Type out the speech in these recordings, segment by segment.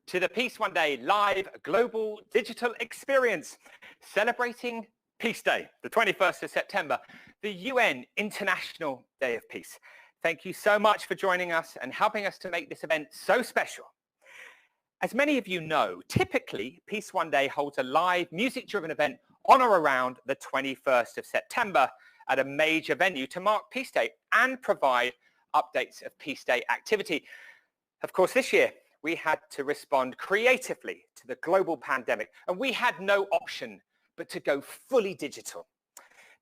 to the Peace One Day live global digital experience celebrating Peace Day, the 21st of September, the UN International Day of Peace. Thank you so much for joining us and helping us to make this event so special. As many of you know, typically Peace One Day holds a live music-driven event on or around the 21st of September at a major venue to mark Peace Day and provide updates of Peace Day activity. Of course, this year we had to respond creatively to the global pandemic, and we had no option but to go fully digital.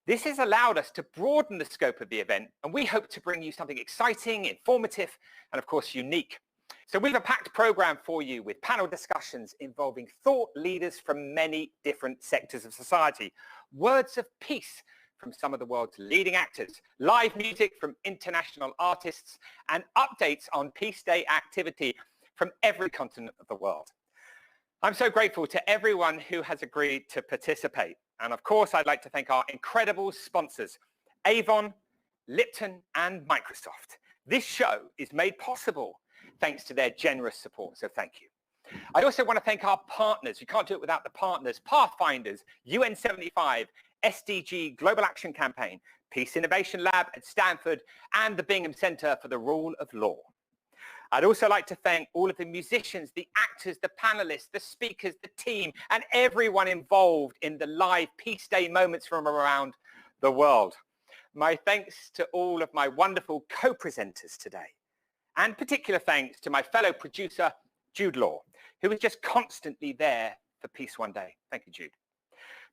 This has allowed us to broaden the scope of the event, and we hope to bring you something exciting, informative, and of course unique. So we have a packed program for you with panel discussions involving thought leaders from many different sectors of society, words of peace from some of the world's leading actors, live music from international artists, and updates on Peace Day activity from every continent of the world. I'm so grateful to everyone who has agreed to participate. And of course, I'd like to thank our incredible sponsors, Avon, Lipton, and Microsoft. This show is made possible thanks to their generous support, so thank you. I also want to thank our partners. You can't do it without the partners, Pathfinders, UN 75, SDG Global Action Campaign, Peace Innovation Lab at Stanford, and the Bingham Center for the Rule of Law. I'd also like to thank all of the musicians, the actors, the panelists, the speakers, the team, and everyone involved in the live Peace Day moments from around the world. My thanks to all of my wonderful co-presenters today. And particular thanks to my fellow producer, Jude Law, who is just constantly there for Peace One Day. Thank you, Jude.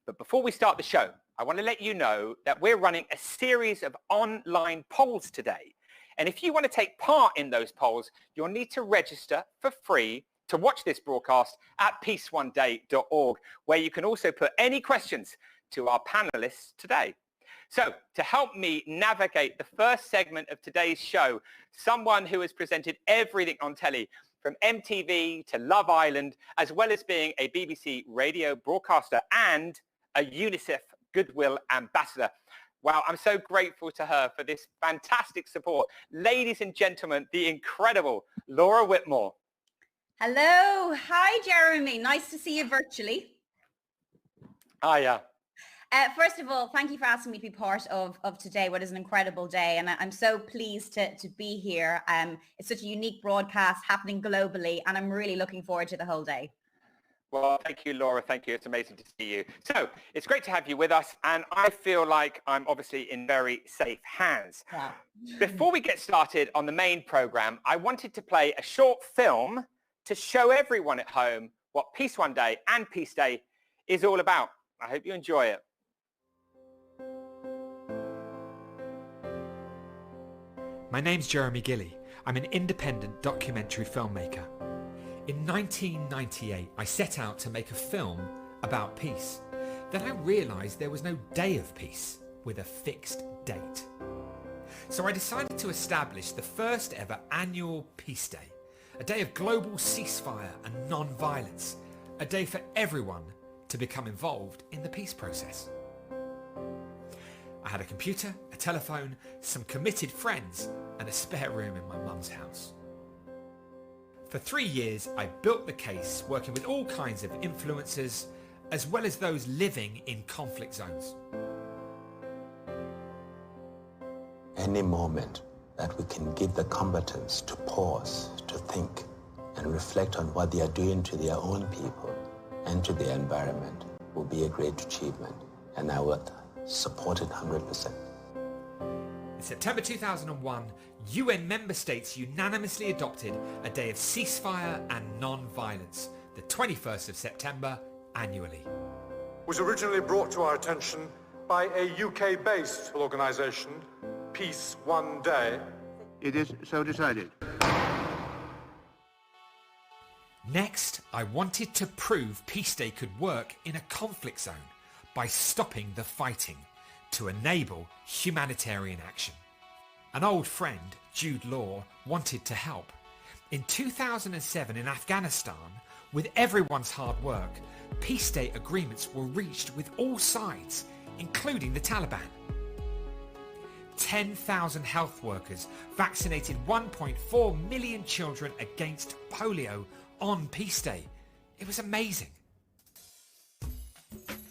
But before we start the show, I want to let you know that we're running a series of online polls today. And if you want to take part in those polls, you'll need to register for free to watch this broadcast at peaceoneday.org, where you can also put any questions to our panelists today. So to help me navigate the first segment of today's show, someone who has presented everything on telly, from MTV to Love Island, as well as being a BBC radio broadcaster and a UNICEF Goodwill Ambassador. Wow, I'm so grateful to her for this fantastic support. Ladies and gentlemen, the incredible Laura Whitmore. Hello. Hi, Jeremy. Nice to see you virtually. Hiya. First of all, thank you for asking me to be part of today, what is an incredible day. And I'm so pleased to be here. It's such a unique broadcast happening globally, and I'm really looking forward to the whole day. Well, thank you, Laura. Thank you. It's amazing to see you. So it's great to have you with us, and I feel like I'm obviously in very safe hands. Wow. Before we get started on the main program, I wanted to play a short film to show everyone at home what Peace One Day and Peace Day is all about. I hope you enjoy it. My name's Jeremy Gilley. I'm an independent documentary filmmaker. In 1998, I set out to make a film about peace. Then I realised there was no day of peace with a fixed date. So I decided to establish the first ever annual Peace Day, a day of global ceasefire and non-violence, a day for everyone to become involved in the peace process. I had a computer, a telephone, some committed friends, and a spare room in my mum's house. For 3 years, I built the case, working with all kinds of influencers, as well as those living in conflict zones. Any moment that we can give the combatants to pause, to think, and reflect on what they are doing to their own people and to their environment will be a great achievement, and I would support it 100%. In September 2001, UN member states unanimously adopted a day of ceasefire and non-violence, the 21st of September, annually. Was originally brought to our attention by a UK-based organisation, Peace One Day. It is so decided. Next, I wanted to prove Peace Day could work in a conflict zone by stopping the fighting to enable humanitarian action. An old friend, Jude Law, wanted to help. In 2007 in Afghanistan, with everyone's hard work, Peace Day agreements were reached with all sides, including the Taliban. 10,000 health workers vaccinated 1.4 million children against polio on Peace Day. It was amazing.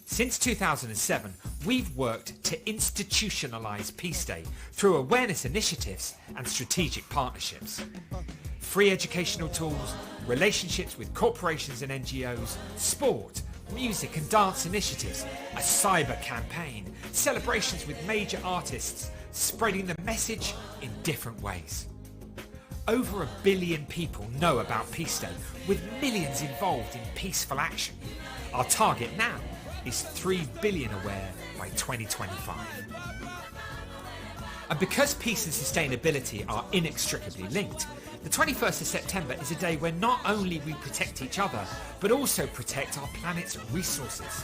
Since 2007, we've worked to institutionalise Peace Day through awareness initiatives and strategic partnerships. Free educational tools, relationships with corporations and NGOs, sport, music and dance initiatives, a cyber campaign, celebrations with major artists, spreading the message in different ways. Over 1 billion people know about Peace Day, with millions involved in peaceful action. Our target now is 3 billion aware by 2025. And because peace and sustainability are inextricably linked, the 21st of September is a day where not only we protect each other, but also protect our planet's resources.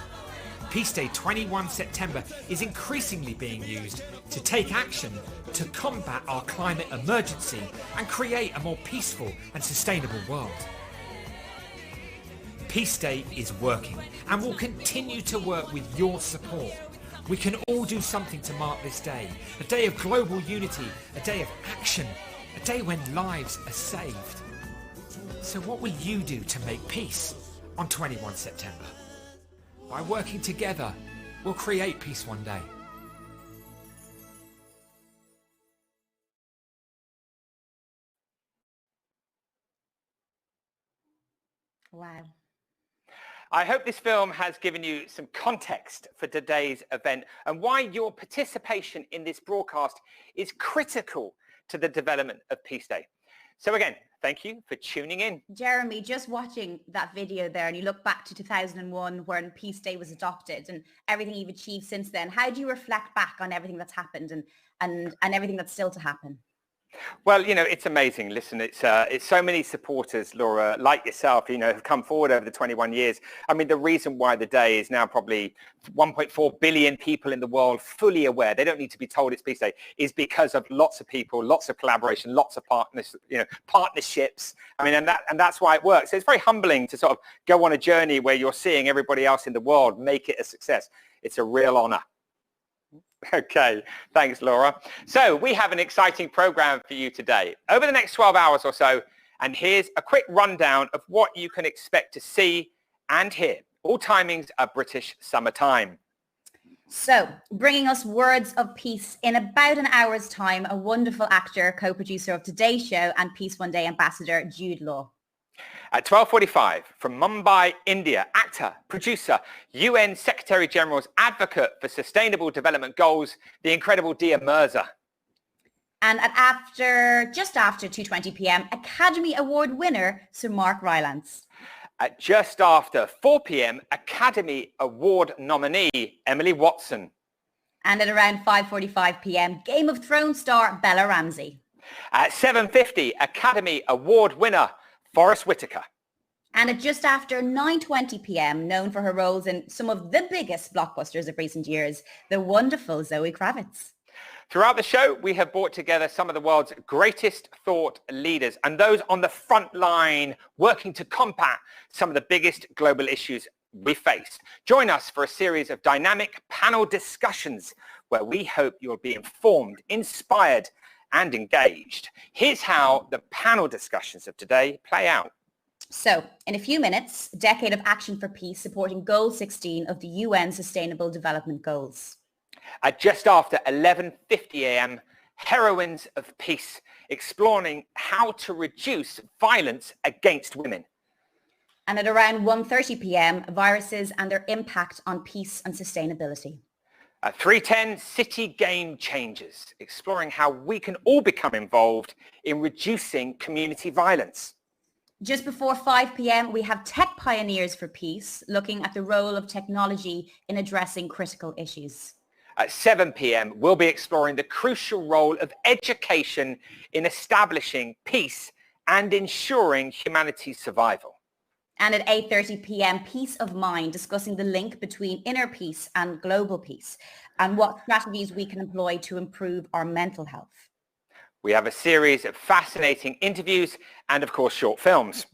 Peace Day 21 September is increasingly being used to take action to combat our climate emergency and create a more peaceful and sustainable world. Peace Day is working and will continue to work with your support. We can all do something to mark this day, a day of global unity, a day of action, a day when lives are saved. So what will you do to make peace on 21 September? By working together, we'll create peace one day. Wow. I hope this film has given you some context for today's event and why your participation in this broadcast is critical to the development of Peace Day. So again, thank you for tuning in. Jeremy, just watching that video there and you look back to 2001 when Peace Day was adopted and everything you've achieved since then, how do you reflect back on everything that's happened and everything that's still to happen? Well, you know, it's amazing. Listen, it's so many supporters, Laura, like yourself, you know, have come forward over the 21 years. I mean, the reason why the day is now probably 1.4 billion people in the world fully aware, they don't need to be told it's Peace Day, is because of lots of people, lots of collaboration, lots of partners, you know, partnerships. I mean, and that's why it works. So it's very humbling to sort of go on a journey where you're seeing everybody else in the world make it a success. It's a real honor. Okay, thanks, Laura. So we have an exciting program for you today over the next 12 hours or so. And here's a quick rundown of what you can expect to see and hear. All timings are British summer time. So bringing us words of peace in about an hour's time, a wonderful actor, co-producer of Today's Show and Peace One Day ambassador, Jude Law. At 12:45, from Mumbai, India, actor, producer, UN Secretary General's advocate for Sustainable Development Goals, the incredible Dia Mirza. And at just after 2:20 p.m, Academy Award winner, Sir Mark Rylance. At just after 4 p.m, Academy Award nominee, Emily Watson. And at around 5:45 p.m, Game of Thrones star, Bella Ramsey. At 7:50, Academy Award winner, Forrest Whitaker. And at just after 9:20 p.m, known for her roles in some of the biggest blockbusters of recent years, the wonderful Zoe Kravitz. Throughout the show, we have brought together some of the world's greatest thought leaders and those on the front line working to combat some of the biggest global issues we face. Join us for a series of dynamic panel discussions where we hope you'll be informed, inspired, and engaged. Here's how the panel discussions of today play out. So, in a few minutes, a decade of action for peace supporting Goal 16 of the UN Sustainable Development Goals. At just after 11:50 a.m, Heroines of Peace, exploring how to reduce violence against women. And at around 1:30 p.m, viruses and their impact on peace and sustainability. At 3:10, City Game Changers, exploring how we can all become involved in reducing community violence. Just before 5 p.m, we have Tech Pioneers for Peace, looking at the role of technology in addressing critical issues. At 7 p.m, we'll be exploring the crucial role of education in establishing peace and ensuring humanity's survival. And at 8:30 p.m, Peace of Mind, discussing the link between inner peace and global peace and what strategies we can employ to improve our mental health. We have a series of fascinating interviews and, of course, short films.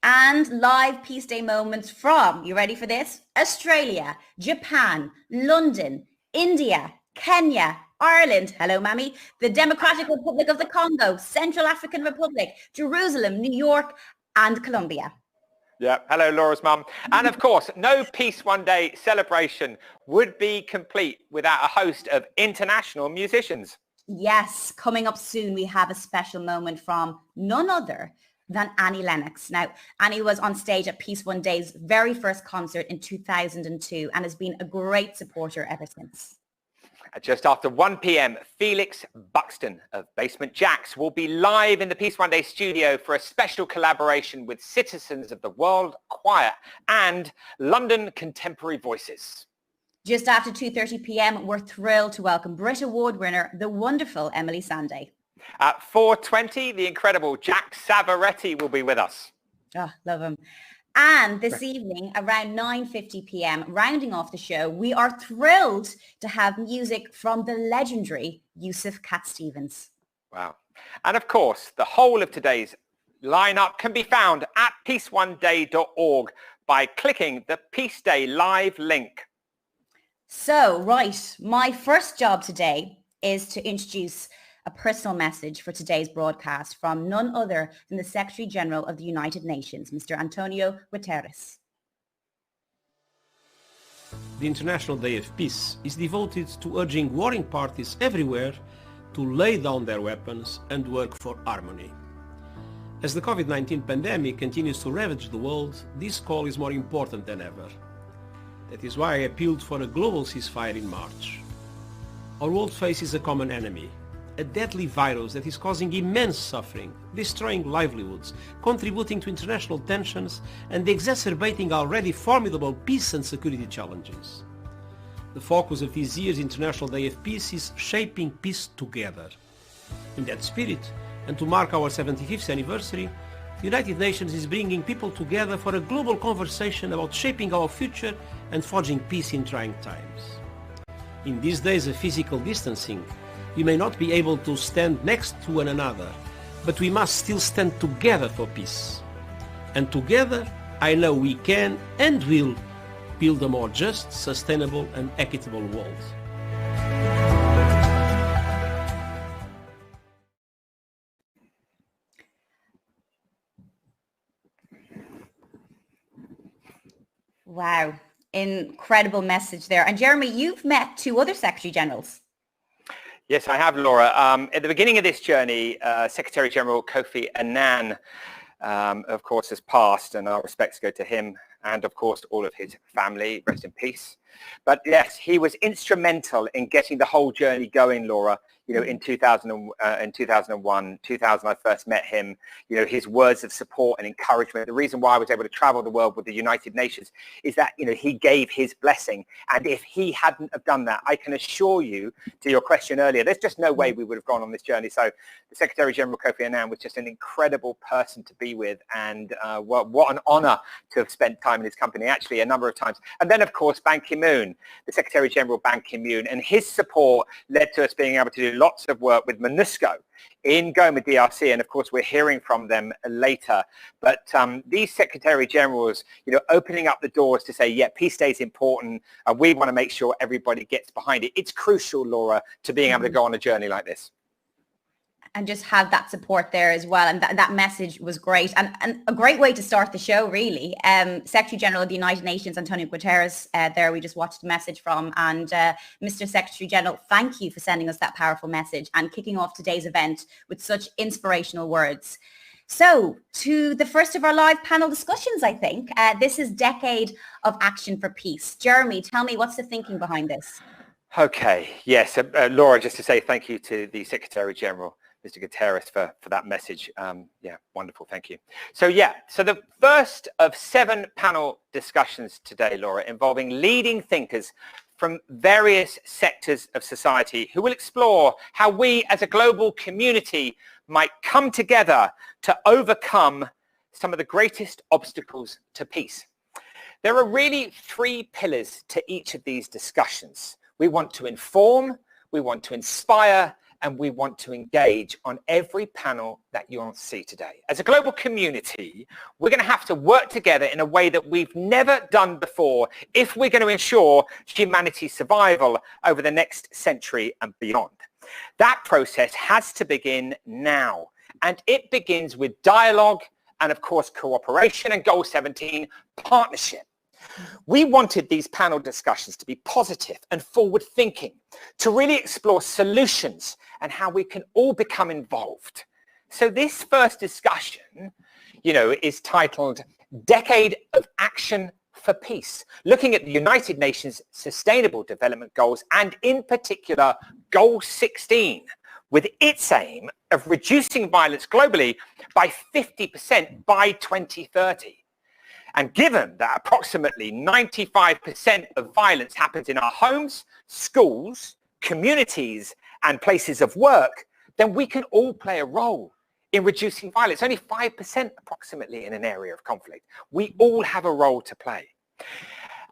And live Peace Day moments from, you ready for this? Australia, Japan, London, India, Kenya, Ireland, hello mammy, the Democratic Republic of the Congo, Central African Republic, Jerusalem, New York, and Colombia. Yeah, hello, Laura's mum. And of course, no Peace One Day celebration would be complete without a host of international musicians. Yes, coming up soon, we have a special moment from none other than Annie Lennox. Now, Annie was on stage at Peace One Day's very first concert in 2002 and has been a great supporter ever since. Just after 1 p.m, Felix Buxton of Basement Jacks will be live in the Peace One Day studio for a special collaboration with Citizens of the World Choir and London Contemporary Voices. Just after 2:30 p.m, we're thrilled to welcome Brit Award winner, the wonderful Emily Sandé. At 4:20, the incredible Jack Savaretti will be with us. Oh, love him. And this evening, around 9:50 p.m, rounding off the show, we are thrilled to have music from the legendary Yusuf Cat Stevens. Wow. And of course, the whole of today's lineup can be found at peaceoneday.org by clicking the Peace Day Live link. So, right, my first job today is to introduce a personal message for today's broadcast from none other than the Secretary General of the United Nations, Mr. Antonio Guterres. The International Day of Peace is devoted to urging warring parties everywhere to lay down their weapons and work for harmony. As the COVID-19 pandemic continues to ravage the world, this call is more important than ever. That is why I appealed for a global ceasefire in March. Our world faces a common enemy, a deadly virus that is causing immense suffering, destroying livelihoods, contributing to international tensions and exacerbating already formidable peace and security challenges. The focus of this year's International Day of Peace is shaping peace together. In that spirit, and to mark our 75th anniversary, the United Nations is bringing people together for a global conversation about shaping our future and forging peace in trying times. In these days of physical distancing, we may not be able to stand next to one another, but we must still stand together for peace. And together, I know we can and will build a more just, sustainable and equitable world. Wow, incredible message there. And Jeremy, you've met two other Secretary Generals. Yes, I have, Laura. At the beginning of this journey, Secretary General Kofi Annan, of course, has passed, and our respects go to him and, of course, all of his family. Rest in peace. But yes, he was instrumental in getting the whole journey going, Laura. You know, in 2001, 2000, I first met him. You know, his words of support and encouragement. The reason why I was able to travel the world with the United Nations is that, you know, he gave his blessing. And if he hadn't have done that, I can assure you, to your question earlier, there's just no way we would have gone on this journey. So the Secretary General Kofi Annan was just an incredible person to be with. And what an honor to have spent time in his company, actually, a number of times. And then, of course, Ban Ki-moon, the Secretary General Ban Ki-moon, and his support led to us being able to do lots of work with MONUSCO in Goma, DRC, and of course we're hearing from them later. But these Secretary Generals, you know, opening up the doors to say, yeah, Peace Day is important, and we want to make sure everybody gets behind it. It's crucial, Laura, to being able to go on a journey like this. And just have that support there as well. And that message was great. And a great way to start the show, really. Secretary General of the United Nations, Antonio Guterres, there we just watched the message from. And Mr. Secretary General, thank you for sending us that powerful message and kicking off today's event with such inspirational words. So to the first of our live panel discussions, I think. This is Decade of Action for Peace. Jeremy, tell me, what's the thinking behind this? Okay, yes, Laura, just to say thank you to the Secretary General, Mr. Guterres, for that message. Yeah, wonderful. Thank you. So the first of 7 panel discussions today, Laura, involving leading thinkers from various sectors of society who will explore how we as a global community might come together to overcome some of the greatest obstacles to peace. There are really 3 pillars to each of these discussions. We want to inform, we want to inspire, and we want to engage on every panel that you'll see today. As a global community, we're going to have to work together in a way that we've never done before if we're going to ensure humanity's survival over the next century and beyond. That process has to begin now, and it begins with dialogue and of course cooperation, and goal 17, partnership. We wanted these panel discussions to be positive and forward thinking, to really explore solutions and how we can all become involved. So this first discussion, is titled Decade of Action for Peace, looking at the United Nations Sustainable Development Goals, and in particular Goal 16, with its aim of reducing violence globally by 50% by 2030. And given that approximately 95% of violence happens in our homes, schools, communities, and places of work, then we can all play a role in reducing violence. Only 5% approximately in an area of conflict. We all have a role to play.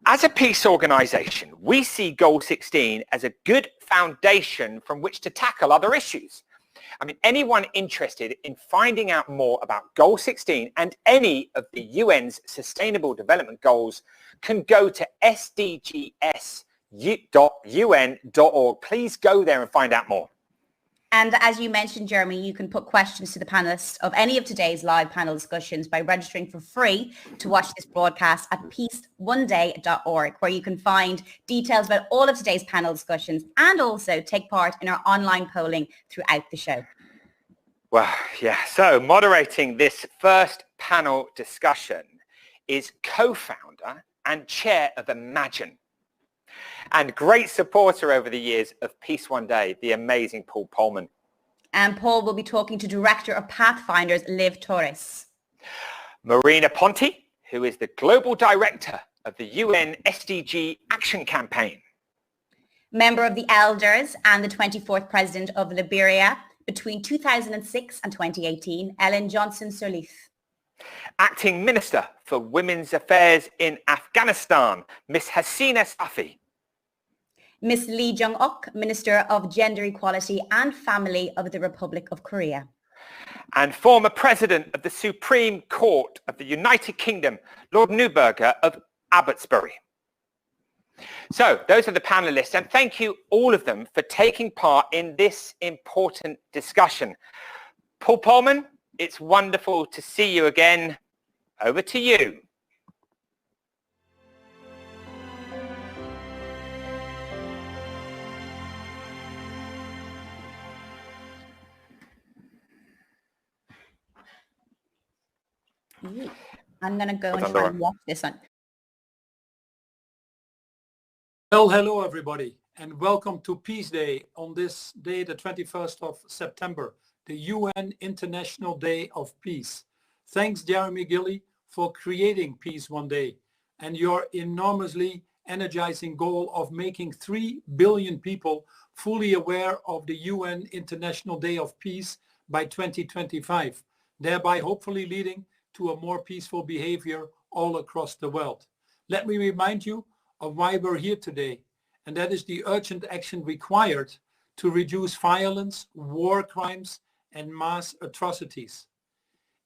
As a peace organization, we see Goal 16 as a good foundation from which to tackle other issues. Anyone interested in finding out more about Goal 16 and any of the UN's Sustainable Development Goals can go to sdgs.un.org. Please go there and find out more. And as you mentioned, Jeremy, you can put questions to the panelists of any of today's live panel discussions by registering for free to watch this broadcast at peaceoneday.org, where you can find details about all of today's panel discussions and also take part in our online polling throughout the show. Well, yeah, so moderating this first panel discussion is co-founder and chair of Imagine, and great supporter over the years of Peace One Day, the amazing Paul Polman. And Paul will be talking to Director of Pathfinders, Liv Torres. Marina Ponti, who is the Global Director of the UN SDG Action Campaign. Member of the Elders and the 24th President of Liberia between 2006 and 2018, Ellen Johnson-Sirleaf. Acting Minister for Women's Affairs in Afghanistan, Miss Hasina Safi. Ms. Lee Jung-ok, Minister of Gender Equality and Family of the Republic of Korea. And former President of the Supreme Court of the United Kingdom, Lord Neuberger of Abbotsbury. So those are the panelists, and thank you all of them for taking part in this important discussion. Paul Polman, it's wonderful to see you again. Over to you. I'm going to go and try and watch this one. Well, hello everybody, and welcome to Peace Day on this day, the 21st of September, the UN International Day of Peace. Thanks, Jeremy Gilly, for creating Peace One Day and your enormously energizing goal of making 3 billion people fully aware of the UN International Day of Peace by 2025, thereby hopefully leading to a more peaceful behavior all across the world. Let me remind you of why we're here today, and that is the urgent action required to reduce violence, war crimes, and mass atrocities.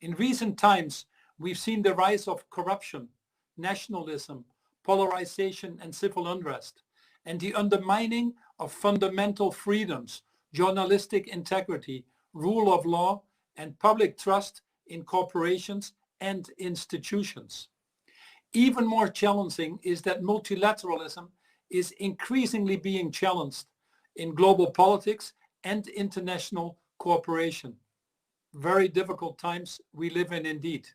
In recent times, we've seen the rise of corruption, nationalism, polarization, and civil unrest, and the undermining of fundamental freedoms, journalistic integrity, rule of law, and public trust in corporations and institutions. Even more challenging is that multilateralism is increasingly being challenged in global politics and international cooperation. Very difficult times we live in indeed.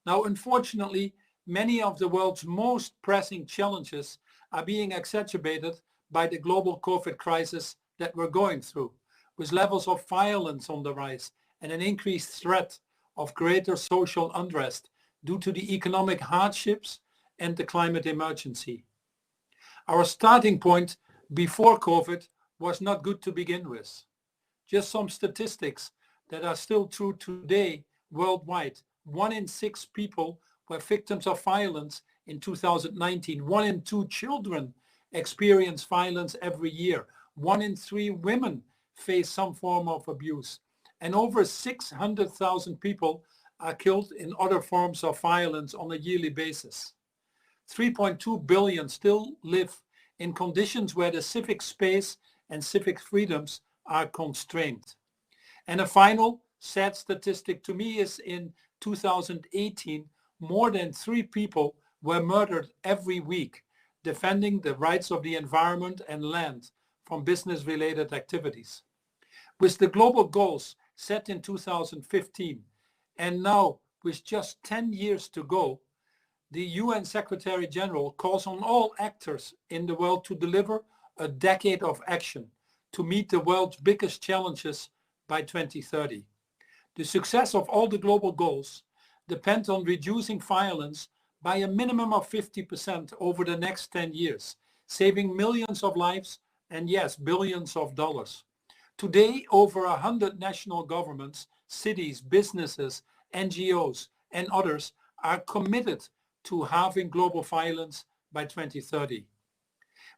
Now, unfortunately, many of the world's most pressing challenges are being exacerbated by the global COVID crisis that we're going through, with levels of violence on the rise and an increased threat of greater social unrest due to the economic hardships and the climate emergency. Our starting point before COVID was not good to begin with. Just some statistics that are still true today worldwide. 1 in 6 people were victims of violence in 2019. 1 in 2 children experience violence every year. 1 in 3 women face some form of abuse. And over 600,000 people are killed in other forms of violence on a yearly basis. 3.2 billion still live in conditions where the civic space and civic freedoms are constrained. And a final sad statistic to me is in 2018, more than 3 people were murdered every week defending the rights of the environment and land from business-related activities. With the global goals set in 2015 and now with just 10 years to go, the UN Secretary General calls on all actors in the world to deliver a decade of action to meet the world's biggest challenges by 2030. The success of all the global goals depends on reducing violence by a minimum of 50% over the next 10 years, saving millions of lives and yes, billions of dollars. Today, over 100 national governments, cities, businesses, NGOs, and others are committed to halving global violence by 2030.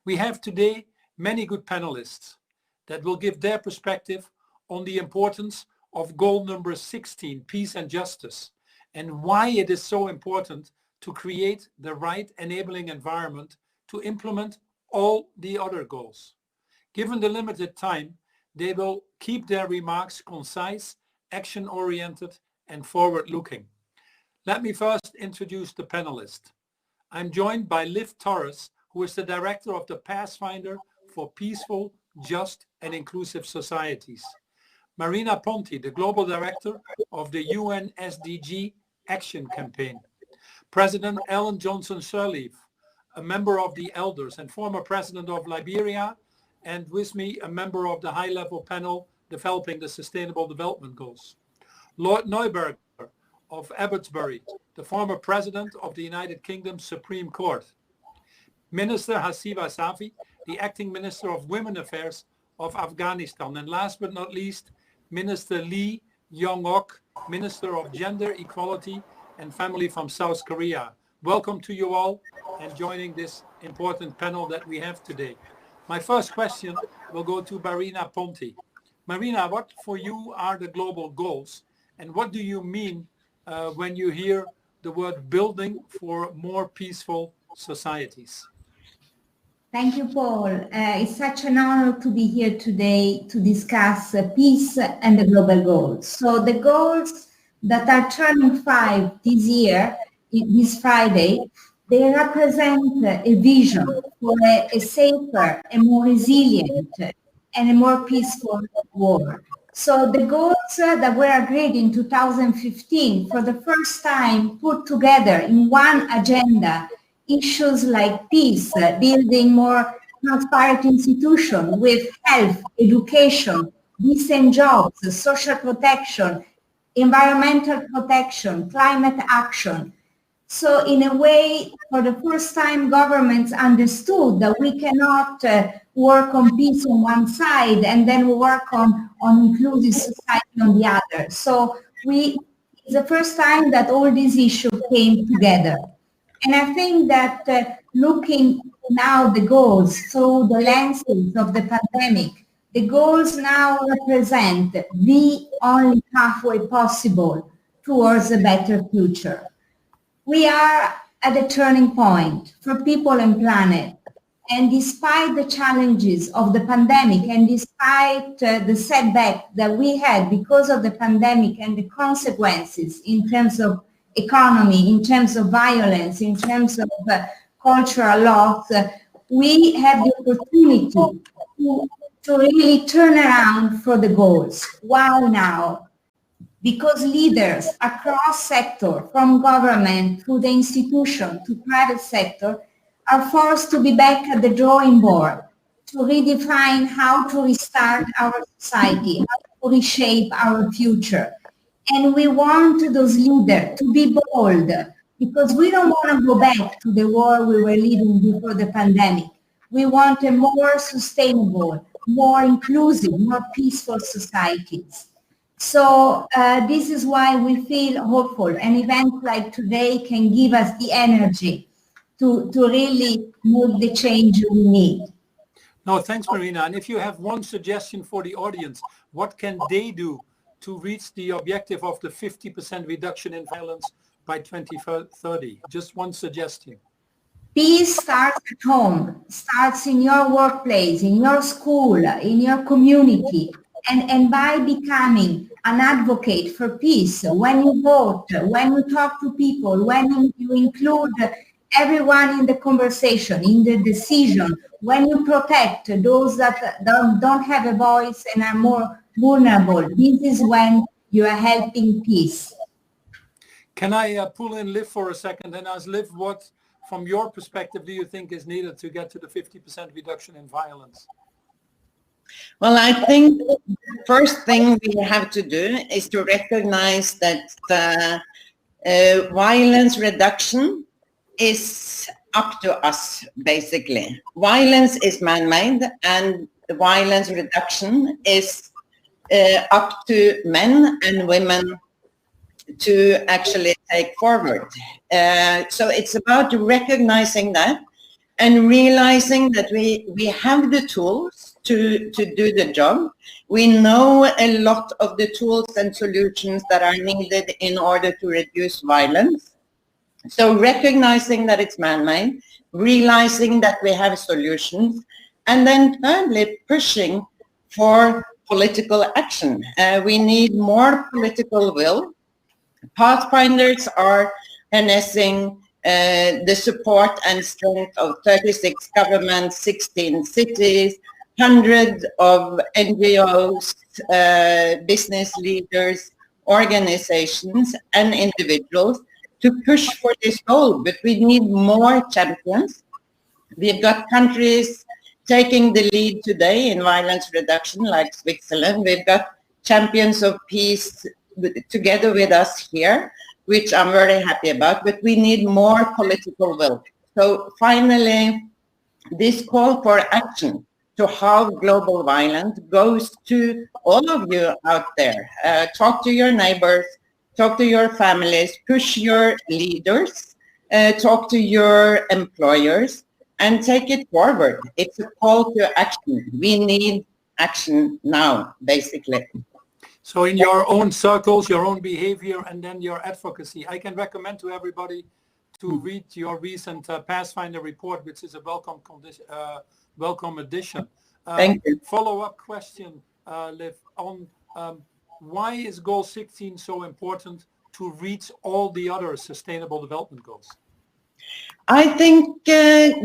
We have today many good panelists that will give their perspective on the importance of goal number 16, peace and justice, and why it is so important to create the right enabling environment to implement all the other goals. Given the limited time, they will keep their remarks concise, action-oriented, and forward-looking. Let me first introduce the panelists. I'm joined by Liv Torres, who is the director of the Pathfinder for Peaceful, Just, and Inclusive Societies. Marina Ponti, the global director of the UN SDG Action Campaign. President Ellen Johnson Sirleaf, a member of the Elders and former president of Liberia, and with me, a member of the high-level panel developing the Sustainable Development Goals. Lord Neuberger of Abbotsbury, the former president of the United Kingdom Supreme Court. Minister Hasiba Safi, the acting Minister of Women Affairs of Afghanistan. And last but not least, Minister Lee Yong-ok, Minister of Gender Equality and Family from South Korea. Welcome to you all and joining this important panel that we have today. My first question will go to Marina Ponti. Marina, what for you are the global goals, and what do you mean when you hear the word building for more peaceful societies? Thank you, Paul. It's such an honor to be here today to discuss peace and the global goals. So the goals that are turning 5 this year, this Friday, they represent a vision for a safer, a more resilient, and a more peaceful world. So the goals that were agreed in 2015 for the first time put together in one agenda issues like peace, building more transparent institutions with health, education, decent jobs, social protection, environmental protection, climate action. So in a way, for the first time, governments understood that we cannot work on peace on one side and then work on inclusive society on the other. So it's the first time that all these issues came together. And I think that looking now the goals through the lenses of the pandemic, the goals now represent the only pathway possible towards a better future. We are at a turning point for people and planet. And despite the challenges of the pandemic and despite the setback that we had because of the pandemic and the consequences in terms of economy, in terms of violence, in terms of cultural loss, we have the opportunity to really turn around for the goals. Why now? Because leaders across sector, from government to the institution to private sector, are forced to be back at the drawing board to redefine how to restart our society, how to reshape our future. And we want those leaders to be bold, because we don't want to go back to the world we were living before the pandemic. We want a more sustainable, more inclusive, more peaceful societies. So this is why we feel hopeful. An event like today can give us the energy to really make the change we need. No, thanks, Marina. And if you have one suggestion for the audience, what can they do to reach the objective of the 50% reduction in violence by 2030? Just one suggestion. Peace starts at home, starts in your workplace, in your school, in your community. and by becoming an advocate for peace, when you vote, when you talk to people, when you include everyone in the conversation, in the decision, when you protect those that don't have a voice and are more vulnerable, this is when you are helping peace. Can I pull in Liv for a second and ask Liv, what, from your perspective, do you think is needed to get to the 50% reduction in violence? Well, I think the first thing we have to do is to recognize that violence reduction is up to us, basically. Violence is man-made, and the violence reduction is up to men and women to actually take forward. So it's about recognizing that and realizing that we have the tools to do the job. We know a lot of the tools and solutions that are needed in order to reduce violence. So recognizing that it's man-made, realizing that we have solutions, and then thirdly, pushing for political action. We need more political will. Pathfinders are harnessing the support and strength of 36 governments, 16 cities, hundreds of NGOs, business leaders, organizations, and individuals to push for this goal. But we need more champions. We've got countries taking the lead today in violence reduction, like Switzerland. We've got champions of peace together with us here, which I'm very happy about, but we need more political will. So finally, this call for action to halve global violence goes to all of you out there. Talk to your neighbors, talk to your families, push your leaders, talk to your employers, and take it forward. It's a call to action. We need action now, basically. So in your own circles, your own behavior, and then your advocacy, I can recommend to everybody to read your recent Pathfinder report, which is a welcome addition. Thank you. Follow-up question, Liv, on why is Goal 16 so important to reach all the other Sustainable Development Goals? I think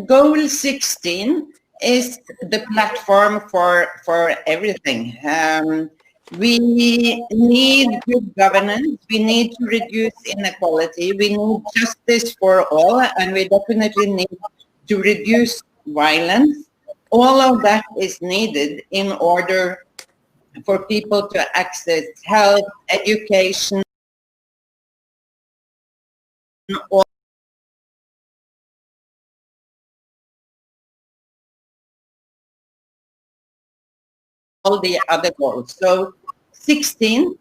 Goal 16 is the platform for everything. We need good governance, we need to reduce inequality, we need justice for all, and we definitely need to reduce violence. All of that is needed in order for people to access health, education, all the other goals. So 16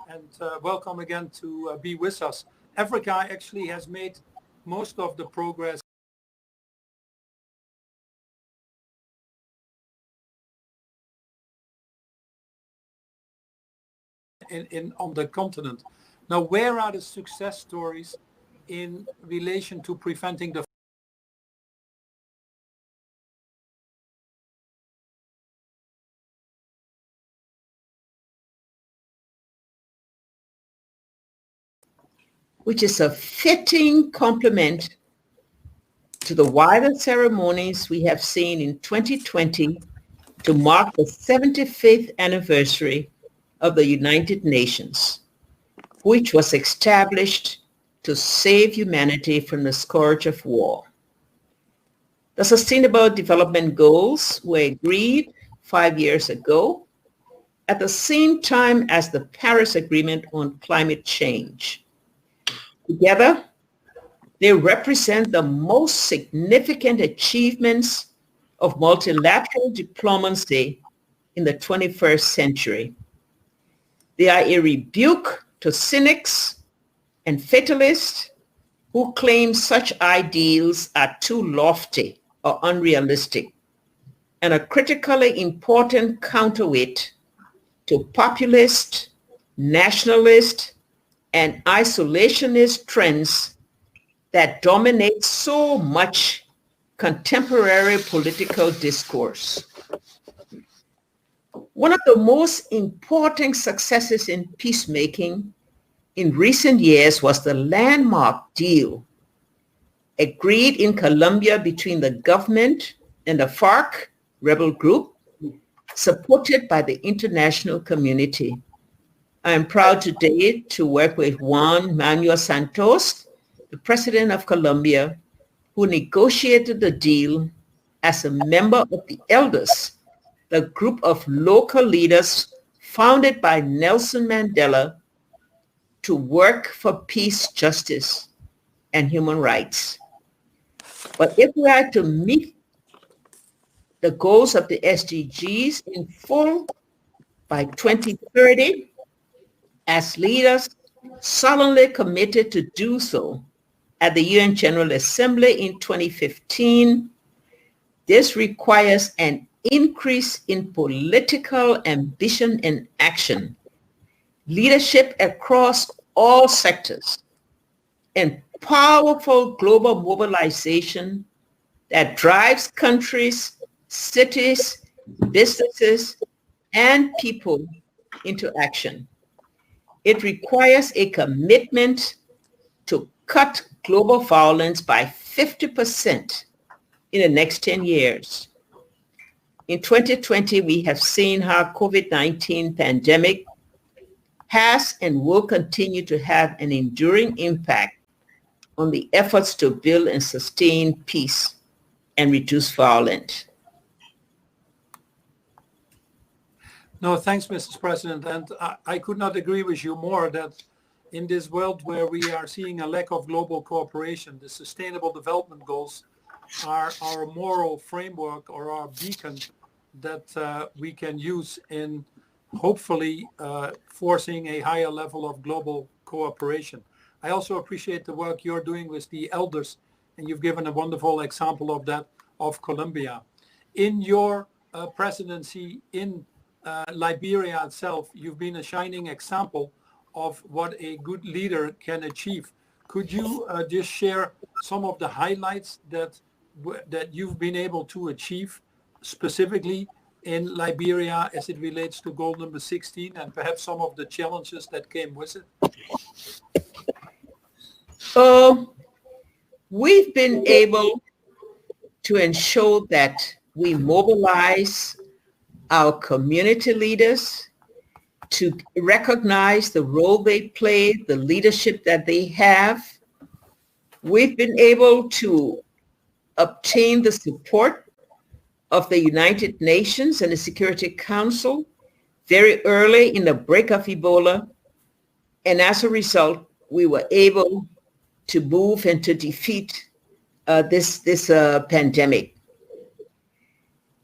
and welcome again to be with us. Africa actually has made most of the progress on the continent. Now, where are the success stories in relation to preventing the which is a fitting complement to the wider ceremonies we have seen in 2020 to mark the 75th anniversary of the United Nations, which was established to save humanity from the scourge of war. The Sustainable Development Goals were agreed 5 years ago at the same time as the Paris Agreement on Climate Change. Together, they represent the most significant achievements of multilateral diplomacy in the 21st century. They are a rebuke to cynics and fatalists who claim such ideals are too lofty or unrealistic, and a critically important counterweight to populist, nationalist, and isolationist trends that dominate so much contemporary political discourse. One of the most important successes in peacemaking in recent years was the landmark deal agreed in Colombia between the government and the FARC rebel group, supported by the international community. I am proud today to work with Juan Manuel Santos, the president of Colombia, who negotiated the deal as a member of the Elders, the group of local leaders founded by Nelson Mandela to work for peace, justice, and human rights. But if we are to meet the goals of the SDGs in full by 2030, as leaders solemnly committed to do so at the UN General Assembly in 2015, this requires an increase in political ambition and action, leadership across all sectors, and powerful global mobilization that drives countries, cities, businesses, and people into action. It requires a commitment to cut global violence by 50% in the next 10 years. In 2020, we have seen how COVID-19 pandemic has and will continue to have an enduring impact on the efforts to build and sustain peace and reduce violence. No, thanks, Mrs. President. And I could not agree with you more that in this world where we are seeing a lack of global cooperation, the Sustainable Development Goals are our moral framework or our beacon that we can use in hopefully forcing a higher level of global cooperation. I also appreciate the work you're doing with the elders, and you've given a wonderful example of that of Colombia. In your presidency in Liberia itself, you've been a shining example of what a good leader can achieve. Could you just share some of the highlights that you've been able to achieve specifically in Liberia as it relates to goal number 16 and perhaps some of the challenges that came with it? We've been able to ensure that we mobilize our community leaders to recognize the role they play, the leadership that they have. We've been able to obtain the support of the United Nations and the Security Council very early in the break of Ebola. And as a result, we were able to move and to defeat this pandemic.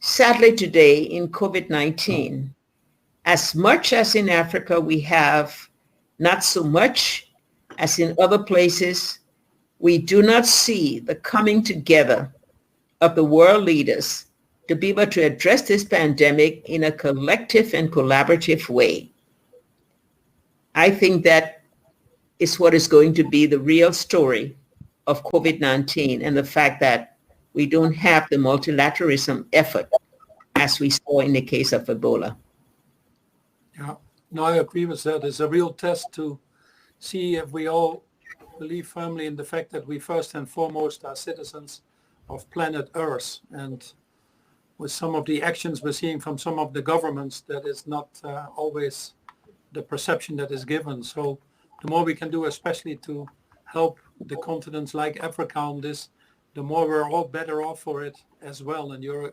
Sadly today in COVID-19, as much as in Africa we have not so much as in other places, we do not see the coming together of the world leaders to be able to address this pandemic in a collective and collaborative way. I think that is what is going to be the real story of COVID-19 and the fact that we don't have the multilateralism effort as we saw in the case of Ebola. Yeah, no, I agree with that. It's a real test to see if we all believe firmly in the fact that we first and foremost are citizens of planet Earth. And with some of the actions we're seeing from some of the governments, that is not always the perception that is given. So the more we can do, especially to help the continents like Africa on this, the more we're all better off for it as well. And you're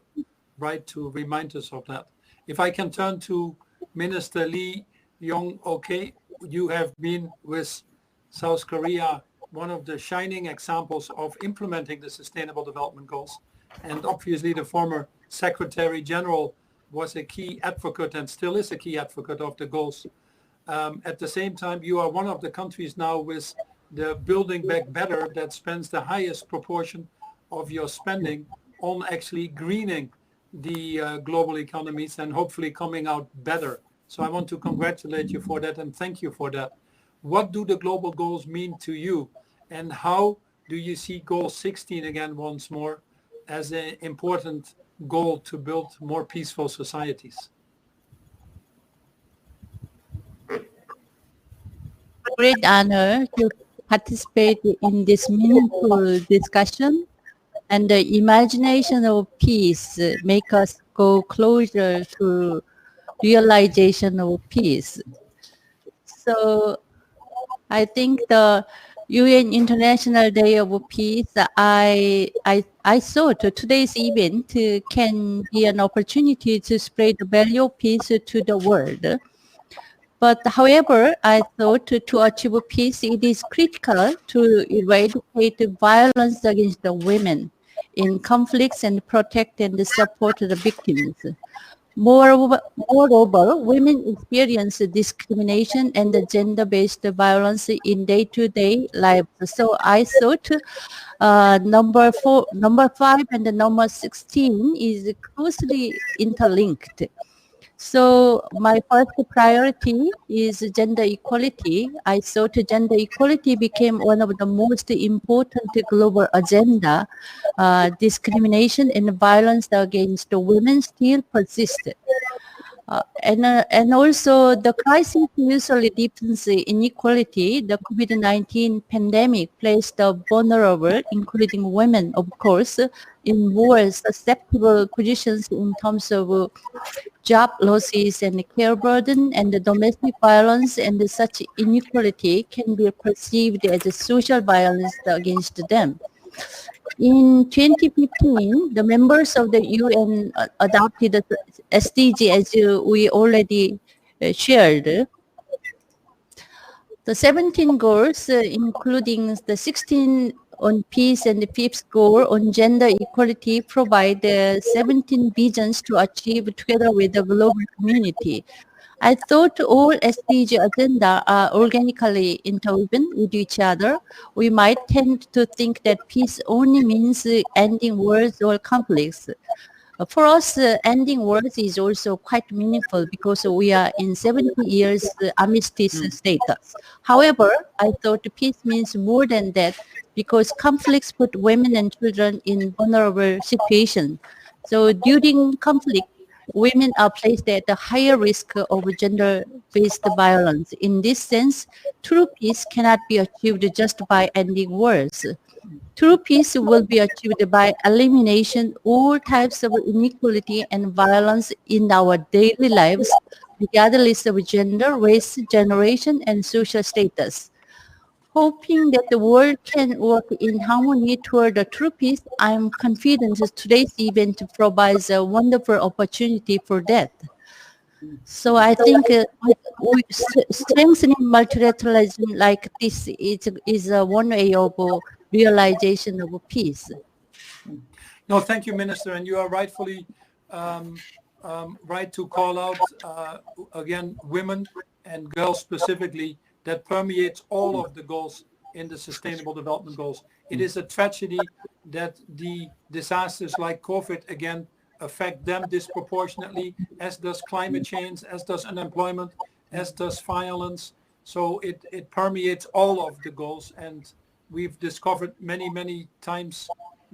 right to remind us of that. If I can turn to Minister Lee Yong-ok, you have been with South Korea, one of the shining examples of implementing the Sustainable Development Goals. And obviously the former Secretary General was a key advocate and still is a key advocate of the goals. At the same time, you are one of the countries now with the Building Back Better that spends the highest proportion of your spending on actually greening the global economies and hopefully coming out better. So I want to congratulate you for that and thank you for that. what do the global goals mean to you? And how do you see goal 16 again once more as an important goal to build more peaceful societies? Great honor to participate in this meaningful discussion, and the imagination of peace make us go closer to realization of peace. So I think the UN International Day of Peace, I thought today's event can be an opportunity to spread the value of peace to the world. But however, I thought to achieve peace, it is critical to eradicate violence against the women in conflicts and protect and support the victims. Moreover, women experience discrimination and gender-based violence in day-to-day life. So I thought number 5 and number 16 is closely interlinked. So my first priority is gender equality. I thought gender equality became one of the most important global agenda. Discrimination and violence against women still persist. And also the crisis usually deepens inequality. The COVID-19 pandemic placed the vulnerable, including women, of course, in more susceptible positions in terms of job losses and care burden and the domestic violence, and such inequality can be perceived as a social violence against them. In 2015, the members of the UN adopted the SDG, as we already shared. The 17 goals, including the 16 on peace and the 5th goal on gender equality, provide 17 visions to achieve together with the global community. I thought all SDG agenda are organically interwoven with each other. We might tend to think that peace only means ending wars or conflicts. For us, ending wars is also quite meaningful because we are in 70 years armistice status. However, I thought peace means more than that because conflicts put women and children in vulnerable situations. So during conflict, women are placed at a higher risk of gender-based violence. In this sense, true peace cannot be achieved just by ending wars. True peace will be achieved by elimination all types of inequality and violence in our daily lives, regardless of gender, race, generation, and social status. Hoping that the world can work in harmony toward a true peace, I am confident that today's event provides a wonderful opportunity for that. So I think strengthening multilateralism like this is one way of realization of peace. No, thank you, Minister, and you are rightfully right to call out again women and girls specifically. That permeates all of the goals in the Sustainable Development Goals. It is a tragedy that the disasters like COVID again affect them disproportionately, as does climate change, as does unemployment, as does violence. So it permeates all of the goals, and we've discovered many times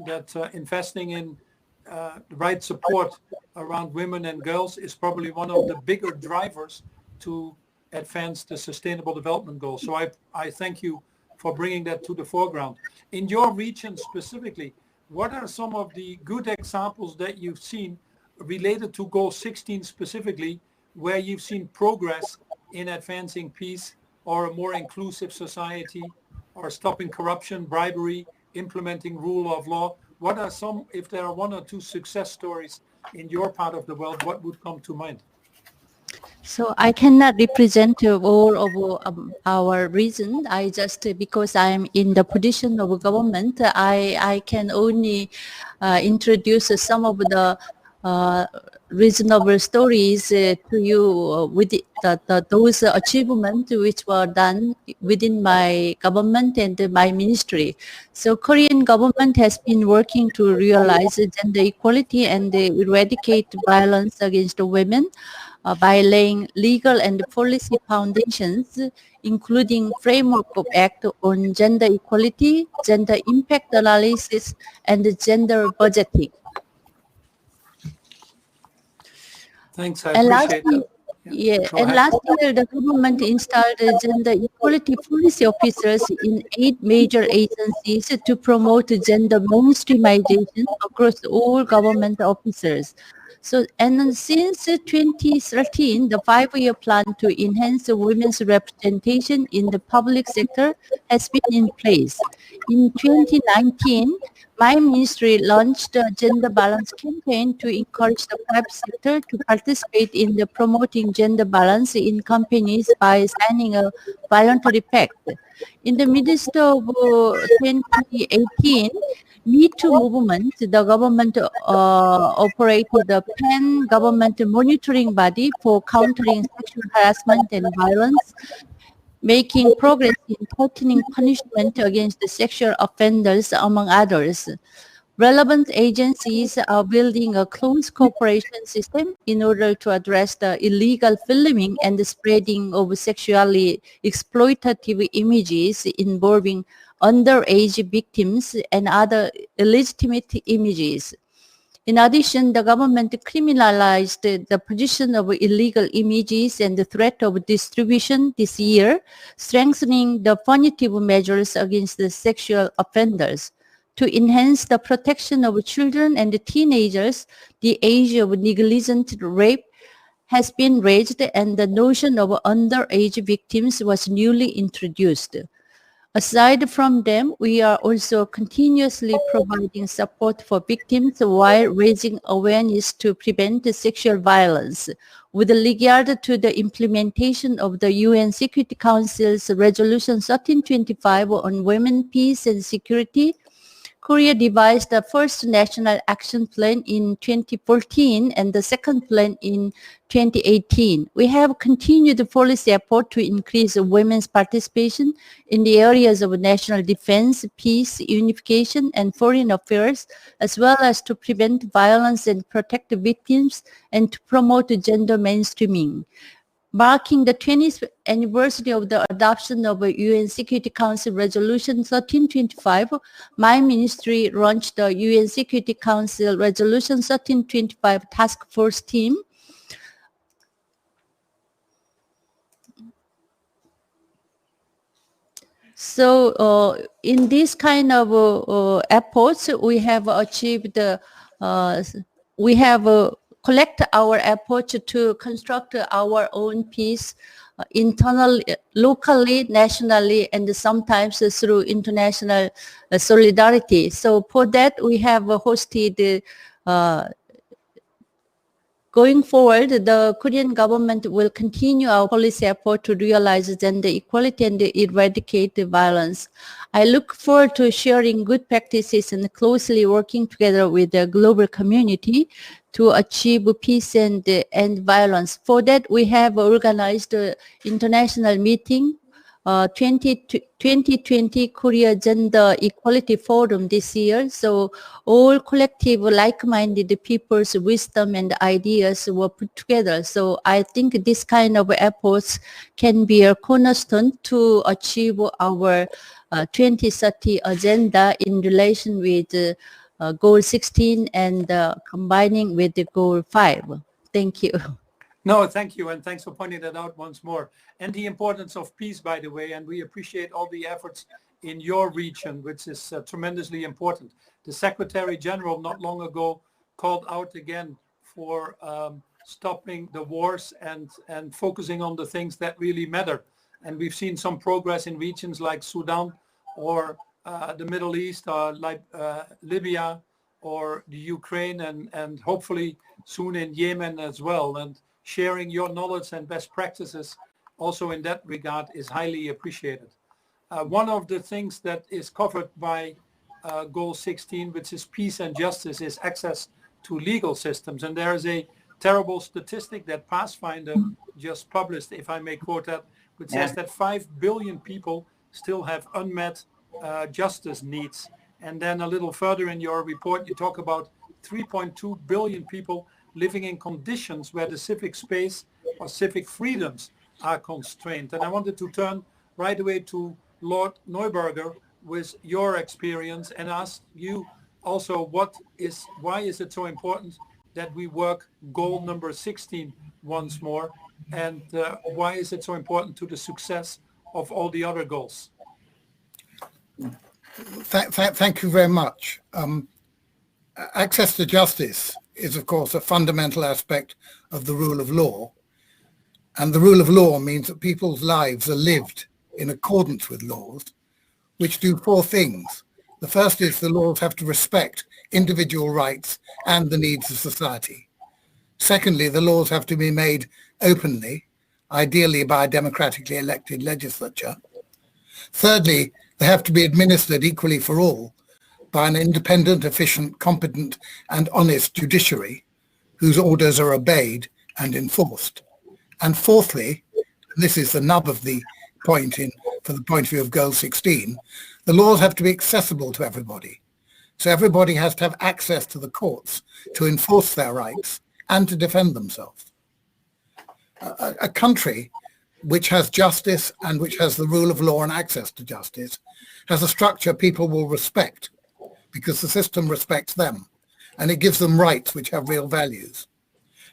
that investing in the right support around women and girls is probably one of the bigger drivers to advance the Sustainable Development Goals. So I thank you for bringing that to the foreground. In your region specifically, what are some of the good examples that you've seen related to Goal 16 specifically, where you've seen progress in advancing peace or a more inclusive society, or stopping corruption, bribery, implementing rule of law? What are some, if there are one or two success stories in your part of the world, what would come to mind? So I cannot represent all of our region. I just, because I'm in the position of government, I can only introduce some of the reasonable stories to you with those achievements which were done within my government and my ministry. So Korean government has been working to realize gender equality and eradicate violence against women. by laying legal and policy foundations, including framework of Act on gender equality, gender impact analysis, and gender budgeting. Thanks, I And appreciate that. last year, the government installed gender equality policy officers in 8 major agencies to promote gender mainstreamization across all government officers. So, and since 2013, the 5-year plan to enhance women's representation in the public sector has been in place. In 2019, my ministry launched a gender balance campaign to encourage the private sector to participate in the promoting gender balance in companies by signing a voluntary pact. In the midst of 2018, Me Too movement, the government operated a pan-government monitoring body for countering sexual harassment and violence, making progress in tightening punishment against the sexual offenders, among others. Relevant agencies are building a close cooperation system in order to address the illegal filming and the spreading of sexually exploitative images involving underage victims and other illegitimate images. In addition, the government criminalized the possession of illegal images and the threat of distribution this year, strengthening the punitive measures against the sexual offenders. To enhance the protection of children and teenagers, the age of negligent rape has been raised and the notion of underage victims was newly introduced. Aside from them, we are also continuously providing support for victims while raising awareness to prevent sexual violence. With regard to the implementation of the UN Security Council's Resolution 1325 on women, peace and security, Korea devised the first national action plan in 2014 and the second plan in 2018. We have continued the policy effort to increase women's participation in the areas of national defense, peace, unification, and foreign affairs, as well as to prevent violence and protect victims and to promote gender mainstreaming. Marking the 20th anniversary of the adoption of a UN Security Council Resolution 1325, my ministry launched the UN Security Council Resolution 1325 Task Force team. So in this kind of efforts, we have achieved, we have collect our approach to construct our own peace internally, locally, nationally, and sometimes through international solidarity. So for that, we have hosted going forward, the Korean government will continue our policy effort to realize gender equality and eradicate the violence. I look forward to sharing good practices and closely working together with the global community to achieve peace and end violence. For that, we have organized an international meeting, 2020 Korea Gender Equality Forum this year. So all collective like-minded people's wisdom and ideas were put together. So I think this kind of efforts can be a cornerstone to achieve our 2030 agenda in relation with Goal 16 and combining with the Goal 5. Thank you. No, thank you, and thanks for pointing that out once more. And the importance of peace, by the way, and we appreciate all the efforts in your region, which is tremendously important. The Secretary General not long ago called out again for stopping the wars and focusing on the things that really matter. And we've seen some progress in regions like Sudan or the Middle East, or like Libya or the Ukraine, and hopefully soon in Yemen as well. And sharing your knowledge and best practices also in that regard is highly appreciated. One of the things that is covered by Goal 16, which is peace and justice, is access to legal systems. And there is a terrible statistic that Pathfinder just published, if I may quote that, which says that 5 billion people still have unmet justice needs. And then a little further in your report, you talk about 3.2 billion people living in conditions where the civic space or civic freedoms are constrained. And I wanted to turn right away to Lord Neuberger with your experience and ask you also why is it so important that we work goal number 16 once more, and why is it so important to the success of all the other goals? Thank you very much. Access to justice is, of course, a fundamental aspect of the rule of law. And the rule of law means that people's lives are lived in accordance with laws, which do four things. The first is the laws have to respect individual rights and the needs of society. Secondly, the laws have to be made openly, ideally by a democratically elected legislature. Thirdly, they have to be administered equally for all by an independent, efficient, competent and honest judiciary whose orders are obeyed and enforced. And fourthly, and this is the nub of the point from the point of view of Goal 16, the laws have to be accessible to everybody. So everybody has to have access to the courts to enforce their rights and to defend themselves. A country which has justice and which has the rule of law and access to justice has a structure people will respect because the system respects them and it gives them rights which have real values.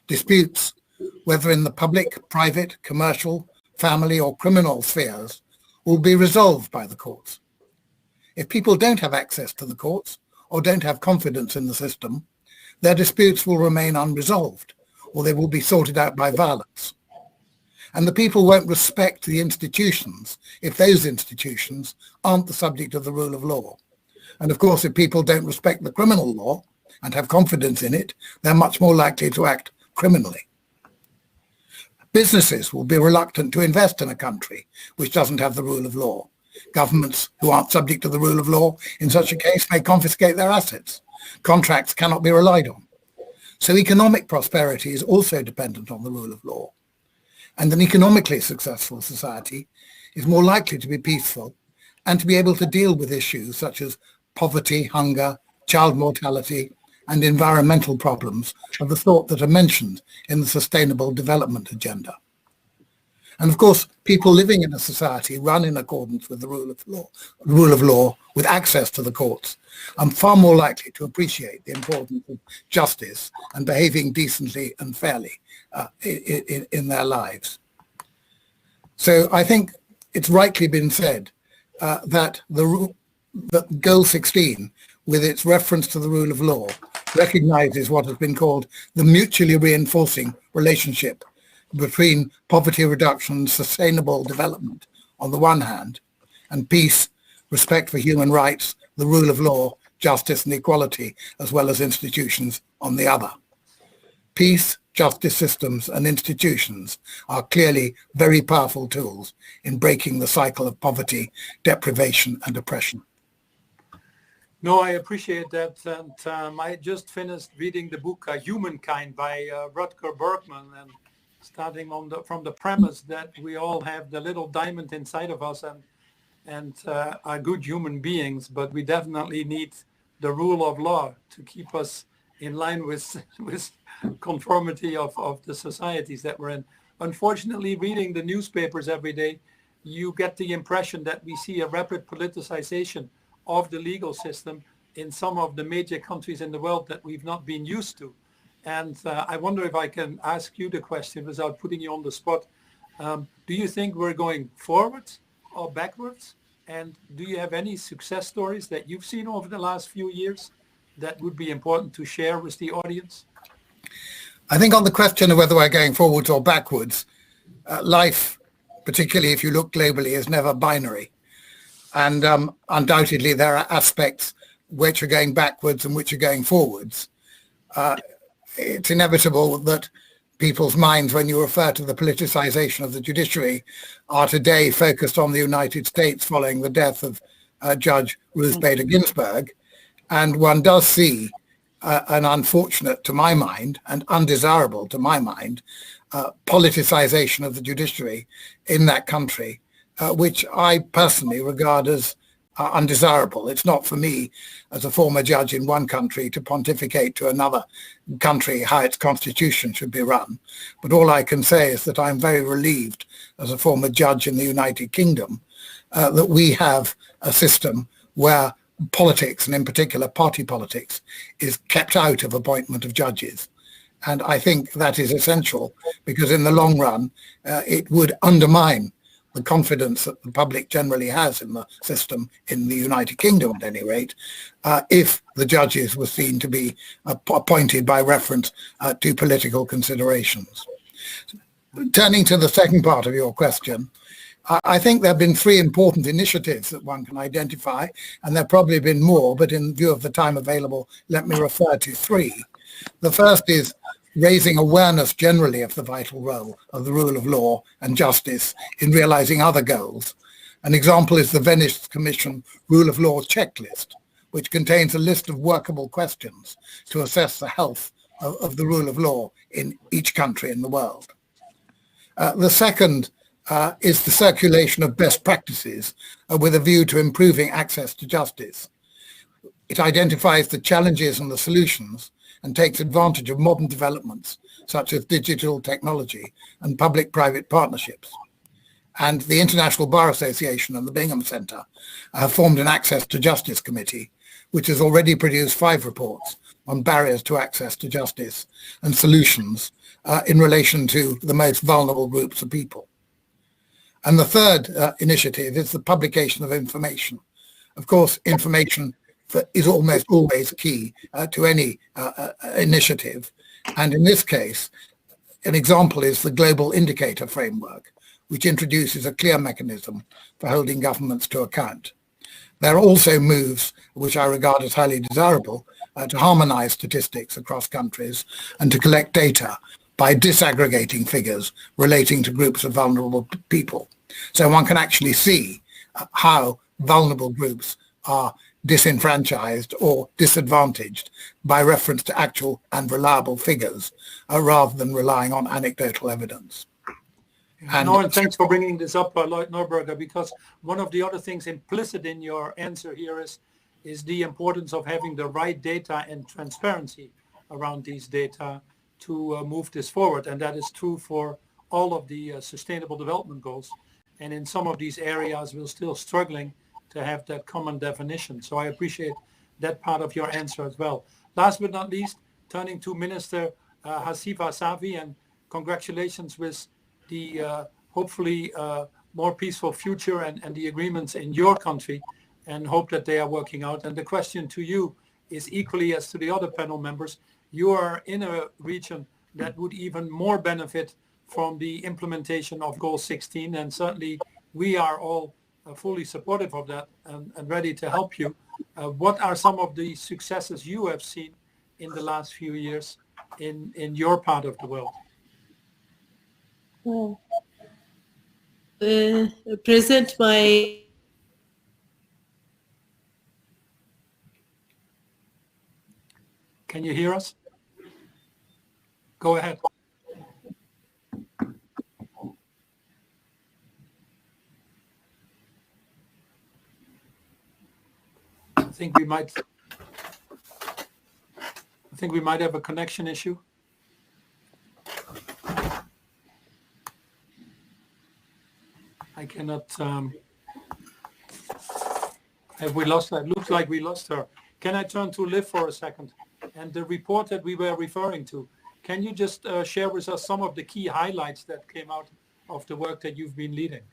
Disputes, whether in the public, private, commercial, family or criminal spheres, will be resolved by the courts. If people don't have access to the courts or don't have confidence in the system, their disputes will remain unresolved or they will be sorted out by violence. And the people won't respect the institutions if those institutions aren't the subject of the rule of law. And of course, if people don't respect the criminal law and have confidence in it, they're much more likely to act criminally. Businesses will be reluctant to invest in a country which doesn't have the rule of law. Governments who aren't subject to the rule of law in such a case may confiscate their assets. Contracts cannot be relied on. So economic prosperity is also dependent on the rule of law. And an economically successful society is more likely to be peaceful and to be able to deal with issues such as poverty, hunger, child mortality, and environmental problems of the sort that are mentioned in the Sustainable Development Agenda. And of course, people living in a society run in accordance with the rule of law, with access to the courts, are far more likely to appreciate the importance of justice and behaving decently and fairly in their lives. So I think it's rightly been said that that Goal 16, with its reference to the rule of law, recognizes what has been called the mutually reinforcing relationship between poverty reduction and sustainable development on the one hand, and peace, respect for human rights, the rule of law, justice and equality, as well as institutions on the other. Peace, justice systems and institutions are clearly very powerful tools in breaking the cycle of poverty, deprivation and oppression. No, I appreciate that. And I just finished reading the book Humankind by Rutger Bregman, and starting from the premise that we all have the little diamond inside of us and are good human beings, but we definitely need the rule of law to keep us in line with conformity of the societies that we're in. Unfortunately, reading the newspapers every day, you get the impression that we see a rapid politicization of the legal system in some of the major countries in the world that we've not been used to. And I wonder if I can ask you the question without putting you on the spot. Do you think we're going forwards or backwards? And do you have any success stories that you've seen over the last few years that would be important to share with the audience? I think on the question of whether we're going forwards or backwards, life, particularly if you look globally, is never binary. And undoubtedly there are aspects which are going backwards and which are going forwards. It's inevitable that people's minds, when you refer to the politicization of the judiciary, are today focused on the United States following the death of Judge Ruth Bader Ginsburg. And one does see an unfortunate, to my mind, and undesirable to my mind, politicization of the judiciary in that country, which I personally regard as are undesirable. It's not for me as a former judge in one country to pontificate to another country how its constitution should be run. But all I can say is that I'm very relieved as a former judge in the United Kingdom that we have a system where politics, and in particular party politics, is kept out of appointment of judges. And I think that is essential because in the long run, it would undermine the confidence that the public generally has in the system, in the United Kingdom at any rate, if the judges were seen to be appointed by reference to political considerations. Turning to the second part of your question, I think there have been three important initiatives that one can identify, and there have probably been more, but in view of the time available, let me refer to three. The first is raising awareness generally of the vital role of the rule of law and justice in realizing other goals. An example is the Venice Commission Rule of Law Checklist, which contains a list of workable questions to assess the health of the rule of law in each country in the world. The second is the circulation of best practices with a view to improving access to justice. It identifies the challenges and the solutions and takes advantage of modern developments such as digital technology and public-private partnerships. And the International Bar Association and the Bingham Centre have formed an Access to Justice Committee, which has already produced 5 reports on barriers to access to justice and solutions in relation to the most vulnerable groups of people. And the third initiative is the publication of information. Of course, information is almost always key to any initiative. And in this case, an example is the Global Indicator Framework, which introduces a clear mechanism for holding governments to account. There are also moves, which I regard as highly desirable, to harmonize statistics across countries and to collect data by disaggregating figures relating to groups of vulnerable people. So one can actually see how vulnerable groups are disenfranchised or disadvantaged by reference to actual and reliable figures rather than relying on anecdotal evidence. And Norman, thanks for bringing this up, Lloyd Norberger, because one of the other things implicit in your answer here is the importance of having the right data and transparency around these data to move this forward. And that is true for all of the Sustainable Development Goals. And in some of these areas, we're still struggling to have that common definition. So I appreciate that part of your answer as well. Last but not least, turning to Minister Hasifa Safi, and congratulations with the hopefully more peaceful future and the agreements in your country, and hope that they are working out. And the question to you is equally as to the other panel members. You are in a region that would even more benefit from the implementation of Goal 16, and certainly we are all fully supportive of that and ready to help you. What are some of the successes you have seen in the last few years in your part of the world? Present my... Can you hear us? Go ahead. I think we might have a connection issue. I cannot. Have we lost her? It looks like we lost her. Can I turn to Liv for a second? And the report that we were referring to, can you just share with us some of the key highlights that came out of the work that you've been leading?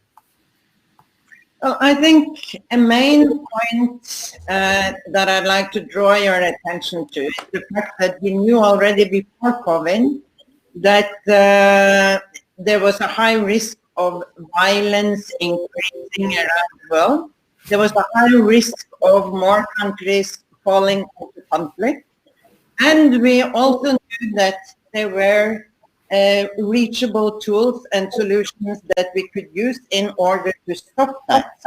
Well, I think a main point that I'd like to draw your attention to is the fact that we knew already before COVID that there was a high risk of violence increasing around the world. There was a high risk of more countries falling into conflict. And we also knew that there were reachable tools and solutions that we could use in order to stop that.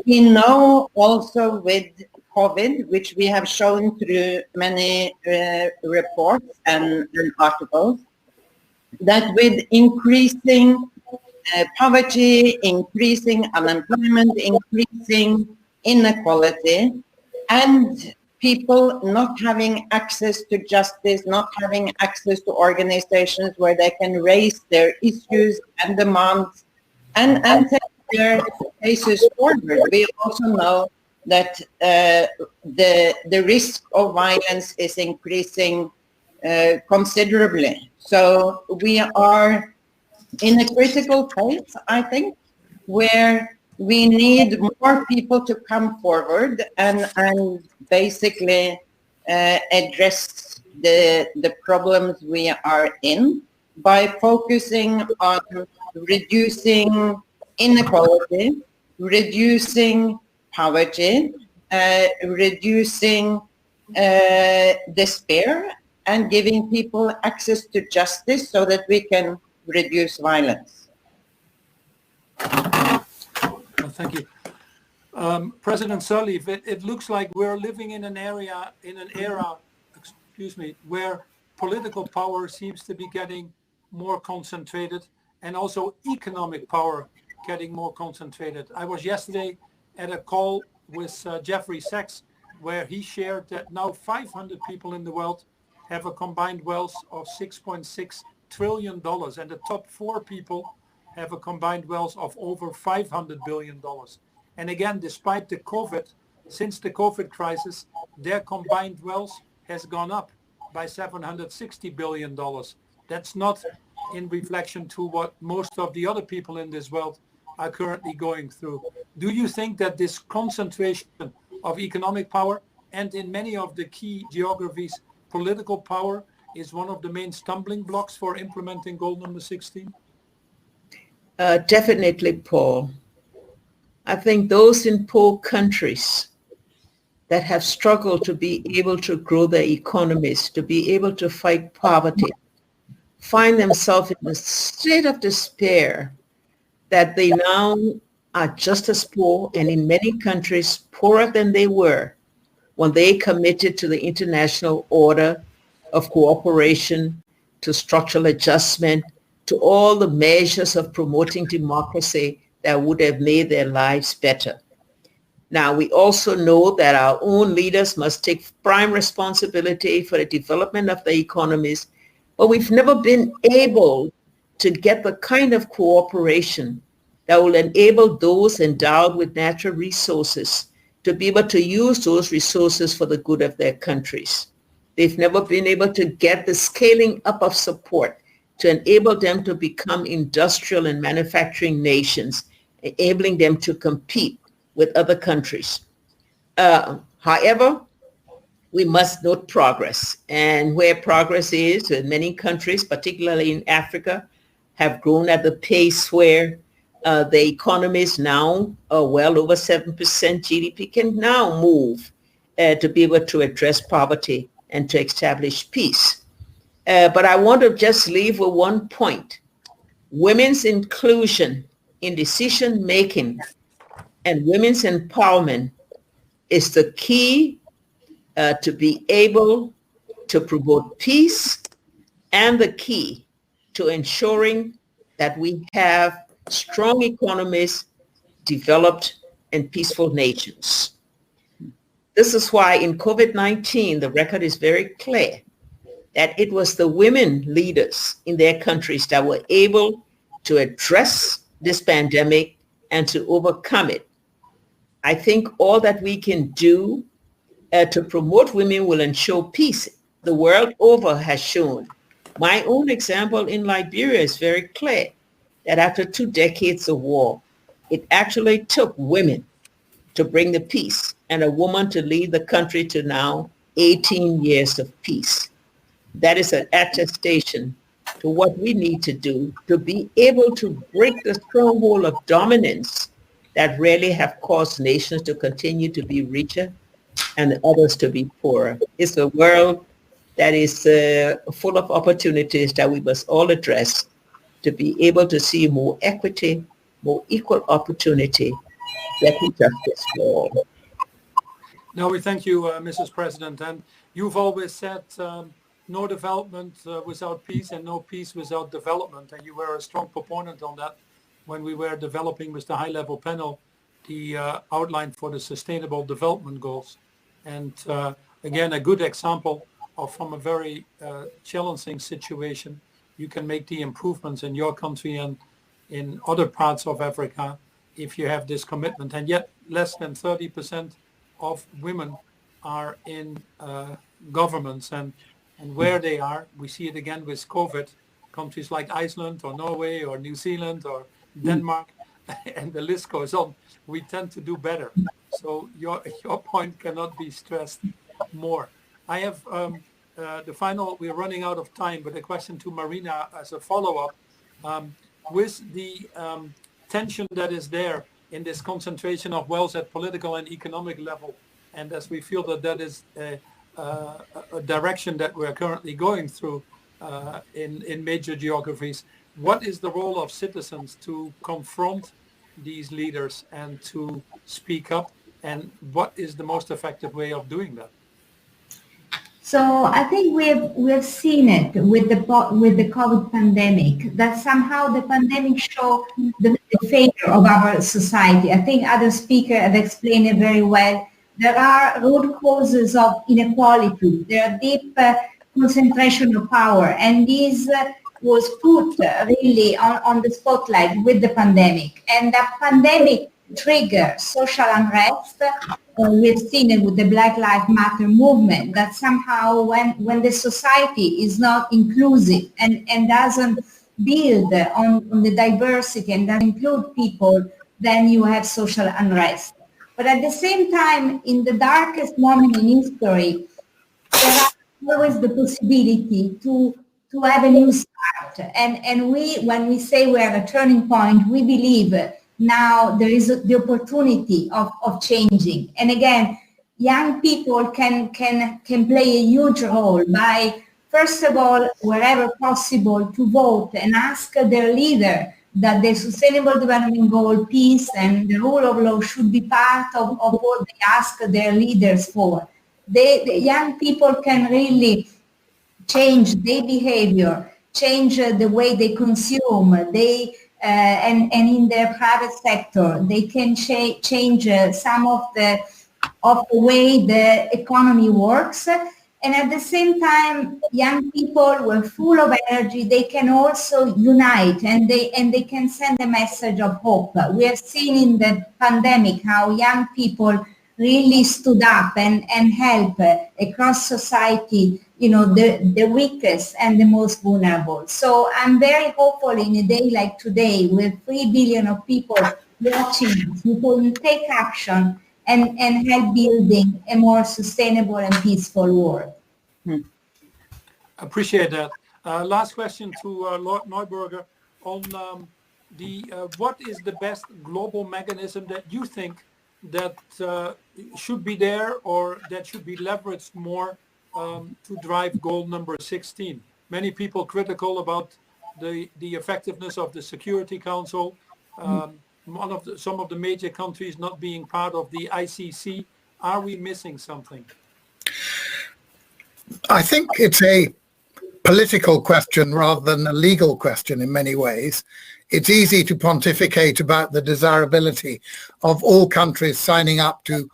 We know also with COVID, which we have shown through many reports and articles, that with increasing poverty, increasing unemployment, increasing inequality, and people not having access to justice, not having access to organizations where they can raise their issues and demands and take their cases forward. We also know that the risk of violence is increasing considerably. So we are in a critical phase, I think, where we need more people to come forward and basically address the problems we are in by focusing on reducing inequality, reducing poverty, reducing despair, and giving people access to justice so that we can reduce violence. Well, thank you. President Sirleaf, it looks like we're living in an era, where political power seems to be getting more concentrated and also economic power getting more concentrated. I was yesterday at a call with Jeffrey Sachs, where he shared that now 500 people in the world have a combined wealth of $6.6 trillion, and the top 4 people have a combined wealth of over $500 billion. And again, despite the COVID, since the COVID crisis, their combined wealth has gone up by $760 billion. That's not in reflection to what most of the other people in this world are currently going through. Do you think that this concentration of economic power and in many of the key geographies, political power is one of the main stumbling blocks for implementing goal number 16? Definitely, Paul. I think those in poor countries that have struggled to be able to grow their economies, to be able to fight poverty, find themselves in a state of despair that they now are just as poor, and in many countries poorer than they were when they committed to the international order of cooperation, to structural adjustment, to all the measures of promoting democracy that would have made their lives better. Now, we also know that our own leaders must take prime responsibility for the development of the economies, but we've never been able to get the kind of cooperation that will enable those endowed with natural resources to be able to use those resources for the good of their countries. They've never been able to get the scaling up of support to enable them to become industrial and manufacturing nations, enabling them to compete with other countries. However, we must note progress. And where progress is, in many countries, particularly in Africa, have grown at the pace where the economies now are well over 7% GDP, can now move to be able to address poverty and to establish peace. But I want to just leave with one point. Women's inclusion in decision-making and women's empowerment is the key to be able to promote peace and the key to ensuring that we have strong economies, developed and peaceful nations. This is why in COVID-19, the record is very clear that it was the women leaders in their countries that were able to address this pandemic and to overcome it. I think all that we can do to promote women will ensure peace. The world over has shown. My own example in Liberia is very clear that after 2 decades of war, it actually took women to bring the peace and a woman to lead the country to now 18 years of peace. That is an attestation to what we need to do to be able to break the stronghold of dominance that really have caused nations to continue to be richer and others to be poorer. It's a world that is full of opportunities that we must all address to be able to see more equity, more equal opportunity, better justice for all. No, we thank you, Mrs. President. And you've always said no development without peace and no peace without development. And you were a strong proponent on that when we were developing with the high-level panel the outline for the Sustainable Development Goals. And again, a good example of from a very challenging situation, you can make the improvements in your country and in other parts of Africa if you have this commitment. And yet less than 30% of women are in governments, and where they are, we see it again with COVID, countries like Iceland or Norway or New Zealand or Denmark, and the list goes on, we tend to do better. So your point cannot be stressed more. I have the final, we're running out of time, but a question to Marina as a follow-up. With the tension that is there in this concentration of wealth at political and economic level, and as we feel that that is a direction that we're currently going through in major geographies, what is the role of citizens to confront these leaders and to speak up, and what is the most effective way of doing that? So I think we've seen it with the COVID pandemic, that somehow the pandemic showed the failure of our society. I think other speakers have explained it very well. There are root causes of inequality. There are deep concentration of power, and this was put really on the spotlight with the pandemic. And the pandemic triggered social unrest. We've seen it with the Black Lives Matter movement, that somehow when the society is not inclusive and doesn't build on the diversity and doesn't include people, then you have social unrest. But at the same time, in the darkest moment in history, there are always the possibility to have a new start. And we, when we say we're at a turning point, we believe now there is the opportunity of changing. And again, young people can play a huge role by, first of all, wherever possible, to vote and ask their leader that the Sustainable Development Goal, peace, and the rule of law should be part of what they ask their leaders for. The young people can really change their behavior, change the way they consume, and in their private sector, they can change some of the way the economy works. And at the same time, young people were full of energy. They can also unite, and they can send a message of hope. We have seen in the pandemic how young people really stood up and helped across society, you know, the weakest and the most vulnerable. So I'm very hopeful in a day like today, with 3 billion of people watching, we can take action and help building a more sustainable and peaceful world. Appreciate that. Last question to Lord Neuberger on what is the best global mechanism that you think that should be there, or that should be leveraged more to drive goal number 16? Many people critical about the effectiveness of the Security Council. Some of the major countries not being part of the ICC. Are we missing something? I think it's a political question rather than a legal question in many ways. It's easy to pontificate about the desirability of all countries signing up to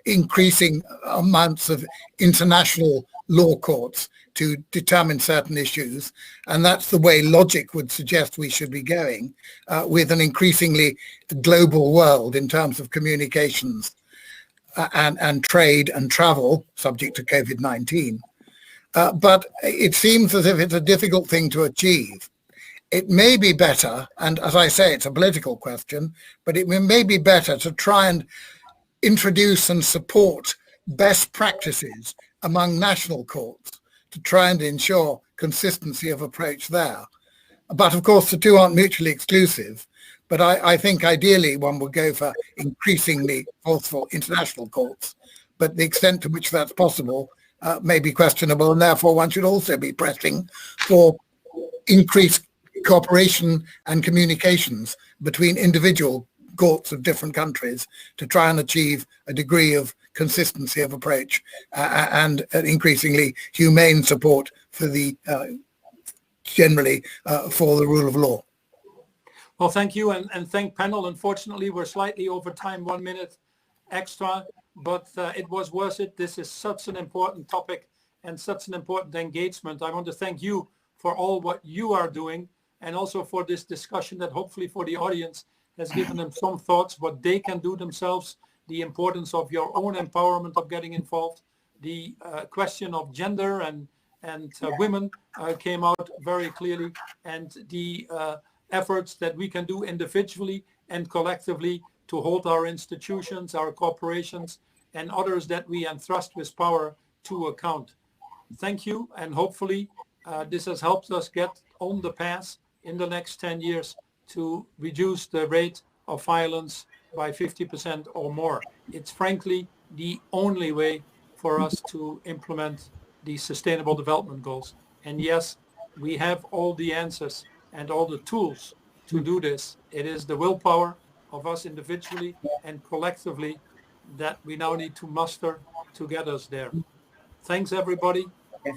increasing amounts of international law courts to determine certain issues. And that's the way logic would suggest we should be going with an increasingly global world in terms of communications and trade and travel, subject to COVID-19. But it seems as if it's a difficult thing to achieve. It may be better, and as I say, it's a political question, but it may be better to try and introduce and support best practices among national courts to try and ensure consistency of approach there. But of course, the two aren't mutually exclusive. But I think ideally one would go for increasingly forceful international courts. But the extent to which that's possible may be questionable, and therefore one should also be pressing for increased cooperation and communications between individual courts of different countries to try and achieve a degree of consistency of approach and an increasingly humane support for the generally for the rule of law. Well, thank you, and thank panel. Unfortunately, we're slightly over time, 1 minute extra, but it was worth it. This is such an important topic and such an important engagement. I want to thank you for all what you are doing, and also for this discussion that hopefully for the audience has given them some thoughts, what they can do themselves, the importance of your own empowerment of getting involved. The question of gender and women came out very clearly, and the efforts that we can do individually and collectively to hold our institutions, our corporations, and others that we entrust with power to account. Thank you, and hopefully this has helped us get on the path in the next 10 years to reduce the rate of violence by 50% or more. It's frankly the only way for us to implement the Sustainable Development Goals. And yes, we have all the answers and all the tools to do this. It is the willpower of us individually and collectively that we now need to muster to get us there. Thanks everybody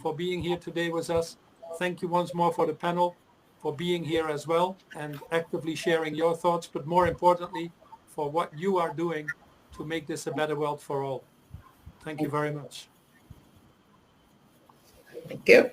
for being here today with us. Thank you once more for the panel, for being here as well and actively sharing your thoughts, but more importantly, for what you are doing to make this a better world for all. Thank you very much. Thank you.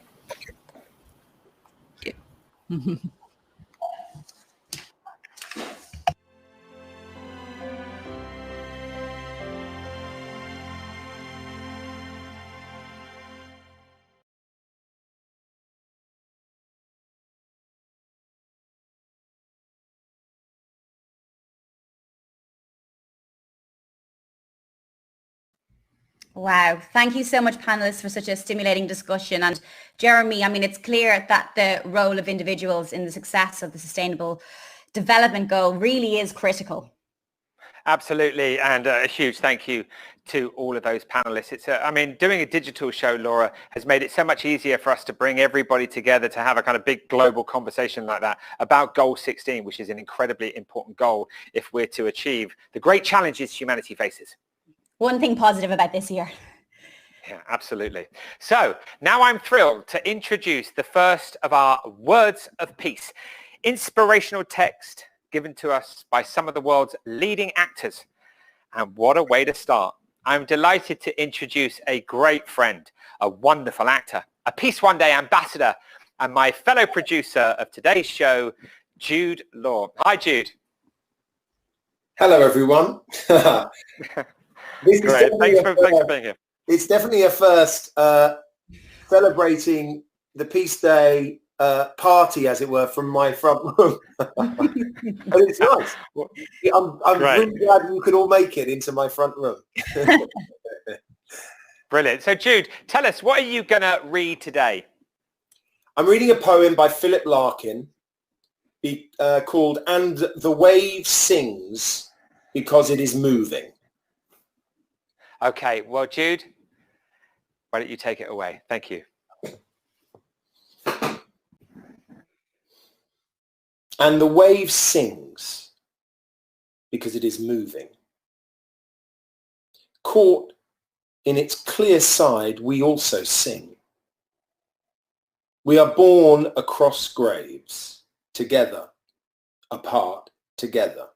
Wow. Thank you so much, panelists, for such a stimulating discussion. And Jeremy, I mean, it's clear that the role of individuals in the success of the Sustainable Development Goal really is critical. Absolutely, and a huge thank you to all of those panelists. It's I mean, doing a digital show, Laura, has made it so much easier for us to bring everybody together to have a kind of big global conversation like that about Goal 16, which is an incredibly important goal if we're to achieve the great challenges humanity faces. One thing positive about this year. Yeah, absolutely. So now I'm thrilled to introduce the first of our Words of Peace, inspirational text given to us by some of the world's leading actors. And what a way to start. I'm delighted to introduce a great friend, a wonderful actor, a Peace One Day ambassador, and my fellow producer of today's show, Jude Law. Hi, Jude. Hello, everyone. Great. Thanks for being here. It's definitely a first celebrating the Peace Day party, as it were, from my front room. And it's nice. I'm really glad you could all make it into my front room. Brilliant. So Jude, tell us, what are you going to read today? I'm reading a poem by Philip Larkin called "And the Wave Sings Because It Is Moving." Okay, well, Jude, why don't you take it away? Thank you. And the wave sings because it is moving. Caught in its clear side, we also sing. We are born across graves, together, apart, together.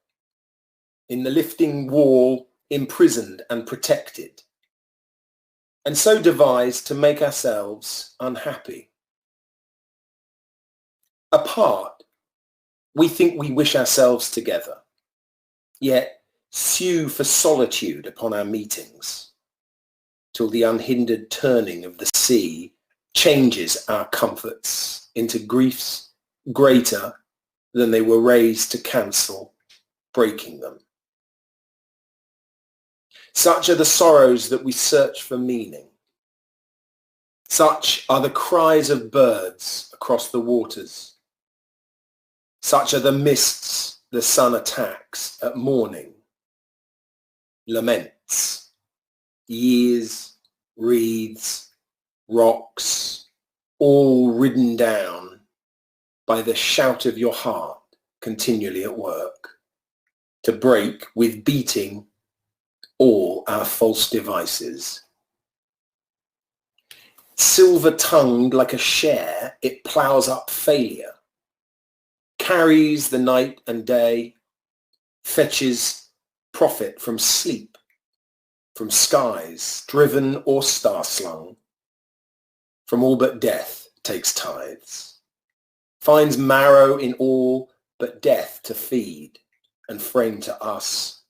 In the lifting wall, imprisoned and protected, and so devised to make ourselves unhappy. Apart, we think we wish ourselves together, yet sue for solitude upon our meetings, till the unhindered turning of the sea changes our comforts into griefs greater than they were raised to cancel, breaking them. Such are the sorrows that we search for meaning. Such are the cries of birds across the waters. Such are the mists the sun attacks at morning. Laments, years, wreaths, rocks, all ridden down by the shout of your heart continually at work, to break with beating all our false devices. Silver-tongued like a share, it ploughs up failure, carries the night and day, fetches profit from sleep, from skies driven or star-slung, from all but death takes tithes, finds marrow in all but death to feed and frame to us,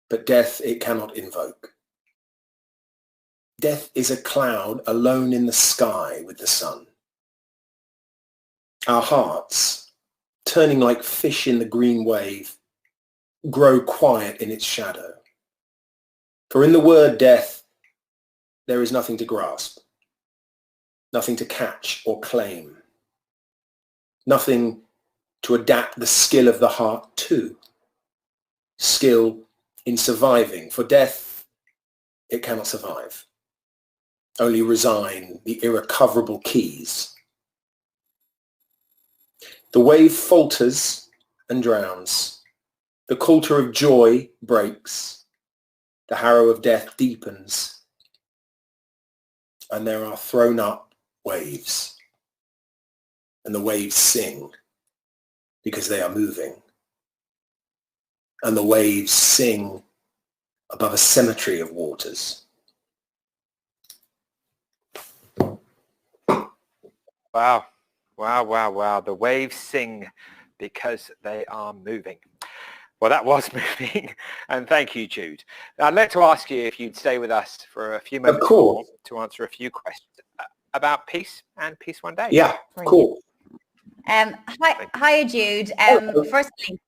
but death it cannot invoke. Death is a cloud alone in the sky with the sun. Our hearts, turning like fish in the green wave, grow quiet in its shadow. For in the word death, there is nothing to grasp, nothing to catch or claim, nothing to adapt the skill of the heart to, skill in surviving. For death, it cannot survive, only resign the irrecoverable keys. The wave falters and drowns. The coulter of joy breaks. The harrow of death deepens. And there are thrown up waves. And the waves sing because they are moving. And the waves sing above a cemetery of waters. Wow. Wow, wow, wow. The waves sing because they are moving. Well, that was moving. And thank you, Jude. I'd like to ask you if you'd stay with us for a few moments more to answer a few questions about peace and Peace One Day. Yeah, cool. Hi, Jude. Firstly,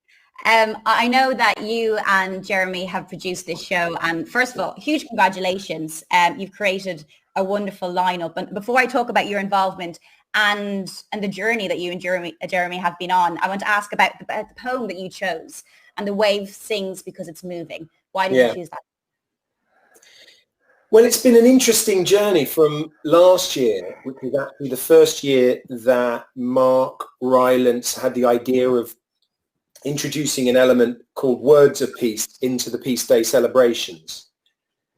I know that you and Jeremy have produced this show, and first of all, huge congratulations. You've created a wonderful lineup. And before I talk about your involvement and the journey that you and Jeremy have been on, I want to ask about the poem that you chose, and the wave sings because it's moving. Why did you choose that? Well, it's been an interesting journey from last year, which was actually the first year that Mark Rylance had the idea of introducing an element called Words of Peace into the Peace Day celebrations.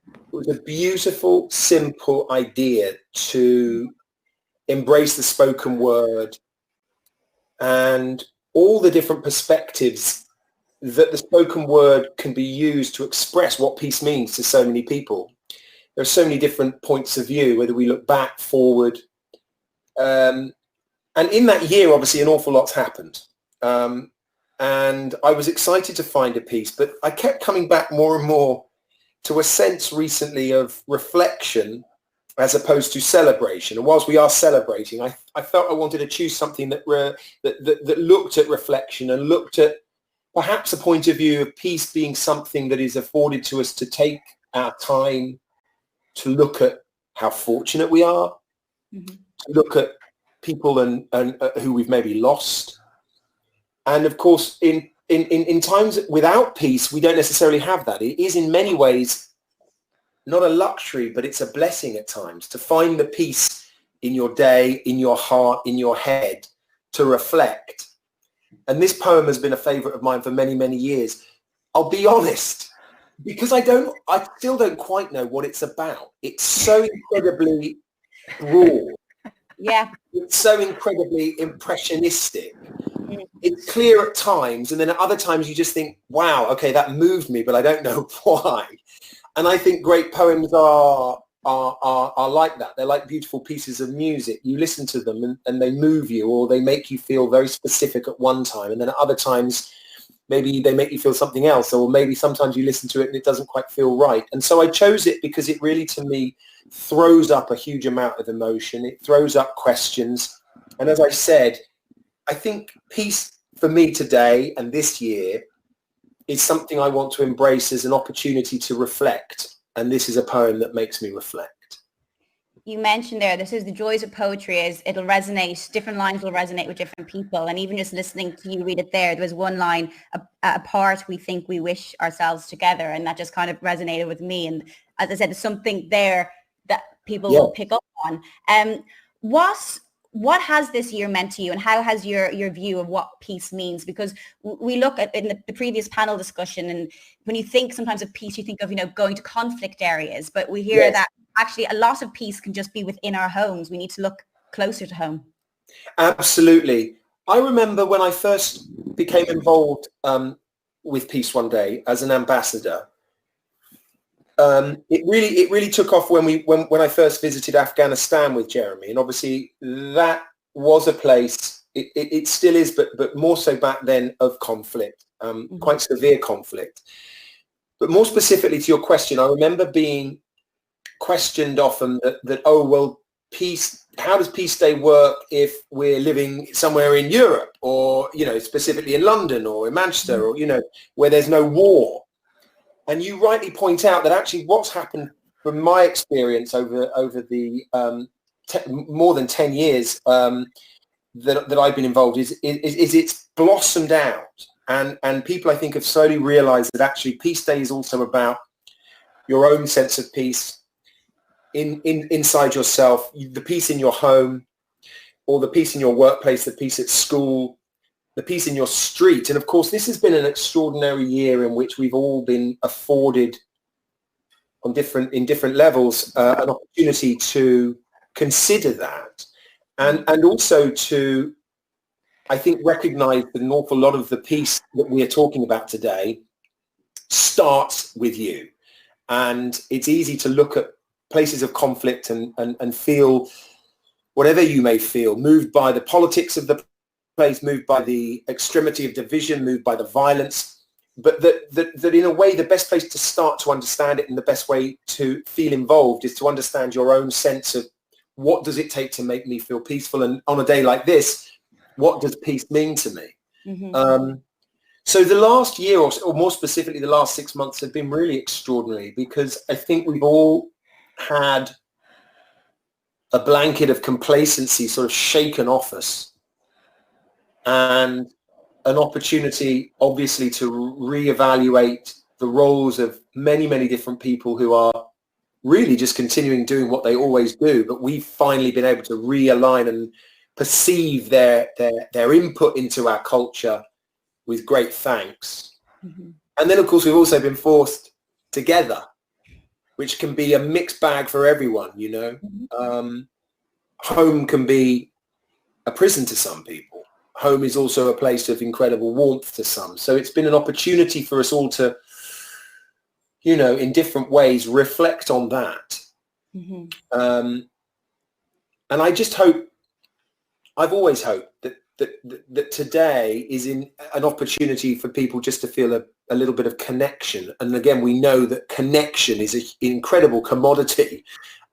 It was a beautiful, simple idea to embrace the spoken word and all the different perspectives that the spoken word can be used to express what peace means to so many people. There are so many different points of view, whether we look back, forward. And in that year, obviously, an awful lot's happened. And I was excited to find a piece, but I kept coming back more and more to a sense recently of reflection as opposed to celebration. And whilst we are celebrating, I felt I wanted to choose something that looked at reflection and looked at perhaps a point of view of peace being something that is afforded to us to take our time to look at how fortunate we are, to look at people and who we've maybe lost. And of course, in times without peace, we don't necessarily have that. It is in many ways not a luxury, but it's a blessing at times to find the peace in your day, in your heart, in your head, to reflect. And this poem has been a favorite of mine for many, many years. I'll be honest, because I still don't quite know what it's about. It's so incredibly broad. Yeah. It's so incredibly impressionistic. It's clear at times, and then at other times you just think, wow, okay, that moved me, but I don't know why. And I think great poems are like that. They're like beautiful pieces of music. You listen to them and they move you, or they make you feel very specific at one time, and then at other times maybe they make you feel something else, or maybe sometimes you listen to it and it doesn't quite feel right. And so I chose it because it really, to me, throws up a huge amount of emotion. It throws up questions. And as I said, I think peace for me today and this year is something I want to embrace as an opportunity to reflect. And this is a poem that makes me reflect. You mentioned there, this is the joys of poetry, is it'll resonate, different lines will resonate with different people. And even just listening to you read it there was one line, apart we think we wish ourselves together. And that just kind of resonated with me. And as I said, there's something there that people will pick up on. What has this year meant to you, and how has your view of what peace means? Because we look at in the previous panel discussion, and when you think sometimes of peace, you think of, going to conflict areas, but we hear that actually a lot of peace can just be within our homes. We need to look closer to home. Absolutely. I remember when I first became involved with Peace One Day as an ambassador. It really took off when I first visited Afghanistan with Jeremy, and obviously that was a place. It still is, but more so back then, of conflict, quite severe conflict. But more specifically to your question, I remember being questioned often that oh well, peace. How does Peace Day work if we're living somewhere in Europe, or specifically in London or in Manchester, or where there's no war? And you rightly point out that actually what's happened from my experience over the more than 10 years that I've been involved is it's blossomed out, and people I think have slowly realized that actually Peace Day is also about your own sense of peace inside yourself, the peace in your home, or the peace in your workplace, the peace at school, the peace in your street. And of course, this has been an extraordinary year in which we've all been afforded in different levels an opportunity to consider that, and also to, I think, recognize that an awful lot of the peace that we are talking about today starts with you. And it's easy to look at places of conflict and feel whatever you may feel, moved by the politics of the place, moved by the extremity of division, moved by the violence, but that in a way the best place to start to understand it and the best way to feel involved is to understand your own sense of what does it take to make me feel peaceful, and on a day like this, what does peace mean to me? So the last year, or more specifically the last 6 months, have been really extraordinary, because I think we've all had a blanket of complacency sort of shaken off us, and an opportunity obviously to reevaluate the roles of many, many different people who are really just continuing doing what they always do, but we've finally been able to realign and perceive their input into our culture with great thanks. And then of course we've also been forced together, which can be a mixed bag for everyone, Home can be a prison to some people. Home is also a place of incredible warmth to some. So it's been an opportunity for us all to, in different ways, reflect on that. And I just hope, I've always hoped that today is an opportunity for people just to feel a little bit of connection. And again, we know that connection is an incredible commodity.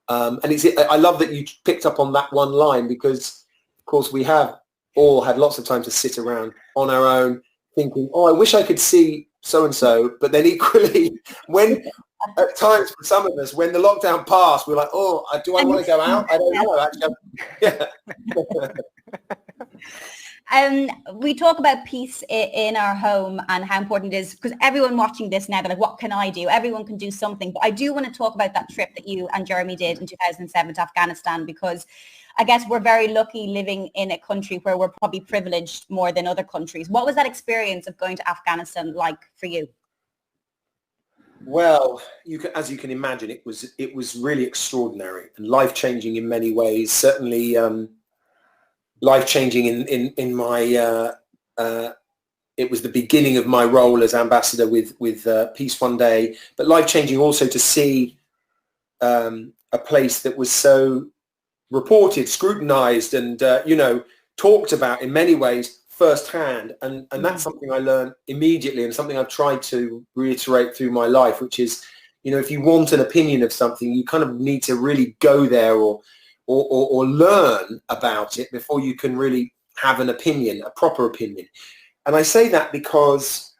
And I love that you picked up on that one line, because of course we have all had lots of time to sit around on our own thinking, oh, I wish I could see so-and-so. But then equally, when at times for some of us, when the lockdown passed, we're like, oh, do I want to go out? I don't know, actually. We talk about peace in our home and how important it is, because everyone watching this now, they're like, what can I do? Everyone can do something. But I do want to talk about that trip that you and Jeremy did in 2007 to Afghanistan, because I guess we're very lucky living in a country where we're probably privileged more than other countries. What was that experience of going to Afghanistan like for you? Well, as you can imagine, it was really extraordinary and life-changing in many ways. Certainly life-changing in my it was the beginning of my role as ambassador with Peace One Day, but life-changing also to see a place that was so reported, scrutinized, and talked about in many ways firsthand, and that's something I learned immediately, and something I've tried to reiterate through my life, which is, if you want an opinion of something, you kind of need to really go there or learn about it before you can really have an opinion, a proper opinion. And I say that because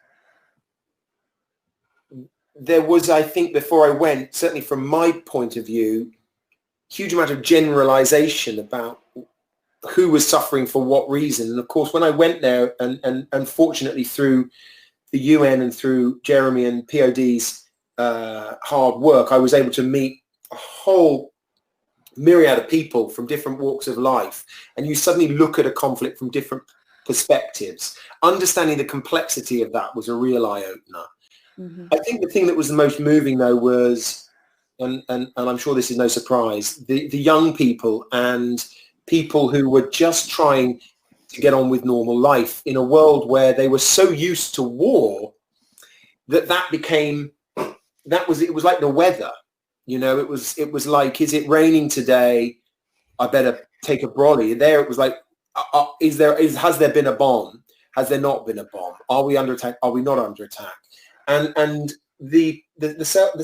there was, I think, before I went, certainly from my point of view, huge amount of generalization about who was suffering for what reason. And of course, when I went there, and fortunately through the UN and through Jeremy and POD's hard work, I was able to meet a whole myriad of people from different walks of life. And you suddenly look at a conflict from different perspectives. Understanding the complexity of that was a real eye-opener. I think the thing that was the most moving, though, was, and I'm sure this is no surprise, the young people and people who were just trying to get on with normal life in a world where they were so used to war that became, it was like the weather, you know, it was like, is it raining today? I better take a brolly. There it was like, has there been a bomb? Has there not been a bomb? Are we under attack? Are we not under attack? And the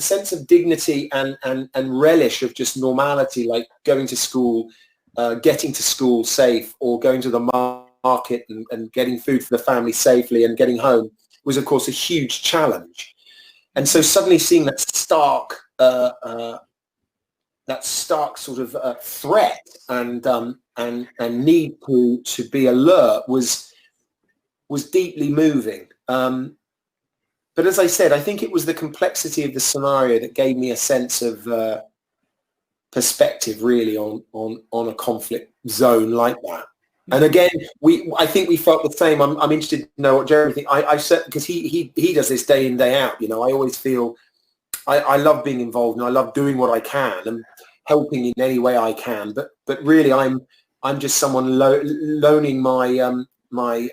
sense of dignity and relish of just normality, like going to school, getting to school safe, or going to the market and getting food for the family safely and getting home, was of course a huge challenge. And so suddenly seeing that stark sort of threat and need to be alert was deeply moving. But as I said, I think it was the complexity of the scenario that gave me a sense of perspective, really, on a conflict zone like that. And again, I think we felt the same. I'm interested to know what Jeremy thinks. I said, because he does this day in, day out. You know, I always feel I love being involved and I love doing what I can and helping in any way I can. But really, I'm just someone loaning my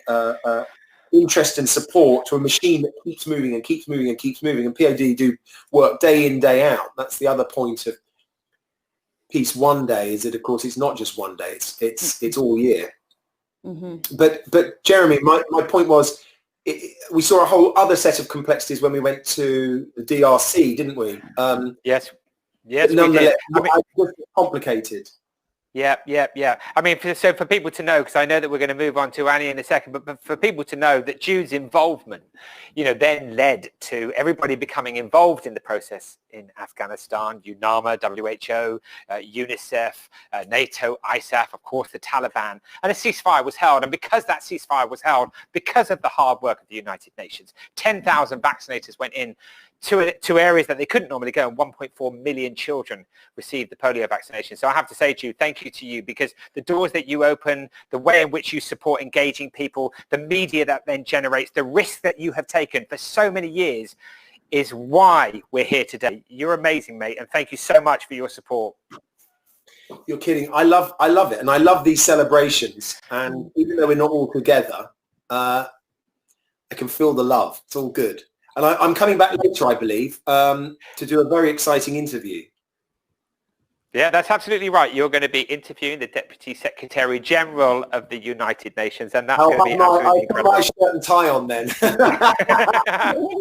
interest and support to a machine that keeps moving and keeps moving and keeps moving. And POD do work day in, day out. That's the other point of Peace One Day, is that of course it's not just one day, it's all year. Mm-hmm. But Jeremy, my point was, we saw a whole other set of complexities when we went to the DRC, didn't we? Yes, we did. I mean, complicated. Yeah. I mean, so for people to know, because I know that we're going to move on to Annie in a second, but for people to know that Jude's involvement, you know, then led to everybody becoming involved in the process in Afghanistan, UNAMA, WHO, UNICEF, NATO, ISAF, of course, the Taliban, and a ceasefire was held. And because that ceasefire was held, because of the hard work of the United Nations, 10,000 vaccinators went in to areas that they couldn't normally go, and 1.4 million children received the polio vaccination. So I have to say, Jude, thank you to you, because the doors that you open, the way in which you support engaging people, the media that then generates, the risk that you have taken for so many years is why we're here today. You're amazing, mate, and thank you so much for your support. You're kidding. I love it, and I love these celebrations. And even though we're not all together, I can feel the love. It's all good. And I'm coming back later, I believe, to do a very exciting interview. Yeah, that's absolutely right. You're going to be interviewing the Deputy Secretary General of the United Nations, and that's going to be absolutely incredible. I'll put my shirt and tie on then.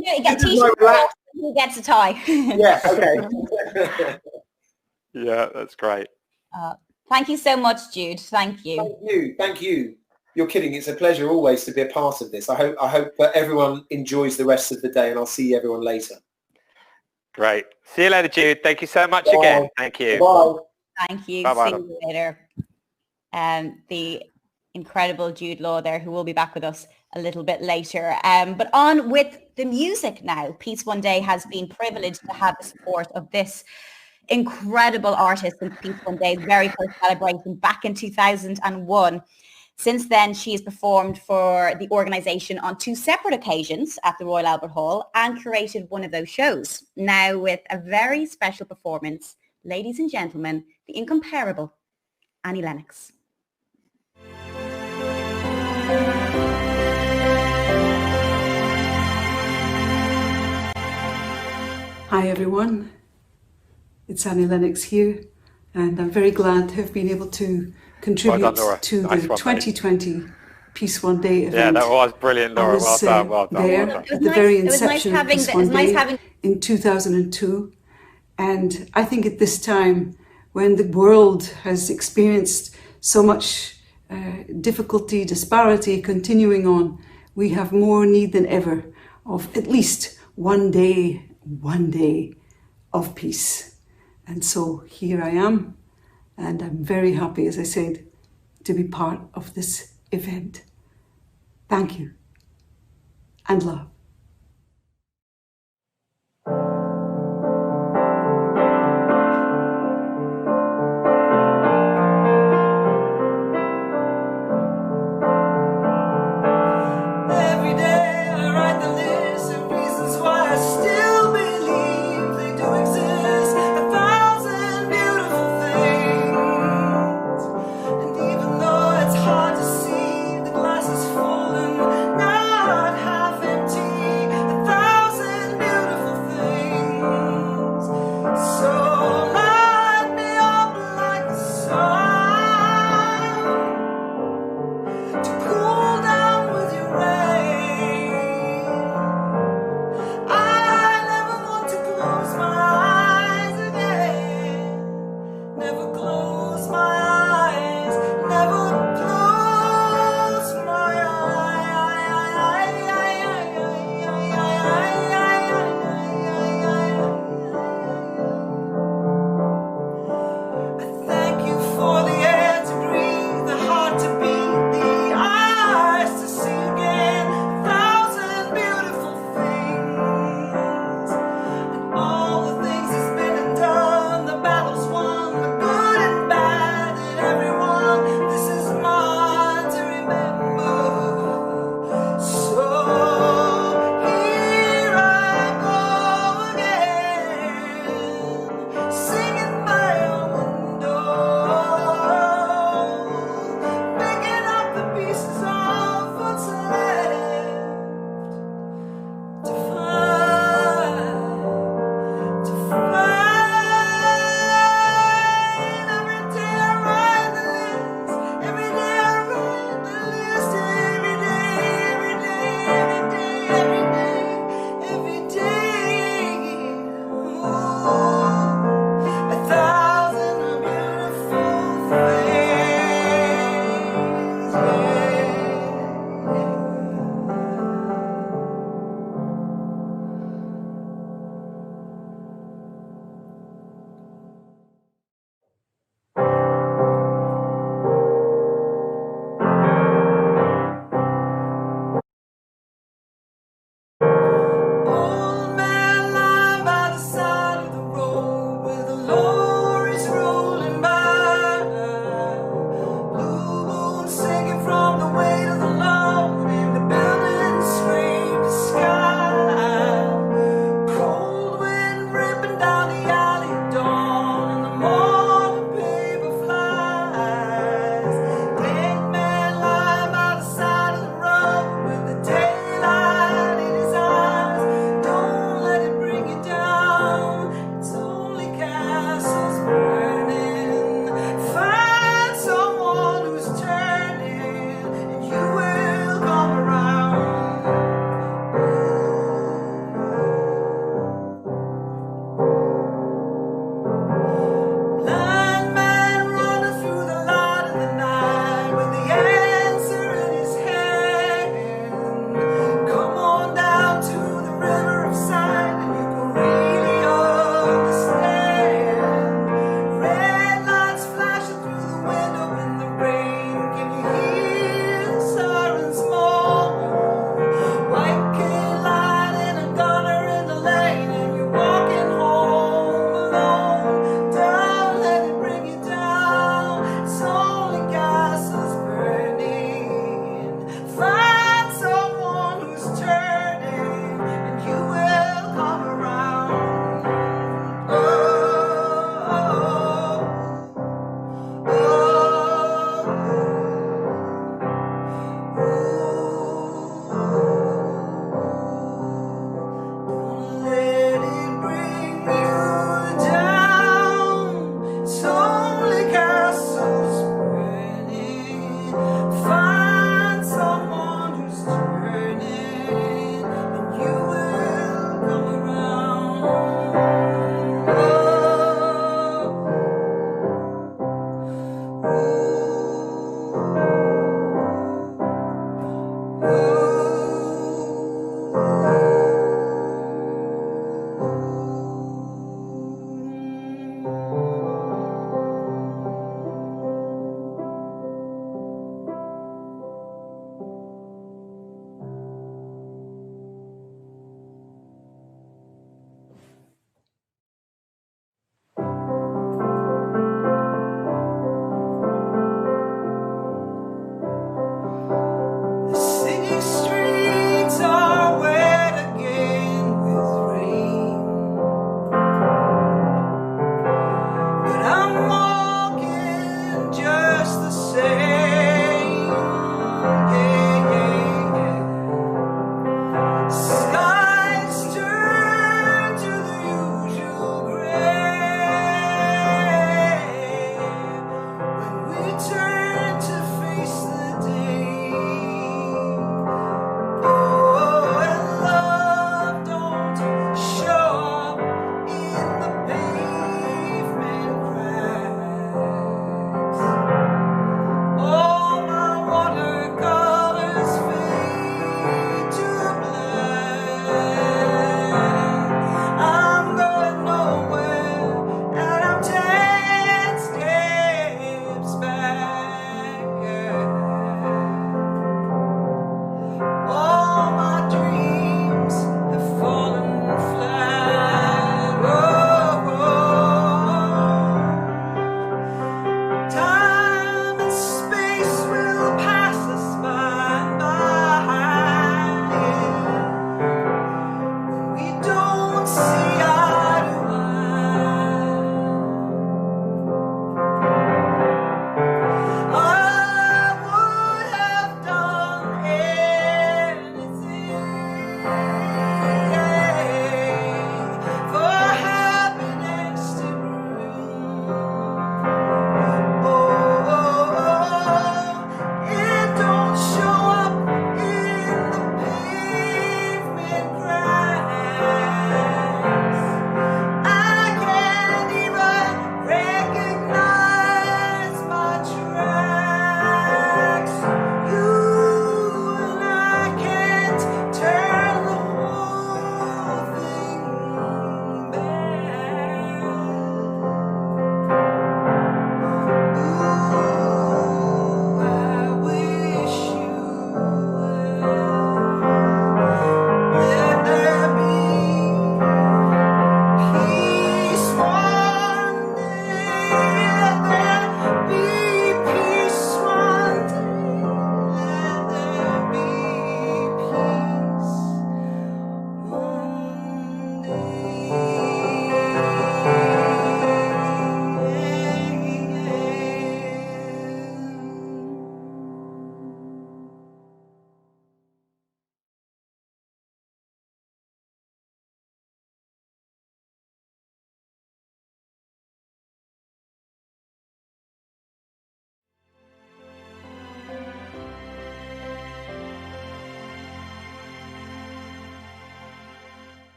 You get a t-shirt, who gets a tie. Yeah, okay. Yeah, that's great. Thank you so much, Jude. Thank you. Thank you. You're kidding. It's a pleasure always to be a part of this. I hope that everyone enjoys the rest of the day, and I'll see everyone later. Great. See you later, Jude. Thank you so much again. Thank you. Bye. Thank you. Bye-bye. See you later. The incredible Jude Law there, who will be back with us a little bit later. But on with the music now. Peace One Day has been privileged to have the support of this incredible artist in Peace One Day's very first celebration back in 2001. Since then, she has performed for the organisation on 2 separate occasions at the Royal Albert Hall and curated one of those shows. Now with a very special performance, ladies and gentlemen, the incomparable Annie Lennox. Hi everyone, it's Annie Lennox here, and I'm very glad to have been able to contribute to the 2020 Peace One Day event. Yeah, that was brilliant, Laura. Well done. There at the very inception of Peace One Day in 2002. And I think at this time, when the world has experienced so much difficulty, disparity continuing on, we have more need than ever of at least one day of peace. And so here I am. And I'm very happy, as I said, to be part of this event. Thank you. And love. Every day I write the list of reasons why I still believe they do exist. 1,000 beautiful things. And even though it's hard to see,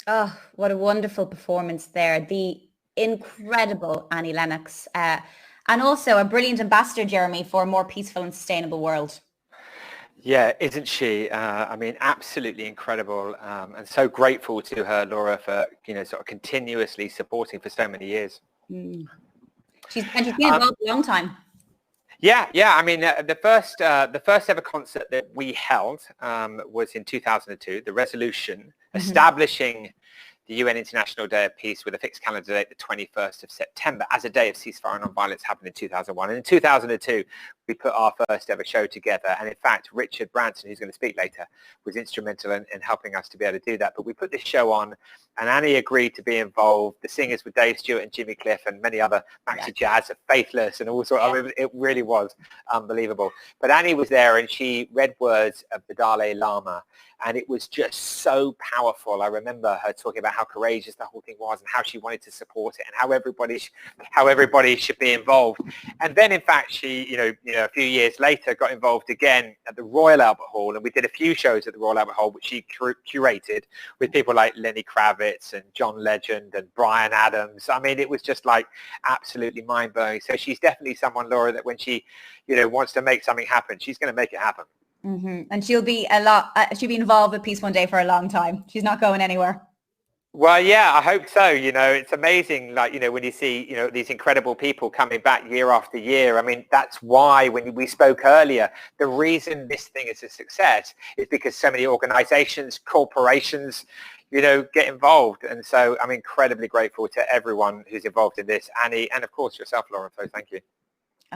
Oh, what a wonderful performance there. The incredible Annie Lennox. And also a brilliant ambassador, Jeremy, for a more peaceful and sustainable world. Yeah, isn't she? I mean, absolutely incredible, and so grateful to her, Laura, for sort of continuously supporting for so many years. She's been involved a long time. Yeah. I mean, the first ever concert that we held was in 2002. The resolution establishing the UN International Day of Peace with a fixed calendar date, the 21st of September, as a day of ceasefire and non-violence, happened in 2001. And in 2002, we put our first ever show together. And in fact, Richard Branson, who's going to speak later, was instrumental in helping us to be able to do that. But we put this show on, and Annie agreed to be involved. The singers were Dave Stewart and Jimmy Cliff and many other Maxi Jazz, Faithless, and all sorts. I mean, it really was unbelievable. But Annie was there, and she read words of the Dalai Lama. And it was just so powerful. I remember her talking about how courageous the whole thing was and how she wanted to support it and how everybody should be involved. And then, in fact, she, a few years later got involved again at the Royal Albert Hall. And we did a few shows at the Royal Albert Hall, which she curated with people like Lenny Kravitz and John Legend and Bryan Adams. I mean, it was just like absolutely mind-blowing. So she's definitely someone, Laura, that when she, wants to make something happen, she's going to make it happen. And she'll be she'll be involved with Peace One Day for a long time. She's not going anywhere. Well, yeah, I hope so. It's amazing, like, when you see, these incredible people coming back year after year. I mean, that's why when we spoke earlier, the reason this thing is a success is because so many organizations, corporations, get involved. And so I'm incredibly grateful to everyone who's involved in this, Annie, and of course yourself, Lauren. So thank you.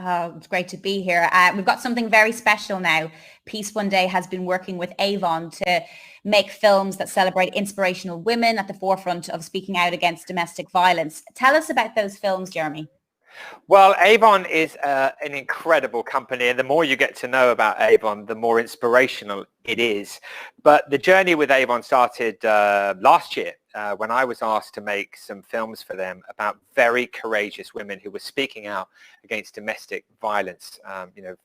Oh, it's great to be here. We've got something very special now. Peace One Day has been working with Avon to make films that celebrate inspirational women at the forefront of speaking out against domestic violence. Tell us about those films, Jeremy. Well, Avon is an incredible company, and the more you get to know about Avon, the more inspirational it is. But the journey with Avon started last year when I was asked to make some films for them about very courageous women who were speaking out against domestic violence,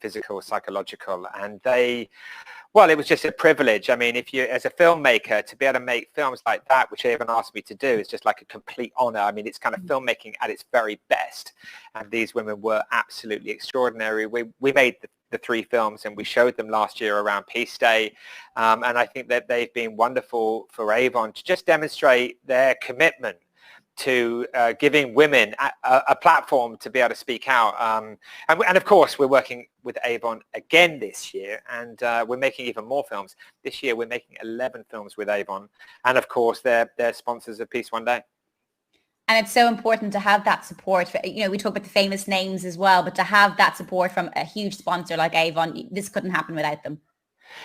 physical, psychological, and it was just a privilege. I mean, if you, as a filmmaker, to be able to make films like that, which Avon asked me to do, is just like a complete honor. I mean, it's kind of filmmaking at its very best. And these women were absolutely extraordinary. We made the three films and we showed them last year around Peace Day. And I think that they've been wonderful for Avon to just demonstrate their commitment to giving women a platform to be able to speak out. And of course, we're working with Avon again this year, and we're making even more films. This year, we're making 11 films with Avon. And of course, they're sponsors of Peace One Day. And it's so important to have that support. We talk about the famous names as well, but to have that support from a huge sponsor like Avon, this couldn't happen without them.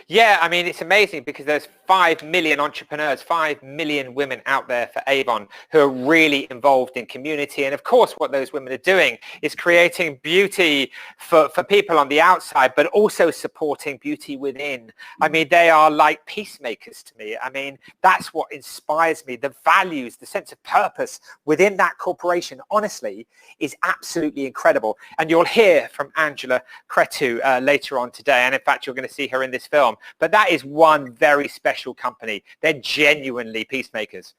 Yeah, I mean, it's amazing because there's 5 million entrepreneurs, 5 million women out there for Avon who are really involved in community. And of course, what those women are doing is creating beauty for people on the outside, but also supporting beauty within. I mean, they are like peacemakers to me. I mean, that's what inspires me. The values, the sense of purpose within that corporation, honestly, is absolutely incredible. And you'll hear from Angela Cretu later on today. And in fact, you're going to see her in this film. But that is one very special company. They're genuinely peacemakers.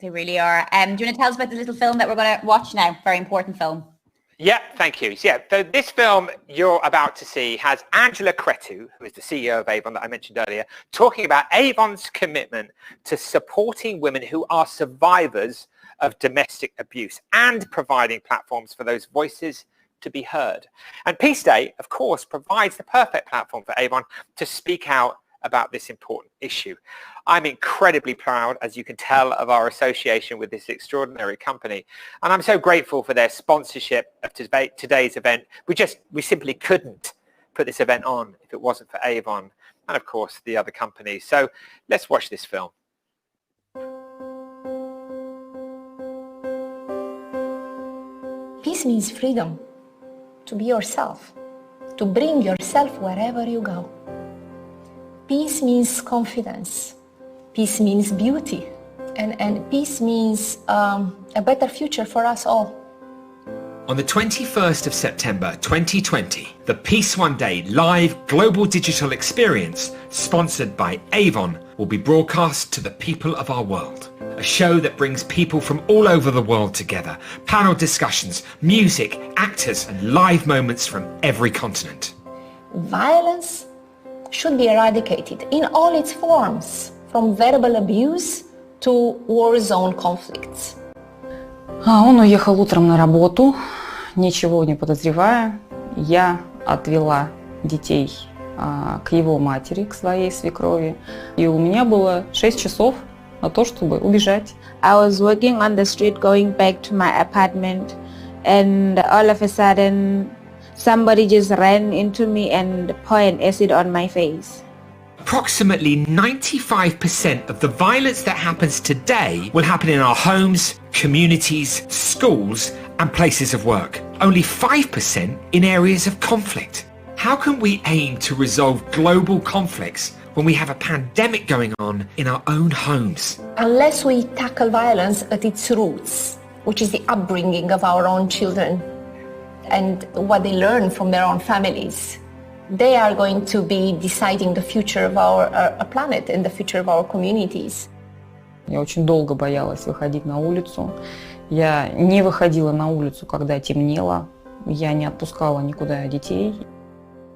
They really are. Do you want to tell us about the little film that we're going to watch now? Very important film. Yeah, thank you. So, so this film you're about to see has Angela Cretu, who is the CEO of Avon that I mentioned earlier, talking about Avon's commitment to supporting women who are survivors of domestic abuse and providing platforms for those voices to be heard. And Peace Day, of course, provides the perfect platform for Avon to speak out about this important issue. I'm incredibly proud, as you can tell, of our association with this extraordinary company. And I'm so grateful for their sponsorship of today's event. We simply couldn't put this event on if it wasn't for Avon and, of course, the other companies. So let's watch this film. Peace means freedom. To be yourself, to bring yourself wherever you go. Peace means confidence. Peace means beauty. And peace means a better future for us all. On the 21st of September 2020, the Peace One Day live global digital experience, sponsored by Avon, will be broadcast to the people of our world. A show that brings people from all over the world together, panel discussions, music, actors, and live moments from every continent. Violence should be eradicated in all its forms, from verbal abuse to war zone conflicts. Он уехал утром на работу, ничего не подозревая. Я отвела детей к его матери, к своей свекрови. И у меня было 6 часов на то, чтобы убежать. I was walking on the street going back to my apartment, and all of a sudden somebody just ran into me and poured acid on my face. Approximately 95% of the violence that happens today will happen in our homes, communities, schools, and places of work. Only 5% in areas of conflict. How can we aim to resolve global conflicts when we have a pandemic going on in our own homes? Unless we tackle violence at its roots, which is the upbringing of our own children and what they learn from their own families, they are going to be deciding the future of our planet and the future of our communities. Я очень долго боялась выходить на улицу. Я не выходила на улицу, когда темнело. Я не отпускала никуда детей.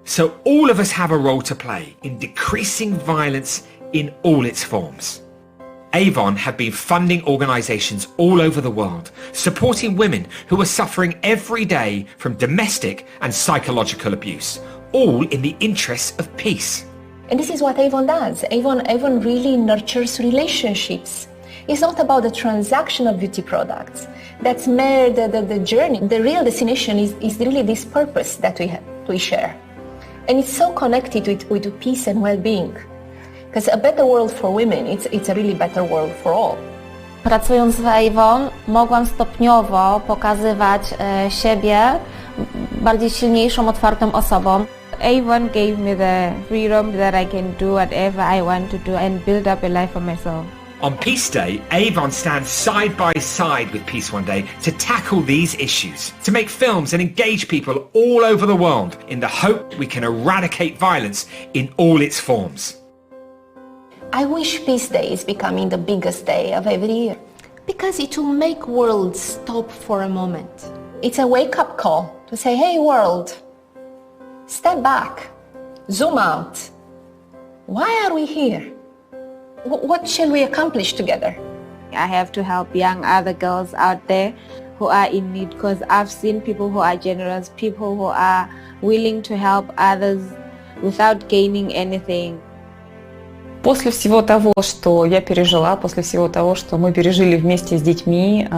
So all of us have a role to play in decreasing violence in all its forms. Avon have been funding organisations all over the world, supporting women who are suffering every day from domestic and psychological abuse, all in the interests of peace. And this is what Avon does. Avon really nurtures relationships. It's not about the transaction of beauty products. That's mere the journey. The real destination is really this purpose that we share. And it's so connected with peace and well-being. Because a better world for women, it's a really better world for all. Pracując w Avon, mogłam stopniowo pokazywać siebie bardziej silniejszą, otwartą osobą. Avon gave me the freedom that I can do whatever I want to do and build up a life for myself. On Peace Day, Avon stands side by side with Peace One Day to tackle these issues, to make films and engage people all over the world in the hope we can eradicate violence in all its forms. I wish Peace Day is becoming the biggest day of every year because it will make world stop for a moment. It's a wake-up call to say, hey world, step back, zoom out. Why are we here? What shall we accomplish together? I have to help young other girls out there who are in need, because I've seen people who are generous, people who are willing to help others without gaining anything. После всего того, что я пережила, после всего того, что мы пережили вместе с детьми,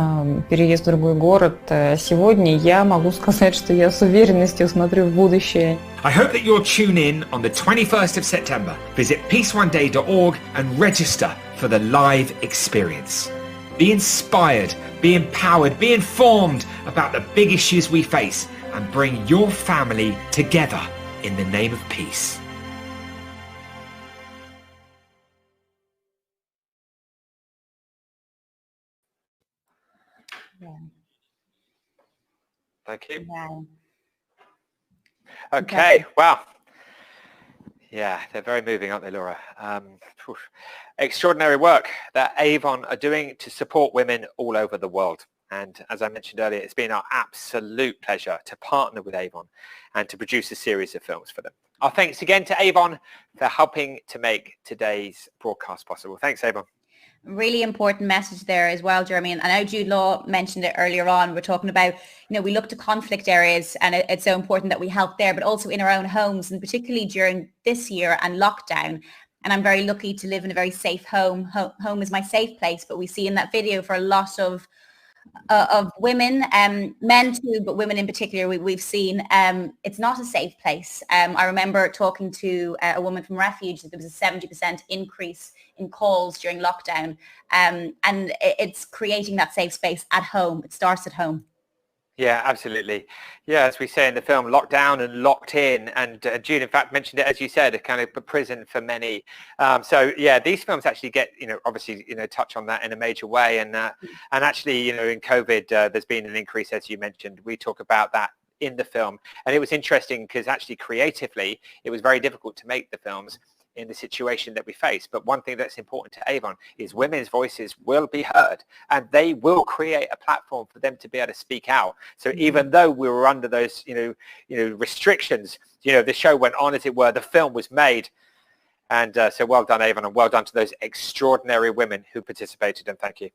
переезд в другой город, сегодня я могу сказать, что я с уверенностью смотрю в будущее. I hope that you'll tune in on the 21st of September. Visit peaceoneday.org and register for the live experience. Be inspired, be empowered, be informed about the big issues we face and bring your family together in the name of peace. Thank you. Yeah. Okay, wow. Yeah, they're very moving, aren't they, Laura? Extraordinary work that Avon are doing to support women all over the world. And as I mentioned earlier, it's been our absolute pleasure to partner with Avon and to produce a series of films for them. Our thanks again to Avon for helping to make today's broadcast possible. Thanks, Avon. Really important message there as well, Jeremy. And I know Jude Law mentioned it earlier on. We're talking about, we look to conflict areas and it's so important that we help there, but also in our own homes, and particularly during this year and lockdown. And I'm very lucky to live in a very safe home. Home is my safe place, but we see in that video for a lot of women, men too, but women in particular, we've seen it's not a safe place. I remember talking to a woman from Refuge that there was a 70% increase in calls during lockdown, and it's creating that safe space at home. It starts at home. Yeah, absolutely. Yeah, as we say in the film, locked down and locked in. And June, in fact, mentioned it, as you said, a kind of a prison for many. So yeah, these films actually get, obviously, touch on that in a major way. And actually, in COVID, there's been an increase, as you mentioned. We talk about that in the film. And it was interesting because actually creatively, it was very difficult to make the films in the situation that we face. But one thing that's important to Avon is women's voices will be heard, and they will create a platform for them to be able to speak out. So even though we were under those, restrictions, the show went on, as it were, the film was made. And so well done, Avon, and well done to those extraordinary women who participated, and thank you.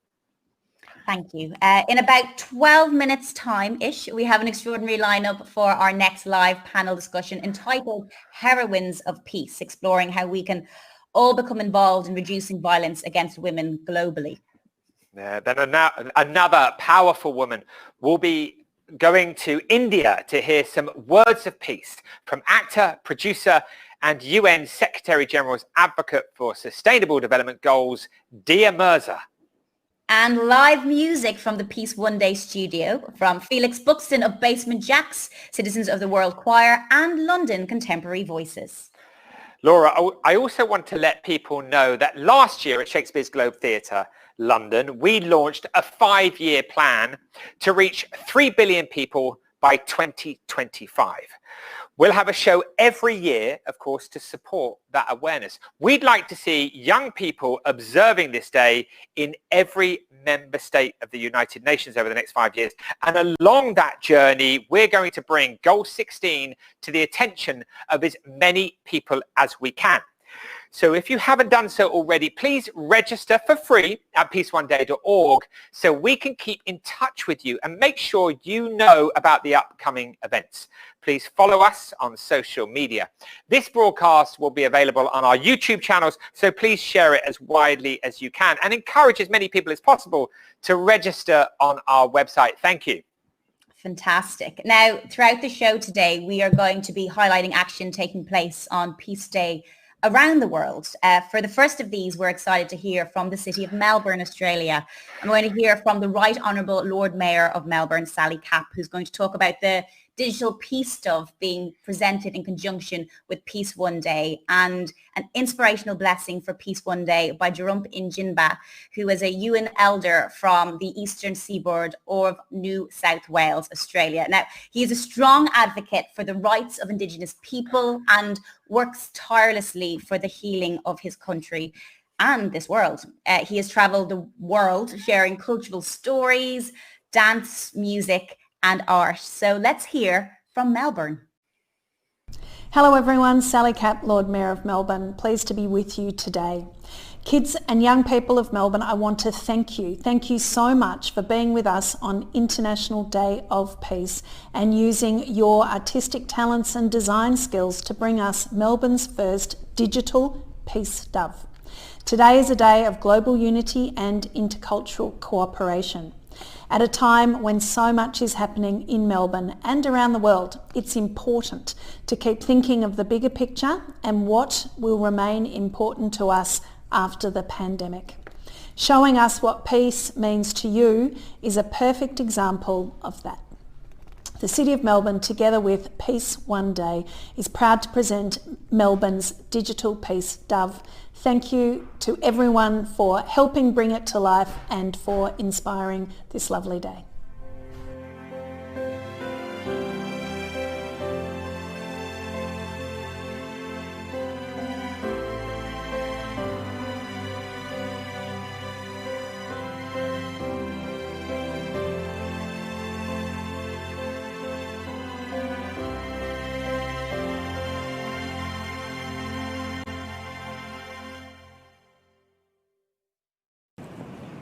Thank you. In about 12 minutes time-ish, we have an extraordinary lineup for our next live panel discussion entitled Heroines of Peace, exploring how we can all become involved in reducing violence against women globally. Yeah, then another powerful woman will be going to India to hear some words of peace from actor, producer, and UN Secretary General's advocate for Sustainable Development Goals, Dia Mirza. And live music from the Peace One Day studio from Felix Buxton of Basement Jacks, Citizens of the World Choir, and London Contemporary Voices. Laura, I also want to let people know that last year at Shakespeare's Globe Theatre, London, we launched a 5-year plan to reach 3 billion people by 2025. We'll have a show every year, of course, to support that awareness. We'd like to see young people observing this day in every member state of the United Nations over the next 5 years. And along that journey, we're going to bring Goal 16 to the attention of as many people as we can. So if you haven't done so already, please register for free at peaceoneday.org so we can keep in touch with you and make sure you know about the upcoming events. Please follow us on social media. This broadcast will be available on our YouTube channels, so please share it as widely as you can and encourage as many people as possible to register on our website. Thank you. Fantastic. Now, throughout the show today, we are going to be highlighting action taking place on Peace Day around the world. For the first of these, we're excited to hear from the city of Melbourne, Australia. I'm going to hear from the Right Honourable Lord Mayor of Melbourne, Sally Capp, who's going to talk about the digital peace stuff being presented in conjunction with Peace One Day, and an inspirational blessing for Peace One Day by Jarump Injinba, who is a UN elder from the eastern seaboard of New South Wales, Australia. Now, he is a strong advocate for the rights of Indigenous people and works tirelessly for the healing of his country and this world. He has travelled the world sharing cultural stories, dance, music, and art. So let's hear from Melbourne. Hello everyone, Sally Capp, Lord Mayor of Melbourne. Pleased to be with you today. Kids and young people of Melbourne, I want to thank you. Thank you so much for being with us on International Day of Peace and using your artistic talents and design skills to bring us Melbourne's first digital peace dove. Today is a day of global unity and intercultural cooperation. At a time when so much is happening in Melbourne and around the world, it's important to keep thinking of the bigger picture and what will remain important to us after the pandemic. Showing us what peace means to you is a perfect example of that. The City of Melbourne, together with Peace One Day, is proud to present Melbourne's Digital Peace Dove. Thank you to everyone for helping bring it to life and for inspiring this lovely day.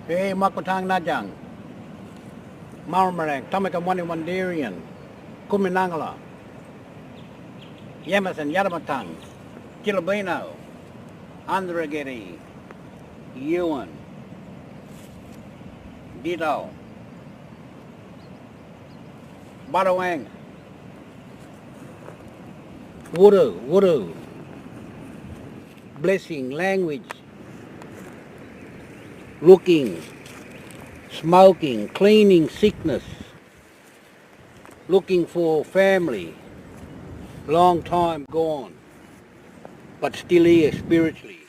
Hey, Makotang Najang, Marmarang, Tomika Wandarian, Kuminangala, Yamasan Yadamatang, Kilabino, Andragiri, Ewan, Dito, Badawang, Wuru, Blessing, Language, Looking, Smoking, Cleaning, Sickness, looking for family, long time gone, but still here spiritually.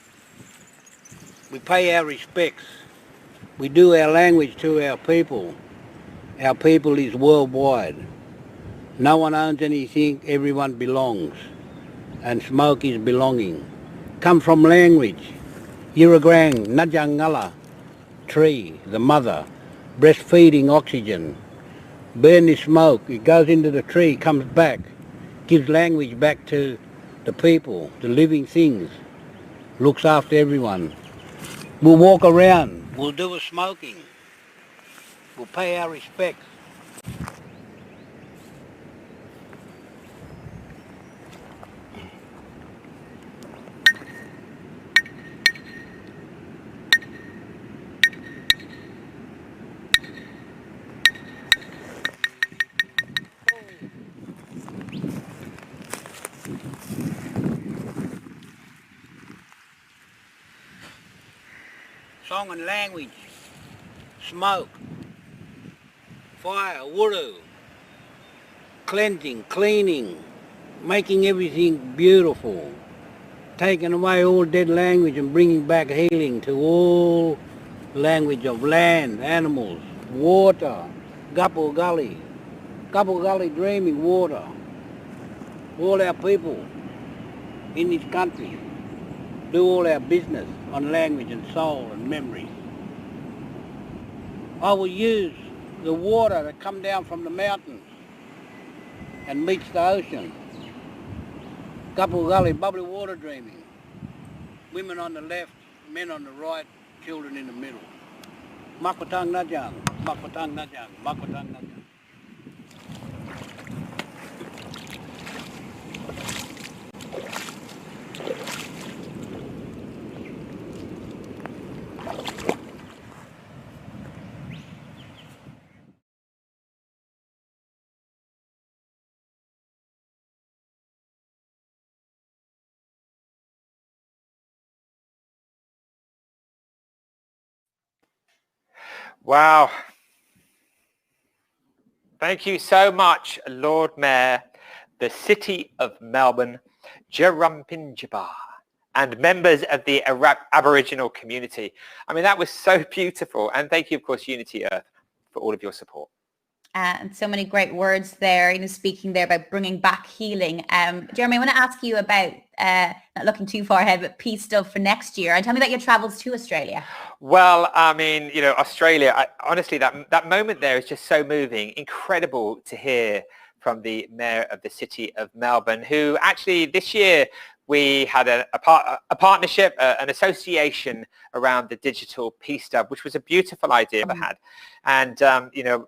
We pay our respects. We do our language to our people. Our people is worldwide. No one owns anything, everyone belongs. And smoke is belonging. Come from language. Yiragrang, Najangala, tree, the mother, breastfeeding oxygen. Burn the smoke, it goes into the tree, comes back, gives language back to the people, the living things, looks after everyone. We'll walk around, we'll do a smoking, we'll pay our respects. Song and language, smoke, fire, wuru, cleansing, cleaning, making everything beautiful, taking away all dead language and bringing back healing to all language of land, animals, water, Gapple Gully dreaming water, all our people in this country do all our business on language and soul and memory. I will use the water that come down from the mountains and meets the ocean. Gapple Gully, bubbly water dreaming. Women on the left, men on the right, children in the middle. Makwatang Najang, Makwatang Najang, Makwatang Najang. Wow. Thank you so much, Lord Mayor, the City of Melbourne, Jarampinjaba, and members of the Aboriginal community. I mean, that was so beautiful. And thank you, of course, Unity Earth, for all of your support. And so many great words there, speaking there about bringing back healing. Jeremy, I want to ask you about, not looking too far ahead, but peace stuff for next year. And tell me about your travels to Australia. Well, I mean, Australia, honestly, that moment there is just so moving. Incredible to hear from the Mayor of the City of Melbourne, who actually this year we had a partnership, an association around the digital peace dub, which was a beautiful idea we had. And,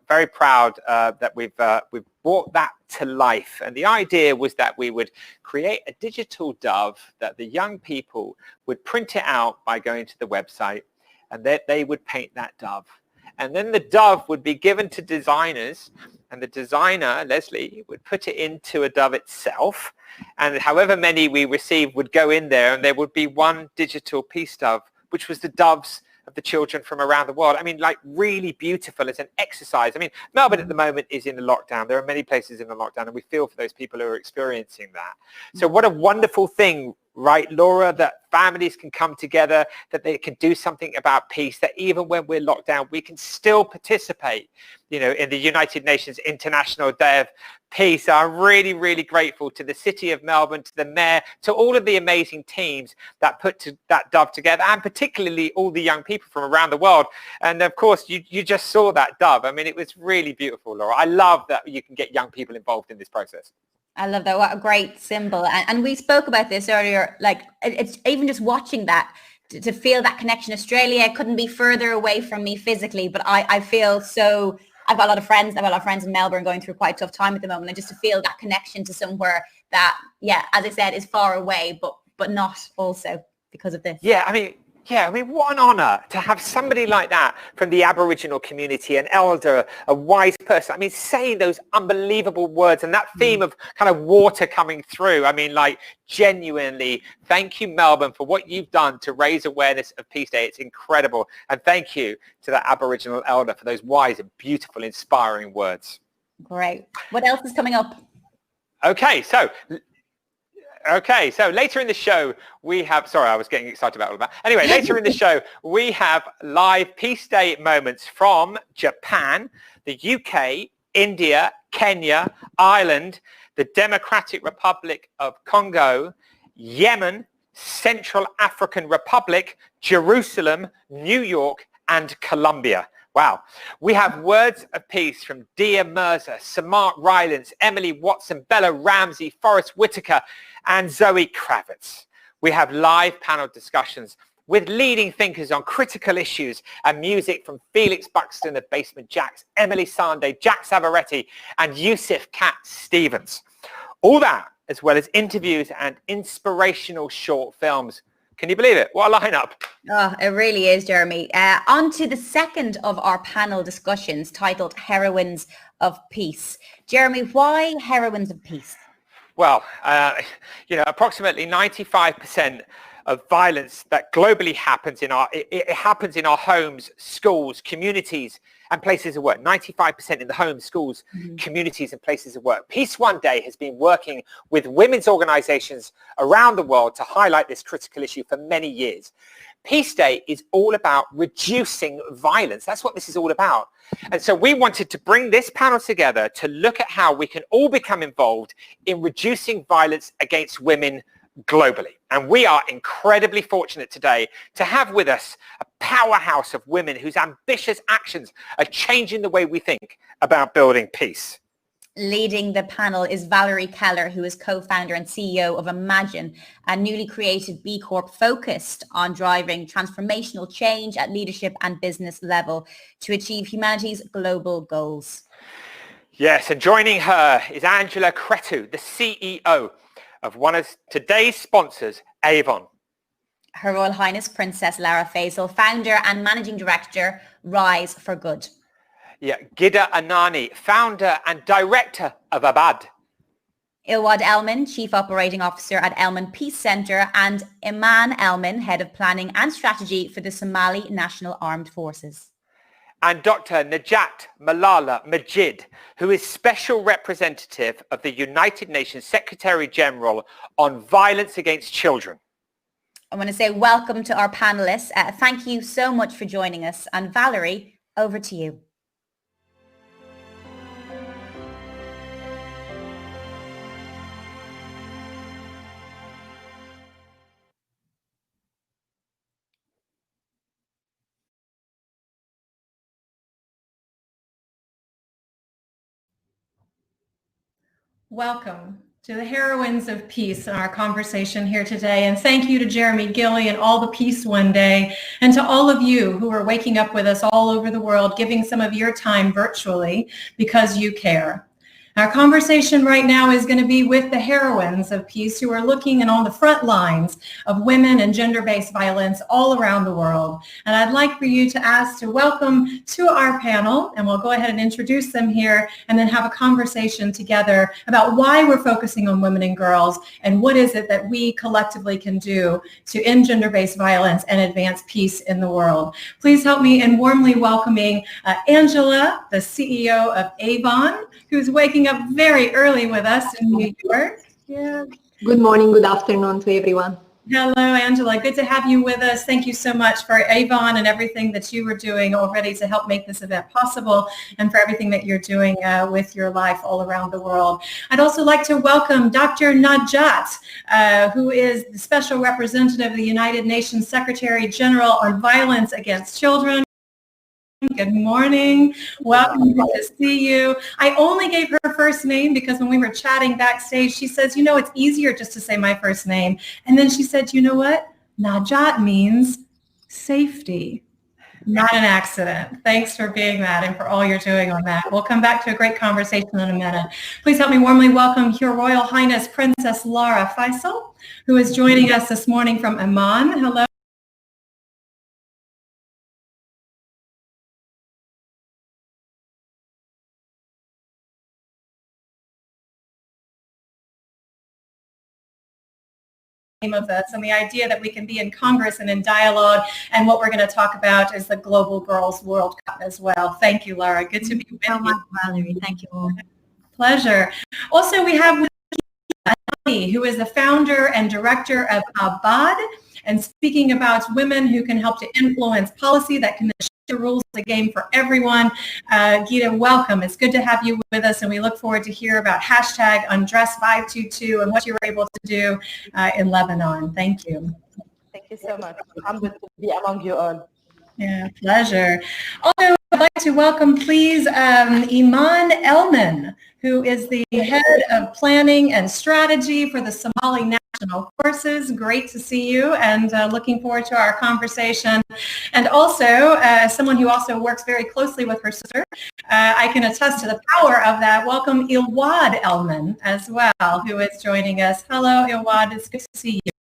very proud that we've brought that to life. And the idea was that we would create a digital dove that the young people would print it out by going to the website, and that they would paint that dove. And then the dove would be given to designers, and the designer, Leslie, would put it into a dove itself. And however many we received would go in there, and there would be one digital peace dove, which was the doves of the children from around the world. I mean, like, really beautiful as an exercise. I mean, Melbourne at the moment is in a lockdown. There are many places in a lockdown, and we feel for those people who are experiencing that. So what a wonderful thing, right, Laura, that families can come together, that they can do something about peace, that even when we're locked down, we can still participate, in the United Nations International Day of Peace. I'm really, really grateful to the City of Melbourne, to the Mayor, to all of the amazing teams that put that dove together, and particularly all the young people from around the world. And of course, you just saw that dove. I mean, it was really beautiful, Laura. I love that you can get young people involved in this process. I love that. What a great symbol. And we spoke about this earlier, like, it's even just watching that, to feel that connection. Australia couldn't be further away from me physically, but I feel so, I've got a lot of friends in Melbourne going through quite a tough time at the moment. And just to feel that connection to somewhere that, as I said, is far away, but not also because of this. Yeah, I mean, what an honour to have somebody like that from the Aboriginal community, an elder, a wise person. I mean, saying those unbelievable words, and that theme of kind of water coming through. I mean, like, genuinely, thank you, Melbourne, for what you've done to raise awareness of Peace Day. It's incredible. And thank you to that Aboriginal elder for those wise and beautiful, inspiring words. Great. What else is coming up? Okay, so later in the show we have, sorry, I was getting excited about all of that. Anyway, later in the show we have live Peace Day moments from Japan, the UK, India, Kenya, Ireland, the Democratic Republic of Congo, Yemen, Central African Republic, Jerusalem, New York, and Colombia. Wow. We have words of peace from Dia Mirza, Samart Rylance, Emily Watson, Bella Ramsey, Forrest Whitaker, and Zoe Kravitz. We have live panel discussions with leading thinkers on critical issues and music from Felix Buxton of Basement Jaxx, Emily Sande, Jack Savaretti, and Yusuf Cat Stevens. All that, as well as interviews and inspirational short films. Can you believe it? What a lineup. Oh, it really is, Jeremy. On to the second of our panel discussions titled Heroines of Peace. Jeremy, why Heroines of Peace? Well, approximately 95% of violence that globally happens it happens in our homes, schools, communities, and places of work. 95% in the homes, schools, communities, and places of work. Peace One Day has been working with women's organizations around the world to highlight this critical issue for many years. Peace Day is all about reducing violence. That's what this is all about. And so we wanted to bring this panel together to look at how we can all become involved in reducing violence against women globally. And we are incredibly fortunate today to have with us a powerhouse of women whose ambitious actions are changing the way we think about building peace. Leading the panel is Valerie Keller, who is co-founder and CEO of Imagine, a newly created B Corp focused on driving transformational change at leadership and business level to achieve humanity's global goals. Yes, and joining her is Angela Cretu, the CEO of one of today's sponsors, Avon. Her Royal Highness Princess Lara Faisal, founder and managing director, Rise for Good. Yeah, Gida Anani, founder and director of Abad. Ilwad Elman, Chief Operating Officer at Elman Peace Centre, and Iman Elman, Head of Planning and Strategy for the Somali National Armed Forces. And Dr. Najat Malala Majid, who is Special Representative of the United Nations Secretary General on Violence Against Children. I want to say welcome to our panelists. Thank you so much for joining us. And Valerie, over to you. Welcome to the Heroines of Peace in our conversation here today. And thank you to Jeremy Gilly and all the Peace One Day, and to all of you who are waking up with us all over the world, giving some of your time virtually because you care. Our conversation right now is going to be with the heroines of peace who are looking on the front lines of women and gender-based violence all around the world. And I'd like for you to welcome to our panel, and we'll go ahead and introduce them here and then have a conversation together about why we're focusing on women and girls and what is it that we collectively can do to end gender-based violence and advance peace in the world. Please help me in warmly welcoming Angela, the CEO of Avon, who's waking up very early with us in New York. Yeah. Good morning, good afternoon to everyone. Hello, Angela. Good to have you with us. Thank you so much for Avon and everything that you were doing already to help make this event possible, and for everything that you're doing with your life all around the world. I'd also like to welcome Dr. Najat, who is the Special Representative of the United Nations Secretary General on Violence Against Children. Good morning. Welcome. Good to see you. I only gave her first name because when we were chatting backstage, she says, you know, it's easier just to say my first name. And then she said, you know what? Najat means safety, not an accident. Thanks for being that and for all you're doing on that. We'll come back to a great conversation in a minute. Please help me warmly welcome Your Royal Highness Princess Lara Faisal, who is joining us this morning from Amman. Hello. of this, and the idea that we can be in Congress and in dialogue. And what we're going to talk about is the Global Girls World Cup as well. Thank you, Laura. Good to be with you. Much, Valerie. Thank you all. Pleasure. Also, we have Anani, who is the founder and director of Abad, and speaking about women who can help to influence policy that can shift the rules of the game for everyone. Gita, welcome. It's good to have you with us, and we look forward to hear about hashtag #Undress522 and what you were able to do in Lebanon. Thank you. Thank you so much. I'm good to be among you all. Yeah, pleasure. Also, I'd like to welcome, please, Iman Elman, who is the head of planning and strategy for the Somali National Forces. Great to see you, and looking forward to our conversation. And also, someone who also works very closely with her sister, I can attest to the power of that. Welcome Ilwad Elman as well, who is joining us. Hello, Ilwad. It's good to see you.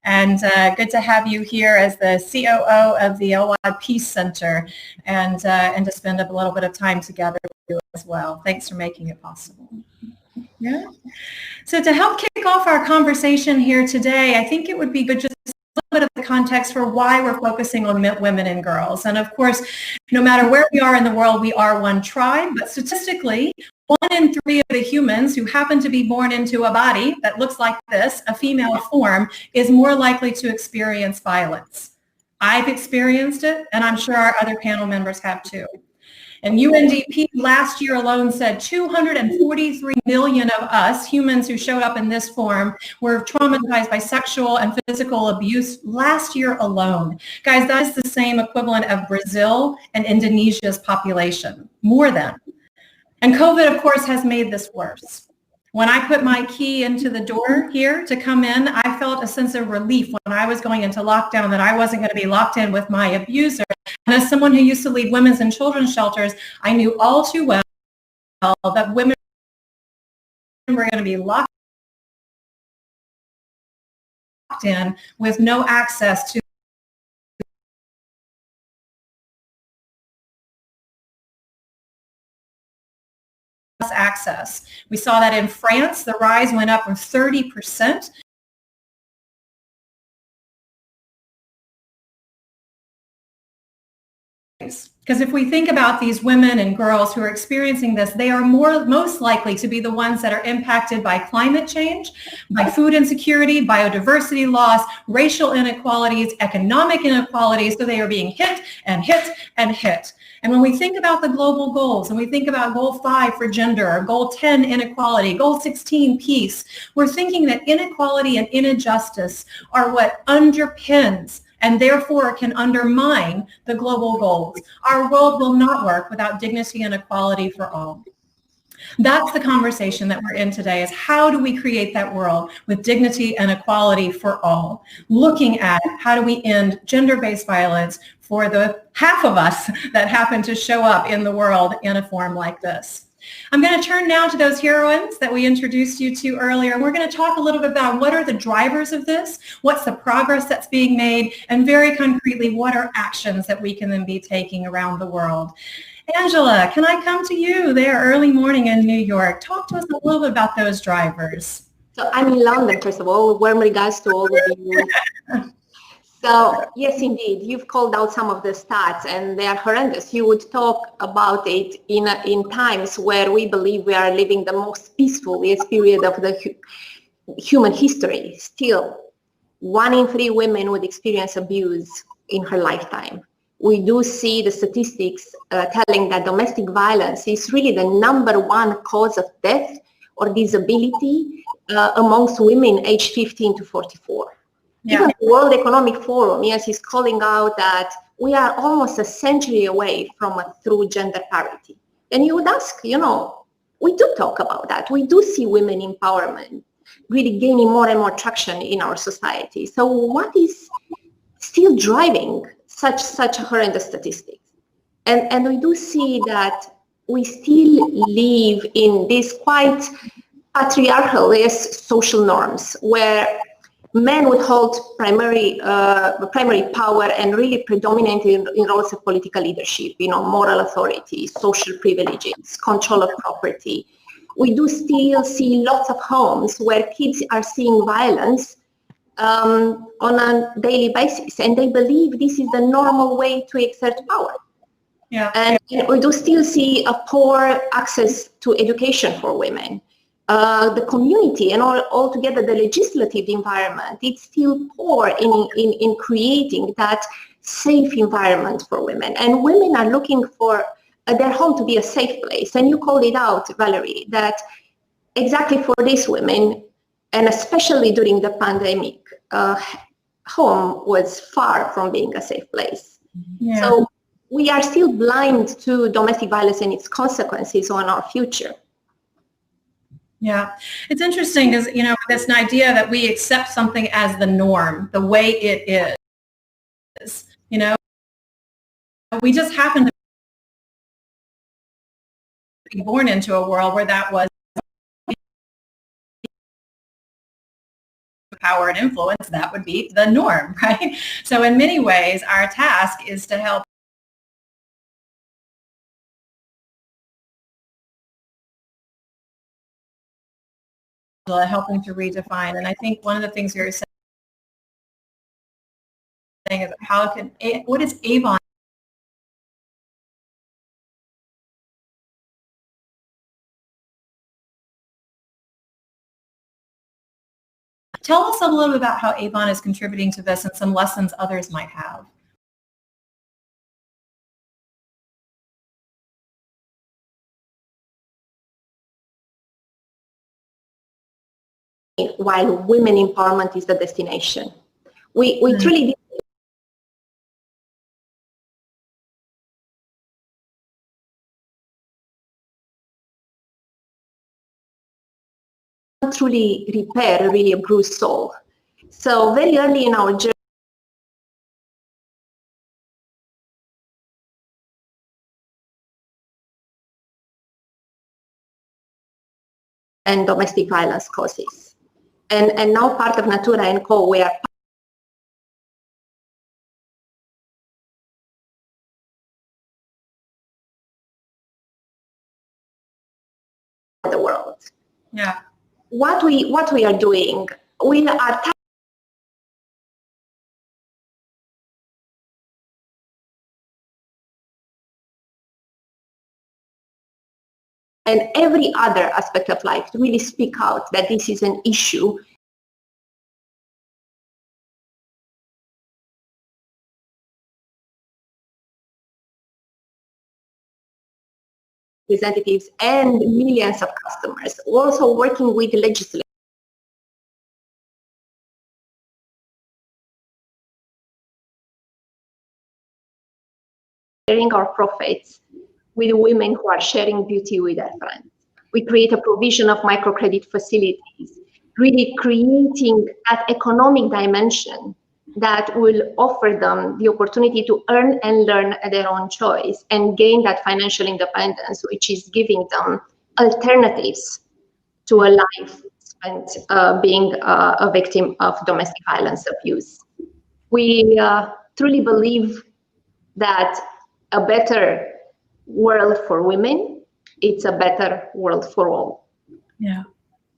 And good to have you here as the COO of the Elwad Peace Center, and to spend a little bit of time together with you as well. Thanks for making it possible. Yeah. So to help kick off our conversation here today, I think it would be good just a little bit of the context for why we're focusing on women and girls. And of course, no matter where we are in the world, we are one tribe, but statistically, 1 in 3 of the humans who happen to be born into a body that looks like this, a female form, is more likely to experience violence. I've experienced it, and I'm sure our other panel members have too. And UNDP last year alone said 243 million of us, humans who showed up in this form, were traumatized by sexual and physical abuse last year alone. Guys, that is the same equivalent of Brazil and Indonesia's population, more than. And COVID, of course, has made this worse. When I put my key into the door here to come in, I felt a sense of relief when I was going into lockdown that I wasn't going to be locked in with my abuser. And as someone who used to lead women's and children's shelters, I knew all too well that women were going to be locked in with no access to access. We saw that in France, the rise went up from 30%. Because if we think about these women and girls who are experiencing this, they are most likely to be the ones that are impacted by climate change, by food insecurity, biodiversity loss, racial inequalities, economic inequalities. So they are being hit and hit and hit. And when we think about the global goals, and we think about goal 5 for gender, or goal 10 inequality, goal 16 peace, we're thinking that inequality and injustice are what underpins and therefore can undermine the global goals. Our world will not work without dignity and equality for all. That's the conversation that we're in today, is how do we create that world with dignity and equality for all? Looking at how do we end gender-based violence for the half of us that happen to show up in the world in a form like this. I'm going to turn now to those heroines that we introduced you to earlier. We're going to talk a little bit about what are the drivers of this, what's the progress that's being made, and very concretely, what are actions that we can then be taking around the world. Angela, can I come to you there early morning in New York? Talk to us a little bit about those drivers. So I'm in London, first of all. Warm regards to all of you. So yes, indeed, you've called out some of the stats, and they are horrendous. You would talk about it in times where we believe we are living the most peaceful period of the human history. Still, 1 in 3 women would experience abuse in her lifetime. We do see the statistics telling that domestic violence is really the #1 cause of death or disability amongst women aged 15 to 44. Yeah. Even the World Economic Forum, yes, is calling out that we are almost a century away from a true gender parity. And you would ask, we do talk about that. We do see women empowerment really gaining more and more traction in our society. So what is still driving such horrendous statistics? And we do see that we still live in these quite patriarchal social norms where men would hold primary power and really predominate in roles of political leadership, moral authority, social privileges, control of property. We do still see lots of homes where kids are seeing violence on a daily basis, and they believe this is the normal way to exert power. Yeah. And we do still see a poor access to education for women. The community and altogether the legislative environment, it's still poor in creating that safe environment for women. And women are looking for their home to be a safe place. And you called it out, Valerie, that exactly for these women, and especially during the pandemic, home was far from being a safe place. Yeah. So we are still blind to domestic violence and its consequences on our future. Yeah, it's interesting because, you know, this idea that we accept something as the norm, the way it is, you know, we just happen to be born into a world where that was power and influence, that would be the norm, right? So in many ways, our task is to help helping to redefine. And I think one of the things you're saying is how can, what is Avon Tell us a little bit about how Avon is contributing to this and some lessons others might have. While women empowerment is the destination. We truly truly repair really a bruised soul. So very early in our journey, and domestic violence causes. And now part of Natura & Co, we are the world. Yeah. What we are doing, we are and every other aspect of life to really speak out that this is an issue. Representatives and millions of customers, also working with the legislators. Sharing our profits with women who are sharing beauty with their friends. We create a provision of microcredit facilities, really creating that economic dimension that will offer them the opportunity to earn and learn at their own choice and gain that financial independence, which is giving them alternatives to a life spent being a victim of domestic violence abuse. We truly believe that a better world for women, it's a better world for all. Yeah.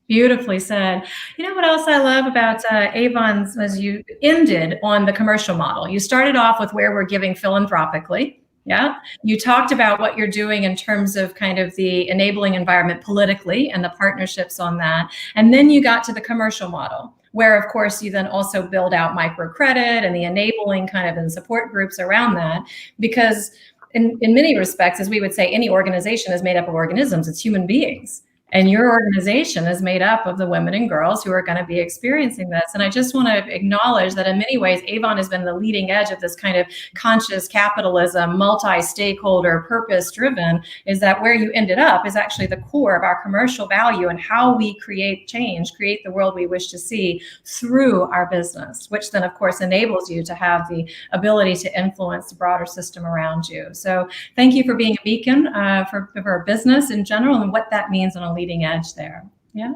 Beautifully said. You know what else I love about Avon's, as you ended on the commercial model. You started off with where we're giving philanthropically. Yeah. You talked about what you're doing in terms of kind of the enabling environment politically and the partnerships on that. And then you got to the commercial model, where of course you then also build out microcredit and the enabling kind of and support groups around that, because in many respects, as we would say, any organization is made up of organisms, it's human beings. And your organization is made up of the women and girls who are going to be experiencing this. And I just want to acknowledge that in many ways, Avon has been the leading edge of this kind of conscious capitalism, multi-stakeholder, purpose-driven, is that where you ended up is actually the core of our commercial value and how we create change, create the world we wish to see through our business, which then, of course, enables you to have the ability to influence the broader system around you. So thank you for being a beacon for business in general and what that means on a leading edge there. Yeah.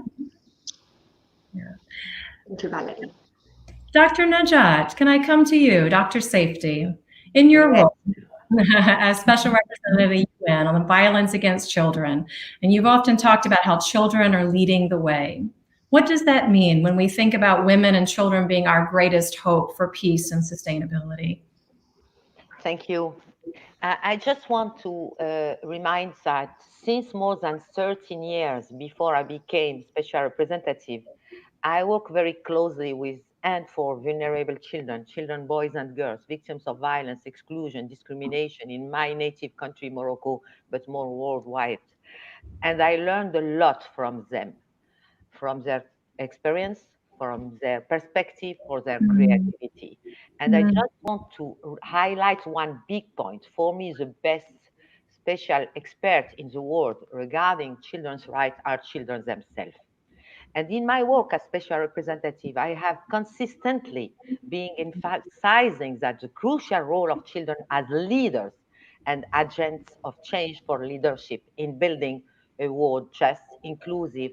Yeah. Thank you, Valerie. Dr. Najat, can I come to you, Dr. Safety, in your role as Special Representative of the UN on the violence against children, and you've often talked about how children are leading the way. What does that mean when we think about women and children being our greatest hope for peace and sustainability? Thank you. I just want to remind that since more than 13 years before I became special representative, I work very closely with and for vulnerable children, boys and girls, victims of violence, exclusion, discrimination in my native country, Morocco, but more worldwide. And I learned a lot from them, from their experience, from their perspective, for their creativity. And I just want to highlight one big point. For me, the best special expert in the world regarding children's rights are children themselves. And in my work as special representative, I have consistently been emphasizing that the crucial role of children as leaders and agents of change for leadership in building a world just, inclusive,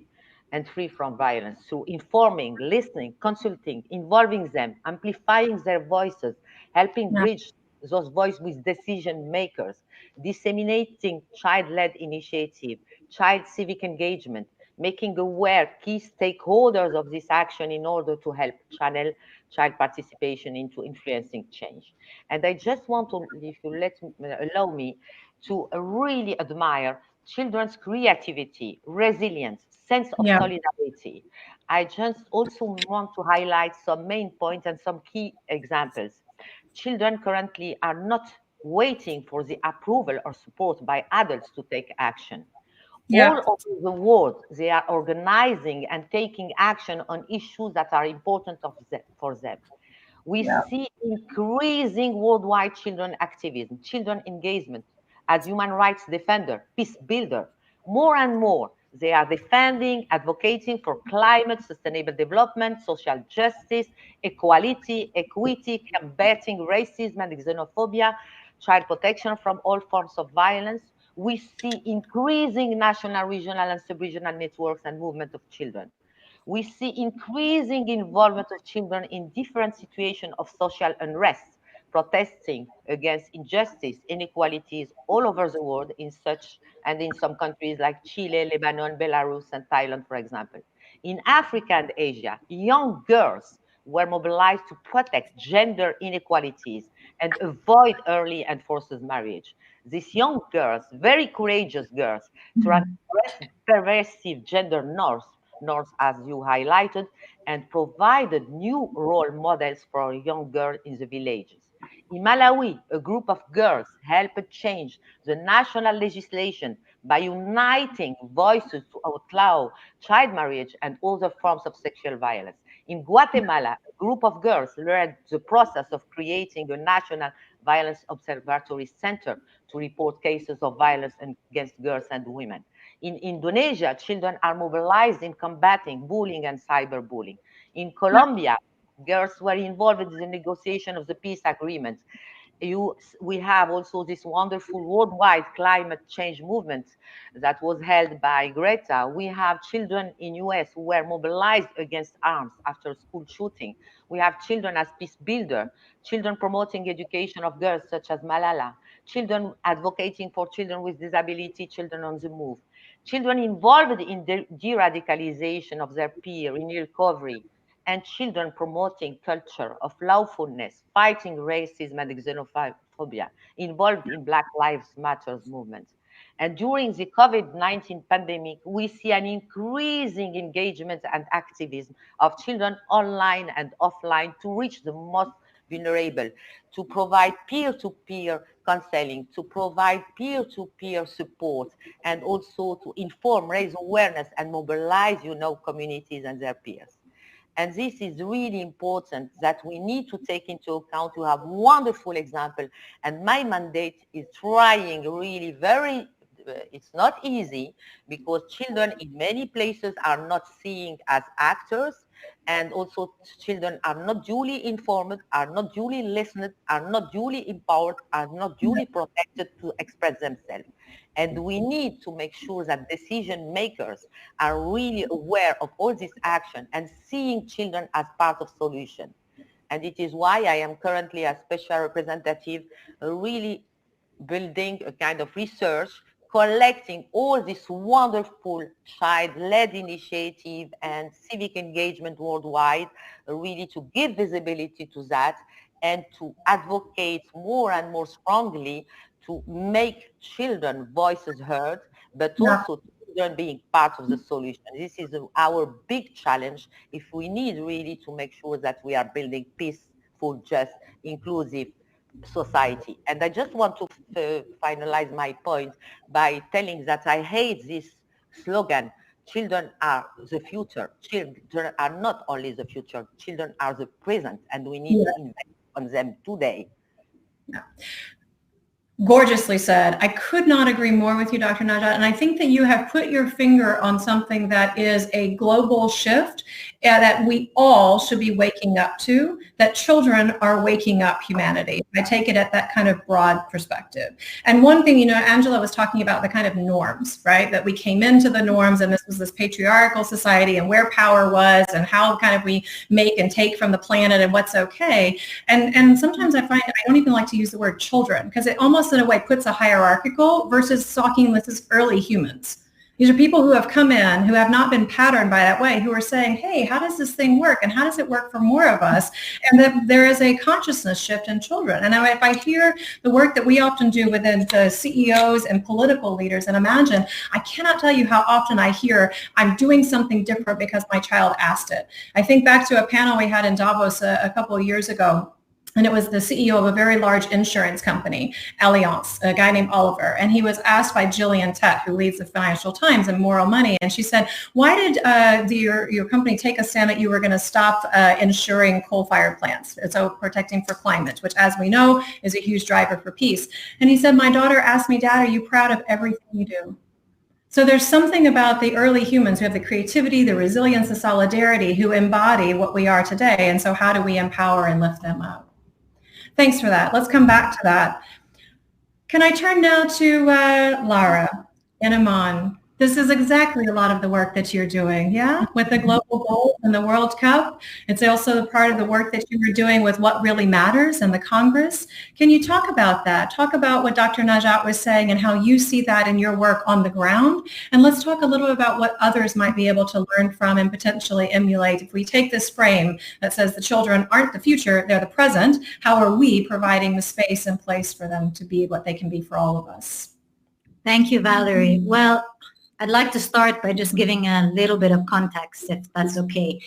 and free from violence through informing, listening, consulting, involving them, amplifying their voices, helping bridge those voices with decision makers, disseminating child-led initiative, child civic engagement, making aware key stakeholders of this action in order to help channel child participation into influencing change. And I just want to, if you allow me, to really admire children's creativity, resilience, sense of solidarity. I just also want to highlight some main points and some key examples. Children currently are not waiting for the approval or support by adults to take action. All over the world, they are organizing and taking action on issues that are important for them. We see increasing worldwide children activism, children engagement as human rights defender, peace builder. More and more, they are defending, advocating for climate, sustainable development, social justice, equality, equity, combating racism and xenophobia, child protection from all forms of violence. We see increasing national, regional, and sub-regional networks and movement of children. We see increasing involvement of children in different situations of social unrest, protesting against injustice, inequalities all over the world in such and in some countries like Chile, Lebanon, Belarus, and Thailand, for example. In Africa and Asia, young girls were mobilized to protect gender inequalities and avoid early and forced marriage. These young girls, very courageous girls, transgressed pervasive gender norms as you highlighted, and provided new role models for young girls in the villages. In Malawi, a group of girls helped change the national legislation by uniting voices to outlaw child marriage and other forms of sexual violence. In Guatemala, a group of girls led the process of creating a national violence observatory center to report cases of violence against girls and women. In Indonesia, children are mobilized in combating bullying and cyberbullying. In Colombia, girls were involved in the negotiation of the peace agreement. We have also this wonderful worldwide climate change movement that was held by Greta. We have children in US who were mobilized against arms after school shooting. We have children as peace builder, children promoting education of girls such as Malala, children advocating for children with disability, children on the move, children involved in the de-radicalization of their peer in recovery, and children promoting culture of lawfulness, fighting racism and xenophobia, involved in Black Lives Matter movement. And during the COVID-19 pandemic, we see an increasing engagement and activism of children online and offline to reach the most vulnerable, to provide peer-to-peer counseling, to provide peer-to-peer support, and also to inform, raise awareness, and mobilize, communities and their peers. And this is really important that we need to take into account. You have wonderful example, and my mandate is trying really it's not easy because children in many places are not seen as actors, and also children are not duly informed, are not duly listened, are not duly empowered, are not duly protected to express themselves. And we need to make sure that decision makers are really aware of all this action and seeing children as part of solution. And it is why I am currently a special representative really building a kind of research collecting all this wonderful child-led initiative and civic engagement worldwide, really to give visibility to that and to advocate more and more strongly to make children voices heard, but also children being part of the solution. This is our big challenge if we need really to make sure that we are building peaceful, just, inclusive society. And I just want to finalize my point by telling that I hate this slogan, children are the future. Children are not only the future, children are the present, and we need to invest on them today. Gorgeously said. I could not agree more with you, Dr. Najat. And I think that you have put your finger on something that is a global shift that we all should be waking up to, that children are waking up humanity. I take it at that kind of broad perspective. And one thing, you know, Angela was talking about the kind of norms, right? That we came into the norms and this was this patriarchal society and where power was and how kind of we make and take from the planet and what's okay. And sometimes I find I don't even like to use the word children because it almost in a way puts a hierarchical versus talking with this early humans. These are people who have come in, who have not been patterned by that way, who are saying, hey, how does this thing work? And how does it work for more of us? And that there is a consciousness shift in children. And if I hear the work that we often do within the CEOs and political leaders, and imagine, I cannot tell you how often I hear, I'm doing something different because my child asked it. I think back to a panel we had in Davos a couple of years ago. And it was the CEO of a very large insurance company, Allianz, a guy named Oliver. And he was asked by Gillian Tett, who leads the Financial Times and Moral Money. And she said, why did your company take a stand that you were going to stop insuring coal-fired plants? So protecting for climate, which as we know is a huge driver for peace. And he said, my daughter asked me, Dad, are you proud of everything you do? So there's something about the early humans who have the creativity, the resilience, the solidarity, who embody what we are today. And so how do we empower and lift them up? Thanks for that. Let's come back to that. Can I turn now to Lara and Iman? This is exactly a lot of the work that you're doing, yeah? With the global goals and the World Cup. It's also part of the work that you were doing with What Really Matters and the Congress. Can you talk about that? Talk about what Dr. Najat was saying and how you see that in your work on the ground. And let's talk a little about what others might be able to learn from and potentially emulate. If we take this frame that says the children aren't the future, they're the present, how are we providing the space and place for them to be what they can be for all of us? Thank you, Valerie. Well, I'd like to start by just giving a little bit of context, if that's okay.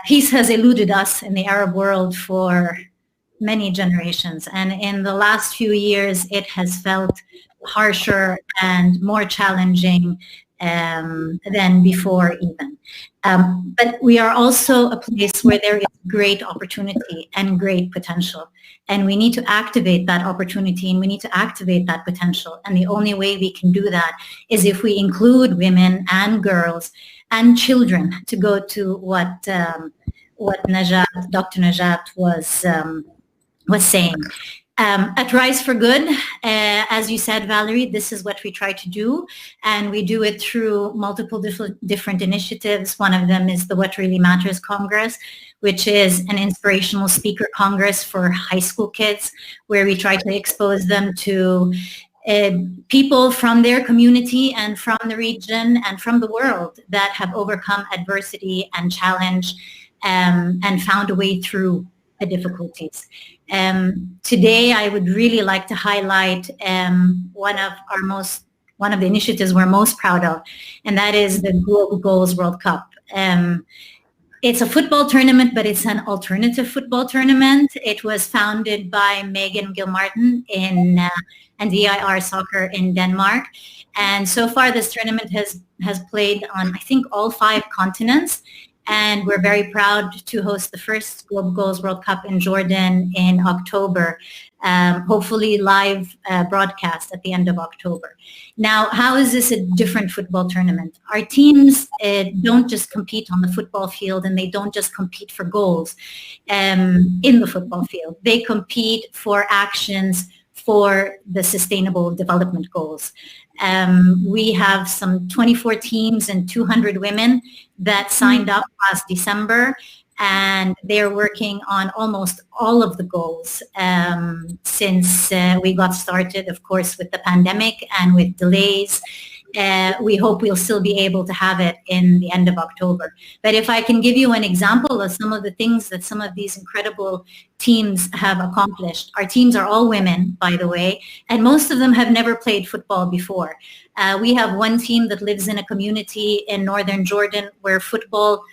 Peace has eluded us in the Arab world for many generations. And in the last few years, it has felt harsher and more challenging than before even. But we are also a place where there is great opportunity and great potential. And we need to activate that opportunity and we need to activate that potential. And the only way we can do that is if we include women and girls and children, to go to what Najat, Dr. Najat was saying. At Rise for Good, as you said, Valerie, this is what we try to do, and we do it through multiple different initiatives. One of them is the What Really Matters Congress, which is an inspirational speaker congress for high school kids, where we try to expose them to people from their community and from the region and from the world that have overcome adversity and challenge and found a way through the difficulties. Today, I would really like to highlight one of the initiatives we're most proud of, and that is the Global Goals World Cup. It's a football tournament, but it's an alternative football tournament. It was founded by Megan Gilmartin and VIR Soccer in Denmark. And so far, this tournament has played on, I think, all 5 continents. And we're very proud to host the first Global Goals World Cup in Jordan in October, hopefully live broadcast at the end of October. Now, how is this a different football tournament? Our teams don't just compete on the football field, and they don't just compete for goals in the football field. They compete for actions for the Sustainable Development Goals. We have some 24 teams and 200 women that signed up last December and they're working on almost all of the goals since we got started, of course, with the pandemic and with delays. We hope we'll still be able to have it in the end of October. But if I can give you an example of some of the things that some of these incredible teams have accomplished. Our teams are all women, by the way, and most of them have never played football before. We have one team that lives in a community in northern Jordan where football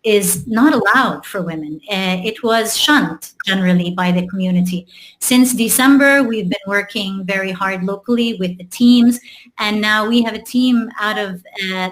is not allowed for women. It was shunned generally by the community. Since December, we've been working very hard locally with the teams, and now we have a team out of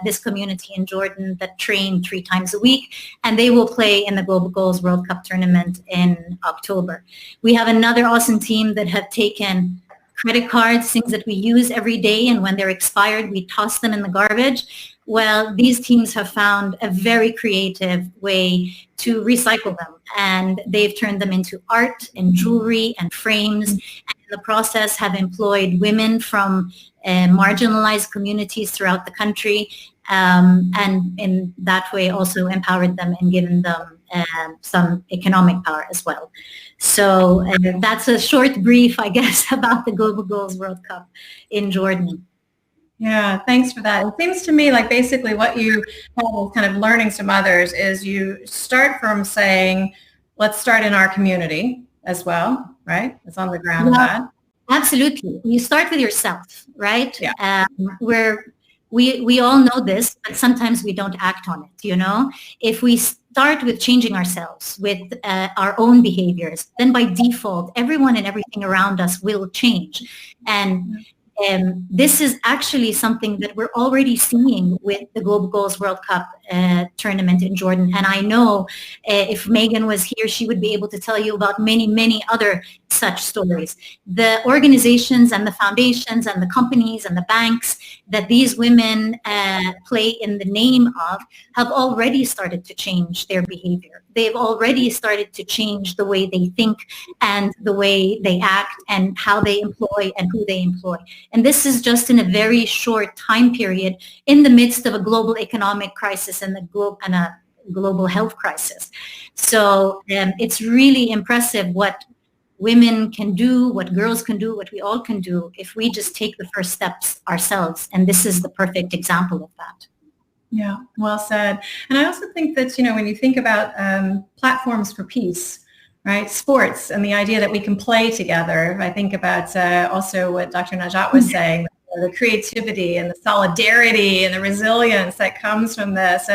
this community in Jordan that train 3 times a week, and they will play in the Global Goals World Cup tournament in October. We have another awesome team that have taken credit cards, things that we use every day, and when they're expired, we toss them in the garbage. Well, these teams have found a very creative way to recycle them, and they've turned them into art and jewelry and frames, and in the process have employed women from marginalized communities throughout the country, and in that way also empowered them and given them some economic power as well. So that's a short brief, I guess, about the Global Goals World Cup in Jordan. Yeah, thanks for that. It seems to me like basically what you have as kind of learnings from others is you start from saying, let's start in our community as well, right? It's on the ground of that. Absolutely. You start with yourself, right? Yeah. Where we all know this, but sometimes we don't act on it, you know? If we start with changing ourselves, with our own behaviors, then by default, everyone and everything around us will change. And this is actually something that we're already seeing with the Global Goals World Cup tournament in Jordan. And I know if Megan was here, she would be able to tell you about many, many other such stories. The organizations and the foundations and the companies and the banks that these women play in the name of have already started to change their behavior. They've already started to change the way they think and the way they act and how they employ and who they employ. And this is just in a very short time period in the midst of a global economic crisis and a global health crisis. So it's really impressive what women can do, what girls can do, what we all can do if we just take the first steps ourselves. And this is the perfect example of that. Yeah, well said. And I also think that, you know, when you think about platforms for peace, right, sports and the idea that we can play together, I think about also what Dr. Najat was saying, the creativity and the solidarity and the resilience that comes from this.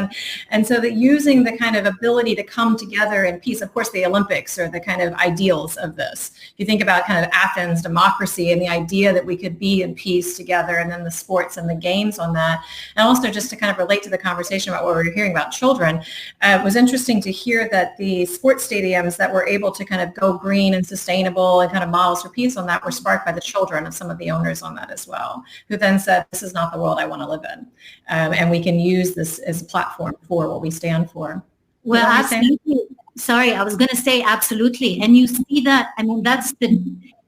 And so that using the kind of ability to come together in peace, of course, the Olympics are the kind of ideals of this. You think about kind of Athens, democracy, and the idea that we could be in peace together, and then the sports and the games on that. And also just to kind of relate to the conversation about what we were hearing about children, it was interesting to hear that the sports stadiums that were able to kind of go green and sustainable and kind of models for peace on that were sparked by the children of some of the owners on that as well, who then said, this is not the world I want to live in. And we can use this as a platform for what we stand for. Well, absolutely. Sorry, I was going to say absolutely. And you see that, I mean,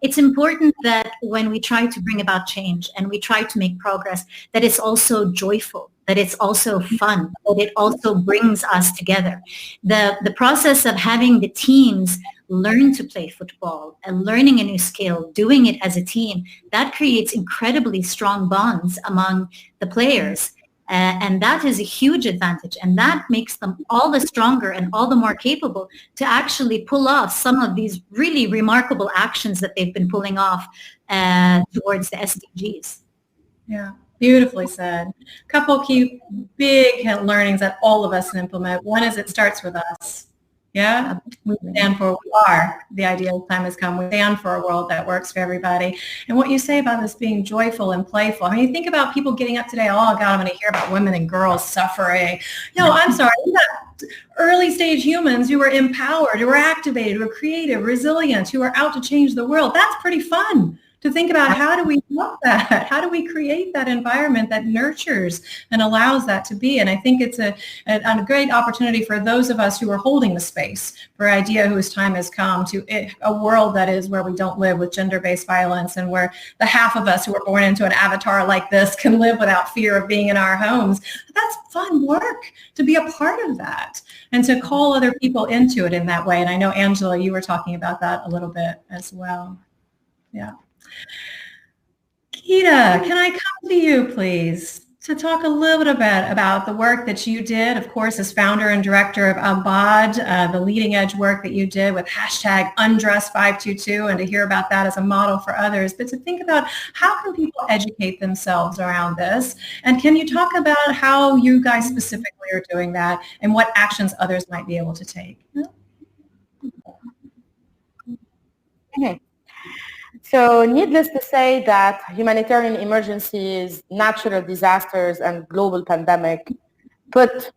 it's important that when we try to bring about change and we try to make progress, that it's also joyful, that it's also fun, that it also brings us together. The process of having the teams learn to play football and learning a new skill, doing it as a team, that creates incredibly strong bonds among the players. And that is a huge advantage. And that makes them all the stronger and all the more capable to actually pull off some of these really remarkable actions that they've been pulling off towards the SDGs. Yeah, beautifully said. A couple key big learnings that all of us can implement. One is it starts with us. Yeah, we stand for what we are. The ideal time has come. We stand for a world that works for everybody. And what you say about this being joyful and playful. I mean, you think about people getting up today, oh, God, I'm going to hear about women and girls suffering. No, I'm sorry. We got early stage humans who are empowered, who are activated, who are creative, resilient, who are out to change the world. That's pretty fun. to think about how do we help that? How do we create that environment that nurtures and allows that to be? And I think it's a great opportunity for those of us who are holding the space for IDEA, whose time has come, to a world that is where we don't live with gender-based violence, and where the half of us who are born into an avatar like this can live without fear of being in our homes. That's fun work to be a part of that and to call other people into it in that way. And I know, Angela, you were talking about that a little bit as well. Yeah. Geeta, can I come to you, please, to talk a little bit about the work that you did, of course, as founder and director of Abad, the leading edge work that you did with hashtag #Undress522, and to hear about that as a model for others, but to think about how can people educate themselves around this, and can you talk about how you guys specifically are doing that and what actions others might be able to take? Okay. So needless to say that humanitarian emergencies, natural disasters, and global pandemic put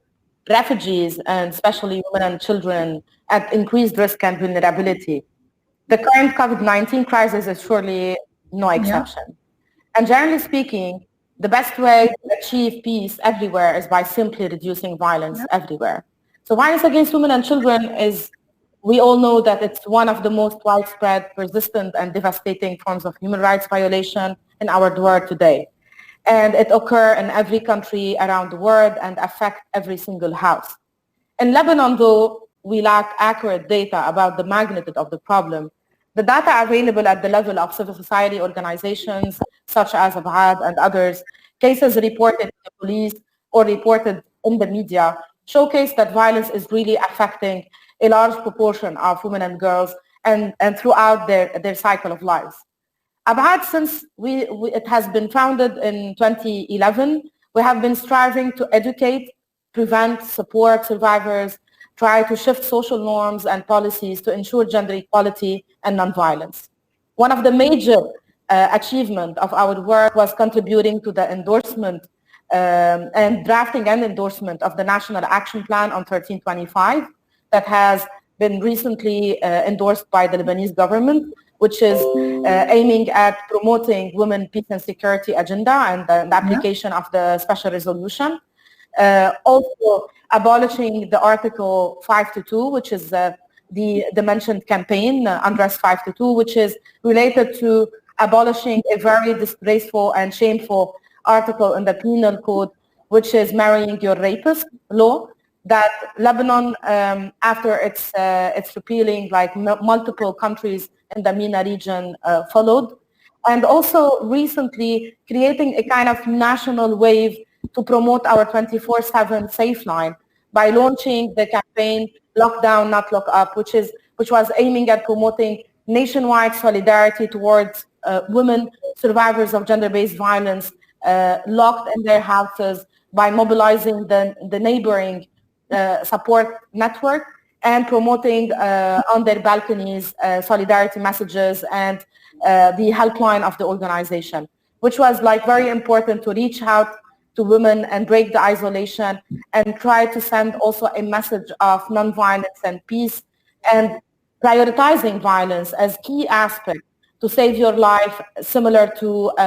refugees, and especially women and children, at increased risk and vulnerability. The current COVID-19 crisis is surely no exception. Yeah. And generally speaking, the best way to achieve peace everywhere is by simply reducing violence everywhere. So violence against women and children is, we all know that it's one of the most widespread, persistent, and devastating forms of human rights violation in our world today. And it occurs in every country around the world and affects every single house. In Lebanon, though, we lack accurate data about the magnitude of the problem. The data available at the level of civil society organizations, such as Abad and others, cases reported to the police or reported in the media, showcase that violence is really affecting a large proportion of women and girls and throughout their cycle of lives. Abad, since it has been founded in 2011, we have been striving to educate, prevent, support survivors, try to shift social norms and policies to ensure gender equality and nonviolence. One of the major achievements of our work was contributing to the endorsement and drafting and endorsement of the National Action Plan on 1325 that has been recently endorsed by the Lebanese government, which is aiming at promoting women, peace and security agenda and the application of the special resolution. Also abolishing the Article 522, which is the mentioned campaign, Undress 522, which is related to abolishing a very disgraceful and shameful article in the penal code, which is marrying your rapist law, that Lebanon, after its repealing, like multiple countries in the MENA region followed. And also recently creating a kind of national wave to promote our 24/7 safe line by launching the campaign Lock Down, Not Lock Up, which was aiming at promoting nationwide solidarity towards women survivors of gender-based violence locked in their houses by mobilizing the neighboring support network and promoting on their balconies solidarity messages and the helpline of the organization, which was like very important to reach out to women and break the isolation and try to send also a message of nonviolence and peace and prioritizing violence as key aspect to save your life, similar to the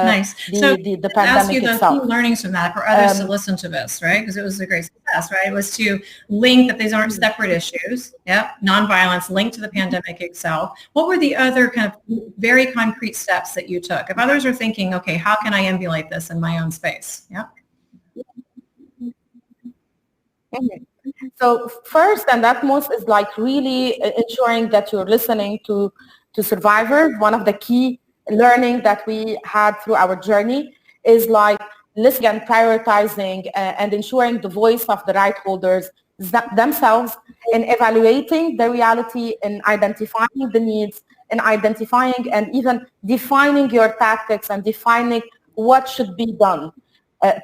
pandemic itself. Ask you the key learnings from that for others to listen to this, right? Because it was a great success, right? It was to link that these aren't separate issues. Yep, nonviolence linked to the pandemic itself. What were the other kind of very concrete steps that you took? If others are thinking, okay, how can I emulate this in my own space? Yeah. So first and utmost is like really ensuring that you're listening to survivors. One of the key learning that we had through our journey is like listening and prioritizing and ensuring the voice of the right holders themselves in evaluating the reality, in identifying the needs, in identifying and even defining your tactics and defining what should be done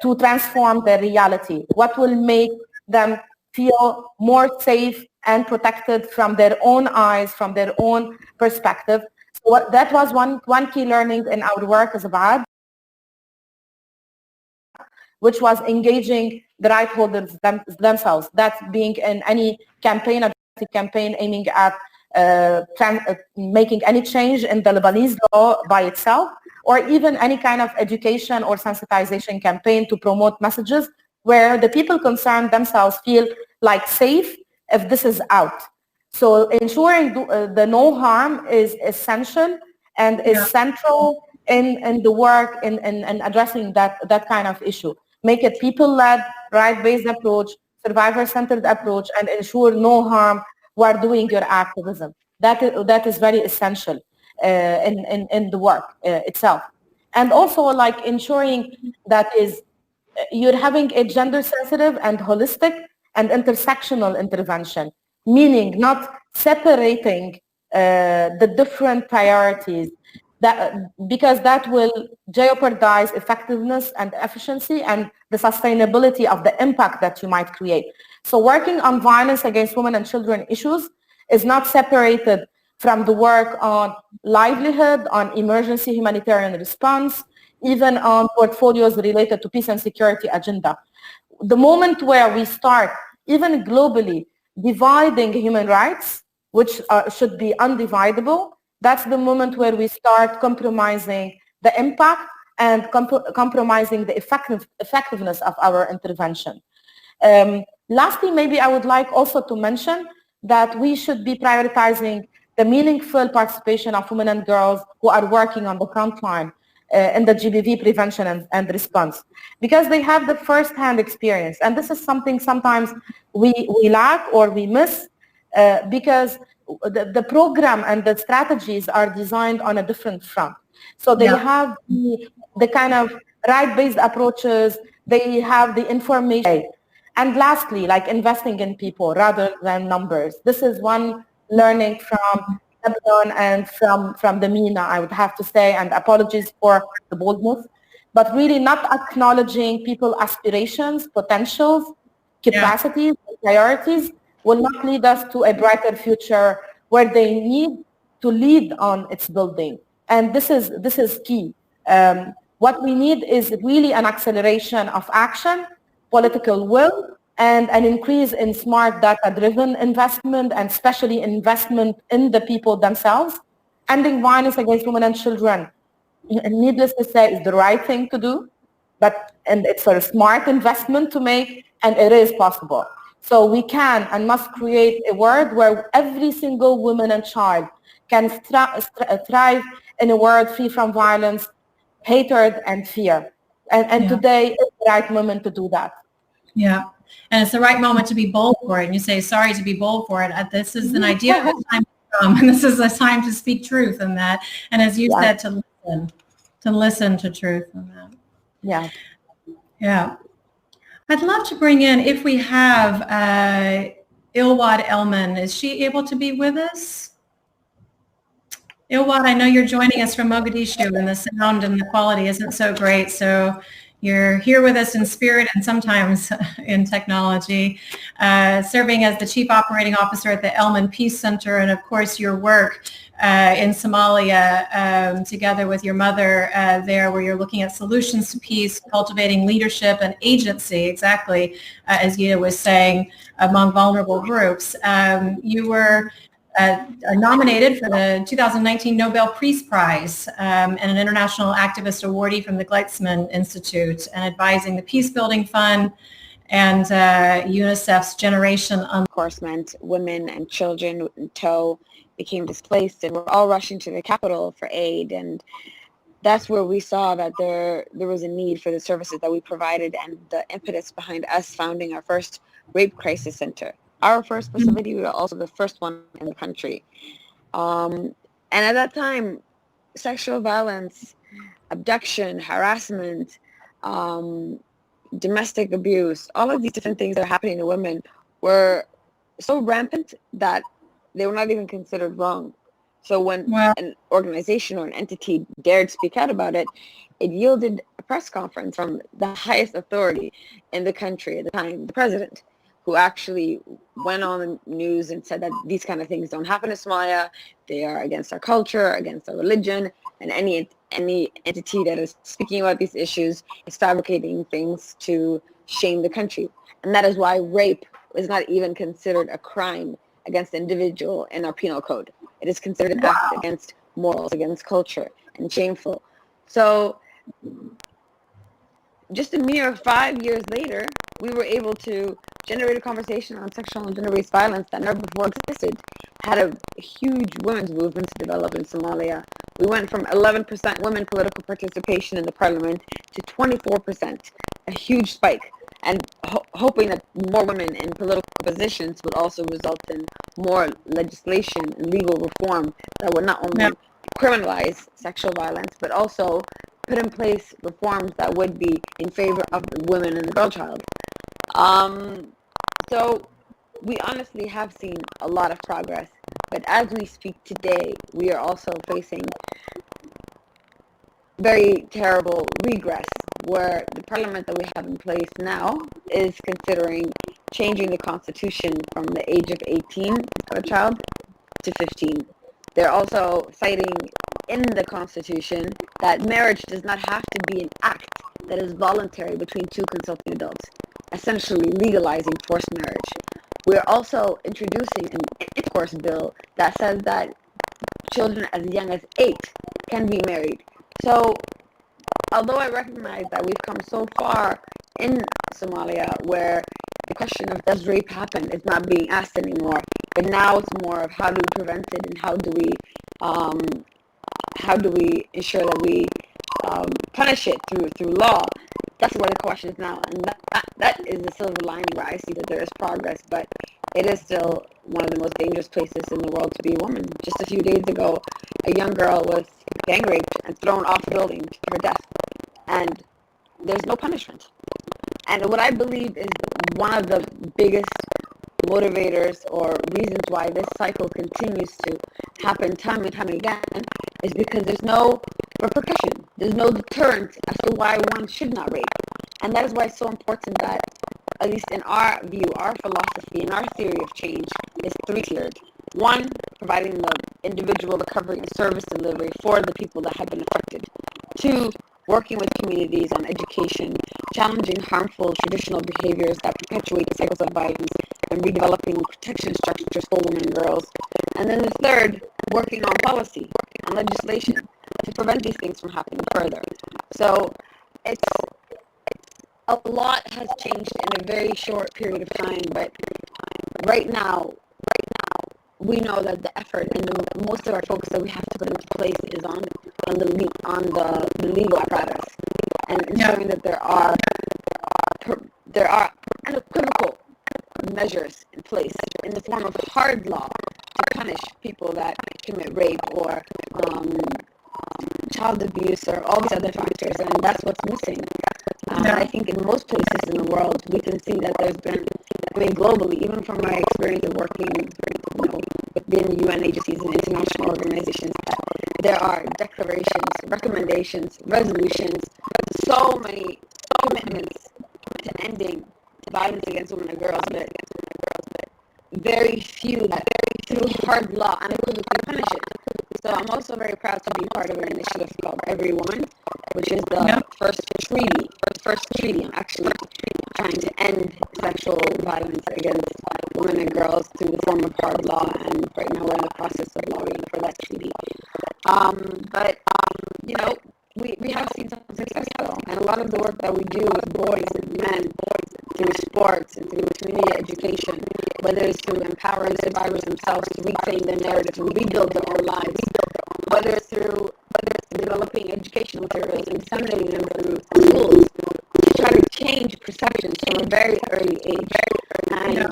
to transform their reality, what will make them feel more safe and protected from their own eyes, from their own perspective. So that was one key learning in our work as Abad, which was engaging the right holders themselves. That being in any campaign aiming at making any change in the Lebanese law by itself, or even any kind of education or sensitization campaign to promote messages where the people concerned themselves feel like safe if this is out. So ensuring the no harm is essential and is central in the work in addressing that kind of issue. Make it people-led, right-based approach, survivor-centered approach, and ensure no harm while doing your activism. That is very essential in the work itself. And also like ensuring that you're having a gender-sensitive and holistic and intersectional intervention, meaning not separating the different priorities, because that will jeopardize effectiveness and efficiency and the sustainability of the impact that you might create. So working on violence against women and children issues is not separated from the work on livelihood, on emergency humanitarian response, even on portfolios related to peace and security agenda. The moment where we start, even globally, dividing human rights, which should be undividable, that's the moment where we start compromising the impact and compromising the effectiveness of our intervention. Lastly, maybe I would like also to mention that we should be prioritizing the meaningful participation of women and girls who are working on the front line in the GBV prevention and response, because they have the first-hand experience. And this is something sometimes we lack or we miss because the program and the strategies are designed on a different front. So they have the kind of right-based approaches, they have the information. And lastly, like investing in people rather than numbers. This is one learning from Lebanon and from the MENA, I would have to say, and apologies for the boldness, but really not acknowledging people's aspirations, potentials, capacities, priorities will not lead us to a brighter future where they need to lead on its building. And this is key. What we need is really an acceleration of action, political will, and an increase in smart data-driven investment, and especially investment in the people themselves. Ending violence against women and children, needless to say, is the right thing to do, and it's a smart investment to make, and it is possible. So we can and must create a world where every single woman and child can thrive in a world free from violence, hatred, and fear. And today is the right moment to do that. Yeah. And it's the right moment to be bold for it. And you say, sorry to be bold for it. This is an idea of a time to come, and this is a time to speak truth in that. And as you said, to listen to truth in that. Yeah. Yeah. I'd love to bring in, if we have Ilwad Elman. Is she able to be with us? Ilwad, I know you're joining us from Mogadishu, and the sound and the quality isn't so great. So you're here with us in spirit and sometimes in technology, serving as the Chief Operating Officer at the Elman Peace Center, and of course your work in Somalia together with your mother there, where you're looking at solutions to peace, cultivating leadership and agency, exactly as Gita was saying, among vulnerable groups. You were nominated for the 2019 Nobel Peace Prize and an International Activist Awardee from the Gleitzman Institute, and advising the Peace Building Fund and UNICEF's Generation Unlimited. Of course, meant women and children in tow became displaced, and we're all rushing to the capital for aid. And that's where we saw that there was a need for the services that we provided, and the impetus behind us founding our first rape crisis center. Our first facility, we were also the first one in the country. And at that time, sexual violence, abduction, harassment, domestic abuse, all of these different things that are happening to women were so rampant that they were not even considered wrong. So when an organization or an entity dared speak out about it, it yielded a press conference from the highest authority in the country at the time, the president, who actually went on the news and said that these kind of things don't happen in Somalia. They are against our culture, against our religion, and any entity that is speaking about these issues is fabricating things to shame the country. And that is why rape is not even considered a crime against the individual in our penal code. It is considered an act against morals, against culture, and shameful. So just a mere 5 years later, we were able to generate a conversation on sexual and gender-based violence that never before existed, had a huge women's movement to develop in Somalia. We went from 11% women political participation in the parliament to 24%, a huge spike, and hoping that more women in political positions would also result in more legislation and legal reform that would not only criminalize sexual violence, but also put in place reforms that would be in favor of the women and the girl child. So we honestly have seen a lot of progress, but as we speak today, we are also facing very terrible regress, where the parliament that we have in place now is considering changing the constitution from the age of 18 of a child to 15. They're also citing in the constitution that marriage does not have to be an act that is voluntary between two consenting adults, essentially legalizing forced marriage. We're also introducing an intercourse bill that says that children as young as 8 can be married. So although I recognize that we've come so far in Somalia where the question of does rape happen is not being asked anymore, but now it's more of how do we prevent it and how do we ensure that we punish it through law. That's where the question is now, and that is the silver lining where I see that there is progress, but it is still one of the most dangerous places in the world to be a woman. Just a few days ago, a young girl was gang raped and thrown off a building to her death, and there's no punishment. And what I believe is one of the biggest motivators or reasons why this cycle continues to happen time and time again is because there's no repercussion. There's no deterrent as to why one should not rape. And that is why it's so important that, at least in our view, our philosophy, and our theory of change is three-tiered. One, providing the individual recovery and service delivery for the people that have been affected. Two, working with communities on education, challenging harmful traditional behaviors that perpetuate the cycles of violence, and redeveloping protection structures for women and girls. And then the third, working on policy, on legislation, to prevent these things from happening further. So it's a lot has changed in a very short period of time, but right now, we know that the effort and most of our focus that we have to put into place is on the legal apparatus and ensuring that there are unequivocal measures in place in the form of hard law to punish people that commit rape or child abuse or all these other factors, and that's what's missing. I think in most places in the world, we can see that there's been, globally, even from my experience of working, within UN agencies and international organizations, there are declarations, recommendations, resolutions, so many commitments to ending violence against women and girls, but very few that through hard law unequivocally punish it. So I'm also very proud to be part of an initiative called Every Woman, which is the first treaty I'm actually trying to end sexual violence against women and girls through the form of hard law, and right now we're in the process of lobbying for that treaty. We have seen some success though, and a lot of the work that we do with boys and men through sports and through community education, whether it's through empowering survivors themselves to reclaim their narrative and rebuild their own lives, whether it's through developing educational materials and disseminating them through schools to try to change perceptions from a very early age. And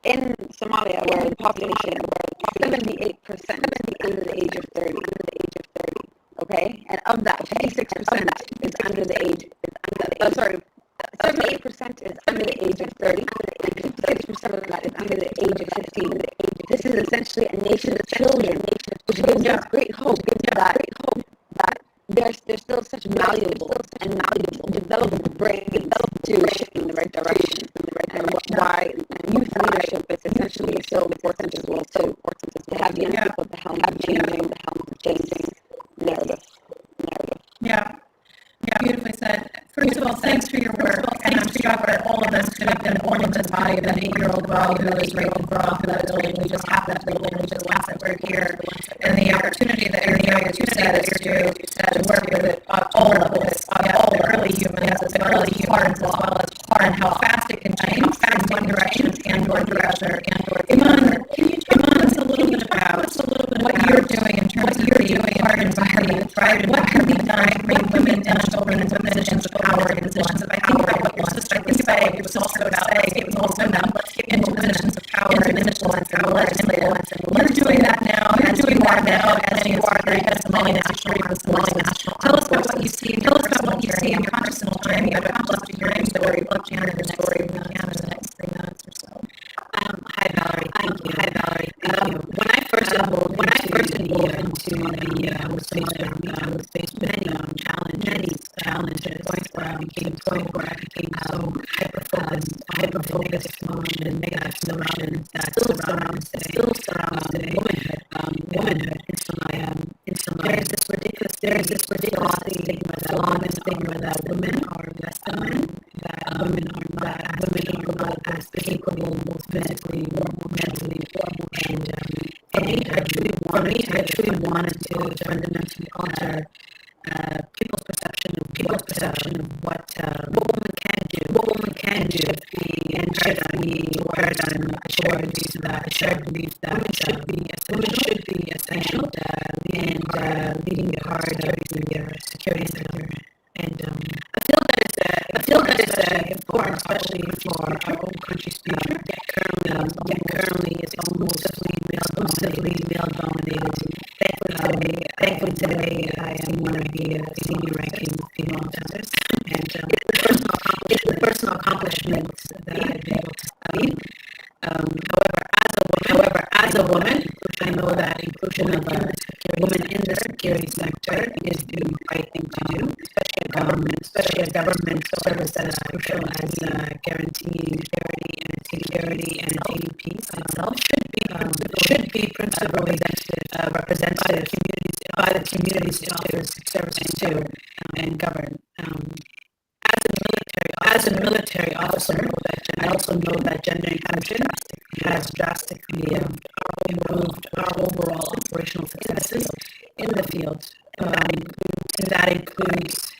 in Somalia, where the population, 78% under the age of 30. Okay, and of that, 56% is under the age. 78% is under the age of 30, and 56% of that is under the age of 15. This is essentially a nation of children, which gives us great hope that there's still such malleable and developable brains to shift in the right direction, and why youth leadership is essentially so important as well too, to have young people to help changing this narrative. Yeah, beautifully said. First of all, thanks for your work, and I'm sure that all of us could have been born into the body of an 8-year-old girl who was raped and brought off to that building. We just happened to be born into the ones that we're here, and the opportunity that you're doing, as you said, said is to work with it on all levels, the early humans as well as hard, and how fast it can change in one direction and or the other. Iman, can you tell us a little bit about what you're doing in terms of the hard environment, right? What have you done to bring women and children into positions of power, in positions of power? What your sister was saying, it was also about into positions of power and influence and legislative. You're doing that now, as you are the Somali National Resources. Tell us about what you see. Tell us about what you see in personal time. You have a love to hear your story. Love to hear your story. In the next 3 minutes or so. Hi Valerie, thank you. Hi Valerie, thank you. When I first enrolled into the space, I was faced with many challenges. Point where I became so hyper-focused on negative notions that still surround womanhood. There is this ridiculous stigma that women are less than men, that women are not as capable, both physically or mentally, and for me, I truly wanted to fundamentally alter people's perception of what women can do, and share that I shared belief that women should be essential and leading the heart of the security sector. And I feel that it's important, especially for our own country's future. That currently is mostly male dominated. Thankfully today I am one of the senior ranking female officers, and it's the personal accomplishment that I've been able to study. However, as a woman, I know that inclusion of women in the security sector is the right thing to do, especially a government service that is crucial as guaranteeing security and attaining peace itself should be principally represented by the communities it offers services to and govern. As a military officer, I also know that gender inclusion has drastically improved our overall operational successes in the field. And that includes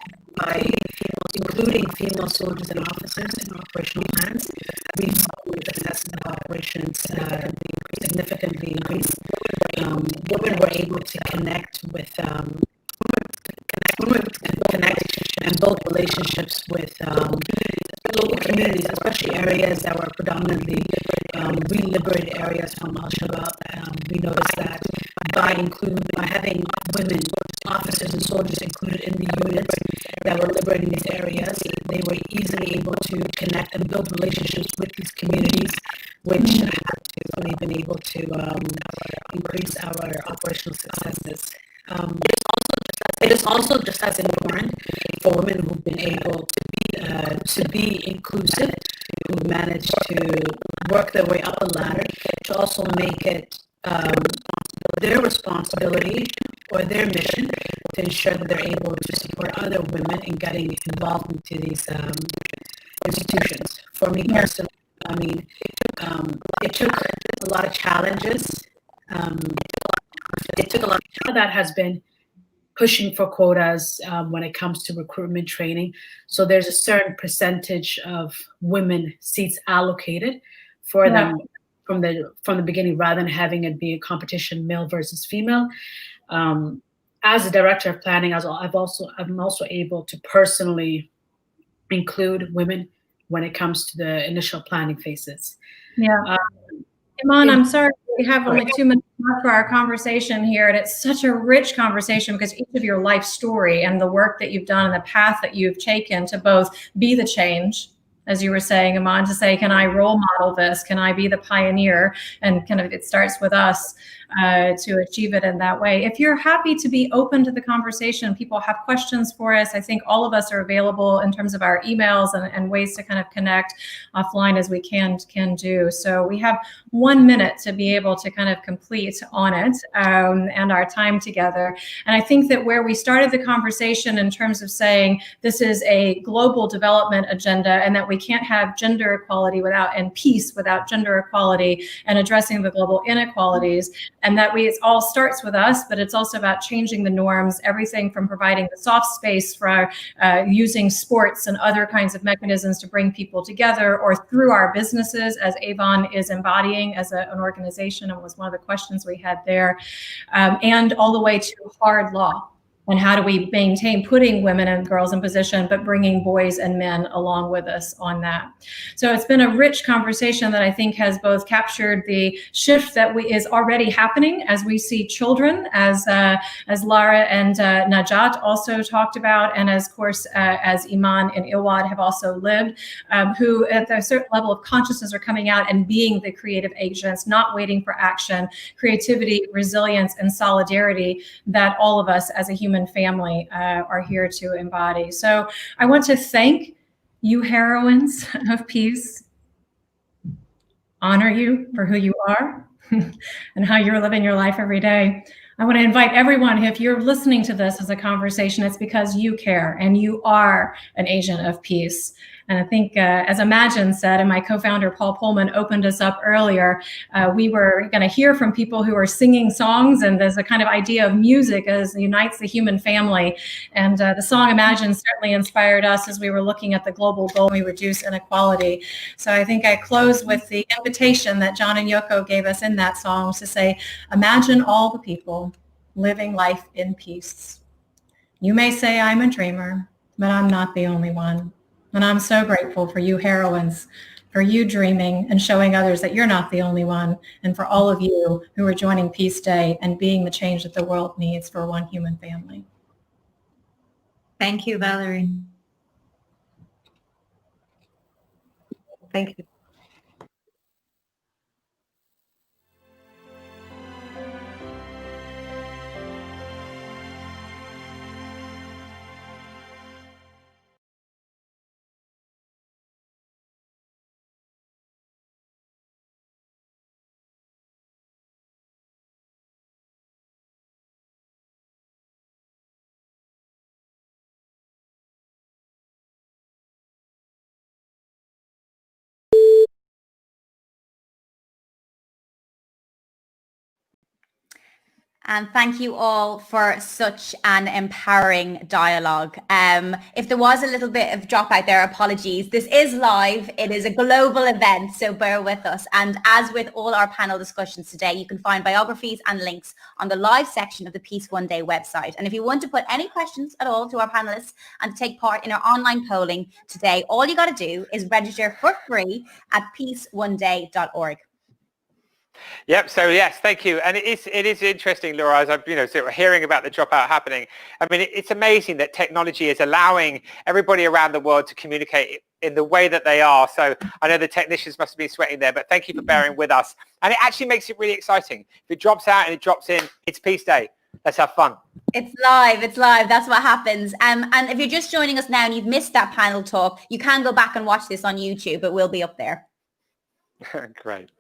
including female soldiers and officers in operational plans. We've seen the success of operations significantly increase. Women were able to connect and build relationships with local communities, especially areas that were predominantly re-liberated areas from Al-Shabaab. We noticed that by having women, officers and soldiers included in the units that were liberating these areas, they were easily able to connect and build relationships with these communities, which have really been able to increase our operational successes. It is also just as important for women who've been able to be inclusive, who managed to work their way up the ladder, to also make it their responsibility or their mission to ensure that they're able to support other women in getting involved into these institutions. For me personally, I mean, it took a lot of challenges. That has been pushing for quotas when it comes to recruitment training. So there's a certain percentage of women seats allocated for them from the beginning, rather than having it be a competition male versus female. As a director of planning, I'm also able to personally include women when it comes to the initial planning phases. Yeah. Iman, I'm sorry, we have only 2 minutes left for our conversation here, and it's such a rich conversation because each of your life story and the work that you've done and the path that you've taken to both be the change, as you were saying, Iman, to say, can I role model this? Can I be the pioneer? And kind of it starts with us to achieve it in that way. If you're happy to be open to the conversation, people have questions for us, I think all of us are available in terms of our emails and ways to kind of connect offline as we can do. So we have 1 minute to be able to kind of complete on it and our time together. And I think that where we started the conversation in terms of saying this is a global development agenda and that we can't have gender equality and peace without gender equality and addressing the global inequalities, and that it all starts with us, but it's also about changing the norms, everything from providing the soft space for using sports and other kinds of mechanisms to bring people together, or through our businesses, as Avon is embodying as an organization, and was one of the questions we had there, and all the way to hard law. And how do we maintain putting women and girls in position, but bringing boys and men along with us on that? So it's been a rich conversation that I think has both captured the shift that is already happening as we see children, as Lara and Najat also talked about, and as Iman and Ilwad have also lived, who at a certain level of consciousness are coming out and being the creative agents, not waiting for action, creativity, resilience, and solidarity that all of us as a human family are here to embody. So I want to thank you, heroines of peace, honor you for who you are and how you're living your life every day. I want to invite everyone, if you're listening to this as a conversation, it's because you care and you are an agent of peace. And I think, as Imagine said, and my co-founder Paul Pullman opened us up earlier, we were going to hear from people who are singing songs, and there's a kind of idea of music as unites the human family. And the song Imagine certainly inspired us as we were looking at the global goal we reduce inequality. So I think I close with the invitation that John and Yoko gave us in that song to say, imagine all the people living life in peace. You may say I'm a dreamer, but I'm not the only one. And I'm so grateful for you heroines, for you dreaming and showing others that you're not the only one, and for all of you who are joining Peace Day and being the change that the world needs for one human family. Thank you, Valerie. Thank you. And thank you all for such an empowering dialogue. If there was a little bit of dropout there, apologies. This is live. It is a global event, so bear with us. And as with all our panel discussions today, you can find biographies and links on the live section of the Peace One Day website. And if you want to put any questions at all to our panelists and take part in our online polling today, all you got to do is register for free at peaceoneday.org. Yep. So yes, thank you. And it is interesting, Laura, as I'm sort of hearing about the dropout happening. I mean, it's amazing that technology is allowing everybody around the world to communicate in the way that they are. So I know the technicians must have been sweating there, but thank you for bearing with us. And it actually makes it really exciting. If it drops out and it drops in, it's Peace Day. Let's have fun. It's live. It's live. That's what happens. And if you're just joining us now and you've missed that panel talk, you can go back and watch this on YouTube. It will be up there. Great.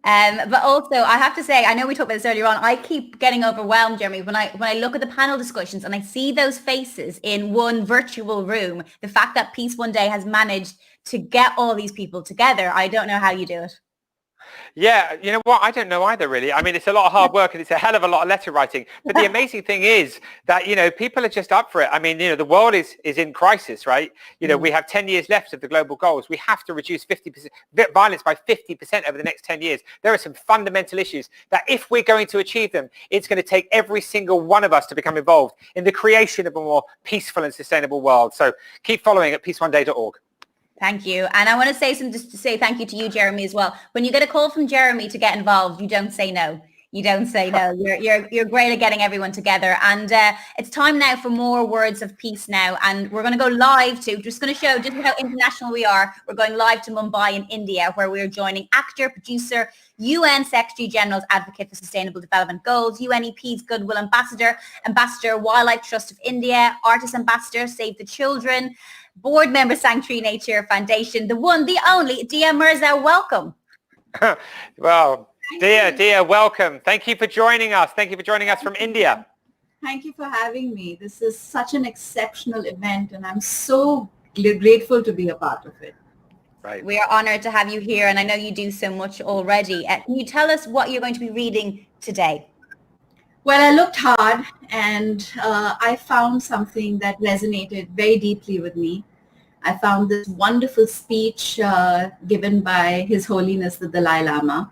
But also, I have to say, I know we talked about this earlier on, I keep getting overwhelmed, Jeremy, when I look at the panel discussions and I see those faces in one virtual room, the fact that Peace One Day has managed to get all these people together, I don't know how you do it. Yeah, you know what? I don't know either, really. I mean, it's a lot of hard work and it's a hell of a lot of letter writing. But the amazing thing is that, people are just up for it. I mean, the world is in crisis, right? We have 10 years left of the global goals. We have to reduce violence by 50% over the next 10 years. There are some fundamental issues that if we're going to achieve them, it's going to take every single one of us to become involved in the creation of a more peaceful and sustainable world. So keep following at peaceoneday.org. Thank you. And I want to say just to say thank you to you, Jeremy, as well. When you get a call from Jeremy to get involved, you don't say no. You don't say no. You're great at getting everyone together. And it's time now for more words of peace now. And we're going to go live to, just going to show just how international we are. We're going live to Mumbai in India, where we're joining actor, producer, UN Secretary General's Advocate for Sustainable Development Goals, UNEP's Goodwill Ambassador, Ambassador Wildlife Trust of India, Artist Ambassador, Save the Children, Board Member Sanctuary Nature Foundation, the one, the only, Dia Mirza. Welcome. Well, Dia, welcome. Thank you for joining us. Thank you for joining us from India. Thank you for having me. This is such an exceptional event and I'm so grateful to be a part of it. Right. We are honored to have you here, and I know you do so much already. Can you tell us what you're going to be reading today? Well, I looked hard and I found something that resonated very deeply with me. I found this wonderful speech given by His Holiness the Dalai Lama,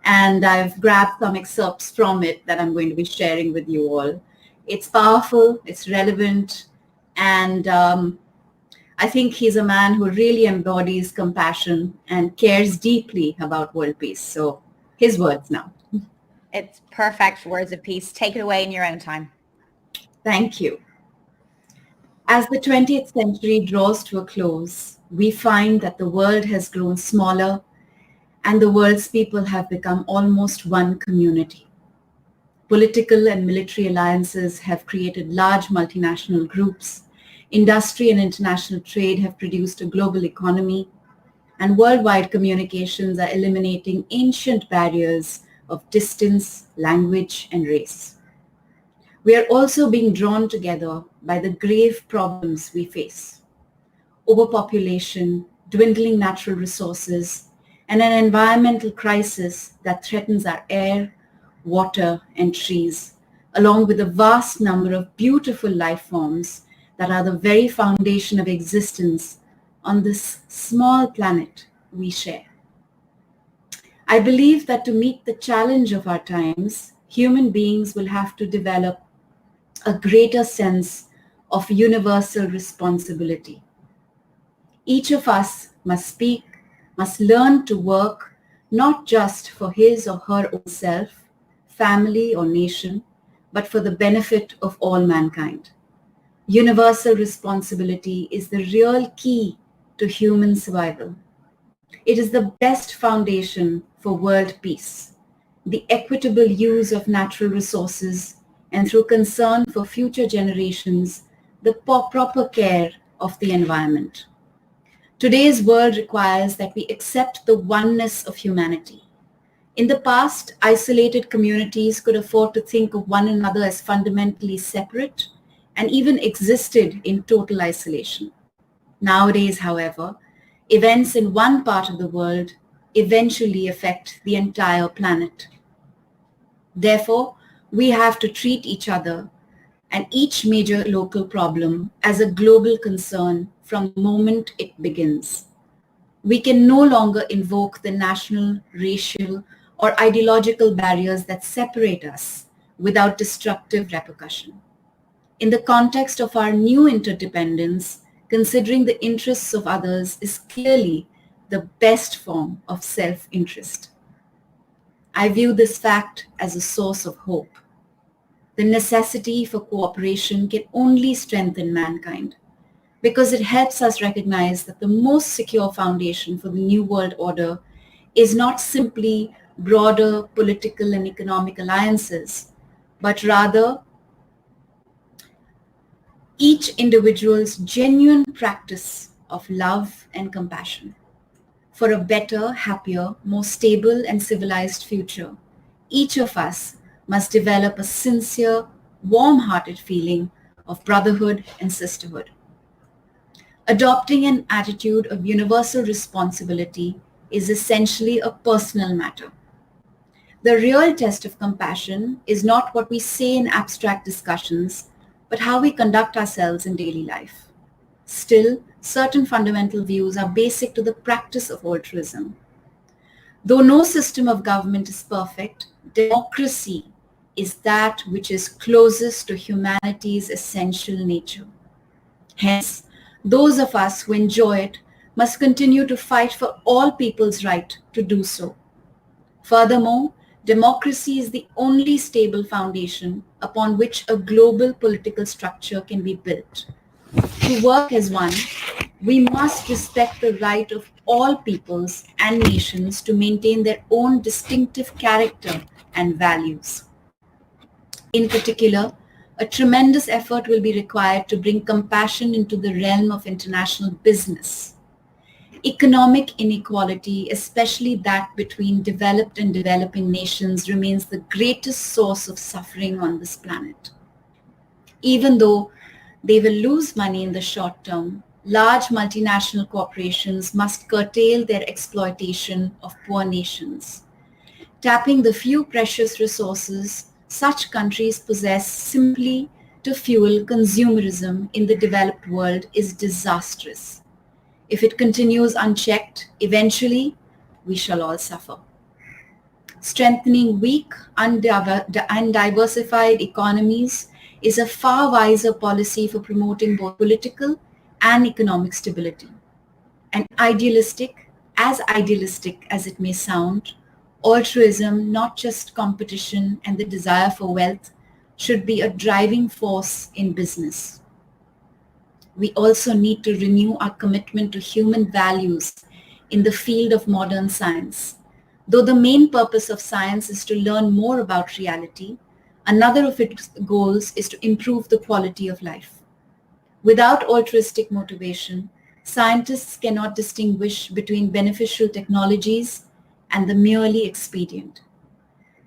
and I've grabbed some excerpts from it that I'm going to be sharing with you all. It's powerful, it's relevant, and I think he's a man who really embodies compassion and cares deeply about world peace. So his words now. It's perfect words of peace. Take it away in your own time. Thank you. As the 20th century draws to a close, we find that the world has grown smaller and the world's people have become almost one community. Political and military alliances have created large multinational groups. Industry and international trade have produced a global economy, and worldwide communications are eliminating ancient barriers of distance, language, and race. We are also being drawn together by the grave problems we face: overpopulation, dwindling natural resources, and an environmental crisis that threatens our air, water, and trees, along with a vast number of beautiful life forms that are the very foundation of existence on this small planet we share. I believe that to meet the challenge of our times, human beings will have to develop a greater sense of universal responsibility. Each of us must speak, must learn to work not just for his or her own self, family, or nation, but for the benefit of all mankind. Universal responsibility is the real key to human survival. It is the best foundation for world peace, the equitable use of natural resources, and through concern for future generations, the proper care of the environment. Today's world requires that we accept the oneness of humanity. In the past, isolated communities could afford to think of one another as fundamentally separate and even existed in total isolation. Nowadays, however, events in one part of the world eventually affect the entire planet. Therefore, we have to treat each other and each major local problem as a global concern from the moment it begins. We can no longer invoke the national, racial, or ideological barriers that separate us without destructive repercussion. In the context of our new interdependence, considering the interests of others is clearly the best form of self-interest. I view this fact as a source of hope. The necessity for cooperation can only strengthen mankind because it helps us recognize that the most secure foundation for the New World Order is not simply broader political and economic alliances, but rather each individual's genuine practice of love and compassion. For a better, happier, more stable and civilized future, each of us must develop a sincere, warm-hearted feeling of brotherhood and sisterhood. Adopting an attitude of universal responsibility is essentially a personal matter. The real test of compassion is not what we say in abstract discussions, but how we conduct ourselves in daily life. Still, certain fundamental views are basic to the practice of altruism. Though no system of government is perfect, democracy is that which is closest to humanity's essential nature. Hence, those of us who enjoy it must continue to fight for all people's right to do so. Furthermore, democracy is the only stable foundation upon which a global political structure can be built. To work as one, we must respect the right of all peoples and nations to maintain their own distinctive character and values. In particular, a tremendous effort will be required to bring compassion into the realm of international business. Economic inequality, especially that between developed and developing nations, remains the greatest source of suffering on this planet. Even though they will lose money in the short term, large multinational corporations must curtail their exploitation of poor nations. Tapping the few precious resources such countries possess simply to fuel consumerism in the developed world is disastrous. If it continues unchecked, eventually we shall all suffer. Strengthening weak, undiversified economies is a far wiser policy for promoting both political and economic stability. And idealistic as it may sound, altruism, not just competition and the desire for wealth, should be a driving force in business. We also need to renew our commitment to human values in the field of modern science. Though the main purpose of science is to learn more about reality, another of its goals is to improve the quality of life. Without altruistic motivation, scientists cannot distinguish between beneficial technologies and the merely expedient.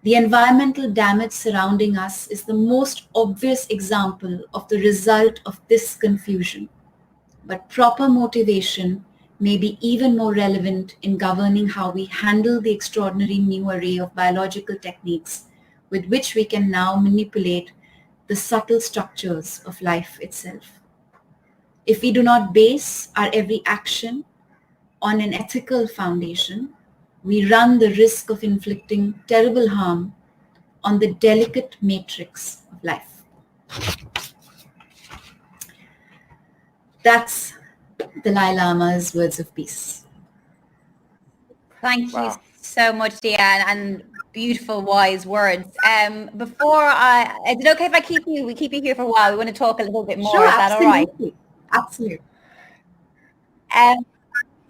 The environmental damage surrounding us is the most obvious example of the result of this confusion. But proper motivation may be even more relevant in governing how we handle the extraordinary new array of biological techniques with which we can now manipulate the subtle structures of life itself. If we do not base our every action on an ethical foundation, we run the risk of inflicting terrible harm on the delicate matrix of life. That's Dalai Lama's words of peace. Thank you so much, Dia, and beautiful, wise words. Is it okay if we keep you here for a while? We want to talk a little bit more. Sure, is that all right? Absolutely.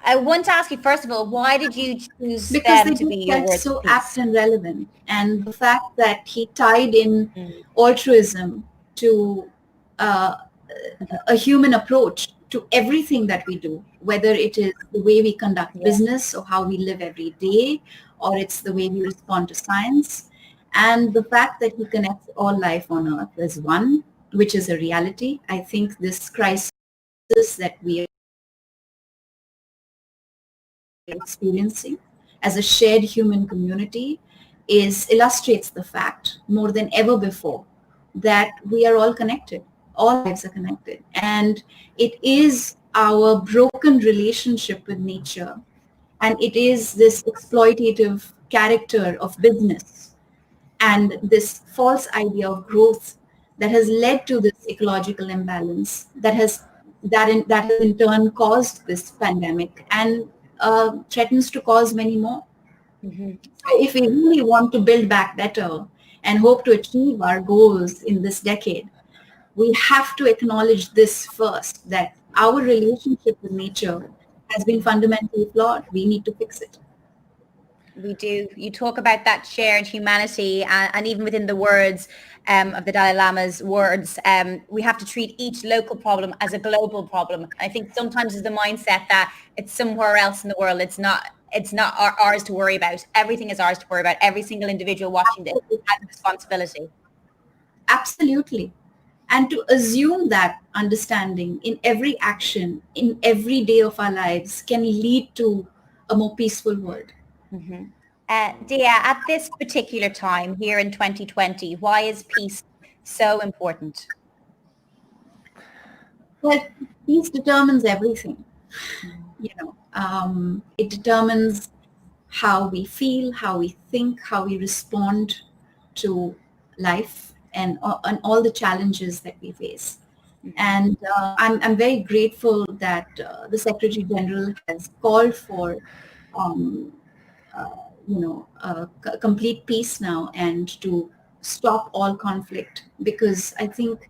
I want to ask you, first of all, why did you choose because them to be your words so of peace? apt and relevant, and the fact that he tied in altruism to a human approach to everything that we do, whether it is the way we conduct business or how we live every day, or it's the way we respond to science, and the fact that he connects all life on earth as one, which is a reality. I think this crisis that we are experiencing as a shared human community illustrates the fact more than ever before that we are all connected. All lives are connected, and it is our broken relationship with nature, and it is this exploitative character of business and this false idea of growth that has led to this ecological imbalance that has in turn caused this pandemic and threatens to cause many more. If we really want to build back better and hope to achieve our goals in this decade, we have to acknowledge this first, that our relationship with nature has been fundamentally flawed. We need to fix it. We do. You talk about that shared humanity, and even within the words of the Dalai Lama's words, we have to treat each local problem as a global problem. I think sometimes is the mindset that it's somewhere else in the world. It's not ours to worry about. Everything is ours to worry about. Every single individual watching this has a responsibility. Absolutely. And to assume that understanding in every action, in every day of our lives can lead to a more peaceful world. Dia, at this particular time here in 2020, why is peace so important? Well, peace determines everything. It determines how we feel, how we think, how we respond to life and all the challenges that we face. And I'm very grateful that the Secretary General has called for complete peace now and to stop all conflict, because I think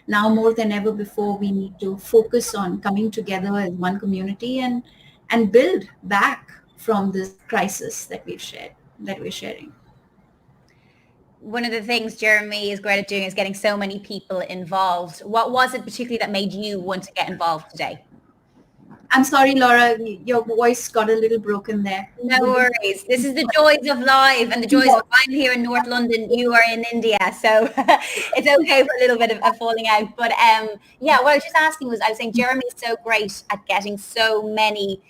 now more than ever before we need to focus on coming together as one community and build back from this crisis that we're sharing. One of the things Jeremy is great at doing is getting so many people involved. What was it particularly that made you want to get involved today? I'm sorry, Laura, your voice got a little broken there. No worries. This is the joys of live and the joys of I'm here in North London, you are in India. So it's okay for a little bit of falling out. But yeah, what I was just asking was, I was saying Jeremy is so great at getting so many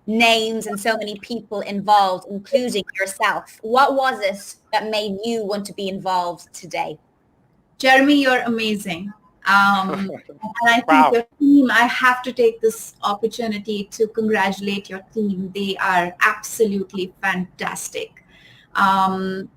names and so many people involved, including yourself. What was it that made you want to be involved today? Jeremy, you're amazing. And I think your team, I have to take this opportunity to congratulate your team. They are absolutely fantastic. I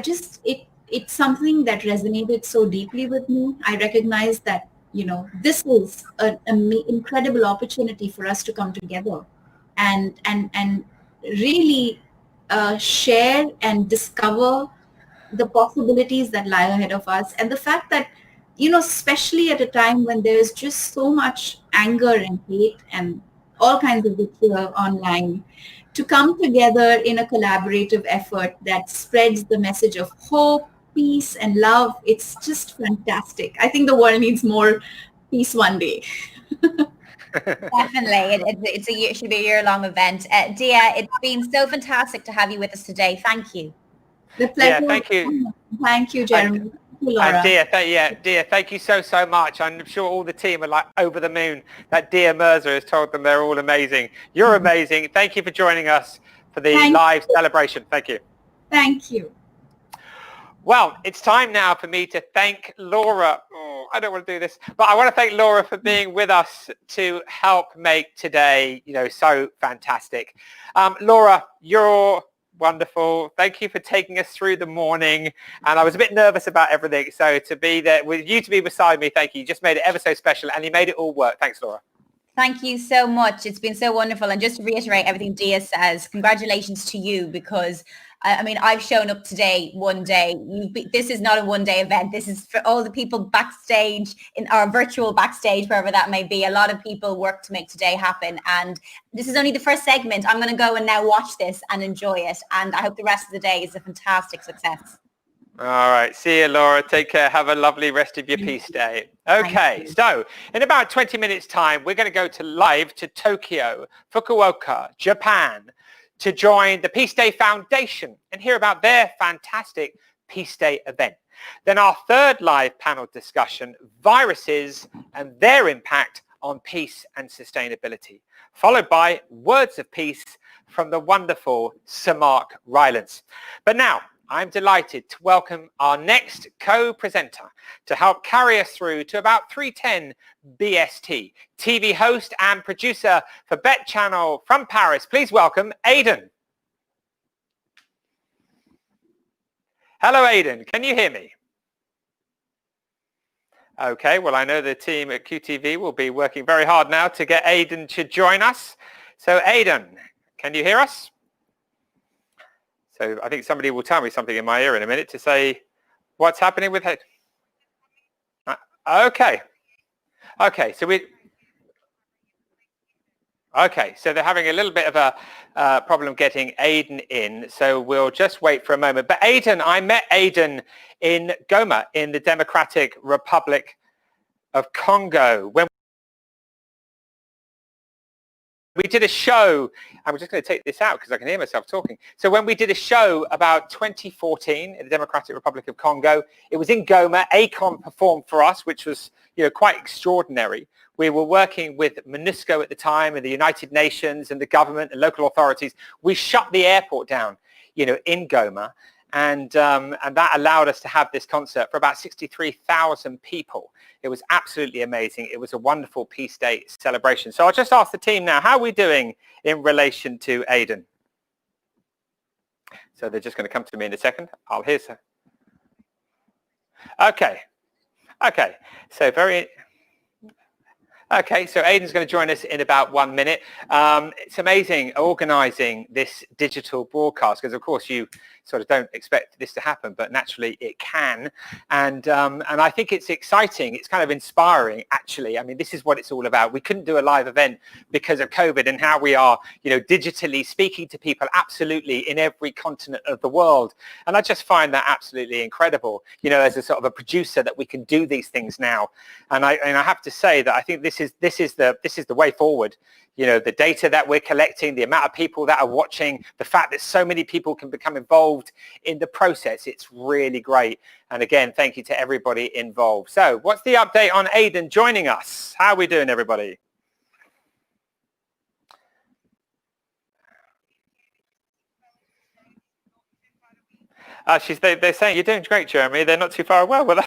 just, it's something that resonated so deeply with me. I recognize that, you know, this is an incredible opportunity for us to come together and really share and discover the possibilities that lie ahead of us, and the fact that, you know, especially at a time when there's just so much anger and hate and all kinds of vitriol online, to come together in a collaborative effort that spreads the message of hope, peace, and love. It's just fantastic. I think the world needs more peace one day. Definitely. It should be a year-long event. Dia, it's been so fantastic to have you with us today. Thank you. The pleasure. Yeah, thank you. Thank you, Jeremy. Thank you, Laura. Dia, thank you so much. I'm sure all the team are like over the moon that Dia Mirza has told them they're all amazing. You're amazing. Thank you for joining us for the live celebration. Thank you. Thank you. Well, it's time now for me to thank Laura. Oh, I don't want to do this, but I want to thank Laura for being with us to help make today, you know, so fantastic. Laura, you're wonderful. Thank you for taking us through the morning. And I was a bit nervous about everything. So to be there with you, to be beside me, thank you. You just made it ever so special and you made it all work. Thanks, Laura. Thank you so much. It's been so wonderful. And just to reiterate everything Dia says, congratulations to you, because I mean, I've shown up today one day. This is not a one-day event. This is for all the people backstage in our virtual backstage, wherever that may be. A lot of people work to make today happen. And this is only the first segment. I'm going to go and now watch this and enjoy it. And I hope the rest of the day is a fantastic success. All right. See you, Laura. Take care. Have a lovely rest of your peace day. Okay. So in about 20 minutes time, we're going to go live to Tokyo, Fukuoka, Japan, to join the Peace Day Foundation and hear about their fantastic Peace Day event. Then our third live panel discussion, viruses and their impact on peace and sustainability, followed by words of peace from the wonderful Sir Mark Rylance. But now, I'm delighted to welcome our next co-presenter to help carry us through to about 3:10 BST, TV host and producer for Bet Channel from Paris. Please welcome Aidan. Hello, Aidan. Can you hear me? Okay, well, I know the team at QTV will be working very hard now to get Aidan to join us. So, Aidan, can you hear us? So I think somebody will tell me something in my ear in a minute to say what's happening with it. Okay. So they're having a little bit of a problem getting Aidan in. So we'll just wait for a moment. But Aidan, I met Aidan in Goma in the Democratic Republic of Congo when we did a show, and we're just going to take this out because I can hear myself talking. So when we did a show about 2014 in the Democratic Republic of Congo, it was in Goma. ACON performed for us, which was, you know, quite extraordinary. We were working with MONUSCO at the time and the United Nations and the government and local authorities. We shut the airport down, you know, in Goma. And that allowed us to have this concert for about 63,000 people. It was absolutely amazing. It was a wonderful Peace Day celebration. So I'll just ask the team now, how are we doing in relation to Aidan? So they're just going to come to me in a second. I'll hear so. Okay. So so Aidan's going to join us in about 1 minute. It's amazing organising this digital broadcast because, of course, you sort of don't expect this to happen, but naturally it can. And I think it's exciting. It's kind of inspiring, actually. I mean, this is what it's all about. We couldn't do a live event because of COVID, and how we are, digitally speaking to people absolutely in every continent of the world. And I just find that absolutely incredible, as a sort of a producer, that we can do these things now. And I have to say that I think this is the way forward. The data that we're collecting, the amount of people that are watching, the fact that so many people can become involved in the process, it's really great. And again, thank you to everybody involved. So what's the update on Aidan joining us? How are we doing, everybody? They're saying you're doing great, Jeremy. They're not too far away. Well,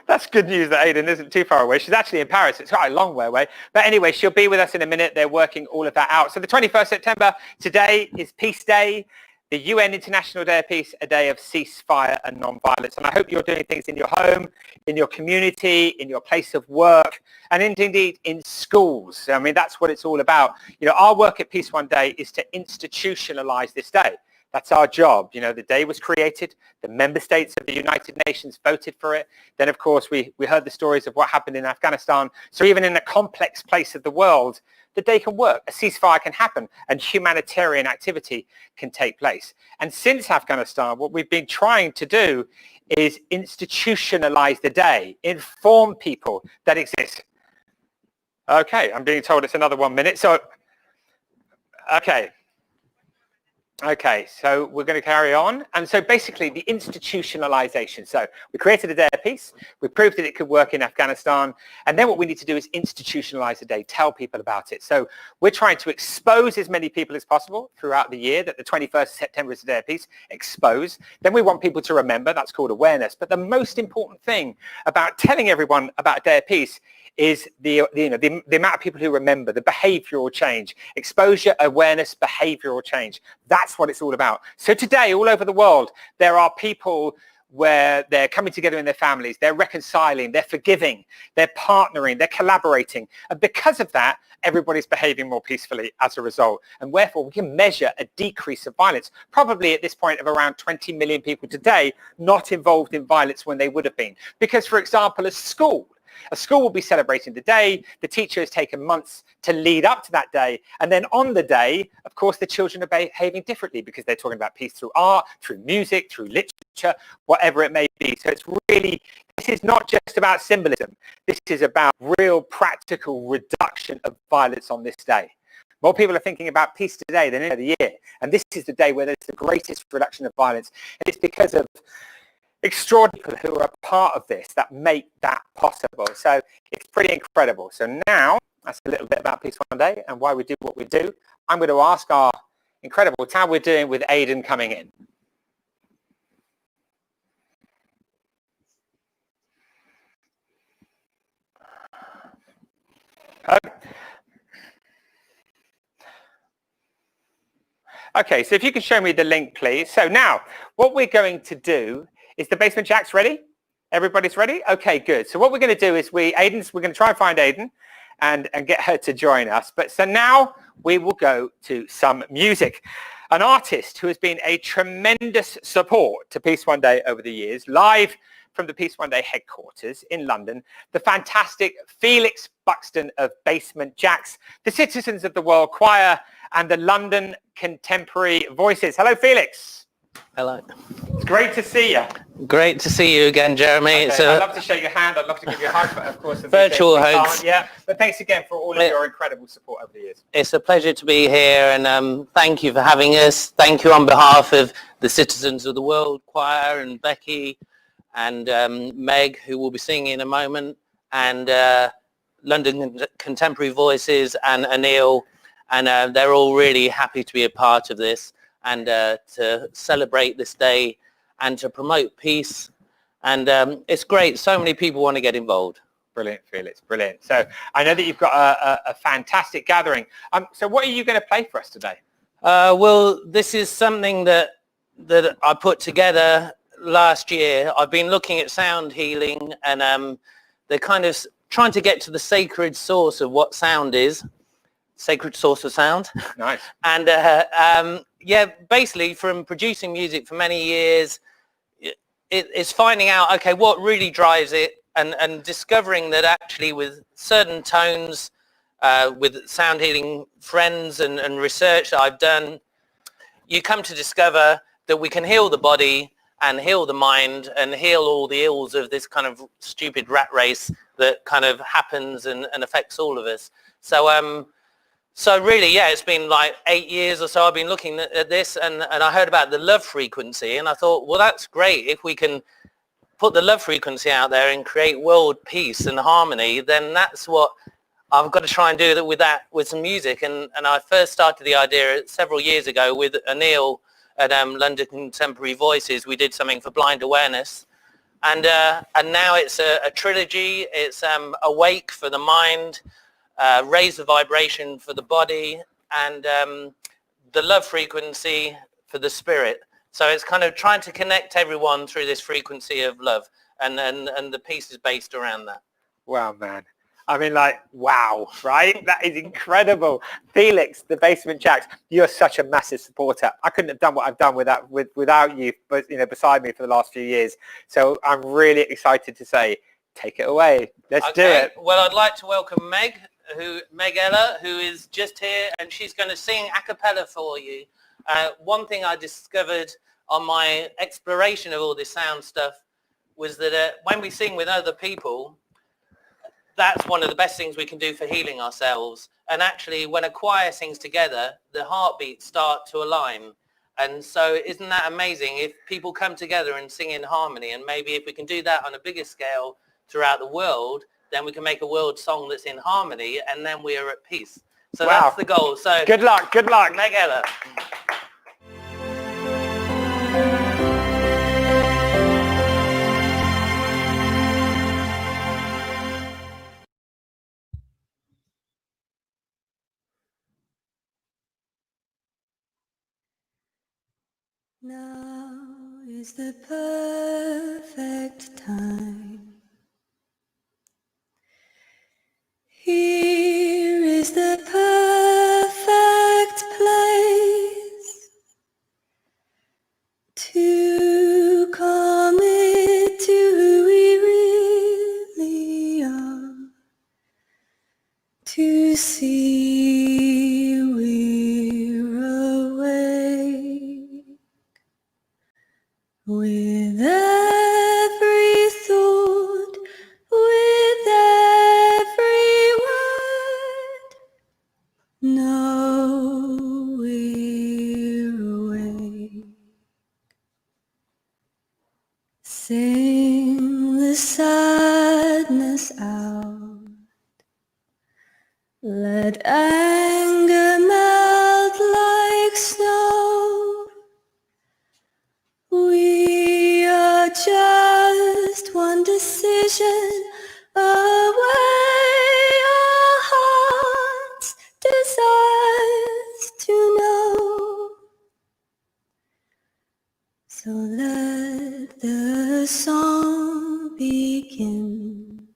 that's good news that Aidan isn't too far away. She's actually in Paris. It's quite a long way away. But anyway, she'll be with us in a minute. They're working all of that out. So the 21st September, today is Peace Day, the UN International Day of Peace, a day of ceasefire and non-violence. And I hope you're doing things in your home, in your community, in your place of work, and indeed in schools. I mean, that's what it's all about. Our work at Peace One Day is to institutionalize this day. That's our job. The day was created. The member states of the United Nations voted for it. Then, of course, we heard the stories of what happened in Afghanistan. So even in a complex place of the world, the day can work. A ceasefire can happen and humanitarian activity can take place. And since Afghanistan, what we've been trying to do is institutionalize the day, inform people that exist. Okay, I'm being told it's another 1 minute. So, Okay, so we're going to carry on. And so basically the institutionalization. So we created a day of peace. We proved that it could work in Afghanistan. And then what we need to do is institutionalize the day, tell people about it. So we're trying to expose as many people as possible throughout the year that the 21st of September is the day of peace. Expose. Then we want people to remember. That's called awareness. But the most important thing about telling everyone about a day of peace is the amount of people who remember, the behavioral change, exposure, awareness, behavioral change. That's what it's all about. So today, all over the world, there are people where they're coming together in their families, they're reconciling, they're forgiving, they're partnering, they're collaborating. And because of that, everybody's behaving more peacefully as a result. And therefore, we can measure a decrease of violence, probably at this point of around 20 million people today not involved in violence when they would have been. Because, for example, a school will be celebrating the day. The teacher has taken months to lead up to that day. And then on the day, of course, the children are behaving differently because they're talking about peace through art, through music, through literature, whatever it may be. So it's really, this is not just about symbolism. This is about real practical reduction of violence on this day. More people are thinking about peace today than any other year. And this is the day where there's the greatest reduction of violence. And it's because of extraordinary people who are a part of this that make that possible. So it's pretty incredible. So now, that's a little bit about Peace One Day and why we do what we do. I'm going to ask our incredible, how we're doing with Aidan coming in. Okay, so if you can show me the link, please. So now, what we're going to do is the basement jacks ready? Everybody's ready? Okay, good. So what we're going to do is we're going to try and find Aidan and get her to join us. But so now we will go to some music. An artist who has been a tremendous support to Peace One Day over the years, live from the Peace One Day headquarters in London, the fantastic Felix Buxton of Basement Jacks, the Citizens of the World Choir, and the London Contemporary Voices. Hello, Felix. Hello. It's great to see you. Great to see you again, Jeremy. Okay, I'd love to shake your hand. I'd love to give you a hug, but of course, virtual hugs. Yeah, but thanks again for all of your incredible support over the years. It's a pleasure to be here, and thank you for having us. Thank you on behalf of the Citizens of the World Choir and Becky and Meg, who will be singing in a moment, and London Contemporary Voices and Anil, and they're all really happy to be a part of this and to celebrate this day and to promote peace. And it's great. So many people want to get involved. Brilliant, Felix. Brilliant. So I know that you've got a fantastic gathering. So what are you going to play for us today? Well, this is something that I put together last year. I've been looking at sound healing, and they're kind of trying to get to the sacred source of what sound is. Sacred source of sound. Nice. And yeah, basically from producing music for many years, it's finding out, okay, what really drives it, and discovering that actually with certain tones, with sound healing friends and research that I've done, you come to discover that we can heal the body and heal the mind and heal all the ills of this kind of stupid rat race that kind of happens and affects all of us. So really, yeah, it's been like 8 years or so I've been looking at this, and I heard about the love frequency, and I thought, well, that's great. If we can put the love frequency out there and create world peace and harmony, then that's what I've got to try and do with some music. And I first started the idea several years ago with Anil at London Contemporary Voices. We did something for blind awareness. And now it's a trilogy. It's Awake for the mind, Raise the Vibration for the body, and the love frequency for the spirit. So it's kind of trying to connect everyone through this frequency of love, and the piece is based around that. Wow, man. I mean, like, wow, right? That is incredible. Felix, the Basement Jacks, you're such a massive supporter. I couldn't have done what I've done without you, but beside me for the last few years. So I'm really excited to say, take it away. Let's do it. Well, I'd like to welcome Meg Ella, who is just here, and she's going to sing a cappella for you. One thing I discovered on my exploration of all this sound stuff was that when we sing with other people, that's one of the best things we can do for healing ourselves. And actually, when a choir sings together, the heartbeats start to align. And so isn't that amazing if people come together and sing in harmony? And maybe if we can do that on a bigger scale throughout the world, then we can make a world song that's in harmony, and then we are at peace. So wow. That's the goal. So good luck. Meg Ella. Now is the perfect time. Here is the perfect place to commit to who we really are, to see we're awake with every thought, with every word. Know we're awake. Sing the sadness out. Let anger melt like snow. We are just one decision away. Our hearts desires to know. So let the song begin.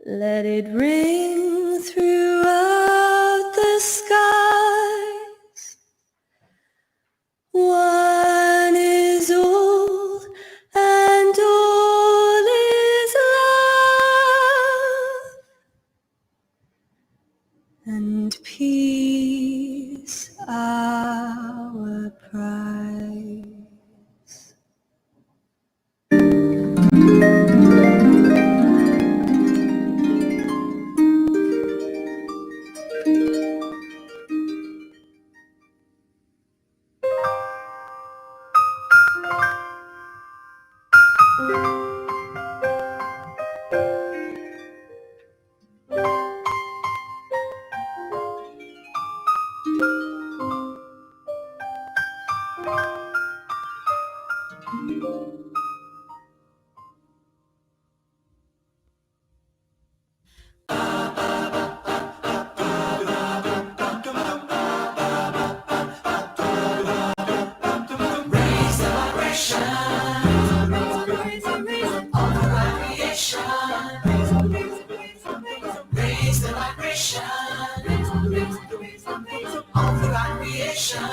Let it ring throughout the skies. One is all, and all is love, and peace our prize. Raise the vibration of the right creation.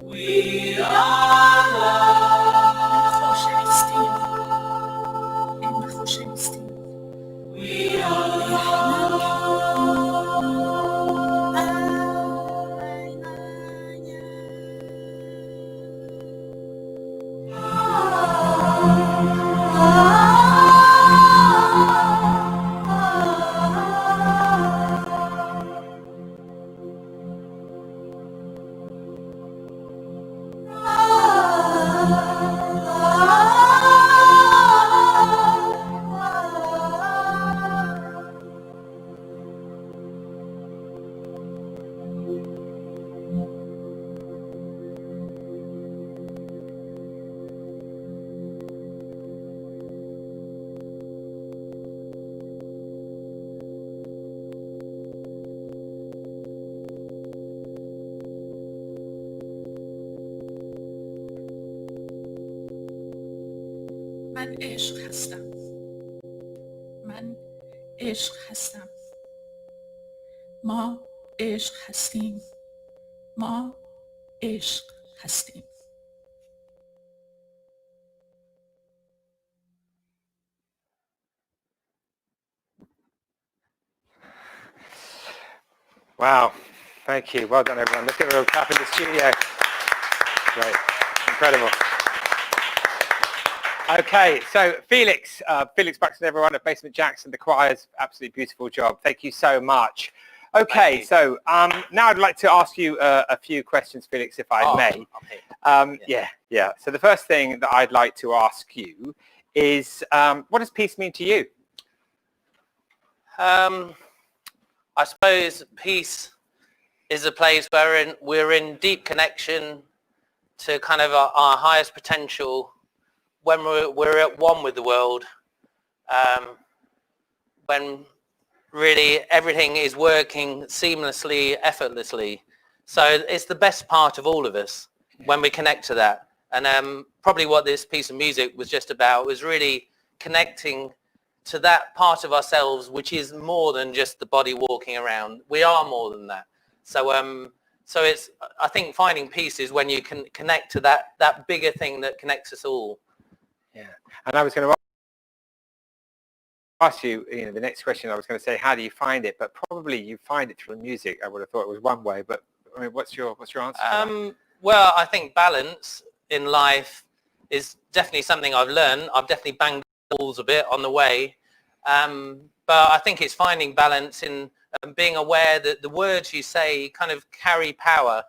We are We من عشق هستم. من عشق هستم. ما عشق هستیم. ما عشق هستیم. Wow, thank you. Well done, everyone. Let's give a real clap in the studio. Great, incredible. Okay, so Felix Buxton, everyone at Basement Jackson, the choirs, absolutely beautiful job. Thank you so much. Okay, so now I'd like to ask you a few questions, Felix, if I may. Yeah. So the first thing that I'd like to ask you is, what does peace mean to you? I suppose peace is a place where we're in deep connection to kind of our highest potential when we're at one with the world, when really everything is working seamlessly, effortlessly. So it's the best part of all of us when we connect to that. And probably what this piece of music was just about was really connecting to that part of ourselves which is more than just the body walking around. We are more than that. So it's, I think finding peace is when you can connect to that bigger thing that connects us all. Yeah, and I was going to ask you, the next question, I was going to say, how do you find it? But probably you find it through music. I would have thought it was one way, but I mean, what's your answer? Well, I think balance in life is definitely something I've learned. I've definitely banged balls a bit on the way. But I think it's finding balance in being aware that the words you say kind of carry power.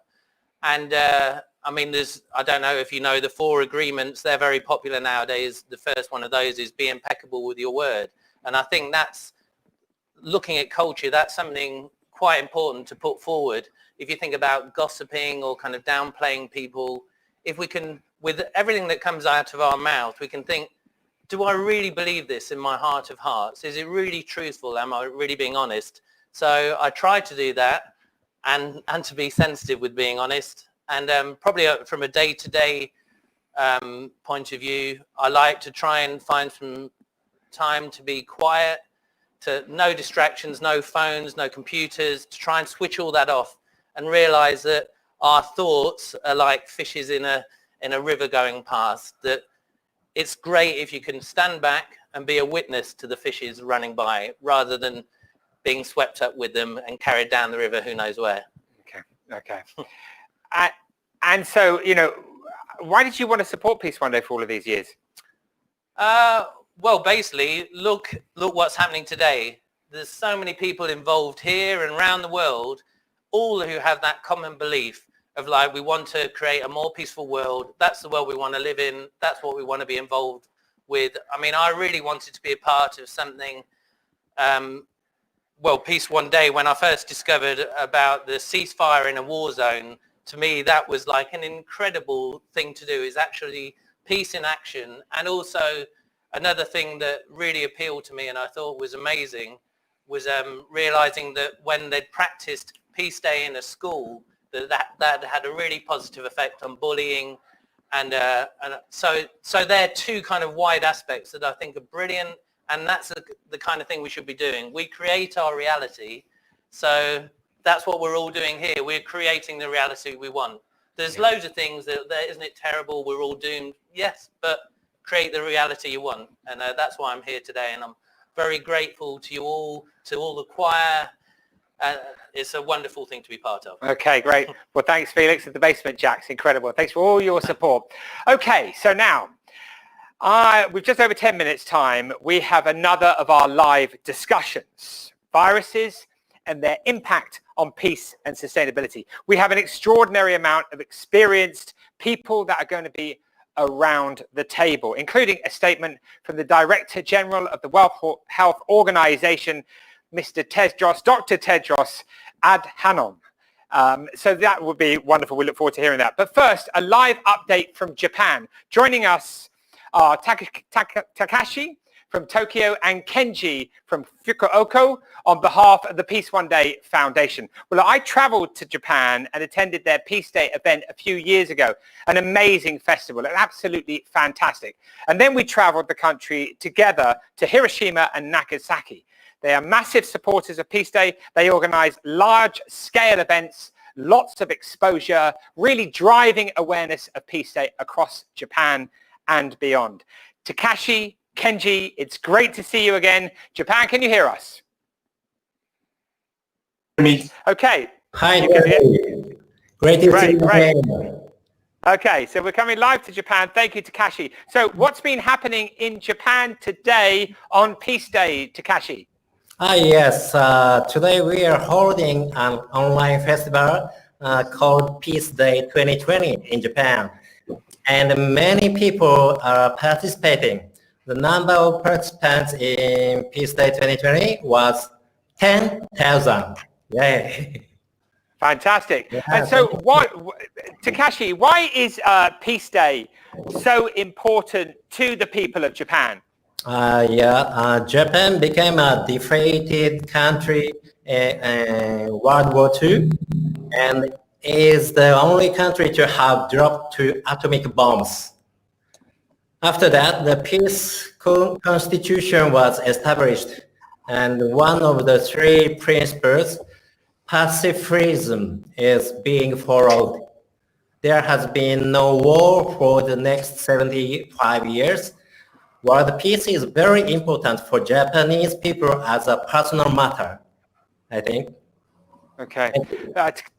And I mean, I don't know if you know the 4 agreements, they're very popular nowadays. The first one of those is be impeccable with your word. And I think that's, looking at culture, that's something quite important to put forward. If you think about gossiping or kind of downplaying people, if we can, with everything that comes out of our mouth, we can think, do I really believe this in my heart of hearts? Is it really truthful? Am I really being honest? So I try to do that and to be sensitive with being honest. And probably from a day-to-day point of view, I like to try and find some time to be quiet, to no distractions, no phones, no computers, to try and switch all that off and realize that our thoughts are like fishes in a river going past, that it's great if you can stand back and be a witness to the fishes running by rather than being swept up with them and carried down the river who knows where. Okay. And so, why did you want to support Peace One Day for all of these years? Well, basically, look what's happening today. There's so many people involved here and around the world, all who have that common belief of like, we want to create a more peaceful world. That's the world we want to live in. That's what we want to be involved with. I mean, I really wanted to be a part of something, Peace One Day, when I first discovered about the ceasefire in a war zone, to me, that was like an incredible thing to do, is actually peace in action. And also another thing that really appealed to me and I thought was amazing was realizing that when they'd practiced Peace Day in a school, that had a really positive effect on bullying. And so they're two kind of wide aspects that I think are brilliant. And that's the kind of thing we should be doing. We create our reality. So that's what we're all doing here. We're creating the reality we want. There's loads of things that isn't it terrible? We're all doomed. Yes, but create the reality you want. And that's why I'm here today. And I'm very grateful to you all, to all the choir. It's a wonderful thing to be part of. Okay, great. Well, thanks, Felix, at the Basement Jacks. Incredible. Thanks for all your support. Okay, so now, with just over 10 minutes time, we have another of our live discussions, viruses and their impact on peace and sustainability. We have an extraordinary amount of experienced people that are going to be around the table, including a statement from the Director General of the World Health Organization, Mr. Tedros, Dr. Tedros Adhanom. So that would be wonderful. We look forward to hearing that. But first, a live update from Japan. Joining us are Takashi from Tokyo and Kenji from Fukuoka on behalf of the Peace One Day Foundation. Well, I traveled to Japan and attended their Peace Day event a few years ago. An amazing festival, absolutely fantastic. And then we traveled the country together to Hiroshima and Nagasaki. They are massive supporters of Peace Day. They organize large-scale events, lots of exposure, really driving awareness of Peace Day across Japan and beyond. Takashi, Kenji, it's great to see you again. Japan, can you hear us? Me. Okay. Hi. Great to see you again. Okay, so we're coming live to Japan. Thank you, Takashi. So what's been happening in Japan today on Peace Day, Takashi? Yes, today we are holding an online festival called Peace Day 2020 in Japan. And many people are participating. The number of participants in Peace Day 2020 was 10,000. Yay. Fantastic. Yeah, and so Takashi, why is Peace Day so important to the people of Japan? Japan became a defeated country in World War II and is the only country to have dropped 2 atomic bombs. After that, the peace constitution was established, and one of the 3 principles, pacifism, is being followed. There has been no war for the next 75 years. World peace is very important for Japanese people as a personal matter, I think. Okay.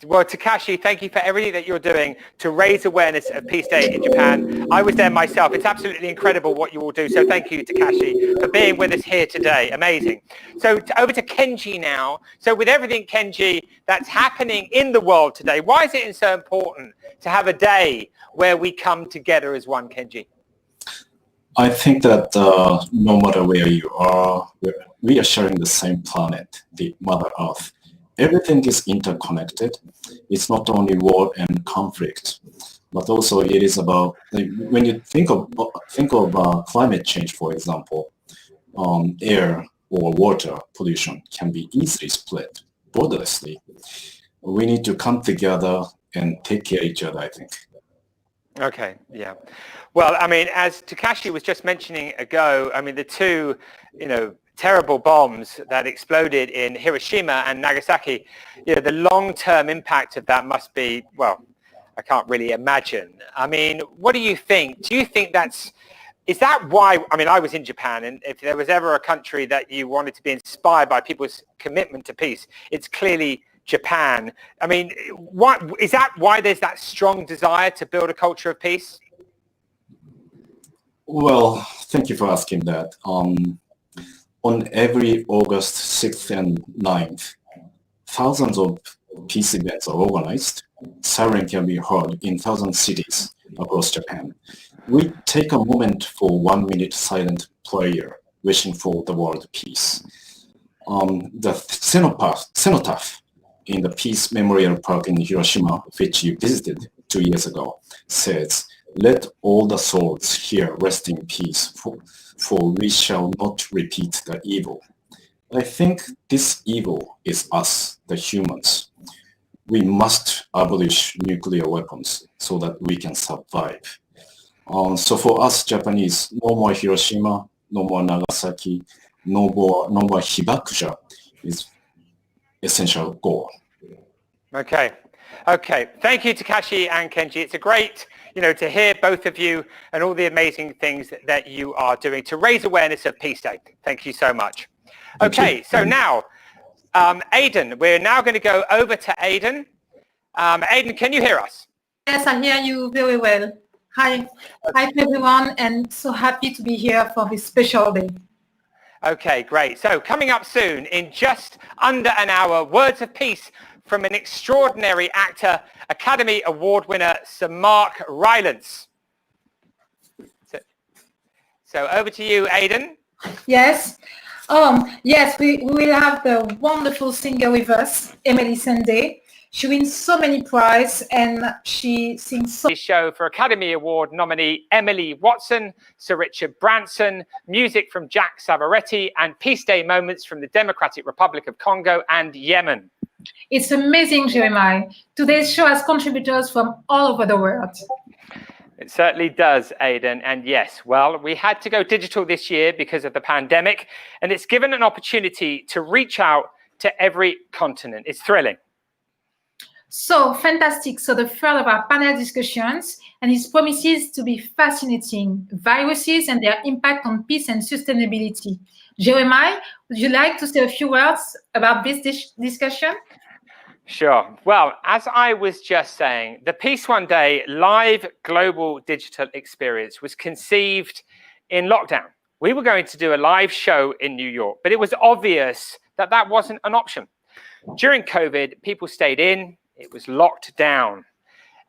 Well, Takashi, thank you for everything that you're doing to raise awareness of Peace Day in Japan. I was there myself. It's absolutely incredible what you all do. So thank you, Takashi, for being with us here today. Amazing. So over to Kenji now. So with everything, Kenji, that's happening in the world today, why is it so important to have a day where we come together as one, Kenji? I think that no matter where you are, we are sharing the same planet, the Mother Earth. Everything is interconnected. It's not only war and conflict, but also it is about, when you think of climate change, for example, air or water pollution can be easily split borderlessly. We need to come together and take care of each other, I think. Okay, yeah. Well, I mean, as Takashi was just mentioning ago, I mean, the 2, terrible bombs that exploded in Hiroshima and Nagasaki, the long-term impact of that must be, well, I can't really imagine. I mean, what do you think? Do you think is that why, I mean, I was in Japan, and if there was ever a country that you wanted to be inspired by people's commitment to peace, it's clearly Japan. I mean, is that why there's that strong desire to build a culture of peace? Well, thank you for asking that. On every August 6th and 9th, thousands of peace events are organized. Siren can be heard in 1,000 cities across Japan. We take a moment for 1 minute silent prayer, wishing for the world peace. The cenotaph in the Peace Memorial Park in Hiroshima, which you visited 2 years ago, says, "Let all the souls here rest in peace, for we shall not repeat the evil. I think this evil is us, the humans. We must abolish nuclear weapons so that we can survive. So for us Japanese, no more Hiroshima, no more Nagasaki, no more Hibakusha is essential goal. Okay. Thank you, Takashi and Kenji. It's a great, to hear both of you and all the amazing things that you are doing to raise awareness of Peace Day. Thank you so much. Okay, so now, Aidan, we're now going to go over to Aidan. Aidan, can you hear us? Yes, I hear you very well. Hi everyone, and so happy to be here for this special day. Okay, great. So coming up soon, in just under an hour, words of peace from an extraordinary actor, Academy Award winner, Sir Mark Rylance. So over to you, Aidan. Yes. Yes, we will have the wonderful singer with us, Emily Sandé. She wins so many prizes and she sings so... Show for Academy Award nominee Emily Watson, Sir Richard Branson, music from Jack Savaretti, and Peace Day moments from the Democratic Republic of Congo and Yemen. It's amazing, Jeremiah. Today's show has contributors from all over the world. It certainly does, Aidan. And yes, well, we had to go digital this year because of the pandemic, and it's given an opportunity to reach out to every continent. It's thrilling. So fantastic. So the third of our panel discussions, and it promises to be fascinating. Viruses and their impact on peace and sustainability. Jeremiah, would you like to say a few words about this discussion? Sure. Well, as I was just saying, the Peace One Day live global digital experience was conceived in lockdown. We were going to do a live show in New York, but it was obvious that that wasn't an option. During COVID, people stayed in. It was locked down.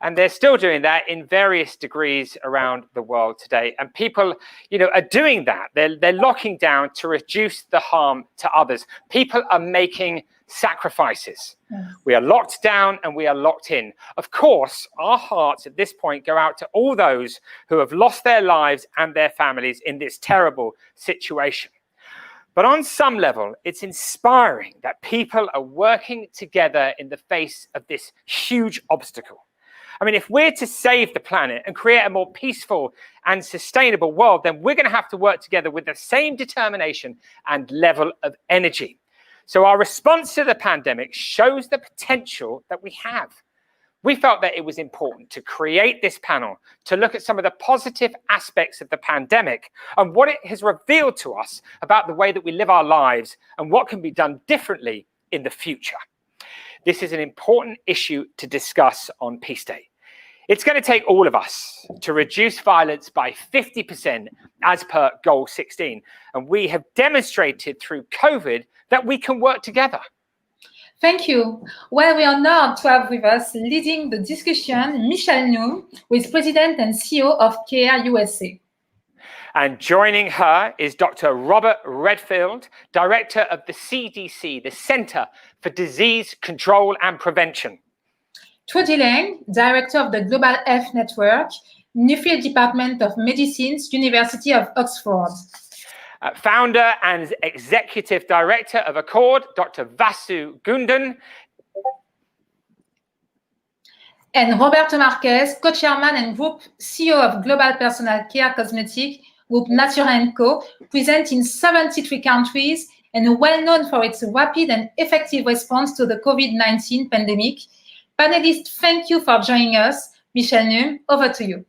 And they're still doing that in various degrees around the world today. And people, are doing that. They're locking down to reduce the harm to others. People are making sacrifices. Yes. We are locked down and we are locked in. Of course, our hearts at this point go out to all those who have lost their lives and their families in this terrible situation. But on some level, it's inspiring that people are working together in the face of this huge obstacle. I mean, if we're to save the planet and create a more peaceful and sustainable world, then we're going to have to work together with the same determination and level of energy. So our response to the pandemic shows the potential that we have. We felt that it was important to create this panel to look at some of the positive aspects of the pandemic and what it has revealed to us about the way that we live our lives and what can be done differently in the future. This is an important issue to discuss on Peace Day. It's going to take all of us to reduce violence by 50% as per Goal 16. And we have demonstrated through COVID that we can work together. Thank you. Well, we are honored to have with us leading the discussion, Michelle Noom, who is President and CEO of CARE USA. And joining her is Dr. Robert Redfield, Director of the CDC, the Center for Disease Control and Prevention. Trudy Lang, Director of the Global Health Network, Nuffield Department of Medicine's University of Oxford. Founder and Executive Director of Accord, Dr. Vasu Gundan. And Roberto Marquez, Co-Chairman and Group CEO of Global Personal Care Cosmetic Group Natura & Co., present in 73 countries and well known for its rapid and effective response to the COVID-19 pandemic. Panelists, thank you for joining us. Michelle Noom, over to you.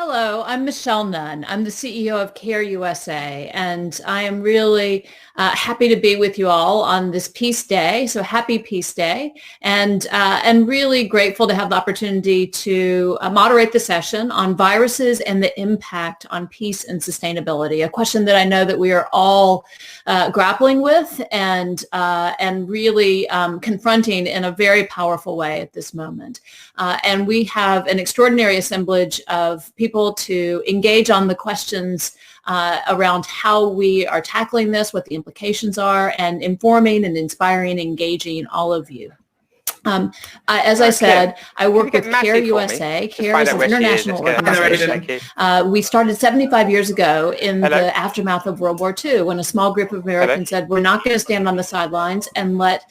Hello, I'm Michelle Nunn. I'm the CEO of Care USA, and I am really happy to be with you all on this Peace Day. So happy Peace Day, and really grateful to have the opportunity to moderate the session on viruses and the impact on peace and sustainability. A question that I know that we are all grappling with and really confronting in a very powerful way at this moment. And we have an extraordinary assemblage of people to engage on the questions around how we are tackling this, what the implications are, and informing and inspiring, engaging all of you. As I said, I work with Care USA. Care is an international organization. We started 75 years ago in the aftermath of World War II, when a small group of Americans said, we're not going to stand on the sidelines and let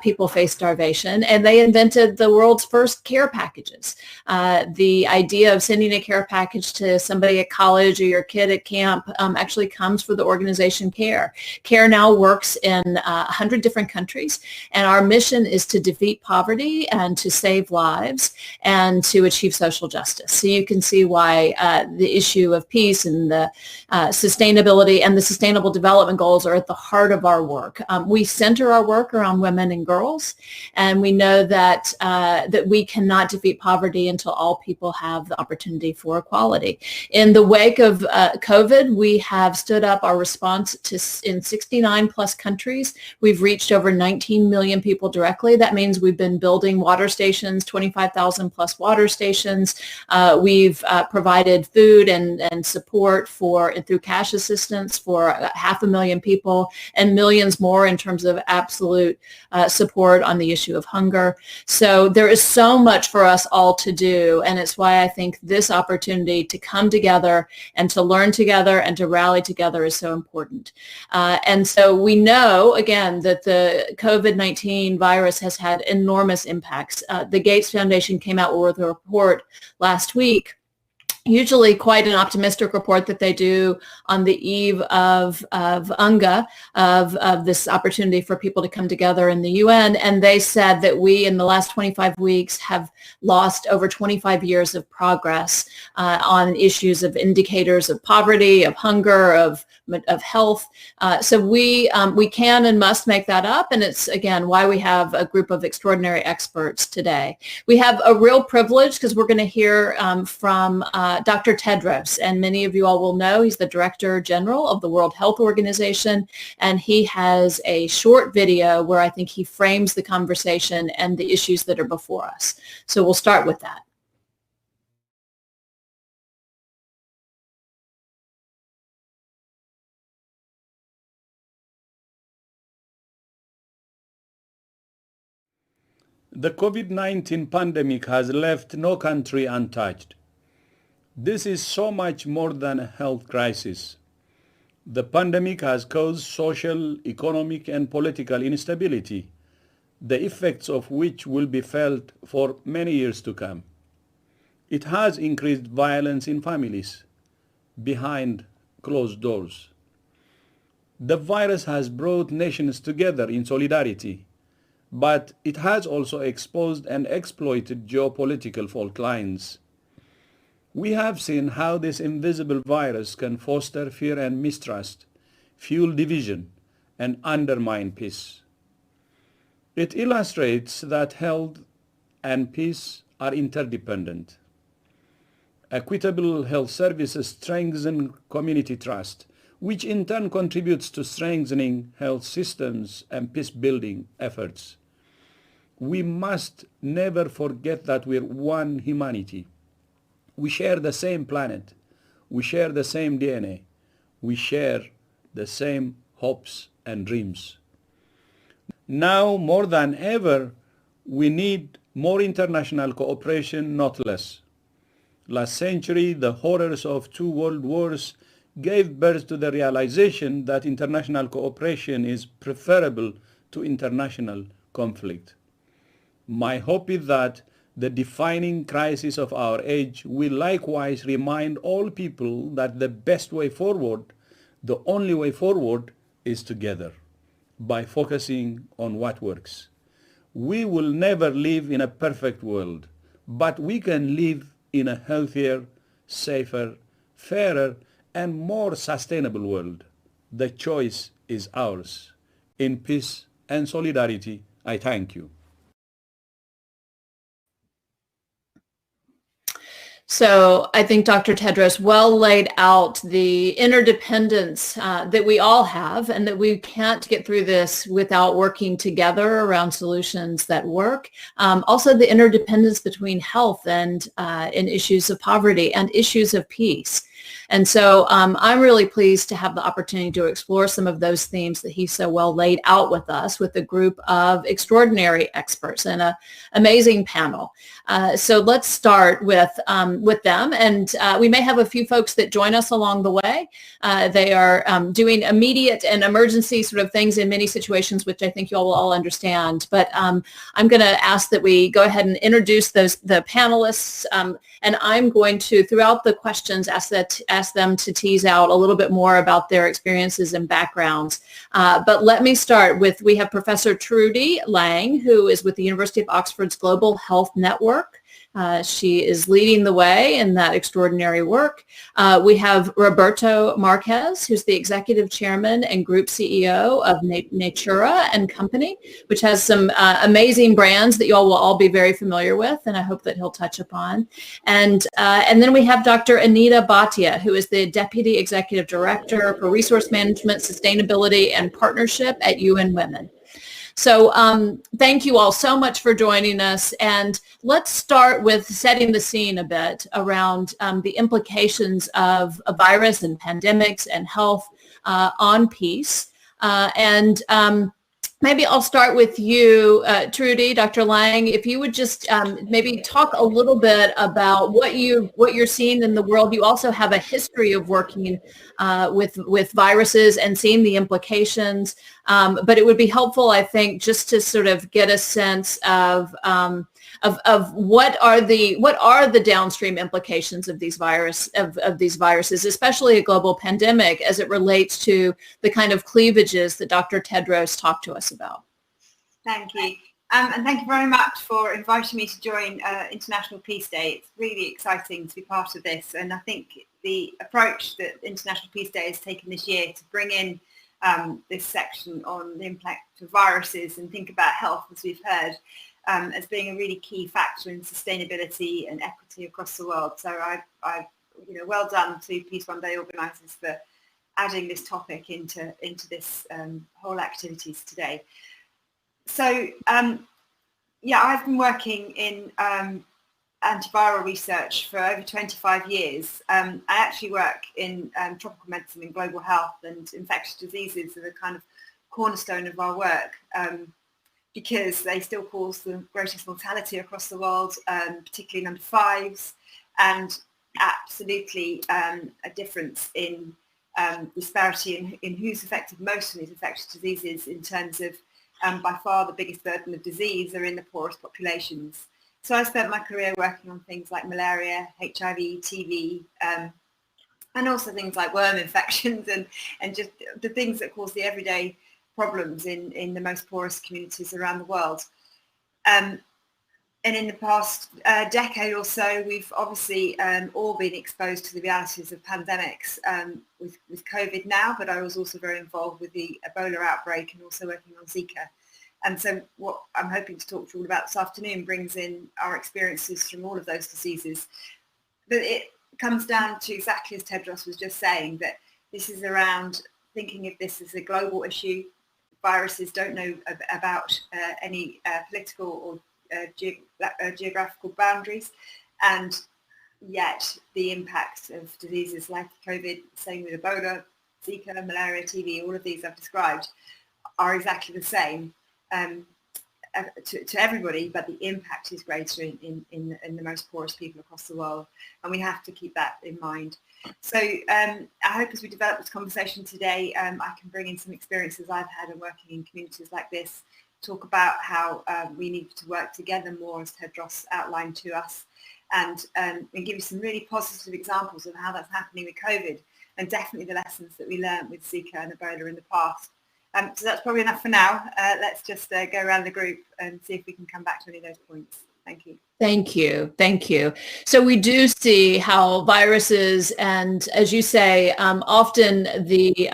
people face starvation. And they invented the world's first care packages. The idea of sending a care package to somebody at college or your kid at camp actually comes from the organization Care. Care now works in 100 different countries, and our mission is to defeat poverty and to save lives and to achieve social justice. So you can see why the issue of peace and the sustainability and the sustainable development goals are at the heart of our work. We center our work around women and girls, and we know that that we cannot defeat poverty until all people have the opportunity for equality. In the wake of COVID, we have stood up our response in 69 plus countries. We've reached over 19 million people directly. That means we've been building water stations, 25,000 plus water stations. We've provided food and support through cash assistance for 500,000 people, and millions more in terms of absolute support on the issue of hunger. So there is so much for us all to do, and it's why I think this opportunity to come together and to learn together and to rally together is so important. And so we know, again, that the COVID-19 virus has had enormous impacts. The Gates Foundation came out with a report last week, usually quite an optimistic report that they do on the eve of UNGA, of this opportunity for people to come together in the UN. And they said that we, in the last 25 weeks, have lost over 25 years of progress on issues of indicators of poverty, of hunger, of health. So we can and must make that up. And it's, again, why we have a group of extraordinary experts today. We have a real privilege because we're going to hear from Dr. Tedros, and many of you all will know he's the Director General of the World Health Organization, and he has a short video where I think he frames the conversation and the issues that are before us. So we'll start with that. The COVID-19 pandemic has left no country untouched. This is so much more than a health crisis. The pandemic has caused social, economic, and political instability, the effects of which will be felt for many years to come. It has increased violence in families, behind closed doors. The virus has brought nations together in solidarity, but it has also exposed and exploited geopolitical fault lines. We have seen how this invisible virus can foster fear and mistrust, fuel division, and undermine peace. It illustrates that health and peace are interdependent. Equitable health services strengthen community trust, which in turn contributes to strengthening health systems and peace-building efforts. We must never forget that we're one humanity. We share the same planet. We share the same DNA. We share the same hopes and dreams. Now, more than ever, we need more international cooperation, not less. Last century, the horrors of 2 world wars gave birth to the realization that international cooperation is preferable to international conflict. My hope is that the defining crisis of our age will likewise remind all people that the best way forward, the only way forward, is together, by focusing on what works. We will never live in a perfect world, but we can live in a healthier, safer, fairer, and more sustainable world. The choice is ours. In peace and solidarity, I thank you. So I think Dr. Tedros well laid out the interdependence that we all have, and that we can't get through this without working together around solutions that work. Also the interdependence between health and in issues of poverty and issues of peace. And so I'm really pleased to have the opportunity to explore some of those themes that he so well laid out with us, with a group of extraordinary experts and an amazing panel. So let's start with them, and we may have a few folks that join us along the way. They are doing immediate and emergency sort of things in many situations, which I think you all will all understand. But I'm going to ask that we go ahead and introduce the panelists, and I'm going to, throughout the questions, ask them to tease out a little bit more about their experiences and backgrounds. But let me start with, we have Professor Trudy Lang, who is with the University of Oxford's Global Health Network. She is leading the way in that extraordinary work. We have Roberto Marquez, who's the executive chairman and group CEO of Natura and Company, which has some amazing brands that you all will all be very familiar with, and I hope that he'll touch upon. And then we have Dr. Anita Bhatia, who is the deputy executive director for resource management, sustainability, and partnership at UN Women. So thank you all so much for joining us, and let's start with setting the scene a bit around the implications of a virus and pandemics and health on peace. Maybe I'll start with you, Trudy, Dr. Lang, if you would just maybe talk a little bit about what you're seeing in the world. You also have a history of working with viruses and seeing the implications, but it would be helpful, I think, just to sort of get a sense of what are the downstream implications of these viruses, especially a global pandemic, as it relates to the kind of cleavages that Dr. Tedros talked to us about. Thank you. And thank you very much for inviting me to join International Peace Day. It's really exciting to be part of this. And I think the approach that International Peace Day has taken this year to bring in this section on the impact of viruses and think about health, as we've heard, as being a really key factor in sustainability and equity across the world. So well done to Peace One Day organisers for adding this topic into this whole activities today. So I've been working in antiviral research for over 25 years. I actually work in tropical medicine and global health, and infectious diseases are the kind of cornerstone of our work. Because they still cause the greatest mortality across the world, particularly in under fives, and absolutely a difference in disparity in who's affected most of these infectious diseases, in terms of by far the biggest burden of disease are in the poorest populations. So I spent my career working on things like malaria, HIV, TB, and also things like worm infections and just the things that cause the everyday problems in the most poorest communities around the world. And in the past decade or so, we've obviously all been exposed to the realities of pandemics with COVID now, but I was also very involved with the Ebola outbreak and also working on Zika. And so what I'm hoping to talk to you all about this afternoon brings in our experiences from all of those diseases. But it comes down to exactly as Tedros was just saying, that this is around thinking of this as a global issue. Viruses don't know about any political or geographical boundaries, and yet the impact of diseases like COVID, same with Ebola, Zika, malaria, TB, all of these I've described, are exactly the same to everybody, but the impact is greater in the most poorest people across the world, and we have to keep that in mind. So I hope as we develop this conversation today, I can bring in some experiences I've had in working in communities like this, talk about how we need to work together more, as Tedros outlined to us, and give you some really positive examples of how that's happening with COVID, and definitely the lessons that we learned with Zika and Ebola in the past. So that's probably enough for now. Let's just go around the group and see if we can come back to any of those points. Thank you. Thank you. Thank you. So we do see how viruses and, as you say, often the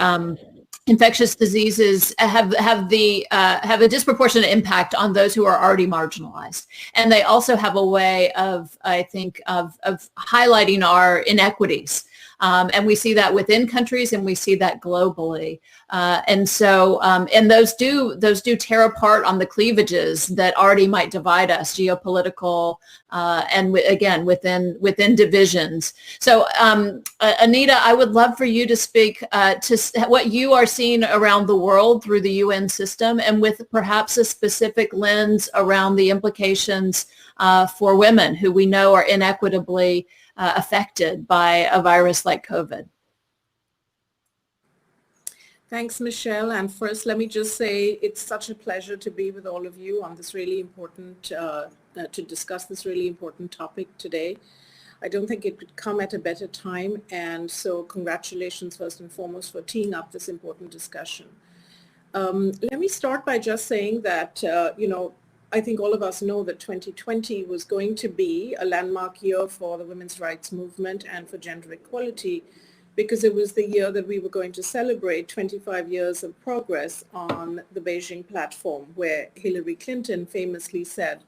infectious diseases have a disproportionate impact on those who are already marginalized. And they also have a way of, I think, of highlighting our inequities. And we see that within countries, and we see that globally. And those do tear apart on the cleavages that already might divide us, geopolitical, and again, within divisions. So Anita, I would love for you to speak to what you are seeing around the world through the UN system, and with perhaps a specific lens around the implications for women who we know are inequitably affected by a virus like COVID. Thanks, Michelle. And first, let me just say it's such a pleasure to be with all of you on this really important, to discuss this really important topic today. I don't think it could come at a better time. And so congratulations, first and foremost, for teeing up this important discussion. Let me start by just saying that, I think all of us know that 2020 was going to be a landmark year for the women's rights movement and for gender equality, because it was the year that we were going to celebrate 25 years of progress on the Beijing platform, where Hillary Clinton famously said,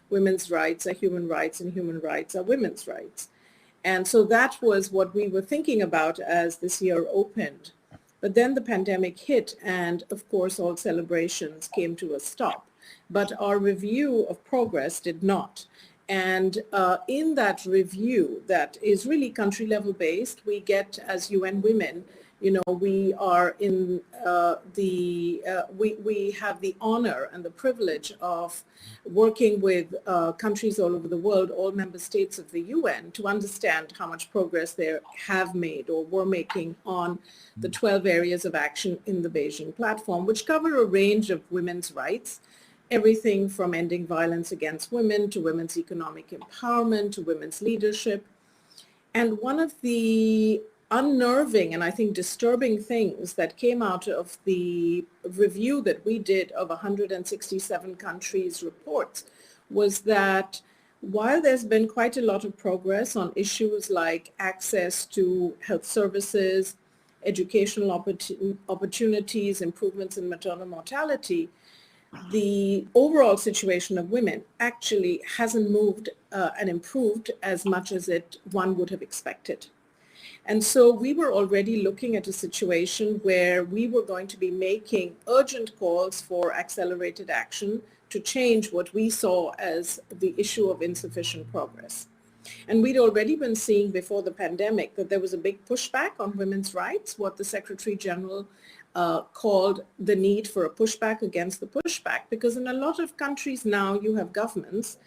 women's rights are human rights and human rights are women's rights. And so that was what we were thinking about as this year opened. But then the pandemic hit, and of course all celebrations came to a stop. But our review of progress did not. And in that review that is really country level based, we get, as UN Women, we are in we have the honor and the privilege of working with countries all over the world, all member states of the UN, to understand how much progress they have made or were making on the 12 areas of action in the Beijing platform, which cover a range of women's rights. Everything from ending violence against women to women's economic empowerment to women's leadership. And one of the unnerving and I think disturbing things that came out of the review that we did of 167 countries' reports was that while there's been quite a lot of progress on issues like access to health services, educational opportunities, improvements in maternal mortality, the overall situation of women actually hasn't moved and improved as much as one would have expected. And so we were already looking at a situation where we were going to be making urgent calls for accelerated action to change what we saw as the issue of insufficient progress. And we'd already been seeing before the pandemic that there was a big pushback on women's rights, what the Secretary General called the need for a pushback against the pushback, because in a lot of countries now you have governments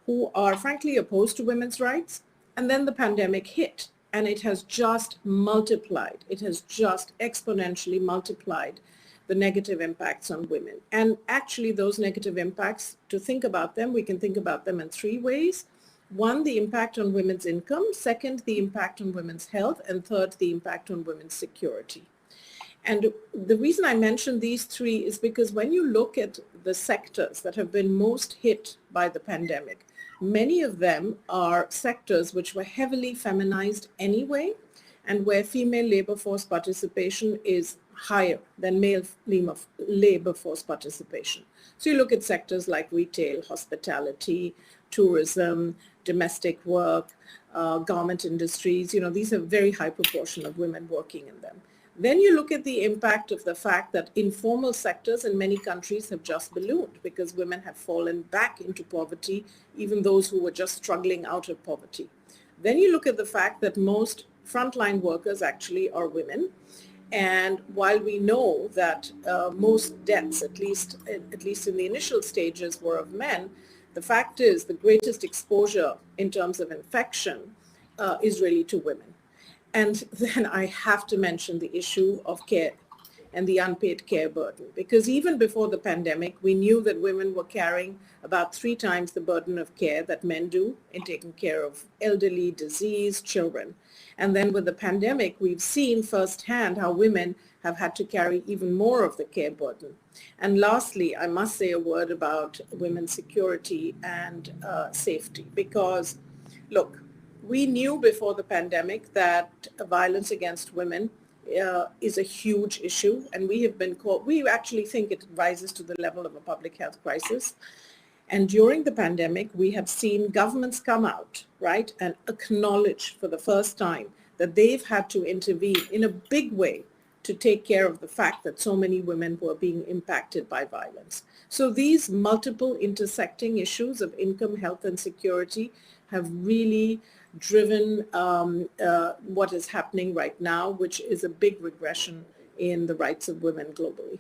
who are frankly opposed to women's rights, and then the pandemic hit and it has just multiplied. It has just exponentially multiplied the negative impacts on women. And actually those negative impacts, to think about them, we can think about them in three ways. One, the impact on women's income. Second, the impact on women's health. And third, the impact on women's security. And the reason I mention these three is because when you look at the sectors that have been most hit by the pandemic, many of them are sectors which were heavily feminized anyway, and where female labor force participation is higher than male labor force participation. So you look at sectors like retail, hospitality, tourism, domestic work, garment industries, these are a very high proportion of women working in them. Then you look at the impact of the fact that informal sectors in many countries have just ballooned because women have fallen back into poverty, even those who were just struggling out of poverty. Then you look at the fact that most frontline workers actually are women. And while we know that most deaths, at least in the initial stages, were of men, the fact is the greatest exposure in terms of infection is really to women. And then I have to mention the issue of care. and the unpaid care burden. Because even before the pandemic, we knew that women were carrying about 3 times the burden of care that men do in taking care of elderly, diseased children. And then with the pandemic, we've seen firsthand how women have had to carry even more of the care burden. And lastly, I must say a word about women's security and safety, because look, we knew before the pandemic that violence against women is a huge issue, and we actually think it rises to the level of a public health crisis. And during the pandemic, we have seen governments come out, right, and acknowledge for the first time that they've had to intervene in a big way to take care of the fact that so many women were being impacted by violence. So these multiple intersecting issues of income, health, and security have really driven what is happening right now, which is a big regression in the rights of women globally.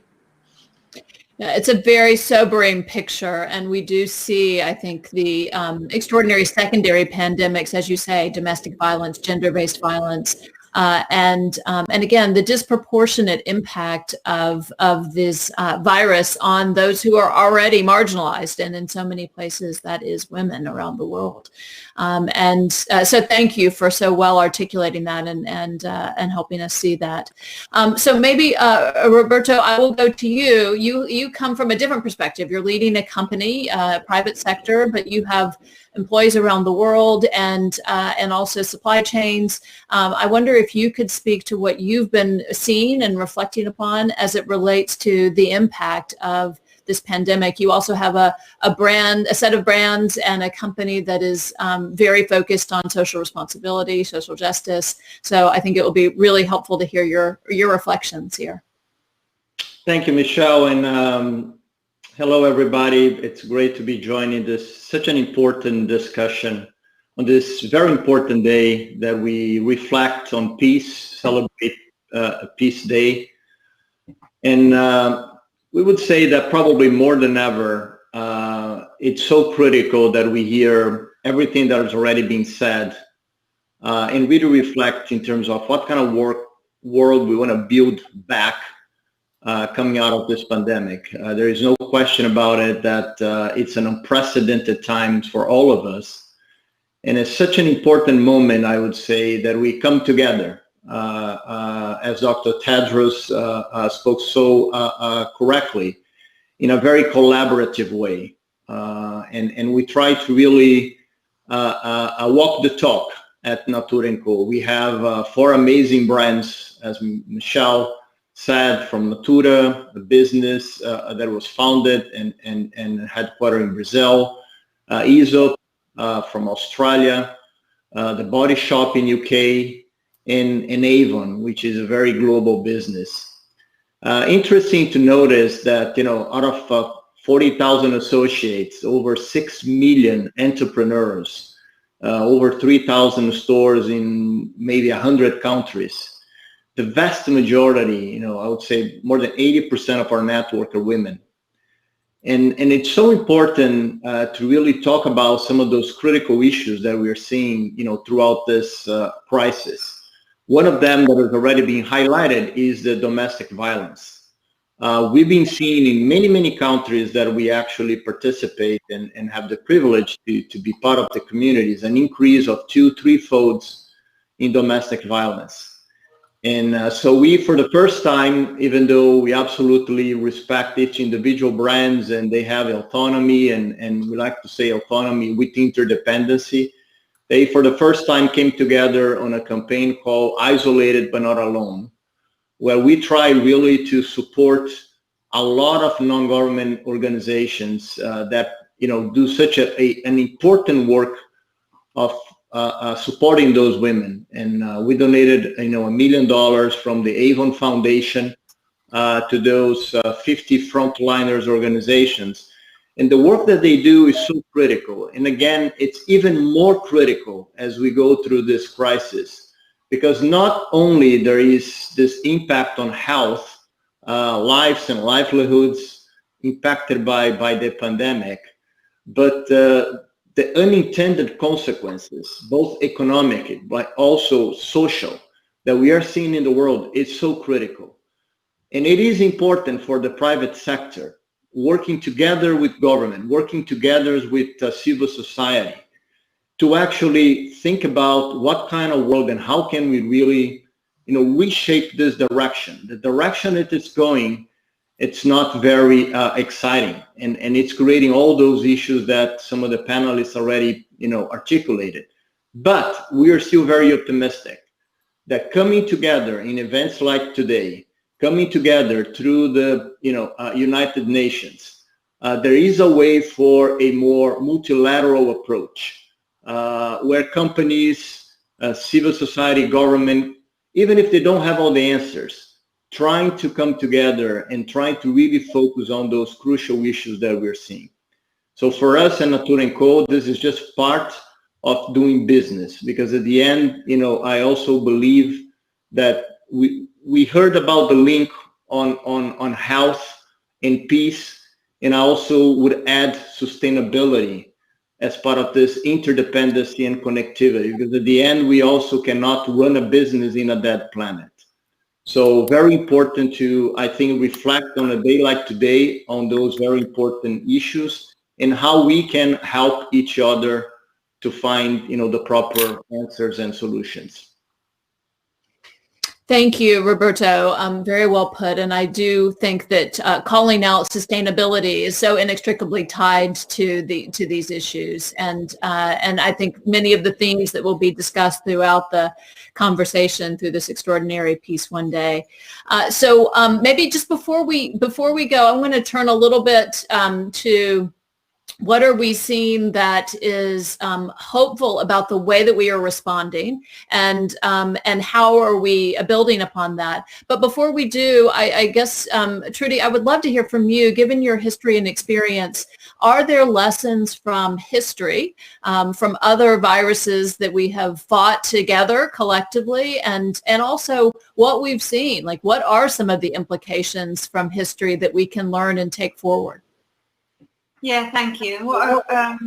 Yeah, it's a very sobering picture, and we do see, I think, the extraordinary secondary pandemics, as you say, domestic violence, gender-based violence, and again, the disproportionate impact of this virus on those who are already marginalized, and in so many places that is women around the world. So thank you for so well articulating that and helping us see that. So maybe Roberto, I will go to you. You come from a different perspective. You're leading a company, private sector, but you have employees around the world and also supply chains. I wonder if you could speak to what you've been seeing and reflecting upon as it relates to the impact of this pandemic. You also have a set of brands and a company that is very focused on social responsibility, social justice. So I think it will be really helpful to hear your reflections here. Thank you, Michelle, and hello, everybody. It's great to be joining such an important discussion on this very important day that we reflect on peace, celebrate Peace Day. And we would say that probably more than ever, it's so critical that we hear everything that has already been said and really reflect in terms of what kind of world we want to build back coming out of this pandemic. There is no question about it that it's an unprecedented time for all of us. And it's such an important moment, I would say, that we come together. As Dr. Tedros spoke so correctly, in a very collaborative way. And we try to really walk the talk at Natura & Co. We have 4 amazing brands, as Michelle said, from Natura, the business that was founded and headquartered in Brazil, Aesop from Australia, the Body Shop in UK, and Avon, which is a very global business. Interesting to notice that, out of 40,000 associates, over 6 million entrepreneurs, over 3,000 stores in maybe 100 countries. The vast majority, I would say more than 80% of our network are women. And it's so important to really talk about some of those critical issues that we're seeing, throughout this crisis. One of them that has already been highlighted is the domestic violence. We've been seeing in many, many countries that we actually participate and have the privilege to be part of the communities, an increase of 2-3 folds in domestic violence. And so we, for the first time, even though we absolutely respect each individual brands and they have autonomy, and we like to say autonomy with interdependency, they, for the first time, came together on a campaign called Isolated But Not Alone, where we try really to support a lot of non-government organizations that, do such an important work of supporting those women. And we donated, $1 million from the Avon Foundation to those 50 frontliners organizations. And the work that they do is so critical. And again, it's even more critical as we go through this crisis, because not only there is this impact on health, lives and livelihoods impacted by the pandemic, but the unintended consequences, both economic but also social, that we are seeing in the world is so critical. And it is important for the private sector, working together with government, working together with civil society, to actually think about what kind of world and how can we really, reshape this direction. The direction it is going, it's not very exciting, and it's creating all those issues that some of the panelists already, articulated. But we are still very optimistic that coming together in events like today, coming together through the, United Nations, there is a way for a more multilateral approach, where companies, civil society, government, even if they don't have all the answers, trying to come together and trying to really focus on those crucial issues that we're seeing. So for us at Natura & Co, this is just part of doing business, because at the end, I also believe that we heard about the link on health and peace, and I also would add sustainability as part of this interdependency and connectivity, because at the end, we also cannot run a business in a dead planet. So very important to, I think, reflect on a day like today on those very important issues and how we can help each other to find, the proper answers and solutions. Thank you, Roberto. Very well put. And I do think that calling out sustainability is so inextricably tied to these issues. And I think many of the themes that will be discussed throughout the conversation through this extraordinary Peace One Day. So maybe just before we go, I want to turn a little bit to what are we seeing that is hopeful about the way that we are responding, and how are we building upon that? But before we do, I guess, Trudy, I would love to hear from you, given your history and experience. Are there lessons from history, from other viruses that we have fought together collectively, and also what we've seen? Like, what are some of the implications from history that we can learn and take forward? Yeah, thank you. And what a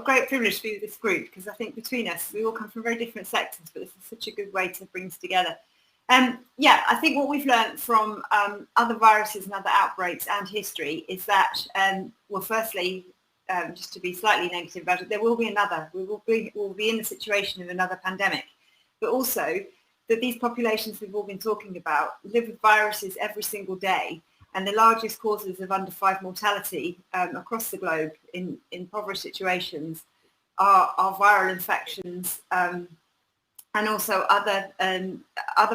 great privilege to be with this group, because I think between us, we all come from very different sectors, but this is such a good way to bring us together. Yeah, I think what we've learned from other viruses and other outbreaks and history is that, well, firstly, just to be slightly negative about it, there will be another. We'll be in the situation of another pandemic, but also that these populations we've all been talking about live with viruses every single day. And the largest causes of under 5 mortality across the globe in impoverished situations are viral infections, and also other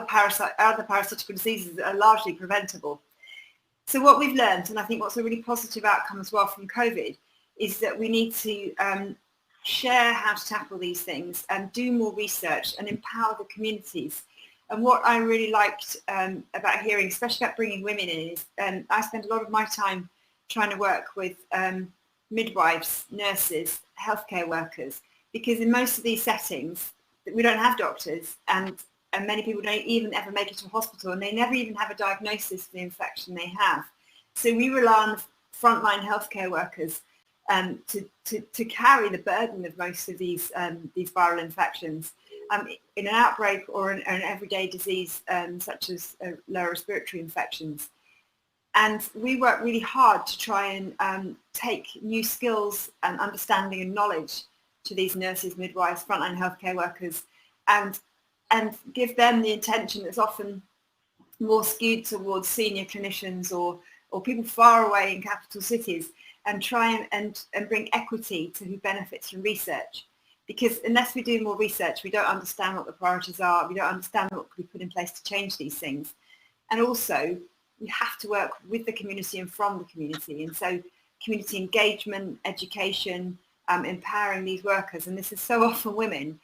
parasitical diseases that are largely preventable. So what we've learned, and I think what's a really positive outcome as well from COVID, is that we need to share how to tackle these things and do more research and empower the communities. And what I really liked about hearing, especially about bringing women in, is I spend a lot of my time trying to work with midwives, nurses, healthcare workers, because in most of these settings, we don't have doctors, and many people don't even ever make it to a hospital, and they never even have a diagnosis for the infection they have. So we rely on the frontline healthcare workers to carry the burden of most of these viral infections. In an outbreak or an everyday disease such as lower respiratory infections. And we work really hard to try and take new skills and understanding and knowledge to these nurses, midwives, frontline healthcare workers, and give them the attention that's often more skewed towards senior clinicians or people far away in capital cities, and try and bring equity to who benefits from research. Because unless we do more research, we don't understand what the priorities are. We don't understand what could be put in place to change these things. And also, we have to work with the community and from the community. And so community engagement, education, empowering these workers. And this is so often women.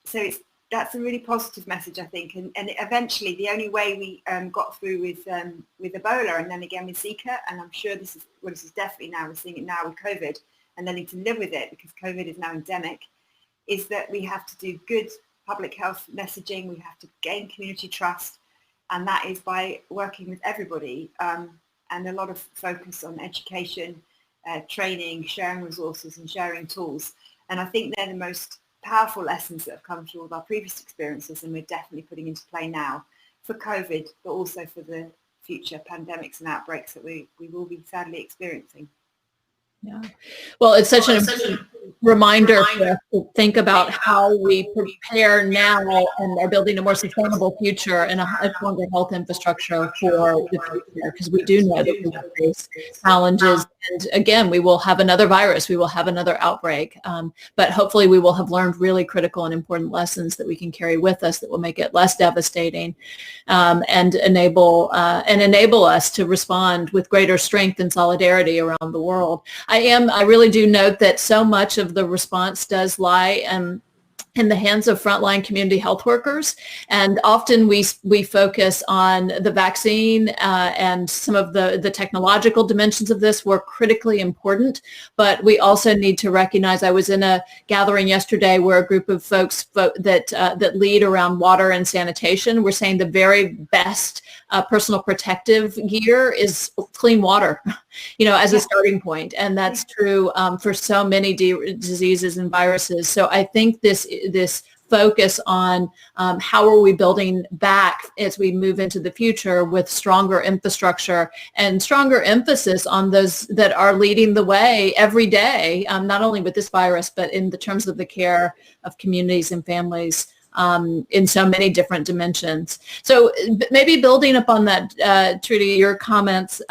So that's a really positive message, I think. And eventually, the only way we got through with Ebola and then again with Zika, and I'm sure this is definitely now, we're seeing it now with COVID, and learning to live with it because COVID is now endemic, is that we have to do good public health messaging. We have to gain community trust, and that is by working with everybody, and a lot of focus on education, training, sharing resources and sharing tools. And I think they're the most powerful lessons that have come through all our previous experiences, and we're definitely putting into play now for COVID, but also for future pandemics and outbreaks that we will be sadly experiencing. Yeah. Well, it's such an important reminder for us to think about how we prepare now and are building a more sustainable future and a stronger health infrastructure for the future, because we do know that we will face challenges. And again, we will have another virus, we will have another outbreak, but hopefully we will have learned really critical and important lessons that we can carry with us that will make it less devastating and enable us to respond with greater strength and solidarity around the world. I really do note that so much of the response does lie in the hands of frontline community health workers. And often we focus on the vaccine and some of the technological dimensions of this were critically important, but we also need to recognize, I was in a gathering yesterday where a group of folks that lead around water and sanitation were saying the very best personal protective gear is clean water, as a starting point. And that's true for so many diseases and viruses. So I think this focus on how are we building back as we move into the future with stronger infrastructure and stronger emphasis on those that are leading the way every day, not only with this virus, but in the terms of the care of communities and families in so many different dimensions. So maybe building upon that, Trudy, your comments,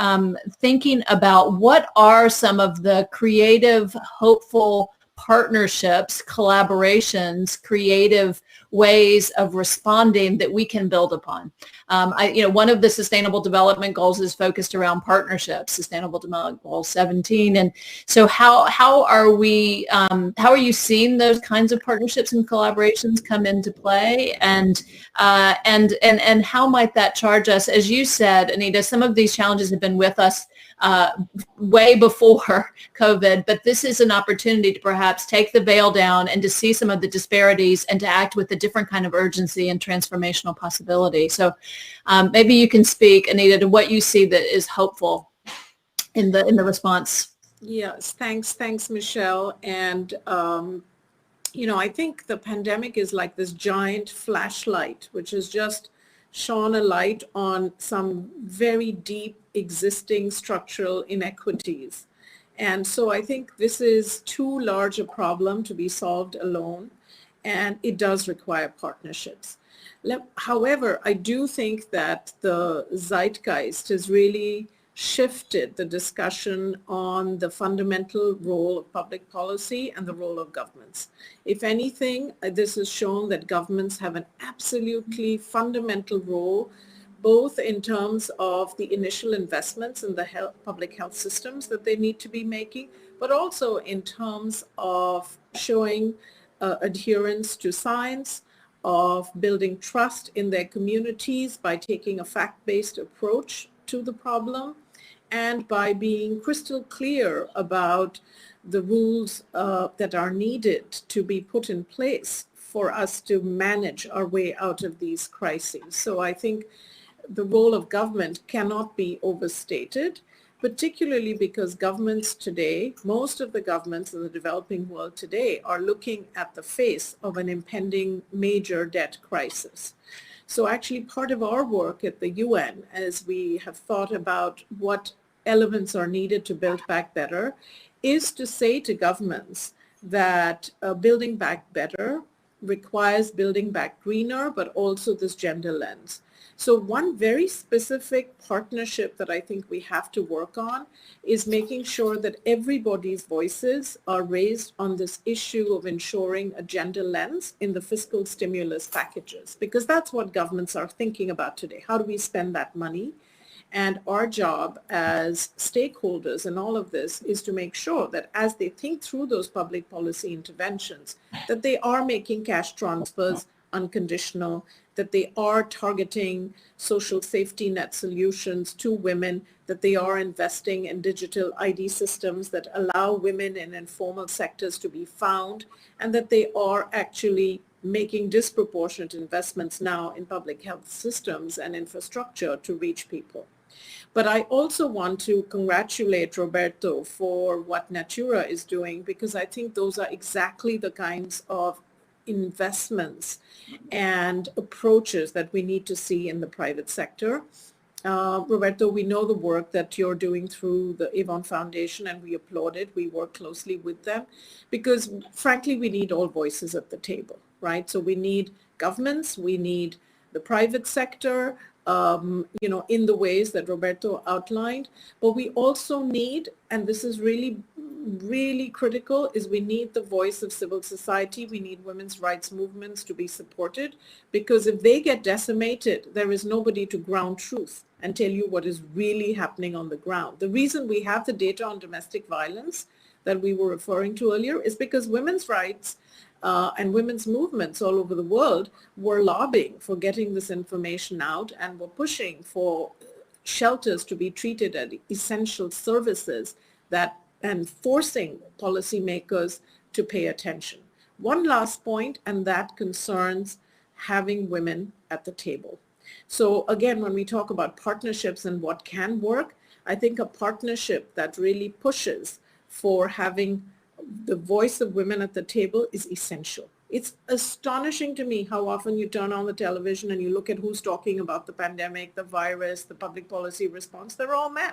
thinking about what are some of the creative, hopeful partnerships, collaborations, creative ways of responding that we can build upon. One of the Sustainable Development Goals is focused around partnerships, Sustainable Development Goal 17. And so how are you seeing those kinds of partnerships and collaborations come into play? And how might that charge us? As you said, Anita, some of these challenges have been with us way before COVID, but this is an opportunity to perhaps take the veil down and to see some of the disparities and to act with a different kind of urgency and transformational possibility. So maybe you can speak, Anita, to what you see that is hopeful in the response. Yes, thanks, Michelle. And I think the pandemic is like this giant flashlight, which has just shone a light on some very deep existing structural inequities. And so I think this is too large a problem to be solved alone, and it does require partnerships. However, I do think that the zeitgeist has really shifted the discussion on the fundamental role of public policy and the role of governments. If anything, this has shown that governments have an absolutely fundamental role, both in terms of the initial investments in the public health systems that they need to be making, but also in terms of showing adherence to science, of building trust in their communities by taking a fact-based approach to the problem, and by being crystal clear about the rules that are needed to be put in place for us to manage our way out of these crises. So I think the role of government cannot be overstated, particularly because governments today, most of the governments in the developing world today, are looking at the face of an impending major debt crisis. So actually part of our work at the UN, as we have thought about what elements are needed to build back better, is to say to governments that building back better requires building back greener, but also this gender lens. So one very specific partnership that I think we have to work on is making sure that everybody's voices are raised on this issue of ensuring a gender lens in the fiscal stimulus packages, because that's what governments are thinking about today. How do we spend that money? And our job as stakeholders in all of this is to make sure that as they think through those public policy interventions, that they are making cash transfers unconditional, that they are targeting social safety net solutions to women, that they are investing in digital ID systems that allow women in informal sectors to be found, and that they are actually making disproportionate investments now in public health systems and infrastructure to reach people. But I also want to congratulate Roberto for what Natura is doing, because I think those are exactly the kinds of investments and approaches that we need to see in the private sector. Roberto, we know the work that you're doing through the Avon Foundation, and we applaud it. We work closely with them because, frankly, we need all voices at the table, right? So we need governments, we need the private sector, in the ways that Roberto outlined, but we also need, and this is really critical, is we need the voice of civil society. We need women's rights movements to be supported, because if they get decimated, there is nobody to ground truth and tell you what is really happening on the ground. The reason we have the data on domestic violence that we were referring to earlier is because women's rights and women's movements all over the world were lobbying for getting this information out and were pushing for shelters to be treated as essential services and forcing policymakers to pay attention. One last point, and that concerns having women at the table. So again, when we talk about partnerships and what can work, I think a partnership that really pushes for having the voice of women at the table is essential. It's astonishing to me how often you turn on the television and you look at who's talking about the pandemic, the virus, the public policy response. They're all men.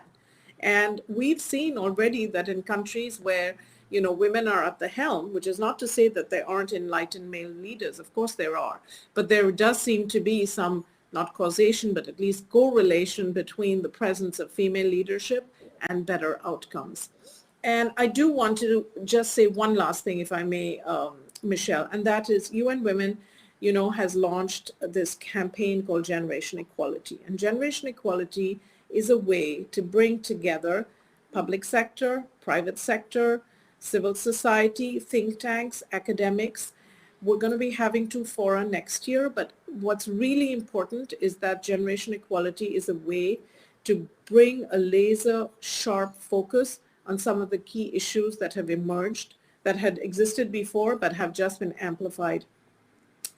And we've seen already that in countries where, women are at the helm, which is not to say that there aren't enlightened male leaders. Of course there are. But there does seem to be some, not causation, but at least correlation between the presence of female leadership and better outcomes. And I do want to just say one last thing, if I may, Michelle, and that is UN Women, has launched this campaign called Generation Equality. And Generation Equality is a way to bring together public sector, private sector, civil society, think tanks, academics. We're going to be having 2 fora next year, but what's really important is that Generation Equality is a way to bring a laser sharp focus on some of the key issues that have emerged, that had existed before, but have just been amplified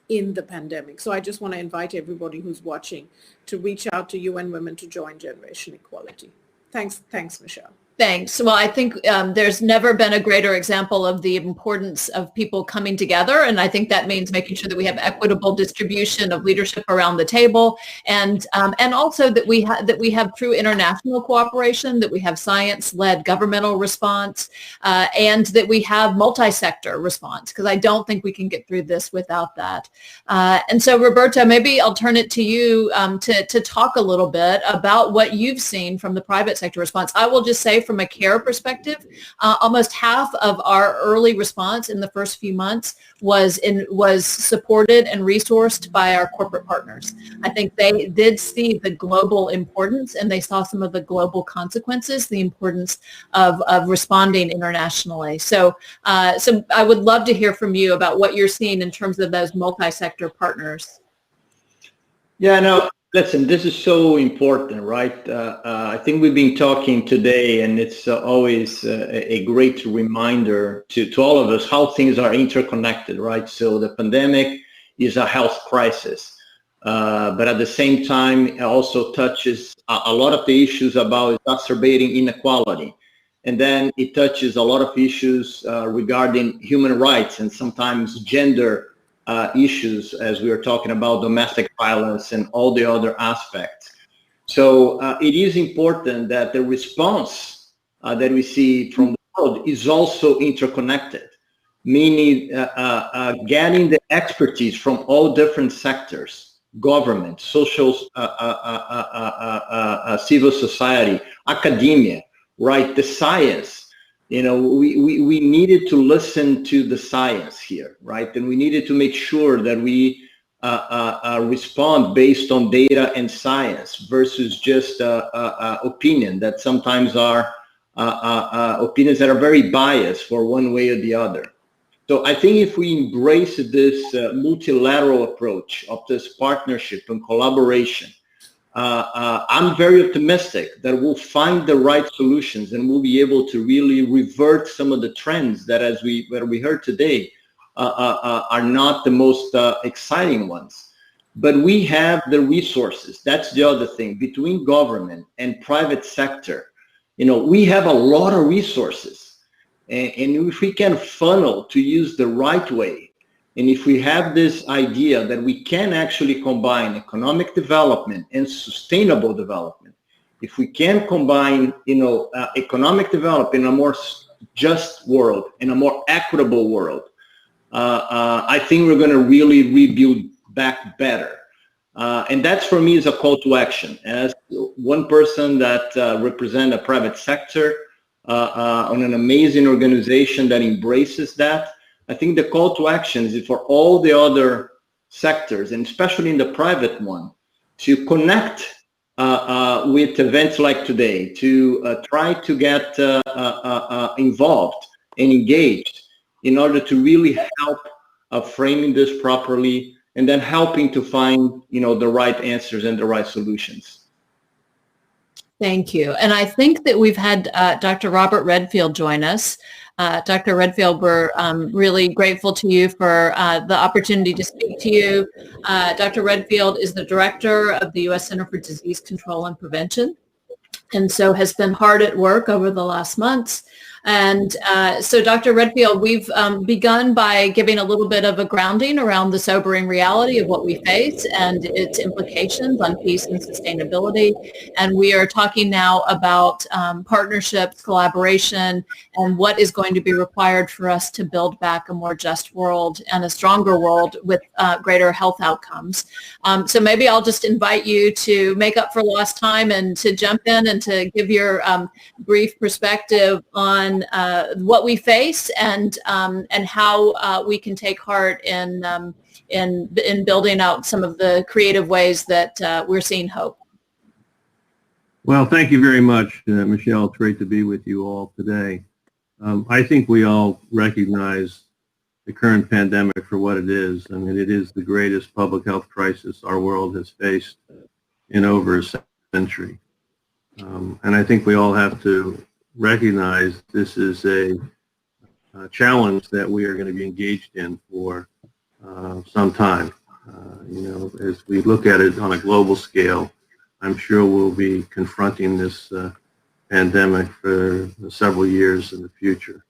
in the pandemic. So I just want to invite everybody who's watching to reach out to UN Women to join Generation Equality. Thanks, Michelle. Thanks. Well, I think there's never been a greater example of the importance of people coming together. And I think that means making sure that we have equitable distribution of leadership around the table, and also that we have true international cooperation, that we have science-led governmental response, and that we have multi-sector response, because I don't think we can get through this without that. And so, Roberta, maybe I'll turn it to you to talk a little bit about what you've seen from the private sector response. I will just say, from a care perspective, almost half of our early response in the first few months was supported and resourced by our corporate partners. I think they did see the global importance, and they saw some of the global consequences, the importance of responding internationally. So I would love to hear from you about what you're seeing in terms of those multi-sector partners. Yeah, no, listen, this is so important, right? I think we've been talking today, and it's always a great reminder to all of us how things are interconnected, right? So the pandemic is a health crisis, but at the same time, it also touches a lot of the issues about exacerbating inequality. And then it touches a lot of issues regarding human rights and sometimes gender issues, as we were talking about domestic violence and all the other aspects. So it is important that the response that we see from the world is also interconnected, meaning getting the expertise from all different sectors, government, social, civil society, academia, right, the science. We needed to listen to the science here, right? And we needed to make sure that we respond based on data and science versus just opinion that sometimes are opinions that are very biased for one way or the other. So I think if we embrace this multilateral approach of this partnership and collaboration, I'm very optimistic that we'll find the right solutions and we'll be able to really revert some of the trends that, as we heard today, are not the most exciting ones. But we have the resources. That's the other thing. Between government and private sector, we have a lot of resources. And if we can funnel to use the right way, And if we have this idea that we can actually combine economic development and sustainable development, if we can combine, economic development in a more just world, in a more equitable world, I think we're going to really rebuild back better. And that's, for me, is a call to action. As one person that represents a private sector on an amazing organization that embraces that, I think the call to action is for all the other sectors, and especially in the private one, to connect with events like today, to try to get involved and engaged in order to really help framing this properly, and then helping to find, the right answers and the right solutions. Thank you. And I think that we've had Dr. Robert Redfield join us. Dr. Redfield, we're really grateful to you for the opportunity to speak to you. Dr. Redfield is the director of the U.S. Center for Disease Control and Prevention, and so has been hard at work over the last months. And so, Dr. Redfield, we've begun by giving a little bit of a grounding around the sobering reality of what we face and its implications on peace and sustainability. And we are talking now about partnerships, collaboration, and what is going to be required for us to build back a more just world and a stronger world with greater health outcomes. So maybe I'll just invite you to make up for lost time and to jump in and to give your brief perspective on what we face and how we can take heart in building out some of the creative ways that we're seeing hope. Well, thank you very much, Michelle. It's great to be with you all today. I think we all recognize the current pandemic for what it is. I mean, it is the greatest public health crisis our world has faced in over a century. And I think we all have to recognize this is a challenge that we are going to be engaged in for some time. As we look at it on a global scale, I'm sure we'll be confronting this pandemic for several years in the future.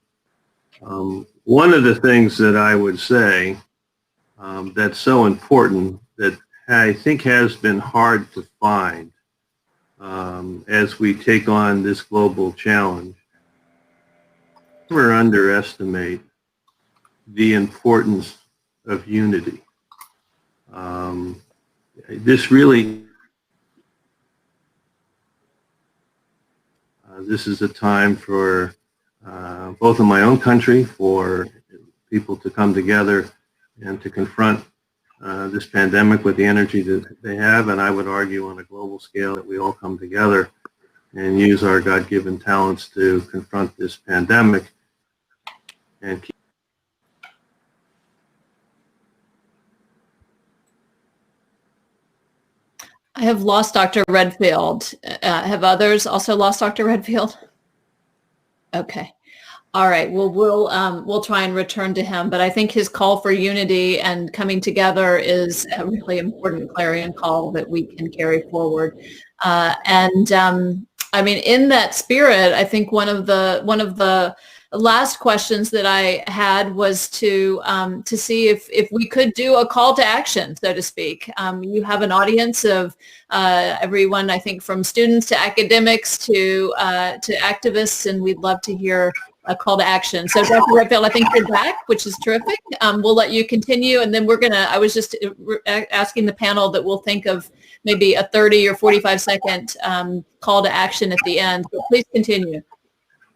One of the things that I would say that's so important that I think has been hard to find as we take on this global challenge, never underestimate the importance of unity. This really, this is a time for both in my own country for people to come together and to confront this pandemic with the energy that they have, and I would argue on a global scale that we all come together and use our God-given talents to confront this pandemic and keep. I have lost Dr. Redfield. Have others also lost Dr. Redfield? Okay. All right. Well, we'll try and return to him, but I think his call for unity and coming together is a really important clarion call that we can carry forward. I mean, in that spirit, I think one of the last questions that I had was to see if we could do a call to action, so to speak. You have an audience of everyone, I think, from students to academics to activists, and we'd love to hear a call to action. So Dr. Redfield, I think you're back, which is terrific. We'll let you continue, and then I was just asking the panel that we'll think of maybe a 30 or 45 second call to action at the end, but please continue.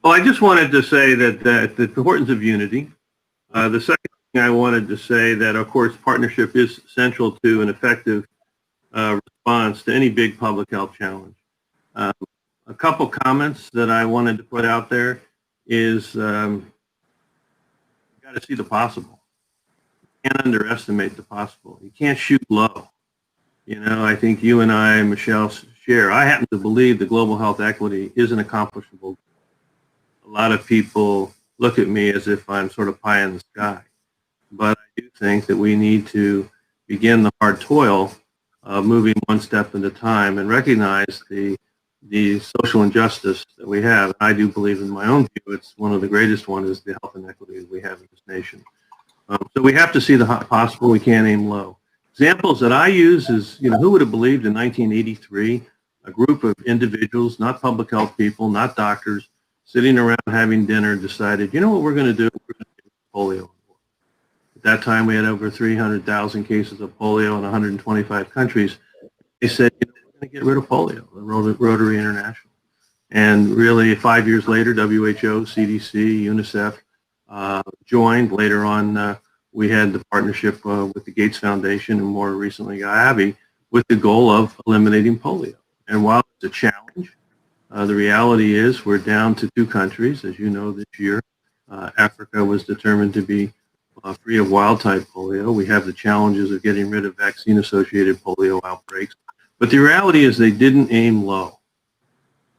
Well, I just wanted to say that the importance of unity. The second thing I wanted to say that, of course, partnership is central to an effective response to any big public health challenge. A couple comments that I wanted to put out there is you got to see the possible. You can't underestimate the possible. You can't shoot low. I think you and I, Michelle, share. I happen to believe that global health equity is an accomplishable. A lot of people look at me as if I'm sort of pie in the sky. But I do think that we need to begin the hard toil of moving one step at a time and recognize the social injustice that we have. I do believe, in my own view, it's one of the greatest ones is the health inequity that we have in this nation. So we have to see the possible. We can't aim low. Examples that I use is, who would have believed in 1983 a group of individuals, not public health people, not doctors, sitting around having dinner decided, what we're going to do? We're going to get polio. At that time, we had over 300,000 cases of polio in 125 countries. They said, we're going to get rid of polio, Rotary International. And really, 5 years later, WHO, CDC, UNICEF joined. Later on, we had the partnership with the Gates Foundation and more recently IAVI with the goal of eliminating polio. And while it's a challenge, the reality is we're down to 2 countries. As you know, this year, Africa was determined to be free of wild-type polio. We have the challenges of getting rid of vaccine-associated polio outbreaks. But the reality is they didn't aim low.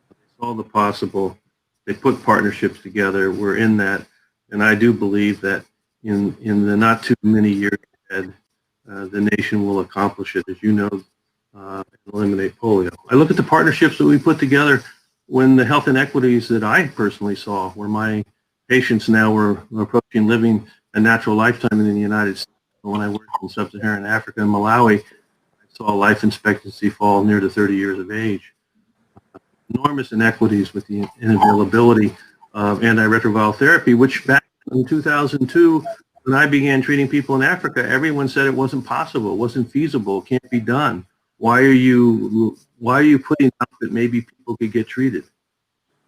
They saw the possible. They put partnerships together. We're in that. And I do believe that in the not too many years ahead, the nation will accomplish it, as you know, and eliminate polio. I look at the partnerships that we put together when the health inequities that I personally saw, where my patients now were approaching living a natural lifetime in the United States. When I worked in sub-Saharan Africa and Malawi, I saw life expectancy fall near to 30 years of age. Enormous inequities with the inavailability of antiretroviral therapy, which back in 2002, when I began treating people in Africa, everyone said it wasn't possible, it wasn't feasible, it can't be done. Why are you putting out that maybe people could get treated?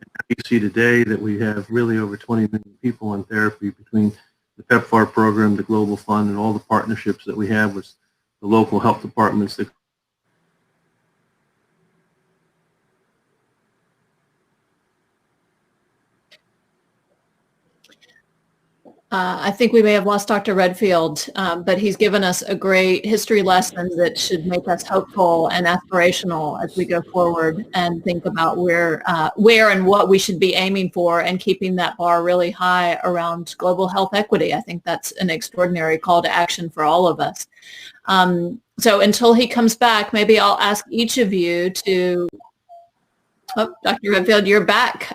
And you see today that we have really over 20 million people on therapy between the PEPFAR program, the Global Fund, and all the partnerships that we have with the local health departments. I think we may have lost Dr. Redfield, but he's given us a great history lesson that should make us hopeful and aspirational as we go forward and think about where and what we should be aiming for and keeping that bar really high around global health equity. I think that's an extraordinary call to action for all of us. So until he comes back, maybe I'll ask each of you to, Dr. Redfield, you're back.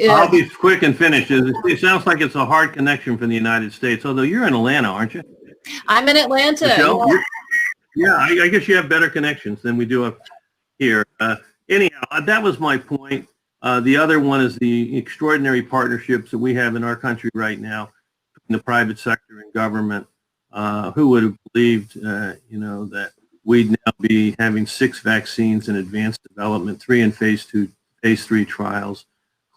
I'll be quick and finish. It sounds like it's a hard connection from the United States, although you're in Atlanta, aren't you? I'm in Atlanta. Yeah, I guess you have better connections than we do up here. Anyhow, that was my point. The other one is the extraordinary partnerships that we have in our country right now in the private sector and government. Who would have believed, that we'd now be having 6 vaccines in advanced development, 3 in phase 2, phase 3 trials.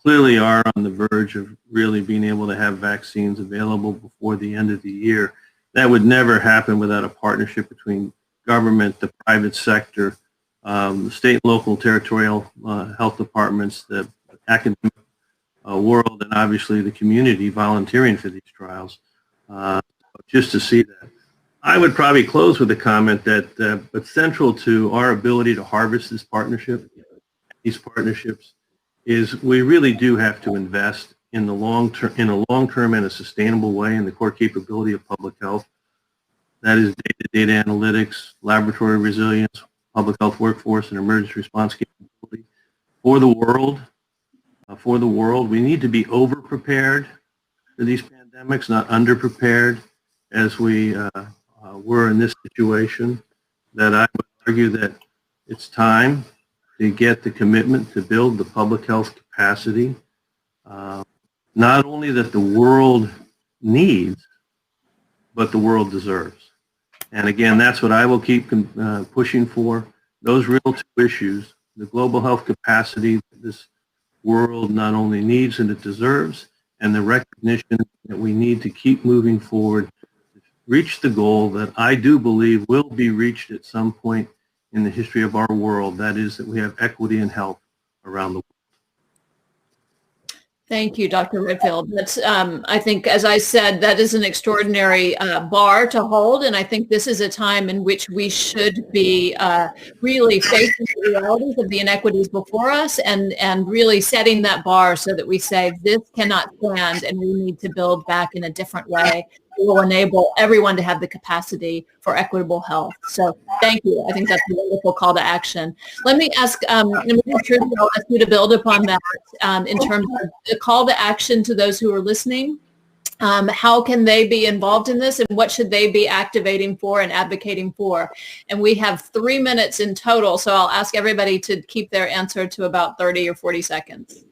Clearly are on the verge of really being able to have vaccines available before the end of the year. That would never happen without a partnership between government, the private sector, the state, local, territorial health departments, the academic world, and obviously the community volunteering for these trials. Just to see that. I would probably close with a comment that but central to our ability to harvest these partnerships, is we really do have to invest in the long term and a sustainable way in the core capability of public health. That is data analytics, laboratory resilience, public health workforce, and emergency response capability for the world. We need to be over prepared for these pandemics, not under prepared as we were in this situation. That I would argue that it's time to get the commitment to build the public health capacity, not only that the world needs, but the world deserves. And again, that's what I will keep pushing for. Those real 2 issues, the global health capacity that this world not only needs and it deserves, and the recognition that we need to keep moving forward, to reach the goal that I do believe will be reached at some point in the history of our world, that is that we have equity in health around the world. Thank you, Dr. Redfield. That's, I think, as I said, that is an extraordinary bar to hold, and I think this is a time in which we should be really facing the realities of the inequities before us and really setting that bar so that we say this cannot stand and we need to build back in a different way. It will enable everyone to have the capacity for equitable health. So thank you. I think that's a wonderful call to action. Let me ask, I'll ask you to build upon that in terms of the call to action to those who are listening. How can they be involved in this, and what should they be activating for and advocating for? And we have 3 minutes in total, so I'll ask everybody to keep their answer to about 30 or 40 seconds.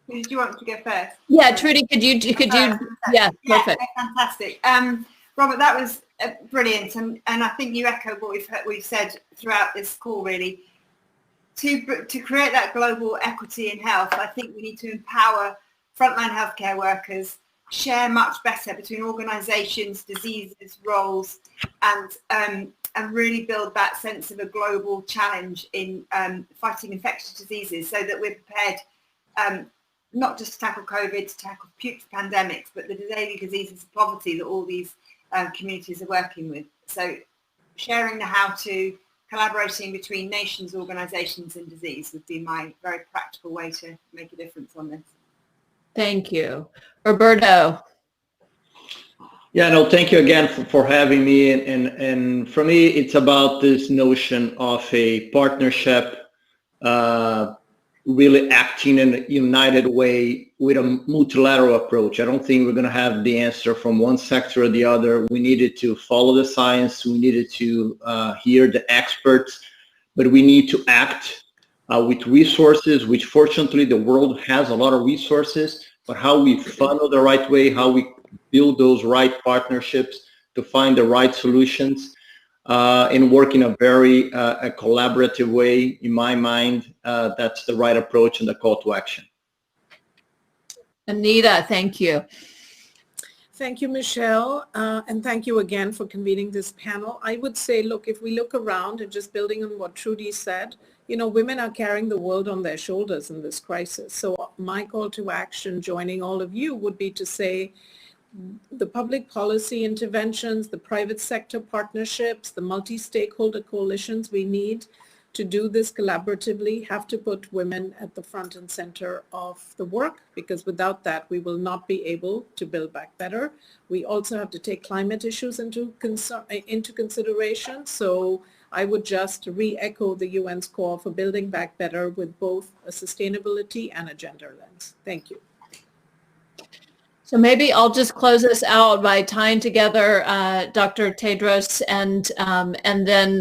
Who did you want to go first? Yeah, Trudy, could you, yeah, perfect. Fantastic. Robert, that was brilliant, and I think you echo what we've said throughout this call, really. To create that global equity in health, I think we need to empower frontline healthcare workers, share much better between organisations, diseases, roles, and really build that sense of a global challenge in fighting infectious diseases, so that we're prepared not just to tackle COVID, to tackle future pandemics, but the daily diseases of poverty that all these communities are working with. So sharing the how-to, collaborating between nations, organisations and disease would be my very practical way to make a difference on this. Thank you. Roberto. Yeah, no, thank you again for having me. And for me, it's about this notion of a partnership, really acting in a united way with a multilateral approach. I don't think we're going to have the answer from one sector or the other. We needed to follow the science. We needed to hear the experts, but we need to act with resources, which fortunately the world has a lot of resources, but how we funnel the right way, how we build those right partnerships to find the right solutions, and work in a very a collaborative way, in my mind, that's the right approach and the call to action. Anita, thank you. Thank you, Michelle, and thank you again for convening this panel. I would say, look, if we look around and just building on what Trudy said, you know, women are carrying the world on their shoulders in this crisis. So my call to action, joining all of you, would be to say, the public policy interventions, the private sector partnerships, the multi-stakeholder coalitions we need to do this collaboratively have to put women at the front and center of the work, because without that we will not be able to build back better. We also have to take climate issues into consideration. So I would just re-echo the UN's call for building back better with both a sustainability and a gender lens. Thank you. So maybe I'll just close this out by tying together Dr. Tedros and then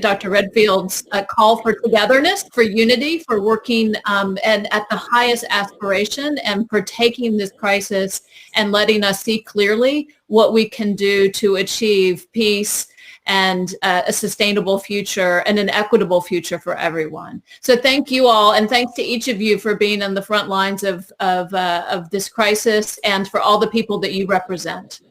Dr. Redfield's call for togetherness, for unity, for working and at the highest aspiration, and for taking this crisis and letting us see clearly what we can do to achieve peace and a sustainable future and an equitable future for everyone. So thank you all, and thanks to each of you for being on the front lines of this crisis, and for all the people that you represent.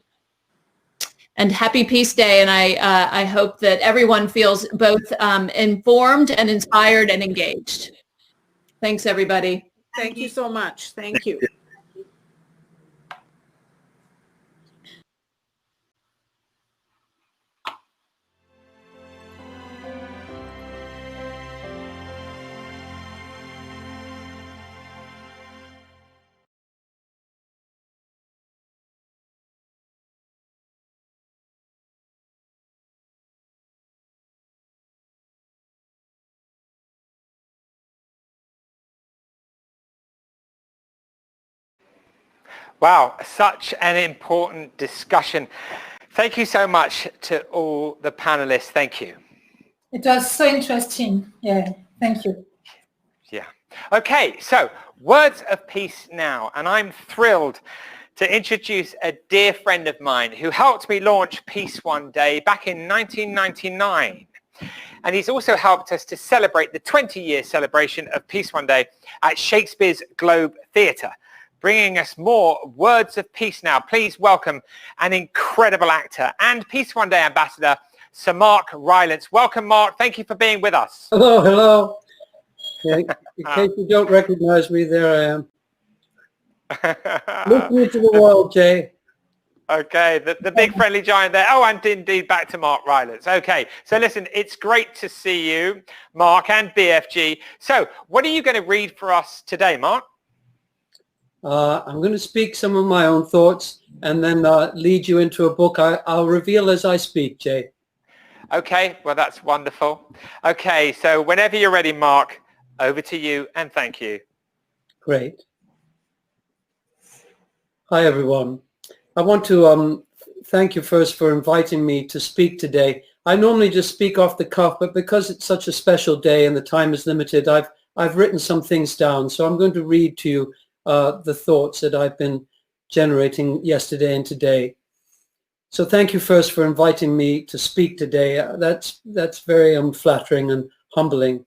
And happy Peace Day, and I hope that everyone feels both informed and inspired and engaged. Thanks, everybody. Thank you so much. Thank you. Wow, such an important discussion. Thank you so much to all the panelists. Thank you. It was so interesting. Yeah, thank you. Yeah. Okay, so words of peace now. And I'm thrilled to introduce a dear friend of mine who helped me launch Peace One Day back in 1999. And he's also helped us to celebrate the 20-year celebration of Peace One Day at Shakespeare's Globe Theatre, bringing us more words of peace now. Please welcome an incredible actor and Peace One Day ambassador, Sir Mark Rylance. Welcome, Mark. Thank you for being with us. Hello, hello. In case you don't recognize me, there I am. Looking into the world, Jay. Okay, the big friendly giant there. Oh, and indeed back to Mark Rylance. Okay, so listen, it's great to see you, Mark, and BFG. So what are you going to read for us today, Mark? I'm going to speak some of my own thoughts and then lead you into a book I'll reveal as I speak, Jay. Okay, well, that's wonderful. Okay, so whenever you're ready, Mark, over to you and thank you. Great. Hi, everyone. I want to thank you first for inviting me to speak today. I normally just speak off the cuff, but because it's such a special day and the time is limited, I've written some things down. So I'm going to read to you the thoughts that I've been generating yesterday and today. So thank you first for inviting me to speak today. That's very flattering and humbling.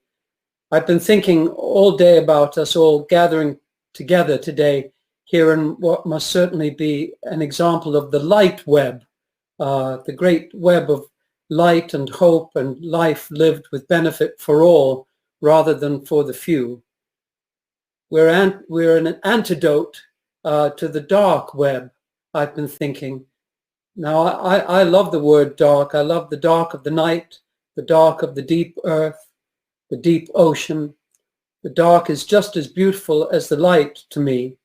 I've been thinking all day about us all gathering together today here in what must certainly be an example of the light web, the great web of light and hope and life lived with benefit for all rather than for the few. We're an antidote to the dark web, I've been thinking. Now, I love the word dark. I love the dark of the night, the dark of the deep earth, the deep ocean. The dark is just as beautiful as the light to me.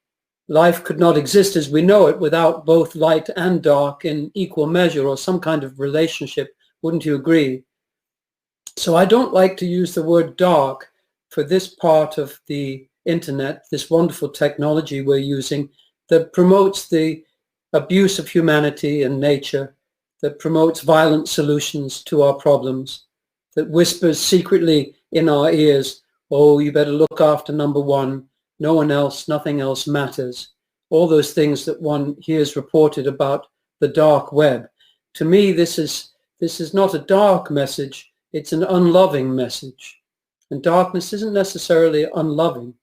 Life could not exist as we know it without both light and dark in equal measure or some kind of relationship. Wouldn't you agree? So I don't like to use the word dark for this part of the internet, this wonderful technology we're using that promotes the abuse of humanity and nature, that promotes violent solutions to our problems, that whispers secretly in our ears, oh, you better look after number one, no one else, nothing else matters. All those things that one hears reported about the dark web. To me, this is not a dark message, it's an unloving message. And darkness isn't necessarily unloving.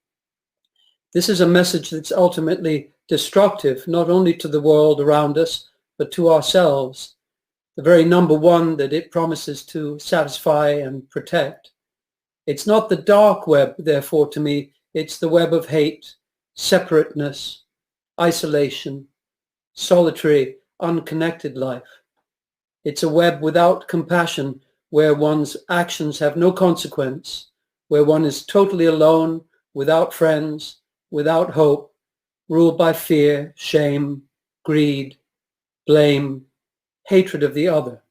This is a message that's ultimately destructive, not only to the world around us, but to ourselves. The very number one that it promises to satisfy and protect. It's not the dark web, therefore, to me, it's the web of hate, separateness, isolation, solitary, unconnected life. It's a web without compassion, where one's actions have no consequence, where one is totally alone, without friends, without hope, ruled by fear, shame, greed, blame, hatred of the other.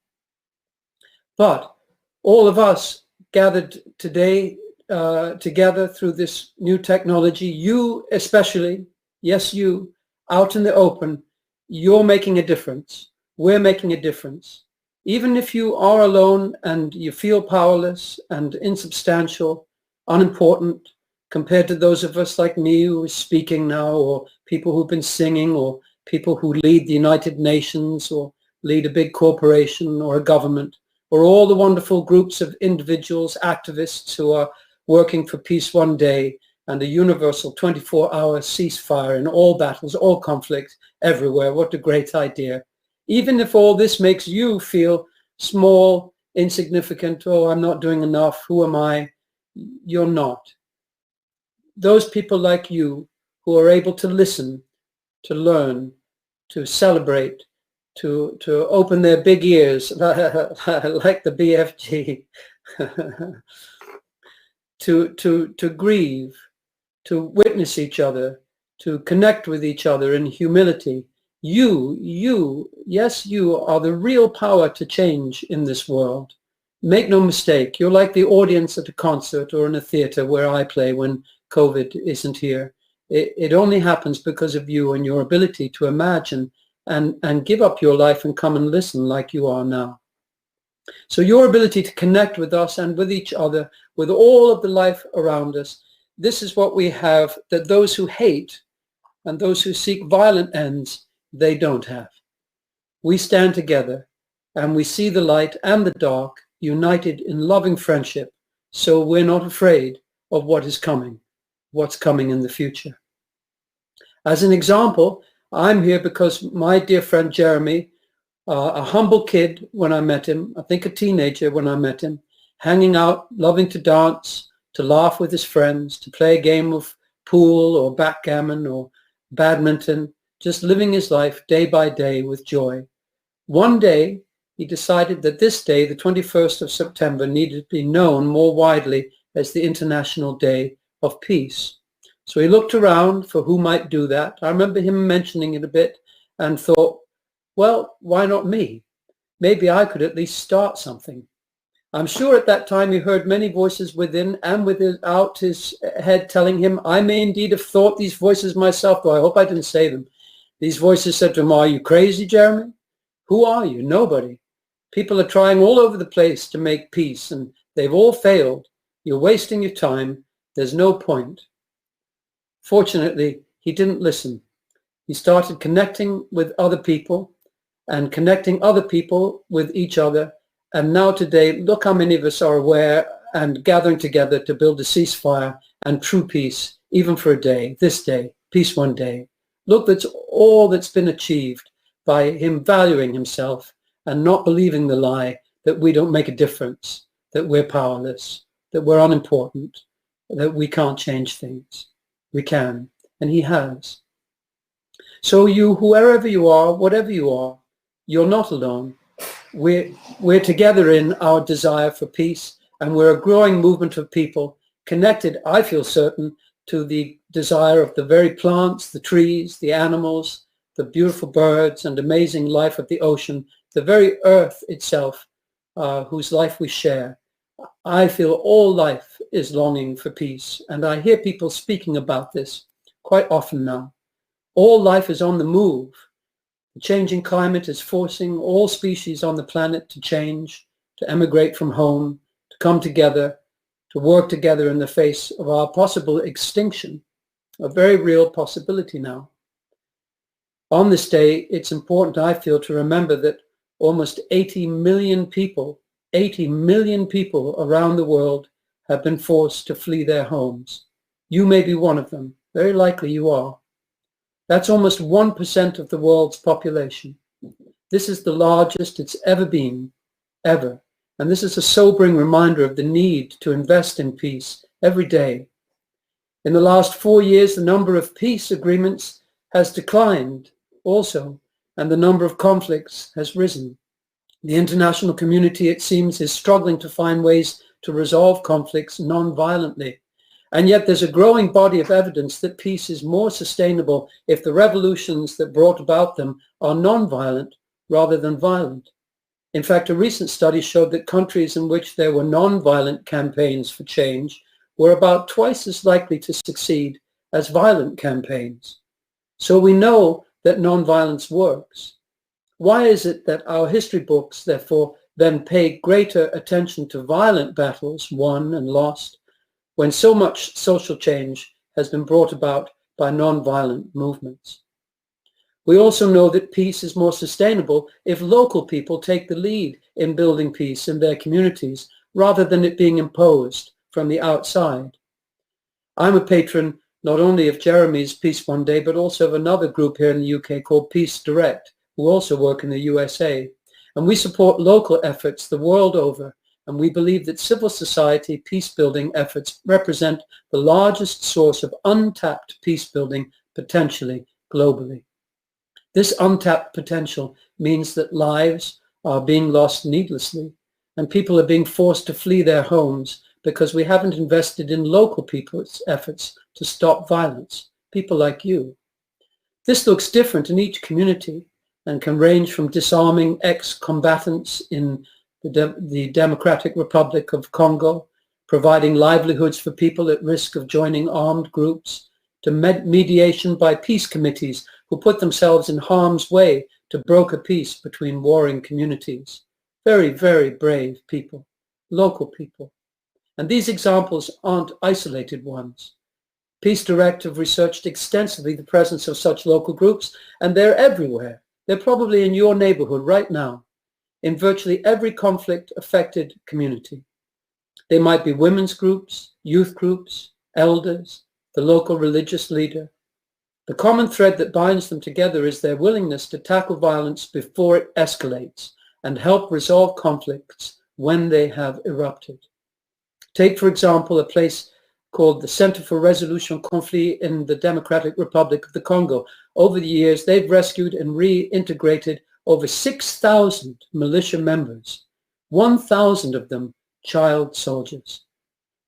But all of us gathered today together through this new technology, you especially, yes, you, out in the open, you're making a difference. We're making a difference. Even if you are alone and you feel powerless and insubstantial, unimportant, compared to those of us like me who are speaking now, or people who've been singing, or people who lead the United Nations, or lead a big corporation or a government, or all the wonderful groups of individuals, activists who are working for peace one day and a universal 24-hour ceasefire in all battles, all conflicts, everywhere. What a great idea. Even if all this makes you feel small, insignificant, oh, I'm not doing enough, who am I? You're not. Those people like you who are able to listen, to learn, to celebrate, to open their big ears, like the BFG, to grieve, to witness each other, to connect with each other in humility. You, yes, you are the real power to change in this world. Make no mistake, you're like the audience at a concert or in a theater where I play when COVID isn't here. It only happens because of you and your ability to imagine and give up your life and come and listen like you are now. So your ability to connect with us and with each other, with all of the life around us, this is what we have that those who hate and those who seek violent ends, they don't have. We stand together and we see the light and the dark united in loving friendship, so we're not afraid of what is coming, what's coming in the future. As an example, I'm here because my dear friend Jeremy, a humble kid when I met him, I think a teenager when I met him, hanging out, loving to dance, to laugh with his friends, to play a game of pool or backgammon or badminton, just living his life day by day with joy. One day, he decided that this day, the 21st of September, needed to be known more widely as the International Day of Peace. So he looked around for who might do that. I remember him mentioning it a bit and thought, well, why not me? Maybe I could at least start something. I'm sure at that time he heard many voices within and without his head telling him, I may indeed have thought these voices myself, though I hope I didn't say them. These voices said to him, are you crazy, Jeremy? Who are you? Nobody. People are trying all over the place to make peace, and they've all failed. You're wasting your time. There's no point. Fortunately, he didn't listen. He started connecting with other people and connecting other people with each other. And now today, look how many of us are aware and gathering together to build a ceasefire and true peace, even for a day, this day, peace one day. Look, that's all that's been achieved by him valuing himself and not believing the lie that we don't make a difference, that we're powerless, that we're unimportant, that we can't change things. We can, and he has. So you, whoever you are, whatever you are, you're not alone. We're together in our desire for peace, and we're a growing movement of people connected, I feel certain, to the desire of the very plants, the trees, the animals, the beautiful birds and amazing life of the ocean, the very earth itself, whose life we share. I feel all life is longing for peace, and I hear people speaking about this quite often now. All life is on the move. The changing climate is forcing all species on the planet to change, to emigrate from home, to come together, to work together in the face of our possible extinction, a very real possibility now. On this day, it's important, I feel, to remember that almost 80 million people around the world have been forced to flee their homes. You may be one of them. Very likely you are. That's almost 1% of the world's population. This is the largest it's ever been, ever. And this is a sobering reminder of the need to invest in peace every day. In the last 4 years, the number of peace agreements has declined also, and the number of conflicts has risen. The international community, it seems, is struggling to find ways to resolve conflicts non-violently. And yet there's a growing body of evidence that peace is more sustainable if the revolutions that brought about them are non-violent rather than violent. In fact, a recent study showed that countries in which there were non-violent campaigns for change were about twice as likely to succeed as violent campaigns. So we know that non-violence works. Why is it that our history books, therefore, then pay greater attention to violent battles won and lost, when so much social change has been brought about by non-violent movements? We also know that peace is more sustainable if local people take the lead in building peace in their communities rather than it being imposed from the outside. I'm a patron not only of Jeremy's Peace One Day, but also of another group here in the UK called Peace Direct, who also work in the USA. And we support local efforts the world over, and we believe that civil society peace-building efforts represent the largest source of untapped peace-building potentially globally. This untapped potential means that lives are being lost needlessly, and people are being forced to flee their homes because we haven't invested in local people's efforts to stop violence, people like you. This looks different in each community and can range from disarming ex-combatants in the Democratic Republic of Congo, providing livelihoods for people at risk of joining armed groups, to mediation by peace committees who put themselves in harm's way to broker peace between warring communities. Very, very brave people, local people. And these examples aren't isolated ones. Peace Direct have researched extensively the presence of such local groups, and they're everywhere. They're probably in your neighborhood right now, in virtually every conflict-affected community. They might be women's groups, youth groups, elders, the local religious leader. The common thread that binds them together is their willingness to tackle violence before it escalates and help resolve conflicts when they have erupted. Take, for example, a place called the Center for Resolution Conflit in the Democratic Republic of the Congo. Over the years, they've rescued and reintegrated over 6,000 militia members, 1,000 of them child soldiers.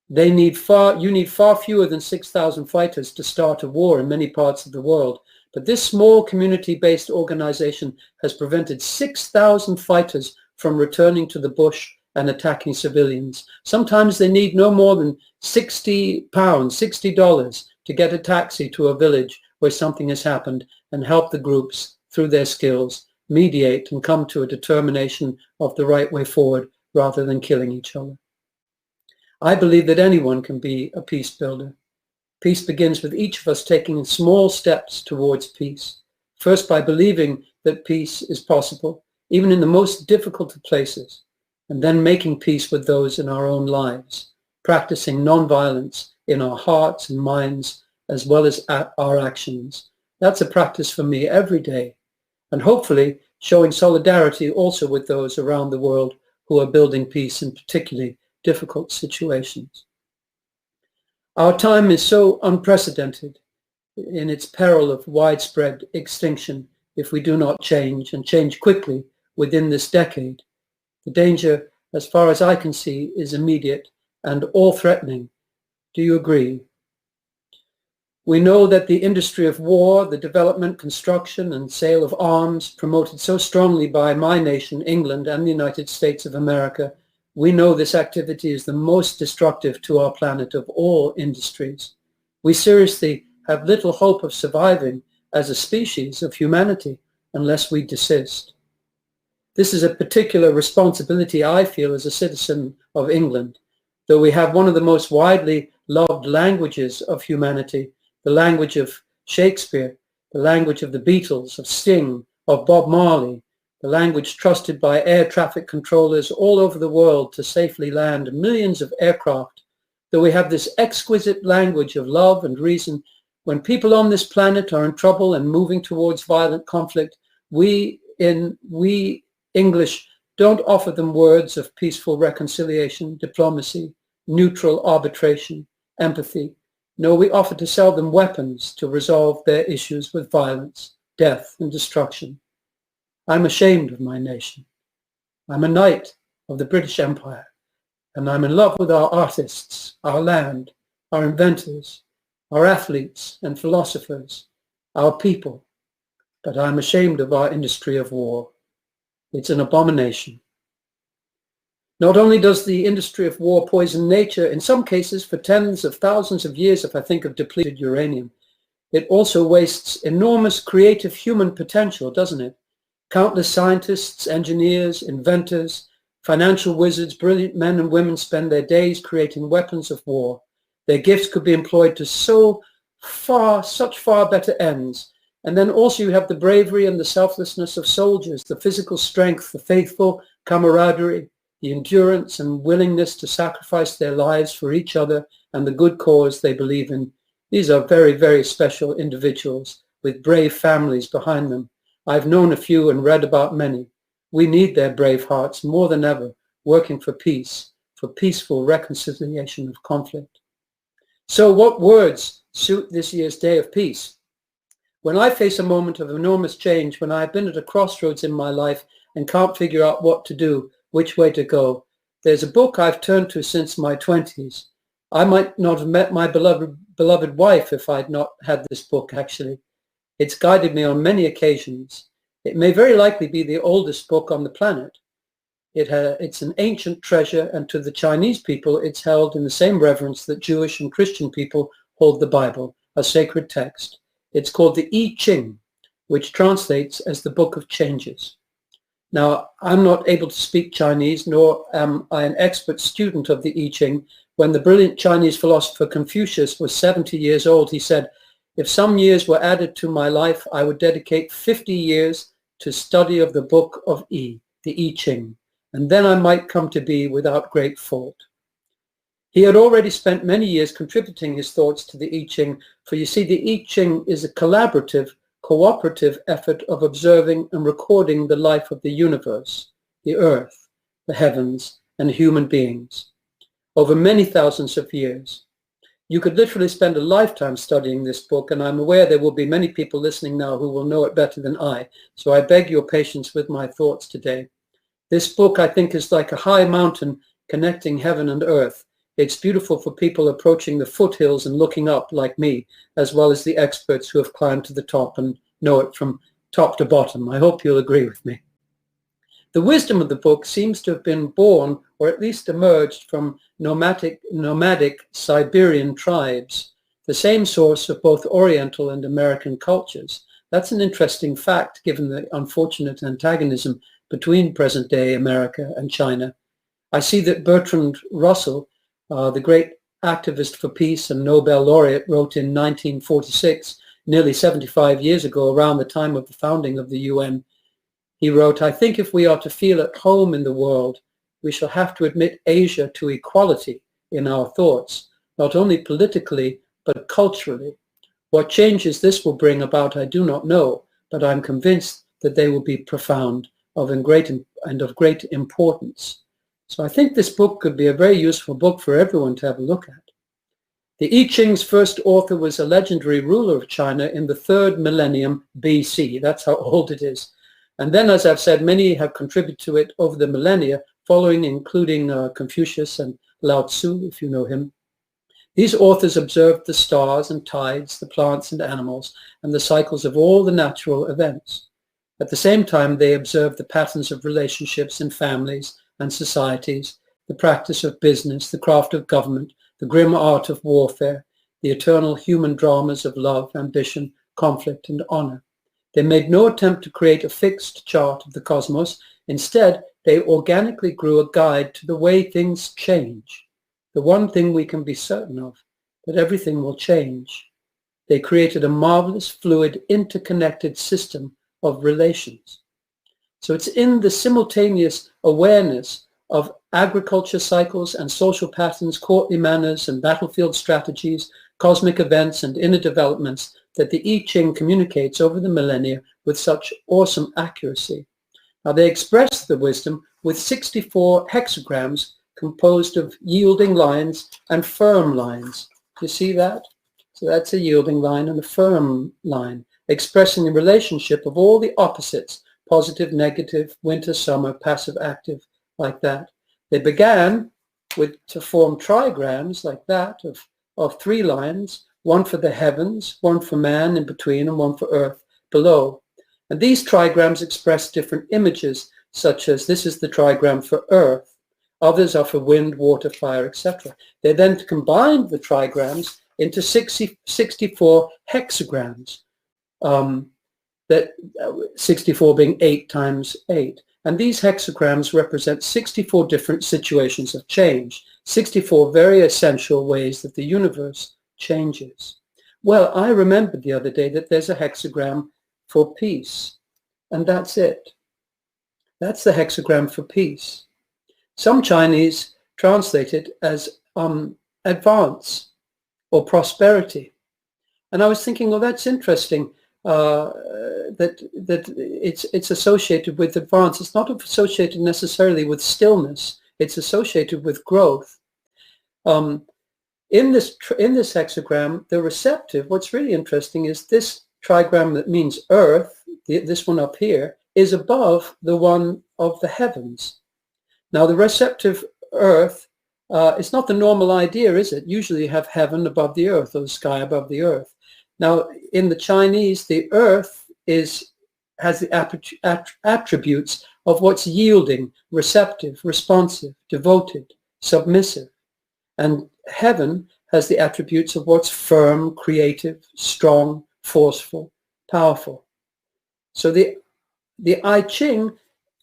You need far fewer than 6,000 fighters to start a war in many parts of the world, but this small community-based organization has prevented 6,000 fighters from returning to the bush and attacking civilians. Sometimes they need no more than £60, $60 to get a taxi to a village where something has happened and help the groups through their skills mediate and come to a determination of the right way forward rather than killing each other. I believe that anyone can be a peace builder. Peace begins with each of us taking small steps towards peace. First, by believing that peace is possible, even in the most difficult of places, and then making peace with those in our own lives, practicing non-violence in our hearts and minds as well as our actions. That's a practice for me every day, and hopefully showing solidarity also with those around the world who are building peace in particularly difficult situations. Our time is so unprecedented in its peril of widespread extinction if we do not change, and change quickly within this decade. The danger, as far as I can see, is immediate and all-threatening. Do you agree? We know that the industry of war, the development, construction, and sale of arms, promoted so strongly by my nation, England, and the United States of America, we know this activity is the most destructive to our planet of all industries. We seriously have little hope of surviving as a species of humanity unless we desist. This is a particular responsibility I feel as a citizen of England, though we have one of the most widely loved languages of humanity, the language of Shakespeare, the language of the Beatles, of Sting, of Bob Marley, the language trusted by air traffic controllers all over the world to safely land millions of aircraft, though we have this exquisite language of love and reason. When people on this planet are in trouble and moving towards violent conflict, we English don't offer them words of peaceful reconciliation, diplomacy, neutral arbitration, empathy. No, we offer to sell them weapons to resolve their issues with violence, death, and destruction. I'm ashamed of my nation. I'm a knight of the British Empire, and I'm in love with our artists, our land, our inventors, our athletes and philosophers, our people, but I'm ashamed of our industry of war. It's an abomination. Not only does the industry of war poison nature, in some cases for tens of thousands of years if I think of depleted uranium, it also wastes enormous creative human potential, doesn't it? Countless scientists, engineers, inventors, financial wizards, brilliant men and women spend their days creating weapons of war. Their gifts could be employed to such far better ends. And then also you have the bravery and the selflessness of soldiers, the physical strength, the faithful camaraderie, the endurance and willingness to sacrifice their lives for each other and the good cause they believe in. These are very, very special individuals with brave families behind them. I've known a few and read about many. We need their brave hearts more than ever, working for peace, for peaceful reconciliation of conflict. So what words suit this year's Day of Peace? When I face a moment of enormous change, when I've been at a crossroads in my life and can't figure out what to do, which way to go, there's a book I've turned to since my 20s. I might not have met my beloved wife if I'd not had this book, actually. It's guided me on many occasions. It may very likely be the oldest book on the planet. It's an ancient treasure, and to the Chinese people, it's held in the same reverence that Jewish and Christian people hold the Bible, a sacred text. It's called the I Ching, which translates as the Book of Changes. Now, I'm not able to speak Chinese, nor am I an expert student of the I Ching. When the brilliant Chinese philosopher Confucius was 70 years old, he said, if some years were added to my life, I would dedicate 50 years to study of the Book of I, the I Ching, and then I might come to be without great fault. He had already spent many years contributing his thoughts to the I Ching, for you see, the I Ching is a collaborative, cooperative effort of observing and recording the life of the universe, the earth, the heavens, and human beings over many thousands of years. You could literally spend a lifetime studying this book, and I'm aware there will be many people listening now who will know it better than I, so I beg your patience with my thoughts today. This book, I think, is like a high mountain connecting heaven and earth. It's beautiful for people approaching the foothills and looking up like me, as well as the experts who have climbed to the top and know it from top to bottom. I hope you'll agree with me. The wisdom of the book seems to have been born, or at least emerged, from nomadic Siberian tribes, the same source of both Oriental and American cultures. That's an interesting fact, given the unfortunate antagonism between present-day America and China. I see that Bertrand Russell, the great activist for peace and Nobel laureate, wrote in 1946, nearly 75 years ago, around the time of the founding of the UN, he wrote, "I think if we are to feel at home in the world, we shall have to admit Asia to equality in our thoughts, not only politically, but culturally. What changes this will bring about, I do not know, but I'm convinced that they will be profound and of great importance." So I think this book could be a very useful book for everyone to have a look at. The I Ching's first author was a legendary ruler of China in the 3rd millennium BC. That's how old it is. And then, as I've said, many have contributed to it over the millennia, including Confucius and Lao Tzu, if you know him. These authors observed the stars and tides, the plants and animals, and the cycles of all the natural events. At the same time, they observed the patterns of relationships in families and societies, the practice of business, the craft of government, the grim art of warfare, the eternal human dramas of love, ambition, conflict, and honor. They made no attempt to create a fixed chart of the cosmos. Instead, they organically grew a guide to the way things change. The one thing we can be certain of, that everything will change. They created a marvelous, fluid, interconnected system of relations. So it's in the simultaneous awareness of agriculture cycles and social patterns, courtly manners and battlefield strategies, cosmic events and inner developments that the I Ching communicates over the millennia with such awesome accuracy. Now they express the wisdom with 64 hexagrams composed of yielding lines and firm lines. You see that? So that's a yielding line and a firm line, expressing the relationship of all the opposites, positive, negative, winter, summer, passive, active, like that. They began to form trigrams like that of 3 lines, one for the heavens, one for man in between, and one for earth below. And these trigrams express different images, such as this is the trigram for earth, others are for wind, water, fire, etc. They then combined the trigrams into 64 hexagrams, 64 being 8 times 8. And these hexagrams represent 64 different situations of change, 64 very essential ways that the universe changes. Well, I remembered the other day that there's a hexagram for peace, and that's it. That's the hexagram for peace. Some Chinese translate it as advance or prosperity. And I was thinking, well, that's interesting. That it's associated with advance. It's not associated necessarily with stillness. It's associated with growth. In this hexagram, the receptive, what's really interesting is this trigram that means earth, this one up here, is above the one of the heavens. Now the receptive earth, it's not the normal idea, is it? Usually you have heaven above the earth or the sky above the earth. Now, in the Chinese, the earth has the attributes of what's yielding, receptive, responsive, devoted, submissive. And heaven has the attributes of what's firm, creative, strong, forceful, powerful. So the I Ching,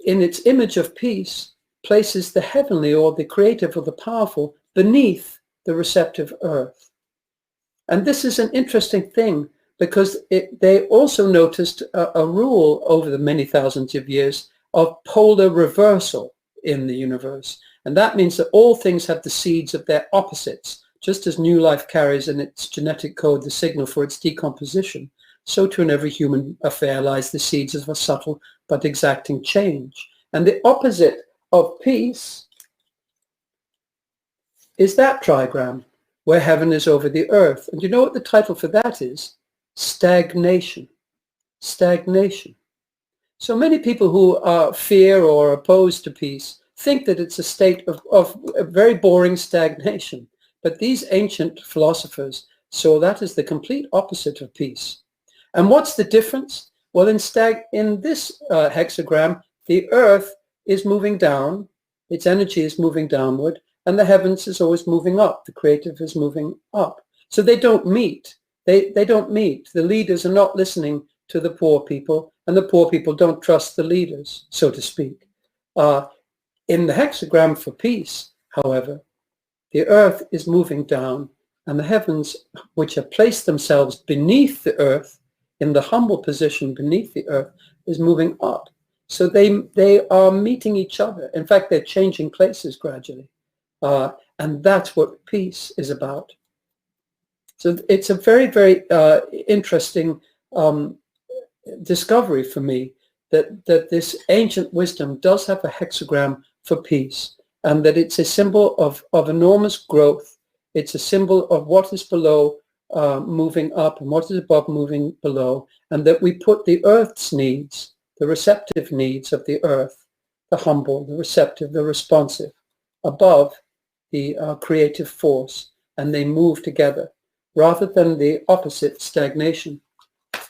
in its image of peace, places the heavenly or the creative or the powerful beneath the receptive earth. And this is an interesting thing because they also noticed a rule over the many thousands of years of polar reversal in the universe. And that means that all things have the seeds of their opposites. Just as new life carries in its genetic code the signal for its decomposition, so too in every human affair lies the seeds of a subtle but exacting change. And the opposite of peace is that trigram, where heaven is over the earth. And you know what the title for that is? Stagnation. Stagnation. So many people who fear or oppose to peace think that it's a state of a very boring stagnation. But these ancient philosophers saw that as the complete opposite of peace. And what's the difference? Well, in this hexagram, the earth is moving down, its energy is moving downward, and the heavens is always moving up. The creative is moving up. So they don't meet. They don't meet. The leaders are not listening to the poor people, and the poor people don't trust the leaders, so to speak. In the hexagram for peace, however, the earth is moving down, and the heavens, which have placed themselves beneath the earth, in the humble position beneath the earth, is moving up. So they are meeting each other. In fact, they're changing places gradually. And that's what peace is about. So it's a very, very interesting discovery for me that this ancient wisdom does have a hexagram for peace, and that it's a symbol of enormous growth. It's a symbol of what is below moving up and what is above moving below, and that we put the earth's needs, the receptive needs of the earth, the humble, the receptive, the responsive, above the creative force, and they move together, rather than the opposite, stagnation,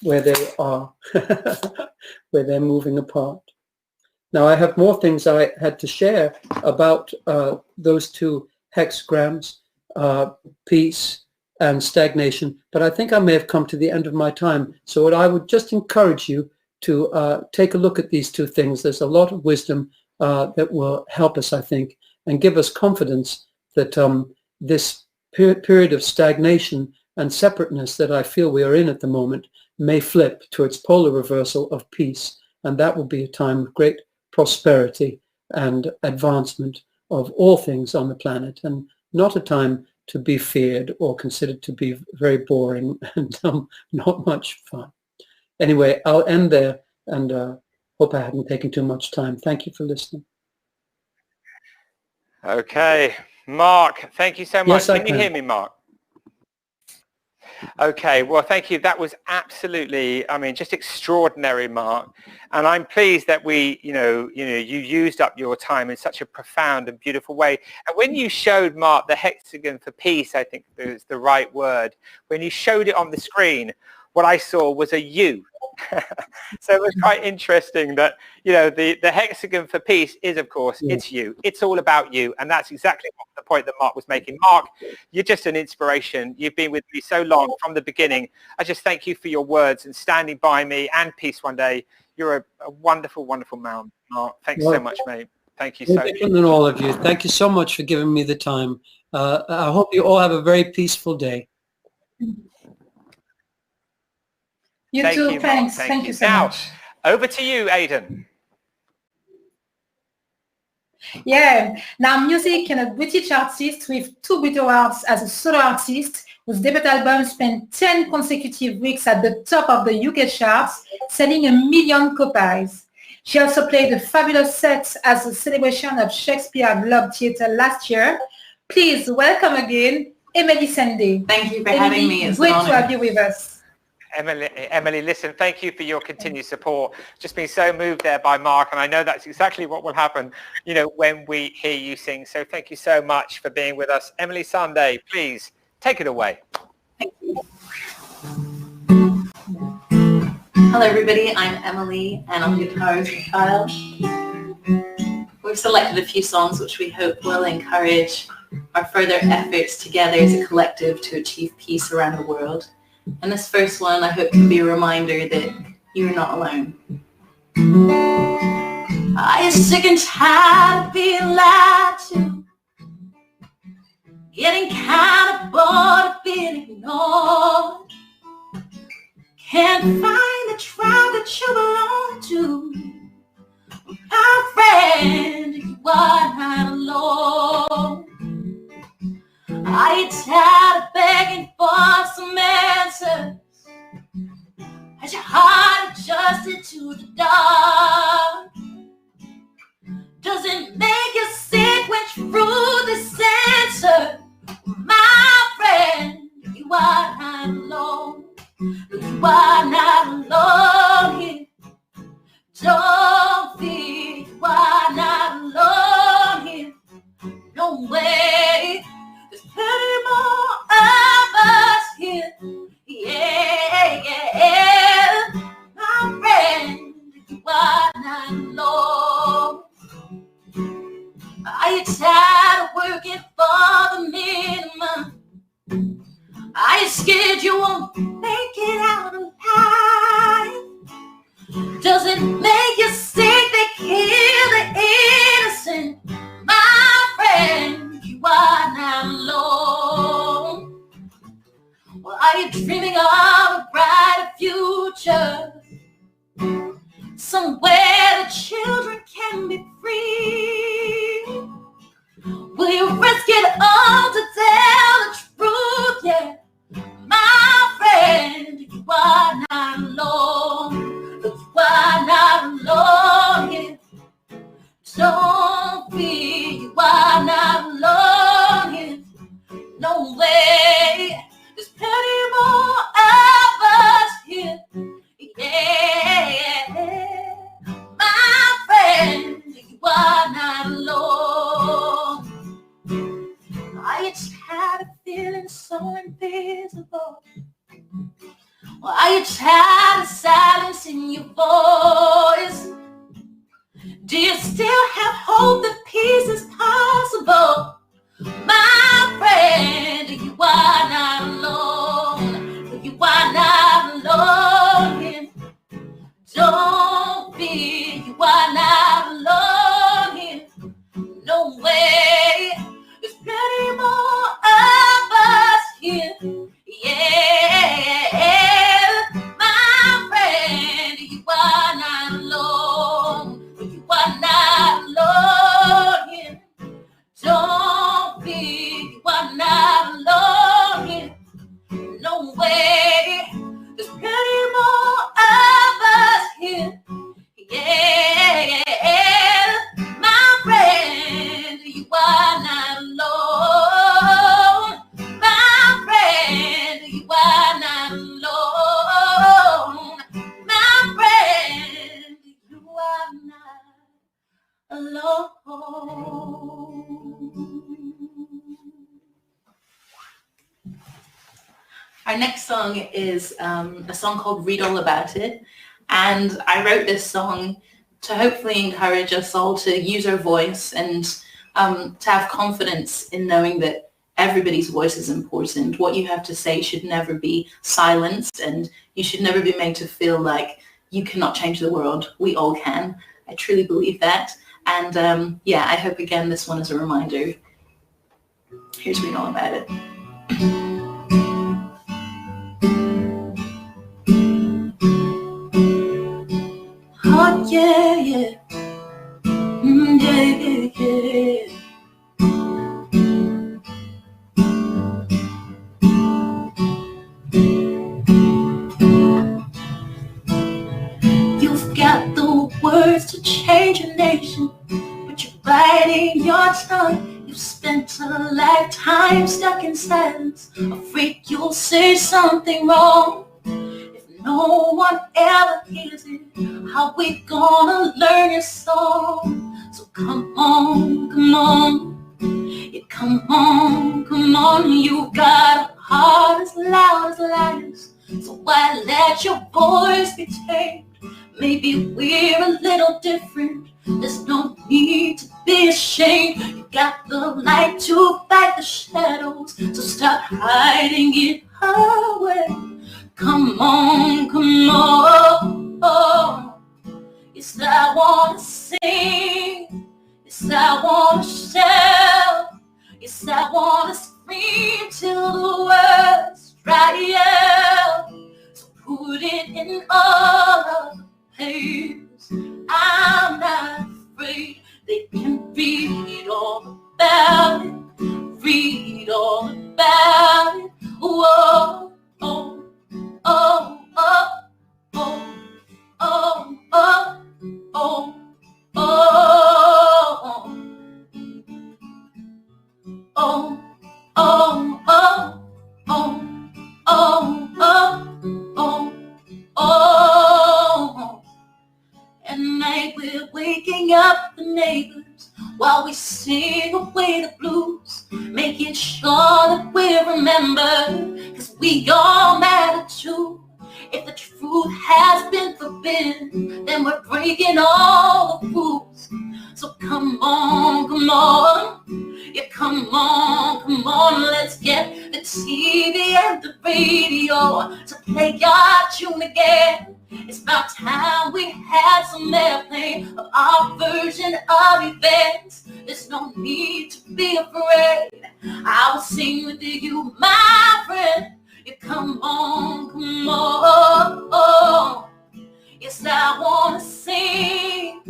where they are, where they're moving apart. Now, I have more things I had to share about those two hexagrams, peace and stagnation, but I think I may have come to the end of my time. So what I would just encourage you to take a look at these two things. There's a lot of wisdom that will help us, I think, and give us confidence that this period of stagnation and separateness that I feel we are in at the moment may flip to its polar reversal of peace. And that will be a time of great prosperity and advancement of all things on the planet, and not a time to be feared or considered to be very boring and not much fun. Anyway, I'll end there, and hope I haven't taken too much time. Thank you for listening. Okay, Mark, thank you so much. Yes, Can you hear me, Mark? Okay, well, thank you. That was absolutely, I mean, just extraordinary, Mark. And I'm pleased that you used up your time in such a profound and beautiful way. And when you showed, Mark, the hexagon for peace, I think is the right word, when you showed it on the screen, what I saw was a U. So it was quite interesting that, the hexagon for peace is, of course, it's you. It's all about you. And that's exactly the point that Mark was making. Mark, you're just an inspiration. You've been with me so long from the beginning. I just thank you for your words and standing by me and Peace One Day. You're a wonderful, wonderful man, Mark. Thanks so much, mate. Thank you so much. And all of you. Thank you so much for giving me the time. I hope you all have a very peaceful day. You Thank too, you, thanks. Mark. Thank you so now, much. Over to you, Aidan. Yeah, now music and a British artist with 2 Brit Awards as a solo artist, whose debut album spent 10 consecutive weeks at the top of the UK charts, selling 1 million copies. She also played a fabulous set as a celebration of Shakespeare Globe Theatre last year. Please welcome again, Emily Sande. Thank you for having me. It's great an honor. to have you with us. Emily, listen, thank you for your continued support. Just been so moved there by Mark, and I know that's exactly what will happen, when we hear you sing. So thank you so much for being with us. Emily Sande, please take it away. Thank you. Hello, everybody. I'm Emily, and I'm guitarist with Kyle. We've selected a few songs which we hope will encourage our further efforts together as a collective to achieve peace around the world. And this first one, I hope, can be a reminder that you're not alone. I'm sick and tired of being lied to, getting kind of bored of being ignored. Can't find the tribe that you belong to. My friend, you are not alone. Are you tired of begging for some answers? Has your heart adjusted to the dark? Does it make you sick when you through this answer? My friend, you are not alone. You are not alone here. Don't fear, you are not alone here. No way. There's plenty more of us here. Yeah, yeah. My friend, you are not alone. Are you tired of working for the minimum? Are you scared you won't make it out alive? Does it make you sick they kill the innocent? My friend, you are not alone. Well, are you dreaming of a brighter future? Somewhere the children can be free. Will you risk it all to tell the truth? Yeah, my friend, you are not alone. You are not alone here. Don't fear, you are not alone here. No way, there's plenty more of us here. Yeah, my friend, you are not alone. Are you tired of feeling so invisible? Or are you tired of silencing your voice? Do you still have hope that peace is possible? My friend, you are not alone. You are not alone here. Don't fear, you are not alone here. No way, there's plenty more of us here. Yeah, my friend, you are not alone. You are not alone here. Don't fear, you are not alone here. No way, there's plenty more of us here. Yeah, my friend, you are not alone. My friend, you are not alone. My friend, you are not alone. Our next song is a song called Read All About It. And I wrote this song to hopefully encourage us all to use our voice and to have confidence in knowing that everybody's voice is important. What you have to say should never be silenced, and you should never be made to feel like you cannot change the world. We all can. I truly believe that. And yeah, I hope again this one is a reminder. Here's Read All About It. Oh yeah, yeah. Yeah, yeah, yeah. You've got the words to change a nation, but you're biting your tongue. You've spent a lifetime stuck in silence, afraid you'll say something wrong. No one ever hears it. How we gonna learn your song? So come on, come on. Yeah, come on, come on. You got a heart as loud as lions. So why let your voice be tamed? Maybe we're a little different. There's no need to be ashamed. You got the light to fight the shadows. So stop hiding it away. Come on, come on, oh. Yes, I wanna sing. Yes, I wanna shout. Yes, I wanna scream till the words dry out. So put it in all of the papers. I'm not afraid. They can read all about it. Read all about it. Whoa, oh. Oh, oh, oh, oh, oh, oh, oh, oh, oh, oh, oh, oh, oh. At night we're waking up the neighbors while we sing away the blues, making sure that we remember, 'cause we all matter too. If the truth has been forbidden, then we're breaking all the rules. So come on, come on. Yeah, come on, let's get the TV and the radio to play our tune again. It's about time we had some airplay of our version of events. There's no need to be afraid. I will sing with you, my friend. Yeah, come on, come on. Yes, I wanna sing.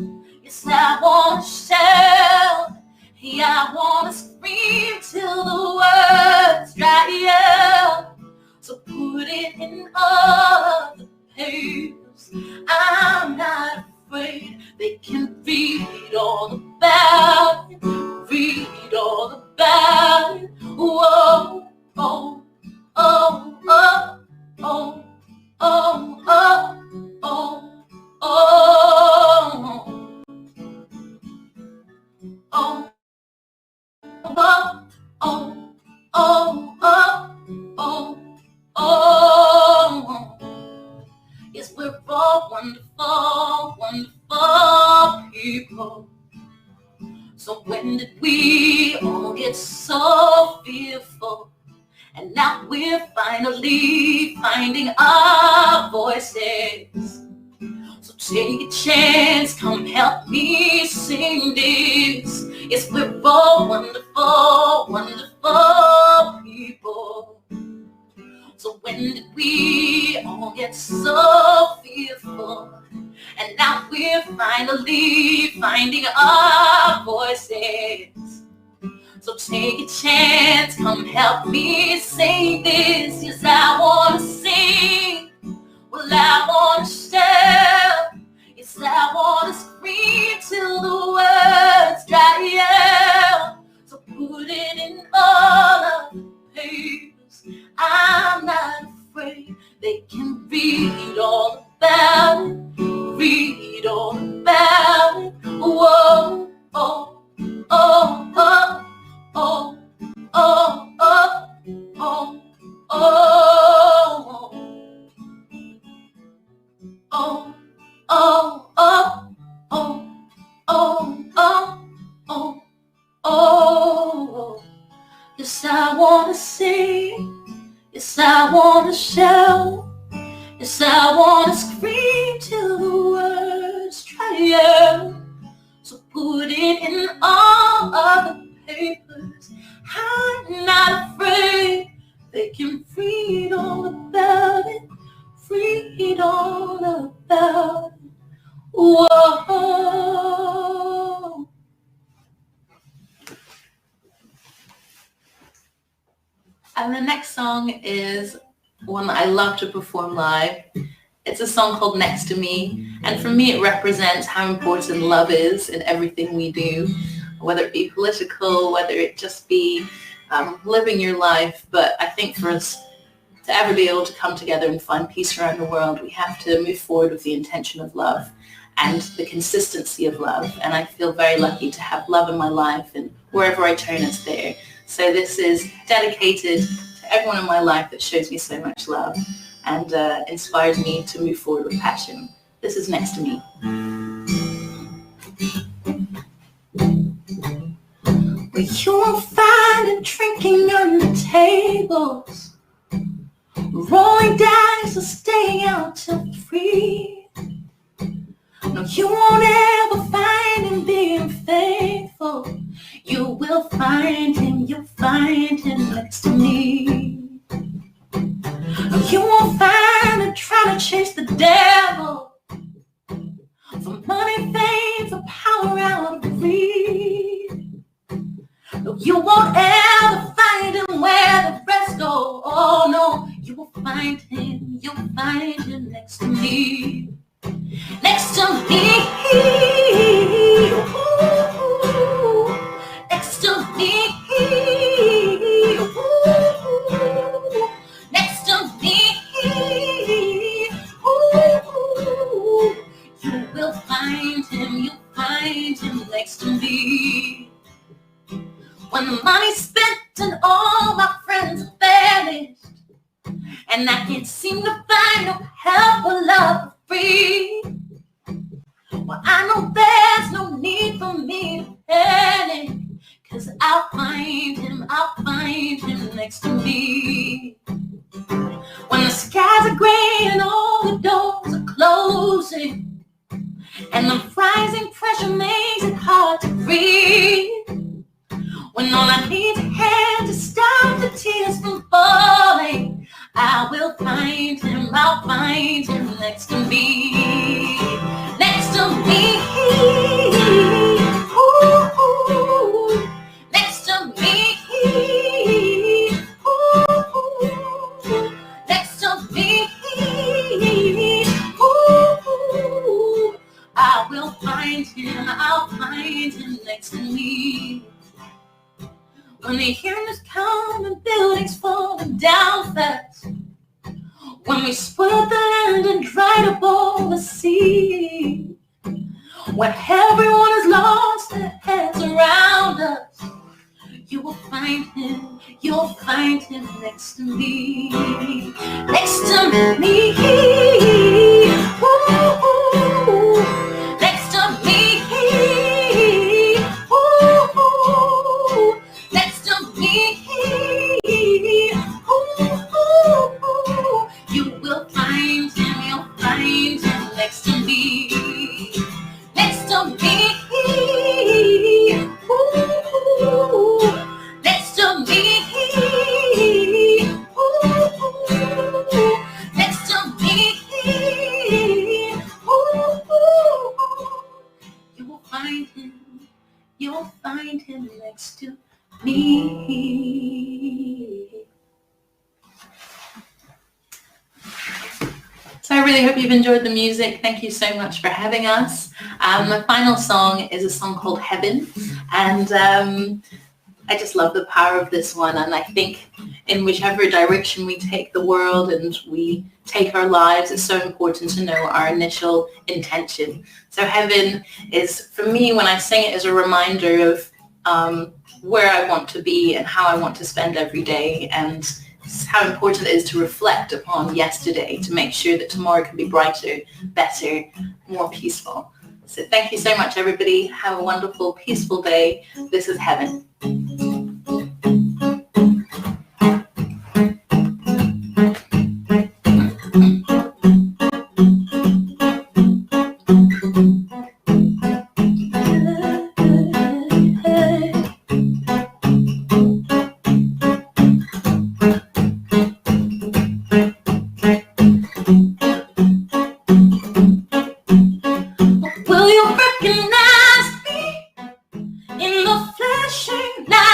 Yes, I wanna shout. Yeah, I wanna scream till the words dry out. So put it in all of the papers. I'm not afraid. They can read all about it. Read all about it. Whoa, oh, oh, oh, oh, oh, oh, oh, oh, oh. Oh, oh, oh, oh, oh, oh. Yes, we're all wonderful, wonderful people. So when did we all get so fearful? And now we're finally finding our voices. So take a chance, come help me sing this. Yes, we're all wonderful, wonderful people. So when did we all get so fearful? And now we're finally finding our voices. So take a chance, come help me sing this. Yes, I wanna sing. Well, I wanna shout. Yes, I wanna scream till the words dry out. So put it in all of the papers. I'm not afraid. They can read all about it. Read all about it. Whoa, oh, oh, oh, oh, oh, oh, oh, oh. Oh, oh, oh, oh, oh, oh, oh, oh. Yes, I wanna sing. Yes, I wanna shout. Yes, I wanna scream till the words dry out. So put it in all of the papers. I'm not afraid. They can read all about it. Read all about it. Whoa. And the next song is one that I love to perform live. It's a song called Next to Me. And for me, it represents how important love is in everything we do, whether it be political, whether it just be living your life. But I think for us to ever be able to come together and find peace around the world, we have to move forward with the intention of love and the consistency of love. And I feel very lucky to have love in my life, and wherever I turn, it's there. So this is dedicated to everyone in my life that shows me so much love and inspires me to move forward with passion. This is Next to Me. Well, you won't find him drinking on the tables, rolling dice or staying out till 3. No, you won't ever find him being faithful. You will find him, you'll find him next to me. No, you won't find him trying to chase the devil for money, fame, for power out of greed. No, you won't ever find him where the rest go. Oh no, you will find him, you'll find him next to me. Next to me. Ooh, next to me. Ooh, next to me. Ooh, you will find him, you'll find him next to me. When the money's spent and all my friends are vanished, and I can't seem to find no help or love free. Well, I know there's no need for me to panic, 'cause I'll find him next to me. When the skies are gray and all the doors are closing, and the rising pressure makes it hard to breathe, when all I need is a hand to stop the tears from falling, I will find him, I'll find him next to me. Next to me. Ooh, ooh. Next to me. Ooh, ooh. Next to me. Ooh, I will find him, I'll find him next to me. When the humans come and buildings falling down fast, when we spoiled the land and dried up all the sea, when everyone has lost their heads around us, you will find him, you'll find him next to me. Next to me. Ooh, ooh. Next to me. Ooh, ooh. Next to me. Ooh, ooh. You will find him, you'll find him next to me. Next to me. Ooh, next to me. Ooh, next to me. Ooh, you will find him, you'll find him next to me. So I really hope you've enjoyed the music. Thank you so much for having us. My final song is a song called Heaven, and I just love the power of this one, and I think in whichever direction we take the world and we take our lives, it's so important to know our initial intention. So Heaven is, for me, when I sing it, is a reminder of where I want to be and how I want to spend every day, and how important it is to reflect upon yesterday to make sure that tomorrow can be brighter, better, more peaceful. So thank you so much, everybody. Have a wonderful, peaceful day. This is Heaven. Will you recognize me in the flashing light?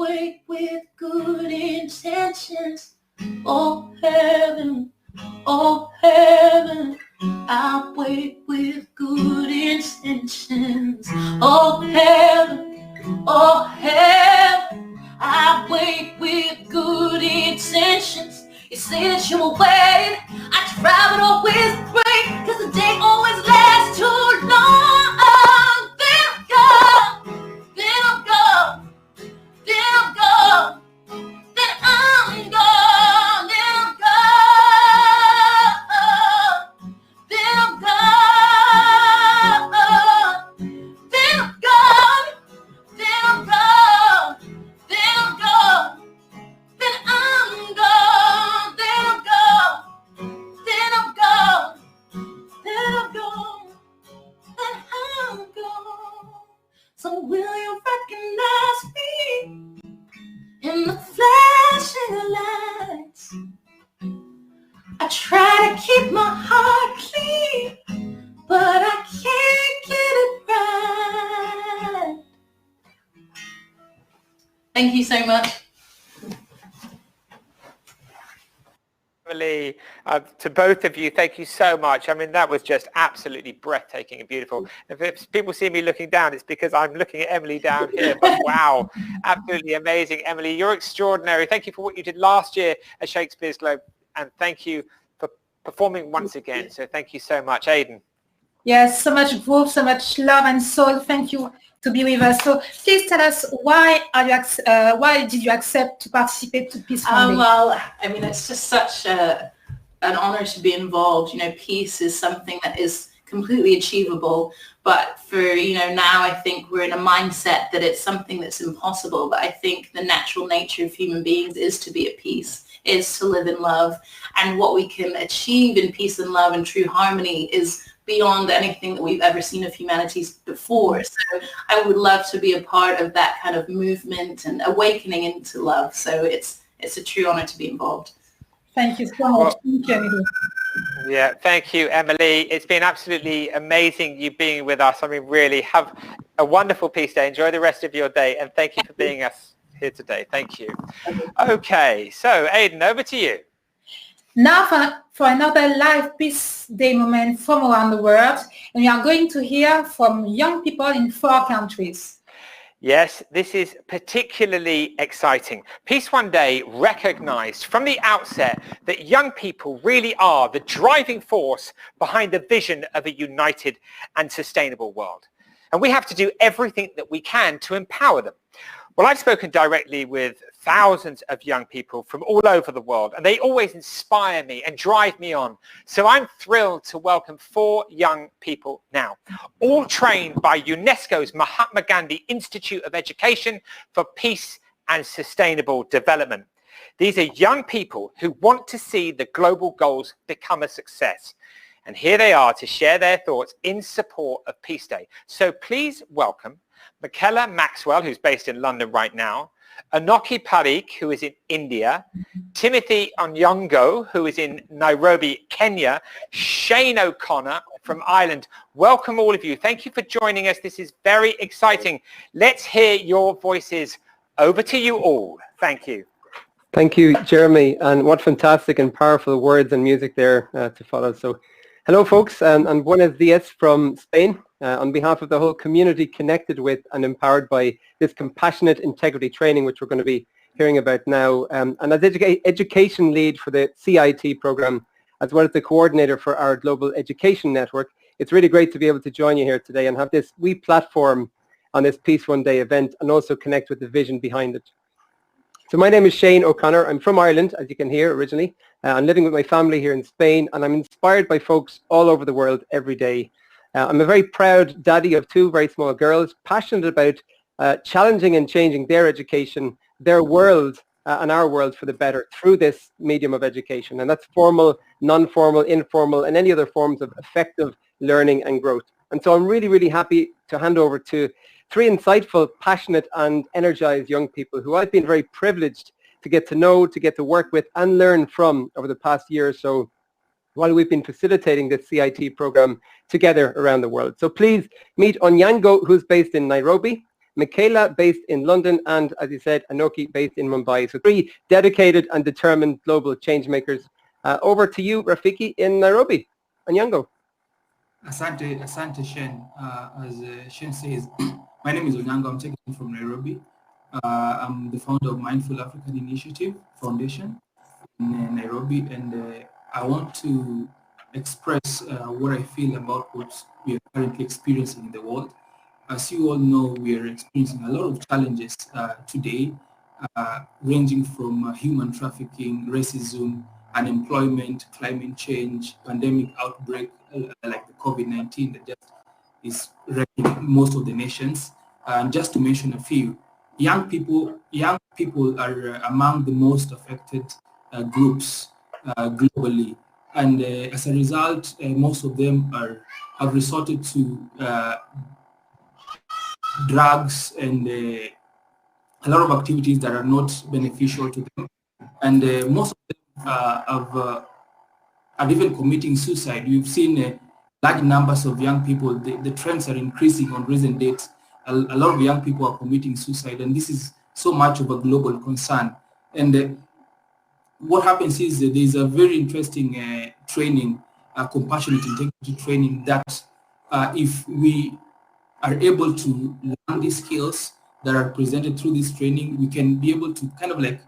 wake with good intentions. Oh heaven, oh heaven, I wake with good intentions. Oh heaven, I wake with good intentions. You say that you will wait, I try but always break, cause the day always lasts too long. Then I'll go, then I'll go, then I'll go, then I'm gone, then I'll go, then I'll go, then I'm gone, then I'll go, then I'll go, then I'm gone, then I'll go, then I'll go, then I'll go, then I'm gone. So will you recognize me in the flashing lights? I try to keep my heart clean, but I can't get it right. Thank you so much. Emily, to both of you, thank you so much. I mean, that was just absolutely breathtaking and beautiful. If people see me looking down, it's because I'm looking at Emily down here. But wow, absolutely amazing. Emily, you're extraordinary. Thank you for what you did last year at Shakespeare's Globe, and thank you for performing once again. So thank you so much. Aidan. Yes, so much growth, so much love and soul. Thank you to be with us. So please tell us why did you accept to participate to Peace Foundation? Well, I mean, it's just such an honor to be involved. You know, peace is something that is completely achievable. But for, now I think we're in a mindset that it's something that's impossible. But I think the natural nature of human beings is to be at peace, is to live in love. And what we can achieve in peace and love and true harmony is beyond anything that we've ever seen of humanities before. So I would love to be a part of that kind of movement and awakening into love. So it's a true honor to be involved. Thank you so much. Thank you, Emily. Yeah, thank you, Emily. It's been absolutely amazing you being with us. I mean, really, have a wonderful Peace Day. Enjoy the rest of your day, and thank you for being us here today. Thank you. Okay, so Aidan, over to you. Now for another live Peace Day moment from around the world, and we are going to hear from young people in 4 countries. Yes, this is particularly exciting. Peace One Day recognized from the outset that young people really are the driving force behind the vision of a united and sustainable world. And we have to do everything that we can to empower them. Well, I've spoken directly with thousands of young people from all over the world, and they always inspire me and drive me on. So I'm thrilled to welcome 4 young people now, all trained by UNESCO's Mahatma Gandhi Institute of Education for Peace and Sustainable Development. These are young people who want to see the global goals become a success. And here they are to share their thoughts in support of Peace Day. So please welcome Michaela Maxwell, who's based in London right now, Anoki Parikh, who is in India, Timothy Onyongo, who is in Nairobi, Kenya, Shane O'Connor from Ireland. Welcome all of you. Thank you for joining us. This is very exciting. Let's hear your voices. Over to you all. Thank you. Thank you, Jeremy. And what fantastic and powerful words and music there to follow. So hello, folks, and buenos dias from Spain. On behalf of the whole community connected with and empowered by this compassionate integrity training, which we're going to be hearing about now, and as education lead for the CIT program, as well as the coordinator for our global education network, it's really great to be able to join you here today and have this wee platform on this Peace One Day event and also connect with the vision behind it. So my name is Shane O'Connor. I'm from Ireland, as you can hear originally. I'm living with my family here in Spain, and I'm inspired by folks all over the world every day. I'm a very proud daddy of 2 very small girls, passionate about challenging and changing their education, their world, and our world for the better through this medium of education. And that's formal, non-formal, informal, and any other forms of effective learning and growth. And so I'm really, really happy to hand over to 3 insightful, passionate, and energized young people who I've been very privileged to get to know, to get to work with, and learn from over the past year or so while we've been facilitating this CIT program together around the world. So please meet Onyango, who's based in Nairobi, Michaela based in London, and as you said, Anoki based in Mumbai. So 3 dedicated and determined global change makers. Over to you, Rafiki, in Nairobi. Onyango. Asante Shen. As Shen says, my name is Onyango. I'm taking from Nairobi. I'm the founder of Mindful African Initiative Foundation in Nairobi, and I want to express what I feel about what we are currently experiencing in the world. As you all know, we are experiencing a lot of challenges today, ranging from human trafficking, racism, unemployment, climate change, pandemic outbreak like the COVID-19 that just is wrecking most of the nations. And just to mention a few, young people are among the most affected groups globally, and as a result, most of them have resorted to drugs and a lot of activities that are not beneficial to them, and most of them are even committing suicide. We've seen large numbers of young people. The trends are increasing on recent dates. A lot of young people are committing suicide, and this is so much of a global concern. And what happens is that there's a very interesting training, compassionate integrity training, that if we are able to learn these skills that are presented through this training, we can be able to kind of like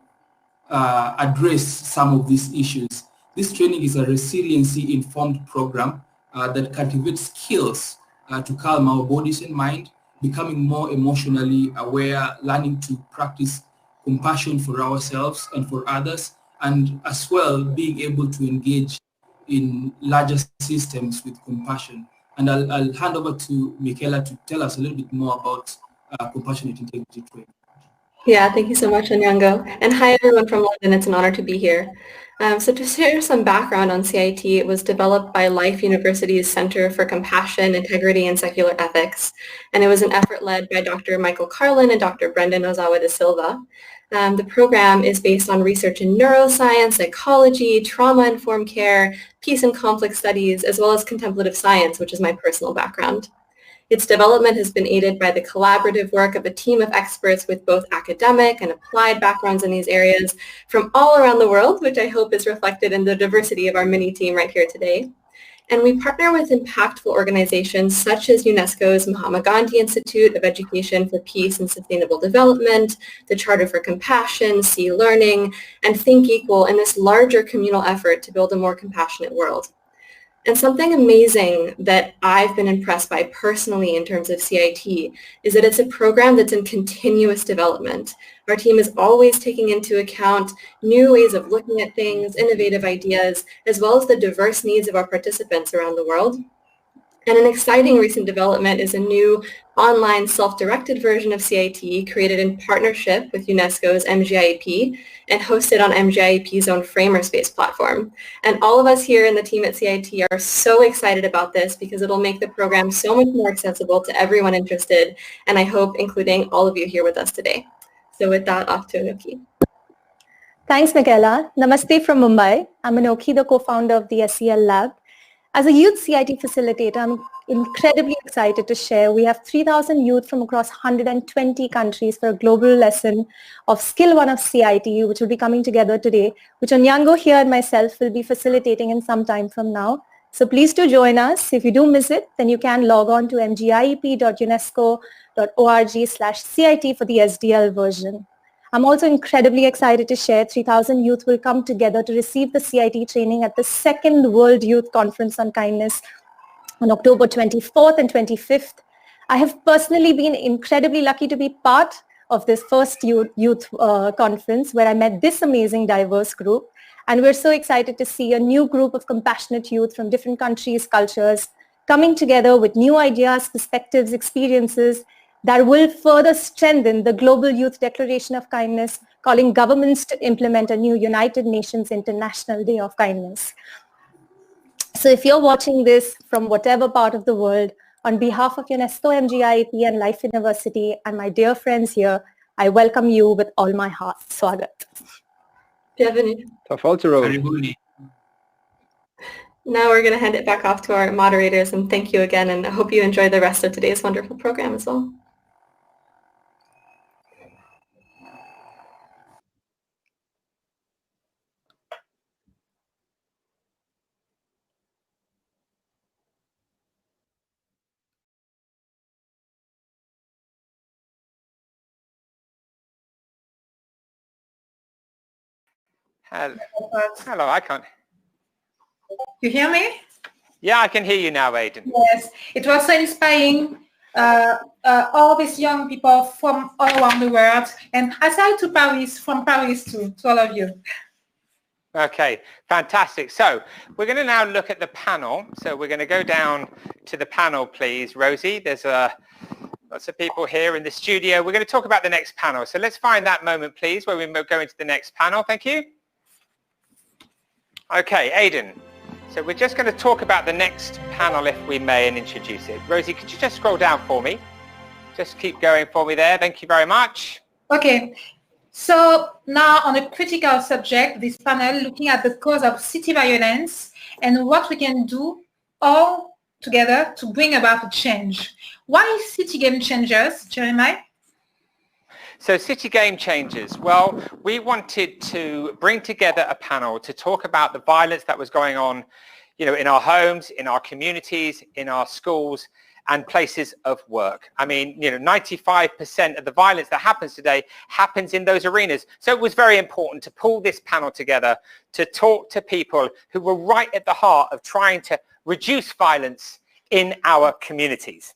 address some of these issues. This training is a resiliency-informed program that cultivates skills to calm our bodies and mind, becoming more emotionally aware, learning to practice compassion for ourselves and for others, and as well being able to engage in larger systems with compassion. And I'll hand over to Michaela to tell us a little bit more about compassionate integrity training. Yeah, thank you so much, Onyango. And hi, everyone from London. It's an honor to be here. So to share some background on CIT, it was developed by Life University's Center for Compassion, Integrity, and Secular Ethics. And it was an effort led by Dr. Michael Carlin and Dr. Brendan Ozawa da Silva. The program is based on research in neuroscience, psychology, trauma-informed care, peace and conflict studies, as well as contemplative science, which is my personal background. Its development has been aided by the collaborative work of a team of experts with both academic and applied backgrounds in these areas from all around the world, which I hope is reflected in the diversity of our mini team right here today. And we partner with impactful organizations such as UNESCO's Mahatma Gandhi Institute of Education for Peace and Sustainable Development, the Charter for Compassion, See Learning, and Think Equal in this larger communal effort to build a more compassionate world. And something amazing that I've been impressed by personally in terms of CIT is that it's a program that's in continuous development. Our team is always taking into account new ways of looking at things, innovative ideas, as well as the diverse needs of our participants around the world. And an exciting recent development is a new online self-directed version of CIT created in partnership with UNESCO's MGIEP and hosted on MGIEP's own Framerspace platform. And all of us here in the team at CIT are so excited about this because it'll make the program so much more accessible to everyone interested, and I hope including all of you here with us today. So with that, off to Anoki. Thanks, Michaela. Namaste from Mumbai. I'm Anoki, the co-founder of the SEL Lab. As a youth CIT facilitator, I'm incredibly excited to share. We have 3,000 youth from across 120 countries for a global lesson of Skill 1 of CIT, which will be coming together today, which Onyango here and myself will be facilitating in some time from now. So please do join us. If you do miss it, then you can log on to mgiep.unesco.org/CIT for the SDL version. I'm also incredibly excited to share 3,000 youth will come together to receive the CIT training at the 2nd World Youth Conference on Kindness on October 24th and 25th. I have personally been incredibly lucky to be part of this first youth conference where I met this amazing diverse group. And we're so excited to see a new group of compassionate youth from different countries, cultures, coming together with new ideas, perspectives, experiences that will further strengthen the Global Youth Declaration of Kindness, calling governments to implement a new United Nations International Day of Kindness. So if you're watching this from whatever part of the world, on behalf of UNESCO, MGIEP, and Life University, and my dear friends here, I welcome you with all my heart. Swagat. Bienvenue. Now we're going to hand it back off to our moderators, and thank you again, and I hope you enjoy the rest of today's wonderful program as well. Hello, I can't. You hear me? Yeah, I can hear you now, Aidan. Yes, it was so inspiring. All these young people from all around the world, and aside to Paris, from Paris to all of you. Okay, fantastic. So we're going to now look at the panel. So we're going to go down to the panel, please, Rosie. There's lots of people here in the studio. We're going to talk about the next panel. So let's find that moment, please, where we go into the next panel. Thank you. Okay, Aidan. So we're just going to talk about the next panel, if we may, and introduce it. Rosie, could you just scroll down for me? Just keep going for me there. Thank you very much. Okay. So now on a critical subject, this panel looking at the cause of city violence and what we can do all together to bring about a change. Why City Game Changers, Jeremiah? So City Game Changers, well, we wanted to bring together a panel to talk about the violence that was going on, in our homes, in our communities, in our schools, and places of work. I mean, 95% of the violence that happens today happens in those arenas. So it was very important to pull this panel together to talk to people who were right at the heart of trying to reduce violence in our communities.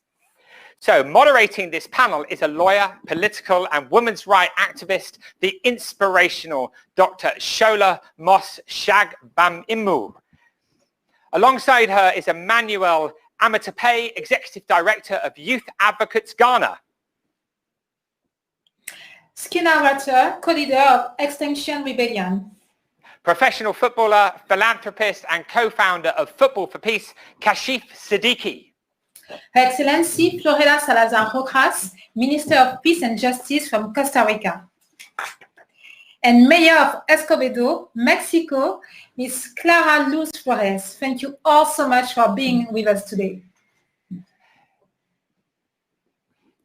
So moderating this panel is a lawyer, political and women's rights activist, the inspirational Dr. Shola Mos Shagbamimu. Alongside her is Emmanuel Amatape, Executive Director of Youth Advocates Ghana. Skinner Water, co-leader of Extinction Rebellion. Professional footballer, philanthropist and co-founder of Football for Peace, Kashif Siddiqui. Her Excellency Florida Salazar Rojas, Minister of Peace and Justice from Costa Rica. And Mayor of Escobedo, Mexico, Ms. Clara Luz Flores. Thank you all so much for being with us today.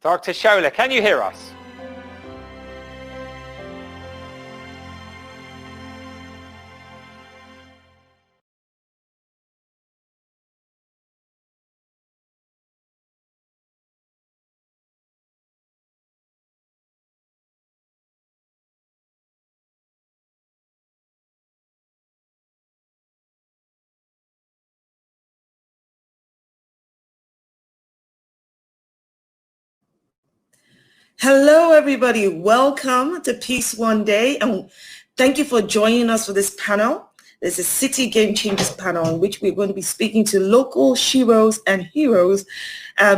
Dr. Shola, can you hear us? Hello, everybody. Welcome to Peace One Day, and thank you for joining us for this panel. There's a City Game Changers panel in which we're going to be speaking to local sheroes and heroes,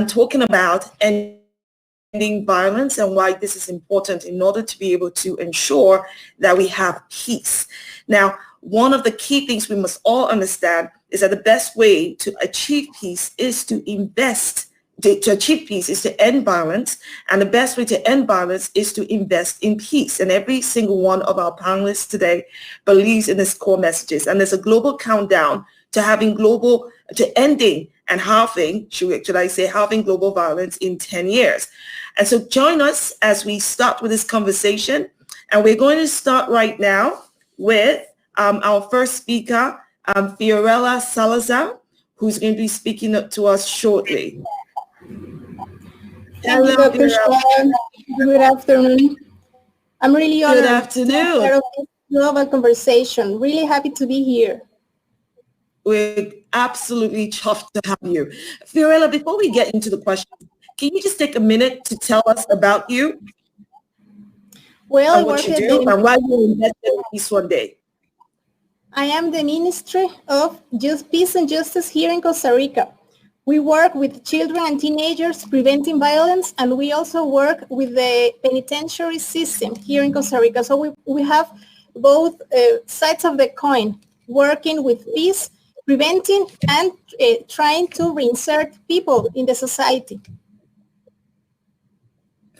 talking about ending violence and why this is important in order to be able to ensure that we have peace. Now, one of the key things we must all understand is that the best way to achieve peace is to invest. To achieve peace is to end violence, and the best way to end violence is to invest in peace. And every single one of our panelists today believes in these core messages. And there's a global countdown to ending and halving, should I say, halving global violence in 10 years. And so join us as we start with this conversation. And we're going to start right now with our first speaker, Fiorella Salazar, who's going to be speaking up to us shortly. Hello, Dr. Shawn. Good afternoon. I'm really honored to be part of this global conversation. Really happy to be here. We're absolutely chuffed to have you. Fiorella, before we get into the questions, can you just take a minute to tell us about you? Well, and what you do and why you invested in Peace One Day? I am the Ministry of Peace and Justice here in Costa Rica. We work with children and teenagers preventing violence, and we also work with the penitentiary system here in Costa Rica. So we have both sides of the coin, working with peace, preventing, and trying to reinsert people in the society.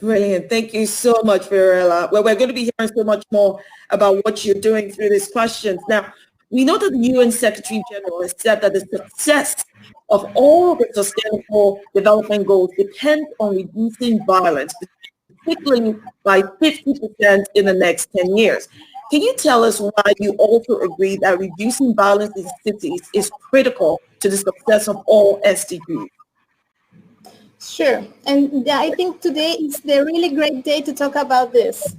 Brilliant. Thank you so much, Fiorella. Well, we're going to be hearing so much more about what you're doing through these questions. Now, we know that the UN Secretary General has said that the success of all the Sustainable Development Goals depends on reducing violence, particularly by 50% in the next 10 years. Can you tell us why you also agree that reducing violence in cities is critical to the success of all SDGs? Sure. And I think today is the really great day to talk about this.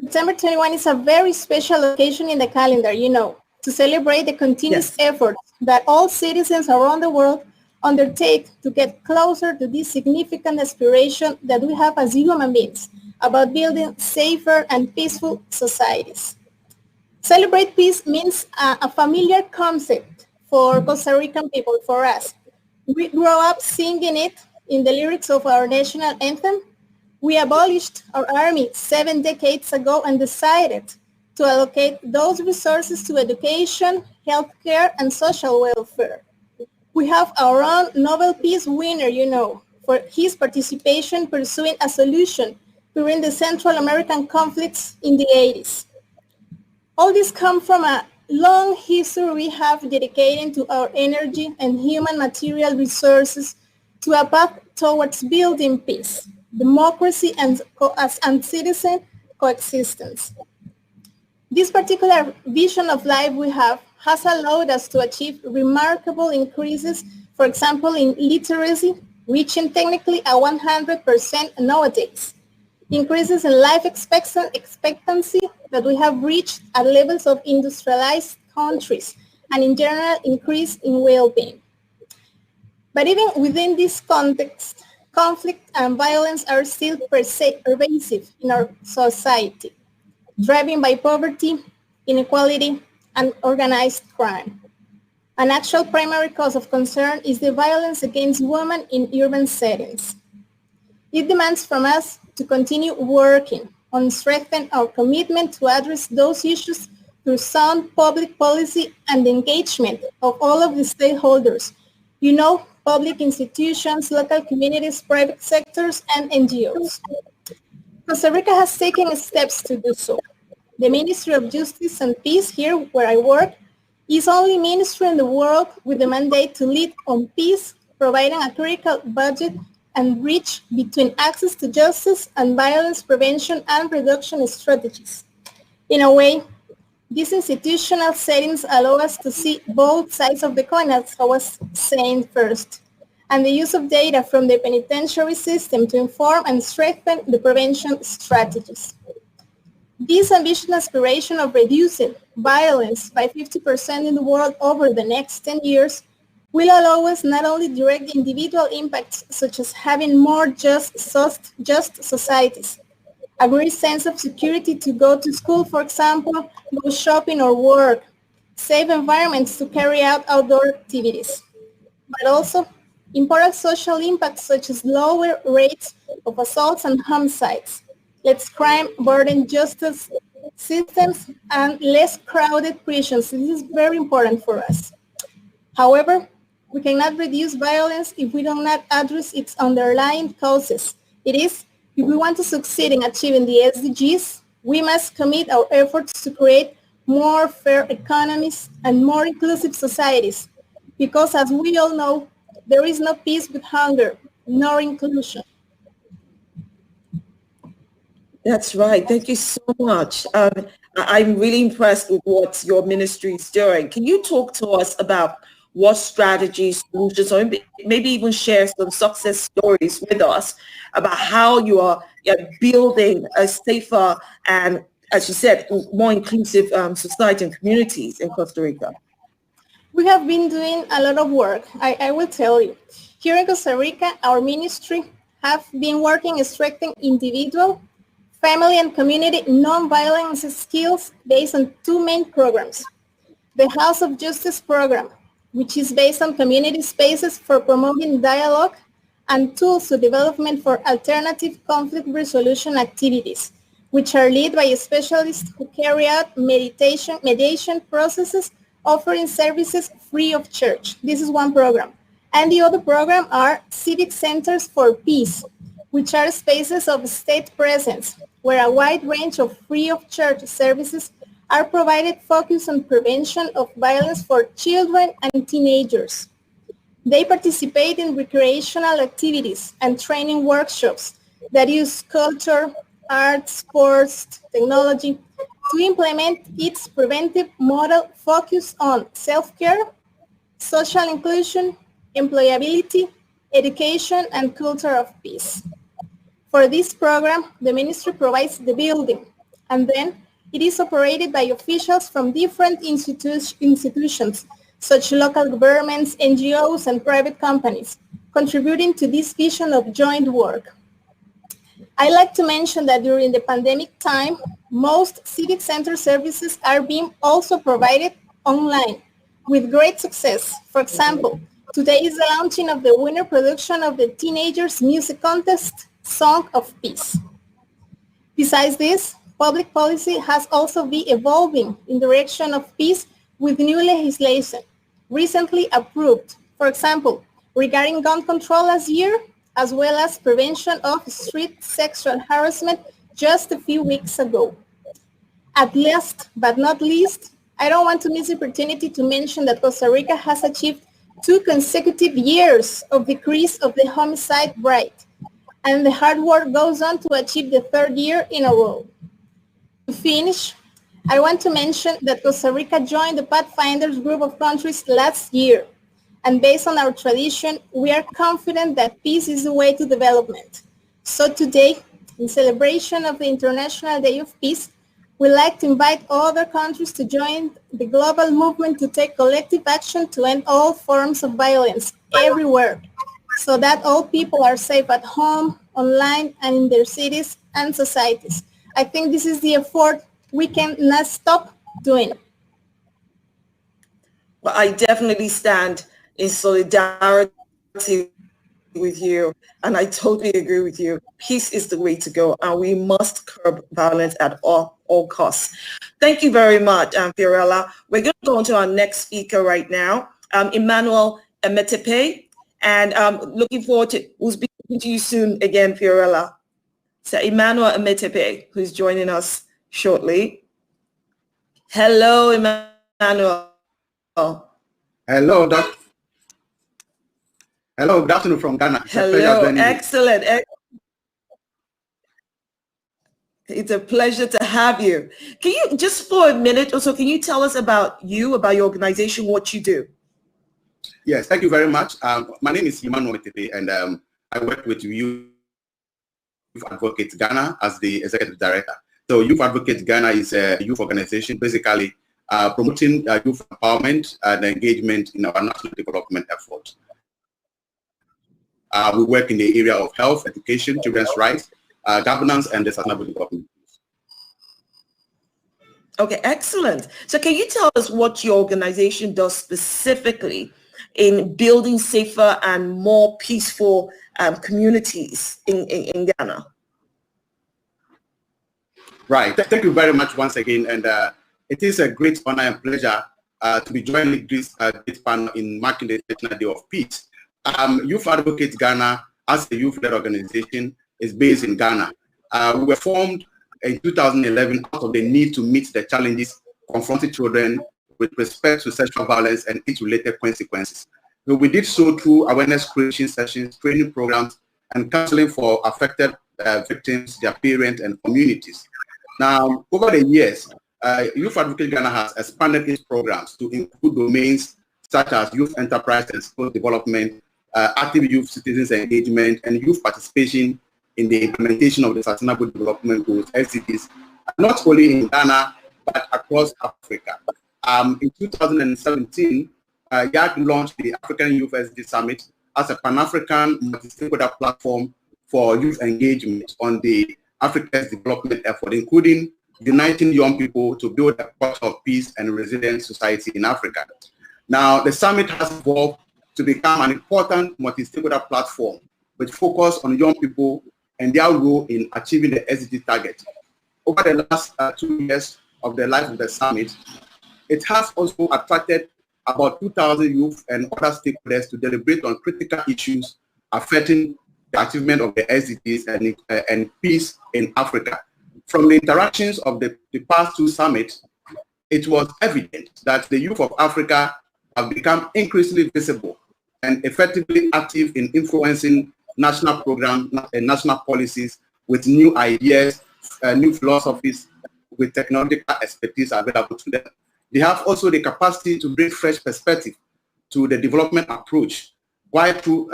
September 21 is a very special occasion in the calendar, to celebrate the continuous efforts that all citizens around the world undertake to get closer to this significant aspiration that we have as human beings about building safer and peaceful societies. Celebrate peace means a familiar concept for Costa Rican people, for us. We grew up singing it in the lyrics of our national anthem. We abolished our army 7 decades ago and decided to allocate those resources to education, healthcare, and social welfare. We have our own Nobel Peace winner, for his participation pursuing a solution during the Central American conflicts in the 80s. All this comes from a long history we have dedicated to our energy and human material resources to a path towards building peace, democracy, and citizen coexistence. This particular vision of life we have has allowed us to achieve remarkable increases, for example, in literacy, reaching technically a 100% nowadays. Increases in life expectancy that we have reached at levels of industrialized countries, and in general, increase in well-being. But even within this context, conflict and violence are still pervasive in our society, driven by poverty, inequality, and organized crime. An actual primary cause of concern is the violence against women in urban settings. It demands from us to continue working on strengthening our commitment to address those issues through sound public policy and engagement of all of the stakeholders, public institutions, local communities, private sectors, and NGOs. Costa Rica has taken steps to do so. The Ministry of Justice and Peace, here where I work, is the only ministry in the world with the mandate to lead on peace, providing a critical budget and bridge between access to justice and violence prevention and reduction strategies. In a way, these institutional settings allow us to see both sides of the coin, as I was saying first, and the use of data from the penitentiary system to inform and strengthen the prevention strategies. This ambitious aspiration of reducing violence by 50% in the world over the next 10 years will allow us not only direct individual impacts such as having more just societies, a great sense of security to go to school, for example, go shopping or work, safe environments to carry out outdoor activities, but also important social impacts such as lower rates of assaults and homicides, less crime-burdened justice systems, and less crowded prisons. This is very important for us. However, we cannot reduce violence if we do not address its underlying causes. It is, if we want to succeed in achieving the SDGs, we must commit our efforts to create more fair economies and more inclusive societies. Because as we all know, there is no peace with hunger, nor inclusion. That's right. Thank you so much. I'm really impressed with what your ministry is doing. Can you talk to us about what strategies, solutions, or maybe even share some success stories with us about how you are building a safer and, as you said, more inclusive society and communities in Costa Rica? We have been doing a lot of work, I will tell you. Here in Costa Rica, our ministry have been working strengthening individual, family, and community nonviolence skills based on two main programs. The House of Justice program, which is based on community spaces for promoting dialogue and tools to development for alternative conflict resolution activities, which are led by specialists who carry out mediation processes, offering services free of charge. This is one program. And the other program are Civic Centers for Peace, which are spaces of state presence, where a wide range of free of charge services are provided focused on prevention of violence for children and teenagers. They participate in recreational activities and training workshops that use culture, art, sports, technology to implement its preventive model focused on self-care, social inclusion, employability, education, and culture of peace. For this program, the ministry provides the building, And then it is operated by officials from different institutions, such local governments, NGOs, and private companies, contributing to this vision of joint work. I like to mention that during the pandemic time, most civic center services are being also provided online with great success. For example, today is the launching of the winner production of the Teenagers Music Contest, Song of Peace. Besides this, public policy has also been evolving in the direction of peace with new legislation recently approved. For example, regarding gun control last year, as well as prevention of street sexual harassment just a few weeks ago. At last but not least, I don't want to miss the opportunity to mention that Costa Rica has achieved 2 consecutive years of decrease of the homicide rate, and the hard work goes on to achieve the 3rd year in a row. To finish, I want to mention that Costa Rica joined the Pathfinders group of countries last year, and based on our tradition, we are confident that peace is the way to development. So today, in celebration of the International Day of Peace, we'd like to invite other countries to join the global movement to take collective action to end all forms of violence everywhere, so that all people are safe at home, online, and in their cities and societies. I think this is the effort we cannot stop doing. Well, I definitely stand in solidarity with you, and I totally agree with you. Peace is the way to go, and we must curb violence at all costs. Thank you very much, Fiorella. We're going to go on to our next speaker right now, Emmanuel Emetepe, and looking forward to we'll be speaking to you soon again, Fiorella. So Emmanuel Emetepe, who's joining us shortly. Hello, Emmanuel. Hello, Doc. Hello, good afternoon from Ghana. Hello, excellent. It's a pleasure to have you. Can you, just for a minute or so, can you tell us about you, about your organization, what you do? Yes, thank you very much. My name is Emmanuel Emetepe, and I work with Youth Advocate Ghana as the Executive Director. So Youth Advocate Ghana is a youth organization basically promoting youth empowerment and engagement in our national development efforts. We work in the area of health, education, children's rights, governance, and the sustainable development. Okay, excellent. So can you tell us what your organization does specifically in building safer and more peaceful communities in Ghana? Right. Thank you very much once again. And it is a great honor and pleasure to be joining this panel in marking the International Day of Peace. Youth Advocate Ghana, as a youth-led organization, is based in Ghana. We were formed in 2011 out of the need to meet the challenges confronting children with respect to sexual violence and its related consequences. So we did so through awareness creation sessions, training programs, and counseling for affected victims, their parents, and communities. Now, over the years, Youth Advocate Ghana has expanded its programs to include domains such as youth enterprise and skill development, active youth citizens engagement, and youth participation in the implementation of the Sustainable Development Goals, SDGs, not only in Ghana, but across Africa. In 2017, YAG launched the African Youth SDG Summit as a Pan-African multi-stakeholder platform for youth engagement on the Africa's development effort, including uniting young people to build a culture of peace and resilient society in Africa. Now, the summit has evolved to become an important multi-stakeholder platform with focus on young people and their role in achieving the SDG target. Over the last 2 years of the life of the summit, it has also attracted about 2,000 youth and other stakeholders to deliberate on critical issues affecting the achievement of the SDGs and peace in Africa. From the interactions of the past 2 summits, it was evident that the youth of Africa have become increasingly visible and effectively active in influencing national programs and national policies with new ideas, new philosophies, with technological expertise available to them. They have also the capacity to bring fresh perspective to the development approach, while through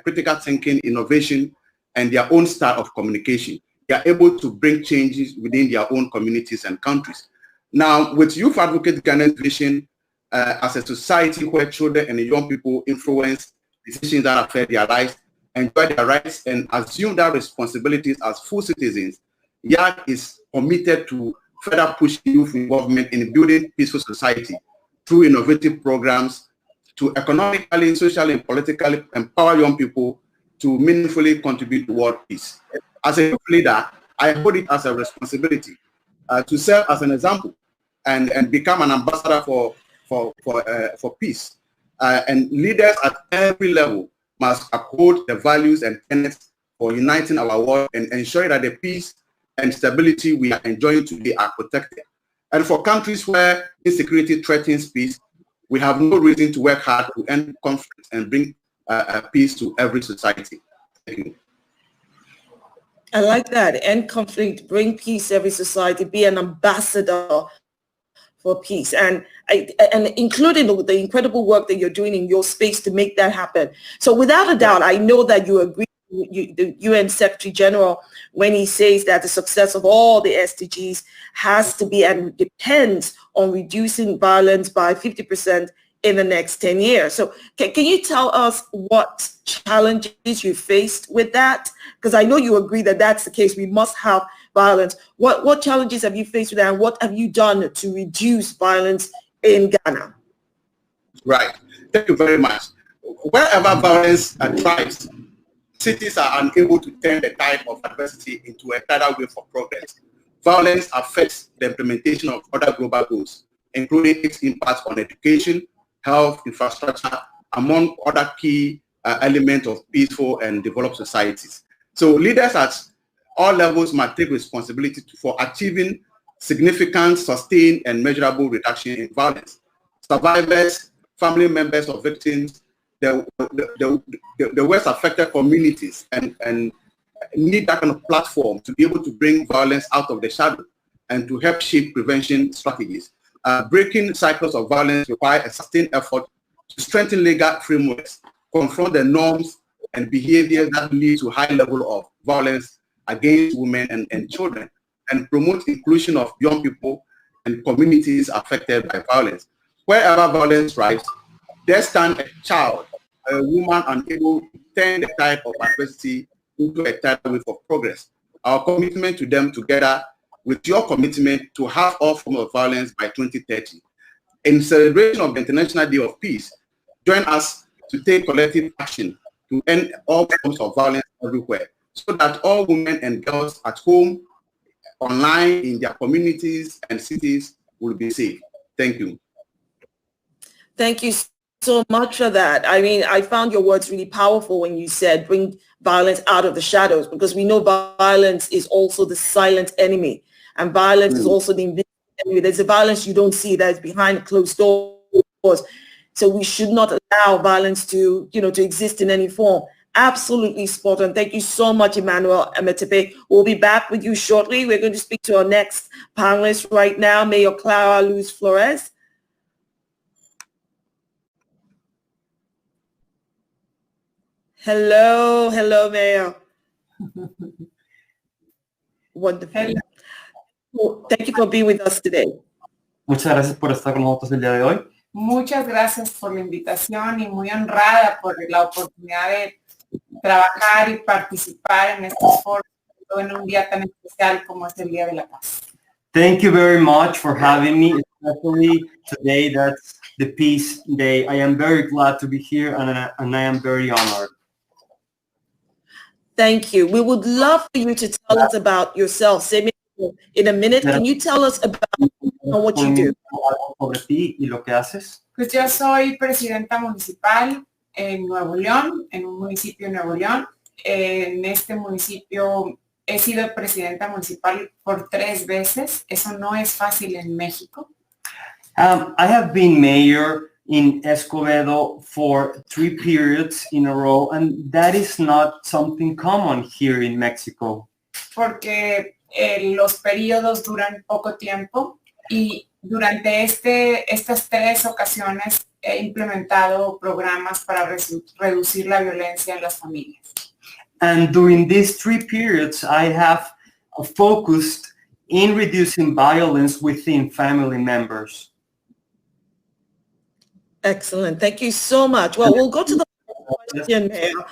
critical thinking, innovation, and their own style of communication. they are able to bring changes within their own communities and countries. Now, with Youth Advocate Ghana's vision as a society where children and young people influence decisions that affect their lives, enjoy their rights, and assume their responsibilities as full citizens, YAG is committed to further push youth involvement in building peaceful society through innovative programs to economically, socially, and politically empower young people to meaningfully contribute to world peace. As a youth leader, I hold it as a responsibility to serve as an example and become an ambassador for peace. And leaders at every level must uphold the values and tenets for uniting our world and ensuring that the peace and stability we are enjoying today are protected. And for countries where insecurity threatens peace, we have no reason to work hard to end conflict and bring peace to every society. Thank you. I like that. End conflict, bring peace to every society, be an ambassador for peace, and including the incredible work that you're doing in your space to make that happen. So without a doubt, I know that you agree with the UN Secretary General when he says that the success of all the SDGs has to be and depends on reducing violence by 50% in the next 10 years. So can you tell us what challenges you faced with that? Because I know you agree that that's the case. We must have violence. What challenges have you faced with that, and what have you done to reduce violence in Ghana? Right. Thank you very much. Wherever violence thrives, cities are unable to turn the tide of adversity into a tidal wave for progress. Violence affects the implementation of other global goals, including its impact on education, health, infrastructure, among other key elements of peaceful and developed societies. So leaders at all levels must take responsibility for achieving significant, sustained, and measurable reduction in violence. Survivors, family members of victims, the worst affected communities and need that kind of platform to be able to bring violence out of the shadow and to help shape prevention strategies. Breaking cycles of violence requires a sustained effort to strengthen legal frameworks, confront the norms and behaviors that lead to high level of violence against women and children, and promote inclusion of young people and communities affected by violence. Wherever violence thrives, there stands a child, a woman unable to turn the tide of adversity into a tidal wave of progress. Our commitment to them, together with your commitment to have all forms of violence by 2030. In celebration of the International Day of Peace, join us to take collective action to end all forms of violence everywhere, so that all women and girls at home, online, in their communities and cities will be safe. Thank you. Thank you so much for that. I mean, I found your words really powerful when you said bring violence out of the shadows, because we know violence is also the silent enemy, and violence is also the invisible enemy. There's a violence you don't see that is behind closed doors. So we should not allow violence to exist in any form. Absolutely spot on. Thank you so much, Emmanuel Emetepe. We'll be back with you shortly. We're going to speak to our next panelist right now, Mayor Clara Luz Flores. Hello, Mayor. Wonderful. Well, thank you for being with us today. Muchas gracias por estar con nosotros el día de hoy. Muchas gracias por la invitación y muy honrada por la oportunidad de trabajar y participar en estos foros en un día tan especial como es el Día de la Paz. Thank you very much for having me, especially today that's the Peace Day. I am very glad to be here and I am very honored. Thank you. We would love for you to tell us about yourself. Say in a minute, can you tell us about what you do? Pues yo soy presidenta municipal en Nuevo León, en un municipio de Nuevo León. En este municipio he sido presidenta municipal por 3 veces. Eso no es fácil en México. I have been mayor in Escobedo for 3 periods in a row, and that is not something common here in Mexico. Porque los periodos duran poco tiempo y durante estas 3 ocasiones he implementado programas para reducir la violencia en las familias. And during these 3 periods, I have focused in reducing violence within family members. Excellent. Thank you so much. Well, we'll go to the question now.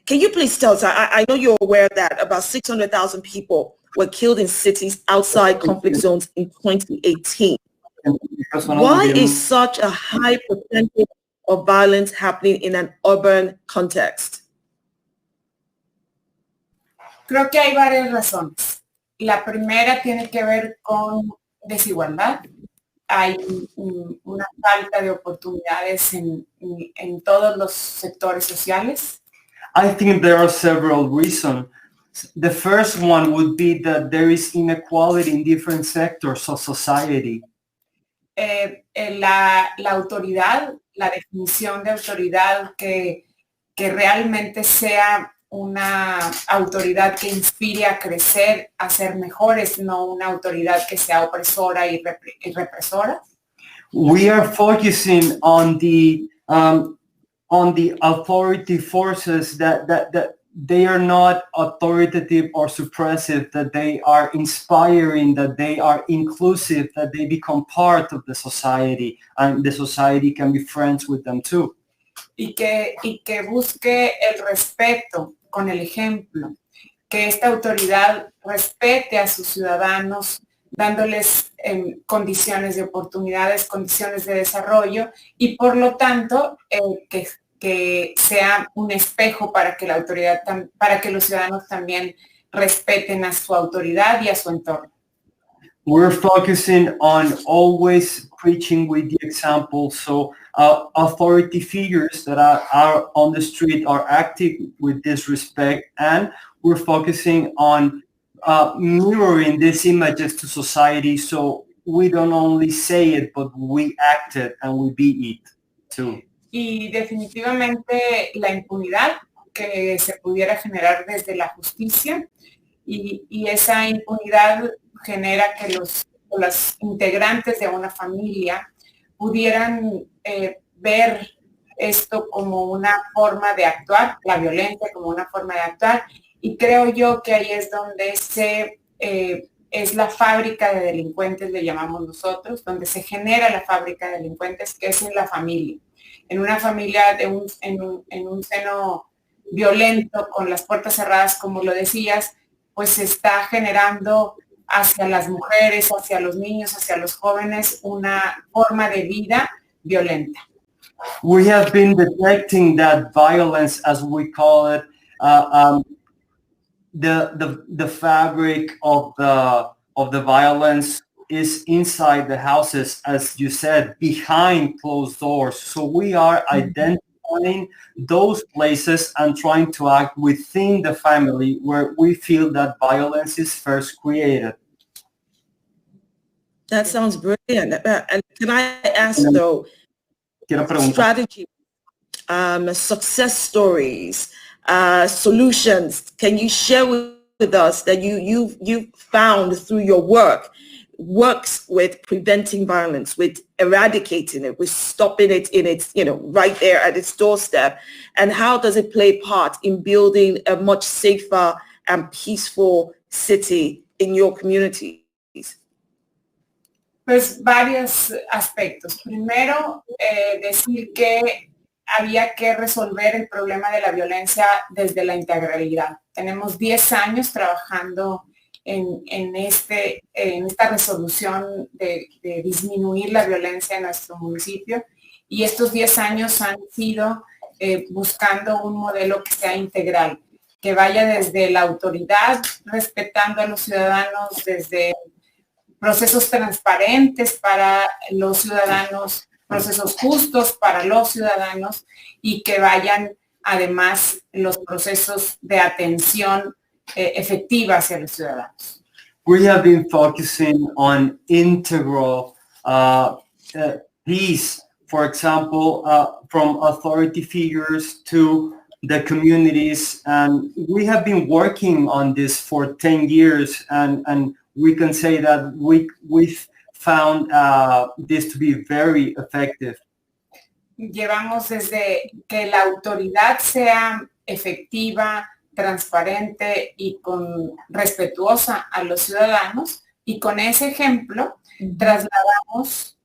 Can you please tell us, I know you're aware that about 600,000 people were killed in cities outside conflict zones in 2018. Why is such a high percentage of violence happening in an urban context? Creo que hay varias razones. La primera tiene que ver con desigualdad. Hay una falta de oportunidades en todos los sectores sociales. I think there are several reasons. The first one would be that there is inequality in different sectors of society. La autoridad, la definición de autoridad que realmente sea una autoridad que inspire a crecer, a ser mejores, no una autoridad que sea opresora y represora. We are focusing on the authority forces that they are not authoritative or suppressive, that they are inspiring, that they are inclusive, that they become part of the society, and the society can be friends with them too. Y que busque el respeto con el ejemplo, que esta autoridad respete a sus ciudadanos, dándoles condiciones de oportunidades, condiciones de desarrollo y por lo tanto que sea un espejo para que la autoridad, para que los ciudadanos también respeten a su autoridad y a su entorno. We're focusing on always preaching with the example. So authority figures that are on the street are acting with this respect, and we're focusing on mirroring these images to society. So we don't only say it, but we act it and we be it too. Y definitivamente la impunidad que se pudiera generar desde la justicia y esa impunidad genera que los integrantes de una familia pudieran ver esto como una forma de actuar, la violencia como una forma de actuar, y creo yo que ahí es donde es la fábrica de delincuentes, le llamamos nosotros, donde se genera la fábrica de delincuentes, que es en la familia. En una familia en un seno violento, con las puertas cerradas, como lo decías, pues se está generando hacia las mujeres, hacia los niños, hacia los jóvenes, una forma de vida violenta. We have been detecting that violence, as we call it, the fabric of the violence is inside the houses, as you said, behind closed doors. So we are identifying those places and trying to act within the family where we feel that violence is first created. That sounds brilliant. And can I ask though, strategy, success stories, solutions, can you share with us that you found through your works with preventing violence, with eradicating it, with stopping it in its, right there at its doorstep? And how does it play part in building a much safer and peaceful city in your communities? Pues varios aspectos. Primero, decir que había que resolver el problema de la violencia desde la integralidad. Tenemos 10 años trabajando en esta resolución de disminuir la violencia en nuestro municipio, y estos 10 años han sido buscando un modelo que sea integral, que vaya desde la autoridad, respetando a los ciudadanos, desde procesos transparentes para los ciudadanos, procesos justos para los ciudadanos, y que vayan además los procesos de atención efectiva hacia los ciudadanos. We have been focusing on integral peace, for example, from authority figures to the communities, and we have been working on this for 10 years, and we can say that we've found this to be very effective. Llevamos desde que la autoridad sea efectiva, transparente y respetuosa a los ciudadanos, y con ese ejemplo trasladamos.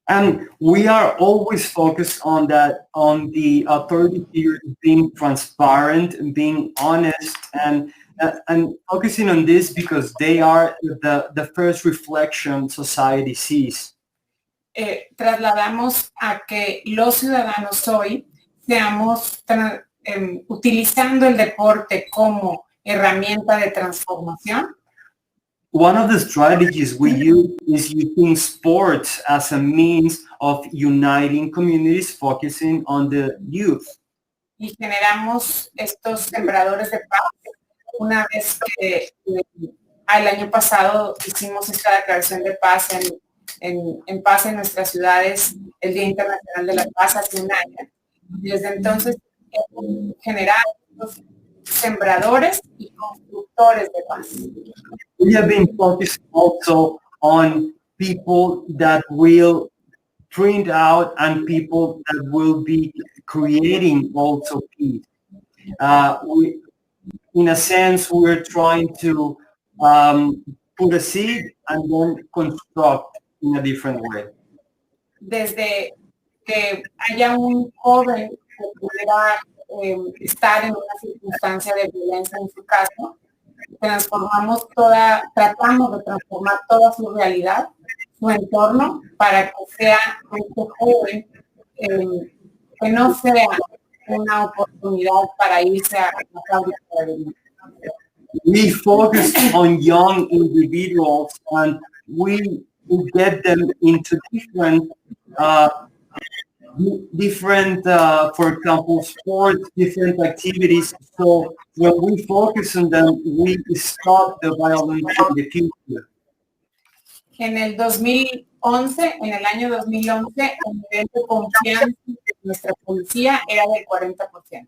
And we are always focused on that, on the authority figures being transparent, being honest, and focusing on this because they are the first reflection society sees. Trasladamos a que los ciudadanos hoy seamos utilizando el deporte como herramienta de transformación. One of the strategies we use is using sports as a means of uniting communities, focusing on the youth. Y generamos estos sembradores de paz. Una vez que el año pasado hicimos esta declaración de paz en paz en nuestras ciudades, el Día Internacional de la Paz hace un año. Desde entonces generamos estos sembradores y constructores de paz. We have been focused also on people that will print out and people that will be creating also peace. In a sense, we're trying to put a seed and then construct in a different way. Desde que haya un joven que pudiera estar en una circunstancia de violencia en su caso, tratamos de transformar toda su realidad, su entorno, para que sea un joven que no sea una oportunidad para irse a la fábrica de violencia. We focus on young individuals and we get them into different, for example, sports, different activities. So when we focus on them, we stop the violence in the future. En el 2011, en el año 2011, el nivel de confianza de nuestra policía era del 40%.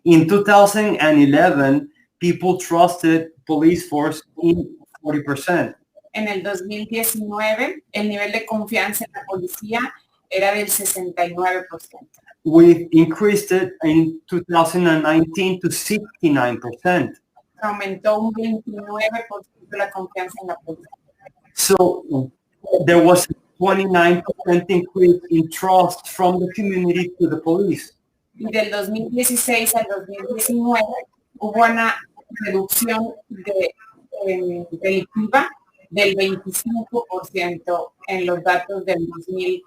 In 2011, people trusted police force in 40%. En el 2019, el nivel de confianza en la policía era del 69%. We increased it in 2019 to 69%. Aumentó un 29% la confianza en la policía. So there was a 29% increase in trust from the community to the police. Y del 2016 al 2019 hubo una reducción delictiva del 25% en los datos del 2016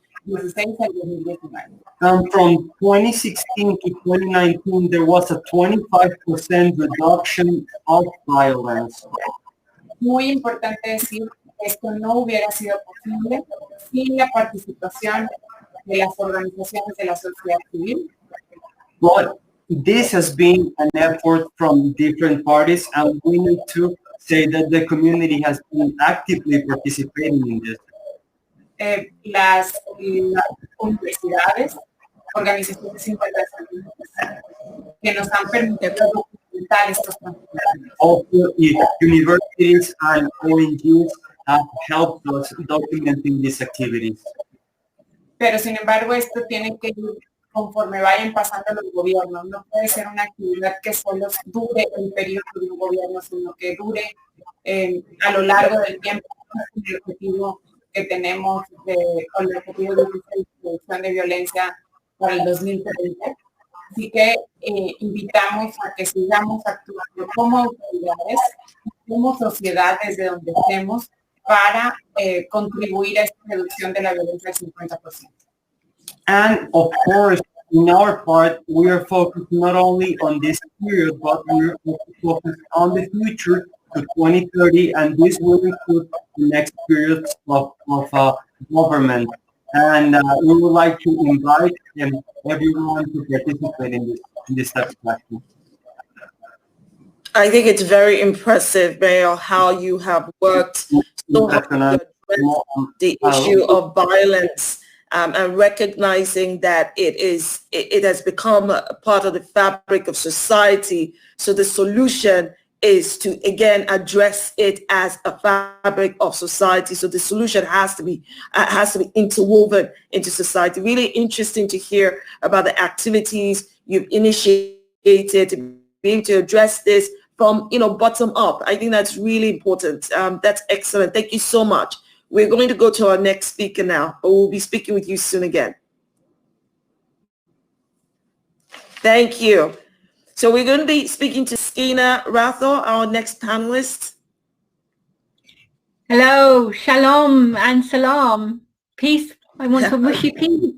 al 2019. And from 2016 to 2019, there was a 25% reduction of violence. Muy importante decir que esto no hubiera sido posible sin la participación de las organizaciones de la sociedad civil. But this has been an effort from different parties, and we need to say that the community has been actively participating in this. Las universidades, organizaciones internacionales que nos han permitido documentar estos transformaciones. Also, universities and ONGs have helped us documenting these activities. Pero sin embargo, esto tiene que ir conforme vayan pasando los gobiernos. No puede ser una actividad que solo dure el periodo de un gobierno, sino que dure a lo largo del tiempo. El objetivo que tenemos con el objetivo de reducción de violencia para el 2030. Así que invitamos a que sigamos actuando como autoridades, como sociedad desde donde estemos, para contribuir a esta reducción de la violencia del 50%. And of course, in our part, we are focused not only on this period, but we're focused on the future to 2030, and this will include the next period of government. And we would like to invite everyone to participate in this type of action. I think it's very impressive, Mayor, how you have worked so hard to address the issue of violence and recognizing that it has become a part of the fabric of society. So the solution is to, again, address it as a fabric of society. So the solution has to be interwoven into society. Really interesting to hear about the activities you've initiated to be able to address this from, bottom up. I think that's really important. That's excellent. Thank you so much. We're going to go to our next speaker now, but we'll be speaking with you soon again. Thank you. So we're going to be speaking to Skeena Rathor, our next panelist. Hello, shalom and salam. Peace. I want to wish you peace.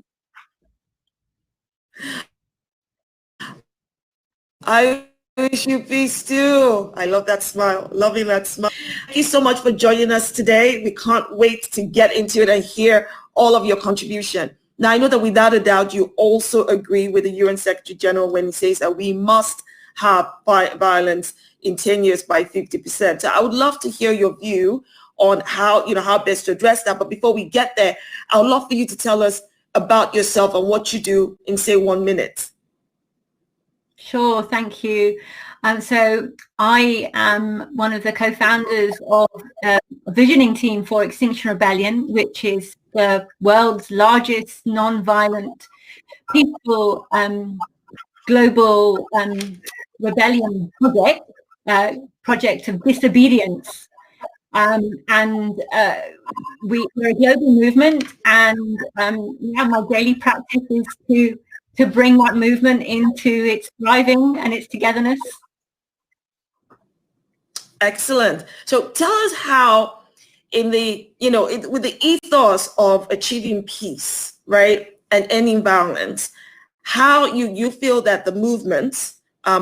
I wish you peace too. I love that smile. Loving that smile. Thank you so much for joining us today. We can't wait to get into it and hear all of your contribution. Now, I know that without a doubt, you also agree with the UN Secretary General when he says that we must have violence in 10 years by 50%. So I would love to hear your view on how, how best to address that. But before we get there, I would love for you to tell us about yourself and what you do in, say, 1 minute. Sure, thank you. So I am one of the co-founders of a visioning team for Extinction Rebellion, which is the world's largest non-violent peaceful global rebellion project of disobedience. We're a global movement, and my daily practice is to bring that movement into its thriving and its togetherness. Excellent. So tell us how, in the, with the ethos of achieving peace, right, and ending violence, how you feel that the movement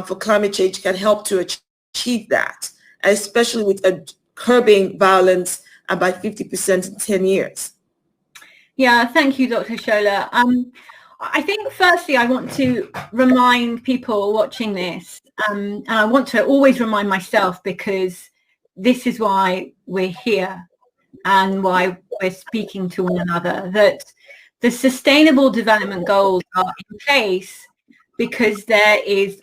for climate change can help to achieve that, especially with curbing violence by 50% in 10 years. Yeah, thank you, Dr. Shola. I think firstly, I want to remind people watching this, and I want to always remind myself, because this is why we're here and why we're speaking to one another, that the Sustainable Development Goals are in place because there is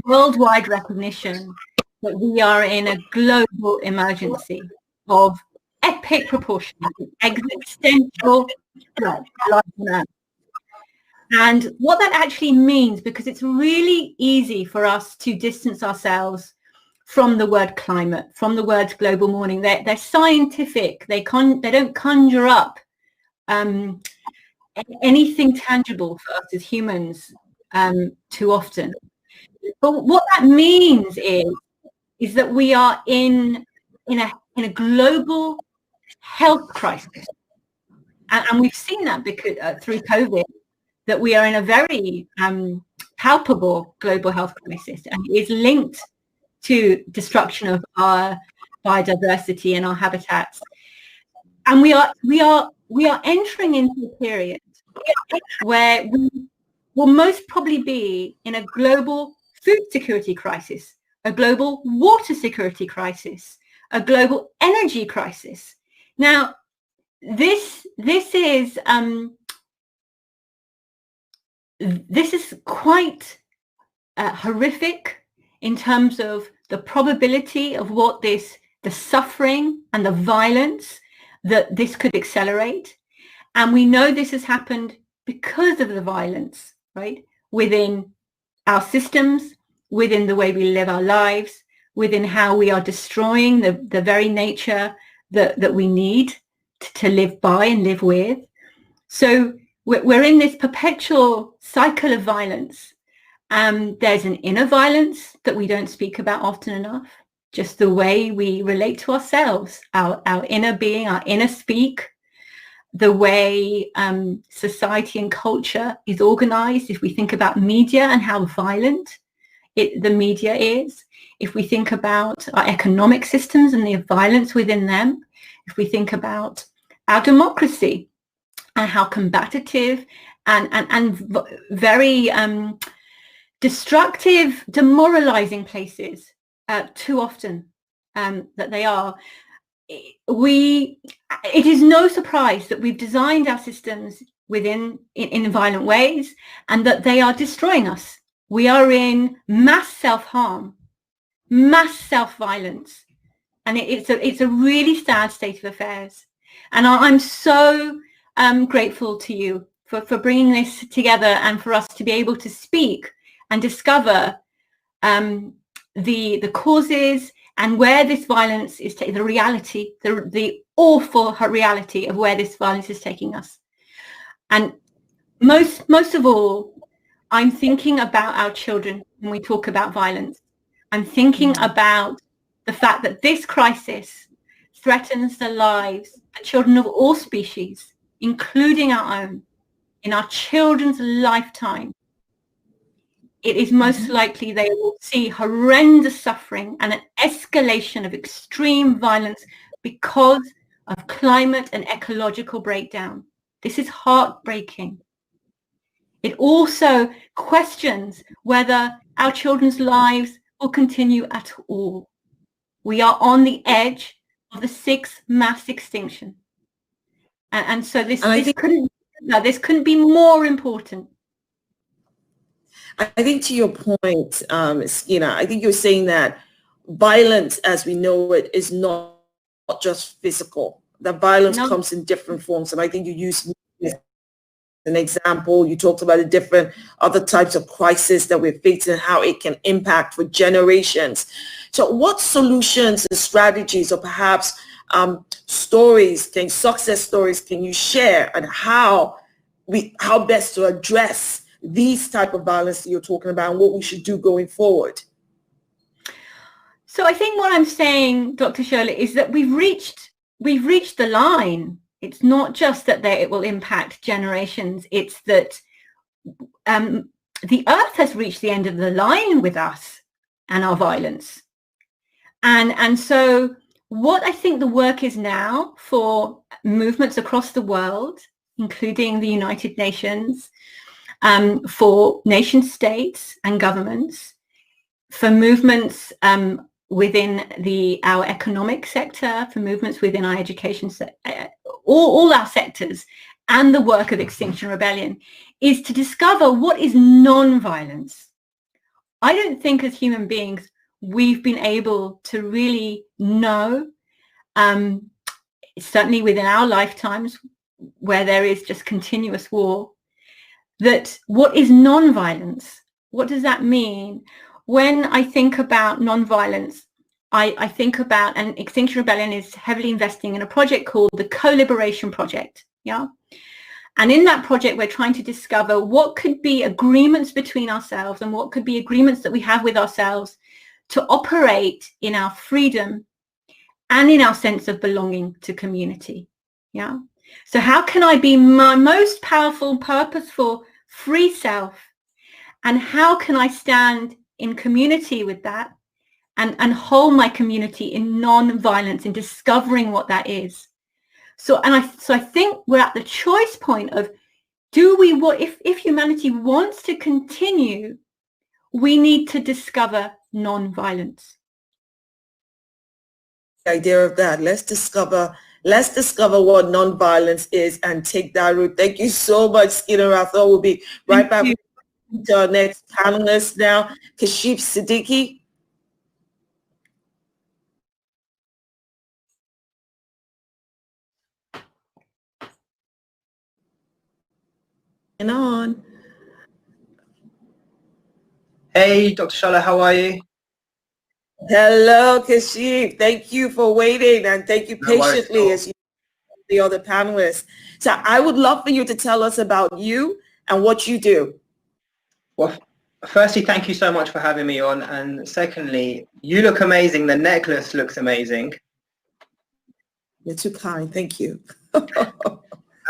worldwide recognition that we are in a global emergency of epic proportions, existential threat, life on Earth. And what that actually means, because it's really easy for us to distance ourselves from the word climate, from the words global warming. They're scientific. They don't conjure up anything tangible for us as humans too often. But what that means is that we are in a global health crisis, and we've seen that because through COVID, that we are in a very palpable global health crisis, and it is linked to destruction of our biodiversity and our habitats. And we are entering into a period where we will most probably be in a global food security crisis, a global water security crisis, a global energy crisis. Now, this is quite horrific in terms of the probability of what the suffering and the violence that this could accelerate. And we know this has happened because of the violence, right, within our systems, within the way we live our lives, within how we are destroying the very nature that we need to live by and live with. So we're in this perpetual cycle of violence. There's an inner violence that we don't speak about often enough, just the way we relate to ourselves, our inner being, our inner speak, the way society and culture is organized. If we think about media and how violent the media is, if we think about our economic systems and the violence within them, if we think about our democracy and how combative and very destructive, demoralizing places too often that they are, it is no surprise that we've designed our systems in violent ways, and that they are destroying us. We are in mass self-harm, mass self-violence, and it's a really sad state of affairs. And I'm so grateful to you for bringing this together, and for us to be able to speak and discover the causes, and where this violence is taking, the reality, the awful reality of where this violence is taking us. And most of all, I'm thinking about our children when we talk about violence. I'm thinking about the fact that this crisis threatens the lives of children of all species, including our own. In our children's lifetime, it is most likely they will see horrendous suffering and an escalation of extreme violence because of climate and ecological breakdown. This is heartbreaking. It also questions whether our children's lives will continue at all. We are on the edge of the 6th mass extinction. And so this couldn't be more important. I think to your point, Skinner, I think you're saying that violence as we know it is not just physical. That violence comes in different forms. And I think you used an example. You talked about the different other types of crisis that we're facing and how it can impact for generations. So what solutions and strategies or perhaps success stories can you share on how best to address these type of violence that you're talking about and what we should do going forward? So I think what I'm saying, Dr. Shirley, is that we've reached the line. It's not just that it will impact generations. It's that the earth has reached the end of the line with us and our violence. And so what I think the work is now for movements across the world, including the United Nations, for nation states and governments, for movements within our economic sector, for movements within our education sector, all our sectors, and the work of Extinction Rebellion, is to discover what is non-violence. I don't think as human beings we've been able to really know, certainly within our lifetimes where there is just continuous war, that what is non-violence? What does that mean? When I think about non-violence, I think about, and Extinction Rebellion is heavily investing in a project called the Co-Liberation Project. Yeah. And in that project, we're trying to discover what could be agreements between ourselves and what could be agreements that we have with ourselves to operate in our freedom and in our sense of belonging to community. Yeah. So how can I be my most powerful, purposeful, free self? And how can I stand in community with that and hold my community in non-violence, in discovering what that is? So I think we're at the choice point of, if humanity wants to continue, we need to discover non-violence. The idea of that, let's discover what non-violence is and take that route. Thank you so much, Skinner. I thought we'll be right back to our next panelist now, Kashif Siddiqui. On. Hey, Dr. Shala, how are you? Hello, Kashif. Thank you for waiting and thank you patiently as you the other panelists. So I would love for you to tell us about you and what you do. Well, firstly, thank you so much for having me on. And secondly, you look amazing. The necklace looks amazing. You're too kind. Thank you.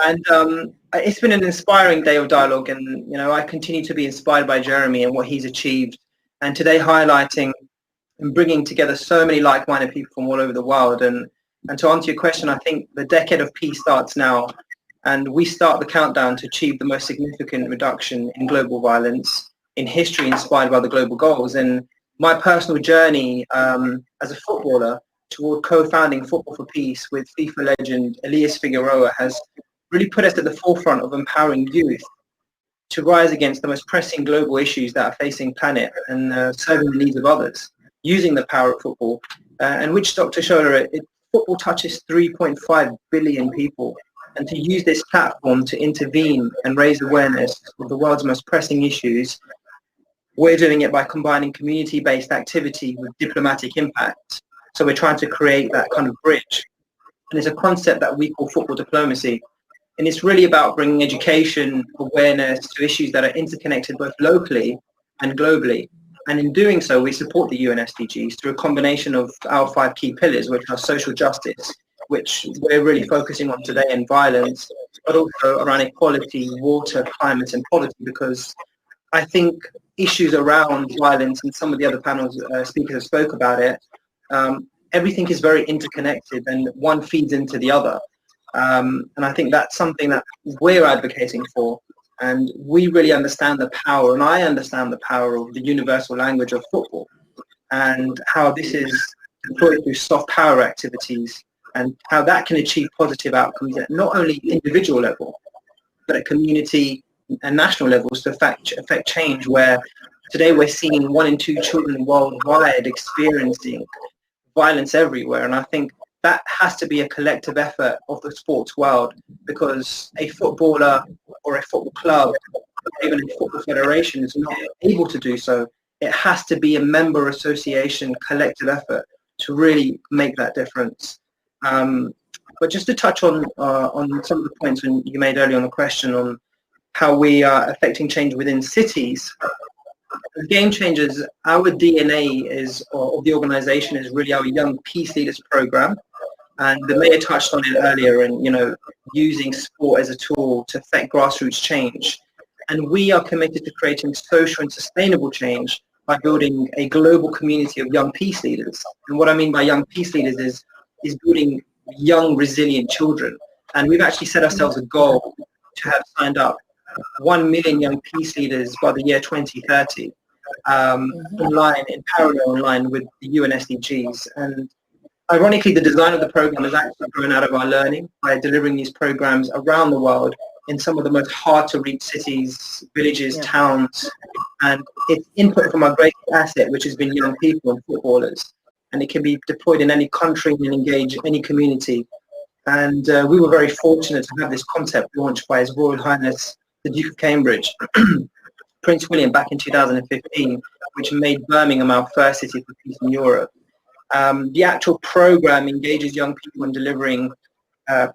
And it's been an inspiring day of dialogue, and I continue to be inspired by Jeremy and what he's achieved, and today highlighting and bringing together so many like-minded people from all over the world. And to answer your question, I think the decade of peace starts now, and we start the countdown to achieve the most significant reduction in global violence in history, inspired by the global goals. And my personal journey as a footballer toward co-founding Football for Peace with FIFA legend Elias Figueroa has really put us at the forefront of empowering youth to rise against the most pressing global issues that are facing the planet and serving the needs of others, using the power of football, and which Dr. Shola, football touches 3.5 billion people, and to use this platform to intervene and raise awareness of the world's most pressing issues We're doing it by combining community-based activity with diplomatic impact. So we're trying to create that kind of bridge. And it's a concept that we call football diplomacy. And it's really about bringing education, awareness to issues that are interconnected both locally and globally. And in doing so, we support the UN SDGs through a combination of our 5 key pillars, which are social justice, which we're really focusing on today, and violence, but also around equality, water, climate, and poverty, because I think issues around violence, and some of the other panels speakers have spoke about it, everything is very interconnected and one feeds into the other. And I think that's something that we're advocating for. And we really understand the power, and I understand the power of the universal language of football, and how this is deployed through soft power activities, and how that can achieve positive outcomes at not only individual level, but at community and national levels to affect change, where today we're seeing 1 in 2 children worldwide experiencing violence everywhere. And I think that has to be a collective effort of the sports world, because a footballer or a football club, or even a football federation is not able to do so. It has to be a member association collective effort to really make that difference. But just to touch on some of the points you made earlier on the question on how we are affecting change within cities, as Game Changers, our DNA of the organization is really our Young Peace Leaders program. And the mayor touched on it earlier, and using sport as a tool to affect grassroots change. And we are committed to creating social and sustainable change by building a global community of young peace leaders. And what I mean by young peace leaders is building young, resilient children. And we've actually set ourselves a goal to have signed up 1 million young peace leaders by the year 2030, in parallel with the UN SDGs. And ironically, the design of the program has actually grown out of our learning by delivering these programs around the world in some of the most hard-to-reach cities, villages, towns. And it's input from our greatest asset, which has been young people and footballers. And it can be deployed in any country and engage any community. And we were very fortunate to have this concept launched by His Royal Highness, the Duke of Cambridge, Prince William, back in 2015, which made Birmingham our first city for peace in Europe. The actual program engages young people in delivering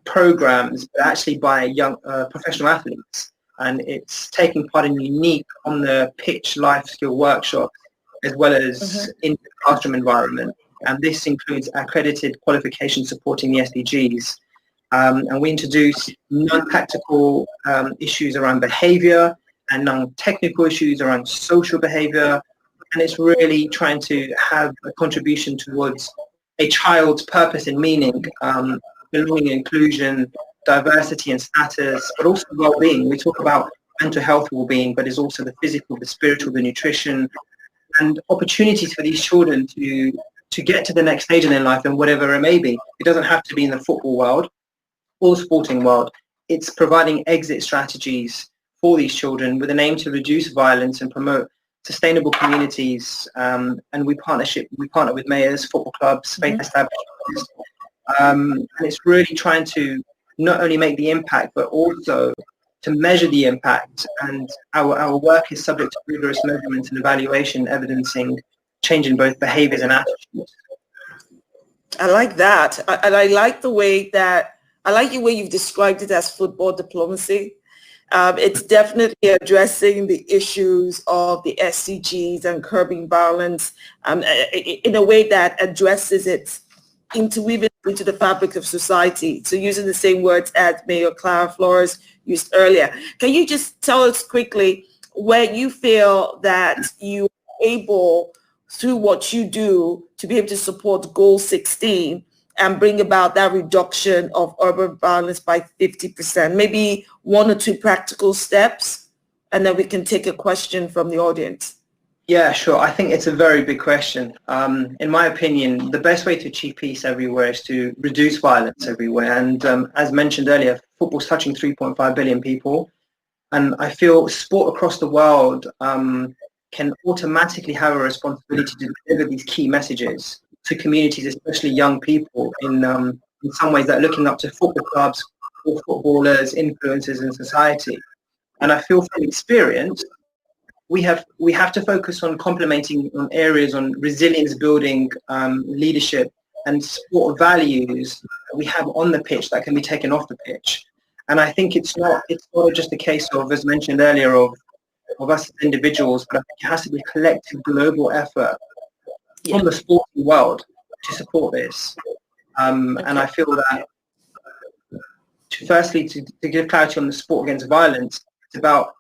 programs, but actually by young professional athletes. And it's taking part in unique on-the-pitch life skill workshops, as well as in the classroom environment. And this includes accredited qualifications supporting the SDGs. And we introduce non-tactical issues around behavior and non-technical issues around social behavior. And it's really trying to have a contribution towards a child's purpose and meaning, belonging, inclusion, diversity and status, but also well-being. We talk about mental health well-being, but it's also the physical, the spiritual, the nutrition, and opportunities for these children to get to the next stage in their life, and whatever it may be. It doesn't have to be in the football world or the sporting world. It's providing exit strategies for these children with an aim to reduce violence and promote sustainable communities. And we partner with mayors, football clubs, faith establishments. And it's really trying to not only make the impact, but also to measure the impact. And our work is subject to rigorous measurement and evaluation, evidencing change in both behaviors and attitudes. I like that. And I like the way you've described it as football diplomacy. It's definitely addressing the issues of the SDGs and curbing violence in a way that addresses it into the fabric of society. So using the same words as Mayor Clara Flores used earlier. Can you just tell us quickly where you feel that you are able, through what you do, to be able to support Goal 16 and bring about that reduction of urban violence by 50%? Maybe 1 or 2 practical steps, and then we can take a question from the audience. Yeah, sure. I think it's a very big question. In my opinion, the best way to achieve peace everywhere is to reduce violence everywhere. And as mentioned earlier, football's touching 3.5 billion people. And I feel sport across the world can automatically have a responsibility to deliver these key messages to communities, especially young people, in some ways that are looking up to football clubs or footballers, influencers in society. And I feel from experience we have to focus on complementing on areas on resilience building, leadership, and sport values we have on the pitch that can be taken off the pitch. And I think it's not just a case of, as mentioned earlier, of us as individuals, but I think it has to be a collective global effort from the sporting world to support this. And I feel that, firstly, to give clarity on the sport against violence, it's about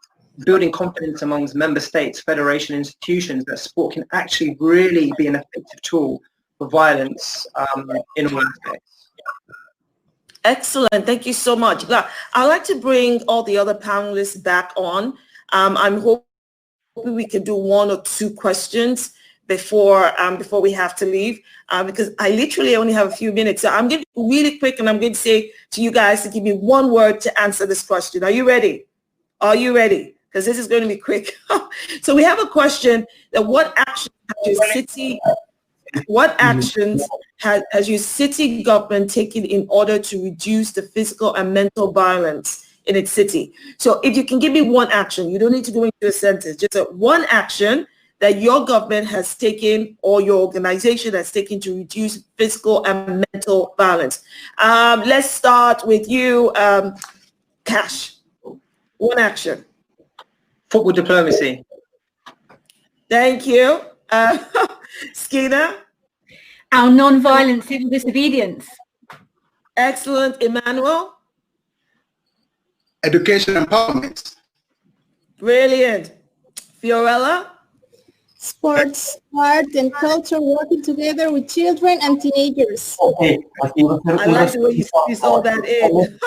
building confidence amongst member states, federation institutions, that sport can actually really be an effective tool for violence in all aspects. Excellent. Thank you so much. Now, I'd like to bring all the other panelists back on. I'm hoping we can do 1 or 2 questions before we have to leave, because I literally only have a few minutes. So I'm going to be really quick, and I'm going to say to you guys to give me 1 word to answer this question. Are you ready? Are you ready? Because this is going to be quick. So we have a question that what actions has your city government taken in order to reduce the physical and mental violence in its city? So if you can give me 1 action, you don't need to go into a sentence, just 1 action that your government has taken or your organization has taken to reduce physical and mental violence. Let's start with you, Cash. 1 action. Football diplomacy. Thank you. Skeena? Our non-violent civil disobedience. Excellent. Emmanuel? Education empowerment. Brilliant. Fiorella? Sports, art, and culture working together with children and teenagers. I like the way you squeeze all that in.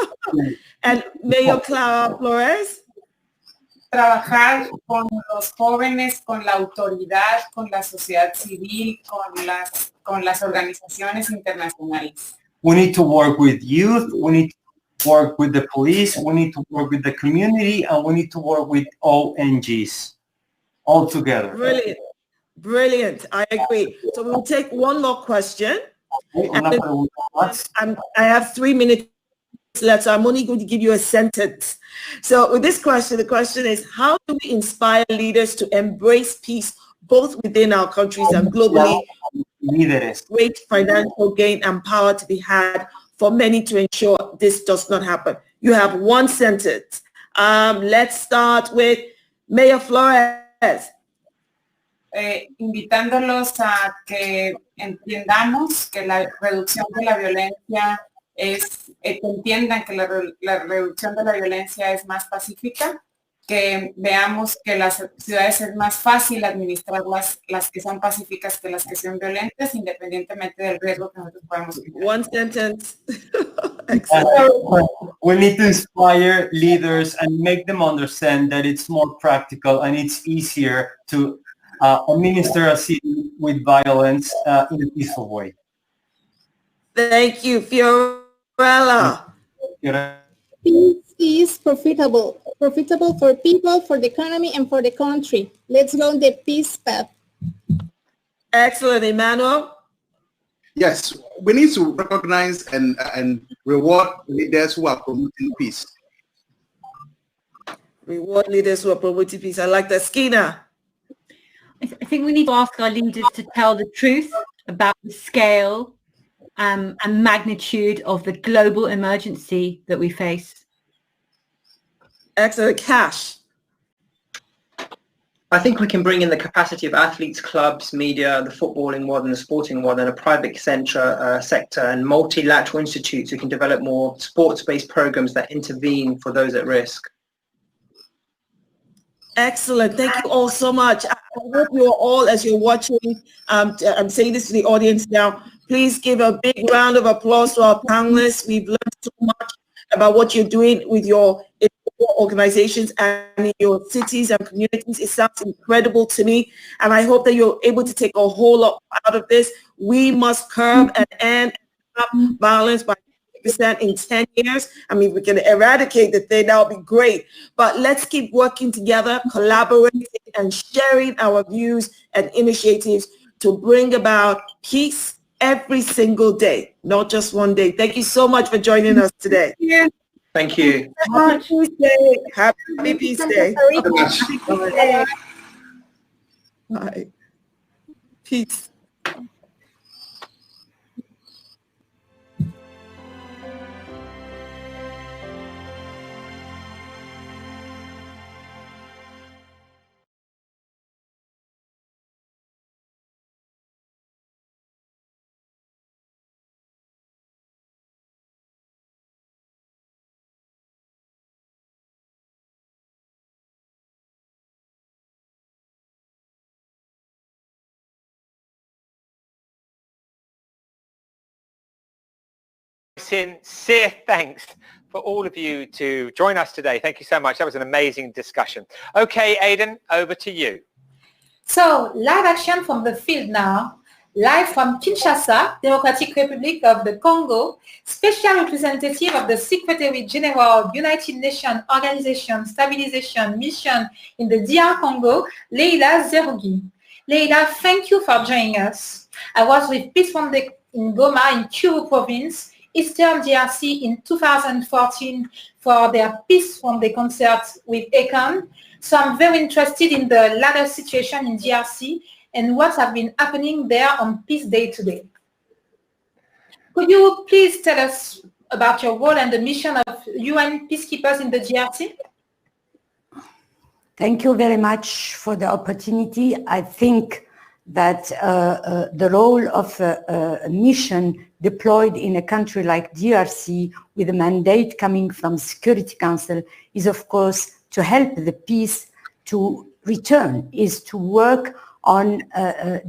And Mayor Clara Flores? Trabajar con los jóvenes, con la autoridad, con la sociedad civil, con las organizaciones internacionales. We need to work with youth, we need to work with the police, we need to work with the community, and we need to work with ONGs all together. Brilliant. Brilliant. I agree. So we'll take 1 more question. I have 3 minutes left, so I'm only going to give you a sentence. So with this question, the question is, how do we inspire leaders to embrace peace both within our countries and globally? Great financial gain and power to be had for many to ensure this does not happen. You have 1 sentence. Let's start with Mayor Flores. Invitándolos a que entendamos que la reducción de la violencia que entiendan que la reducción de la violencia es más pacífica, que veamos que las ciudades es más fácil administrarlas, las que son pacíficas que las que son violentas, independientemente del riesgo que nosotros podamos tener. 1 sentence. We need to inspire leaders and make them understand that it's more practical and it's easier to administer a city with violence in a peaceful way. Thank you, Fiorella. Peace is profitable for people, for the economy, and for the country. Let's go on the peace path. Excellent, Emmanuel. Yes, we need to recognize and reward leaders who are promoting peace. Reward leaders who are promoting peace. I like that. Skeena? I think we need to ask our leaders to tell the truth about the scale and magnitude of the global emergency that we face. Excellent. Cash? I think we can bring in the capacity of athletes, clubs, media, the footballing world and the sporting world, and a private sector and multilateral institutes who can develop more sports-based programs that intervene for those at risk. Excellent. Thank you all so much. I hope you are all, as you're watching, I'm saying this to the audience now, please give a big round of applause to our panelists. We've learned so much about what you're doing with your organizations and in your cities and communities. It sounds incredible to me, and I hope that you're able to take a whole lot out of this. We must curb and end violence by 50% in 10 years. I mean, we can eradicate the thing, that would be great. But let's keep working together, collaborating and sharing our views and initiatives to bring about peace every single day, not just one day. Thank you so much for joining us today. Thank you. Happy Peace Day. Happy Peace Day. Bye. Peace. Sincere thanks for all of you to join us today. Thank you so much. That was an amazing discussion. Okay, Aidan, over to you. So, live action from the field now. Live from Kinshasa, Democratic Republic of the Congo, Special Representative of the Secretary General, United Nations Organization Stabilization Mission in the DR Congo, Leila Zerougi. Leila, thank you for joining us. I was with Peace One Day in Goma in Kivu Province, Eastern DRC in 2014 for their Peace One Day concert with Akon. So I'm very interested in the latter situation in DRC and what have been happening there on Peace Day today. Could you please tell us about your role and the mission of UN peacekeepers in the DRC? Thank you very much for the opportunity. I think that the role of a mission deployed in a country like DRC with a mandate coming from Security Council is, of course, to help the peace to return, is to work on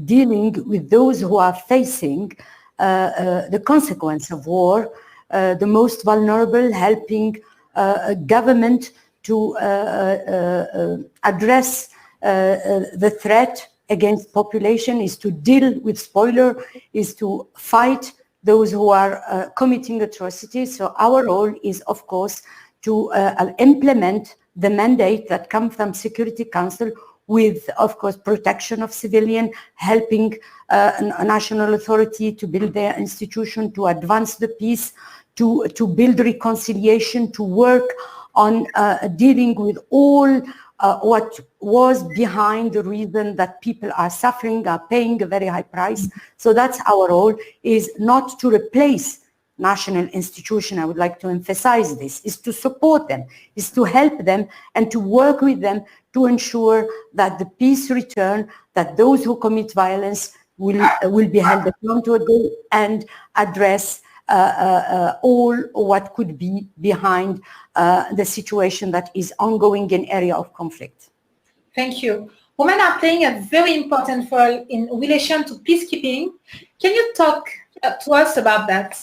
dealing with those who are facing the consequence of war, the most vulnerable, helping government to address the threat against population, is to deal with spoiler, is to fight those who are committing atrocities. So our role is, of course, to implement the mandate that comes from Security Council with, of course, protection of civilian, helping a national authority to build their institution, to advance the peace, to build reconciliation, to work on dealing with all what was behind the reason that people are suffering, are paying a very high price. So that's our role, is not to replace national institution. I would like to emphasize this, is to support them, is to help them and to work with them to ensure that the peace return, that those who commit violence will be held accountable and address all what could be behind the situation that is ongoing in area of conflict. Thank you. Women are playing a very important role in relation to peacekeeping. Can you talk to us about that?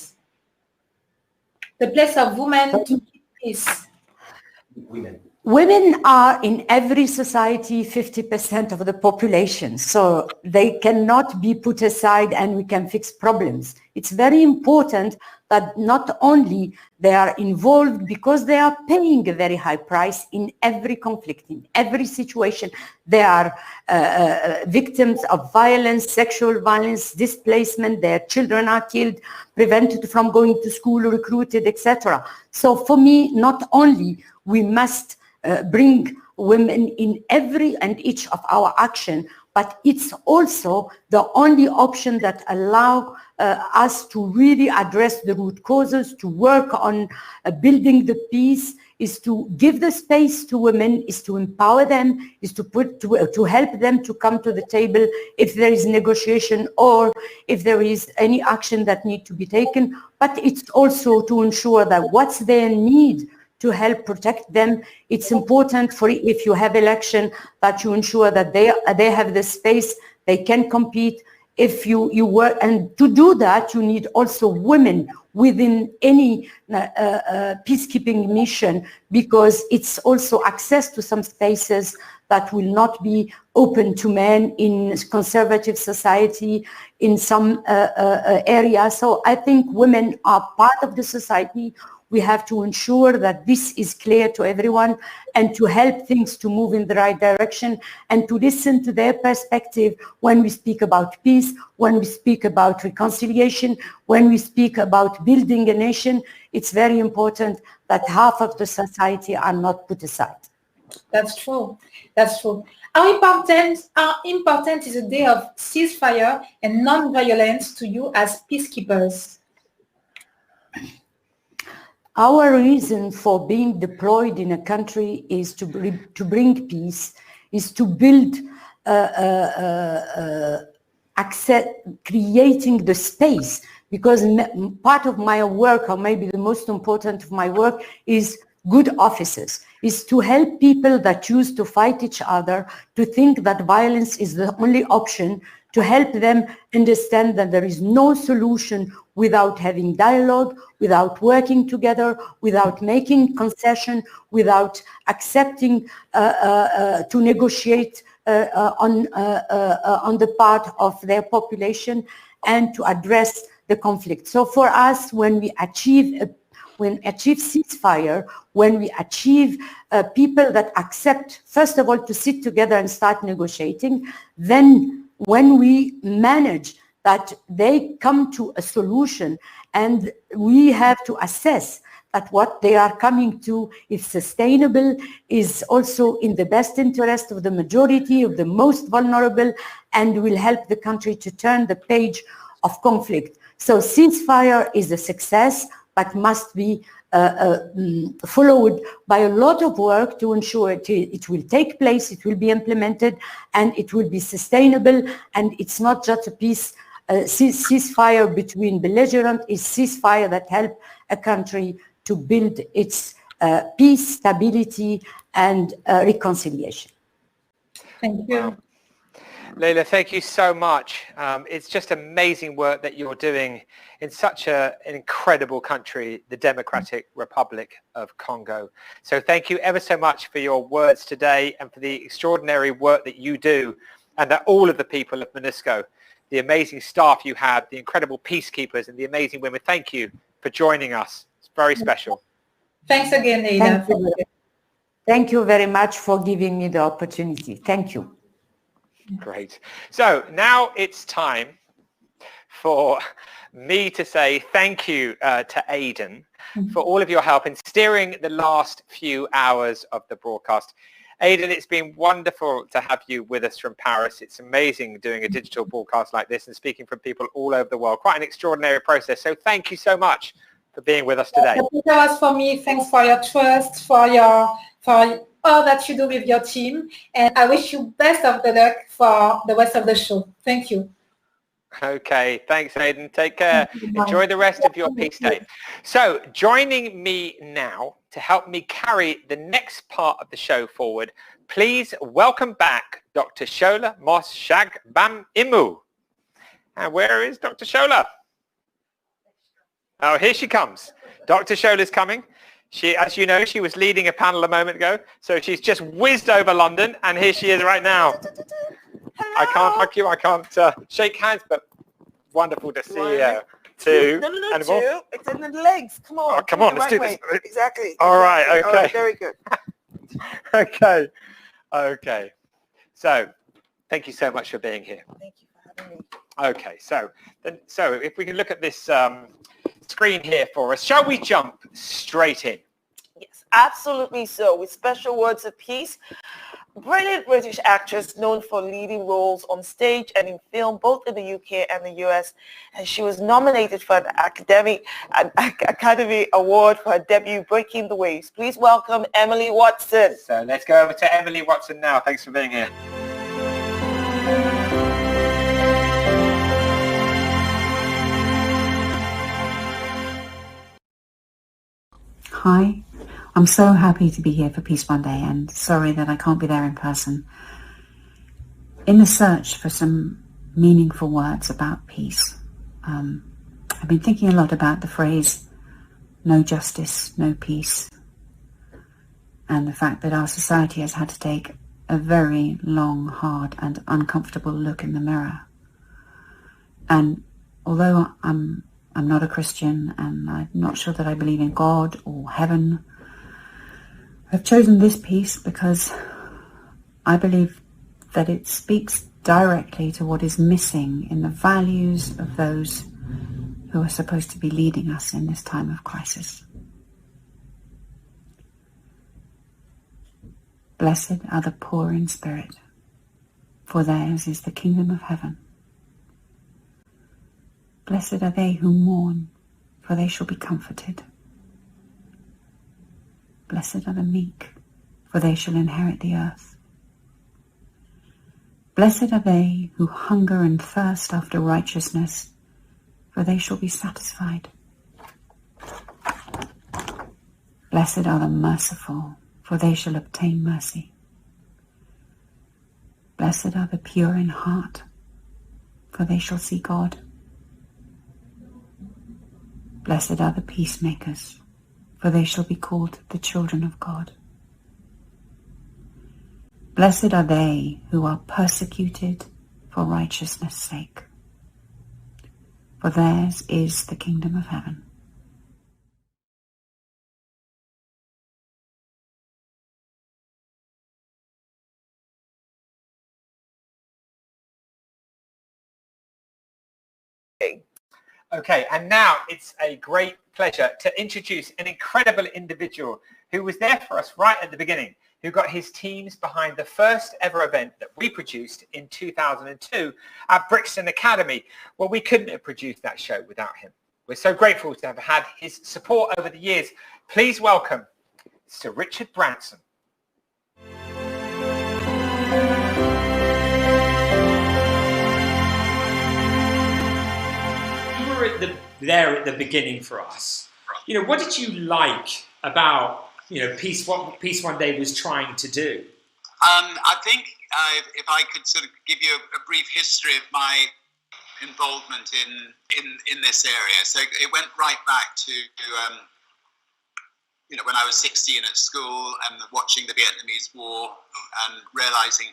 The place of women to keep peace. Women are in every society 50% of the population, so they cannot be put aside and we can fix problems. It's very important that not only they are involved because they are paying a very high price in every conflict, in every situation. They are victims of violence, sexual violence, displacement, their children are killed, prevented from going to school, recruited, etc. So for me, not only we must bring women in every and each of our action, but it's also the only option that allow us to really address the root causes, to work on building the peace, is to give the space to women, is to empower them, is to help them to come to the table if there is negotiation or if there is any action that need to be taken. But it's also to ensure that what's their need to help protect them. It's important for, if you have election, that you ensure that they have the space, they can compete. If you work, and to do that, you need also women within any peacekeeping mission, because it's also access to some spaces that will not be open to men in conservative society in some areas. So I think women are part of the society. We have to ensure that this is clear to everyone and to help things to move in the right direction and to listen to their perspective when we speak about peace, when we speak about reconciliation, when we speak about building a nation. It's very important that half of the society are not put aside. That's true. That's true. How important is a day of ceasefire and non-violence to you as peacekeepers? Our reason for being deployed in a country is to bring peace, is to build creating the space, because part of my work, or maybe the most important of my work, is good officers, is to help people that choose to fight each other to think that violence is the only option, to help them understand that there is no solution without having dialogue, without working together, without making concession, without accepting to negotiate on the part of their population, and to address the conflict. So for us, when we achieve ceasefire, when we achieve people that accept, first of all, to sit together and start negotiating, then when we manage that they come to a solution, and we have to assess that what they are coming to is sustainable, is also in the best interest of the majority, of the most vulnerable, and will help the country to turn the page of conflict. So ceasefire is a success, but must be followed by a lot of work to ensure it will take place, it will be implemented, and it will be sustainable. And it's not just a ceasefire between belligerents, it's ceasefire that help a country to build its peace, stability, and reconciliation. Thank you. Wow. Leila, thank you so much. It's just amazing work that you're doing in such an incredible country, the Democratic Republic of Congo. So thank you ever so much for your words today, and for the extraordinary work that you do, and that all of the people of MONUSCO, the amazing staff you have, the incredible peacekeepers, and the amazing women. Thank you for joining us. It's very special. Thanks again, Leila. Thank you very much for giving me the opportunity. Thank you. Great. So now it's time for me to say thank you to Aidan for all of your help in steering the last few hours of the broadcast. Aidan, it's been wonderful to have you with us from Paris. It's amazing doing a digital broadcast like this and speaking from people all over the world. Quite an extraordinary process. So thank you so much for being with us today. The pleasure was for me. Thanks for your trust, for all that you do with your team, and I wish you best of the luck for the rest of the show. Thank you. Okay, thanks, Aidan. Take care. Enjoy the rest of your Peace Day. So joining me now to help me carry the next part of the show forward, please welcome back Dr. Shola Mos-Shagbam Imu. And where is Dr. Shola? Oh, here she comes. Dr. Shola's coming. She, as you know, she was leading a panel a moment ago, so she's just whizzed over London, and here she is right now. Hello. I can't hug you, I can't shake hands, but wonderful to see you. Two. No, and two. more. Extend the legs. Come on. Oh, come on, let's do this. Exactly. All right, okay. All right, very good. Okay. So, thank you so much for being here. Thank you for having me. Okay, so if we can look at this screen here for us, shall we jump straight in? Yes, absolutely so. With special words of peace, brilliant British actress known for leading roles on stage and in film, both in the UK and the US, and she was nominated for an Academy Award for her debut, Breaking the Waves. Please welcome Emily Watson. So let's go over to Emily Watson now. Thanks for being here. Hi, I'm so happy to be here for Peace One Day, and sorry that I can't be there in person. In the search for some meaningful words about peace, I've been thinking a lot about the phrase, no justice, no peace, and the fact that our society has had to take a very long, hard and uncomfortable look in the mirror. And although I'm not a Christian, and I'm not sure that I believe in God or heaven, I've chosen this piece because I believe that it speaks directly to what is missing in the values of those who are supposed to be leading us in this time of crisis. Blessed are the poor in spirit, for theirs is the kingdom of heaven. Blessed are they who mourn, for they shall be comforted. Blessed are the meek, for they shall inherit the earth. Blessed are they who hunger and thirst after righteousness, for they shall be satisfied. Blessed are the merciful, for they shall obtain mercy. Blessed are the pure in heart, for they shall see God. Blessed are the peacemakers, for they shall be called the children of God. Blessed are they who are persecuted for righteousness' sake, for theirs is the kingdom of heaven. Okay, and now it's a great pleasure to introduce an incredible individual who was there for us right at the beginning, who got his teams behind the first ever event that we produced in 2002 at Brixton Academy. Well, we couldn't have produced that show without him. We're so grateful to have had his support over the years. Please welcome Sir Richard Branson. There at the beginning for us. You know, what did you like about, you know, what Peace One Day was trying to do? I think if I could sort of give you a brief history of my involvement in this area. So it went right back to, you know, when I was 16 at school and watching the Vietnamese War and realizing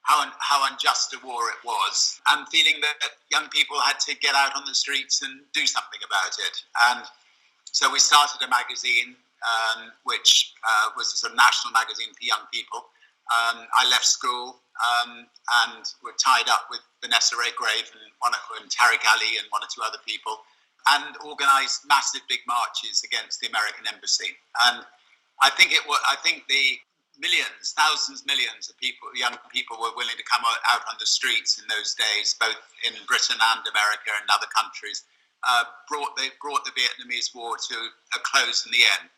how unjust a war it was, and feeling that young people had to get out on the streets and do something about it. And so we started a magazine, which was a sort of national magazine for young people. I left school and were tied up with Vanessa Redgrave and Tariq Ali and one or two other people, and organised massive big marches against the American embassy. And I think the millions, thousands, millions of people, young people, were willing to come out on the streets in those days, both in Britain and America and other countries, brought the Vietnamese War to a close in the end.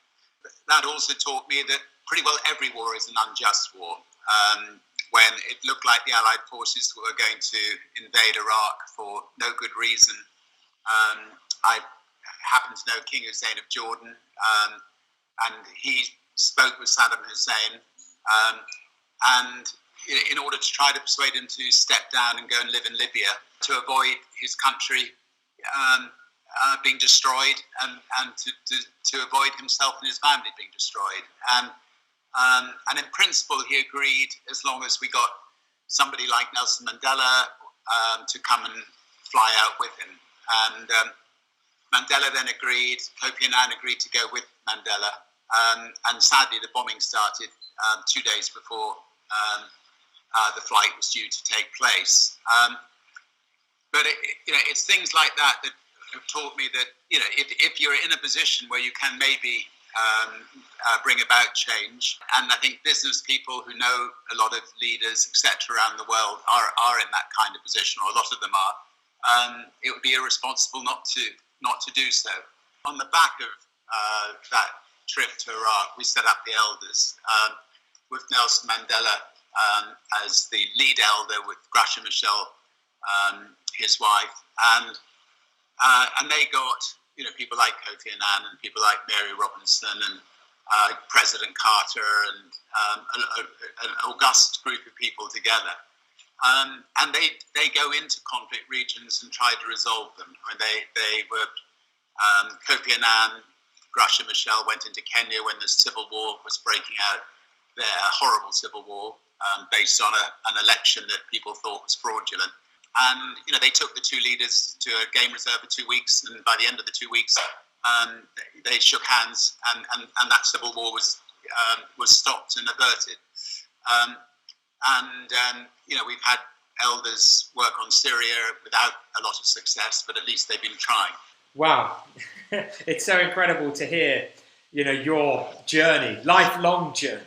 That also taught me that pretty well every war is an unjust war. When it looked like the Allied forces were going to invade Iraq for no good reason, I happen to know King Hussein of Jordan, and he spoke with Saddam Hussein, and in order to try to persuade him to step down and go and live in Libya to avoid his country being destroyed, and to avoid himself and his family being destroyed. And in principle, he agreed, as long as we got somebody like Nelson Mandela to come and fly out with him. And Mandela then agreed, Kofi Annan agreed to go with Mandela. And sadly, the bombing started 2 days before the flight was due to take place. But it's things like that that have taught me that, you know, if you're in a position where you can maybe bring about change, and I think business people who know a lot of leaders, etc., around the world are in that kind of position, or a lot of them are, it would be irresponsible not to do so. On the back of that trip to Iraq, we set up the Elders with Nelson Mandela as the lead elder, with Gracia Michel, his wife, and they got, you know, people like Kofi Annan and people like Mary Robinson and President Carter and an august group of people together. And they go into conflict regions and try to resolve them. I mean, they were, Kofi Annan, Gracia Michel went into Kenya when the civil war was breaking out there, a horrible civil war based on an election that people thought was fraudulent. And, you know, they took the two leaders to a game reserve for 2 weeks, and by the end of the 2 weeks, they shook hands, and that civil war was stopped and averted. You know, we've had elders work on Syria without a lot of success, but at least they've been trying. Wow, it's so incredible to hear, you know, your journey, lifelong journey,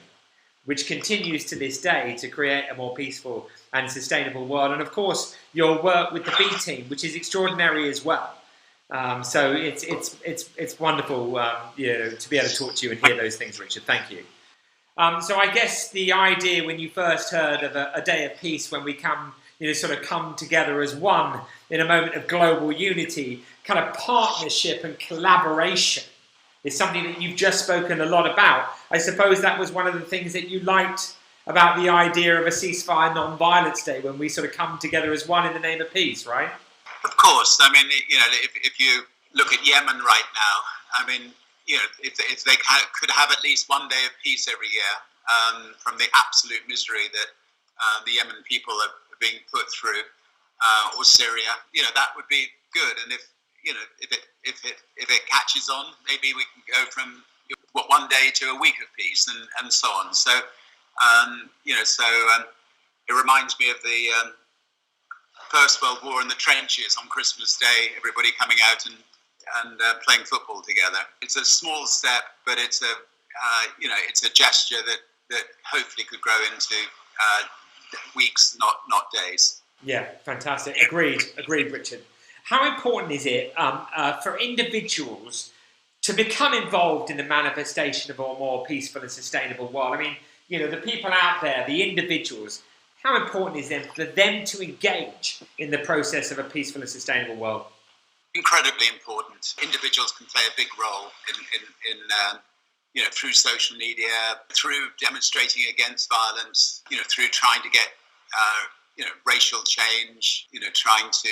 which continues to this day to create a more peaceful and sustainable world. And of course, your work with the B team, which is extraordinary as well. So it's wonderful, to be able to talk to you and hear those things, Richard. Thank you. So I guess the idea when you first heard of a day of peace, when we come together as one in a moment of global unity, kind of partnership and collaboration, is something that you've just spoken a lot about. I suppose that was one of the things that you liked about the idea of a ceasefire non-violence day, when we sort of come together as one in the name of peace, right? Of course. I mean, if you look at Yemen right now, I mean, if they could have at least one day of peace every year, from the absolute misery that the Yemen people are being put through, or Syria, that would be good. And if it catches on, maybe we can go from one day to a week of peace and so on. So, it reminds me of the First World War in the trenches on Christmas Day, everybody coming out and playing football together. It's a small step, but it's a gesture that hopefully could grow into weeks, not days. Yeah, fantastic. Agreed, Richard. How important is it for individuals to become involved in the manifestation of a more peaceful and sustainable world? I mean, the people out there, the individuals, how important is it for them to engage in the process of a peaceful and sustainable world? Incredibly important. Individuals can play a big role in through social media, through demonstrating against violence, through trying to get racial change, trying to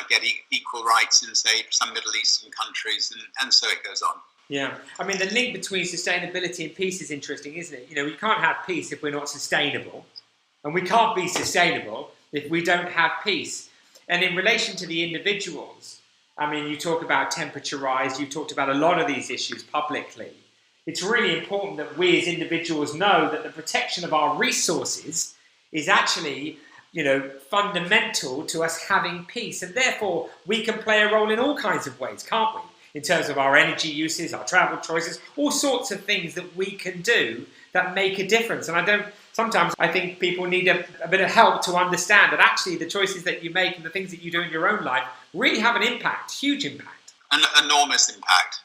get equal rights in, say, some Middle Eastern countries, and so it goes on. Yeah, I mean, the link between sustainability and peace is interesting, isn't it? We can't have peace if we're not sustainable, and we can't be sustainable if we don't have peace. And in relation to the individuals, I mean, you talk about temperature rise, you've talked about a lot of these issues publicly. It's really important that we as individuals know that the protection of our resources is actually, fundamental to us having peace. And therefore, we can play a role in all kinds of ways, can't we? In terms of our energy uses, our travel choices, all sorts of things that we can do that make a difference. And sometimes I think people need a bit of help to understand that actually the choices that you make and the things that you do in your own life really have an impact, huge impact. An enormous impact.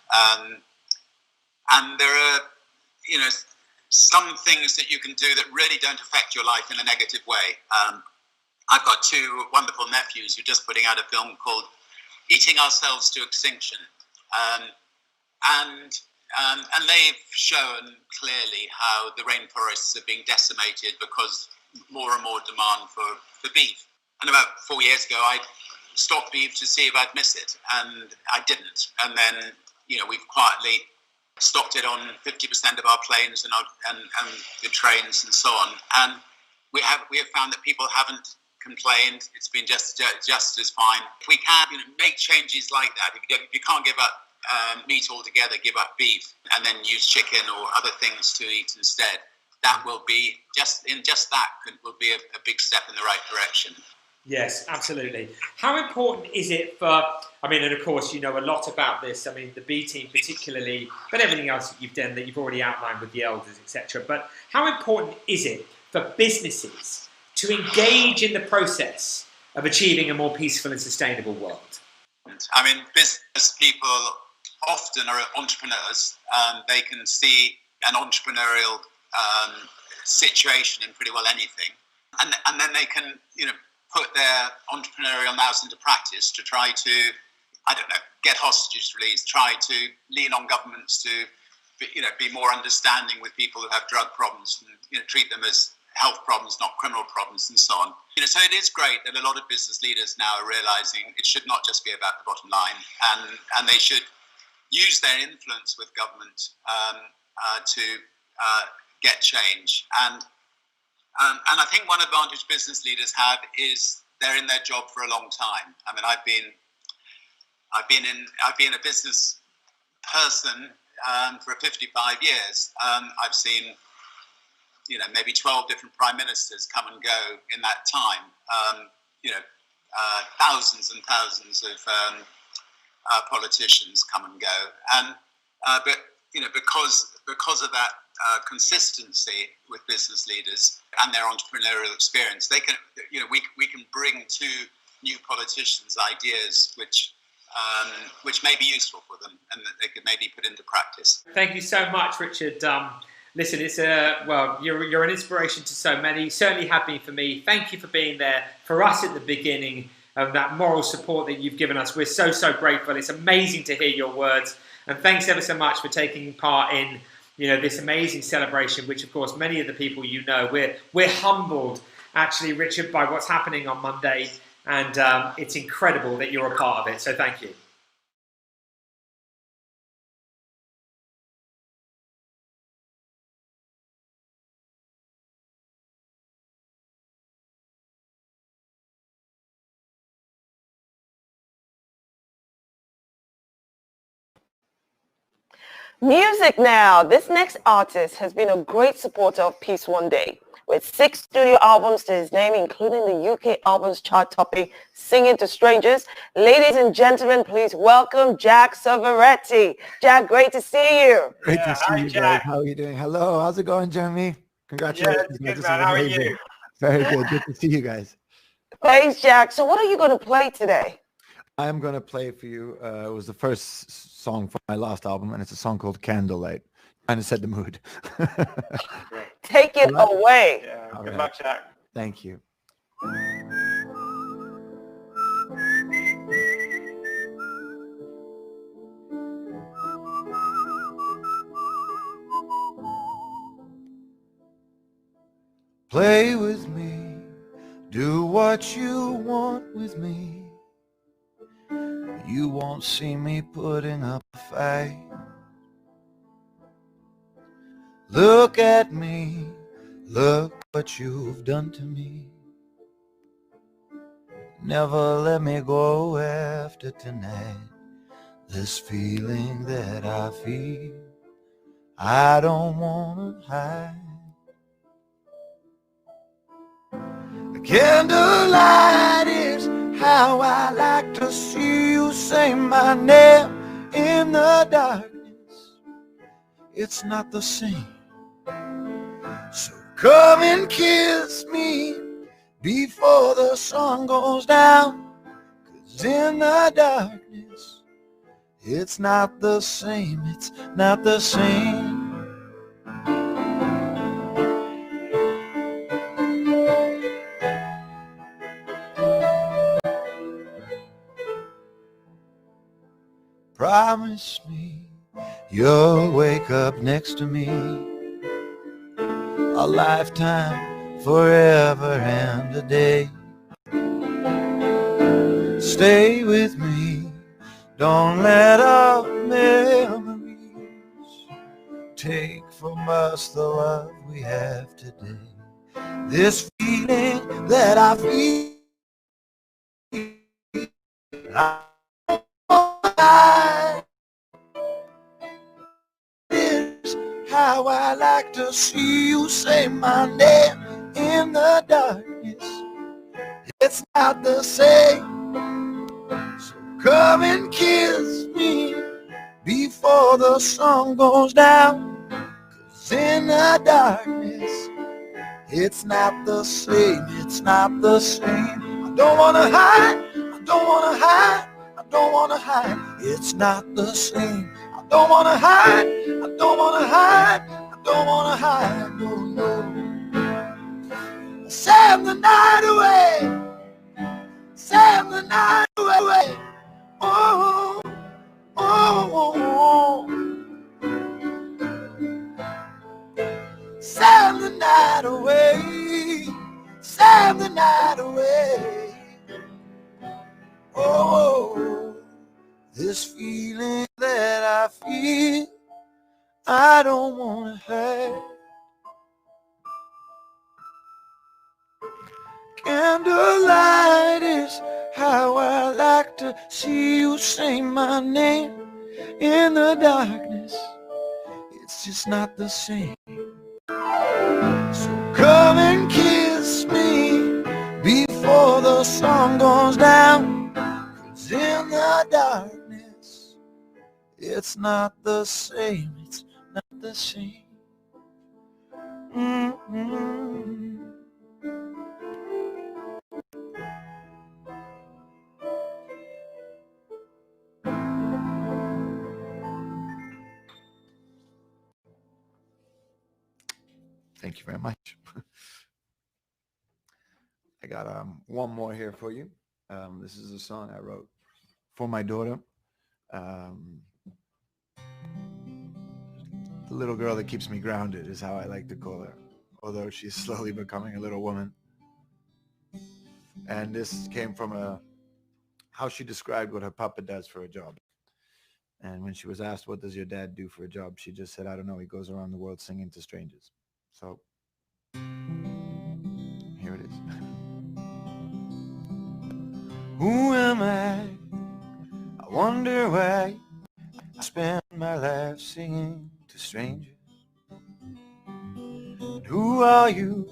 And there are, some things that you can do that really don't affect your life in a negative way. I've got two wonderful nephews who are just putting out a film called Eating Ourselves to Extinction. And they've shown clearly how the rainforests are being decimated because more and more demand for beef. And about 4 years ago, I stopped beef to see if I'd miss it, and I didn't. And then, we've quietly stopped it on 50% of our planes and the trains and so on. And we have found that people haven't complained. It's been just as fine. If we can make changes like that, if you can't give up meat altogether, give up beef, and then use chicken or other things to eat instead, that will be will be a big step in the right direction. Yes, absolutely. How important is it for, and of course you know a lot about this, the B team particularly, but everything else that you've done that you've already outlined with the elders, etc. But how important is it for businesses to engage in the process of achieving a more peaceful and sustainable world? Business people often are entrepreneurs. They can see an entrepreneurial situation in pretty well anything. And then they can, put their entrepreneurial nous into practice to try to, get hostages released, try to lean on governments to, be more understanding with people who have drug problems and, treat them as health problems, not criminal problems, and so on. So it is great that a lot of business leaders now are realizing it should not just be about the bottom line, and they should use their influence with government to get change. And I think one advantage business leaders have is they're in their job for a long time. I've been a business person for 55 years. I've seen, maybe 12 different prime ministers come and go in that time. Thousands and thousands of politicians come and go. And but because of that consistency with business leaders and their entrepreneurial experience, they can, we can bring to new politicians ideas which may be useful for them and that they could maybe put into practice. Thank you so much, Richard. Listen, it's you're an inspiration to so many. Certainly have been for me. Thank you for being there for us at the beginning of that moral support that you've given us. We're so, so grateful. It's amazing to hear your words. And thanks ever so much for taking part in this amazing celebration, which of course many of the people we're humbled actually, Richard, by what's happening on Monday, and it's incredible that you're a part of it. So thank you. Music now. This next artist has been a great supporter of Peace One Day, with 6 studio albums to his name, including the UK Albums Chart topping Singing to Strangers. Ladies and gentlemen, please welcome Jack Savaretti. Jack, great to see you. Great to see you guys. How are you doing? Hello, how's it going, Jeremy? Congratulations. Yeah, it's good, man. How are you? Very good. Good to see you guys. Thanks, Jack. So what are you going to play today? I'm going to play for you. It was the first song from my last album, and it's a song called Candlelight. Kind of set the mood. Take it away. Yeah, good luck, Jack. Thank you. Play with me, do what you want with me. You won't see me putting up a fight. Look at me, look what you've done to me. Never let me go after tonight. This feeling that I feel, I don't wanna hide. Candlelight is how I like to see you say my name in the darkness. It's not the same. So come and kiss me before the sun goes down, 'cause in the darkness it's not the same, it's not the same. Promise me you'll wake up next to me, a lifetime, forever and a day. Stay with me, don't let our memories take from us the love we have today. This feeling that I feel, is how I like to see you say my name in the darkness. It's not the same. So come and kiss me before the sun goes down, 'cause in the darkness it's not the same, it's not the same. I don't wanna hide, I don't wanna hide, I don't wanna hide. It's not the same. I don't wanna hide, I don't wanna hide, I don't wanna hide, no, no. Send the night away, send the night away. Oh, oh, oh, oh. Send the night away, send the night away. Oh, this feeling that I feel, I don't wanna hide. Candlelight is how I like to see you say my name in the darkness. It's just not the same. So come and kiss me before the sun goes down, 'cause in the darkness it's not the same, it's not the same. Thank you very much. I got one more here for you. This is a song I wrote for my daughter. The little girl that keeps me grounded is how I like to call her, although she's slowly becoming a little woman. And this came from how she described what her papa does for a job. And when she was asked, what does your dad do for a job? She just said, I don't know. He goes around the world singing to strangers. So here it is. Who am I? I wonder why I spend my life singing to strangers. And who are you?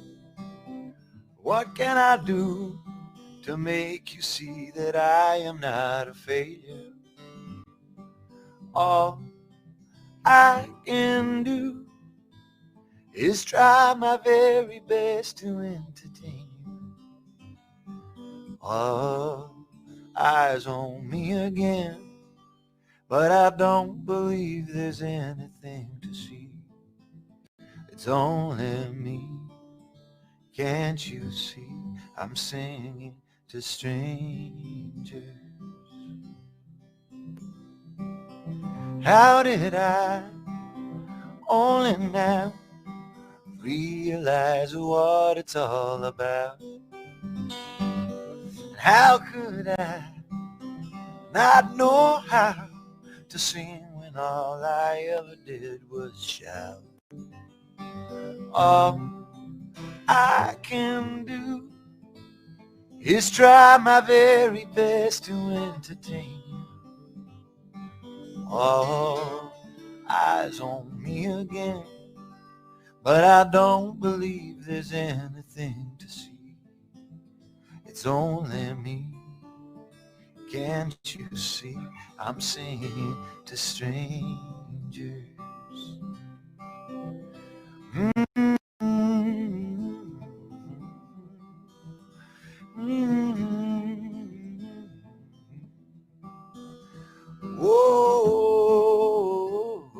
What can I do to make you see that I am not a failure? All I can do is try my very best to entertain you. All eyes on me again, but I don't believe there's anything to see. It's only me. Can't you see I'm singing to strangers? How did I only now realize what it's all about? How could I not know how to sing when all I ever did was shout? All I can do is try my very best to entertain you. All eyes on me again, but I don't believe there's anything to see. It's only me. Can't you see I'm singing to strangers? Whoa,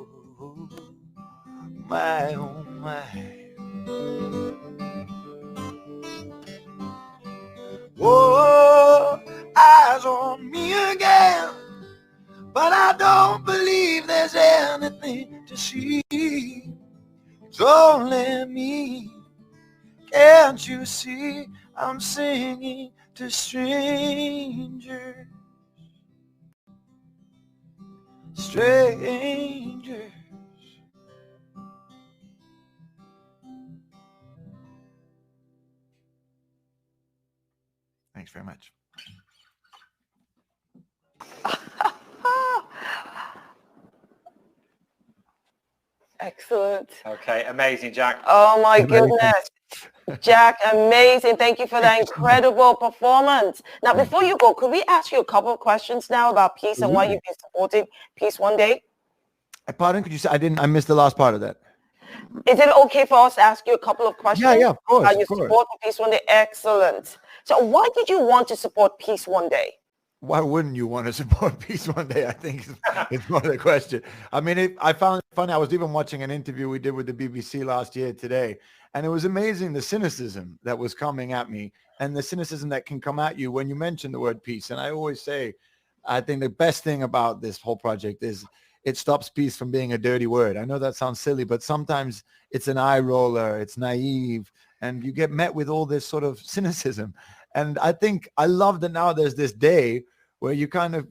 my, oh my. Whoa, eyes on me again, but I don't believe there's anything to see. It's only me. Can't you see I'm singing to strangers? Strangers. Thanks very much. Excellent. Okay, amazing, Jack. Oh my goodness. Jack, amazing. Thank you for that incredible performance. Now, before you go, could we ask you a couple of questions now about peace and why you've been supporting Peace One Day? Pardon, could you say, I missed the last part of that. Is it okay for us to ask you a couple of questions? Yeah, of course. You support Peace One Day? Excellent. So why did you want to support Peace One Day? Why wouldn't you want to support Peace One Day? I think it's more the question. I mean, I found it funny. I was even watching an interview we did with the BBC last year today, and it was amazing the cynicism that was coming at me and the cynicism that can come at you when you mention the word peace. And I always say, I think the best thing about this whole project is it stops peace from being a dirty word. I know that sounds silly, but sometimes it's an eye roller, it's naive, and you get met with all this sort of cynicism. And I think I love that now there's this day where you can't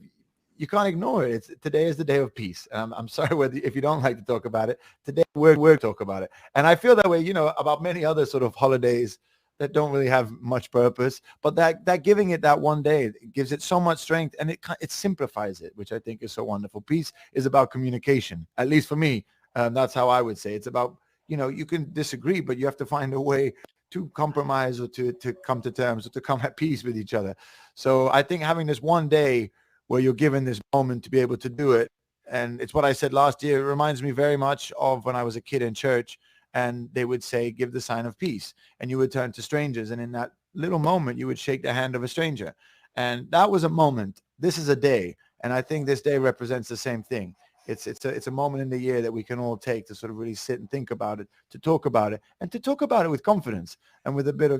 ignore it. Today is the day of peace. I'm sorry if you don't like to talk about it. Today we're talk about it. And I feel that way, about many other sort of holidays that don't really have much purpose, but that giving it that one day, it gives it so much strength, and it simplifies it, which I think is so wonderful. Peace is about communication, at least for me. That's how I would say. It's about, you can disagree, but you have to find a way to compromise or to come to terms or to come at peace with each other. So I think having this one day where you're given this moment to be able to do it, and it's what I said last year, it reminds me very much of when I was a kid in church and they would say, give the sign of peace. And you would turn to strangers. And in that little moment, you would shake the hand of a stranger. And that was a moment. This is a day. And I think this day represents the same thing. It's a moment in the year that we can all take to sort of really sit and think about it, to talk about it, and to talk about it with confidence and with a bit of,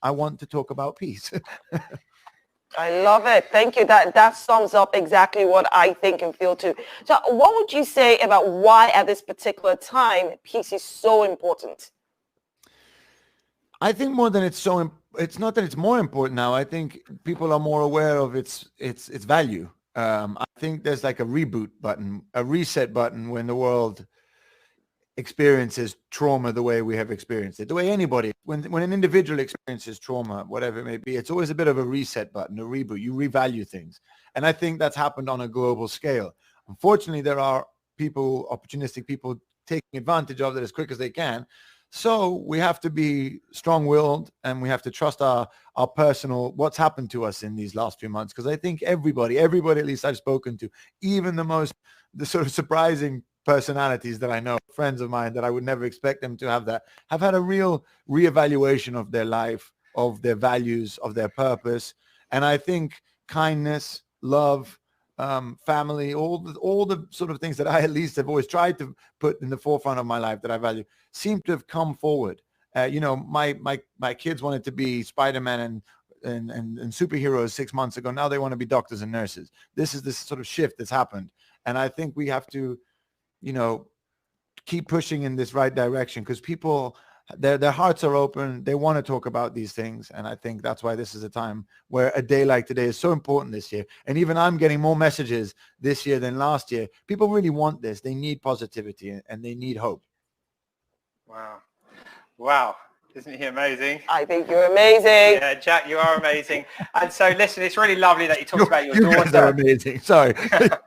I want to talk about peace. I love it. Thank you. That sums up exactly what I think and feel too. So what would you say about why at this particular time peace is so important? I think more than it's not that it's more important now. I think people are more aware of its value. I think there's like a reboot button, a reset button when the world experiences trauma the way we have experienced it, the way anybody, when an individual experiences trauma, whatever it may be, it's always a bit of a reset button, a reboot. You revalue things. And I think that's happened on a global scale. Unfortunately, there are people, opportunistic people, taking advantage of it as quick as they can. So we have to be strong-willed, and we have to trust our personal, what's happened to us in these last few months. Because I think everybody at least I've spoken to, even the sort of surprising personalities that I know, friends of mine that I would never expect them to have that, have had a real reevaluation of their life, of their values, of their purpose. And I think kindness, love, family, all the sort of things that I at least have always tried to put in the forefront of my life that I value seem to have come forward. My kids wanted to be Spider-Man and superheroes 6 months ago. Now they want to be doctors and nurses. This is this sort of shift that's happened. And I think we have to, keep pushing in this right direction, because people, their hearts are open. They want to talk about these things. And I think that's why this is a time where a day like today is so important this year. And even I'm getting more messages this year than last year. People really want this. They need positivity and they need hope. Wow. Isn't he amazing? I think you're amazing. Yeah, Jack, you are amazing. And so, listen, it's really lovely that you talked about your daughter. You guys are amazing. Sorry.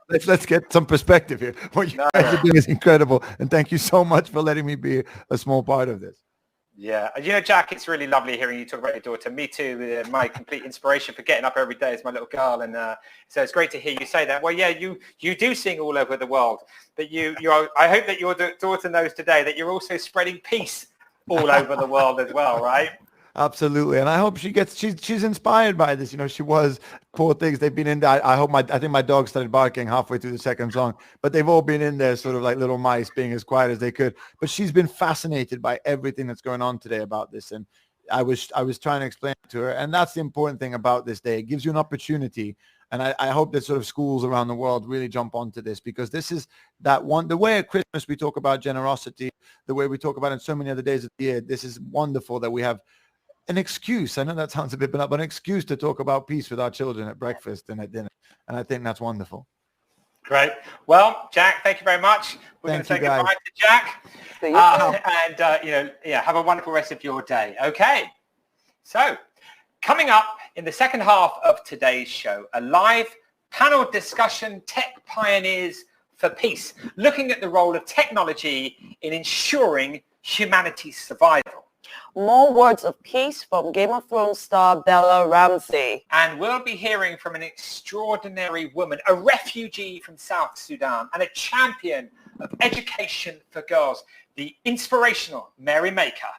let's get some perspective here. What you guys are doing is incredible. And thank you so much for letting me be a small part of this. Yeah. Jack, it's really lovely hearing you talk about your daughter. Me too. My complete inspiration for getting up every day is my little girl. And so it's great to hear you say that. Well, yeah, you do sing all over the world. But I hope that your daughter knows today that you're also spreading peace all over the world as well, right? Absolutely. And I hope she's inspired by this. She was, poor things, they've been in there. I think my dog started barking halfway through the second song, but they've all been in there sort of like little mice, being as quiet as they could. But she's been fascinated by everything that's going on today about this. And I was trying to explain it to her. And that's the important thing about this day. It gives you an opportunity. And I hope that sort of schools around the world really jump onto this, because this is that one, the way at Christmas we talk about generosity, the way we talk about it in so many other days of the year. This is wonderful that we have an excuse. I know that sounds a bit banal, but an excuse to talk about peace with our children at breakfast and at dinner. And I think that's wonderful. Great. Well, Jack, thank you very much. We're going to say goodbye to Jack. Have a wonderful rest of your day. Okay. So, coming up in the second half of today's show, a live panel discussion, Tech Pioneers for Peace, looking at the role of technology in ensuring humanity's survival. More words of peace from Game of Thrones star Bella Ramsey. And we'll be hearing from an extraordinary woman, a refugee from South Sudan and a champion of education for girls, the inspirational Mary Maker.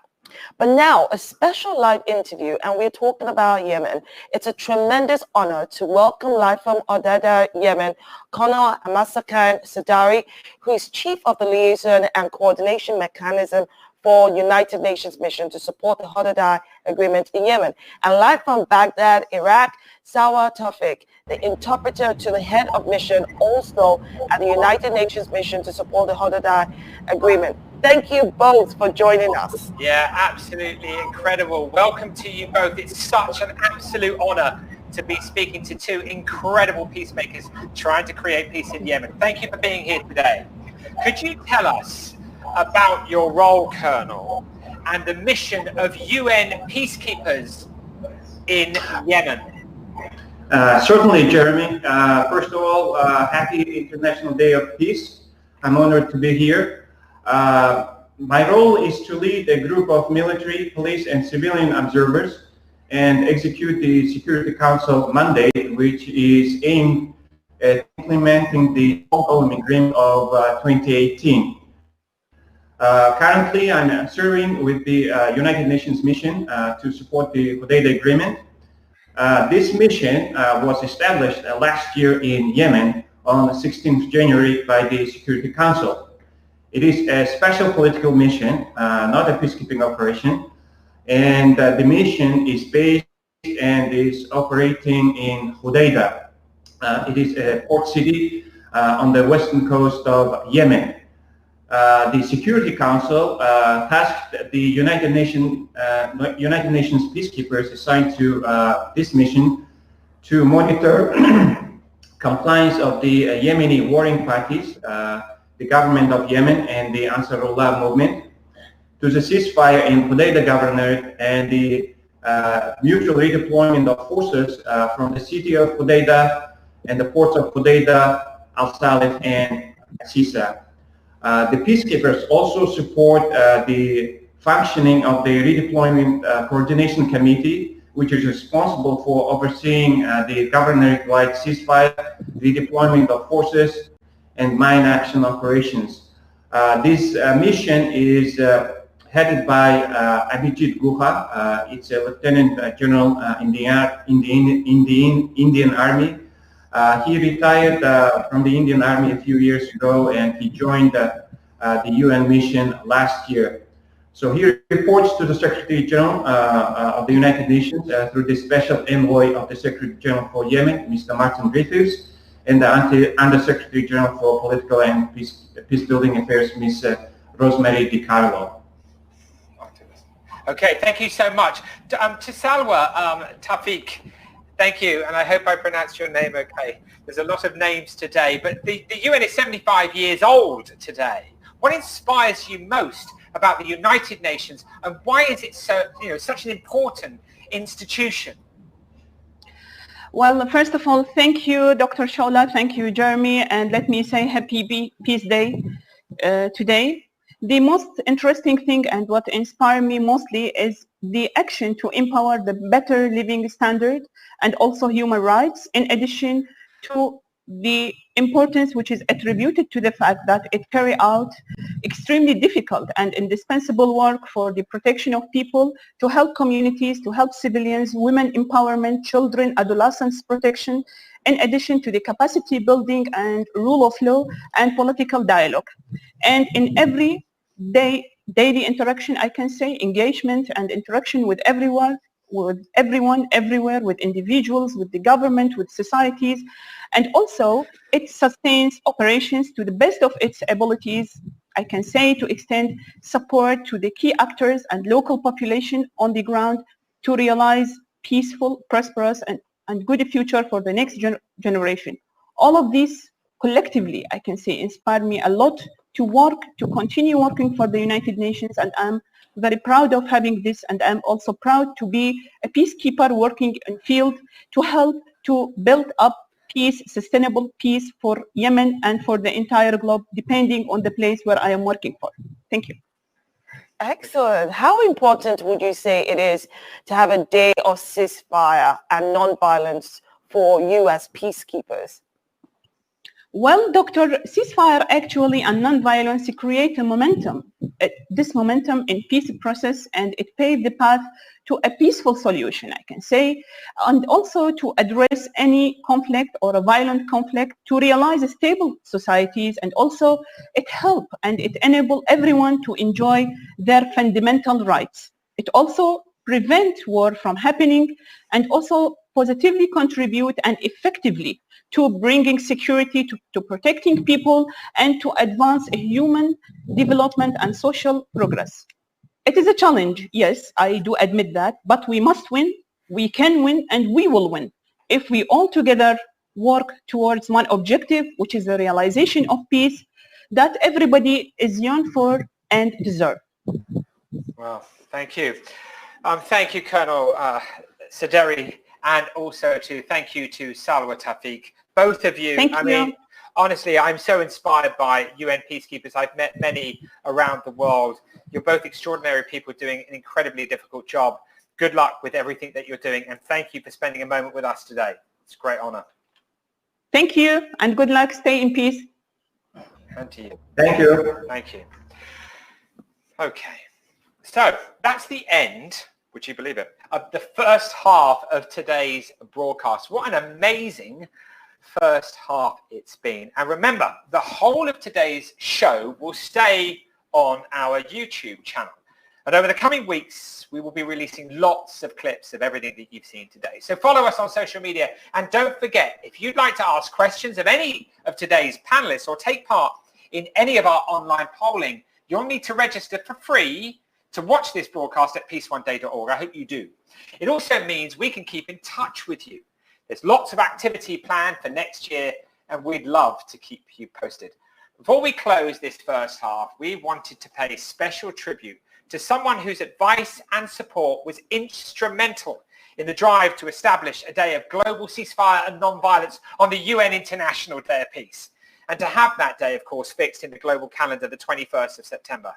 But now, a special live interview, and we're talking about Yemen. It's a tremendous honor to welcome live from Odessa, Yemen, Colonel Amasakan Sadari, who is Chief of the Liaison and Coordination Mechanism for United Nations mission to support the Hodeidah Agreement in Yemen. And live from Baghdad, Iraq, Sawa Tawfiq, the interpreter to the head of mission, also at the United Nations mission to support the Hodeidah Agreement. Thank you both for joining us. Yeah, absolutely incredible. Welcome to you both. It's such an absolute honor to be speaking to two incredible peacemakers trying to create peace in Yemen. Thank you for being here today. Could you tell us about your role, Colonel, and the mission of UN peacekeepers in Yemen? Certainly, Jeremy. First of all, happy International Day of Peace. I'm honored to be here. My role is to lead a group of military, police, and civilian observers and execute the Security Council mandate, which is aimed at implementing the Stockholm Agreement of 2018. Currently, I'm serving with the United Nations mission to support the Hodeidah Agreement. This mission was established last year in Yemen on the 16th January by the Security Council. It is a special political mission, not a peacekeeping operation, and the mission is based and is operating in Hodeidah. It is a port city on the western coast of Yemen. The Security Council tasked the United Nations peacekeepers assigned to this mission to monitor compliance of the Yemeni warring parties, the government of Yemen and the Ansarullah movement, to the ceasefire in Hodeidah Governorate and the mutual redeployment of forces from the city of Hodeidah and the ports of Hodeidah, Al-Salif and Sisa. The peacekeepers also support the functioning of the redeployment coordination committee, which is responsible for overseeing the governorate-wide ceasefire, redeployment of forces, and mine action operations. This mission is headed by Abhijit Guha. It's a lieutenant general in the Indian Army. He retired from the Indian Army a few years ago, and he joined the UN mission last year. So he reports to the Secretary General of the United Nations through the Special Envoy of the Secretary General for Yemen, Mr. Martin Griffiths, and the Under Secretary General for Political and Peacebuilding Affairs, Ms. Rosemary DiCarlo. Okay, thank you so much. To Salwa Tawfiq, thank you, and I hope I pronounced your name okay. There's a lot of names today, but the UN is 75 years old today. What inspires you most about the United Nations, and why is it so, such an important institution? Well, first of all, thank you, Dr. Shola, thank you, Jeremy, and let me say Happy Peace Day today. The most interesting thing and what inspired me mostly is the action to empower the better living standard and also human rights, in addition to the importance which is attributed to the fact that it carry out extremely difficult and indispensable work for the protection of people, to help communities, to help civilians, women empowerment, children, adolescents protection, in addition to the capacity building and rule of law and political dialogue. And in every daily interaction, I can say engagement and interaction with everyone, everywhere, with individuals, with the government, with societies, and also it sustains operations to the best of its abilities, I can say, to extend support to the key actors and local population on the ground to realize peaceful, prosperous, and good future for the next generation. All of these collectively, I can say, inspired me a lot to continue working for the United Nations, and I'm very proud of having this, and I'm also proud to be a peacekeeper working in field to help to build up peace, sustainable peace for Yemen and for the entire globe, depending on the place where I am working for. Thank you. Excellent. How important would you say it is to have a day of ceasefire and non-violence for you as peacekeepers? Well, Dr. Ceasefire actually and non-violence create a momentum, this momentum in peace process, and it paved the path to a peaceful solution, I can say, and also to address any conflict or a violent conflict, to realize stable societies, and also it helped and it enabled everyone to enjoy their fundamental rights. It also prevents war from happening and also positively contribute and effectively to bringing security, to protecting people, and to advance a human development and social progress. It is a challenge, yes, I do admit that, but we must win, we can win, and we will win if we all together work towards one objective, which is the realization of peace that everybody is yearned for and deserve. Well, thank you. Thank you, Colonel Saderi, and also thank you to Salwa Tawfiq, both of you. Thank you. Mean, honestly, I'm so inspired by UN peacekeepers. I've met many around the world. You're both extraordinary people doing an incredibly difficult job. Good luck with everything that you're doing, and thank you for spending a moment with us today. It's a great honor. Thank you, and good luck. Stay in peace. And to you. Thank you. Thank you. Okay, so that's the end, would you believe it, of the first half of today's broadcast. What an amazing first half it's been. And remember, the whole of today's show will stay on our YouTube channel. And over the coming weeks, we will be releasing lots of clips of everything that you've seen today. So follow us on social media. And don't forget, if you'd like to ask questions of any of today's panelists or take part in any of our online polling, you'll need to register for free to watch this broadcast at peaceoneday.org. I hope you do. It also means we can keep in touch with you. There's lots of activity planned for next year, and we'd love to keep you posted. Before we close this first half, we wanted to pay special tribute to someone whose advice and support was instrumental in the drive to establish a day of global ceasefire and non-violence on the UN International Day of Peace, and to have that day, of course, fixed in the global calendar, the 21st of September.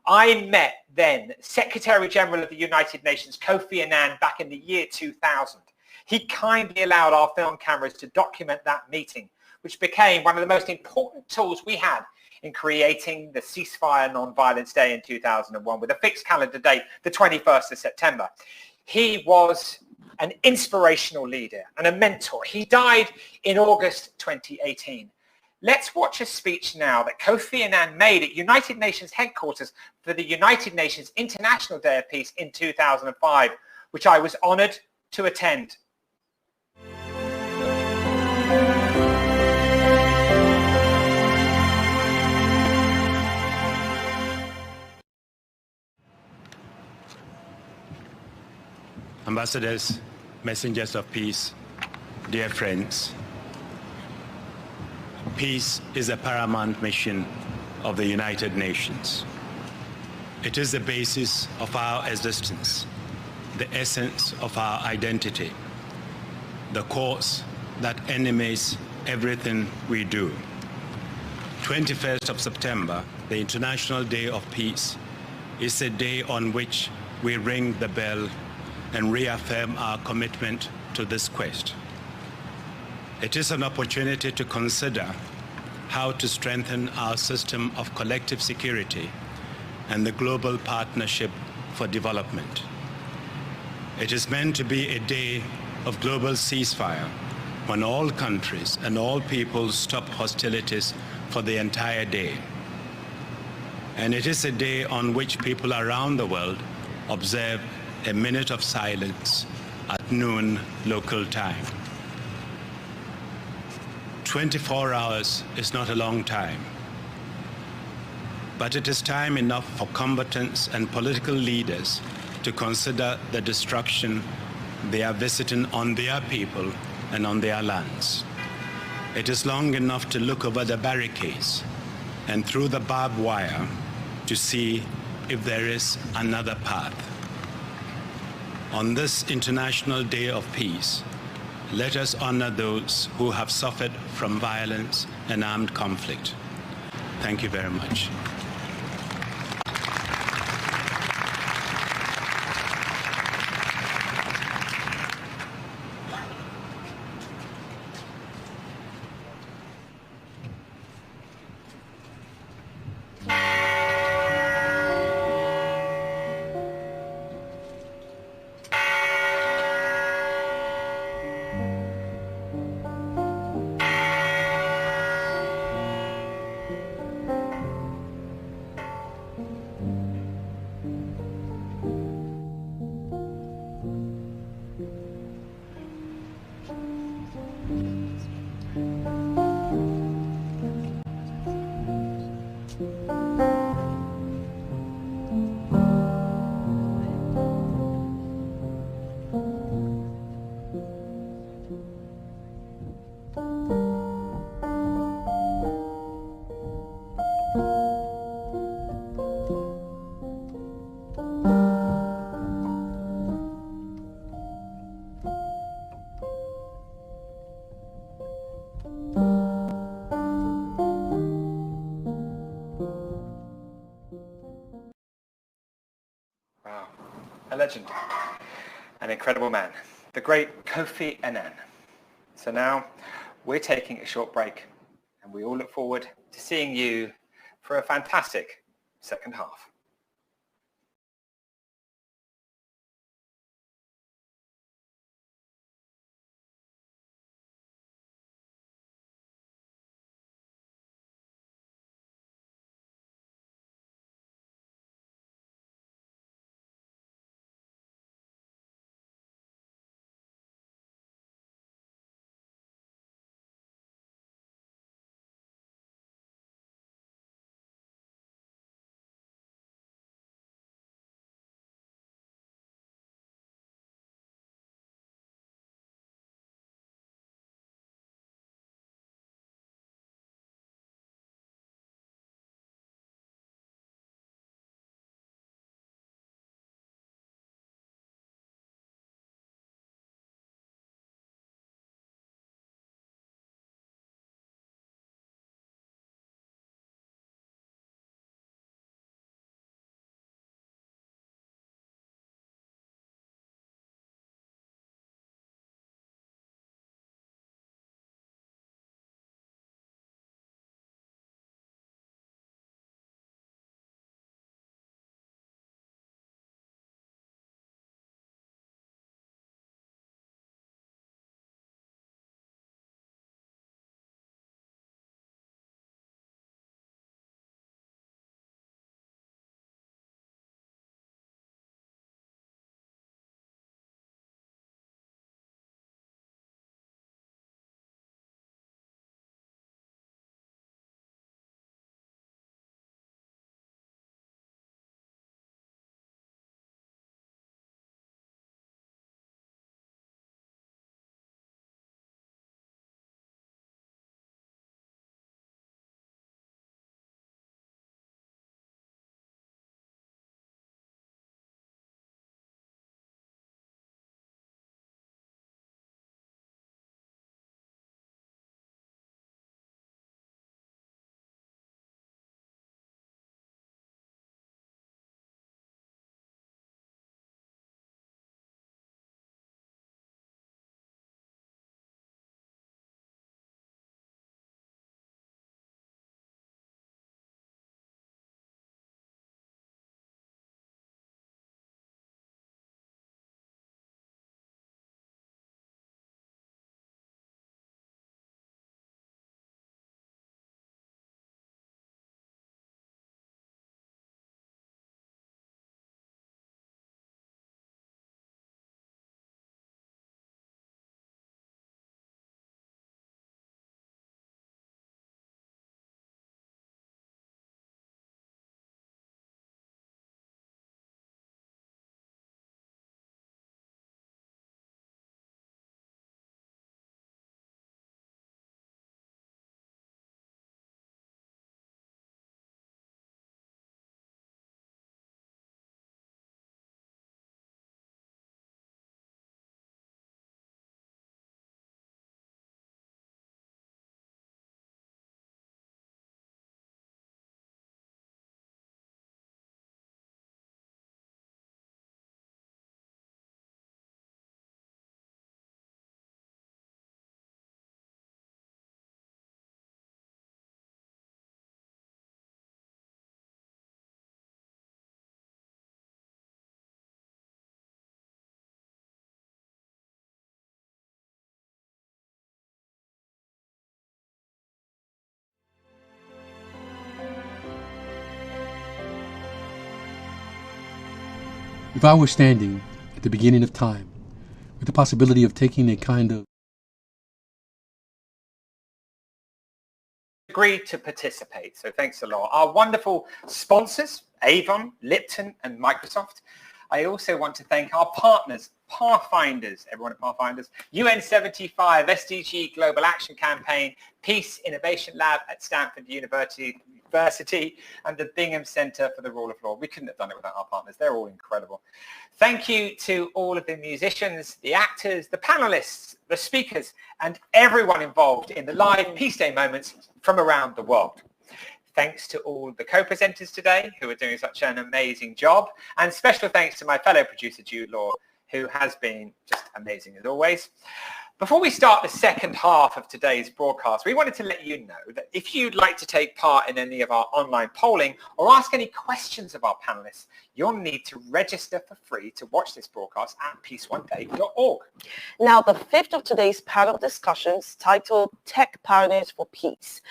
I met then Secretary General of the United Nations, Kofi Annan, back in the year 2000. He kindly allowed our film cameras to document that meeting, which became one of the most important tools we had in creating the Ceasefire Non-Violence Day in 2001 with a fixed calendar date, the 21st of September. He was an inspirational leader and a mentor. He died in August 2018. Let's watch a speech now that Kofi Annan made at United Nations headquarters for the United Nations International Day of Peace in 2005, which I was honored to attend. Ambassadors, messengers of peace, dear friends, peace is a paramount mission of the United Nations. It is the basis of our existence, the essence of our identity, the cause that animates everything we do. 21st of September, the International Day of Peace, is a day on which we ring the bell and reaffirm our commitment to this quest. It is an opportunity to consider how to strengthen our system of collective security and the global partnership for development. It is meant to be a day of global ceasefire when all countries and all peoples stop hostilities for the entire day. And it is a day on which people around the world observe a minute of silence at noon local time. 24 hours is not a long time, but it is time enough for combatants and political leaders to consider the destruction they are visiting on their people and on their lands. It is long enough to look over the barricades and through the barbed wire to see if there is another path. On this International Day of Peace, let us honor those who have suffered from violence and armed conflict. Thank you very much. A legend, an incredible man, the great Kofi Annan. So now we're taking a short break and we all look forward to seeing you for a fantastic second half. If I were standing at the beginning of time with the possibility of taking a kind of agreed to participate, so thanks a lot. Our wonderful sponsors, Avon, Lipton and Microsoft. I also want to thank our partners, Pathfinders, everyone at Pathfinders, UN 75, SDG Global Action Campaign, Peace Innovation Lab at Stanford University, and the Bingham Center for the Rule of Law. We couldn't have done it without our partners. They're all incredible. Thank you to all of the musicians, the actors, the panelists, the speakers, and everyone involved in the live Peace Day moments from around the world. Thanks to all the co-presenters today who are doing such an amazing job. And special thanks to my fellow producer, Jude Law, who has been just amazing as always. Before we start the second half of today's broadcast, we wanted to let you know that if you'd like to take part in any of our online polling or ask any questions of our panelists, you'll need to register for free to watch this broadcast at peaceoneday.org. Now, the fifth of today's panel discussions titled Tech Pioneers for Peace.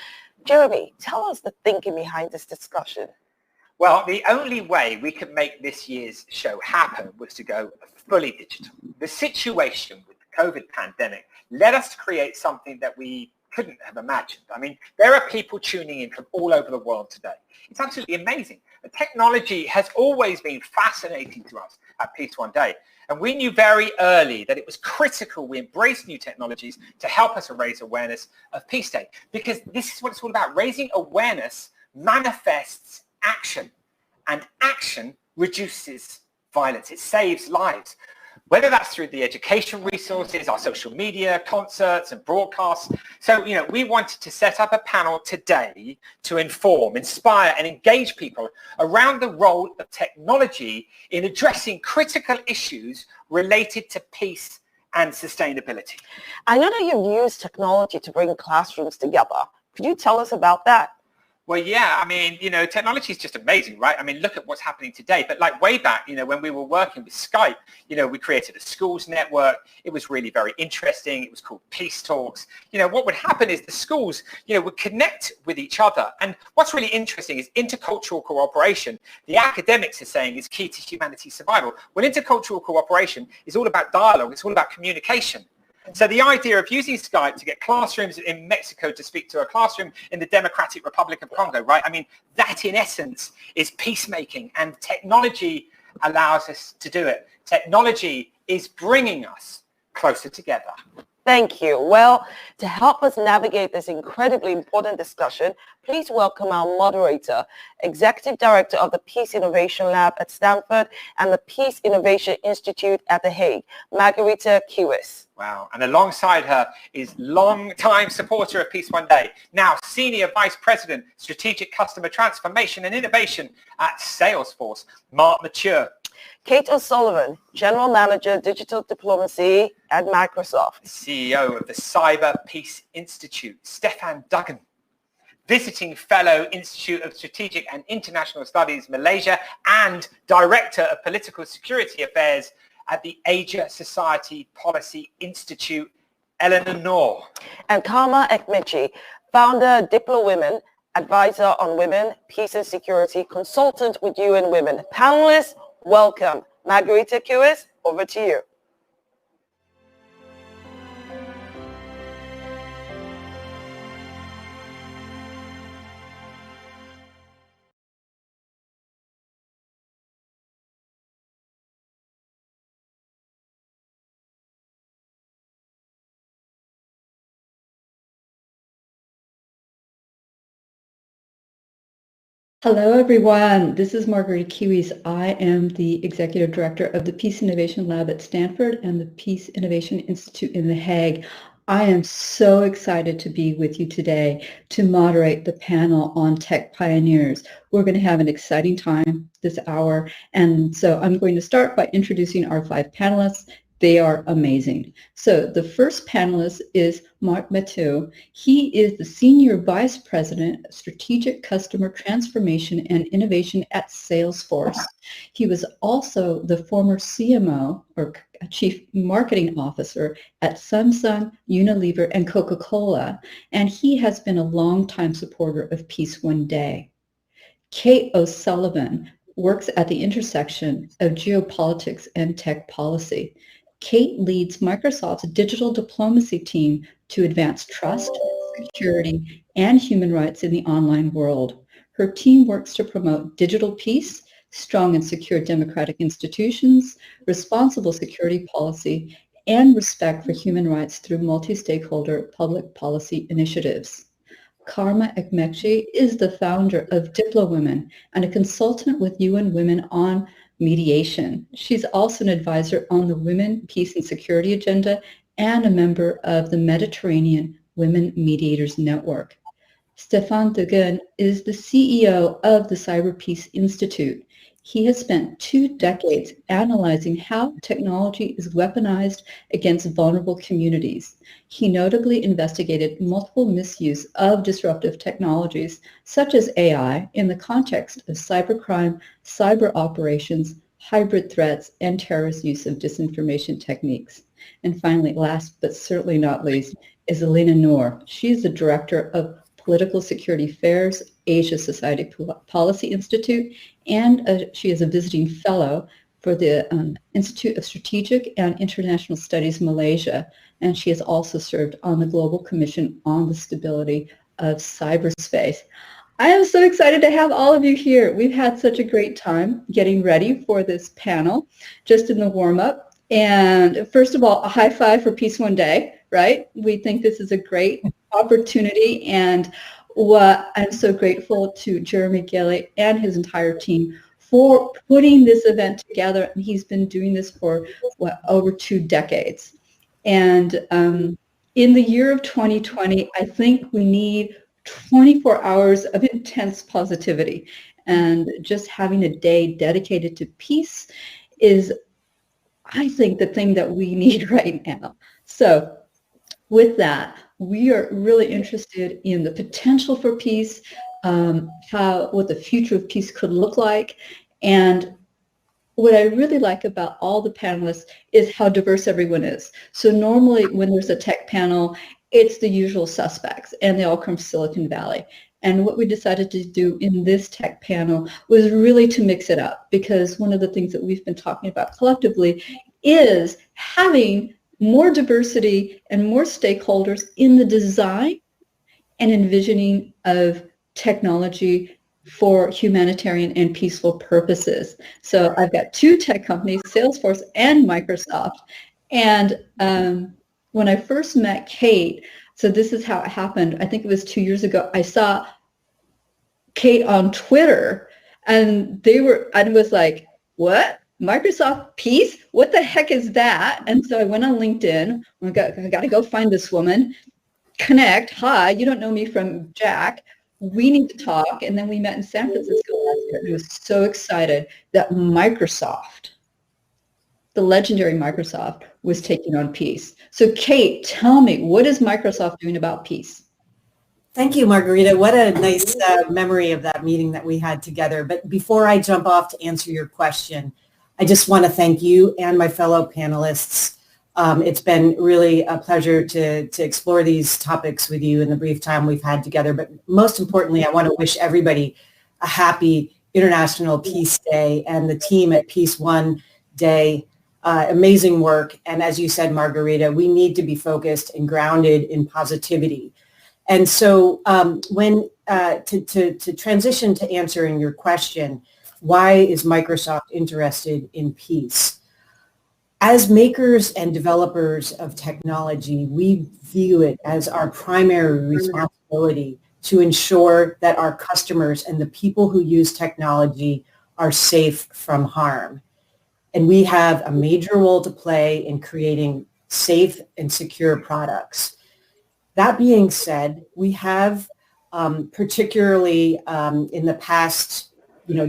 Jeremy, tell us the thinking behind this discussion. Well, the only way we could make this year's show happen was to go fully digital. The situation with the COVID pandemic led us to create something that we couldn't have imagined. I mean, there are people tuning in from all over the world today. It's absolutely amazing. The technology has always been fascinating to us at Peace One Day. And we knew very early that it was critical we embrace new technologies to help us raise awareness of Peace Day. Because this is what it's all about. Raising awareness manifests action. And action reduces violence. It saves lives. Whether that's through the education resources, our social media, concerts and broadcasts. So, we wanted to set up a panel today to inform, inspire and engage people around the role of technology in addressing critical issues related to peace and sustainability. I know that you've used technology to bring classrooms together. Could you tell us about that? Well, yeah, I mean, technology is just amazing, right? I mean, look at what's happening today. But like way back, when we were working with Skype, we created a schools network. It was really very interesting. It was called Peace Talks. What would happen is the schools, would connect with each other. And what's really interesting is intercultural cooperation. The academics are saying is key to humanity's survival. Well, intercultural cooperation is all about dialogue. It's all about communication. So the idea of using Skype to get classrooms in Mexico to speak to a classroom in the Democratic Republic of Congo, right? I mean, that in essence is peacemaking, and technology allows us to do it. Technology is bringing us closer together. Thank you. Well, to help us navigate this incredibly important discussion, please welcome our moderator, Executive Director of the Peace Innovation Lab at Stanford and the Peace Innovation Institute at The Hague, Margarita Kiwis. Wow. And alongside her is long-time supporter of Peace One Day, now Senior Vice President, Strategic Customer Transformation and Innovation at Salesforce, Mark Mature. Kate O'Sullivan, General Manager, Digital Diplomacy at Microsoft. CEO of the Cyber Peace Institute, Stefan Duggan. Visiting Fellow, Institute of Strategic and International Studies, Malaysia, and Director of Political Security Affairs at the Asia Society Policy Institute, Eleanor Noor. And Karma Ekmechi, Founder, Diplo Women, Advisor on Women, Peace and Security, Consultant with UN Women. Panelists, welcome. Margarita Kiwis, over to you. Hello, everyone. This is Margarita Kiwis. I am the Executive Director of the Peace Innovation Lab at Stanford and the Peace Innovation Institute in The Hague. I am so excited to be with you today to moderate the panel on tech pioneers. We're going to have an exciting time this hour. And so I'm going to start by introducing our 5 panelists. They are amazing. So the first panelist is Mark Matou. He is the Senior Vice President of Strategic Customer Transformation and Innovation at Salesforce. He was also the former CMO or Chief Marketing Officer at Samsung, Unilever, and Coca-Cola, and he has been a longtime supporter of Peace One Day. Kate O'Sullivan works at the intersection of geopolitics and tech policy. Kate leads Microsoft's digital diplomacy team to advance trust, security, and human rights in the online world. Her team works to promote digital peace, strong and secure democratic institutions, responsible security policy, and respect for human rights through multi-stakeholder public policy initiatives. Karma Ekmekci is the founder of Diplo Women and a consultant with UN Women on mediation. She's also an advisor on the Women, Peace and Security Agenda and a member of the Mediterranean Women Mediators Network. Stefan Dugan is the CEO of the Cyber Peace Institute. He has spent 2 decades analyzing how technology is weaponized against vulnerable communities. He notably investigated multiple misuse of disruptive technologies, such as AI, in the context of cybercrime, cyber operations, hybrid threats, and terrorist use of disinformation techniques. And finally, last but certainly not least, is Elena Noor. She is the director of Political Security Affairs, Asia Society Policy Institute, and she is a visiting fellow for the Institute of Strategic and International Studies Malaysia, and she has also served on the Global Commission on the Stability of Cyberspace. I am so excited to have all of you here. We've had such a great time getting ready for this panel, just in the warm-up. And first of all, a high five for Peace One Day, right? We think this is a great opportunity, and what I'm so grateful to Jeremy Gilley and his entire team for putting this event together. And he's been doing this for over 2 decades. And in the year of 2020, I think we need 24 hours of intense positivity, and just having a day dedicated to peace is, I think, the thing that we need right now. So with that, we are really interested in the potential for peace, what the future of peace could look like. And what I really like about all the panelists is how diverse everyone is. So normally when there's a tech panel, it's the usual suspects, and they all come from Silicon Valley. And what we decided to do in this tech panel was really to mix it up, because one of the things that we've been talking about collectively is having more diversity and more stakeholders in the design and envisioning of technology for humanitarian and peaceful purposes. So I've got 2 tech companies, Salesforce and Microsoft. And when I first met Kate, so this is how it happened. I think it was 2 years ago. I saw Kate on Twitter, and I was like, what? Microsoft Peace? What the heck is that? And so I went on LinkedIn. I got to go find this woman, connect. Hi, you don't know me from Jack. We need to talk. And then we met in San Francisco last year. I was so excited that Microsoft, the legendary Microsoft, was taking on peace. So Kate, tell me, what is Microsoft doing about peace? Thank you, Margarita. What a nice memory of that meeting that we had together. But before I jump off to answer your question, I just want to thank you and my fellow panelists. It's been really a pleasure to explore these topics with you in the brief time we've had together. But most importantly, I want to wish everybody a happy International Peace Day, and the team at Peace One Day. Amazing work. And as you said, Margarita, we need to be focused and grounded in positivity. And so to transition to answering your question, why is Microsoft interested in peace? As makers and developers of technology, we view it as our primary responsibility to ensure that our customers and the people who use technology are safe from harm. And we have a major role to play in creating safe and secure products. That being said, we have particularly in the past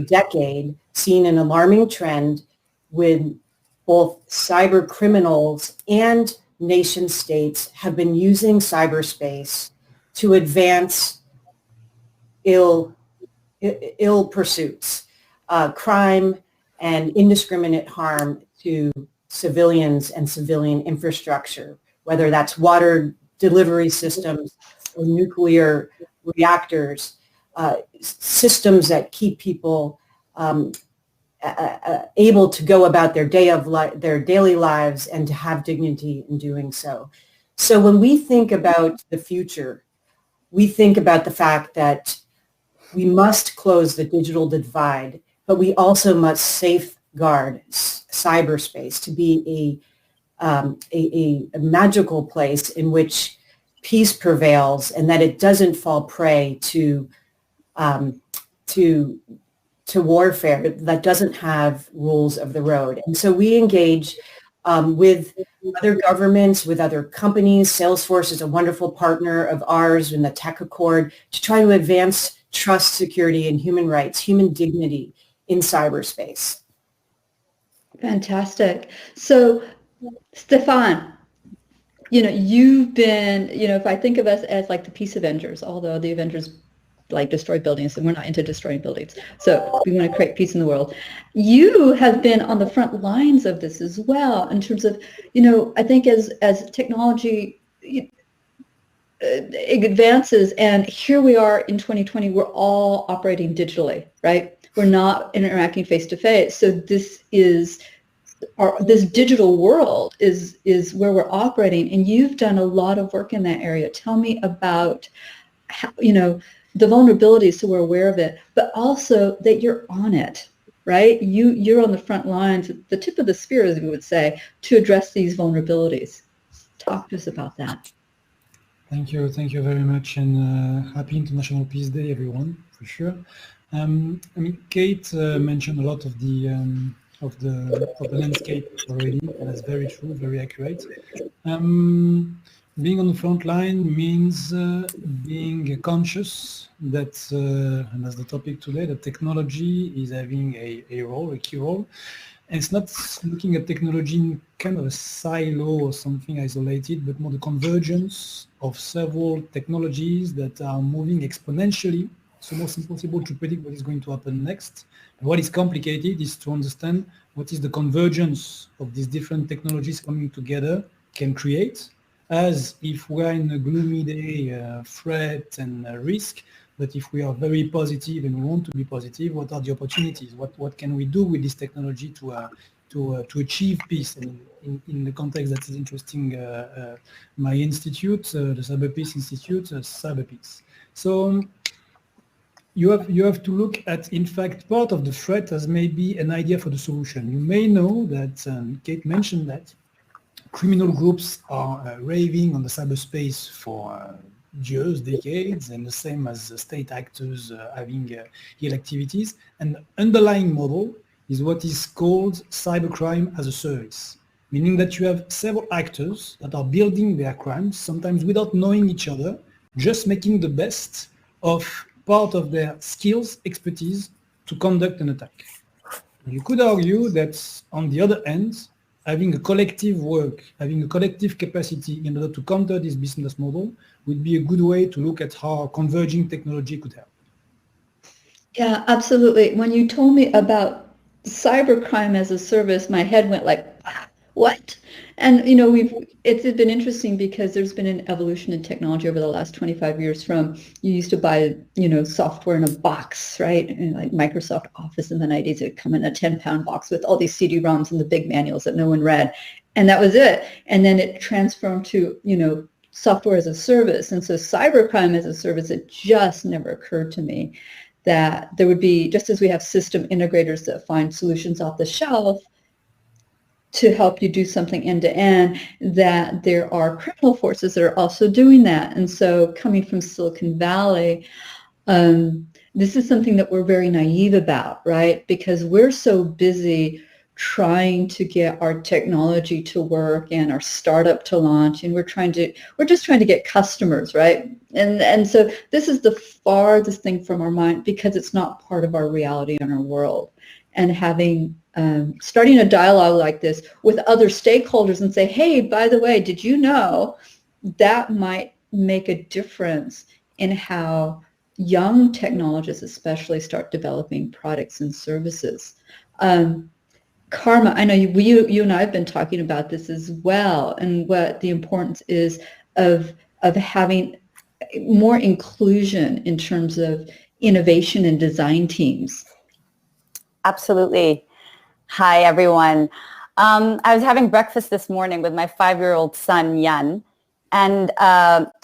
decade seen an alarming trend with both cyber criminals and nation states have been using cyberspace to advance ill pursuits, crime and indiscriminate harm to civilians and civilian infrastructure, whether that's water delivery systems or nuclear reactors, systems that keep people able to go about their their daily lives and to have dignity in doing so. So when we think about the future, we think about the fact that we must close the digital divide, but we also must safeguard cyberspace to be a magical place in which peace prevails and that it doesn't fall prey to warfare that doesn't have rules of the road. And so we engage with other governments, with other companies. Salesforce is a wonderful partner of ours in the Tech Accord to try to advance trust, security, and human rights, human dignity in cyberspace. Fantastic. So, Stefan, you've been, if I think of us as like the Peace Avengers, although the Avengers like destroy buildings and we're not into destroying buildings. So we want to create peace in the world. You have been on the front lines of this as well in terms of, I think as technology advances, and here we are in 2020, we're all operating digitally, right? We're not interacting face to face. So this is this digital world is where we're operating, and you've done a lot of work in that area. Tell me about how, the vulnerabilities, so we're aware of it, but also that you're on it, right? You're on the front lines, the tip of the spear, as we would say, to address these vulnerabilities. Talk to us about that. Thank you very much, and happy International Peace Day, everyone, for sure. Kate mentioned a lot of the landscape already, and that's very true, very accurate. Being on the front line means being conscious that, and that's the topic today, that technology is having a key role. And it's not looking at technology in kind of a silo or something isolated, but more the convergence of several technologies that are moving exponentially. It's almost impossible to predict what is going to happen next. And what is complicated is to understand what is the convergence of these different technologies coming together can create, as if we're in a gloomy day, threat and risk, but if we are very positive and we want to be positive, what are the opportunities? What can we do with this technology to achieve peace? And in the context that is interesting, my institute, the Cyber Peace Institute, Cyber Peace. So you have to look at, in fact, part of the threat as maybe an idea for the solution. You may know that, Kate mentioned that, criminal groups are raving on the cyberspace for years, decades, and the same as state actors having ill activities. And the underlying model is what is called cybercrime as a service, meaning that you have several actors that are building their crimes, sometimes without knowing each other, just making the best of part of their skills, expertise to conduct an attack. You could argue that on the other end, having a collective work, having a collective capacity in order to counter this business model would be a good way to look at how converging technology could help. Yeah, absolutely. When you told me about cybercrime as a service, my head went like, what? And, it's been interesting because there's been an evolution in technology over the last 25 years from you used to buy, software in a box, right? And like Microsoft Office in the 90s, it would come in a 10-pound box with all these CD-ROMs and the big manuals that no one read. And that was it. And then it transformed to, software as a service. And so cybercrime as a service, it just never occurred to me that there would be, just as we have system integrators that find solutions off the shelf to help you do something end-to-end, that there are criminal forces that are also doing that. And so coming from Silicon Valley, this is something that we're very naive about, right? Because we're so busy trying to get our technology to work and our startup to launch, and we're just trying to get customers, right? And so this is the farthest thing from our mind because it's not part of our reality and our world. And having starting a dialogue like this with other stakeholders and say, hey, by the way, did you know that might make a difference in how young technologists especially start developing products and services. Karma, I know you and I have been talking about this as well, and what the importance is of having more inclusion in terms of innovation and design teams. Absolutely. Hi, everyone. I was having breakfast this morning with my 5-year-old son, Yan. And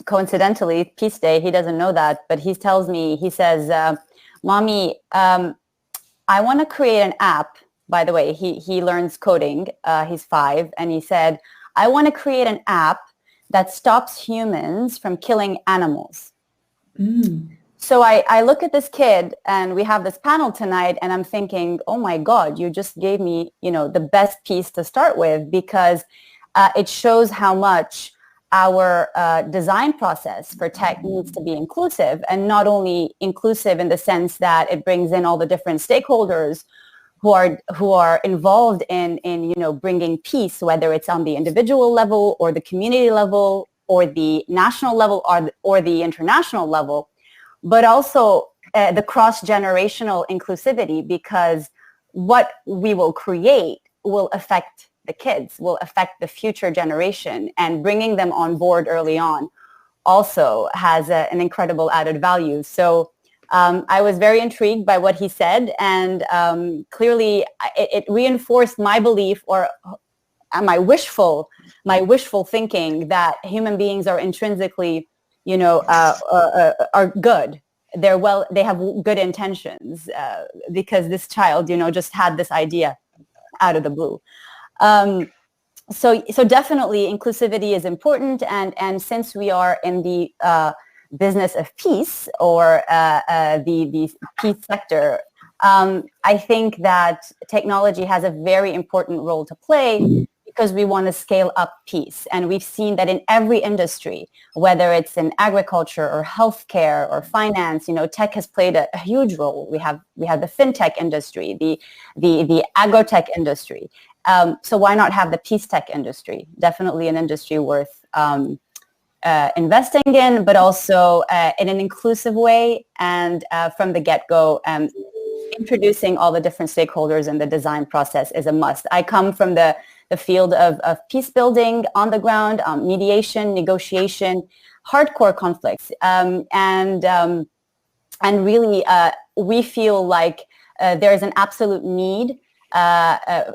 coincidentally, Peace Day, he doesn't know that, but he tells me, he says, Mommy, I want to create an app. By the way, he learns coding. He's 5. And he said, I want to create an app that stops humans from killing animals. So I look at this kid, and we have this panel tonight, and I'm thinking, oh my God, you just gave me, the best piece to start with, because it shows how much our design process for tech needs to be inclusive, and not only inclusive in the sense that it brings in all the different stakeholders who are involved in bringing peace, whether it's on the individual level or the community level or the national level or the international level, but also the cross-generational inclusivity, because what we will create will affect the kids, will affect the future generation, and bringing them on board early on also has an incredible added value. So I was very intrigued by what he said, and clearly it reinforced my belief, or my wishful thinking, that human beings are intrinsically, are good. They have good intentions, because this child, just had this idea out of the blue. So definitely inclusivity is important, and since we are in the business of peace, or the peace sector, I think that technology has a very important role to play, because we want to scale up peace. And we've seen that in every industry, whether it's in agriculture or healthcare or finance, tech has played a huge role. We have the fintech industry, the agrotech industry. So why not have the peace tech industry? Definitely an industry worth investing in, but also in an inclusive way, and from the get-go, introducing all the different stakeholders in the design process is a must. I come from the field of peace building on the ground, mediation, negotiation, hardcore conflicts, and really we feel like there is an absolute need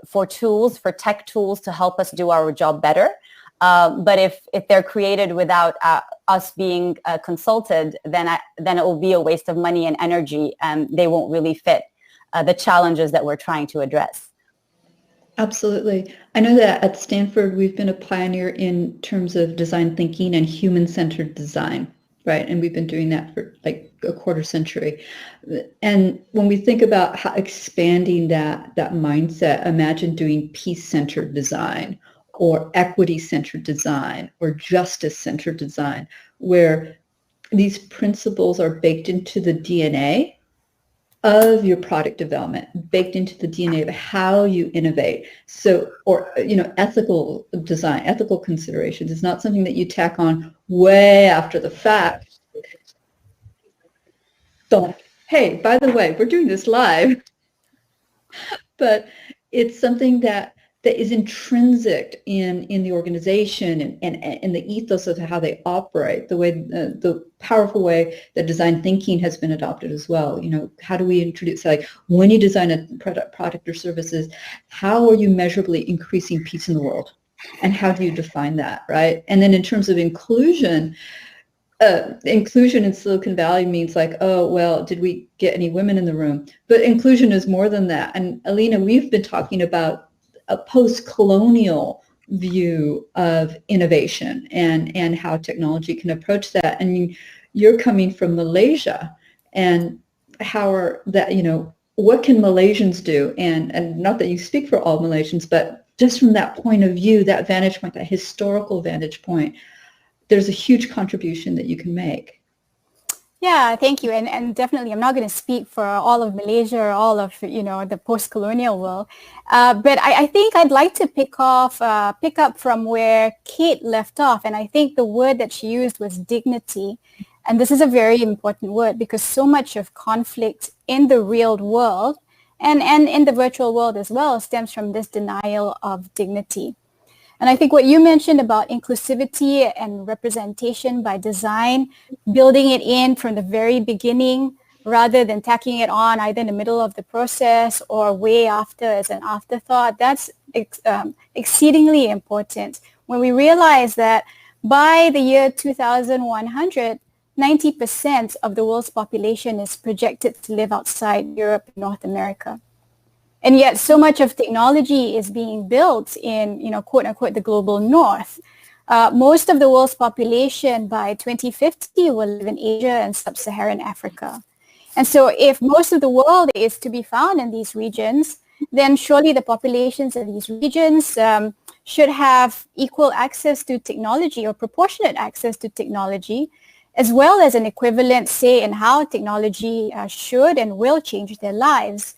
for tech tools to help us do our job better. But if they're created without us being consulted, then it will be a waste of money and energy, and they won't really fit the challenges that we're trying to address. Absolutely. I know that at Stanford, we've been a pioneer in terms of design thinking and human-centered design, right? And we've been doing that for like a quarter century. And when we think about how expanding that mindset, imagine doing peace-centered design, or equity-centered design, or justice-centered design, where these principles are baked into the DNA of your product development, baked into the DNA of how you innovate. So, or, ethical design, ethical considerations is not something that you tack on way after the fact. So, hey, by the way, we're doing this live, but it's something that is intrinsic in the organization and the ethos of how they operate, the way the powerful way that design thinking has been adopted as well. How do we introduce, like, when you design a product or services, how are you measurably increasing peace in the world, and how do you define that, right? And then in terms of inclusion in Silicon Valley means like, oh, well, did we get any women in the room? But inclusion is more than that. And Alina, we've been talking about a post-colonial view of innovation and how technology can approach that. And you're coming from Malaysia, and what can Malaysians do? And not that you speak for all Malaysians, but just from that point of view, that vantage point, that historical vantage point, there's a huge contribution that you can make. Yeah, thank you. And definitely, I'm not going to speak for all of Malaysia or all of, the post-colonial world. But I think I'd like to pick up from where Kate left off. And I think the word that she used was dignity. And this is a very important word, because so much of conflict in the real world and in the virtual world as well stems from this denial of dignity. And I think what you mentioned about inclusivity and representation by design, building it in from the very beginning, rather than tacking it on either in the middle of the process or way after as an afterthought. That's exceedingly important when we realize that by the year 2100, 90% of the world's population is projected to live outside Europe and North America. And yet so much of technology is being built in, quote unquote, the global north. Most of the world's population by 2050 will live in Asia and sub-Saharan Africa. And so if most of the world is to be found in these regions, then surely the populations of these regions should have equal access to technology or proportionate access to technology, as well as an equivalent say in how technology should and will change their lives.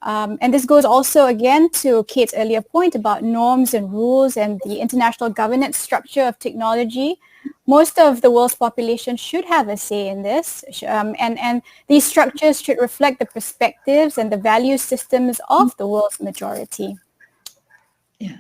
And this goes also again to Kate's earlier point about norms and rules and the international governance structure of technology. Most of the world's population should have a say in this, and these structures should reflect the perspectives and the value systems of the world's majority. Yeah,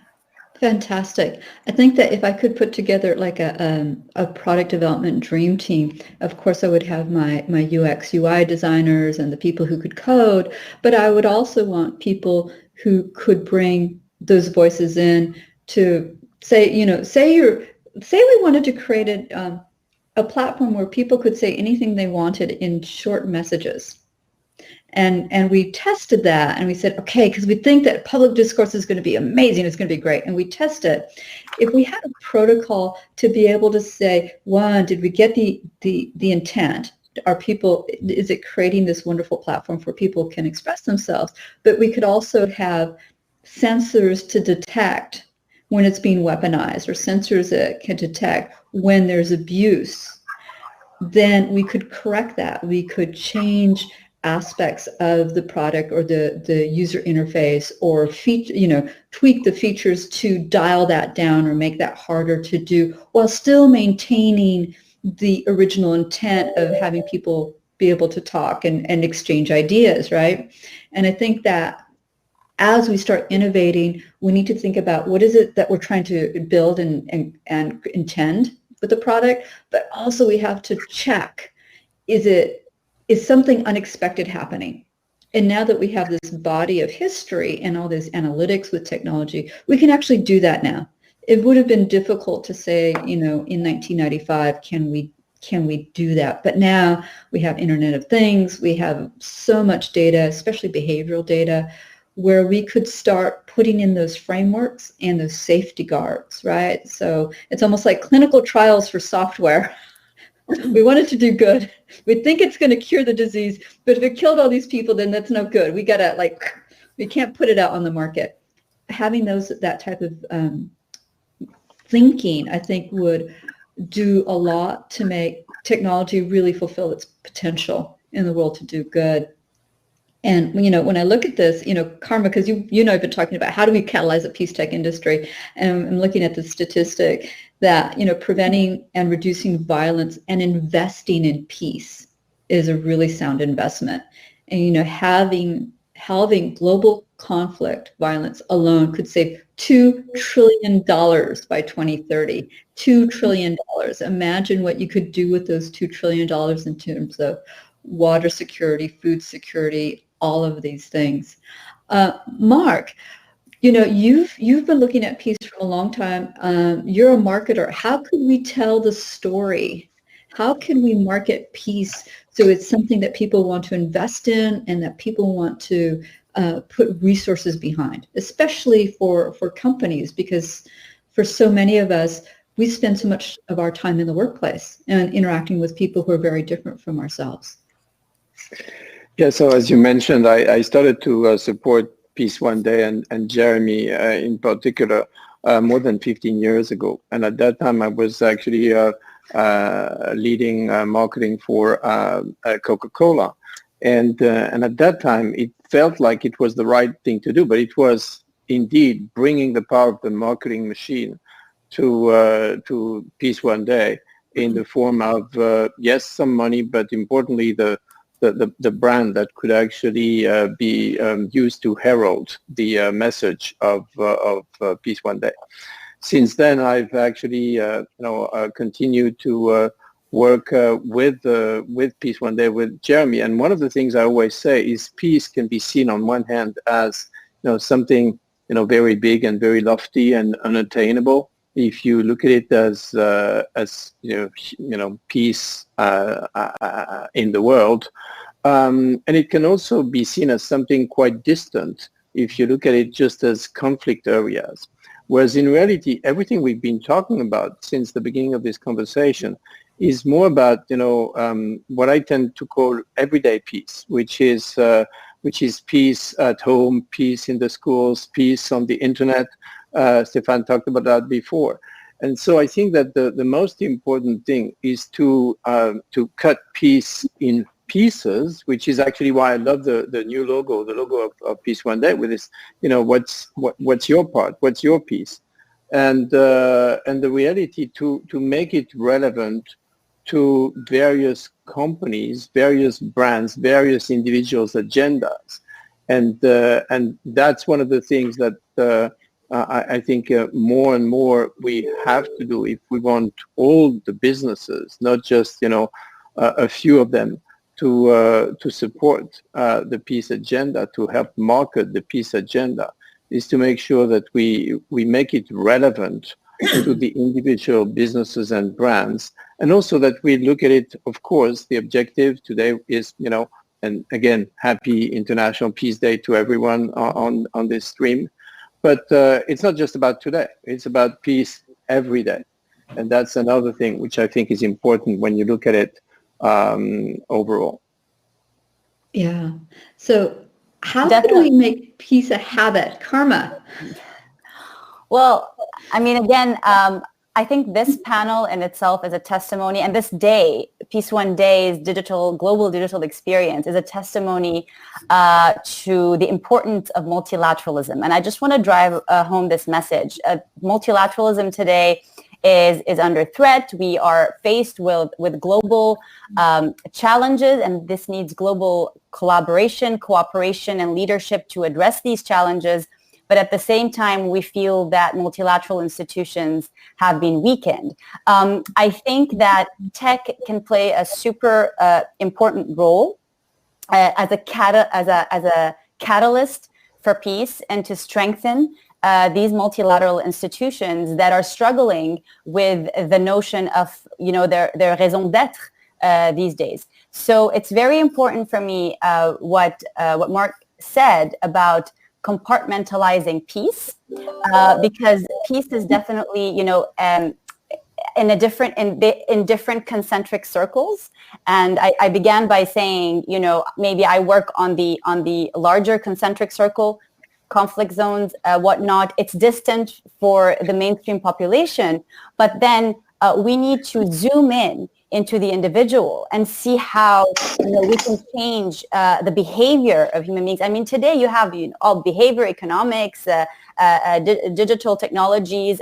fantastic. I think that if I could put together like a product development dream team, of course I would have my UX UI designers and the people who could code, but I would also want people who could bring those voices in to say, say we wanted to create a platform where people could say anything they wanted in short messages. And we tested that and we said, okay, because we think that public discourse is going to be amazing, it's going to be great. And we test it. If we had a protocol to be able to say, one, did we get the intent? Are people, is it creating this wonderful platform where people can express themselves? But we could also have sensors to detect when it's being weaponized, or sensors that can detect when there's abuse. Then we could correct that. We could change aspects of the product or the user interface, or tweak the features to dial that down or make that harder to do, while still maintaining the original intent of having people be able to talk and exchange ideas, right? And I think that as we start innovating, we need to think about what is it that we're trying to build and intend with the product, but also we have to check, is something unexpected happening? And now that we have this body of history and all this analytics with technology, we can actually do that now. It would have been difficult to say, in 1995, can we do that? But now we have Internet of Things, we have so much data, especially behavioral data, where we could start putting in those frameworks and those safety guards, right? So it's almost like clinical trials for software. We want it to do good. We think it's going to cure the disease, but if it killed all these people, then that's no good. We we can't put it out on the market. Having that type of thinking, I think, would do a lot to make technology really fulfill its potential in the world to do good. And, when I look at this, Karma, because I've been talking about how do we catalyze the peace tech industry, and I'm looking at the statistic that, preventing and reducing violence and investing in peace is a really sound investment. And, having global conflict violence alone could save $2 trillion by 2030. $2 trillion. Imagine what you could do with those $2 trillion in terms of water security, food security, all of these things. Mark, you've been looking at peace for a long time. You're a marketer. How could we tell the story? How can we market peace so it's something that people want to invest in and that people want to put resources behind, especially for companies, because for so many of us, we spend so much of our time in the workplace and interacting with people who are very different from ourselves. Yeah, so as you mentioned, I started to support Peace One Day and Jeremy in particular more than 15 years ago. And at that time, I was actually leading marketing for Coca-Cola. And at that time, it felt like it was the right thing to do, but it was indeed bringing the power of the marketing machine to Peace One Day in the form of, yes, some money, but importantly, the brand that could actually be used to herald the message of Peace One Day. Since then, I've actually continued to work with Peace One Day with Jeremy. And one of the things I always say is peace can be seen on one hand as something very big and very lofty and unattainable. If you look at it as peace in the world, and it can also be seen as something quite distant if you look at it just as conflict areas. Whereas in reality, everything we've been talking about since the beginning of this conversation is more about what I tend to call everyday peace, which is peace at home, peace in the schools, peace on the internet. Stefan talked about that before. And so I think that the most important thing is to cut peace in pieces, which is actually why I love the new logo, the logo of Peace One Day, with this, what's your part, what's your piece, and the reality to make it relevant to various companies, various brands, various individuals' agendas, and that's one of the things that I think more and more we have to do if we want all the businesses, not just a few of them, to support the peace agenda, to help market the peace agenda, is to make sure that we make it relevant to the individual businesses and brands, and also that we look at it. Of course, the objective today is, and again, happy International Peace Day to everyone on this stream. But it's not just about today. It's about peace every day. And that's another thing which I think is important when you look at it overall. Yeah. So how can we make peace a habit? Karma. Well, I mean, again, I think this panel in itself is a testimony, and this day, Peace One Day's global digital experience, is a testimony to the importance of multilateralism. And I just want to drive home this message. Multilateralism today is under threat. We are faced with global challenges, and this needs global collaboration, cooperation, and leadership to address these challenges. But at the same time, we feel that multilateral institutions have been weakened. I think that tech can play a super important role as a catalyst for peace and to strengthen these multilateral institutions that are struggling with the notion of, their raison d'être these days. So it's very important for me what Mark said about compartmentalizing peace, because peace is definitely, in different concentric circles. And I began by saying, maybe I work on the larger concentric circle, conflict zones, whatnot. It's distant for the mainstream population, but then we need to zoom in into the individual and see how we can change the behavior of human beings. I mean, today you have all behavior economics, digital technologies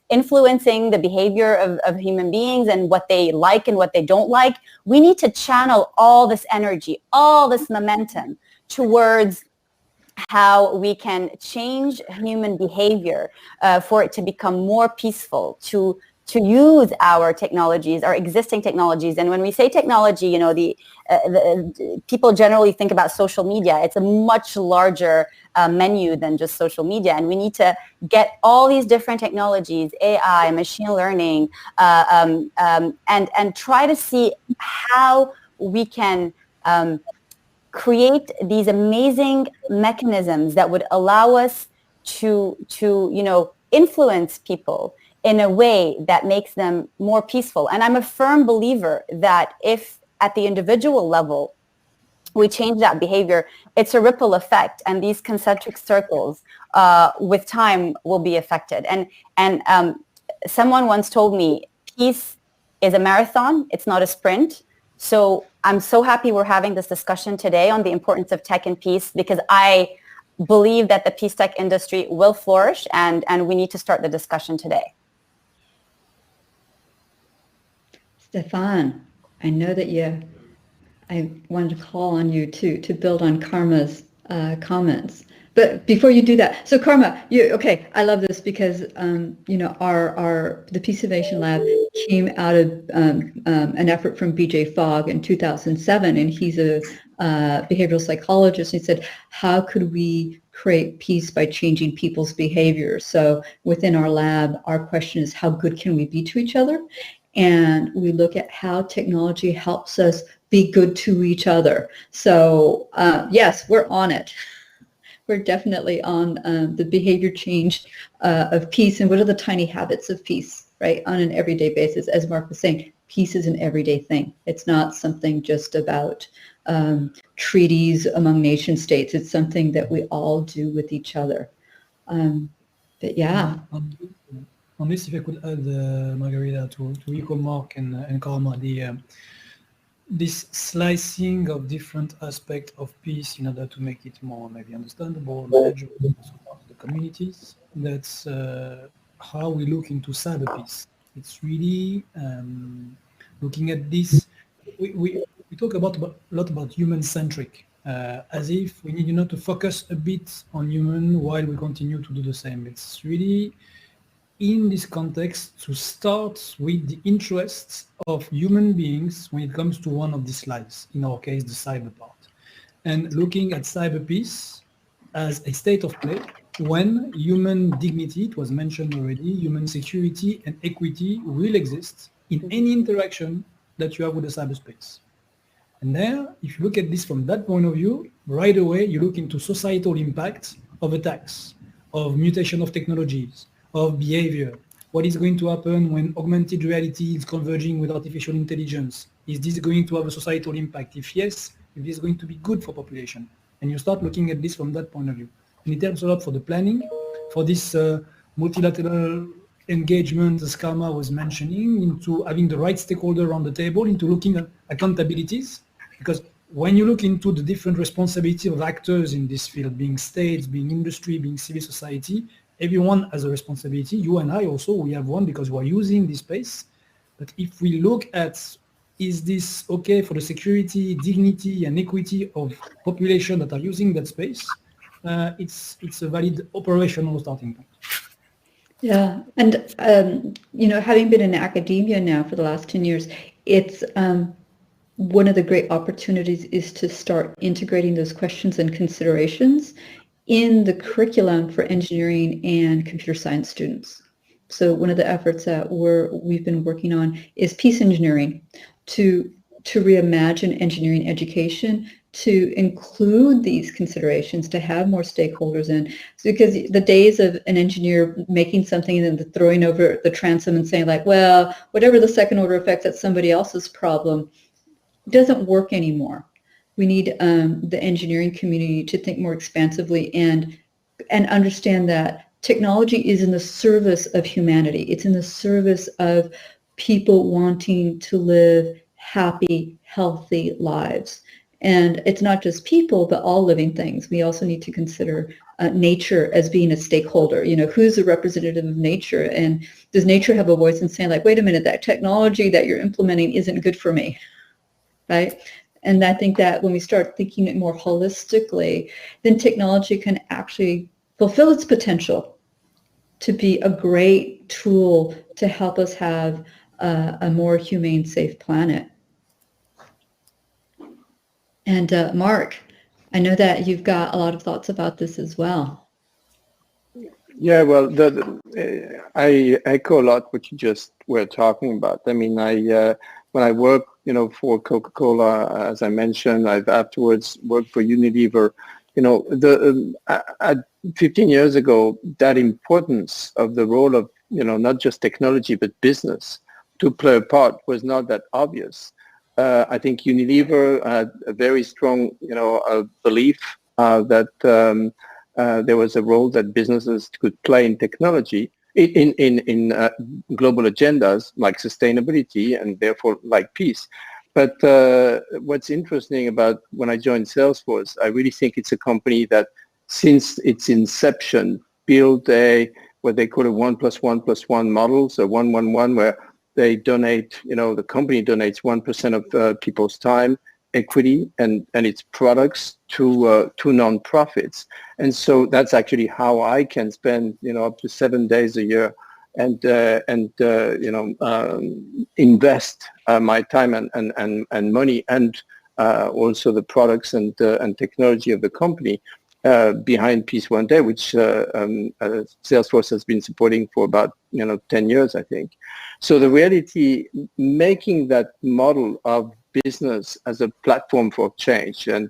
influencing the behavior of human beings and what they like and what they don't like. We need to channel all this energy, all this momentum towards how we can change human behavior for it to become more peaceful, to use our technologies, our existing technologies. And when we say technology, the people generally think about social media. It's a much larger menu than just social media. And we need to get all these different technologies, AI, machine learning, and try to see how we can create these amazing mechanisms that would allow us to influence people in a way that makes them more peaceful. And I'm a firm believer that if at the individual level we change that behavior, it's a ripple effect, and these concentric circles with time will be affected. And someone once told me, peace is a marathon, it's not a sprint. So I'm so happy we're having this discussion today on the importance of tech and peace, because I believe that the peace tech industry will flourish, and we need to start the discussion today. Stefan, I know that I wanted to call on you to build on Karma's comments, But before you do that, so Karma, okay, I love this because, you know, the Peace Innovation Lab came out of an effort from BJ Fogg in 2007, and he's a behavioral psychologist. He said, how could we create peace by changing people's behavior? So within our lab, our question is, how good can we be to each other? And we look at how technology helps us be good to each other. So yes, we're on it. We're definitely on the behavior change of peace, and what are the tiny habits of peace, right, on an everyday basis. As Mark was saying, peace is an everyday thing. It's not something just about treaties among nation states. It's something that we all do with each other. But yeah. On this, if I could add, Margarita, to echo Mark and Karma, this slicing of different aspects of peace in order to make it more maybe understandable, manageable to the communities. That's how we look into cyber peace. It's really looking at this. We talk a lot about human-centric, as if we need, you know, to focus a bit on human while we continue to do the same. It's really in this context to start with the interests of human beings when it comes to one of these slides, in our case, the cyber part. And looking at cyber peace as a state of play when human dignity, it was mentioned already, human security and equity will exist in any interaction that you have with the cyberspace. And there, if you look at this from that point of view, right away you look into societal impact of attacks, of mutation of technologies, of behavior. What is going to happen when augmented reality is converging with artificial intelligence? Is this going to have a societal impact? If yes, if this is going to be good for population. And you start looking at this from that point of view. And it helps a lot for the planning, for this multilateral engagement, as Karma was mentioning, into having the right stakeholder on the table, into looking at accountabilities. Because when you look into the different responsibility of actors in this field, being states, being industry, being civil society, everyone has a responsibility. You and I also, we have one because we are using this space. But if we look at, is this okay for the security, dignity, and equity of population that are using that space, it's a valid operational starting point. Yeah, and you know, having been in academia now for the last 10 years, it's one of the great opportunities is to start integrating those questions and considerations in the curriculum for engineering and computer science students. So one of the efforts that we've been working on is peace engineering, to reimagine engineering education, to include these considerations, to have more stakeholders in. So because the days of an engineer making something and then throwing over the transom and saying like, well, whatever the second order effects, that's somebody else's problem, doesn't work anymore. We need the engineering community to think more expansively and understand that technology is in the service of humanity. It's in the service of people wanting to live happy, healthy lives. And it's not just people, but all living things. We also need to consider nature as being a stakeholder. You know, who's a representative of nature? And does nature have a voice in saying like, wait a minute, that technology that you're implementing isn't good for me, right? And I think that when we start thinking it more holistically, then technology can actually fulfill its potential to be a great tool to help us have a more humane, safe planet. And Mark, I know that you've got a lot of thoughts about this as well. Yeah, well, I echo a lot what you just were talking about. I mean, when I worked, you know, for Coca-Cola, as I mentioned, I've afterwards worked for Unilever. You know, 15 years ago, that importance of the role of, you know, not just technology but business to play a part was not that obvious. I think Unilever had a very strong, you know, belief that there was a role that businesses could play in technology, in global agendas like sustainability and therefore like peace. But what's interesting about when I joined Salesforce, I really think it's a company that since its inception built what they call a 1+1+1 model, so 1-1-1, where they donate, you know, the company donates 1% of people's time, equity and its products to nonprofits. And so that's actually how I can spend, up to 7 days a year and invest my time and money and also the products and technology of the company behind Peace One Day, which Salesforce has been supporting for about 10 years, I think. So the reality, making that model of business as a platform for change, and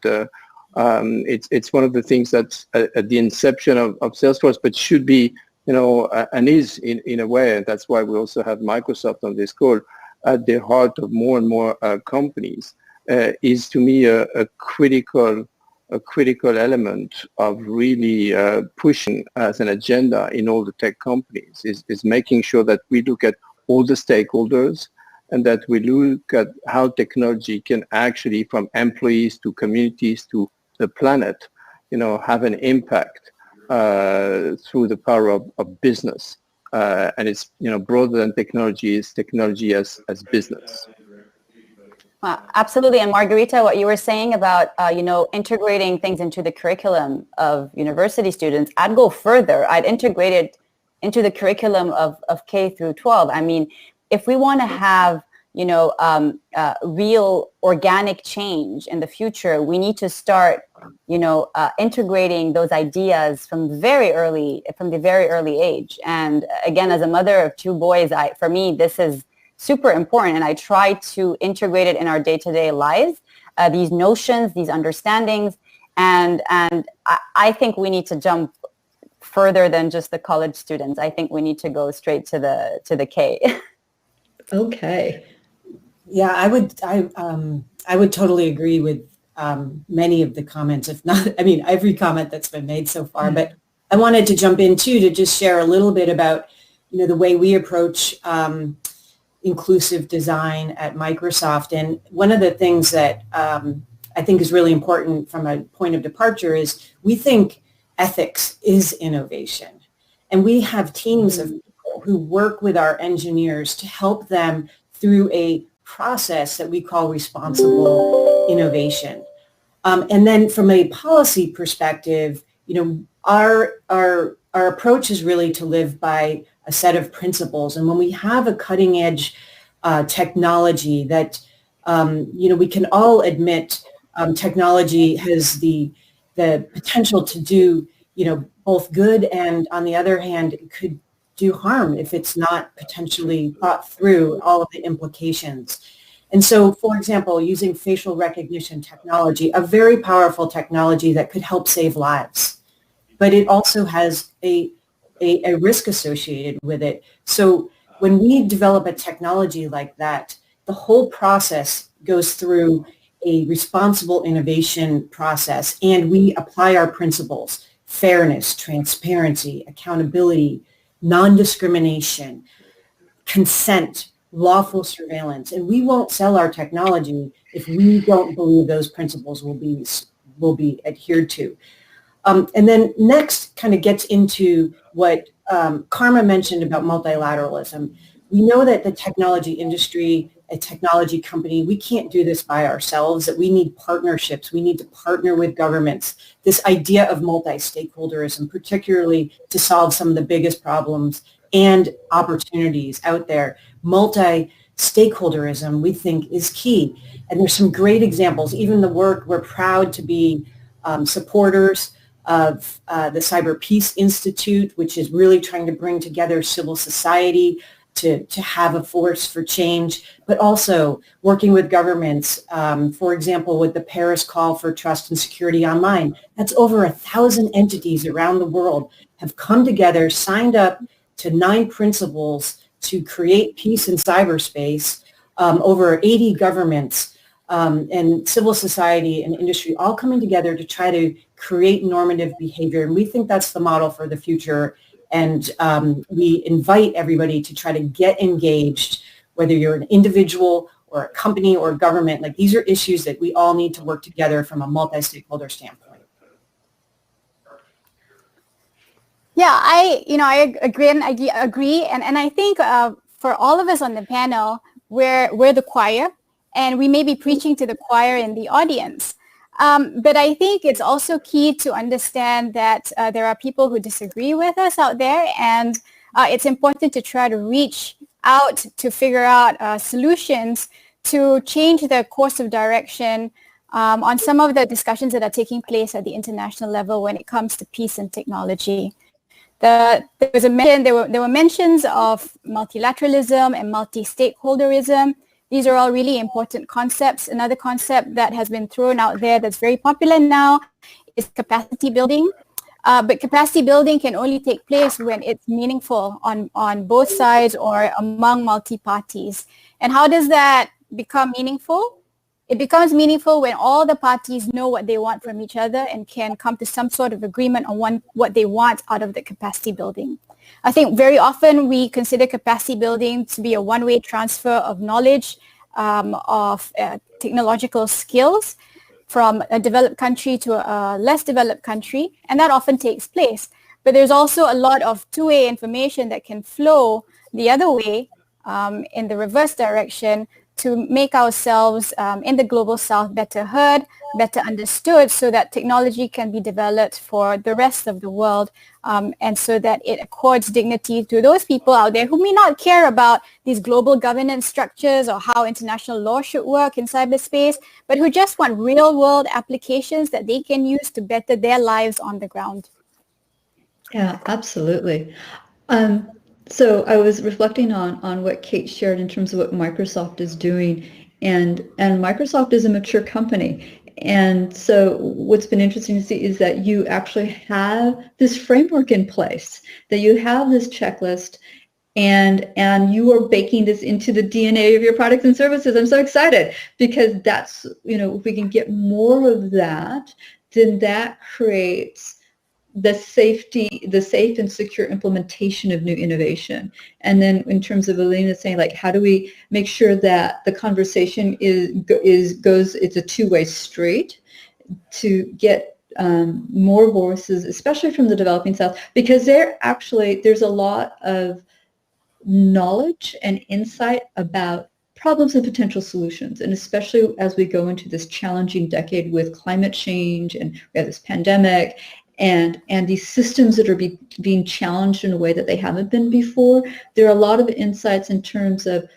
it's one of the things that's at the inception of Salesforce, but should be, and is in a way, and that's why we also have Microsoft on this call, at the heart of more and more companies, is to me a critical element of really pushing as an agenda in all the tech companies, is making sure that we look at all the stakeholders and that we look at how technology can actually, from employees to communities to the planet, have an impact through the power of business. And it's, broader than technology, is technology as business. Absolutely. And Margarita, what you were saying about, integrating things into the curriculum of university students, I'd go further. I'd integrate it into the curriculum of K through 12. I mean, if we want to have, real organic change in the future, we need to start, integrating those ideas from the very early age. And again, as a mother of 2 boys, for me, this is super important, and I try to integrate it in our day-to-day lives, these notions, these understandings, and I think we need to jump further than just the college students. I think we need to go straight to the K. Okay. Yeah, I would totally agree with many of the comments, if not, every comment that's been made so far. But I wanted to jump in too to just share a little bit about, the way we approach inclusive design at Microsoft. And one of the things that I think is really important from a point of departure is we think ethics is innovation. And we have teams of people who work with our engineers to help them through a process that we call responsible innovation. And then from a policy perspective, our approach is really to live by a set of principles. And when we have a cutting edge technology that, we can all admit technology has the potential to do, both good, and on the other hand, it could do harm if it's not potentially thought through all of the implications. And so, for example, using facial recognition technology, a very powerful technology that could help save lives, but it also has a risk associated with it. So when we develop a technology like that, the whole process goes through a responsible innovation process, and we apply our principles: fairness, transparency, accountability, non-discrimination, consent, lawful surveillance. And we won't sell our technology if we don't believe those principles will be adhered to. And then next kind of gets into what Karma mentioned about multilateralism. We know that the technology industry, a technology company, we can't do this by ourselves, that we need partnerships. We need to partner with governments. This idea of multi-stakeholderism, particularly to solve some of the biggest problems and opportunities out there. Multi-stakeholderism, we think, is key. And there's some great examples. Even the work, we're proud to be supporters of the Cyber Peace Institute, which is really trying to bring together civil society to have a force for change, but also working with governments, for example, with the Paris Call for Trust and Security Online. That's over 1,000 entities around the world have come together, signed up to 9 principles to create peace in cyberspace. Over 80 governments and civil society and industry all coming together to try to create normative behavior. And we think that's the model for the future. And we invite everybody to try to get engaged, whether you're an individual or a company or a government. Like, these are issues that we all need to work together from a multi-stakeholder standpoint. Yeah, I agree, and I agree. And I think for all of us on the panel, we're the choir. and we may be preaching to the choir in the audience. But I think it's also key to understand that there are people who disagree with us out there, and it's important to try to reach out to figure out solutions to change the course of direction on some of the discussions that are taking place at the international level when it comes to peace and technology. There were mentions of multilateralism and multi-stakeholderism. These are all really important concepts. Another concept that has been thrown out there that's very popular now is capacity building. But capacity building can only take place when it's meaningful on both sides or among multi-parties. And how does that become meaningful? It becomes meaningful when all the parties know what they want from each other and can come to some sort of agreement on what they want out of the capacity building. I think very often we consider capacity building to be a one-way transfer of knowledge, of technological skills from a developed country to a less developed country, and that often takes place. But there's also a lot of two-way information that can flow the other way in the reverse direction to make ourselves in the global south better heard, better understood, so that technology can be developed for the rest of the world, and so that it accords dignity to those people out there who may not care about these global governance structures or how international law should work in cyberspace, but who just want real world applications that they can use to better their lives on the ground. Yeah, absolutely. So I was reflecting on what Kate shared in terms of what Microsoft is doing, and Microsoft is a mature company. And so what's been interesting to see is that you actually have this framework in place, that you have this checklist, and you are baking this into the DNA of your products and services. I'm so excited because that's, if we can get more of that, then that creates the safe and secure implementation of new innovation. And then in terms of Alina saying, like, how do we make sure that the conversation it's a two-way street to get more voices, especially from the developing South, because there's a lot of knowledge and insight about problems and potential solutions. And especially as we go into this challenging decade with climate change, and we have this pandemic, and these systems that are being challenged in a way that they haven't been before, there are a lot of insights in terms of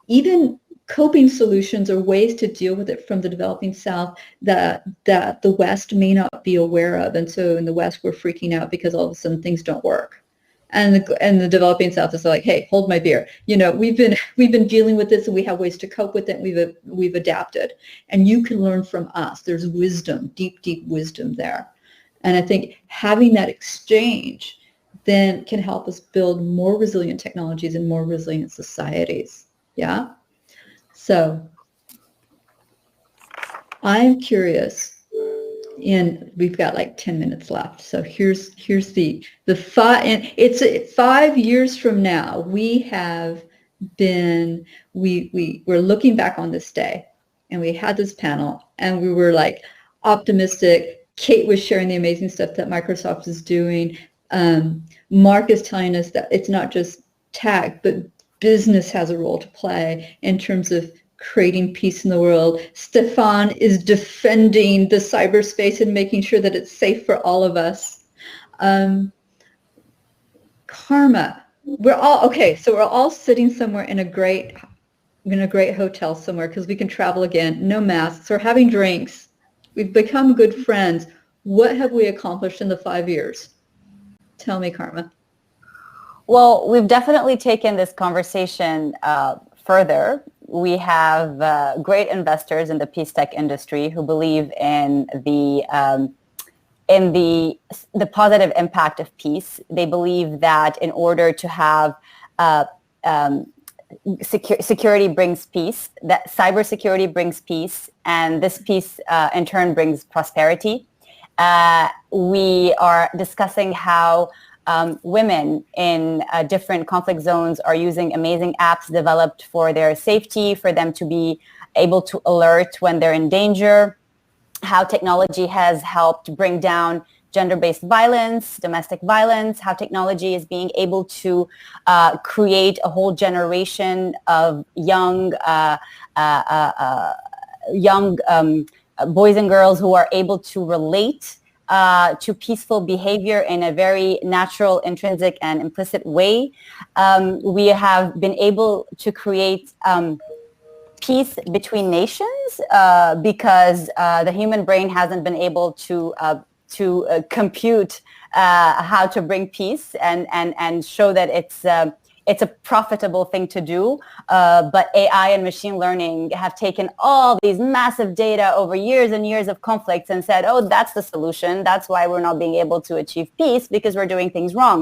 even coping solutions or ways to deal with it from the developing South that the West may not be aware of. And so in the West, we're freaking out because all of a sudden things don't work. And the developing South is like, hey, hold my beer. We've been dealing with this, and we have ways to cope with it. And we've adapted, and you can learn from us. There's wisdom, deep wisdom there. And I think having that exchange then can help us build more resilient technologies and more resilient societies. Yeah. So I'm curious, and we've got like 10 minutes left. So here's the five, and it's 5 years from now. We're looking back on this day, and we had this panel, and we were like optimistic. Kate was sharing the amazing stuff that Microsoft is doing. Mark is telling us that it's not just tech, but business has a role to play in terms of creating peace in the world. Stefan is defending the cyberspace and making sure that it's safe for all of us. Karma, we're all sitting somewhere in a great hotel somewhere because we can travel again, no masks, we're having drinks. We've become good friends. What have we accomplished in the 5 years? Tell me, Karma. Well, we've definitely taken this conversation further. We have great investors in the peace tech industry who believe in the positive impact of peace. They believe that in order to have security brings peace, that cybersecurity brings peace, and this peace in turn brings prosperity. We are discussing how women in different conflict zones are using amazing apps developed for their safety, for them to be able to alert when they're in danger, how technology has helped bring down gender-based violence, domestic violence, how technology is being able to create a whole generation of young boys and girls who are able to relate to peaceful behavior in a very natural, intrinsic, and implicit way. We have been able to create peace between nations because the human brain hasn't been able to compute how to bring peace and show that it's a profitable thing to do. But AI and machine learning have taken all these massive data over years and years of conflicts and said, oh, that's the solution. That's why we're not being able to achieve peace, because we're doing things wrong.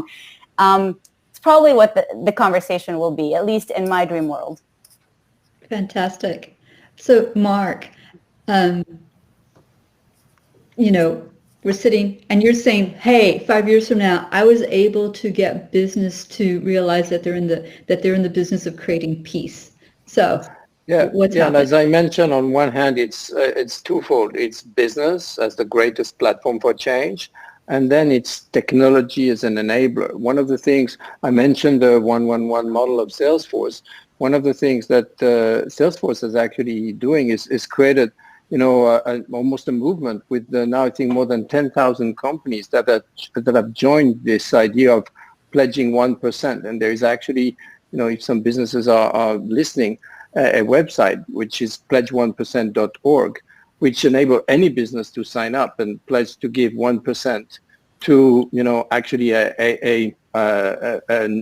It's probably what the conversation will be, at least in my dream world. Fantastic. So, Mark, we're sitting and you're saying, hey, 5 years from now, I was able to get business to realize that they're in the business of creating peace. So what's and happened? as I mentioned, on one hand, it's twofold. It's business as the greatest platform for change, and then it's technology as an enabler. One of the things I mentioned, the 111 model of Salesforce. One of the things that Salesforce is actually doing is created almost a movement with now I think more than 10,000 companies that have joined this idea of pledging 1%. And there is actually, if some businesses are listening, a website which is pledge1%.org, which enable any business to sign up and pledge to give 1% to, actually a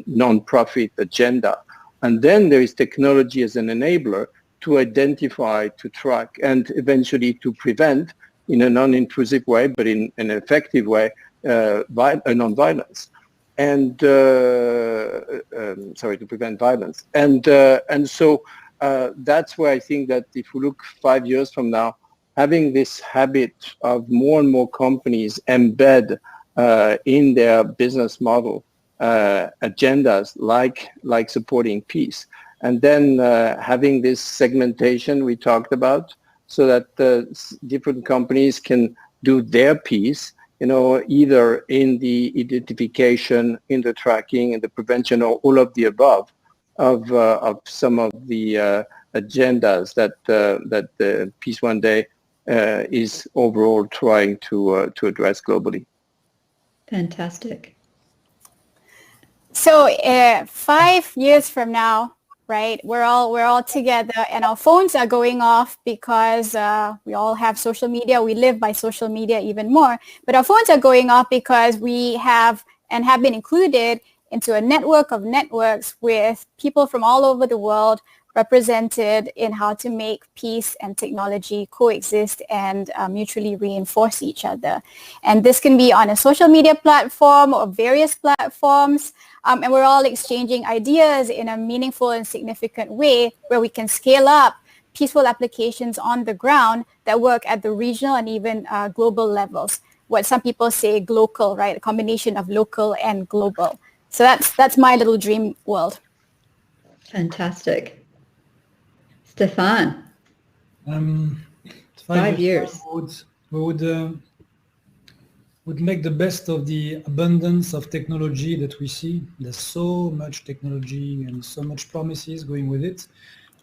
non-profit agenda. And then there is technology as an enabler to identify, to track, and eventually to prevent in a non-intrusive way, but in an effective way, non-violence. And to prevent violence. And so that's where I think that if we look 5 years from now, having this habit of more and more companies embed in their business model agendas like supporting peace. And then having this segmentation we talked about so that different companies can do their piece, either in the identification, in the tracking, in the prevention, or all of the above of some of the agendas that the Peace One Day is overall trying to address globally. Fantastic. So 5 years from now, right, we're all together and our phones are going off because we all have social media. We live by social media even more, but our phones are going off because we have been included into a network of networks with people from all over the world represented in how to make peace and technology coexist and mutually reinforce each other. And this can be on a social media platform or various platforms. And we're all exchanging ideas in a meaningful and significant way where we can scale up peaceful applications on the ground that work at the regional and even global levels. What some people say glocal, right? A combination of local and global. So that's my little dream world. Fantastic. Stefan, 5 years. We would make the best of the abundance of technology that we see. There's so much technology and so much promises going with it.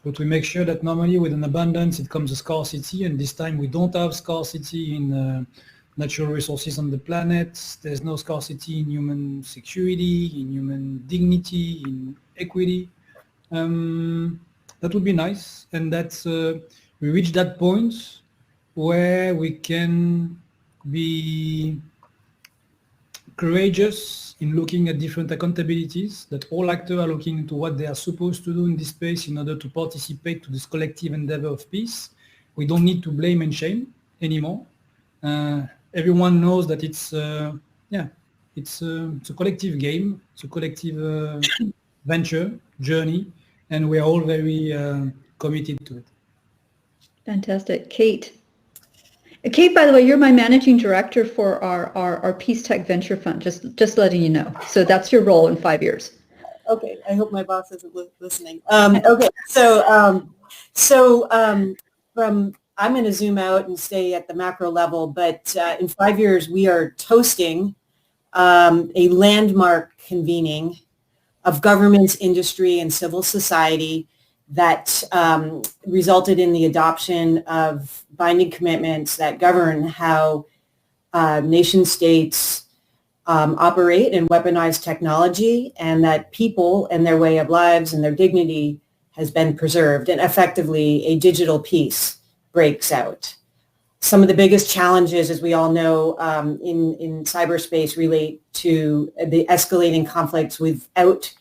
But we make sure that normally with an abundance it comes a scarcity, and this time we don't have scarcity in natural resources on the planet. There's no scarcity in human security, in human dignity, in equity. That would be nice, and that's we reach that point where we can be courageous in looking at different accountabilities, that all actors are looking into what they are supposed to do in this space in order to participate to this collective endeavor of peace. We don't need to blame and shame anymore. Everyone knows that it's a collective game, it's a collective venture, journey, and we are all very committed to it. Fantastic. Kate, by the way, you're my managing director for our Peace Tech Venture Fund, just letting you know. So that's your role in 5 years. Okay, I hope my boss isn't listening. Okay, so from I'm going to zoom out and stay at the macro level, but in 5 years, we are toasting a landmark convening of governments, industry, and civil society that resulted in the adoption of binding commitments that govern how nation states operate and weaponize technology, and that people and their way of lives and their dignity has been preserved, and effectively a digital peace breaks out. Some of the biggest challenges, as we all know, in cyberspace relate to the escalating conflicts without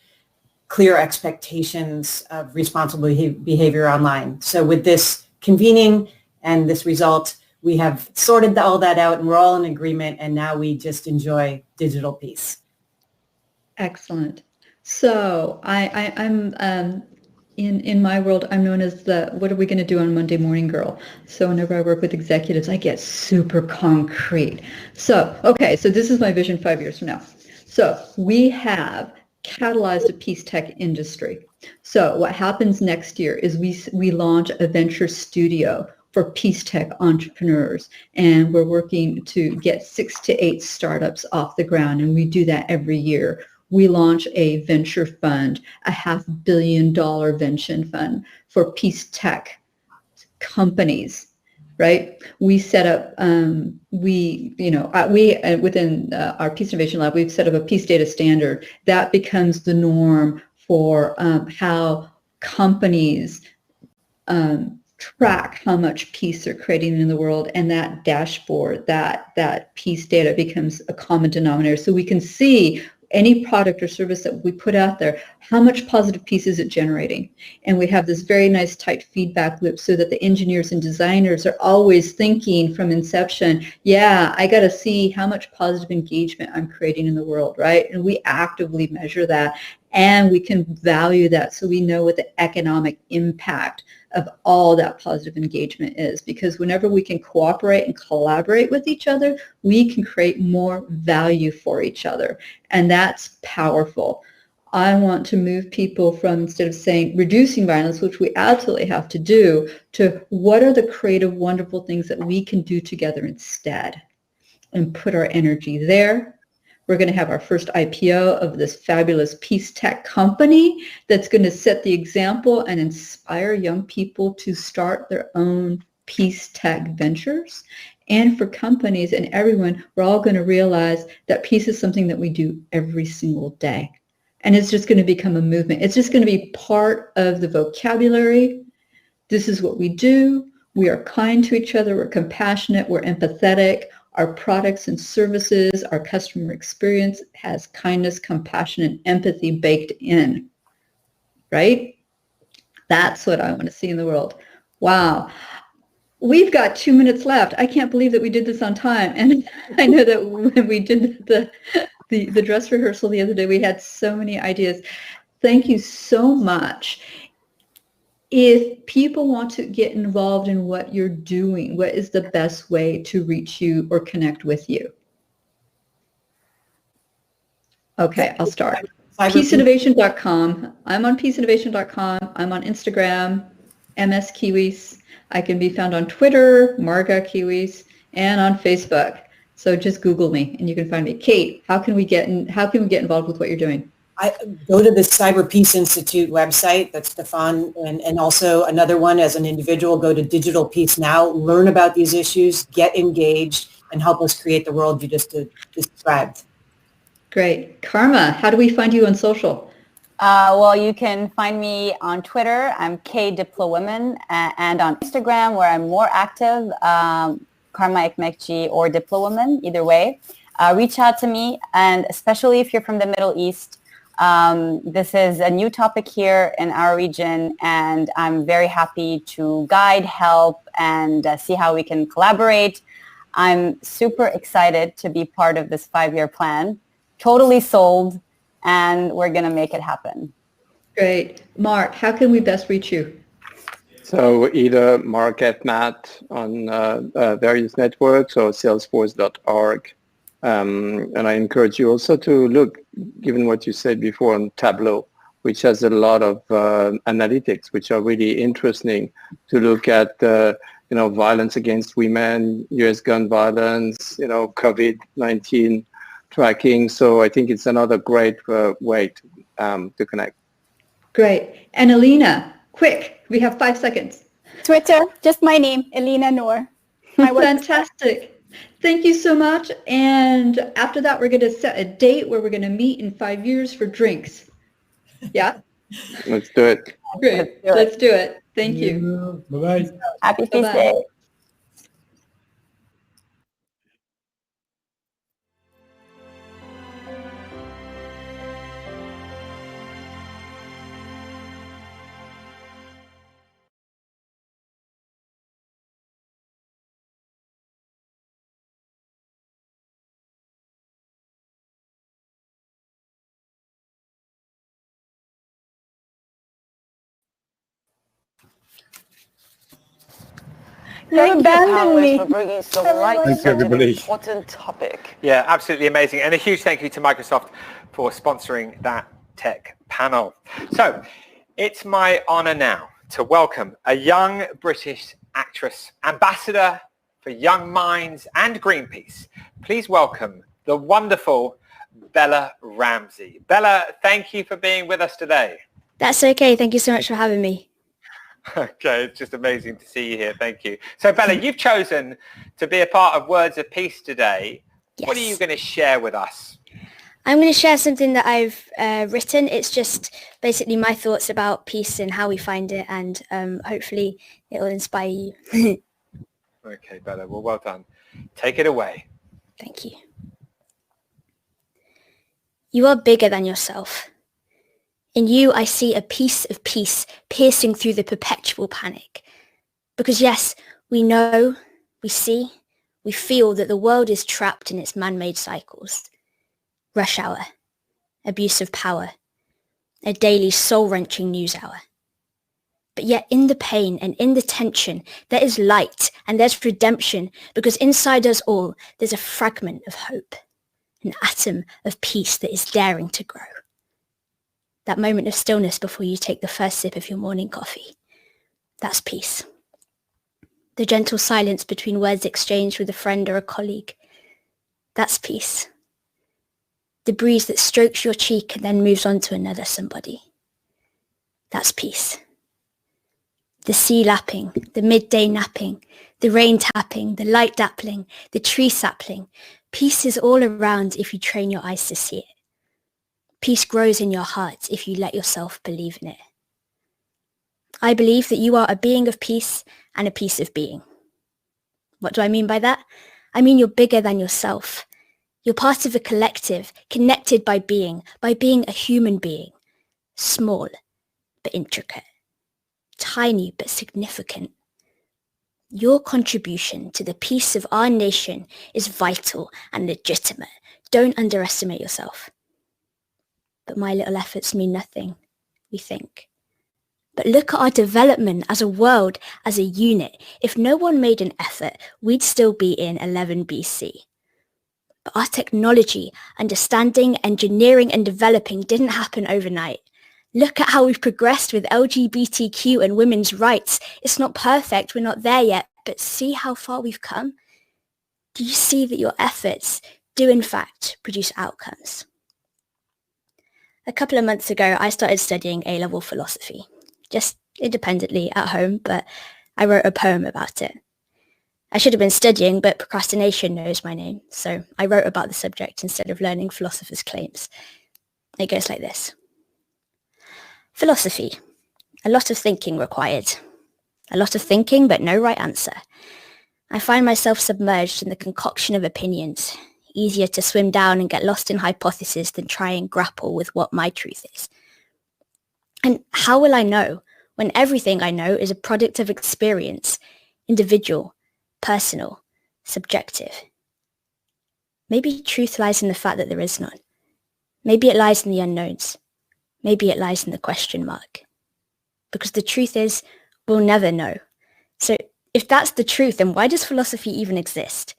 clear expectations of responsible behavior online. So with this convening and this result, we have sorted all that out and we're all in agreement, and now we just enjoy digital peace. Excellent. So I'm in my world, I'm known as the what are we going to do on Monday morning girl. So whenever I work with executives, I get super concrete. So, okay, so this is my vision 5 years from now. So we have catalyzed a peace tech industry. So what happens next year is we launch a venture studio for peace tech entrepreneurs, and we're working to get 6 to 8 startups off the ground, and we do that every year. We launch a venture fund, a $500 million venture fund for peace tech companies, right? We set up, within our Peace Innovation Lab, we've set up a peace data standard that becomes the norm for how companies track how much peace they're creating in the world, and that dashboard, that peace data becomes a common denominator. So we can see any product or service that we put out there, how much positive peace is it generating? And we have this very nice tight feedback loop so that the engineers and designers are always thinking from inception, yeah, I got to see how much positive engagement I'm creating in the world, right? And we actively measure that, and we can value that so we know what the economic impact of all that positive engagement is, because whenever we can cooperate and collaborate with each other, we can create more value for each other, and that's powerful. I want to move people from, instead of saying reducing violence, which we absolutely have to do, to what are the creative, wonderful things that we can do together instead, and put our energy there. We're going to have our first IPO of this fabulous peace tech company that's going to set the example and inspire young people to start their own peace tech ventures. And for companies and everyone, we're all going to realize that peace is something that we do every single day. And it's just going to become a movement. It's just going to be part of the vocabulary. This is what we do. We are kind to each other. We're compassionate. We're empathetic. Our products and services, our customer experience has kindness, compassion, and empathy baked in, right? That's what I want to see in the world. Wow. We've got 2 minutes left. I can't believe that we did this on time. And I know that when we did the dress rehearsal the other day, we had so many ideas. Thank you so much. If people want to get involved in what you're doing, what is the best way to reach you or connect with you? Okay, I'll start. Peaceinnovation.com. I'm on peaceinnovation.com. I'm on Instagram, MS Kiwis. I can be found on Twitter, Marga Kiwis, and on Facebook. So just Google me and you can find me. Kate, how can we get involved with what you're doing? I go to the Cyber Peace Institute website. That's Stefan, and also another one as an individual. Go to Digital Peace Now, learn about these issues, get engaged, and help us create the world you just described. Great. Karma, how do we find you on social? Well, you can find me on Twitter. I'm KDiploWomen, and on Instagram, where I'm more active, Karma Ekmekci or DiploWomen, either way. Reach out to me, and especially if you're from the Middle East. This is a new topic here in our region, and I'm very happy to guide, help, and see how we can collaborate. I'm super excited to be part of this 5-year plan. Totally sold, and we're going to make it happen. Great. Mark, how can we best reach you? So either Mark at Matt on various networks or salesforce.org. And I encourage you also to look, given what you said before, on Tableau, which has a lot of analytics, which are really interesting to look at violence against women, U.S. gun violence, COVID-19 tracking. So I think it's another great way to connect. Great. And Alina, quick, we have 5 seconds. Twitter, just my name, Elena Noor. Fantastic. Thank you so much. And after that, we're going to set a date where we're going to meet in 5 years for drinks. Yeah? Let's do it. Great. Let's do it. Thank you. Bye-bye. Happy Peace Bye-bye. Day. You abandoned me. for bringing some light to such an important topic. Yeah, absolutely amazing. And a huge thank you to Microsoft for sponsoring that tech panel. So it's my honor now to welcome a young British actress, ambassador for Young Minds and Greenpeace. Please welcome the wonderful Bella Ramsey. Bella, thank you for being with us today. That's okay. Thank you so much for having me. Okay, it's just amazing to see you here. Thank you. So Bella, you've chosen to be a part of Words of Peace today. Yes. What are you going to share with us? I'm going to share something that I've written. It's just basically my thoughts about peace and how we find it, and hopefully it will inspire you. Okay, Bella, well done. Take it away. Thank you. You are bigger than yourself. In you, I see a piece of peace piercing through the perpetual panic. Because yes, we know, we see, we feel that the world is trapped in its man-made cycles. Rush hour, abuse of power, a daily soul-wrenching news hour. But yet in the pain and in the tension, there is light and there's redemption, because inside us all, there's a fragment of hope, an atom of peace that is daring to grow. That moment of stillness before you take the first sip of your morning coffee. That's peace. The gentle silence between words exchanged with a friend or a colleague. That's peace. The breeze that strokes your cheek and then moves on to another somebody. That's peace. The sea lapping, the midday napping, the rain tapping, the light dappling, the tree sapling. Peace is all around if you train your eyes to see it. Peace grows in your heart if you let yourself believe in it. I believe that you are a being of peace and a piece of being. What do I mean by that? I mean you're bigger than yourself. You're part of a collective, connected by being a human being. Small, but intricate. Tiny, but significant. Your contribution to the peace of our nation is vital and legitimate. Don't underestimate yourself. But my little efforts mean nothing, we think. But look at our development as a world, as a unit. If no one made an effort, we'd still be in 11 BC. But our technology, understanding, engineering and developing didn't happen overnight. Look at how we've progressed with LGBTQ and women's rights. It's not perfect, we're not there yet, but see how far we've come? Do you see that your efforts do in fact produce outcomes? A couple of months ago, I started studying A-level philosophy, just independently at home, but I wrote a poem about it. I should have been studying, but procrastination knows my name, so I wrote about the subject instead of learning philosophers' claims. It goes like this. Philosophy. A lot of thinking required. A lot of thinking, but no right answer. I find myself submerged in the concoction of opinions. Easier to swim down and get lost in hypotheses than try and grapple with what my truth is. And how will I know when everything I know is a product of experience, individual, personal, subjective? Maybe truth lies in the fact that there is none. Maybe it lies in the unknowns. Maybe it lies in the question mark. Because the truth is, we'll never know. So if that's the truth, then why does philosophy even exist?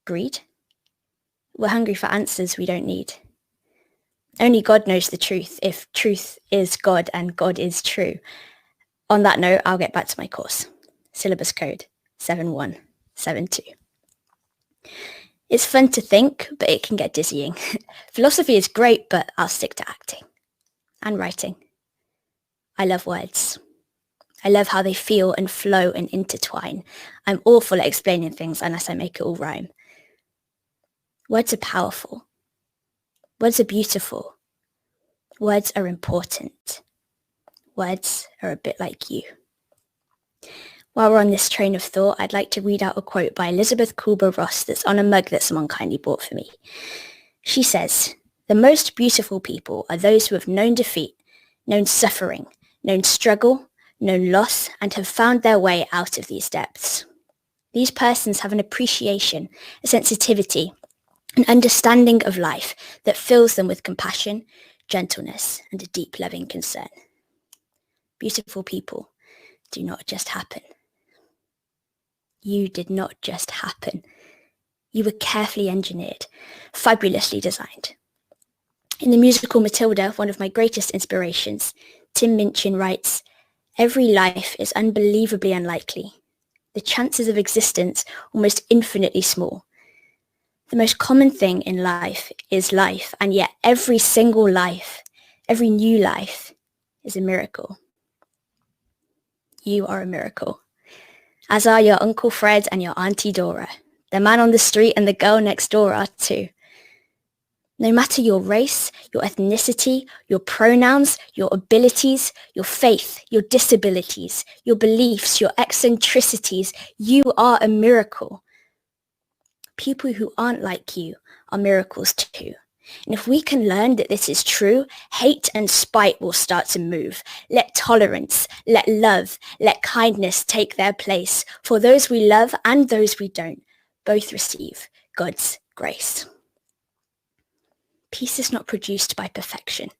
Greed? We're hungry for answers we don't need. Only God knows the truth, if truth is God and God is true. On that note, I'll get back to my course. syllabus code 7172. It's fun to think, but it can get dizzying. Philosophy is great, but I'll stick to acting and writing. I love words. I love how they feel and flow and intertwine. I'm awful at explaining things unless I make it all rhyme. Words are powerful. Words are beautiful. Words are important. Words are a bit like you. While we're on this train of thought, I'd like to read out a quote by Elizabeth Kubler-Ross that's on a mug that someone kindly bought for me. She says, "The most beautiful people are those who have known defeat, known suffering, known struggle, known loss, and have found their way out of these depths. These persons have an appreciation, a sensitivity, an understanding of life that fills them with compassion, gentleness, and a deep loving concern. Beautiful people do not just happen. You did not just happen. You were carefully engineered, fabulously designed." In the musical Matilda, one of my greatest inspirations, Tim Minchin writes, "Every life is unbelievably unlikely. The chances of existence almost infinitely small. The most common thing in life is life, and yet every single life, every new life, is a miracle. You are a miracle. As are your Uncle Fred and your Auntie Dora. The man on the street and the girl next door are too. No matter your race, your ethnicity, your pronouns, your abilities, your faith, your disabilities, your beliefs, your eccentricities, you are a miracle. People who aren't like you are miracles too. And if we can learn that this is true, hate and spite will start to move. Let tolerance, let love, let kindness take their place. For those we love and those we don't, both receive God's grace. Peace is not produced by perfection,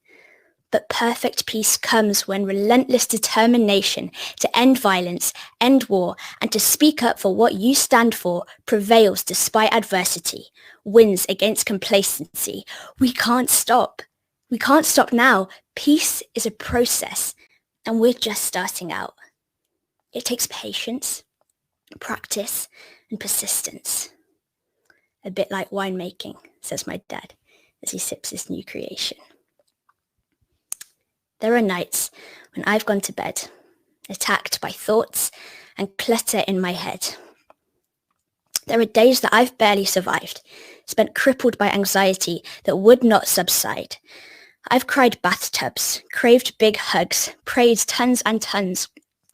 but perfect peace comes when relentless determination to end violence, end war, and to speak up for what you stand for prevails despite adversity, wins against complacency. We can't stop. We can't stop now. Peace is a process, and we're just starting out. It takes patience, practice, and persistence. A bit like winemaking, says my dad, as he sips his new creation. There are nights when I've gone to bed, attacked by thoughts and clutter in my head. There are days that I've barely survived, spent crippled by anxiety that would not subside. I've cried bathtubs, craved big hugs, prayed tons and tons,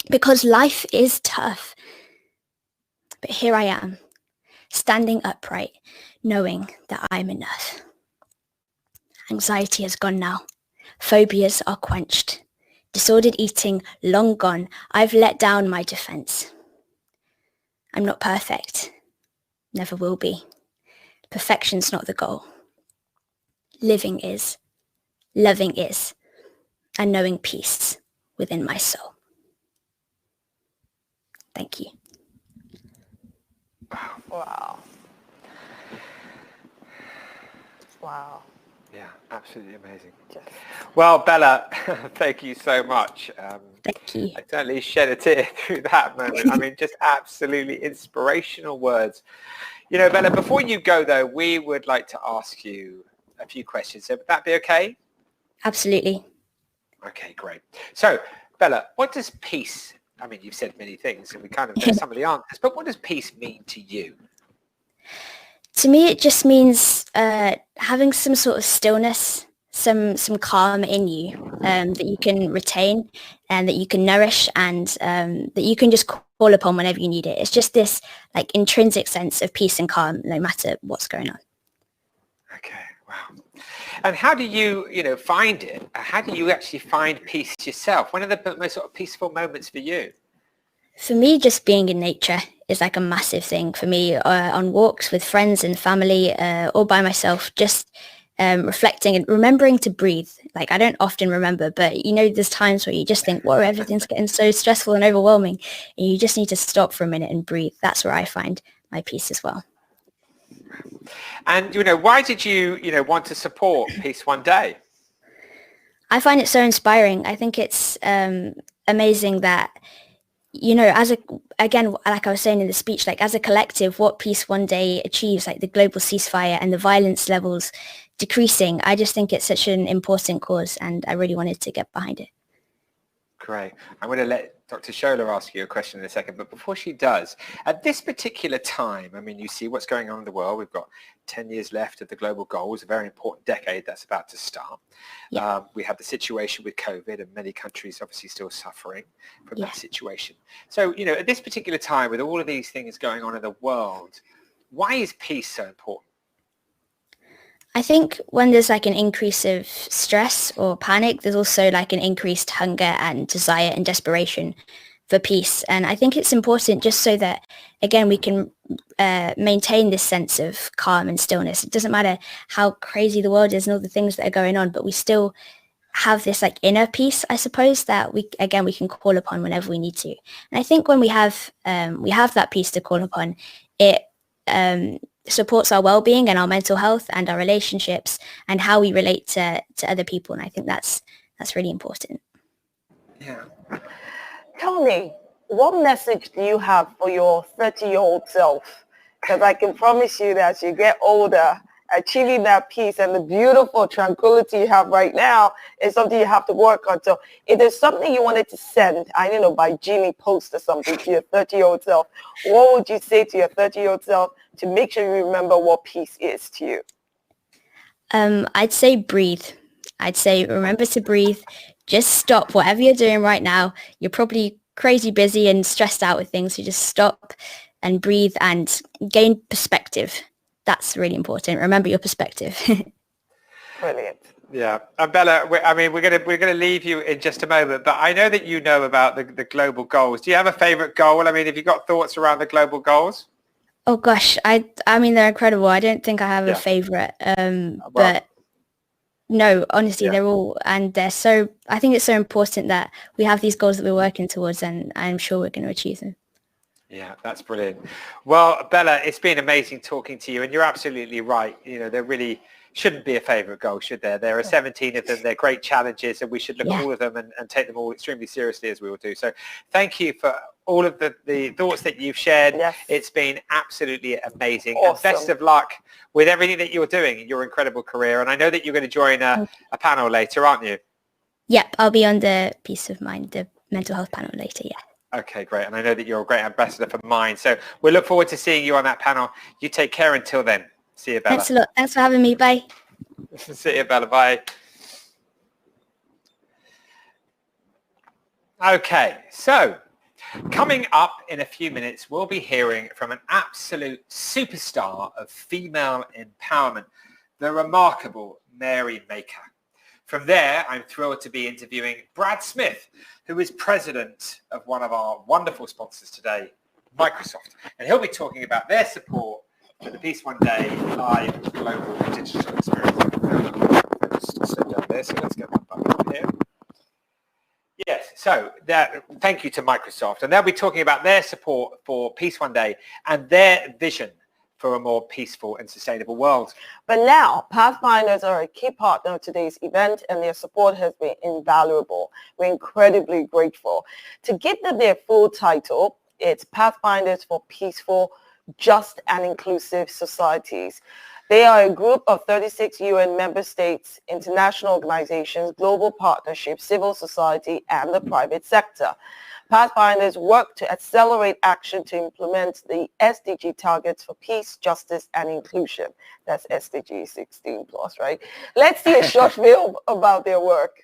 because life is tough. But here I am, standing upright, knowing that I'm enough. Anxiety has gone now. Phobias are quenched. Disordered eating long gone. I've let down my defense. I'm not perfect. Never will be. Perfection's not the goal. Living is. Loving is. And knowing peace within my soul. Thank you. Wow. Wow. Yeah, absolutely amazing. Well, Bella, thank you so much. Thank you. I certainly shed a tear through that moment. I mean, just absolutely inspirational words. You know, Bella, before you go, though, we would like to ask you a few questions. So would that be okay? Absolutely. Okay, great. So, Bella, what does peace, I mean, you've said many things and we kind of know some of the answers, but what does peace mean to you? To me, it just means having some sort of stillness, some calm in you that you can retain and that you can nourish and that you can just call upon whenever you need it. It's just this like intrinsic sense of peace and calm, no matter what's going on. Okay, wow. And how do you, find it? How do you actually find peace yourself? When are the most sort of peaceful moments for you? For me, just being in nature is like a massive thing for me, on walks with friends and family or by myself, just reflecting and remembering to breathe. Like I don't often remember, but there's times where you just think, whoa, everything's getting so stressful and overwhelming. And you just need to stop for a minute and breathe. That's where I find my peace as well. And, why did you, want to support Peace One Day? I find it so inspiring. I think it's amazing that again, like I was saying in the speech, like as a collective, what Peace One Day achieves, like the global ceasefire and the violence levels decreasing, I just think it's such an important cause, and I really wanted to get behind it. Great. I'm going to let Dr. Shola ask you a question in a second, but before she does, at this particular time, I mean, you see what's going on in the world. We've got 10 years left of the global goals, a very important decade that's about to start. Yeah. We have the situation with COVID, and many countries obviously still suffering from that situation. So, at this particular time, with all of these things going on in the world, why is peace so important? I think when there's like an increase of stress or panic, there's also like an increased hunger and desire and desperation for peace. And I think it's important just so that, again, we can maintain this sense of calm and stillness. It doesn't matter how crazy the world is and all the things that are going on, but we still have this like inner peace, I suppose, that we can call upon whenever we need to. And I think when we have that peace to call upon, it supports our well-being and our mental health and our relationships and how we relate to other people. And I think that's really important. Yeah. Tell me, what message do you have for your 30-year-old self? Because I can promise you that as you get older, achieving that peace and the beautiful tranquility you have right now is something you have to work on. So if there's something you wanted to send, I don't know, by Genie Post or something to your 30-year-old self, what would you say to your 30-year-old self to make sure you remember what peace is to you? I'd say breathe. I'd say remember to breathe. Just stop whatever you're doing right now. You're probably crazy busy and stressed out with things, so just stop and breathe and gain perspective. That's really important. Remember your perspective. Brilliant. Yeah, and Bella, we're going to leave you in just a moment, but I know that you know about the global goals. Do you have a favorite goal? I mean, have you got thoughts around the global goals? Oh gosh, I mean they're incredible. I don't think I have a favorite, but no, honestly, they're all, and they're so. I think it's so important that we have these goals that we're working towards, and I'm sure we're going to achieve them. Yeah, that's brilliant. Well, Bella, it's been amazing talking to you, and you're absolutely right. There really shouldn't be a favourite goal, should there? There are 17 of them. They're great challenges, and we should look at all of them and take them all extremely seriously, as we will do. So thank you for all of the thoughts that you've shared. Yes. It's been absolutely amazing. Awesome. And best of luck with everything that you're doing in your incredible career. And I know that you're going to join a panel later, aren't you? Yep, I'll be on the Peace of Mind, the mental health panel later, yeah. Okay, great. And I know that you're a great ambassador for Mind. So we look forward to seeing you on that panel. You take care until then. See you, Bella. Thanks a lot. Thanks for having me. Bye. See you, Bella. Bye. Okay, so coming up in a few minutes, we'll be hearing from an absolute superstar of female empowerment, the remarkable Mary Maker. From there, I'm thrilled to be interviewing Brad Smith, who is president of one of our wonderful sponsors today, Microsoft. And he'll be talking about their support for the Peace One Day live global digital experience. Just sit down there, so let's get that back up here. Yes, so thank you to Microsoft. And they'll be talking about their support for Peace One Day and their vision for a more peaceful and sustainable world. But now, Pathfinders are a key partner of today's event, and their support has been invaluable. We're incredibly grateful. To give them their full title, it's Pathfinders for Peaceful, Just and Inclusive Societies. They are a group of 36 UN member states, international organizations, global partnerships, civil society, and the private sector. Pathfinders work to accelerate action to implement the SDG targets for peace, justice, and inclusion. That's SDG 16 plus, right? Let's see a short film about their work.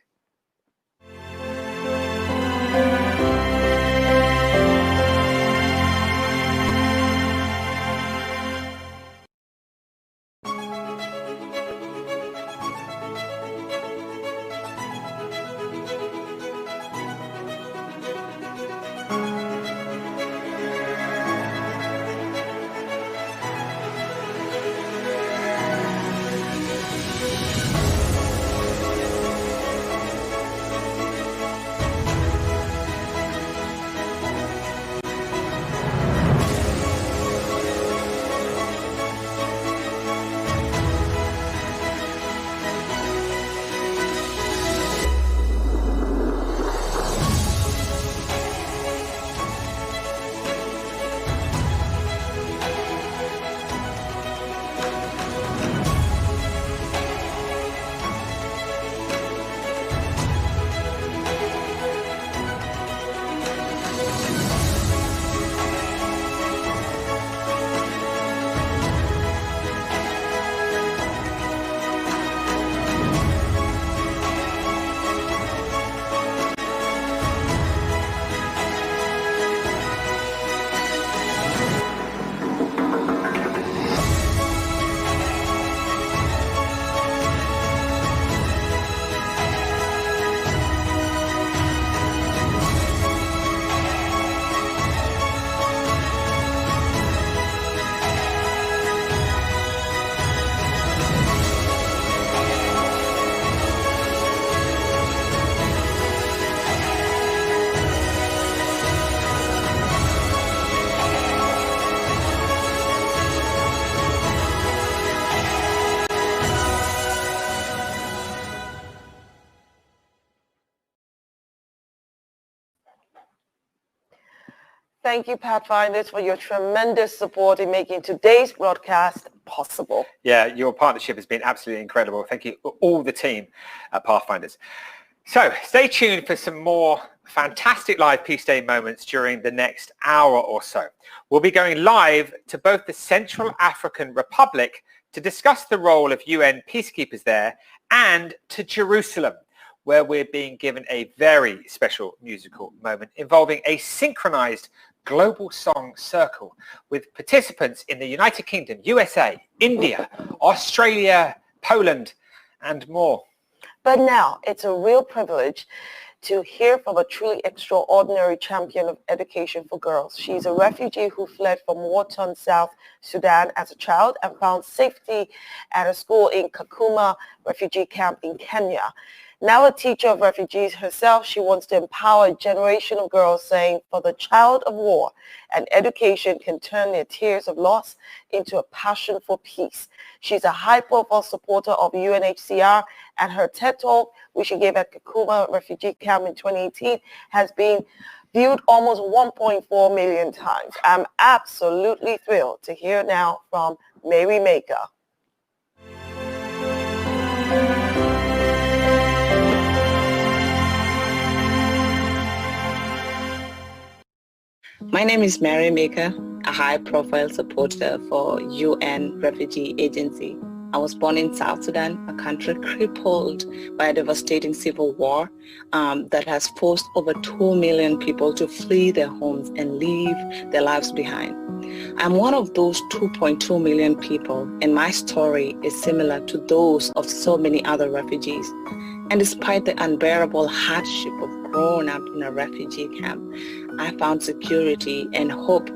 Thank you, Pathfinders, for your tremendous support in making today's broadcast possible. Yeah, your partnership has been absolutely incredible. Thank you, all the team at Pathfinders. So stay tuned for some more fantastic live Peace Day moments during the next hour or so. We'll be going live to both the Central African Republic to discuss the role of UN peacekeepers there, and to Jerusalem, where we're being given a very special musical moment involving a synchronized global song circle with participants in the United Kingdom, USA, India, Australia, Poland, and more. But now it's a real privilege to hear from a truly extraordinary champion of education for girls. She's a refugee who fled from war-torn South Sudan as a child and found safety at a school in Kakuma refugee camp in Kenya. Now a teacher of refugees herself, she wants to empower a generation of girls, saying, for the child of war, and education can turn their tears of loss into a passion for peace. She's a high-profile supporter of UNHCR, and her TED Talk, which she gave at Kakuma refugee camp in 2018, has been viewed almost 1.4 million times. I'm absolutely thrilled to hear now from Mary Maker. My name is Mary Maker, a high-profile supporter for UN Refugee Agency. I was born in South Sudan, a country crippled by a devastating civil war that has forced over 2 million people to flee their homes and leave their lives behind. I'm one of those 2.2 million people, and my story is similar to those of so many other refugees. And despite the unbearable hardship of growing up in a refugee camp, I found security and hope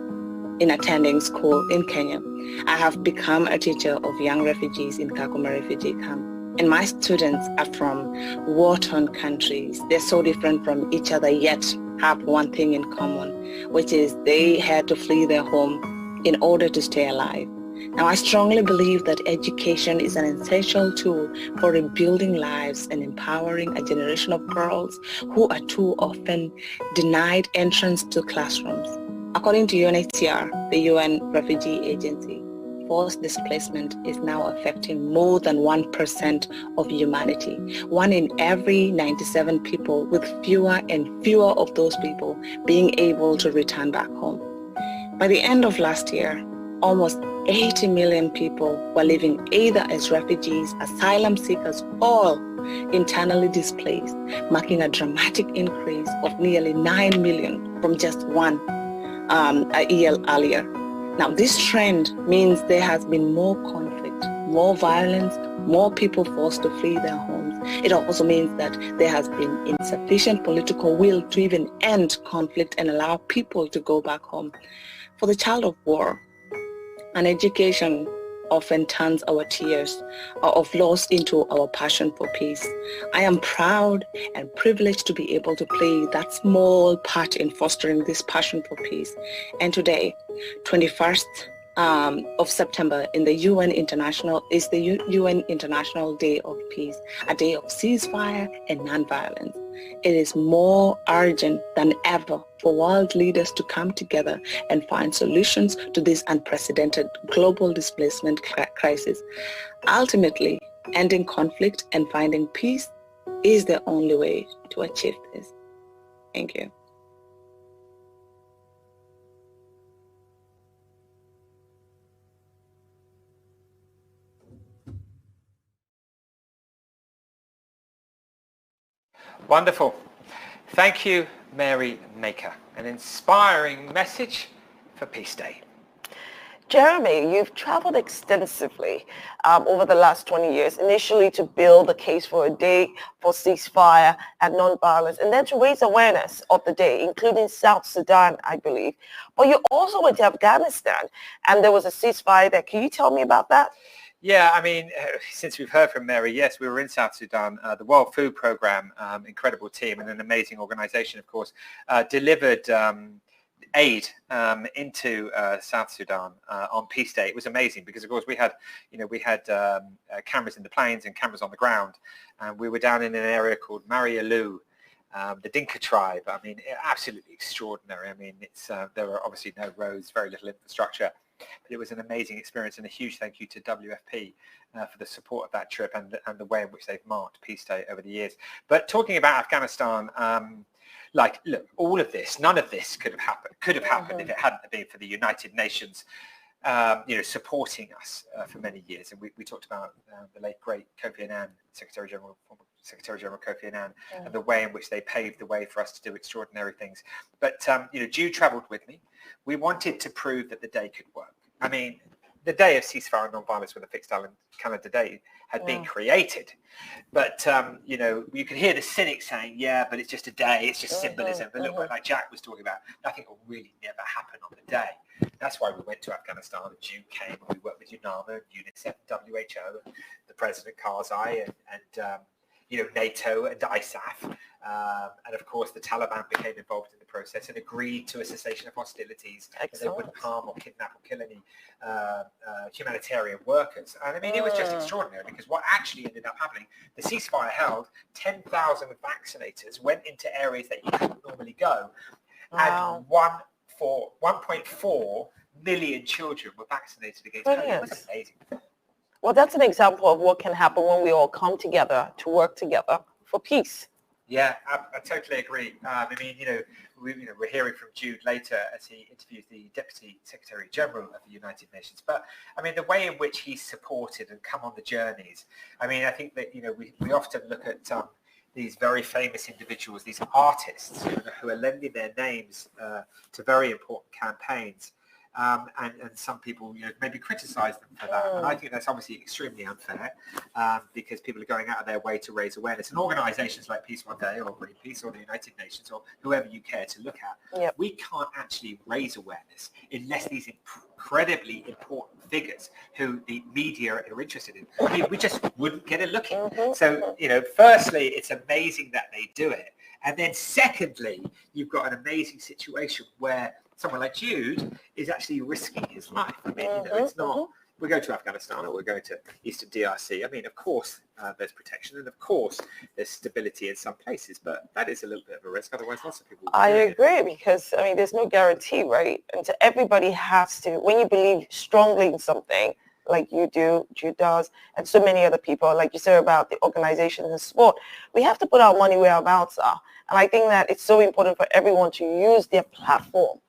in attending school in Kenya. I have become a teacher of young refugees in Kakuma refugee camp. And my students are from war-torn countries. They're so different from each other, yet have one thing in common, which is they had to flee their home in order to stay alive. Now, I strongly believe that education is an essential tool for rebuilding lives and empowering a generation of girls who are too often denied entrance to classrooms. According to UNHCR, the UN Refugee Agency, forced displacement is now affecting more than 1% of humanity. 1 in every 97 people, with fewer and fewer of those people being able to return back home. By the end of last year, almost 80 million people were living either as refugees, asylum seekers, or internally displaced, marking a dramatic increase of nearly 9 million from just one a year earlier. Now, this trend means there has been more conflict, more violence, more people forced to flee their homes. It also means that there has been insufficient political will to even end conflict and allow people to go back home. For the child of war, an education often turns our tears of loss into our passion for peace. I am proud and privileged to be able to play that small part in fostering this passion for peace. And today, 21st of September, in the UN International is the UN International Day of Peace, a day of ceasefire and nonviolence. It is more urgent than ever for world leaders to come together and find solutions to this unprecedented global displacement crisis. Ultimately, ending conflict and finding peace is the only way to achieve this. Thank you. Wonderful. Thank you, Mary Maker. An inspiring message for Peace Day. Jeremy, you've traveled extensively over the last 20 years, initially to build the case for a day for ceasefire and nonviolence, and then to raise awareness of the day, including South Sudan, I believe. But you also went to Afghanistan, and there was a ceasefire there. Can you tell me about that? Yeah, I mean, since we've heard from Mary, yes, we were in South Sudan. The World Food Programme, incredible team and an amazing organization, of course, delivered aid into South Sudan on Peace Day. It was amazing because, of course, we had cameras in the planes and cameras on the ground, and we were down in an area called Marialu, the Dinka tribe. I mean, absolutely extraordinary. I mean, there were obviously no roads, very little infrastructure, but it was an amazing experience, and a huge thank you to WFP for the support of that trip and the way in which they've marked Peace Day over the years. But talking about Afghanistan, like, look, all of this, none of this could have happened if it hadn't been for the United Nations, supporting us for many years. And we talked about the late great Kofi Annan, Secretary General Kofi Annan, and the way in which they paved the way for us to do extraordinary things. But Jude travelled with me. We wanted to prove that the day could work. I mean, the day of ceasefire and non-violence with a fixed island Canada Day had been created. But, you could hear the cynics saying, yeah, but it's just a day, it's just symbolism. But look, like Jack was talking about, nothing will really never happen on the day. That's why we went to Afghanistan, and June came, and we worked with UNAMA, and UNICEF, and WHO, and the President Karzai, and NATO and ISAF, and of course the Taliban became involved in the process and agreed to a cessation of hostilities. They wouldn't harm or kidnap or kill any humanitarian workers. And I mean, it was just extraordinary, because what actually ended up happening, the ceasefire held, 10,000 vaccinators went into areas that you couldn't normally go, and 1.4 million children were vaccinated against COVID. It was amazing. Well, that's an example of what can happen when we all come together to work together for peace. Yeah, I totally agree. I mean, we're hearing from Jude later as he interviews the Deputy Secretary General of the United Nations. But I mean, the way in which he's supported and come on the journeys. I mean, I think that we often look at these very famous individuals, these artists who are lending their names to very important campaigns. And some people maybe criticize them for that. And I think that's obviously extremely unfair, because people are going out of their way to raise awareness. And organizations like Peace One Day or Greenpeace or the United Nations or whoever you care to look at, we can't actually raise awareness unless these incredibly important figures who the media are interested in, I mean, we just wouldn't get a look at. So, firstly, it's amazing that they do it. And then secondly, you've got an amazing situation where someone like Jude is actually risking his life. I mean, it's not, we go to Afghanistan or we're going to Eastern DRC. I mean, of course, there's protection, and of course, there's stability in some places, but that is a little bit of a risk. Otherwise, lots of people. I agree, because, I mean, there's no guarantee, right? And so everybody has to, when you believe strongly in something, like you do, Jude does, and so many other people, like you said about the organizations and sport, we have to put our money where our mouths are. And I think that it's so important for everyone to use their platform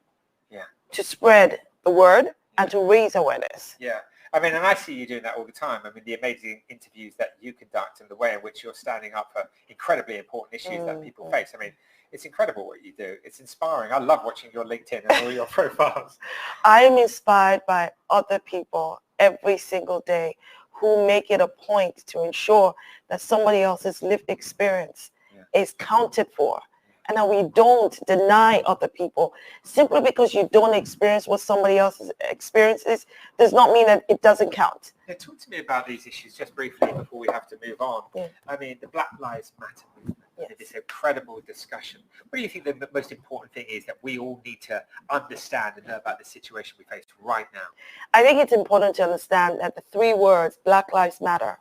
to spread the word and to raise awareness. Yeah. I mean, and I see you doing that all the time. I mean, the amazing interviews that you conduct and the way in which you're standing up for incredibly important issues that people face. I mean, it's incredible what you do. It's inspiring. I love watching your LinkedIn and all your profiles. I am inspired by other people every single day who make it a point to ensure that somebody else's lived experience is counted for. And that we don't deny other people. Simply because you don't experience what somebody else's experiences does not mean that it doesn't count. Yeah, talk to me about these issues just briefly before we have to move on. I mean, the Black Lives Matter movement, this incredible discussion. What do you think the most important thing is that we all need to understand and know about the situation we face right now? I think it's important to understand that the three words, Black Lives Matter,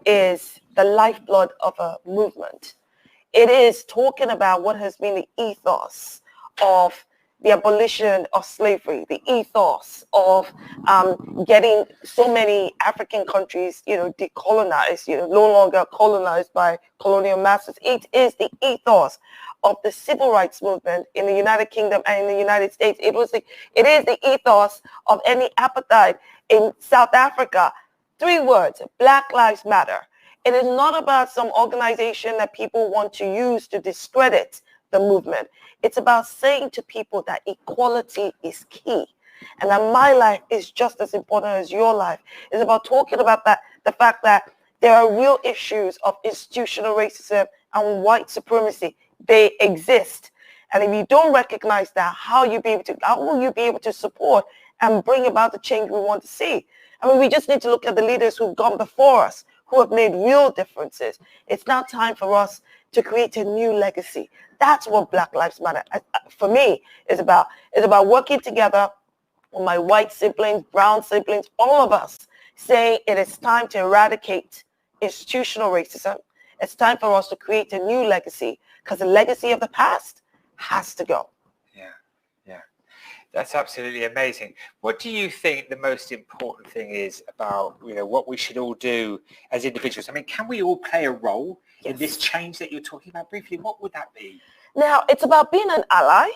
is the lifeblood of a movement. It is talking about what has been the ethos of the abolition of slavery, the ethos of getting so many African countries, decolonized, no longer colonized by colonial masters. It is the ethos of the civil rights movement in the United Kingdom and in the United States. It is the ethos of any apartheid in South Africa. Three words, Black Lives Matter. It is not about some organization that people want to use to discredit the movement. It's about saying to people that equality is key, and that my life is just as important as your life. It's about talking about the fact that there are real issues of institutional racism and white supremacy. They exist. And if you don't recognize that, how will you be able to support and bring about the change we want to see? I mean, we just need to look at the leaders who've gone before us, who have made real differences. It's now time for us to create a new legacy. That's what Black Lives Matter, for me, is about. It's about working together with my white siblings, brown siblings, all of us, saying it is time to eradicate institutional racism. It's time for us to create a new legacy, because the legacy of the past has to go. Yeah, that's absolutely amazing. What do you think the most important thing is about, what we should all do as individuals? I mean, can we all play a role in this change that you're talking about briefly? What would that be? Now, it's about being an ally.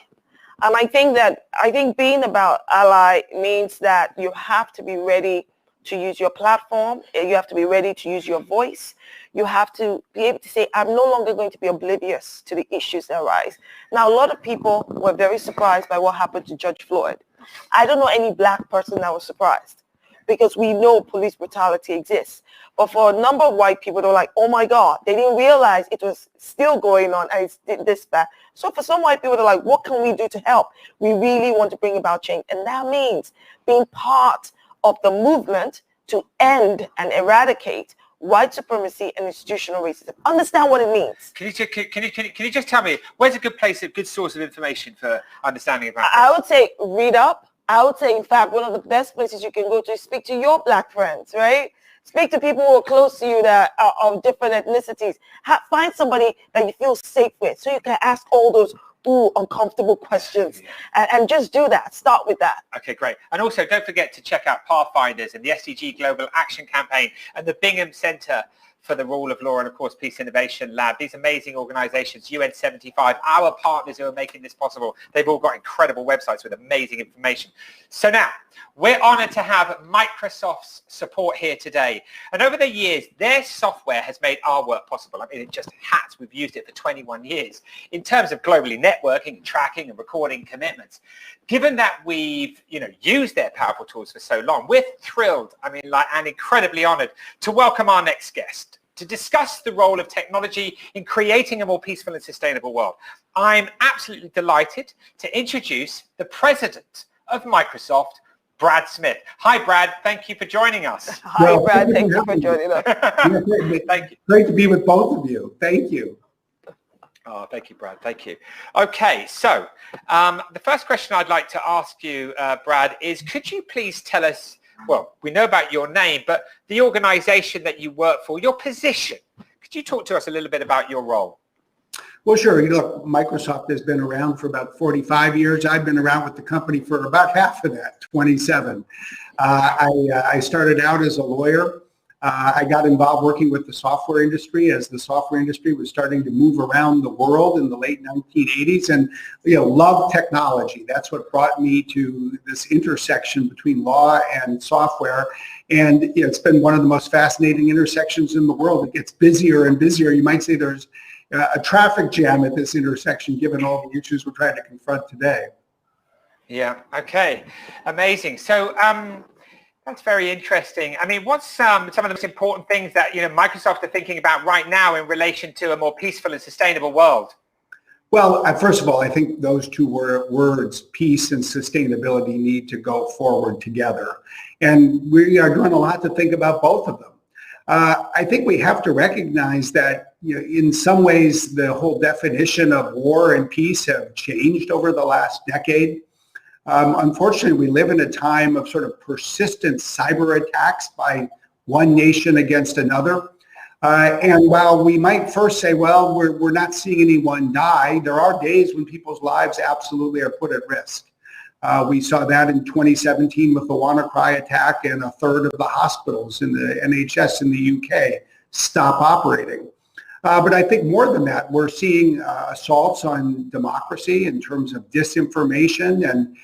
And I think being about ally means that you have to be ready to use your platform. You have to be ready to use your voice. You have to be able to say, I'm no longer going to be oblivious to the issues that arise. Now, a lot of people were very surprised by what happened to Judge Floyd. I don't know any black person that was surprised, because we know police brutality exists. But for a number of white people, they're like, oh my God, they didn't realize it was still going on and it's this bad. So for some white people, they're like, what can we do to help? We really want to bring about change. And that means being part of the movement to end and eradicate white supremacy and institutional racism. Understand what it means. Can you just tell me, where's a good source of information for understanding about this? I would say read up. I would say, in fact, one of the best places you can go to is speak to your black friends, right? Speak to people who are close to you that are of different ethnicities. Find somebody that you feel safe with so you can ask all those uncomfortable questions, and just do that. Start with that. Okay, great. And also don't forget to check out Pathfinders and the SDG Global Action Campaign and the Bingham Center for the Rule of Law and, of course, Peace Innovation Lab. These amazing organizations, UN 75, our partners who are making this possible. They've all got incredible websites with amazing information. So now, we're honored to have Microsoft's support here today. And over the years, their software has made our work possible. I mean, it just has. We've used it for 21 years. In terms of globally networking, tracking, and recording commitments, given that we've, used their powerful tools for so long, we're thrilled, and incredibly honored to welcome our next guest to discuss the role of technology in creating a more peaceful and sustainable world. I'm absolutely delighted to introduce the president of Microsoft, Brad Smith. Hi, Brad. Thank you for joining us. Hi, Brad. Thank you for joining us. Thank you. Great to be with both of you. Thank you. Oh, thank you, Brad. Thank you. Okay, so the first question I'd like to ask you, Brad, is could you please tell us, well, we know about your name, but the organization that you work for, your position. Could you talk to us a little bit about your role? Well, sure. Look, Microsoft has been around for about 45 years. I've been around with the company for about half of that, 27. I started out as a lawyer. I got involved working with the software industry as the software industry was starting to move around the world in the late 1980s, and loved technology. That's what brought me to this intersection between law and software. And it's been one of the most fascinating intersections in the world. It gets busier and busier. You might say there's a traffic jam at this intersection, given all the issues we're trying to confront today. Yeah. Okay. Amazing. So that's very interesting. I mean, what's some of the most important things that Microsoft are thinking about right now in relation to a more peaceful and sustainable world? Well, first of all, I think those two words, peace and sustainability, need to go forward together. And we are doing a lot to think about both of them. I think we have to recognize that in some ways the whole definition of war and peace have changed over the last decade. Unfortunately, we live in a time of sort of persistent cyber attacks by one nation against another. And while we might first say, well, we're not seeing anyone die, there are days when people's lives absolutely are put at risk. We saw that in 2017 with the WannaCry attack, and a third of the hospitals in the NHS in the UK stop operating. But I think more than that, we're seeing assaults on democracy in terms of disinformation and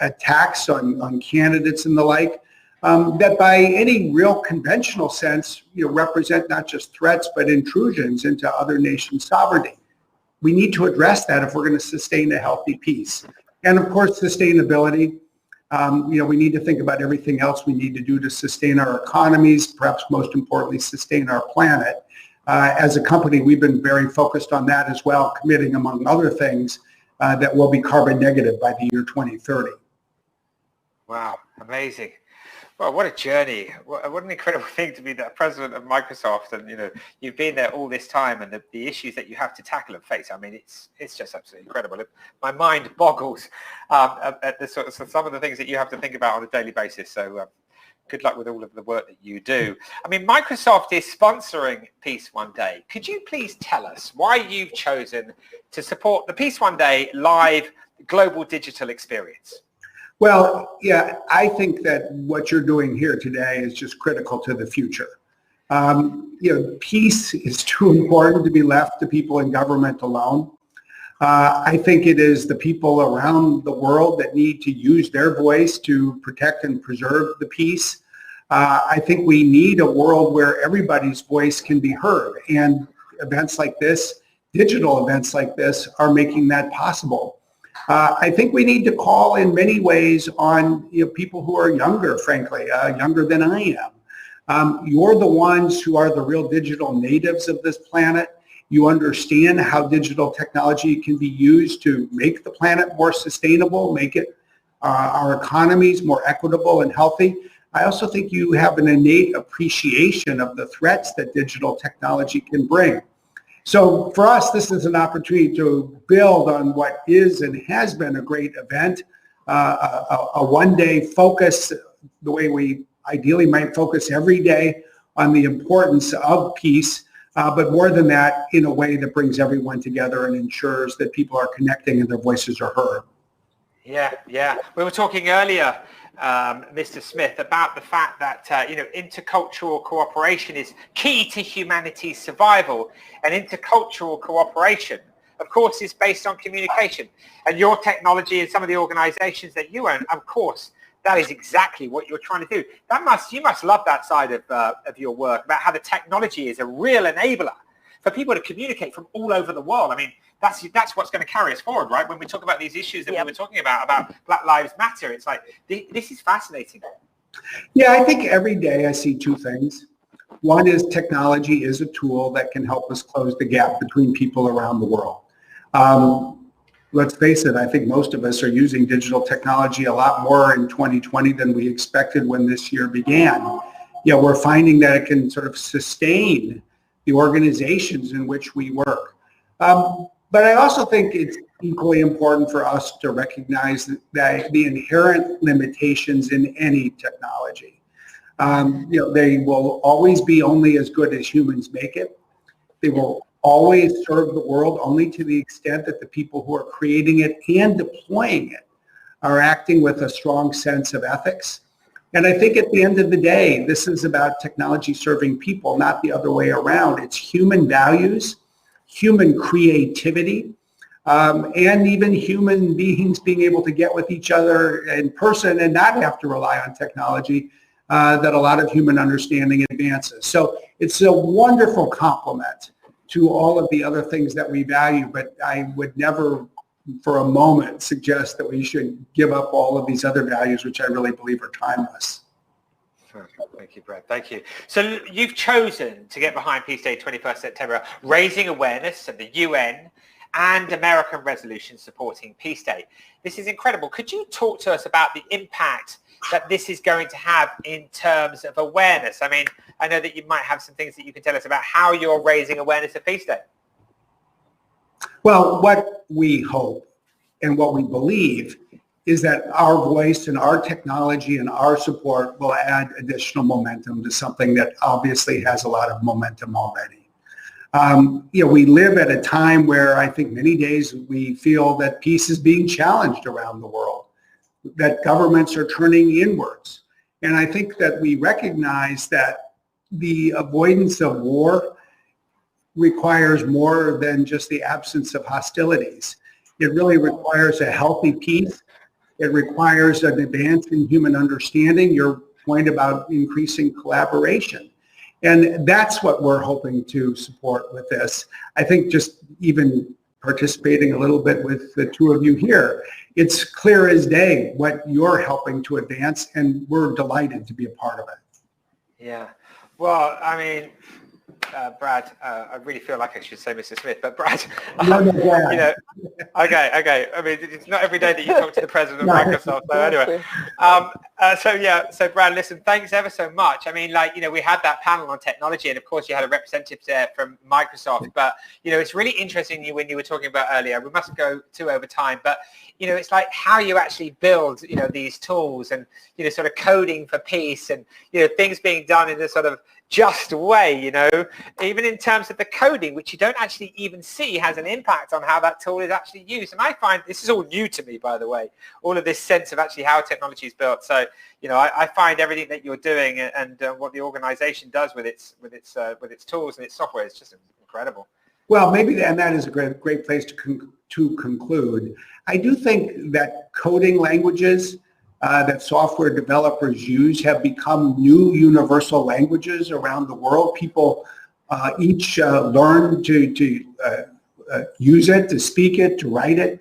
attacks on candidates and the like, that by any real conventional sense, represent not just threats, but intrusions into other nations' sovereignty. We need to address that if we're going to sustain a healthy peace. And of course, sustainability. We need to think about everything else we need to do to sustain our economies, perhaps most importantly, sustain our planet. As a company, we've been very focused on that as well, committing, among other things, that will be carbon negative by the year 2030. Wow, amazing. Well, what a journey. What an incredible thing to be the president of Microsoft, and you've been there all this time, and the issues that you have to tackle and face. I mean, it's just absolutely incredible. My mind boggles at some of the things that you have to think about on a daily basis. So good luck with all of the work that you do. I mean, Microsoft is sponsoring Peace One Day. Could you please tell us why you've chosen to support the Peace One Day live global digital experience? Well, yeah, I think that what you're doing here today is just critical to the future. Peace is too important to be left to people in government alone. I think it is the people around the world that need to use their voice to protect and preserve the peace. I think we need a world where everybody's voice can be heard, and events like this, digital events like this, are making that possible. I think we need to call in many ways on people who are younger, frankly, younger than I am. You're the ones who are the real digital natives of this planet. You understand how digital technology can be used to make the planet more sustainable, make it our economies more equitable and healthy. I also think you have an innate appreciation of the threats that digital technology can bring. So for us, this is an opportunity to build on what is and has been a great event, a one-day focus, the way we ideally might focus every day on the importance of peace, but more than that, in a way that brings everyone together and ensures that people are connecting and their voices are heard. Yeah. We were talking earlier, Mr. Smith, about the fact that intercultural cooperation is key to humanity's survival, and intercultural cooperation, of course, is based on communication. And your technology and some of the organizations that you own, of course, that is exactly what you're trying to do. You must love that side of your work, about how the technology is a real enabler for people to communicate from all over the world. I mean, that's what's going to carry us forward, right? When we talk about these issues that we were talking about Black Lives Matter, it's like, this is fascinating. Yeah, I think every day I see two things. One is technology is a tool that can help us close the gap between people around the world. Let's face it, I think most of us are using digital technology a lot more in 2020 than we expected when this year began. We're finding that it can sort of sustain the organizations in which we work. But I also think it's equally important for us to recognize that the inherent limitations in any technology. They will always be only as good as humans make it. They will always serve the world only to the extent that the people who are creating it and deploying it are acting with a strong sense of ethics. And I think at the end of the day, this is about technology serving people, not the other way around. It's human values, human creativity, and even human beings being able to get with each other in person and not have to rely on technology that a lot of human understanding advances. So it's a wonderful complement to all of the other things that we value, but I would never for a moment suggest that we should give up all of these other values, which I really believe are timeless. Thank you, Brad. Thank you. So you've chosen to get behind Peace Day 21st September, raising awareness of the UN and American resolutions supporting Peace Day. This is incredible. Could you talk to us about the impact that this is going to have in terms of awareness? I mean, I know that you might have some things that you can tell us about how you're raising awareness of Peace Day. Well, what we hope and what we believe is that our voice and our technology and our support will add additional momentum to something that obviously has a lot of momentum already. We live at a time where I think many days we feel that peace is being challenged around the world, that governments are turning inwards. And I think that we recognize that the avoidance of war requires more than just the absence of hostilities. It really requires a healthy peace. It requires an advance in human understanding, your point about increasing collaboration. And that's what we're hoping to support with this. I think just even participating a little bit with the two of you here, it's clear as day what you're helping to advance, and we're delighted to be a part of it. Yeah. Well, I mean, Brad, I really feel like I should say Mr. Smith, but Brad, No, you know, okay. I mean, it's not every day that you talk to the president of Microsoft. So anyway, so Brad, listen, thanks ever so much. I mean, like, you know, we had that panel on technology, and of course you had a representative there from Microsoft, but, you know, it's really interesting when you were talking about earlier, we must go over time, but, you know, it's like how you actually build, you know, these tools and, you know, sort of coding for peace and, you know, things being done in a sort of just way, you know, even in terms of the coding, which you don't actually even see has an impact on how that tool is actually used. And I find this is all new to me, by the way, all of this sense of actually how technology is built. So, you know, I find everything that you're doing and what the organization does with its tools and its software is just incredible. Well, maybe that is a great place to conclude. I do think that coding languages that software developers use have become new universal languages around the world. People each learn to use it, to speak it, to write it.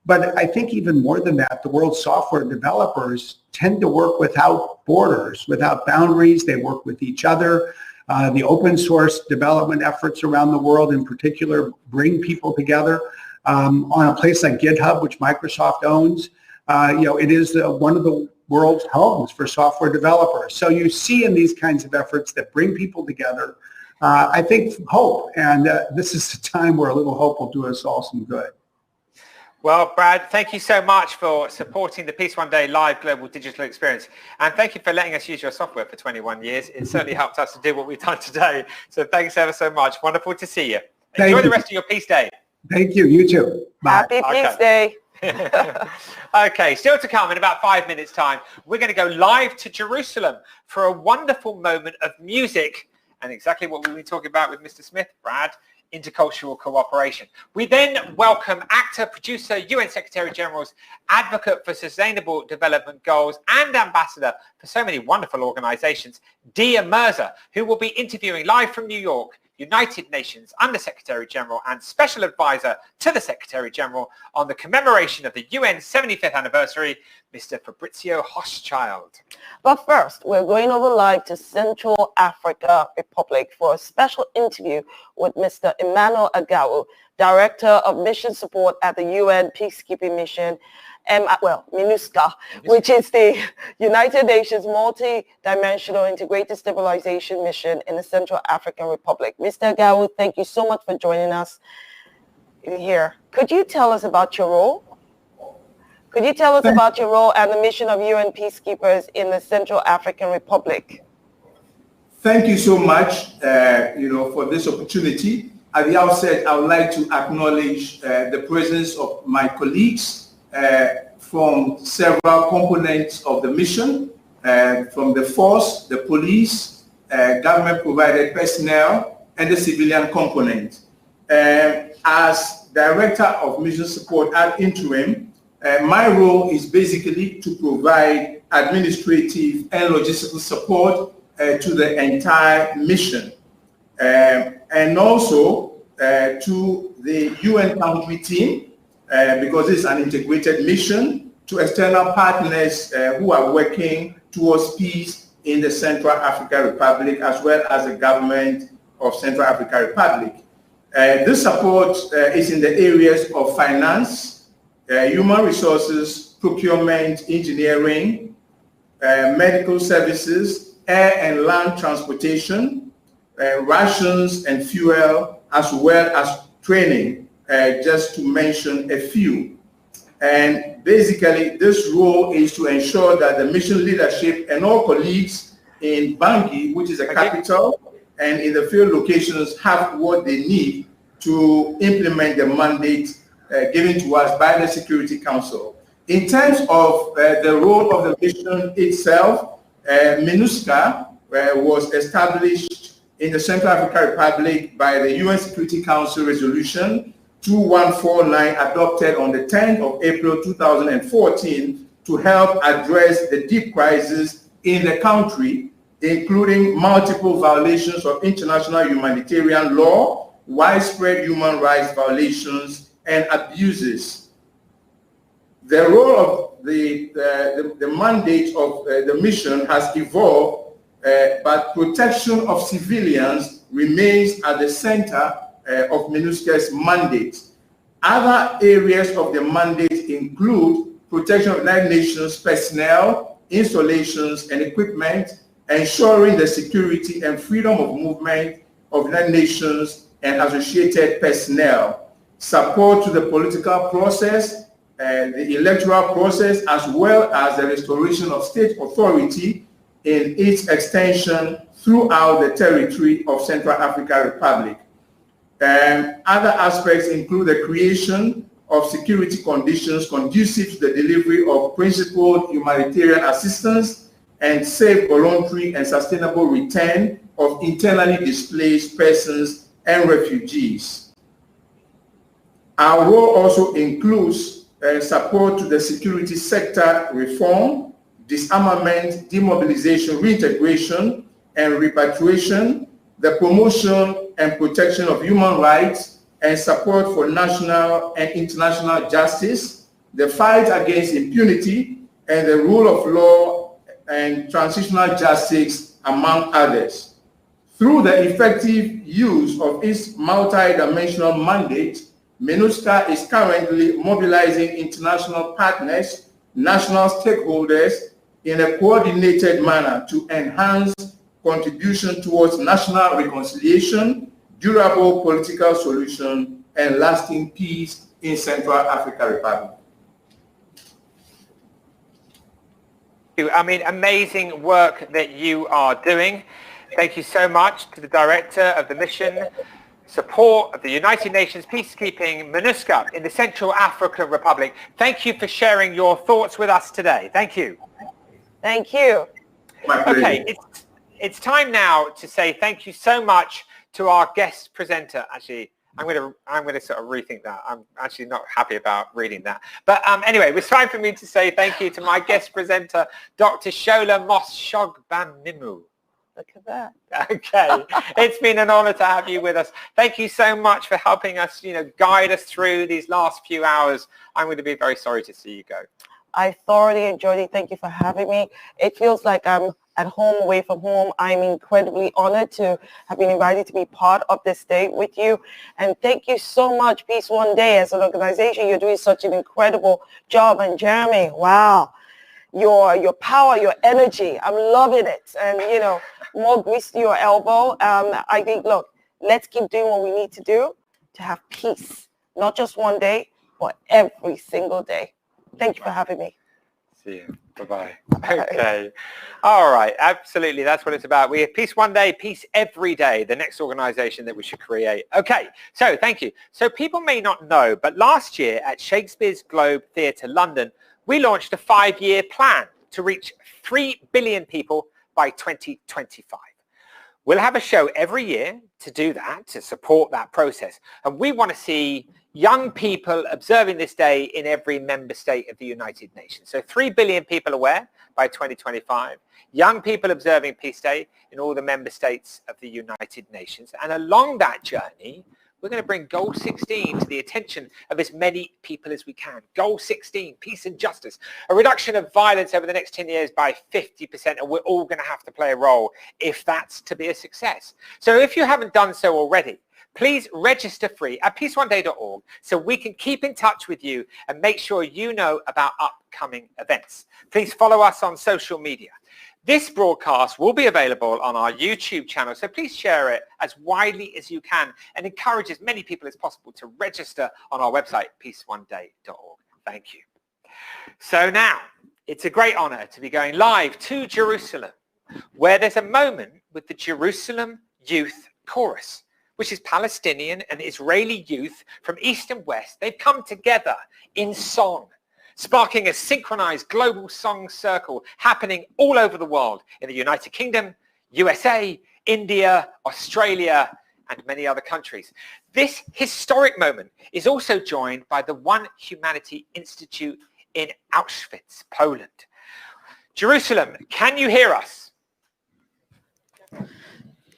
But I think even more than that, the world's software developers tend to work without borders, without boundaries. They work with each other. The open source development efforts around the world in particular bring people together. On a place like GitHub, which Microsoft owns, you know, it is one of the world's homes for software developers. So you see in these kinds of efforts that bring people together, I think, hope. And this is the time where a little hope will do us all some good. Well, Brad, thank you so much for supporting the Peace One Day live global digital experience. And thank you for letting us use your software for 21 years. It certainly helped us to do what we've done today. So thanks ever so much. Wonderful to see you. Enjoy the rest of your Peace Day. Thank you. You too. Bye. Happy Peace Day. Okay, still to come in about 5 minutes time, we're going to go live to Jerusalem for a wonderful moment of music and exactly what we've been talking about with Mr. Smith, Brad, intercultural cooperation. We then welcome actor, producer, UN Secretary General's advocate for sustainable development goals and ambassador for so many wonderful organizations, Dia Mirza, who will be interviewing live from New York, United Nations Under-Secretary General and Special Advisor to the Secretary General on the commemoration of the UN 75th anniversary, Mr. Fabrizio Hochschild. But first, we're going over live to Central Africa Republic for a special interview with Mr. Emmanuel Agawu, Director of Mission Support at the UN Peacekeeping Mission, MINUSCA, which is the United Nations Multi-Dimensional Integrated Stabilization Mission in the Central African Republic. Mr. Agawu, thank you so much for joining us here. Could you tell us about your role? Could you tell us about your role and the mission of UN peacekeepers in the Central African Republic? Thank you so much, for this opportunity. At the outset, I would like to acknowledge the presence of my colleagues from several components of the mission, from the force, the police, government-provided personnel, and the civilian component. As Director of Mission Support at interim, my role is basically to provide administrative and logistical support to the entire mission, and also to the UN country team, because it's an integrated mission, to external partners who are working towards peace in the Central African Republic, as well as the government of Central African Republic. This support is in the areas of finance, human resources, procurement, engineering, medical services, air and land transportation, rations and fuel, as well as training, just to mention a few. And basically, this role is to ensure that the mission leadership and all colleagues in Bangui, which is the capital, and in the field locations have what they need to implement the mandate given to us by the Security Council. In terms of the role of the mission itself, MINUSCA was established in the Central African Republic by the UN Security Council Resolution 2149, adopted on the 10th of April 2014, to help address the deep crisis in the country, including multiple violations of international humanitarian law, widespread human rights violations, and abuses. The role of the mandate of the mission has evolved, but protection of civilians remains at the center of MINUSCA's mandate. Other areas of the mandate include protection of United Nations personnel, installations, and equipment, ensuring the security and freedom of movement of United Nations and associated personnel, support to the political process, the electoral process, as well as the restoration of state authority in its extension throughout the territory of Central African Republic. Other aspects include the creation of security conditions conducive to the delivery of principled humanitarian assistance and safe, voluntary, and sustainable return of internally displaced persons and refugees. Our role also includes support to the security sector reform, disarmament, demobilization, reintegration, and repatriation, the promotion and protection of human rights, and support for national and international justice, the fight against impunity, and the rule of law and transitional justice, among others. Through the effective use of its multidimensional mandate, MINUSCA is currently mobilizing international partners, national stakeholders in a coordinated manner to enhance contribution towards national reconciliation, durable political solution, and lasting peace in Central African Republic. I mean, amazing work that you are doing. Thank you so much to the Director of the Mission Support of the United Nations Peacekeeping, MINUSCA, in the Central African Republic. Thank you for sharing your thoughts with us today. Thank you. Thank you. Okay, it's time now to say thank you so much to our guest presenter. Actually, I'm going to sort of rethink that. I'm actually not happy about reading that. But anyway, it's time for me to say thank you to my guest presenter, Dr. Shola Mos-Shogbamimu. Look at that. Okay, it's been an honor to have you with us. Thank you so much for helping us, guide us through these last few hours. I'm going to be very sorry to see you go. I thoroughly enjoyed it. Thank you for having me. It feels like I'm at home, away from home. I'm incredibly honored to have been invited to be part of this day with you. And thank you so much, Peace One Day. As an organization, you're doing such an incredible job. And Jeremy, wow, your power, your energy, I'm loving it. And, more grease to your elbow. I think, look, let's keep doing what we need to do to have peace, not just one day, but every single day. Thank you for having me. See you. Bye-bye. Okay. All right. Absolutely. That's what it's about. We have Peace One Day, Peace Every Day, the next organization that we should create. Okay. So thank you. So people may not know, but last year at Shakespeare's Globe Theatre, London, we launched a 5-year plan to reach 3 billion people by 2025. We'll have a show every year to do that, to support that process. And we want to see young people observing this day in every member state of the United Nations. So 3 billion people aware by 2025, young people observing Peace Day in all the member states of the United Nations. And along that journey, we're going to bring Goal 16 to the attention of as many people as we can. Goal 16, peace and justice, a reduction of violence over the next 10 years by 50%, and we're all going to have to play a role if that's to be a success. So if you haven't done so already, please register free at peaceoneday.org so we can keep in touch with you and make sure you know about upcoming events. Please follow us on social media. This broadcast will be available on our YouTube channel, so please share it as widely as you can and encourage as many people as possible to register on our website, peaceoneday.org. Thank you. So now, it's a great honor to be going live to Jerusalem, where there's a moment with the Jerusalem Youth Chorus, which is Palestinian and Israeli youth from East and West. They've come together in song, sparking a synchronized global song circle happening all over the world in the United Kingdom, USA, India, Australia, and many other countries. This historic moment is also joined by the One Humanity Institute in Auschwitz, Poland. Jerusalem, can you hear us?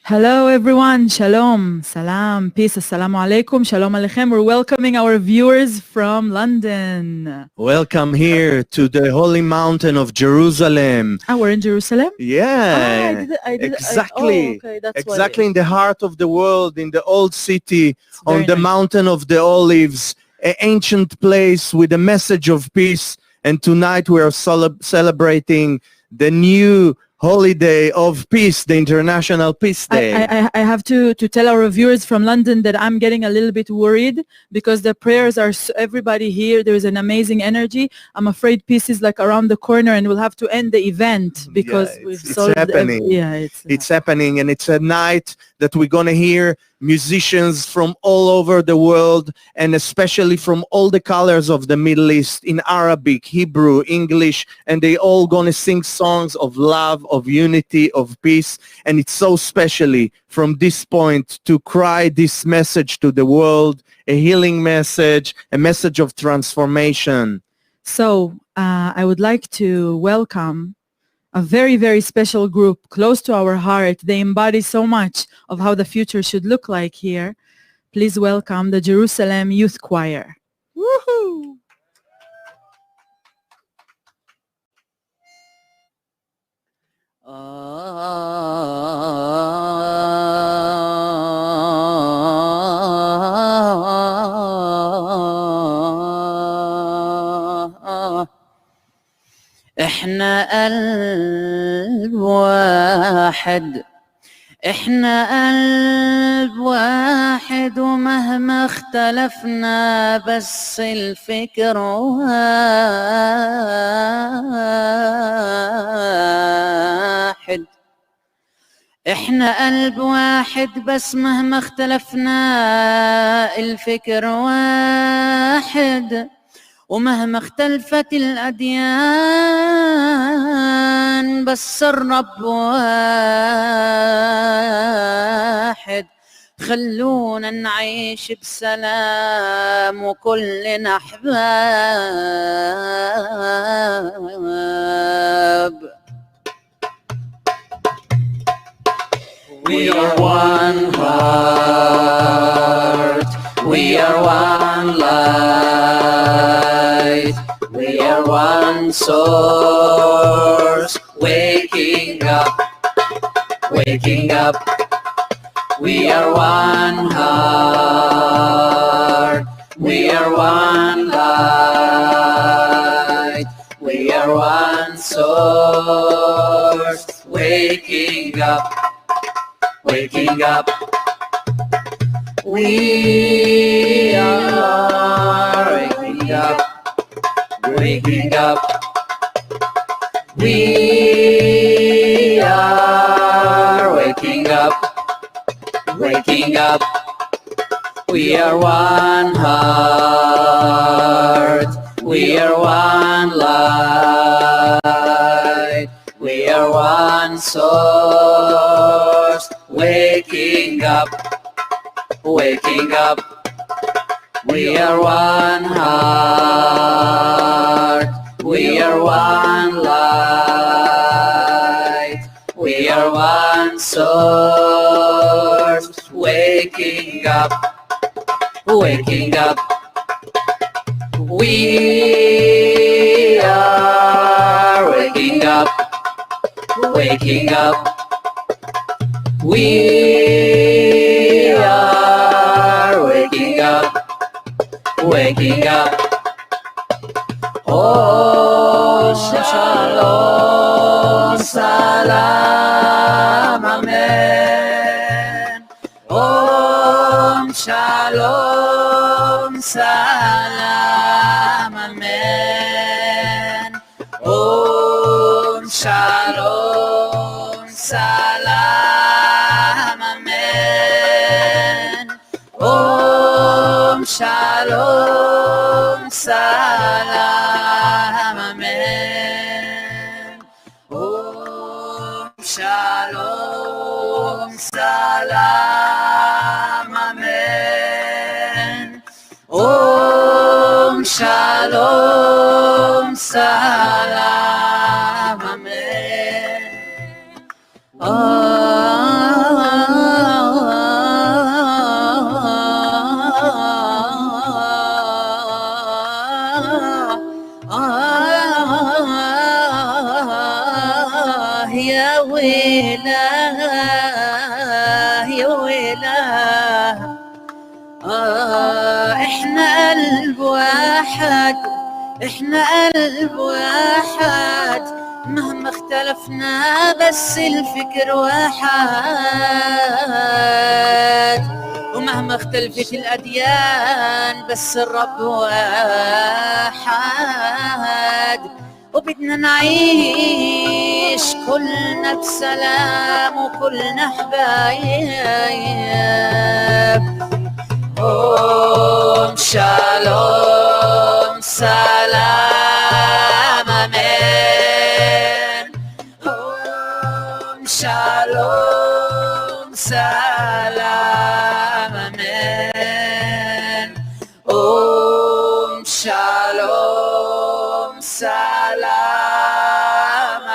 Hello everyone, shalom, salam, peace, assalamu alaikum, shalom aleichem. We're welcoming our viewers from London. Welcome here to the holy mountain of Jerusalem. Ah, we're in Jerusalem? Yeah, exactly. Okay, that's exactly in the heart of the world, in the old city, on the mountain of the olives, an ancient place with a message of peace. And tonight we are celebrating the new holiday of peace, the International Peace Day. I have to tell our viewers from London that I'm getting a little bit worried because the prayers are everybody here. There is an amazing energy. I'm afraid peace is like around the corner and we'll have to end the event because we've solved happening. It's happening, and it's a night that we're going to hear musicians from all over the world, and especially from all the colors of the Middle East, in Arabic, Hebrew, English, and they all going to sing songs of love, of unity, of peace. And it's so specially from this point to cry this message to the world, a healing message, a message of transformation. So I would like to welcome a very, very special group close to our heart. They embody so much of how the future should look like here. Please welcome the Jerusalem Youth Choir. Woohoo! احنا قلب واحد، احنا قلب واحد، ومهما اختلفنا بس الفكر واحد. احنا قلب واحد بس مهما اختلفنا الفكر واحد، ومهما اختلفت الأديان بس الرب واحد. خلونا نعيش بسلام وكلنا أحباب. We are one heart, we are one light, we are one source, waking up, waking up. We are one heart, we are one light, we are one source, waking up, waking up. We are waking up, waking up. We are waking up, waking up. We are one heart, we are one light, we are one source, waking up, waking up. We are one heart, we are one light, we are one source, waking up, waking up. We are waking up, waking up. We are waking up, waking up. Oh, shalom, salam, amen. Om, shalom, salam, amen. Om, shalom, salam, amen. Om, shalom, salam, amen. Om, shalom, salam, amen. Om, shalom, salam, amen. يا ويلاه يا ويلاه احنا قلب واحد احنا قلب واحد مهما اختلفنا بس الفكر واحد ومهما اختلفت الأديان بس الرب واحد وبدنا نعيش كلنا بسلام وكلنا حبايب Om Shalom Salam Amen Om Shalom Salam Amen Om Shalom Salam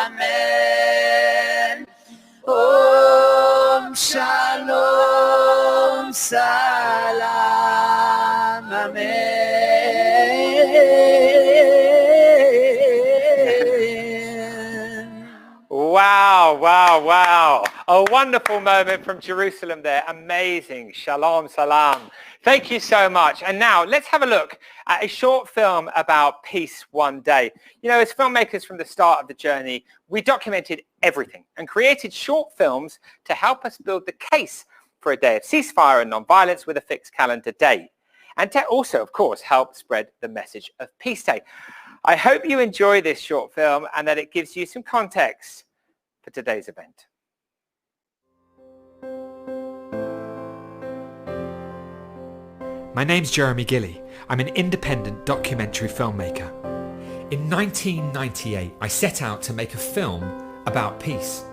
Amen Om Shalom Salam Amen. Wow, wow, wow. A wonderful moment from Jerusalem there. Amazing. Shalom, salam. Thank you so much. And now let's have a look at a short film about peace one day. You know, as filmmakers from the start of the journey, we documented everything and created short films to help us build the case for a day of ceasefire and non-violence with a fixed calendar date. And to also, of course, help spread the message of Peace Day. I hope you enjoy this short film and that it gives you some context for today's event. My name's Jeremy Gilly. I'm an independent documentary filmmaker. In 1998, I set out to make a film about peace.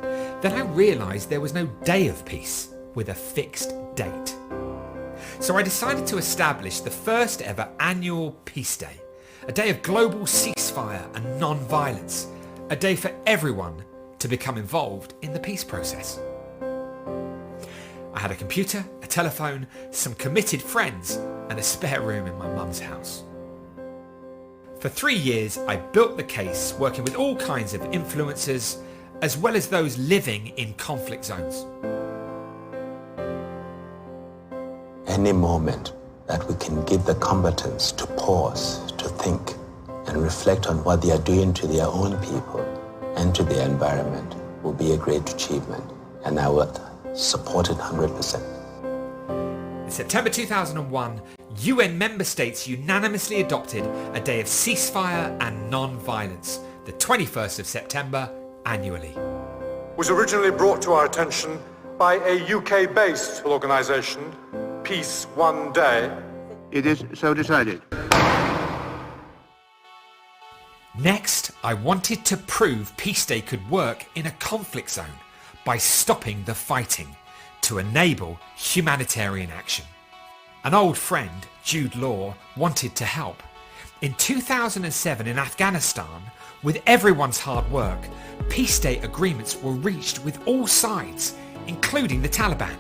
Then I realised there was no day of peace with a fixed date. So I decided to establish the first ever annual Peace Day, a day of global ceasefire and non-violence, a day for everyone to become involved in the peace process. I had a computer, a telephone, some committed friends and a spare room in my mum's house. For 3 years I built the case working with all kinds of influencers as well as those living in conflict zones. Any moment that we can give the combatants to pause, to think and reflect on what they are doing to their own people and to their environment will be a great achievement, and I would support it 100%. In September 2001, UN member states unanimously adopted a day of ceasefire and non-violence, the 21st of September annually. Was originally brought to our attention by a UK-based organisation, Peace One Day. It is so decided. Next, I wanted to prove Peace Day could work in a conflict zone by stopping the fighting to enable humanitarian action. An old friend, Jude Law, wanted to help. In 2007 in Afghanistan, with everyone's hard work, Peace Day agreements were reached with all sides, including the Taliban.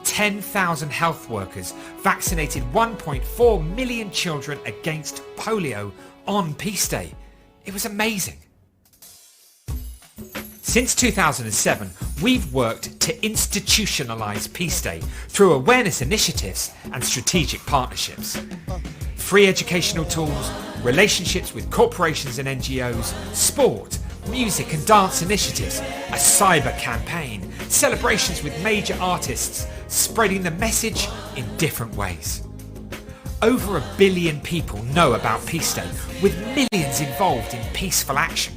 10,000 health workers vaccinated 1.4 million children against polio on Peace Day. It was amazing. Since 2007, we've worked to institutionalise Peace Day through awareness initiatives and strategic partnerships. Free educational tools, relationships with corporations and NGOs, sport, music and dance initiatives, a cyber campaign, celebrations with major artists, spreading the message in different ways. Over 1 billion people know about Peace Day, with millions involved in peaceful action.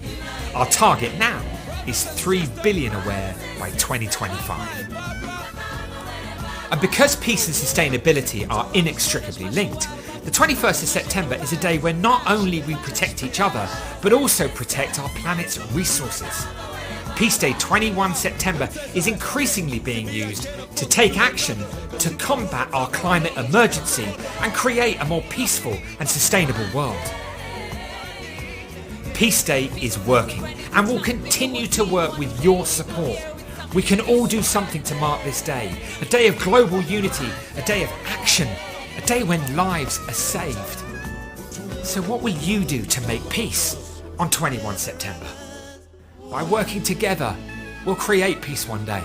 Our target now is 3 billion aware by 2025. And because peace and sustainability are inextricably linked, the 21st of September is a day where not only we protect each other, but also protect our planet's resources. Peace Day 21 September is increasingly being used to take action to combat our climate emergency and create a more peaceful and sustainable world. Peace Day is working and will continue to work with your support. We can all do something to mark this day, a day of global unity, a day of action, a day when lives are saved. So what will you do to make peace on 21 September? By working together, we'll create peace one day.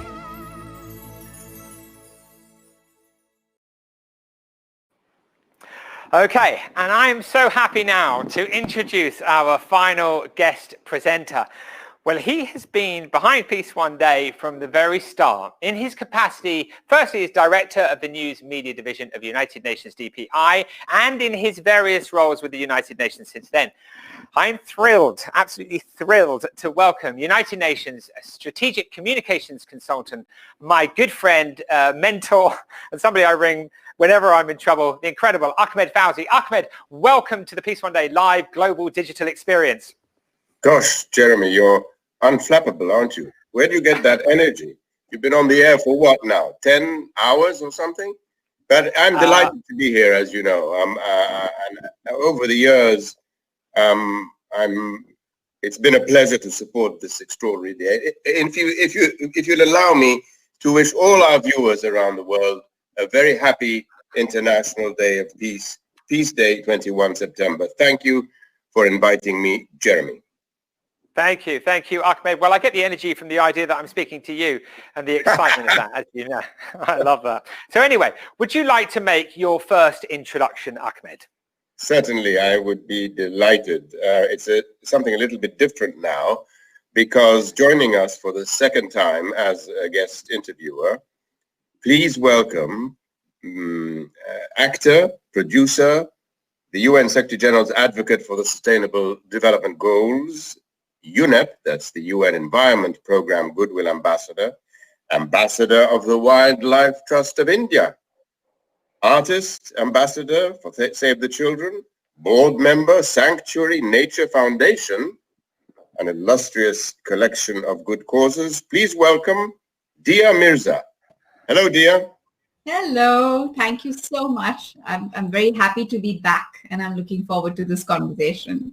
Okay, and I'm so happy now to introduce our final guest presenter. Well, he has been behind Peace One Day from the very start. In his capacity, firstly as Director of the News Media Division of United Nations DPI, and in his various roles with the United Nations since then. I'm thrilled, absolutely thrilled to welcome United Nations Strategic Communications Consultant, my good friend, mentor, and somebody I ring whenever I'm in trouble, the incredible Ahmed Fauzi. Ahmed, welcome to the Peace One Day live global digital experience. Gosh, Jeremy, you're unflappable, aren't you? Where do you get that energy? You've been on the air for what now, 10 hours or something? But I'm delighted to be here, as you know. And over the years, it's been a pleasure to support this extraordinary day. If you'll allow me to wish all our viewers around the world a very happy International Day of Peace, Peace Day 21 September. Thank you for inviting me, Jeremy. Thank you, Ahmed. Well, I get the energy from the idea that I'm speaking to you and the excitement of that, as you know. I love that. So anyway, would you like to make your first introduction, Ahmed? Certainly, I would be delighted. It's something a little bit different now, because joining us for the second time as a guest interviewer, please welcome actor, producer, the UN Secretary General's Advocate for the Sustainable Development Goals, UNEP, that's the UN Environment Programme Goodwill Ambassador, Ambassador of the Wildlife Trust of India, Artist, Ambassador for Save the Children, Board Member, Sanctuary Nature Foundation, an illustrious collection of good causes. Please welcome Dia Mirza. Hello, Dia. Hello, thank you so much. I'm very happy to be back, and I'm looking forward to this conversation.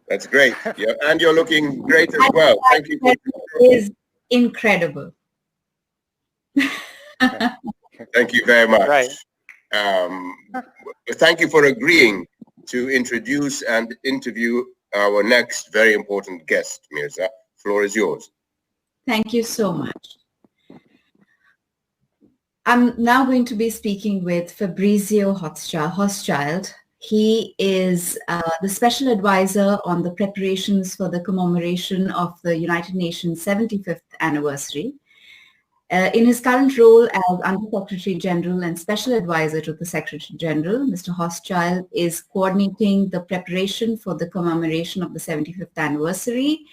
That's great. Yeah, and you're looking great as well. Thank you. It is incredible. Thank you very much. Right. Thank you for agreeing to introduce and interview our next very important guest, Mirza. Floor is yours. Thank you so much. I'm now going to be speaking with Fabrizio Hochschild. He is the special advisor on the preparations for the commemoration of the United Nations 75th anniversary. In his current role as Under-Secretary General and Special Advisor to the Secretary General, Mr. Hochschild is coordinating the preparation for the commemoration of the 75th anniversary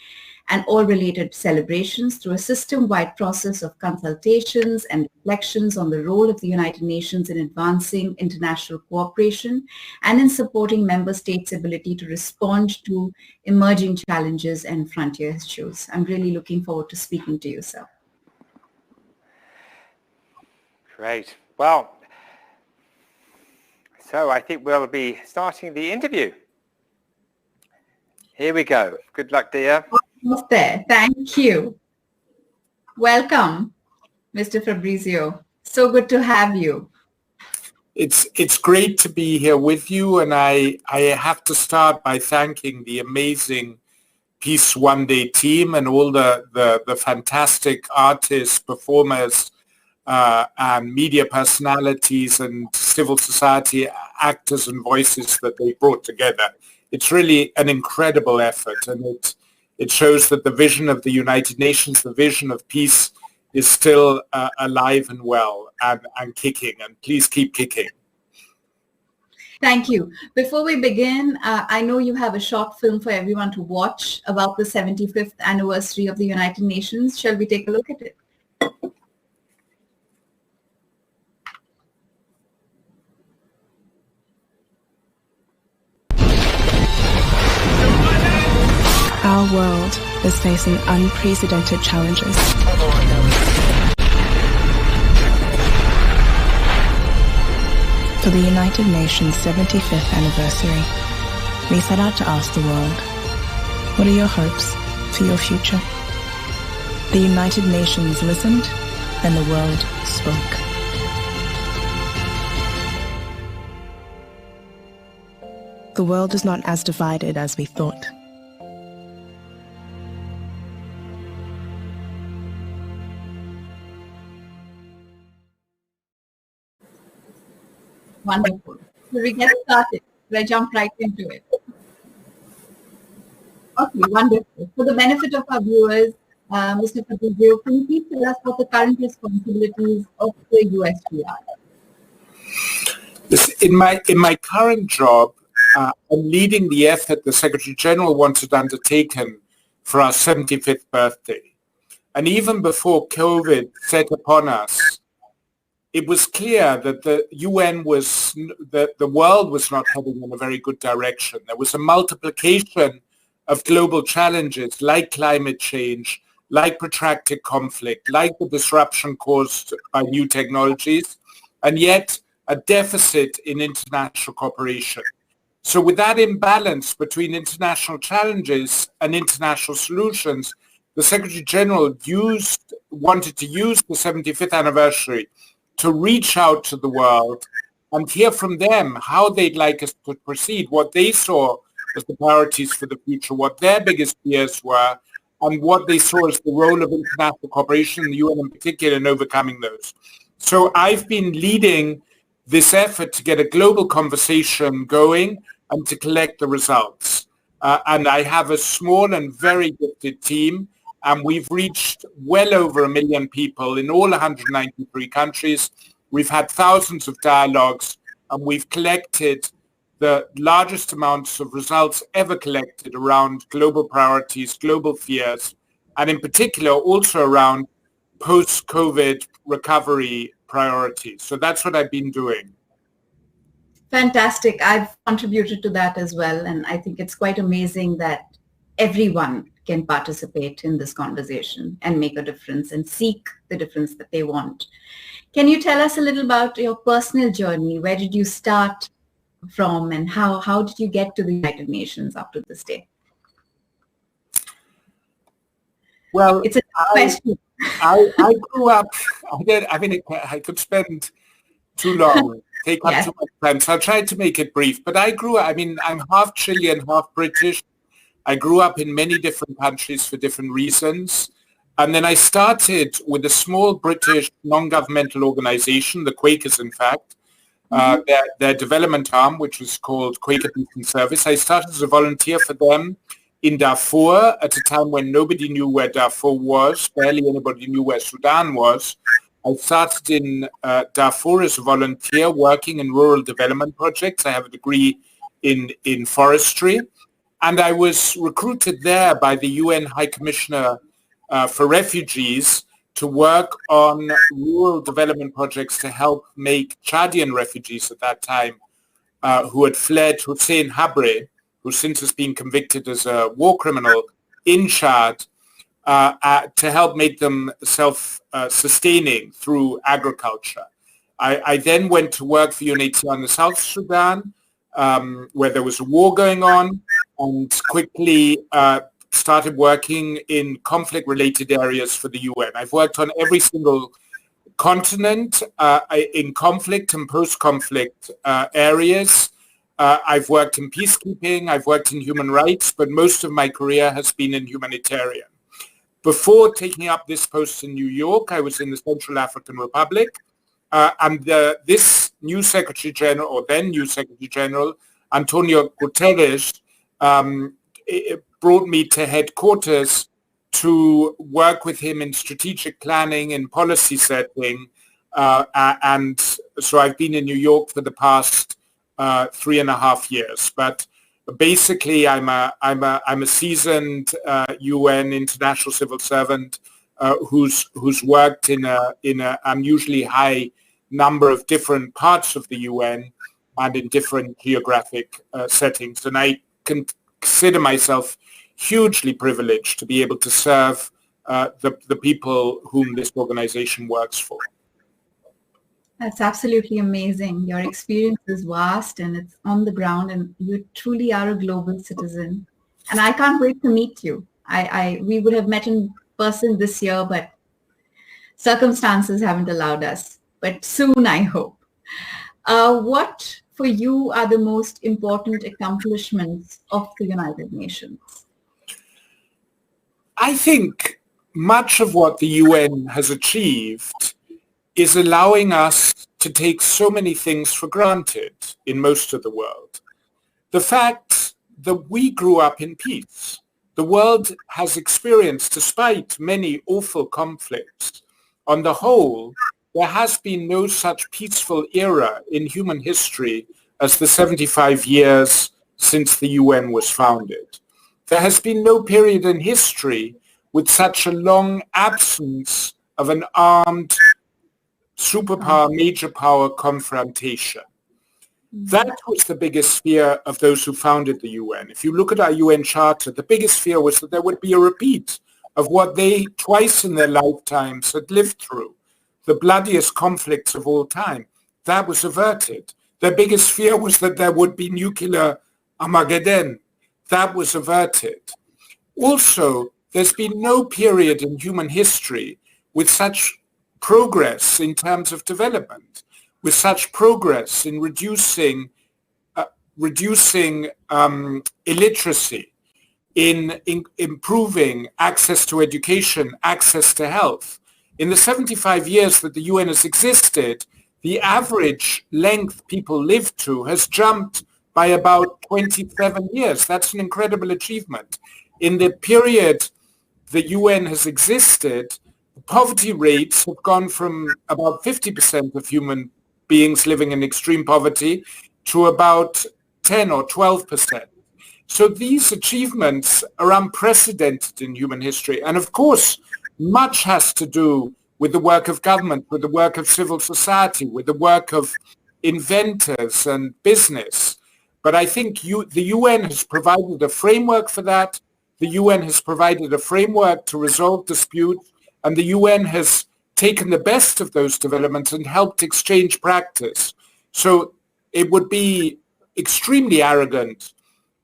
and all related celebrations through a system-wide process of consultations and reflections on the role of the United Nations in advancing international cooperation and in supporting member states' ability to respond to emerging challenges and frontier issues. I'm really looking forward to speaking to you, sir. Great. Well, so I think we'll be starting the interview. Here we go. Good luck, dear. Almost there. Thank you. Welcome, Mr. Fabrizio. So good to have you. It's great to be here with you, and I have to start by thanking the amazing Peace One Day team and all the fantastic artists, performers, and media personalities and civil society actors and voices that they brought together. It's really an incredible effort, and it shows that the vision of the United Nations, the vision of peace, is still alive and well and kicking, and please keep kicking. Thank you. Before we begin, I know you have a short film for everyone to watch about the 75th anniversary of the United Nations. Shall we take a look at it? Our world is facing unprecedented challenges. For the United Nations 75th anniversary, we set out to ask the world, what are your hopes for your future? The United Nations listened, and the world spoke. The world is not as divided as we thought. Wonderful. So we get started. I jump right into it. Okay, wonderful. For the benefit of our viewers, Mr. Fabrizio, can you please tell us what the current responsibilities of the USTR? In my current job, I'm leading the effort the Secretary General wanted undertaken for our 75th birthday. And even before COVID set upon us, it was clear that the UN was, that the world was not heading in a very good direction. There was a multiplication of global challenges like climate change, like protracted conflict, like the disruption caused by new technologies, and yet a deficit in international cooperation. So with that imbalance between international challenges and international solutions, the Secretary General wanted to use the 75th anniversary to reach out to the world and hear from them how they'd like us to proceed, what they saw as the priorities for the future, what their biggest fears were, and what they saw as the role of international cooperation, the UN in particular, in overcoming those. So I've been leading this effort to get a global conversation going and to collect the results. And I have a small and very gifted team, and we've reached well over 1 million people in all 193 countries. We've had thousands of dialogues, and we've collected the largest amounts of results ever collected around global priorities, global fears, and in particular also around post-COVID recovery priorities. So that's what I've been doing. Fantastic. I've contributed to that as well. And I think it's quite amazing that everyone can participate in this conversation and make a difference and seek the difference that they want. Can you tell us a little about your personal journey? Where did you start from, and how did you get to the United Nations up to this day? Well, it's a question. I grew up, I could spend too long, take up too much time, so I'll try to make it brief. But I grew up, I'm half Chilean, half British. I grew up in many different countries for different reasons. And then I started with a small British non-governmental organization, the Quakers, in fact, their development arm, which was called Quaker Peace and Service. I started as a volunteer for them in Darfur at a time when nobody knew where Darfur was, barely anybody knew where Sudan was. I started in Darfur as a volunteer working in rural development projects. I have a degree in forestry. And I was recruited there by the UN High Commissioner for Refugees to work on rural development projects to help make Chadian refugees at that time who had fled Hussein Habre, who since has been convicted as a war criminal in Chad, to help make them self-sustaining through agriculture. I then went to work for UNHCR in the South Sudan, where there was a war going on, and quickly started working in conflict-related areas for the UN. I've worked on every single continent in conflict and post-conflict areas. I've worked in peacekeeping, I've worked in human rights, but most of my career has been in humanitarian. Before taking up this post in New York, I was in the Central African Republic, and this new Secretary General, or then new Secretary General, Antonio Guterres, brought me to headquarters to work with him in strategic planning and policy setting, and so I've been in New York for the past 3.5 years. But basically, I'm a seasoned UN international civil servant who's worked in a unusually high number of different parts of the UN and in different geographic settings. And I consider myself hugely privileged to be able to serve the people whom this organization works for. That's absolutely amazing. Your experience is vast and it's on the ground, and you truly are a global citizen. And I can't wait to meet you. We would have met in person this year, but circumstances haven't allowed us. But soon, I hope. What for you are the most important accomplishments of the United Nations? I think much of what the UN has achieved is allowing us to take so many things for granted in most of the world. The fact that we grew up in peace. The world has experienced, despite many awful conflicts, on the whole, there has been no such peaceful era in human history as the 75 years since the UN was founded. There has been no period in history with such a long absence of an armed superpower, major power confrontation. That was the biggest fear of those who founded the UN. If you look at our UN Charter, the biggest fear was that there would be a repeat of what they twice in their lifetimes had lived through, the bloodiest conflicts of all time. That was averted. Their biggest fear was that there would be nuclear Armageddon. That was averted. Also, there's been no period in human history with such progress in terms of development, with such progress in reducing illiteracy, in improving access to education, access to health. In the 75 years that the UN has existed, the average length people live to has jumped by about 27 years. That's an incredible achievement. In the period the UN has existed, poverty rates have gone from about 50% of human beings living in extreme poverty to about 10 or 12%. So these achievements are unprecedented in human history. And of course, much has to do with the work of government, with the work of civil society, with the work of inventors and business. But I think the UN has provided a framework for that. The UN has provided a framework to resolve disputes, and the UN has taken the best of those developments and helped exchange practice. So it would be extremely arrogant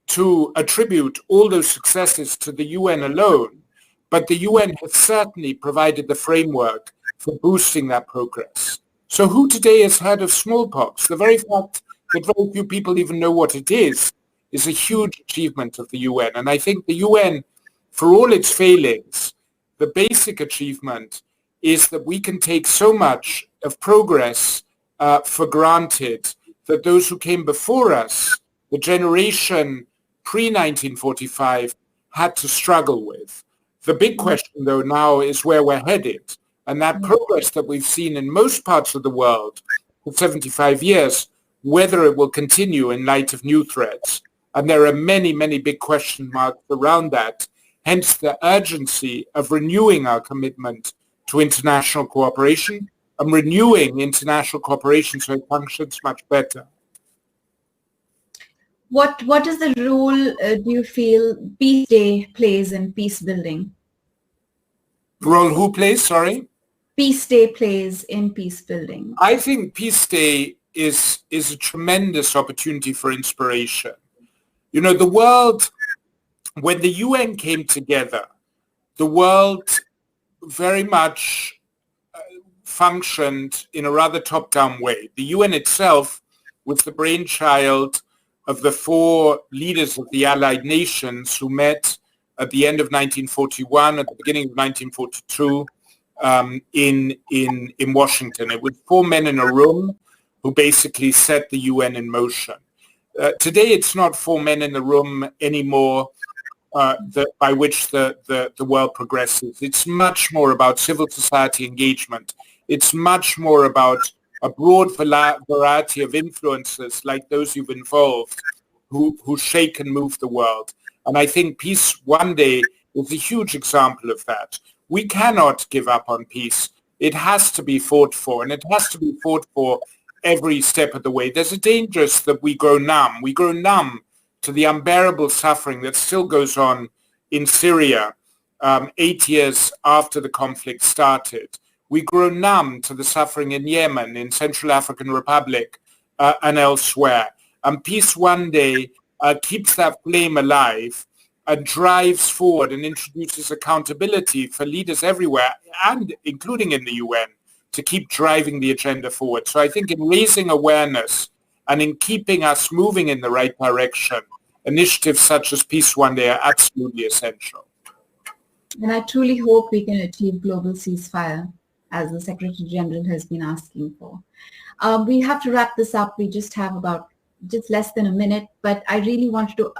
to attribute all those successes to the UN alone, but the UN has certainly provided the framework for boosting that progress. So who today has heard of smallpox? The very fact that very few people even know what it is a huge achievement of the UN. And I think the UN, for all its failings, the basic achievement is that we can take so much of progress for granted that those who came before us, the generation pre-1945, had to struggle with. The big question, though, now is where we're headed. And that progress that we've seen in most parts of the world for 75 years, whether it will continue in light of new threats. And there are many, many big question marks around that. Hence the urgency of renewing our commitment to international cooperation and renewing international cooperation so it functions much better. What is the role do you feel Peace Day plays in peace building? The role who plays, sorry? Peace Day plays in peace building. I think Peace Day is a tremendous opportunity for inspiration. You know, the world, when the UN came together, the world very much functioned in a rather top-down way. The UN itself was the brainchild of the four leaders of the Allied nations who met at the end of 1941, at the beginning of 1942, in Washington. It was four men in a room who basically set the UN in motion. Today, it's not four men in the room anymore by which the world progresses. It's much more about civil society engagement. It's much more about a broad variety of influences like those you've involved who shake and move the world. And I think Peace One Day is a huge example of that. We cannot give up on peace. It has to be fought for, and it has to be fought for every step of the way. There's a danger that we grow numb. We grow numb to the unbearable suffering that still goes on in Syria 8 years after the conflict started. We grow numb to the suffering in Yemen, in Central African Republic, and elsewhere. And Peace One Day keeps that flame alive and drives forward and introduces accountability for leaders everywhere, and including in the UN, to keep driving the agenda forward. So I think in raising awareness and in keeping us moving in the right direction, initiatives such as Peace One Day are absolutely essential. And I truly hope we can achieve global ceasefire as the Secretary General has been asking for. We have to wrap this up. We just have just less than a minute, but I really wanted to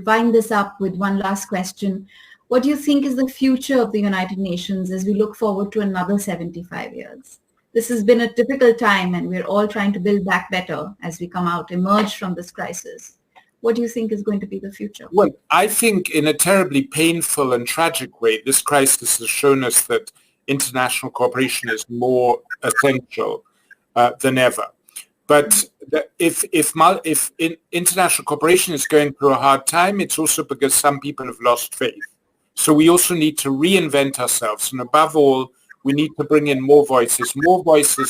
wind this up with one last question. What do you think is the future of the United Nations as we look forward to another 75 years? This has been a difficult time, and we're all trying to build back better as we emerge from this crisis. What do you think is going to be the future? Well, I think in a terribly painful and tragic way, this crisis has shown us that international cooperation is more essential than ever. But if international cooperation is going through a hard time, it's also because some people have lost faith. So we also need to reinvent ourselves. And above all, we need to bring in more voices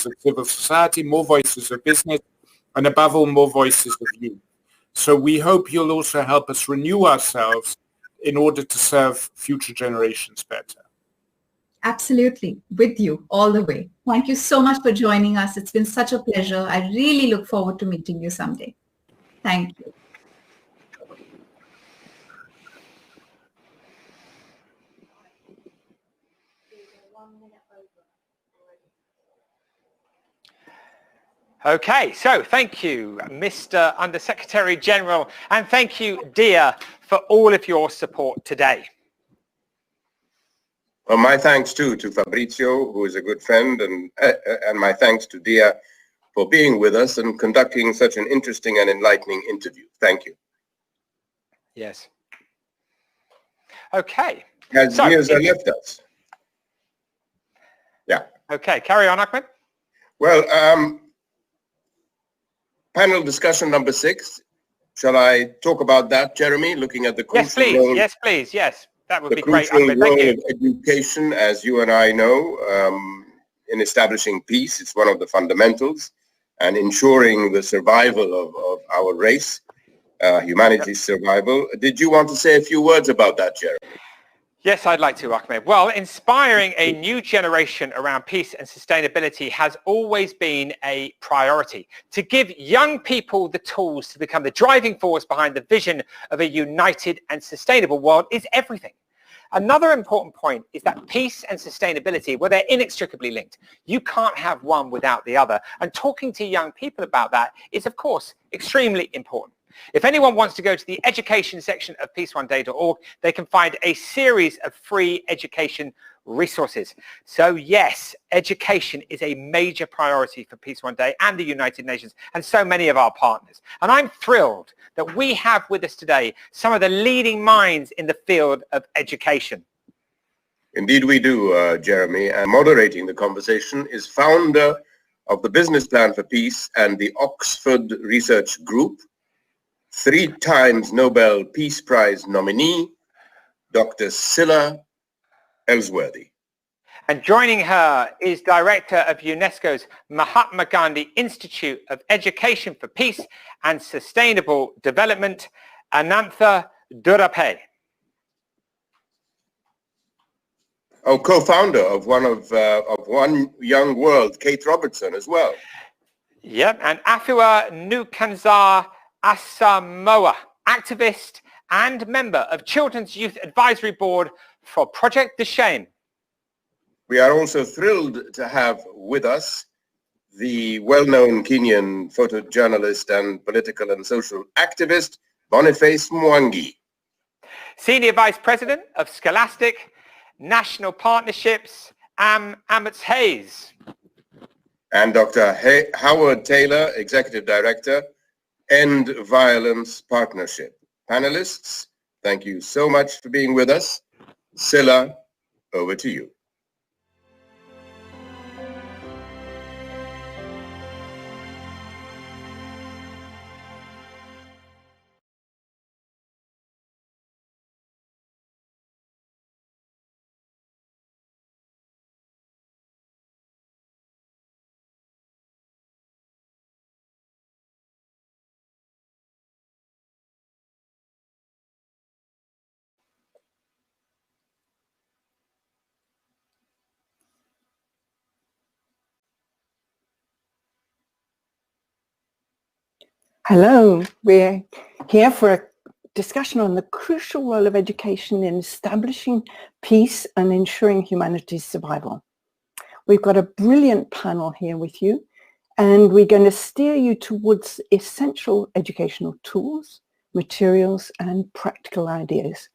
of civil society, more voices of business, and above all, more voices of youth. So we hope you'll also help us renew ourselves in order to serve future generations better. Absolutely. With you all the way. Thank you so much for joining us. It's been such a pleasure. I really look forward to meeting you someday. Thank you. Okay, so thank you, Mr. Undersecretary General, and thank you, Dia, for all of your support today. Well, my thanks too to Fabrizio, who is a good friend, and my thanks to Dia for being with us and conducting such an interesting and enlightening interview. Thank you. Yes. Okay. Has Mirza left us? Yeah. Okay, carry on, Ahmed. Well, panel discussion number 6. Shall I talk about that, Jeremy? Looking at the crucial role. Yes, please. Yes, that would be great. The crucial Ahmed, role of education, as you and I know, in establishing peace. It's one of the fundamentals, and ensuring the survival of our race, humanity's survival. Did you want to say a few words about that, Jeremy? Yes, I'd like to, Ahmed. Well, inspiring a new generation around peace and sustainability has always been a priority. To give young people the tools to become the driving force behind the vision of a united and sustainable world is everything. Another important point is that peace and sustainability, well, they're inextricably linked. You can't have one without the other. And talking to young people about that is, of course, extremely important. If anyone wants to go to the education section of peaceoneday.org, they can find a series of free education resources. So yes, education is a major priority for Peace One Day and the United Nations and so many of our partners. And I'm thrilled that we have with us today some of the leading minds in the field of education. Indeed we do, Jeremy. And moderating the conversation is founder of the Business Plan for Peace and the Oxford Research Group, 3 times Nobel Peace Prize nominee, Dr. Scilla Ellsworthy. And joining her is Director of UNESCO's Mahatma Gandhi Institute of Education for Peace and Sustainable Development, Anantha Durape. Oh, co-founder of One Young World, Kate Robertson, as well. Yep, and Afua Nukanzar Asamoah, activist and member of Children's Youth Advisory Board for Project the Shame. We are also thrilled to have with us the well-known Kenyan photojournalist and political and social activist, Boniface Mwangi. Senior Vice President of Scholastic National Partnerships, Amos Hayes. And Dr. Howard Taylor, Executive Director, End Violence Partnership. Panelists, thank you so much for being with us. Scilla, over to you. Hello, we're here for a discussion on the crucial role of education in establishing peace and ensuring humanity's survival. We've got a brilliant panel here with you, and we're going to steer you towards essential educational tools, materials, and practical ideas.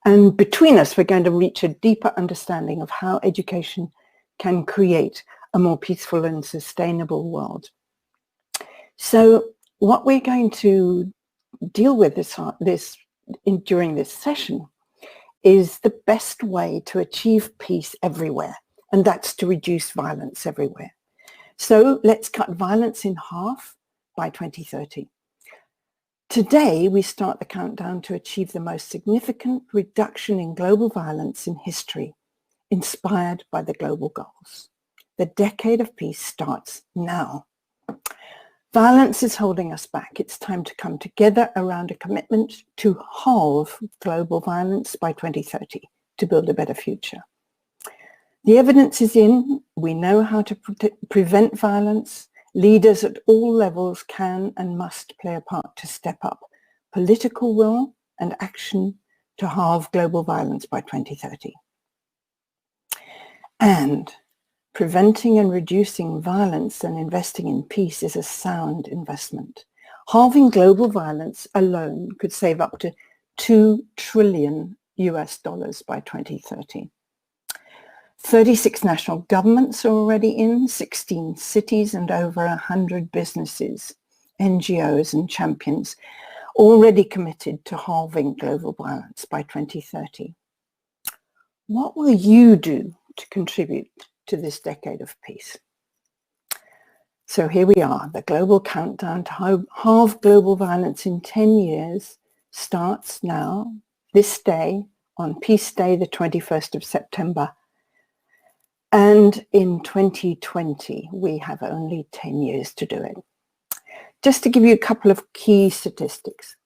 And between us, we're going to reach a deeper understanding of how education can create a more peaceful and sustainable world. So what we're going to deal with during this session is the best way to achieve peace everywhere, and that's to reduce violence everywhere. So let's cut violence in half by 2030. Today, we start the countdown to achieve the most significant reduction in global violence in history, inspired by the global goals. The decade of peace starts now. Violence is holding us back. It's time to come together around a commitment to halve global violence by 2030 to build a better future. The evidence is in. We know how to prevent violence. Leaders at all levels can and must play a part to step up political will and action to halve global violence by 2030. And preventing and reducing violence and investing in peace is a sound investment. Halving global violence alone could save up to $2 trillion by 2030. 36 national governments are already in, 16 cities, and over 100 businesses, NGOs and champions already committed to halving global violence by 2030. What will you do to contribute to this decade of peace? So here we are. The global countdown to halve global violence in 10 years starts now, this day, on Peace Day, the 21st of September. And in 2020, we have only 10 years to do it. Just to give you a couple of key statistics.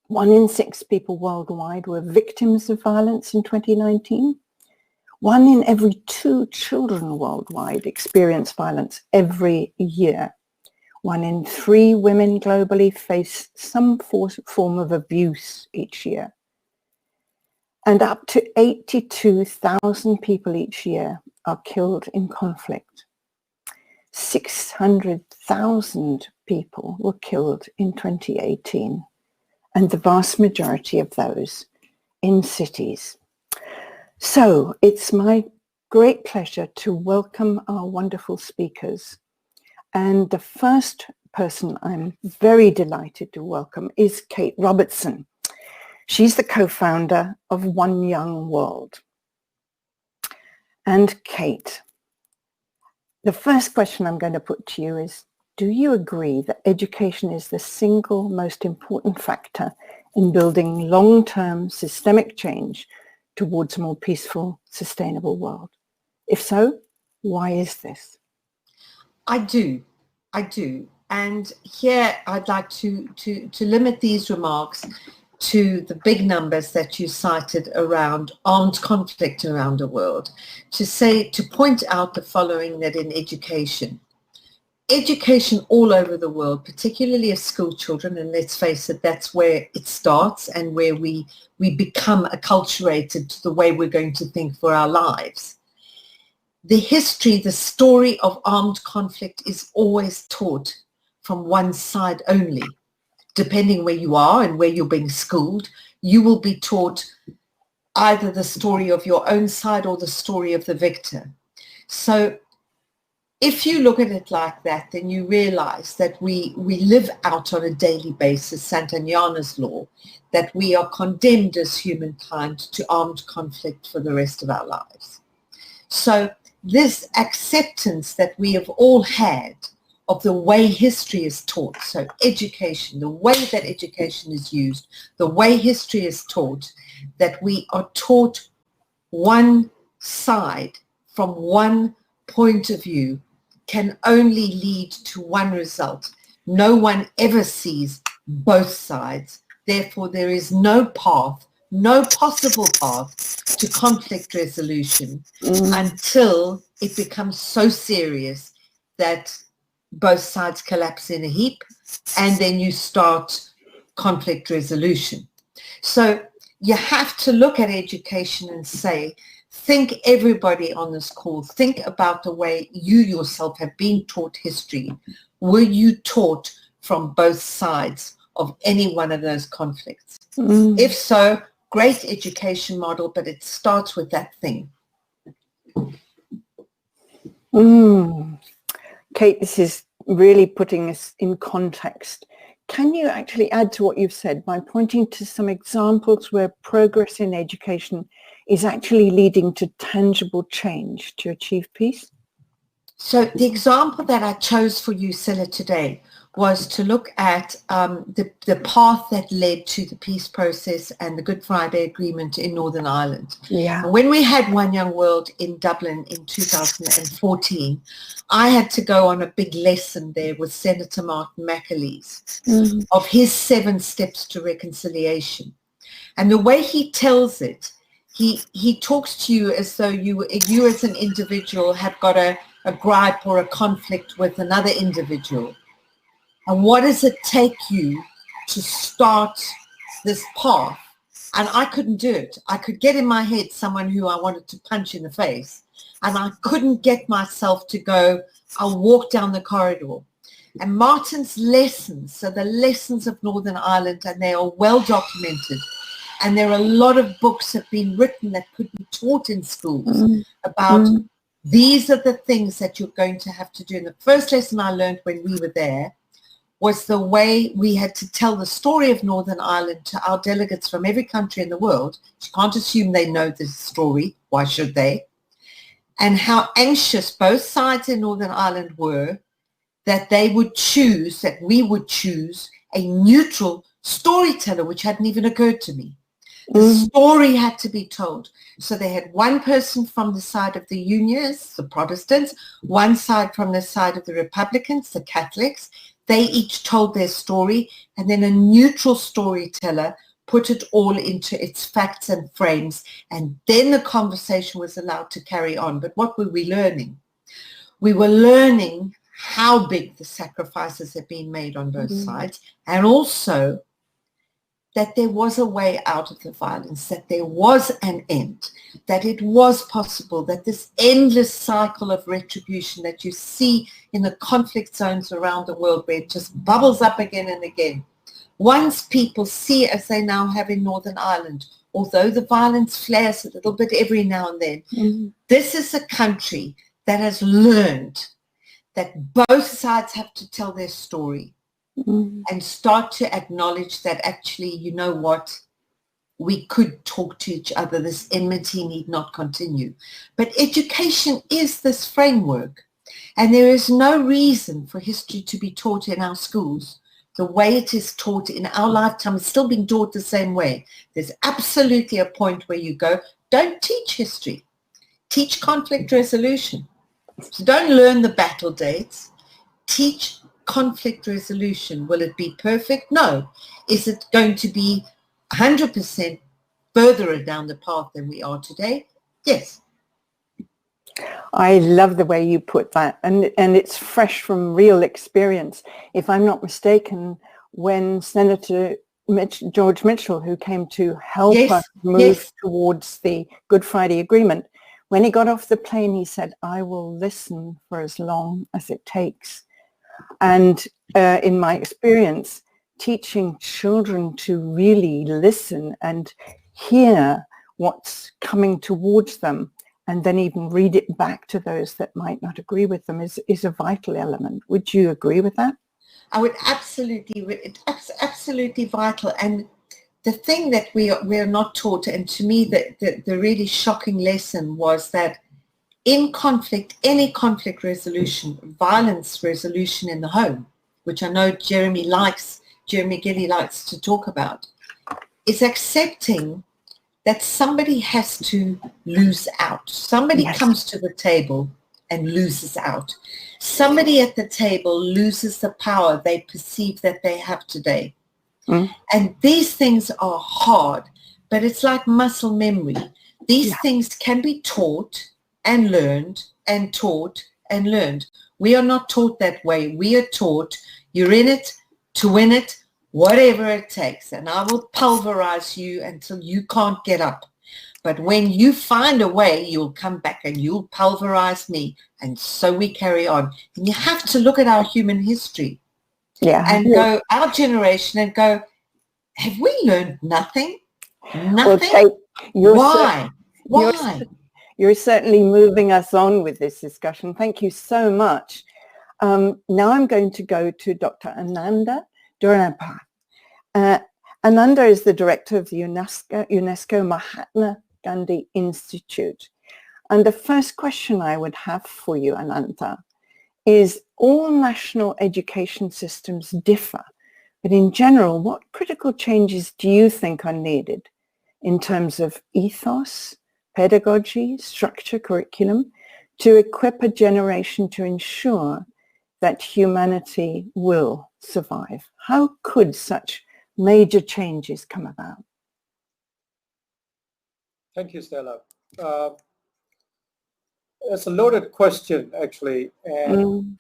1 in 6 people worldwide were victims of violence in 2019. 1 in every 2 children worldwide experience violence every year. 1 in 3 women globally face some form of abuse each year. And up to 82,000 people each year are killed in conflict. 600,000 people were killed in 2018, and the vast majority of those in cities. So it's my great pleasure to welcome our wonderful speakers. And the first person I'm very delighted to welcome is Kate Robertson. She's the co-founder of One Young World. And Kate, the first question I'm going to put to you is, do you agree that education is the single most important factor in building long-term systemic change towards a more peaceful, sustainable world? If so, why is this? I do. And here I'd like to limit these remarks to the big numbers that you cited around armed conflict around the world, to point out the following, that in education all over the world, particularly of school children, and let's face it, that's where it starts and where we become acculturated to the way we're going to think for our lives. The story of armed conflict is always taught from one side only. Depending where you are and where you're being schooled, you will be taught either the story of your own side or the story of the victor. So if you look at it like that, then you realize that we live out on a daily basis Santayana's law, that we are condemned as humankind to armed conflict for the rest of our lives. So this acceptance that we have all had of the way history is taught, so education, the way that education is used, the way history is taught, that we are taught one side from one point of view can only lead to one result. No one ever sees both sides. Therefore, there is no possible path to conflict resolution until it becomes so serious that both sides collapse in a heap, and then you start conflict resolution. So you have to look at education and say, think everybody on this call, think about the way you yourself have been taught history. Were you taught from both sides of any one of those conflicts? If so, great education model, but it starts with that thing. Kate, this is really putting us in context. Can you actually add to what you've said by pointing to some examples where progress in education is actually leading to tangible change to achieve peace? So the example that I chose for you, Scylla, today was to look at the path that led to the peace process and the Good Friday Agreement in Northern Ireland. Yeah. When we had One Young World in Dublin in 2014, I had to go on a big lesson there with Senator Martin McAleese of his 7 steps to reconciliation. And the way he tells it, he talks to you as though you as an individual have got a gripe or a conflict with another individual. And what does it take you to start this path? And I couldn't do it. I could get in my head someone who I wanted to punch in the face, and I couldn't get myself to go, I'll walk down the corridor. And Martin's lessons, so the lessons of Northern Ireland, and they are well documented. And there are a lot of books that have been written that could be taught in schools about these are the things that you're going to have to do. And the first lesson I learned when we were there was the way we had to tell the story of Northern Ireland to our delegates from every country in the world. You can't assume they know this story. Why should they? And how anxious both sides in Northern Ireland were that they would choose, that we would choose a neutral storyteller, which hadn't even occurred to me. The story had to be told. So they had one person from the side of the Unionists, the Protestants, one side from the side of the Republicans, the Catholics. They each told their story, and then a neutral storyteller put it all into its facts and frames, and then the conversation was allowed to carry on. But what were we learning? We were learning how big the sacrifices had been made on both sides, and also that there was a way out of the violence, that there was an end, that it was possible, that this endless cycle of retribution that you see in the conflict zones around the world where it just bubbles up again and again. Once people see, as they now have in Northern Ireland, although the violence flares a little bit every now and then, this is a country that has learned that both sides have to tell their story. And start to acknowledge that actually, you know what, we could talk to each other. This enmity need not continue. But education is this framework. And there is no reason for history to be taught in our schools the way it is taught in our lifetime. It's still being taught the same way. There's absolutely a point where you go, don't teach history. Teach conflict resolution. So don't learn the battle dates. Teach conflict resolution. Will it be perfect? No. Is it going to be 100% further down the path than we are today? Yes. I love the way you put that, and it's fresh from real experience. If I'm not mistaken, when Senator George Mitchell, who came to help us move towards the Good Friday Agreement, when he got off the plane, he said, I will listen for as long as it takes. And in my experience, teaching children to really listen and hear what's coming towards them, and then even read it back to those that might not agree with them is a vital element. Would you agree with that? I would absolutely, it's absolutely vital. And the thing that we are not taught, and to me the really shocking lesson was that in conflict, any conflict resolution, violence resolution in the home, which I know Jeremy Gilly likes to talk about, is accepting that somebody has to lose out. Somebody comes to the table and loses out. Somebody at the table loses the power they perceive that they have today. And these things are hard, but it's like muscle memory. These things can be taught and learned and taught and learned. We are not taught that way. We are taught you're in it to win it, whatever it takes. And I will pulverize you until you can't get up. But when you find a way, you'll come back and you'll pulverize me. And so we carry on. And you have to look at our human history and go, our generation, and go, have we learned nothing? Nothing? Why? Why? You're certainly moving us on with this discussion. Thank you so much. Now I'm going to go to Dr. Ananda Duranappa. Ananda is the director of the UNESCO Mahatma Gandhi Institute. And the first question I would have for you, Ananda, is all national education systems differ, but in general, what critical changes do you think are needed in terms of ethos, pedagogy, structure, curriculum, to equip a generation to ensure that humanity will survive? How could such major changes come about? Thank you, Stella. It's a loaded question, actually, and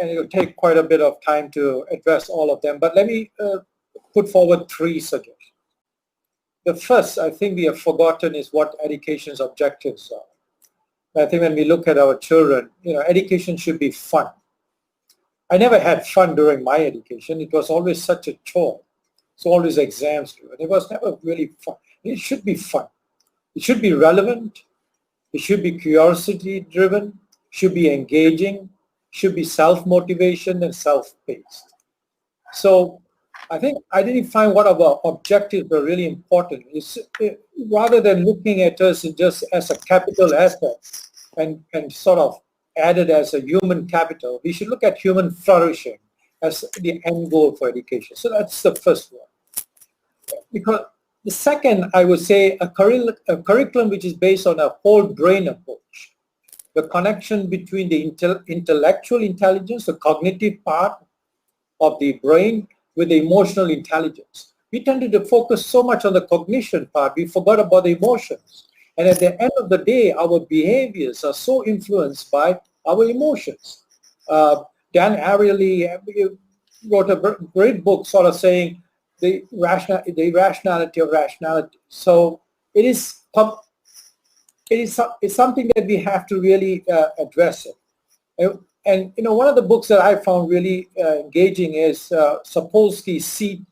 it'll take quite a bit of time to address all of them. But let me put forward 3 suggestions. The first, I think we have forgotten, is what education's objectives are. I think when we look at our children, education should be fun. I never had fun during my education. It was always such a chore. It's always exams driven. It was never really fun. It should be fun. It should be relevant. It should be curiosity driven, should be engaging, should be self-motivation and self-paced. So I think identifying what our objectives are really important. Is rather than looking at us just as a capital asset and sort of add it as a human capital, we should look at human flourishing as the end goal for education. So that's the first one. Because the second, I would say, a curriculum which is based on a whole brain approach. The connection between the intellectual intelligence, the cognitive part of the brain, with the emotional intelligence. We tended to focus so much on the cognition part, we forgot about the emotions. And at the end of the day, our behaviors are so influenced by our emotions. Dan Ariely wrote a great book sort of saying, the rationality of rationality. So it's something that we have to really address it. And one of the books that I found really engaging is Sapolsky's Seed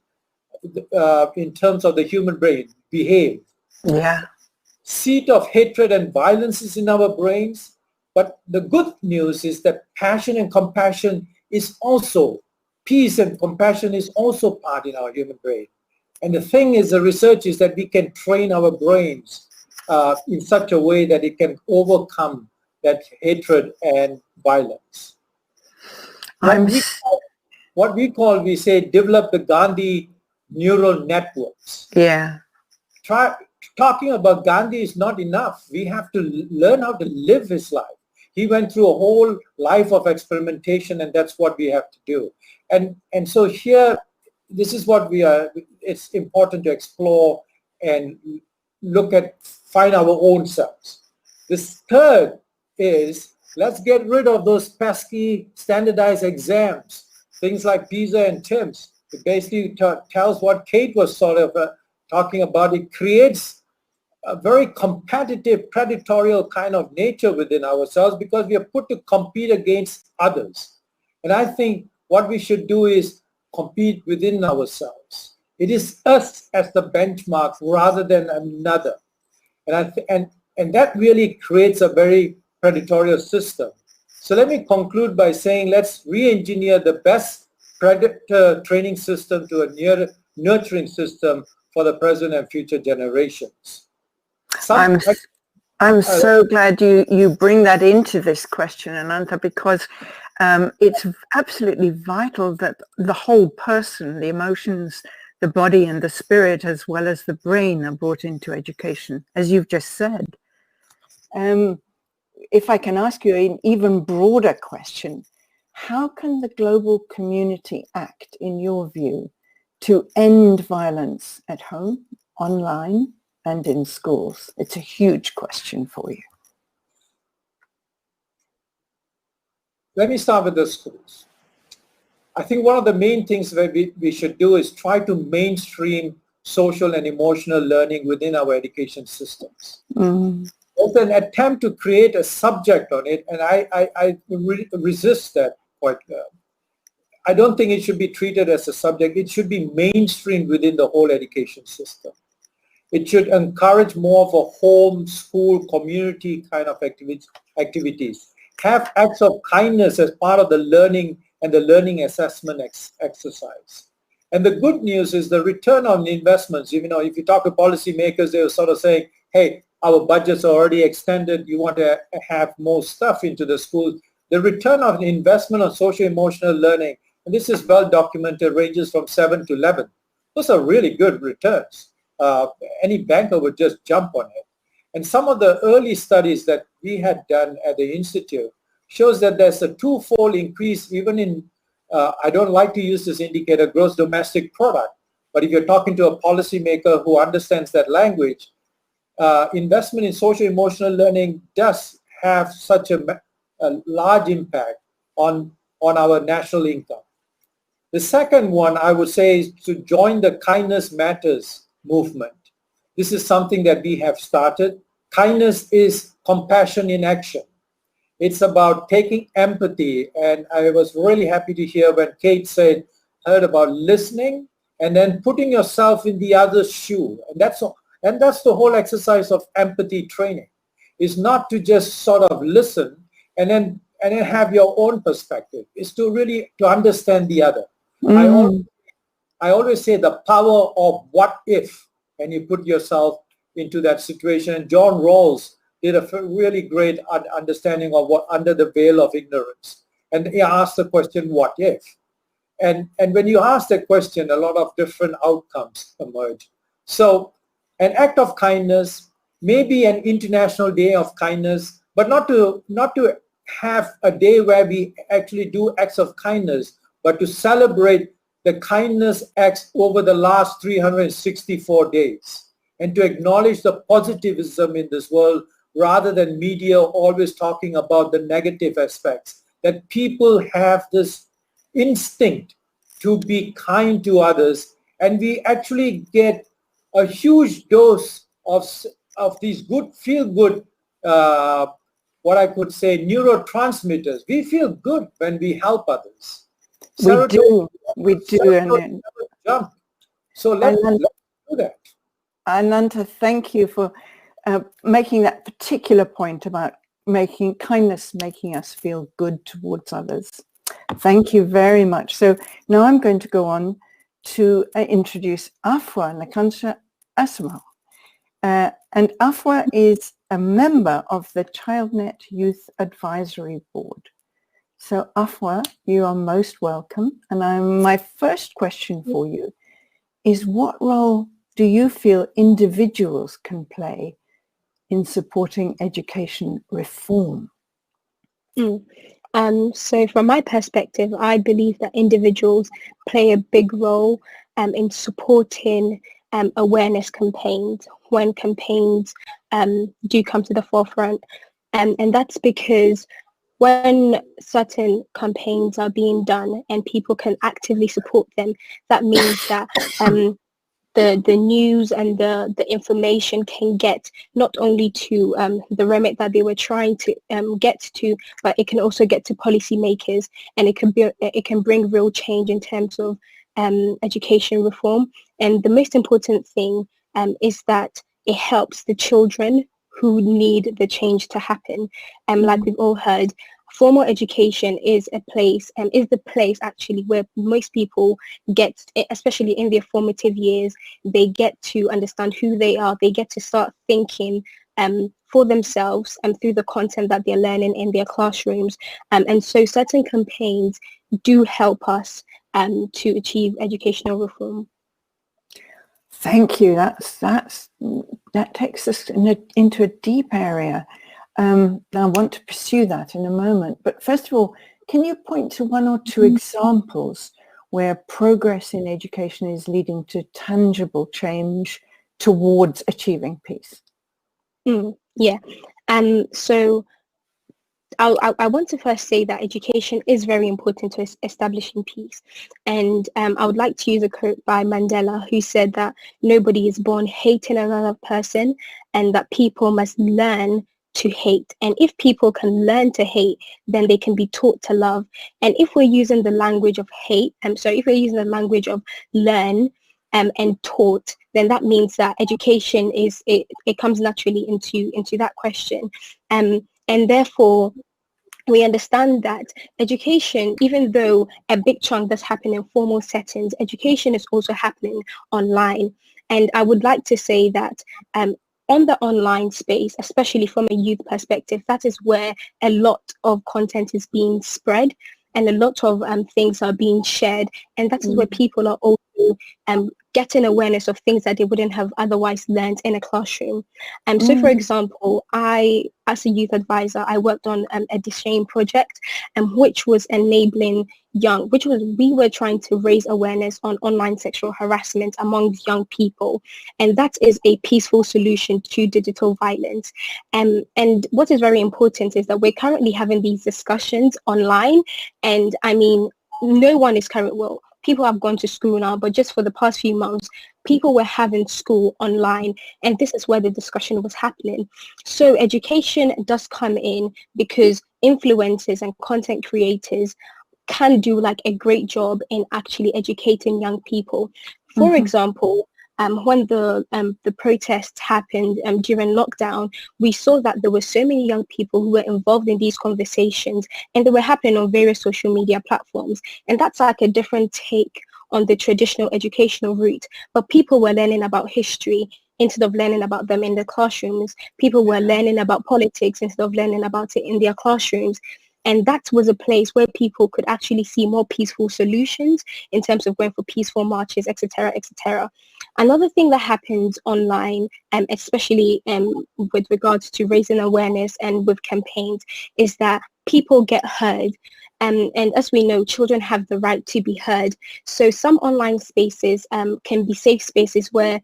in terms of the human brain, Behave. Yeah. Seed of hatred and violence is in our brains, but the good news is that passion and compassion is also peace and compassion is also part in our human brain. And the thing is, the research is that we can train our brains in such a way that it can overcome that hatred and violence. What we say, develop the Gandhi neural networks. Yeah. Talking about Gandhi is not enough. We have to learn how to live his life. He went through a whole life of experimentation, and that's what we have to do. And so here, this is what it's important to explore and find our own selves. This third is, let's get rid of those pesky standardized exams, things like PISA and TIMSS. It basically tells what Kate was sort of talking about. It creates a very competitive, predatorial kind of nature within ourselves because we are put to compete against others. And I think what we should do is compete within ourselves. It is us as the benchmark rather than another. And that really creates a very predatory system. So let me conclude by saying let's re-engineer the best predator training system to a nurturing system for the present and future generations. I'm so glad you bring that into this question, Ananta, because it's absolutely vital that the whole person, the emotions, the body and the spirit, as well as the brain, are brought into education, as you've just said. If I can ask you an even broader question, how can the global community act, in your view, to end violence at home, online, and in schools? It's a huge question for you. Let me start with the schools. I think one of the main things that we should do is try to mainstream social and emotional learning within our education systems. Mm. There's an attempt to create a subject on it, and I resist that quite. I don't think it should be treated as a subject. It should be mainstreamed within the whole education system. It should encourage more of a home, school, community kind of activities. Have acts of kindness as part of the learning and the learning assessment exercise. And the good news is the return on investments. You know, if you talk to policymakers, they were sort of saying, hey, our budgets are already extended. You want to have more stuff into the schools. The return on investment on social-emotional learning, and this is well documented, ranges from 7 to 11. Those are really good returns. Any banker would just jump on it. And some of the early studies that we had done at the Institute shows that there's a twofold increase even in, I don't like to use this indicator, gross domestic product, but if you're talking to a policymaker who understands that language, investment in social-emotional learning does have such a large impact on our national income. The second one I would say is to join the Kindness Matters movement. This is something that we have started. Kindness is compassion in action. It's about taking empathy, and I was really happy to hear when Kate heard about listening and then putting yourself in the other's shoe. And that's the whole exercise of empathy training, is not to just sort of listen and then have your own perspective. It's to really to understand the other. Mm. I always say the power of what if, and you put yourself into that situation. John Rawls did a really great understanding of what under the veil of ignorance. And he asked the question, what if? And when you ask that question, a lot of different outcomes emerge. So an act of kindness, maybe an International Day of Kindness, but not to have a day where we actually do acts of kindness, but to celebrate the kindness acts over the last 364 days and to acknowledge the positivism in this world rather than media always talking about the negative aspects, that people have this instinct to be kind to others, and we actually get a huge dose of these good, feel-good, what I could say, neurotransmitters. We feel good when we help others. We do. Jump. So let's do that. Ananta, thank you for making that particular point about making us feel good towards others. Thank you very much. So now I'm going to go on to introduce Afua Nakansha Asmal. And Afua is a member of the ChildNet Youth Advisory Board. So Afua, you are most welcome. And my first question for you is, what role do you feel individuals can play in supporting education reform? So from my perspective, I believe that individuals play a big role in supporting awareness campaigns when campaigns do come to the forefront. And that's because when certain campaigns are being done and people can actively support them, that means that the news and the information can get not only to the remit that they were trying to get to, but it can also get to policymakers, and it can bring real change in terms of education reform. And the most important thing is that it helps the children who need the change to happen. Like we've all heard, formal education is the place actually where most people get, especially in their formative years, they get to understand who they are. They get to start thinking for themselves and through the content that they're learning in their classrooms. And so certain campaigns do help us to achieve educational reform. Thank you. That takes us into a deep area. I want to pursue that in a moment. But first of all, can you point to one or two examples where progress in education is leading to tangible change towards achieving peace? Yeah. So I want to first say that education is very important to establishing peace. And I would like to use a quote by Mandela, who said that nobody is born hating another person, and that people must learn to hate. And if people can learn to hate, then they can be taught to love. And if we're using the language of hate, if we're using the language of learn and taught, then that means that education it comes naturally into that question. And therefore, we understand that education, even though a big chunk does happen in formal settings, education is also happening online. And I would like to say that on the online space, especially from a youth perspective, that is where a lot of content is being spread and a lot of things are being shared. And that is where people are also getting awareness of things that they wouldn't have otherwise learned in a classroom. So for example, I, as a youth advisor, I worked on a Deshame project, which was enabling we were trying to raise awareness on online sexual harassment among young people. And that is a peaceful solution to digital violence. And what is very important is that we're currently having these discussions online. And I mean, no one is people have gone to school now, but just for the past few months, people were having school online, and this is where the discussion was happening. So education does come in because influencers and content creators can do like a great job in actually educating young people. For example, when the protests happened during lockdown, we saw that there were so many young people who were involved in these conversations, and they were happening on various social media platforms. And that's like a different take on the traditional educational route. But people were learning about history instead of learning about them in the classrooms. People were learning about politics instead of learning about it in their classrooms. And that was a place where people could actually see more peaceful solutions in terms of going for peaceful marches, etc., etc. Another thing that happens online, especially with regards to raising awareness and with campaigns, is that people get heard. And as we know, children have the right to be heard. So some online spaces can be safe spaces where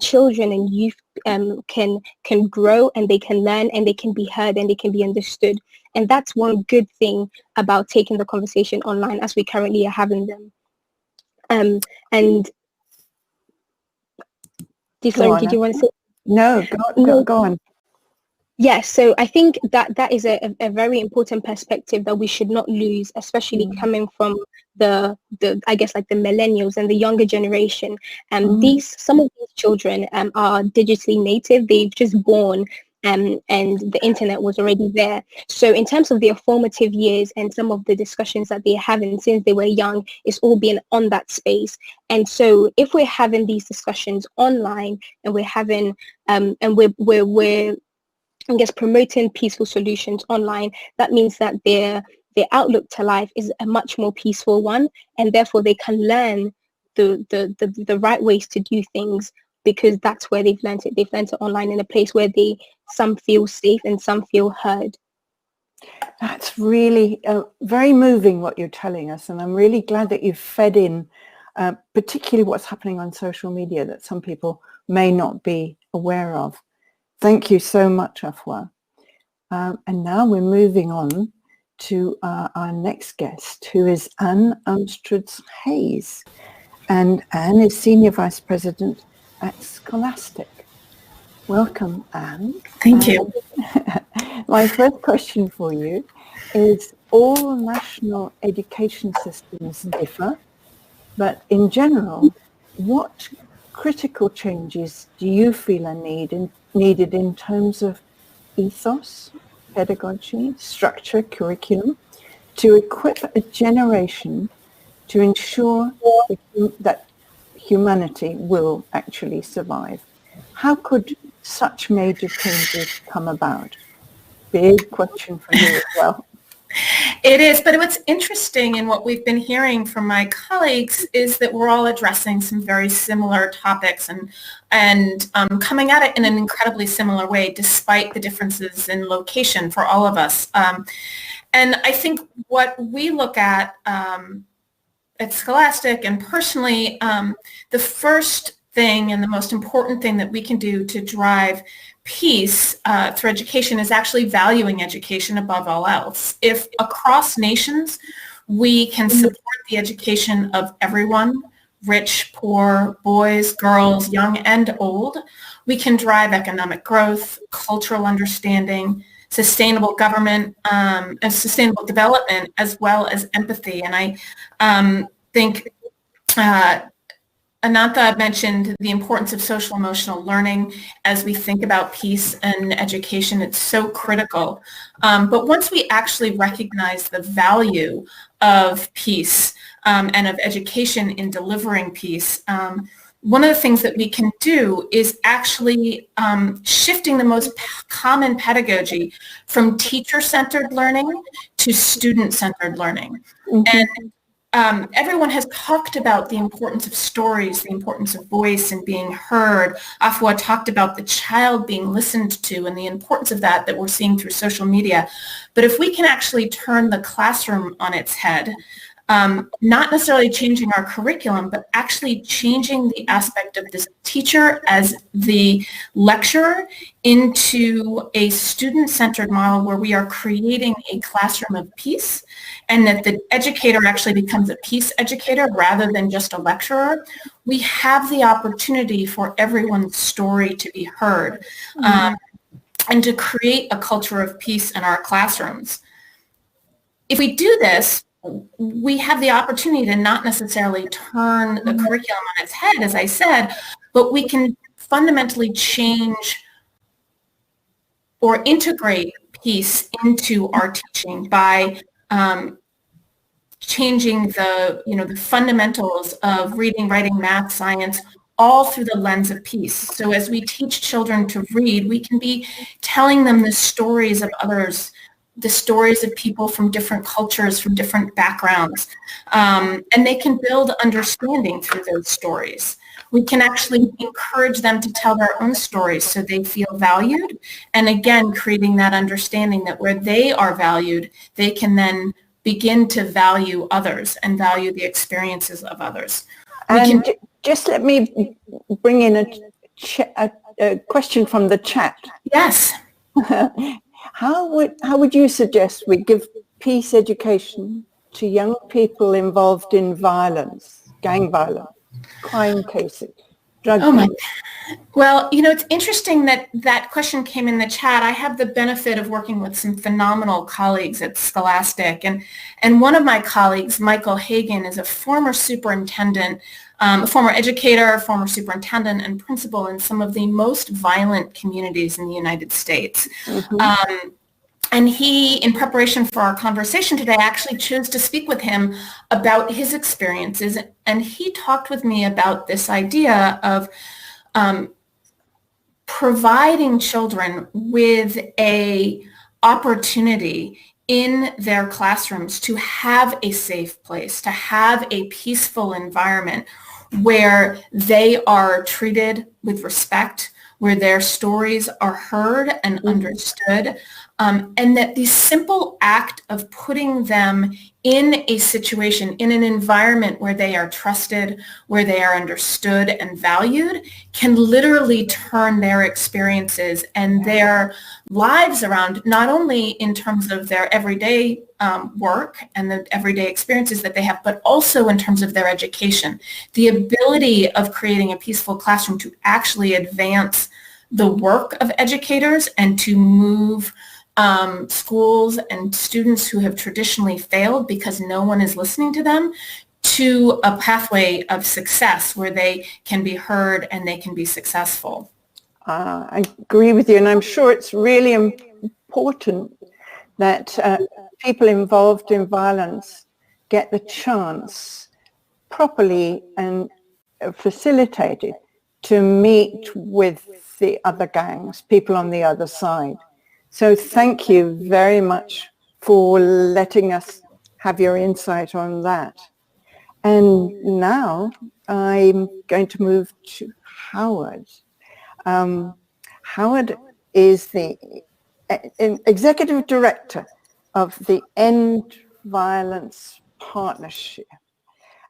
children and youth can grow, and they can learn, and they can be heard, and they can be understood. And that's one good thing about taking the conversation online as we currently are having them. And did you want to say? No, go on. Yes, so I think that is a very important perspective that we should not lose, especially coming from the I guess like the millennials and the younger generation. Some of these children are digitally native. They've just born and the internet was already there. So in terms of their formative years and some of the discussions that they're having since they were young, it's all been on that space. And so if we're having these discussions online and we're having and we're I guess promoting peaceful solutions online, that means that their outlook to life is a much more peaceful one, and therefore they can learn the right ways to do things, because that's where they've learned it. They've learned it online in a place where some feel safe and some feel heard. That's really very moving what you're telling us, and I'm really glad that you've fed in particularly what's happening on social media that some people may not be aware of. Thank you so much, Afua. And now we're moving on to our next guest, who is Anne Umstruds-Hayes. And Anne is Senior Vice President at Scholastic. Welcome, Anne. Thank you. My first question for you is, all national education systems differ, but in general, what critical changes do you feel are needed in terms of ethos, pedagogy, structure, curriculum, to equip a generation to ensure that humanity will actually survive? How could such major changes come about? Big question for you as well. It is, but what's interesting in what we've been hearing from my colleagues is that we're all addressing some very similar topics and coming at it in an incredibly similar way, despite the differences in location for all of us. And I think what we look at Scholastic and personally, the first thing and the most important thing that we can do to drive peace through education is actually valuing education above all else. If across nations we can support the education of everyone, rich, poor, boys, girls, young and old, we can drive economic growth, cultural understanding, sustainable government, and sustainable development, as well as empathy. And I think Anantha mentioned the importance of social emotional learning as we think about peace and education. It's so critical. But once we actually recognize the value of peace and of education in delivering peace, one of the things that we can do is actually shifting the most common pedagogy from teacher-centered learning to student-centered learning. And everyone has talked about the importance of stories, the importance of voice and being heard. Afua talked about the child being listened to and the importance of that we're seeing through social media. But if we can actually turn the classroom on its head, not necessarily changing our curriculum, but actually changing the aspect of this teacher as the lecturer into a student-centered model where we are creating a classroom of peace, and that the educator actually becomes a peace educator rather than just a lecturer, we have the opportunity for everyone's story to be heard, and to create a culture of peace in our classrooms. If we do this, we have the opportunity to not necessarily turn the curriculum on its head, as I said, but we can fundamentally change or integrate peace into our teaching by changing the fundamentals of reading, writing, math, science, all through the lens of peace. So as we teach children to read, we can be telling them the stories of others, the stories of people from different cultures, from different backgrounds, and they can build understanding through those stories. We can actually encourage them to tell their own stories so they feel valued, and again, creating that understanding that where they are valued, they can then begin to value others and value the experiences of others. And just let me bring in a question from the chat. Yes. How would you suggest we give peace education to young people involved in violence, gang violence, crime cases, drug cases? Well, it's interesting that that question came in the chat. I have the benefit of working with some phenomenal colleagues at Scholastic, and one of my colleagues, Michael Hagan, is a former superintendent, a former educator, former superintendent, and principal in some of the most violent communities in the United States. And he, in preparation for our conversation today, actually chose to speak with him about his experiences. And he talked with me about this idea of providing children with a opportunity in their classrooms to have a safe place, to have a peaceful environment where they are treated with respect, where their stories are heard and understood, and that the simple act of putting them in a situation, in an environment where they are trusted, where they are understood and valued, can literally turn their experiences and their lives around, not only in terms of their everyday work and the everyday experiences that they have, but also in terms of their education. The ability of creating a peaceful classroom to actually advance the work of educators and to move schools and students who have traditionally failed because no one is listening to them to a pathway of success where they can be heard and they can be successful. I agree with you, and I'm sure it's really important that people involved in violence get the chance properly and facilitated to meet with the other gangs, people on the other side. So thank you very much for letting us have your insight on that. And now I'm going to move to Howard. Howard is the executive director of the End Violence Partnership.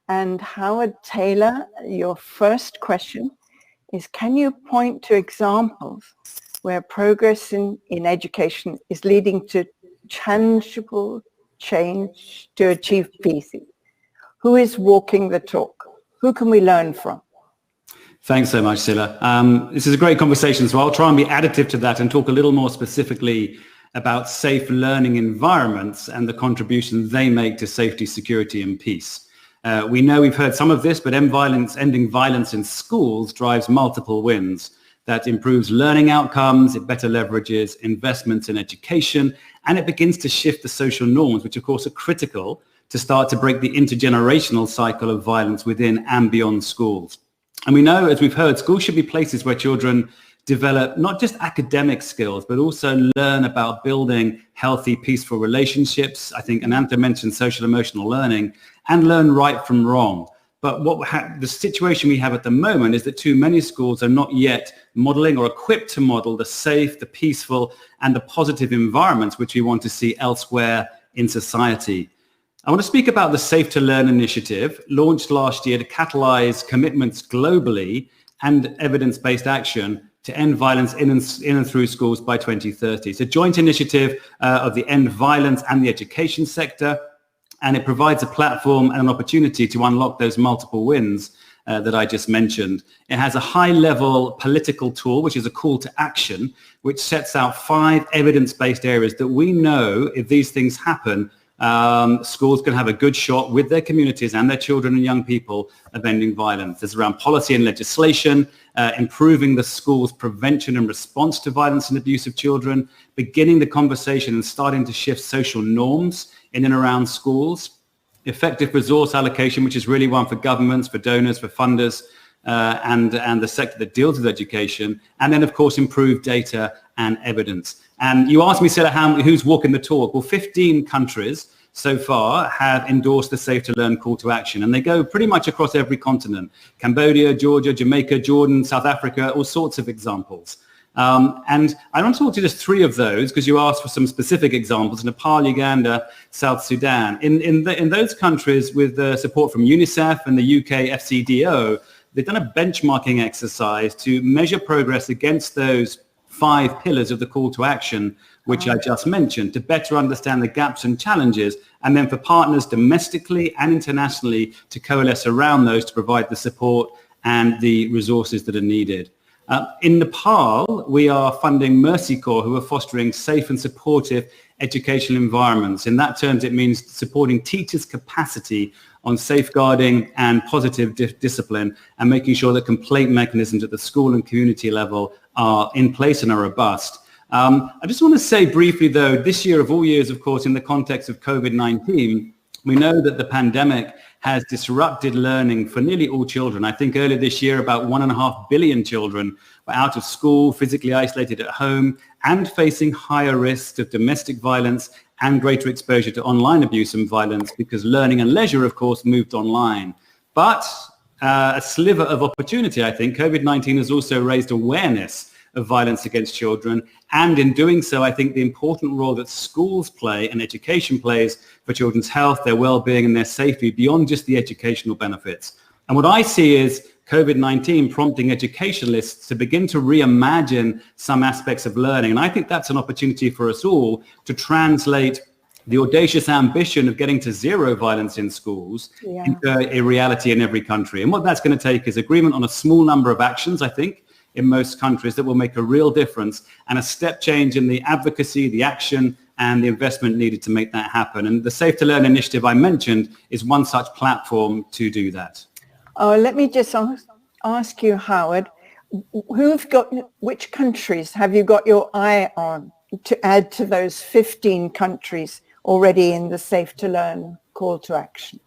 And Howard Taylor, your first question is, can you point to examples where progress in education is leading to tangible change to achieve peace? Who is walking the talk? Who can we learn from? Thanks so much, Sila. This is a great conversation, so I'll try and be additive to that and talk a little more specifically about safe learning environments and the contributions they make to safety, security, and peace. We know we've heard some of this, but ending violence in schools drives multiple wins. That improves learning outcomes, it better leverages investments in education, and it begins to shift the social norms, which of course are critical to start to break the intergenerational cycle of violence within and beyond schools. And we know, as we've heard, schools should be places where children develop not just academic skills, but also learn about building healthy, peaceful relationships. I think Anantha mentioned social emotional learning, and learn right from wrong. But the situation we have at the moment is that too many schools are not yet modeling or equipped to model the safe, the peaceful, and the positive environments which we want to see elsewhere in society. I want to speak about the Safe to Learn initiative, launched last year to catalyze commitments globally and evidence-based action to end violence in and through schools by 2030. It's a joint initiative of the End Violence and the education sector, and it provides a platform and an opportunity to unlock those multiple wins that I just mentioned. It has a high-level political tool, which is a call to action, which sets out 5 evidence-based areas that we know if these things happen, schools can have a good shot with their communities and their children and young people of ending violence. There's around policy and legislation, improving the school's prevention and response to violence and abuse of children, beginning the conversation and starting to shift social norms in and around schools, effective resource allocation, which is really one for governments, for donors, for funders, and the sector that deals with education, and then of course improved data and evidence. And you asked me, Sila, who's walking the talk? Well, 15 countries so far have endorsed the Safe to Learn call to action, and they go pretty much across every continent. Cambodia, Georgia, Jamaica, Jordan, South Africa, all sorts of examples. And I want to talk to just 3 of those because you asked for some specific examples: Nepal, Uganda, South Sudan. In those countries, with the support from UNICEF and the UK FCDO, they've done a benchmarking exercise to measure progress against those 5 pillars of the call to action, which I just mentioned, to better understand the gaps and challenges, and then for partners domestically and internationally to coalesce around those to provide the support and the resources that are needed. In Nepal, we are funding Mercy Corps, who are fostering safe and supportive educational environments. In that terms, it means supporting teachers' capacity on safeguarding and positive discipline, and making sure that complaint mechanisms at the school and community level are in place and are robust. I just want to say briefly, though, this year of all years, of course, in the context of COVID-19, we know that the pandemic has disrupted learning for nearly all children. I think earlier this year, about 1.5 billion children were out of school, physically isolated at home, and facing higher risks of domestic violence and greater exposure to online abuse and violence, because learning and leisure, of course, moved online. But a sliver of opportunity, I think. COVID-19 has also raised awareness of violence against children, and in doing so, I think the important role that schools play and education plays for children's health, their well-being, and their safety beyond just the educational benefits. And what I see is COVID-19 prompting educationalists to begin to reimagine some aspects of learning. And I think that's an opportunity for us all to translate the audacious ambition of getting to zero violence in schools into a reality in every country. And what that's going to take is agreement on a small number of actions, I think, in most countries that will make a real difference, and a step change in the advocacy, the action, and the investment needed to make that happen. And the Safe to Learn initiative I mentioned is one such platform to do that. Oh, let me just ask you, Howard, which countries have you got your eye on to add to those 15 countries already in the Safe to Learn call to action?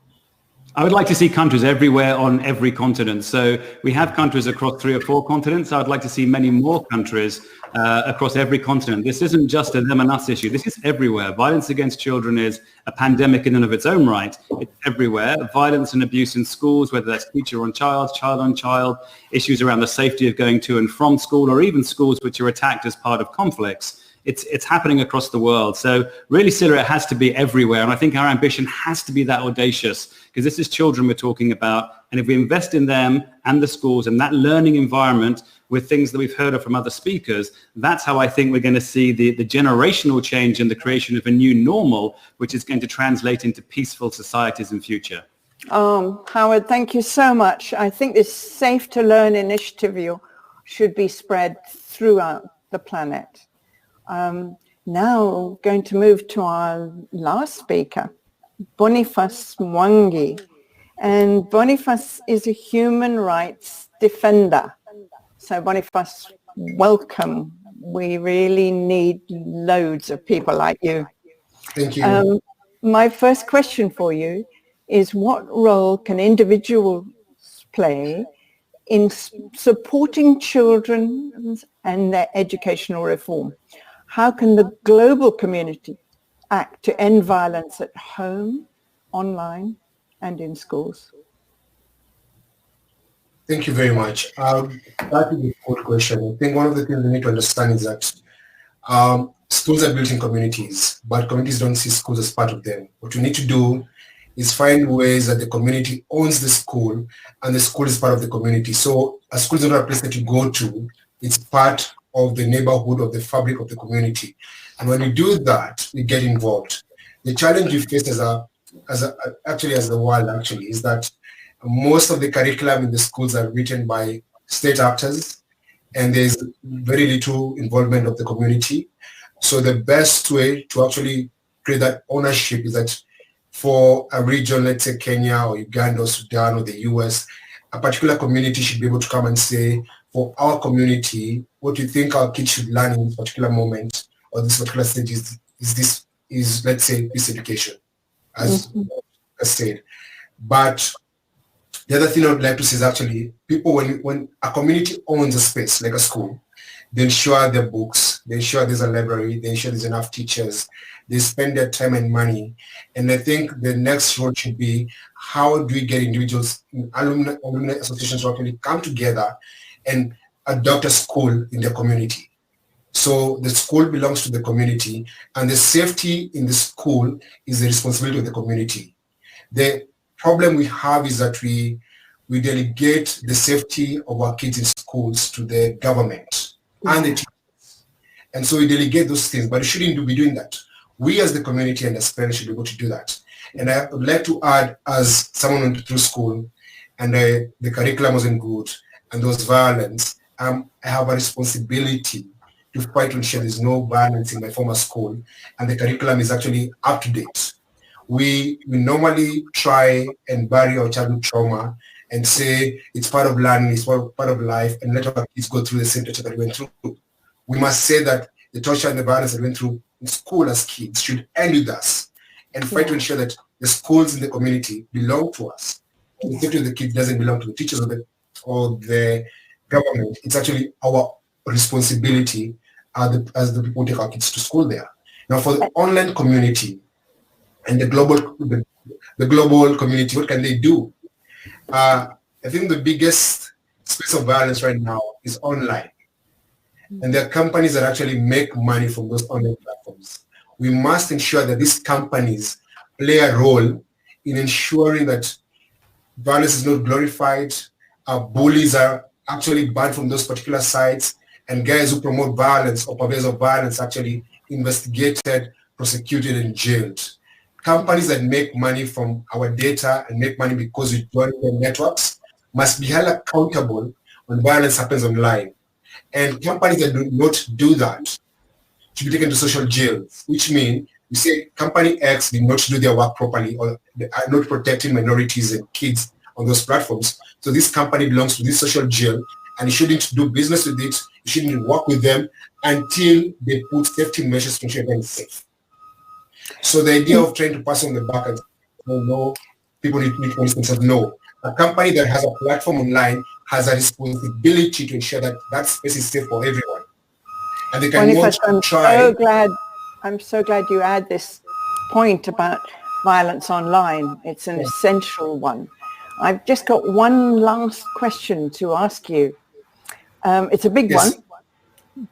I would like to see countries everywhere on every continent. So we have countries across 3 or 4 continents. I'd like to see many more countries across every continent. This isn't just a them and us issue. This is everywhere. Violence against children is a pandemic in and of its own right. It's everywhere. Violence and abuse in schools, whether that's teacher on child on child, issues around the safety of going to and from school, or even schools which are attacked as part of conflicts. It's happening across the world. So really, Sila, it has to be everywhere. And I think our ambition has to be that audacious, because this is children we're talking about. And if we invest in them and the schools and that learning environment, with things that we've heard of from other speakers, that's how I think we're going to see the generational change and the creation of a new normal, which is going to translate into peaceful societies in future. Howard, thank you so much. I think this Safe to Learn initiative should be spread throughout the planet. Now going to move to our last speaker, Boniface Mwangi. And Boniface is a human rights defender. So Boniface, welcome. We really need loads of people like you. Thank you. My first question for you is, what role can individuals play in supporting children and their educational reform? How can the global community act to end violence at home, online, and in schools? Thank you very much. That is a good question. I think one of the things we need to understand is that schools are built in communities, but communities don't see schools as part of them. What we need to do is find ways that the community owns the school and the school is part of the community. So a school is not a place that you go to, it's part of the neighborhood, of the fabric of the community. And when you do that, we get involved. The challenge you face as the world is that most of the curriculum in the schools are written by state actors, and there's very little involvement of the community. So the best way to actually create that ownership is that for a region, let's say Kenya or Uganda or Sudan or the US, a particular community should be able to come and say, for our community, what do you think our kids should learn in this particular moment or this particular stage is let's say, peace education, as I said. But the other thing I would like to say is actually people, when a community owns a space like a school, they ensure their books, they ensure there's a library, they ensure there's enough teachers, they spend their time and money. And I think the next role should be, how do we get individuals, alumni associations to actually come together and adopt a school in their community. So the school belongs to the community, and the safety in the school is the responsibility of the community. The problem we have is that we delegate the safety of our kids in schools to the government and the teachers. And so we delegate those things, but we shouldn't be doing that. We as the community and as parents should be able to do that. And I would like to add, as someone went through school and the curriculum wasn't good and there was violence, I have a responsibility to fight to ensure there's no violence in my former school and the curriculum is actually up to date. We normally try and bury our childhood trauma and say it's part of learning, it's part of life, and let our kids go through the same torture that we went through. We must say that the torture and the violence that we went through in school as kids should end with us, and fight to ensure that the schools in the community belong to us. The safety of the kids doesn't belong to the teachers or the government. It's actually our responsibility as the people who take our kids to school there. Now, for the online community and the global community, what can they do? I think the biggest space of violence right now is online. And there are companies that actually make money from those online platforms. We must ensure that these companies play a role in ensuring that violence is not glorified, bullies are actually banned from those particular sites, and guys who promote violence or purveyors of violence actually investigated, prosecuted, and jailed. Companies that make money from our data and make money because we join their networks must be held accountable when violence happens online. And companies that do not do that should be taken to social jail, which means we say company X did not do their work properly or they are not protecting minorities and kids on those platforms. So this company belongs to this social jail and you shouldn't do business with it, you shouldn't work with them until they put safety measures to ensure them safe. So the idea of trying to pass on the back and no, people need to themselves, no. A company that has a platform online has a responsibility to ensure that that space is safe for everyone. And they can I'm so glad you add this point about violence online. It's an essential one. I've just got one last question to ask you. It's a big one.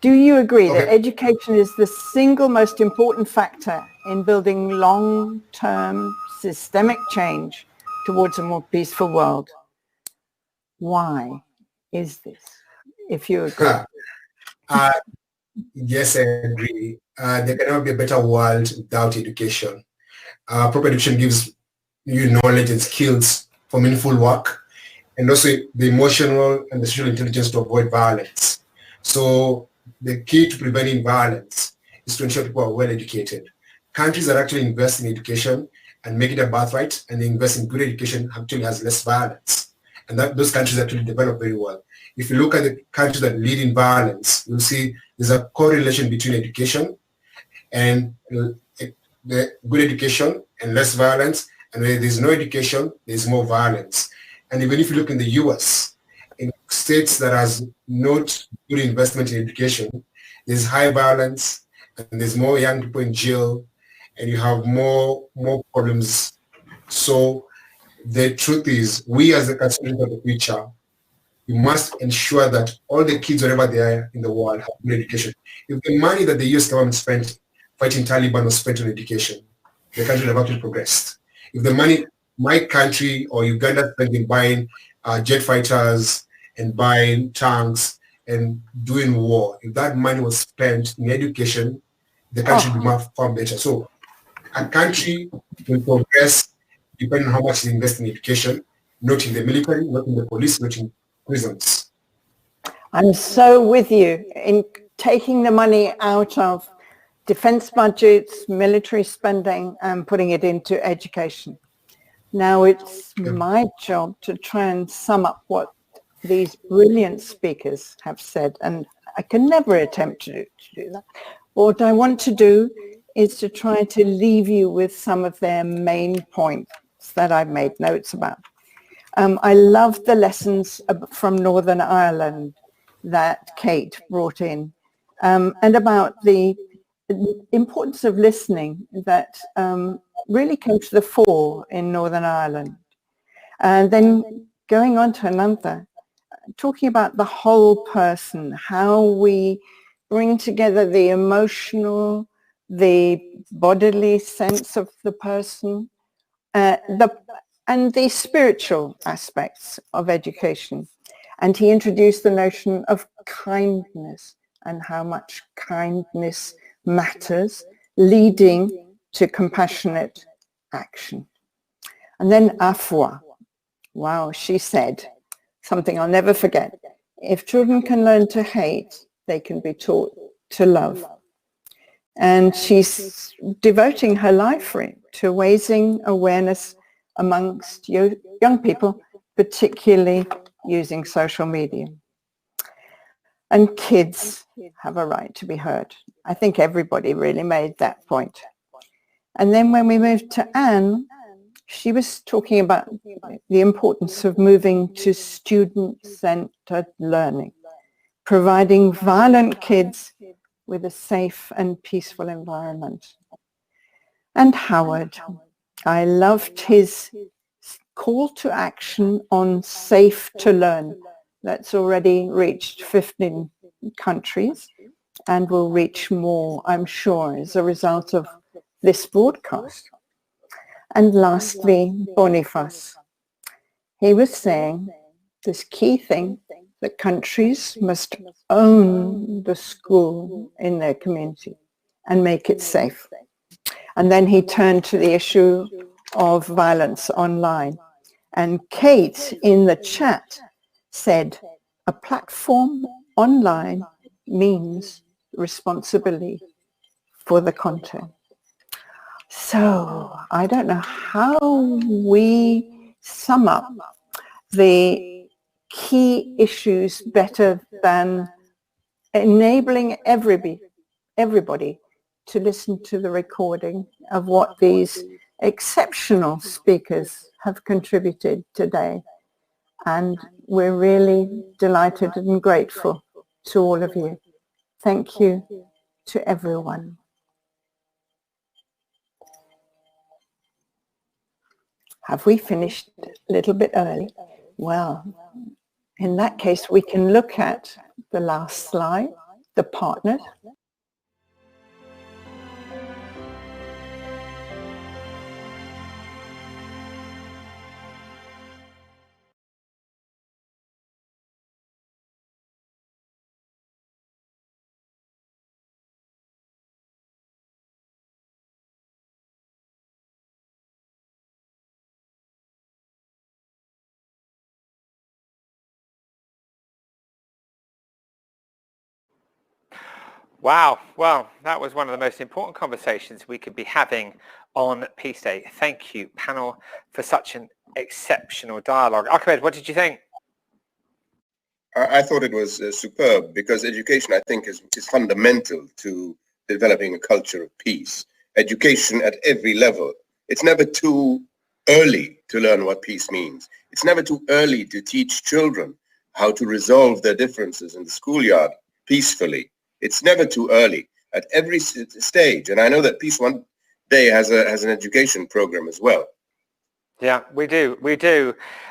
Do you agree that education is the single most important factor in building long-term systemic change towards a more peaceful world? Why is this? if you agree. Yes, I agree. There cannot be a better world without education. Proper education gives you knowledge and skills for meaningful work, and also the emotional and the social intelligence to avoid violence. So the key to preventing violence is to ensure people are well educated. Countries that actually invest in education and make it a birthright, and they invest in good education, actually has less violence. And those countries actually develop very well. If you look at the countries that lead in violence, you'll see there's a correlation between education and the good education and less violence. And where there's no education, there's more violence. And even if you look in the US, in states that has not good investment in education, there's high violence and there's more young people in jail, and you have more problems. So the truth is, we as the custodians of the future, we must ensure that all the kids, wherever they are in the world, have good education. If the money that the US government spent fighting Taliban was spent on education, the country would have actually progressed. If the money my country or Uganda spent in buying jet fighters and buying tanks and doing war, if that money was spent in education, the country would be far better. So a country will progress depending on how much they invest in education, not in the military, not in the police, not in prisons. I'm so with you in taking the money out of defense budgets, military spending, and putting it into education. Now it's my job to try and sum up what these brilliant speakers have said, and I can never attempt to do that. What I want to do is to try to leave you with some of their main points that I've made notes about. I love the lessons from Northern Ireland that Kate brought in, and about the importance of listening that really came to the fore in Northern Ireland. And then going on to another, talking about the whole person, how we bring together the emotional, the bodily sense of the person, and the spiritual aspects of education. And he introduced the notion of kindness and how much kindness matters, leading to compassionate action. And then Afua, wow, she said something I'll never forget. If children can learn to hate, they can be taught to love. And she's devoting her life to raising awareness amongst young people, particularly using social media. And kids have a right to be heard. I think everybody really made that point. And then when we moved to Anne, she was talking about the importance of moving to student-centered learning, providing violent kids with a safe and peaceful environment. And Howard, I loved his call to action on safe to learn. That's already reached 15 countries and will reach more, I'm sure, as a result of this broadcast. And lastly, Boniface. He was saying this key thing that countries must own the school in their community and make it safe. And then he turned to the issue of violence online. And Kate in the chat said, a platform online means responsibility for the content. So I don't know how we sum up the key issues better than enabling everybody to listen to the recording of what these exceptional speakers have contributed today. And we're really delighted and grateful to all of you. Thank you to everyone. Have we finished a little bit early? Well, in that case, we can look at the last slide, the partners. Wow. Well, that was one of the most important conversations we could be having on Peace Day. Thank you, panel, for such an exceptional dialogue. Ahmed, what did you think? I thought it was superb, because education, I think, is fundamental to developing a culture of peace. Education at every level. It's never too early to learn what peace means. It's never too early to teach children how to resolve their differences in the schoolyard peacefully. It's never too early at every stage. And I know that Peace One Day has an education program as well. Yeah, we do.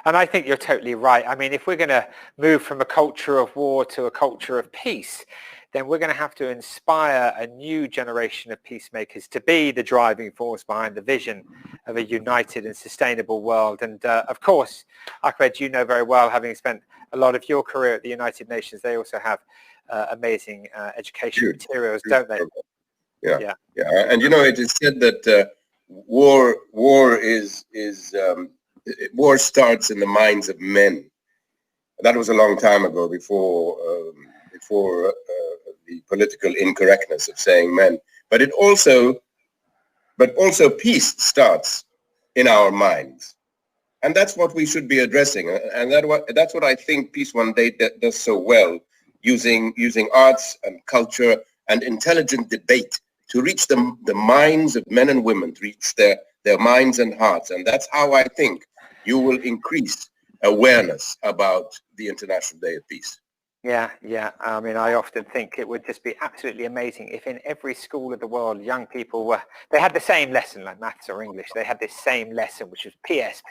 And I think you're totally right. I mean, if we're going to move from a culture of war to a culture of peace, then we're going to have to inspire a new generation of peacemakers to be the driving force behind the vision of a united and sustainable world. And of course, Ahmed, you know very well, having spent a lot of your career at the United Nations, they also have amazing education materials, don't they? Yeah. And you know, it is said that war starts in the minds of men. That was a long time ago, before the political incorrectness of saying men. But also peace starts in our minds, and that's what we should be addressing. And that's what I think Peace One Day does so well, using arts and culture and intelligent debate to reach the minds of men and women, to reach their minds and hearts. And that's how I think you will increase awareness about the International Day of Peace. Yeah. I mean, I often think it would just be absolutely amazing if in every school of the world, young people they had the same lesson, like maths or English. They had this same lesson, which was peace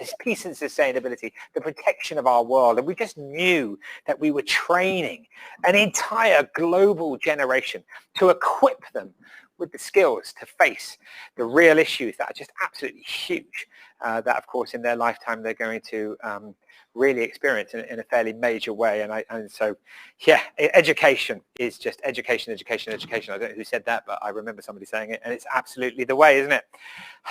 and sustainability, the protection of our world. And we just knew that we were training an entire global generation to equip them with the skills to face the real issues that are just absolutely huge, that of course in their lifetime they're going to really experience in a fairly major way. And so education is just education. I don't know who said that, but I remember somebody saying it, and it's absolutely the way, isn't it?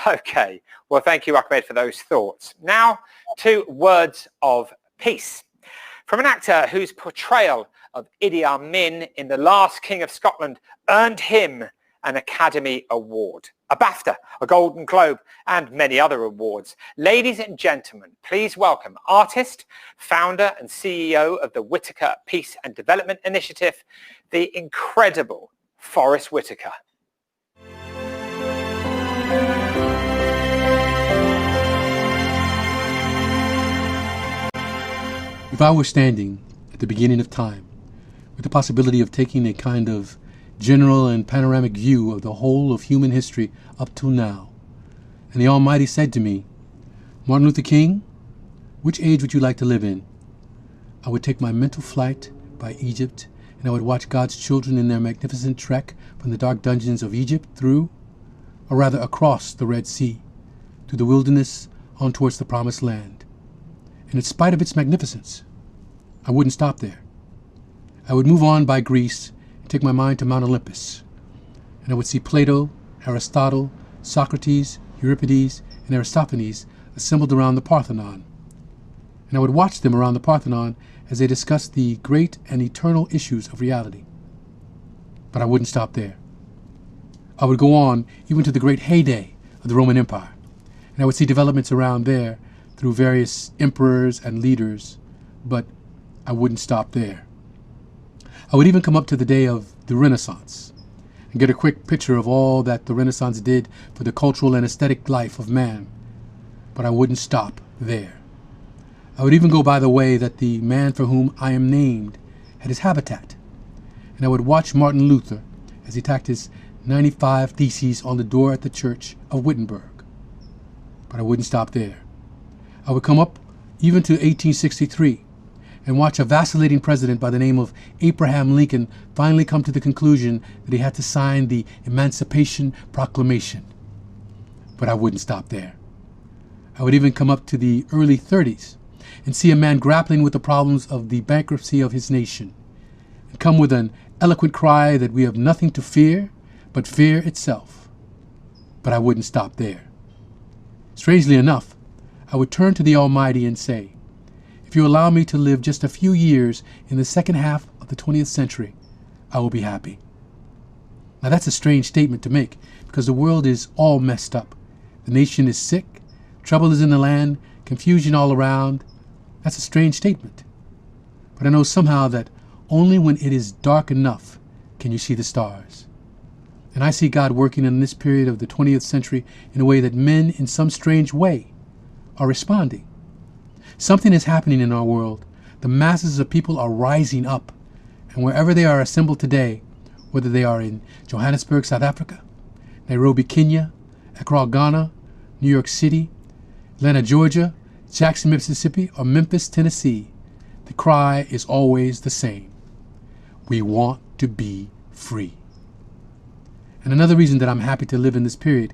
Okay, well, thank you, Ahmed, for those thoughts. Now to words of peace from an actor whose portrayal of Idi Amin in The Last King of Scotland earned him an Academy Award, a BAFTA, a Golden Globe, and many other awards. Ladies and gentlemen, please welcome artist, founder and CEO of the Whitaker Peace and Development Initiative, the incredible Forrest Whitaker. If I were standing at the beginning of time, with the possibility of taking a kind of general and panoramic view of the whole of human history up till now, and the Almighty said to me, "Martin Luther King, which age would you like to live in?" I would take my mental flight by Egypt, and I would watch God's children in their magnificent trek from the dark dungeons of Egypt through, or rather across the Red Sea, through the wilderness on towards the Promised Land. And in spite of its magnificence, I wouldn't stop there. I would move on by Greece, take my mind to Mount Olympus, and I would see Plato, Aristotle, Socrates, Euripides, and Aristophanes assembled around the Parthenon. And I would watch them around the Parthenon as they discussed the great and eternal issues of reality. But I wouldn't stop there. I would go on even to the great heyday of the Roman Empire, and I would see developments around there through various emperors and leaders, but I wouldn't stop there. I would even come up to the day of the Renaissance and get a quick picture of all that the Renaissance did for the cultural and aesthetic life of man. But I wouldn't stop there. I would even go by the way that the man for whom I am named had his habitat. And I would watch Martin Luther as he tacked his 95 Theses on the door at the church of Wittenberg. But I wouldn't stop there. I would come up even to 1863 and watch a vacillating president by the name of Abraham Lincoln finally come to the conclusion that he had to sign the Emancipation Proclamation. But I wouldn't stop there. I would even come up to the early 30s and see a man grappling with the problems of the bankruptcy of his nation, and come with an eloquent cry that we have nothing to fear but fear itself. But I wouldn't stop there. Strangely enough, I would turn to the Almighty and say, "If you allow me to live just a few years in the second half of the 20th century, I will be happy." Now that's a strange statement to make because the world is all messed up. The nation is sick, trouble is in the land, confusion all around. That's a strange statement. But I know somehow that only when it is dark enough can you see the stars. And I see God working in this period of the 20th century in a way that men, in some strange way, are responding. Something is happening in our world. The masses of people are rising up. And wherever they are assembled today, whether they are in Johannesburg, South Africa, Nairobi, Kenya, Accra, Ghana, New York City, Atlanta, Georgia, Jackson, Mississippi, or Memphis, Tennessee, the cry is always the same. We want to be free. And another reason that I'm happy to live in this period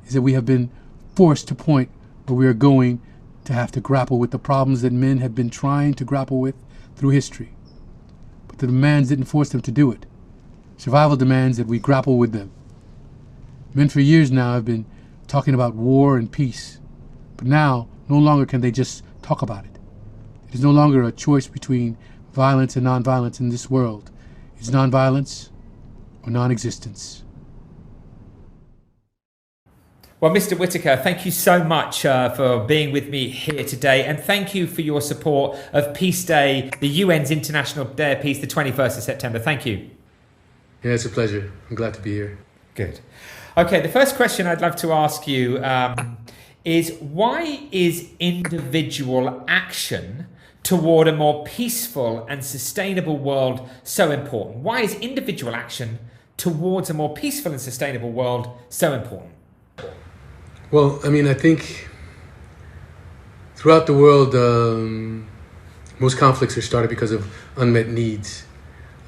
is that we have been forced to point where we are going to have to grapple with the problems that men have been trying to grapple with through history. But the demands didn't force them to do it. Survival demands that we grapple with them. Men for years now have been talking about war and peace, but now no longer can they just talk about it. It is no longer a choice between violence and nonviolence in this world. It's nonviolence or non-existence. Well, Mr. Whitaker, thank you so much for being with me here today. And thank you for your support of Peace Day, the UN's International Day of Peace, the 21st of September. Thank you. Yeah, it's a pleasure. I'm glad to be here. Good. Okay, the first question I'd love to ask you is why is individual action toward a more peaceful and sustainable world so important? Why is individual action towards a more peaceful and sustainable world so important? Well, I mean, I think throughout the world, most conflicts are started because of unmet needs.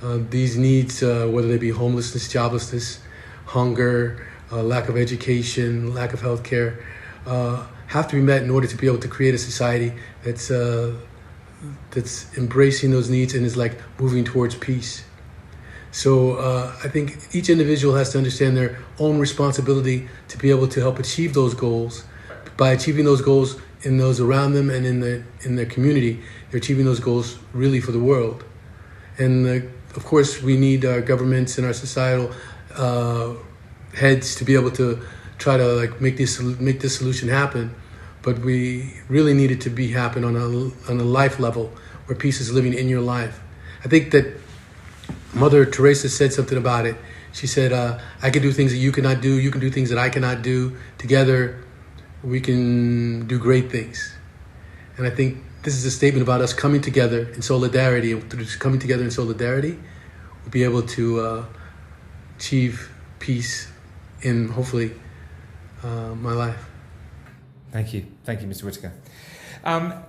These needs, whether they be homelessness, joblessness, hunger, lack of education, lack of health care, have to be met in order to be able to create a society that's embracing those needs and is like moving towards peace. So I think each individual has to understand their own responsibility to be able to help achieve those goals. By achieving those goals in those around them and in their community, they're achieving those goals really for the world. And of course, we need our governments and our societal heads to be able to try to like make this solution happen. But we really need it to be happen on a life level where peace is living in your life. I think that Mother Teresa said something about it. She said, I can do things that you cannot do. You can do things that I cannot do. Together, we can do great things. And I think this is a statement about us coming together in solidarity. And through coming together in solidarity, we'll be able to achieve peace in, hopefully, my life. Thank you. Thank you, Mr. Whitaker.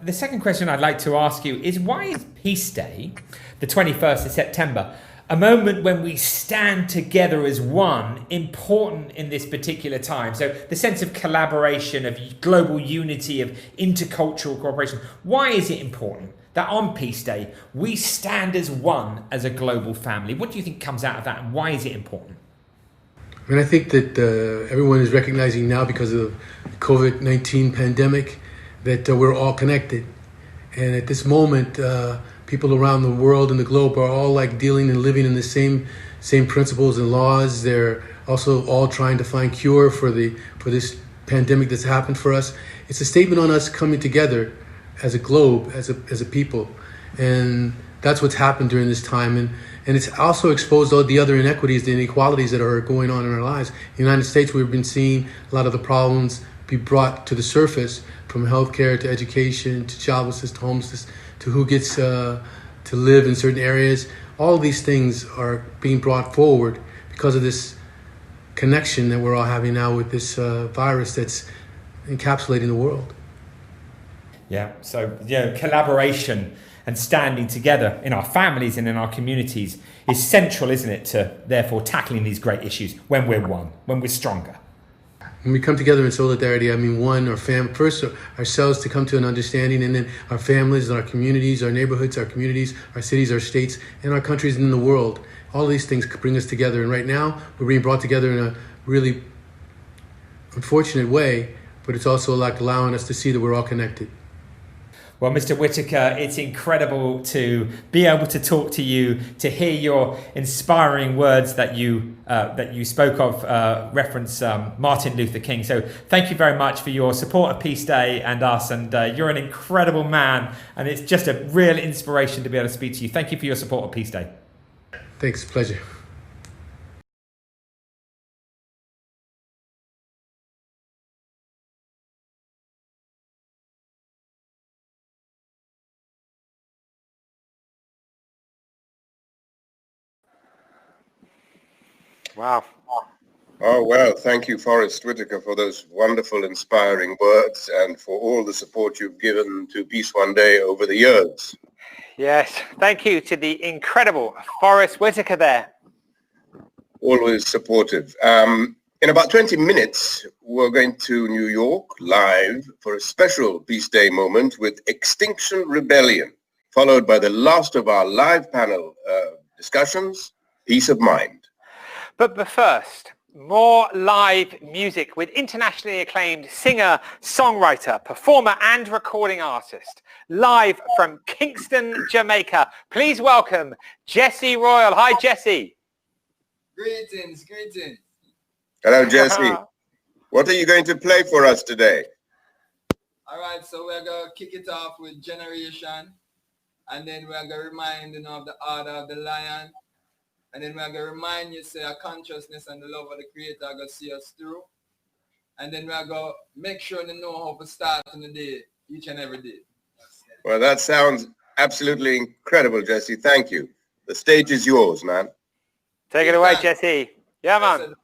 The second question I'd like to ask you is why is Peace Day, the 21st of September, a moment when we stand together as one, important in this particular time? So the sense of collaboration, of global unity, of intercultural cooperation. Why is it important that on Peace Day we stand as one as a global family? What do you think comes out of that, and why is it important? I mean, I think that everyone is recognizing now because of the COVID-19 pandemic that we're all connected. And at this moment, people around the world and the globe are all like dealing and living in the same principles and laws. They're also all trying to find cure for this pandemic that's happened for us. It's a statement on us coming together as a globe, as a people. And that's what's happened during this time. And it's also exposed all the other inequities, the inequalities that are going on in our lives. In the United States, we've been seeing a lot of the problems be brought to the surface, from healthcare to education to joblessness to homelessness to who gets to live in certain areas. All of these things are being brought forward because of this connection that we're all having now with this virus that's encapsulating the world. Yeah, so collaboration and standing together in our families and in our communities is central, isn't it, to therefore tackling these great issues when we're one, when we're stronger. When we come together in solidarity, I mean, first ourselves to come to an understanding, and then our families, our communities, our neighborhoods, our communities, our cities, our states, and our countries in the world. All these things bring us together. And right now, we're being brought together in a really unfortunate way, but it's also like allowing us to see that we're all connected. Well, Mr. Whitaker, it's incredible to be able to talk to you, to hear your inspiring words that you spoke of, reference Martin Luther King. So thank you very much for your support of Peace Day and us. And you're an incredible man. And it's just a real inspiration to be able to speak to you. Thank you for your support of Peace Day. Thanks, pleasure. Wow. Oh, well, thank you, Forrest Whitaker, for those wonderful, inspiring words and for all the support you've given to Peace One Day over the years. Yes, thank you to the incredible Forrest Whitaker there. Always supportive. In about 20 minutes, we're going to New York live for a special Peace Day moment with Extinction Rebellion, followed by the last of our live panel discussions, Peace of Mind. But first, more live music with internationally acclaimed singer, songwriter, performer and recording artist. Live from Kingston, Jamaica. Please welcome Jesse Royal. Hi, Jesse. Greetings. Hello, Jesse. What are you going to play for us today? All right, so we're going to kick it off with Generation. And then we're going to remind you of the Order of the Lion. And then we're going to remind you, say, our consciousness and the love of the Creator are going to see us through. And then we're going to make sure they know how to start in the day, each and every day. Well, that sounds absolutely incredible, Jesse. Thank you. The stage is yours, man. Take it away, Jesse. Yeah, man.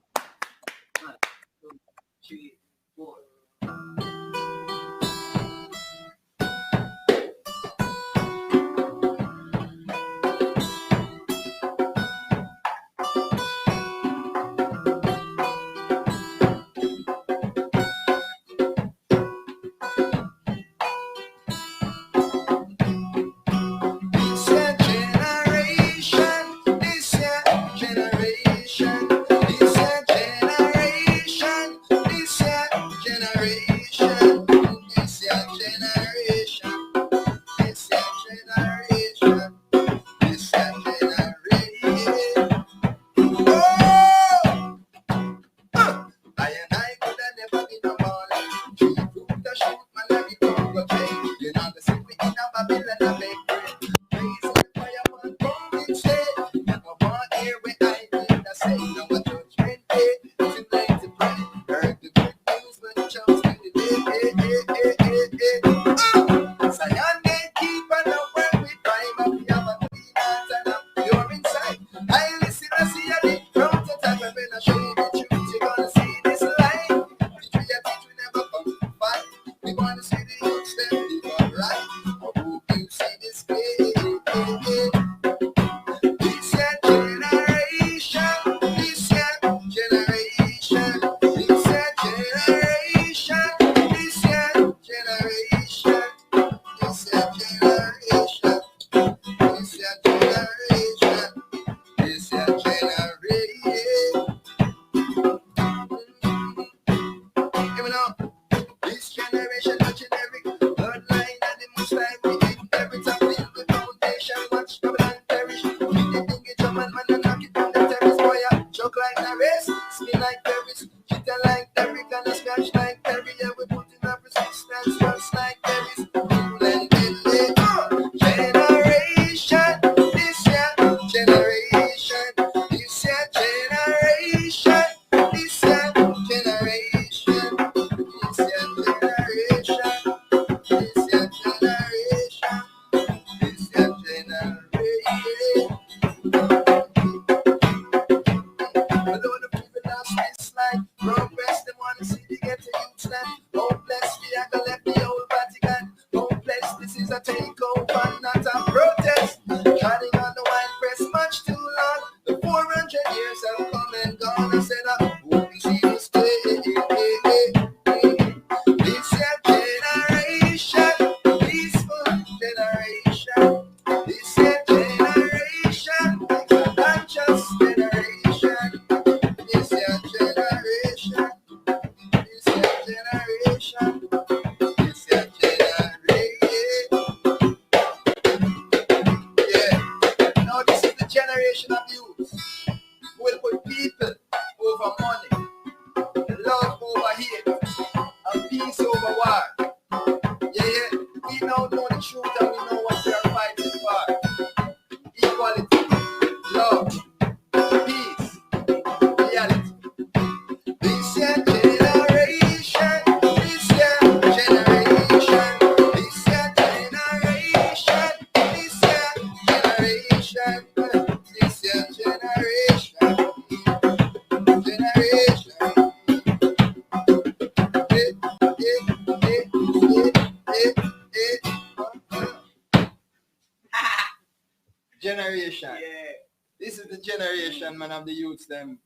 generation, man, of the youths, them,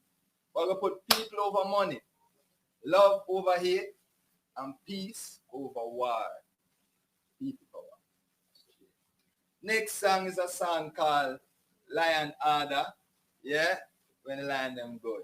we're going to put people over money, love over hate, and peace over war. People power. Next song is a song called Lion Order. Yeah? When the lion them go.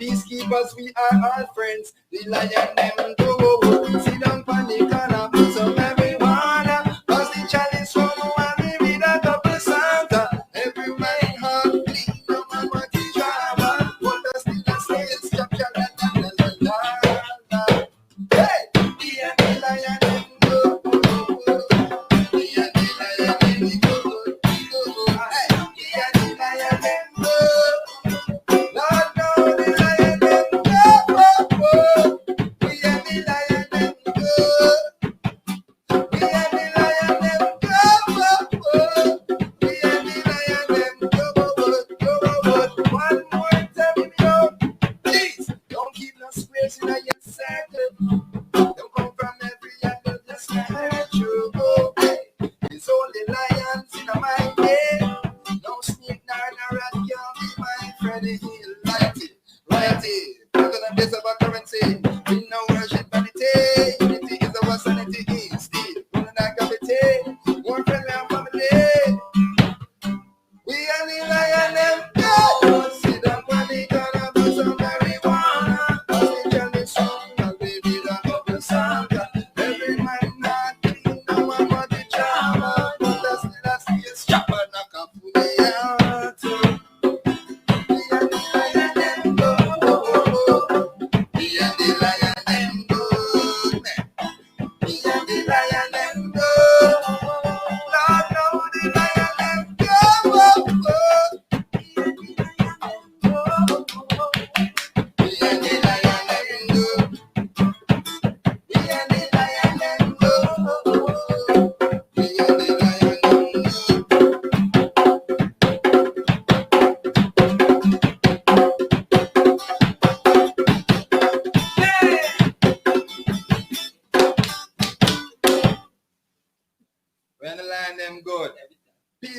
Peacekeepers, we are all friends. The lion them go. Sit down on the corner, put some marijuana. Cause the chalice from one, we read a couple Santa. Every man heart clean, no man want to drama. What does the say? It's chop chop la la la la la. Hey, the lion them go. The lion them go. Hey, the lion them go.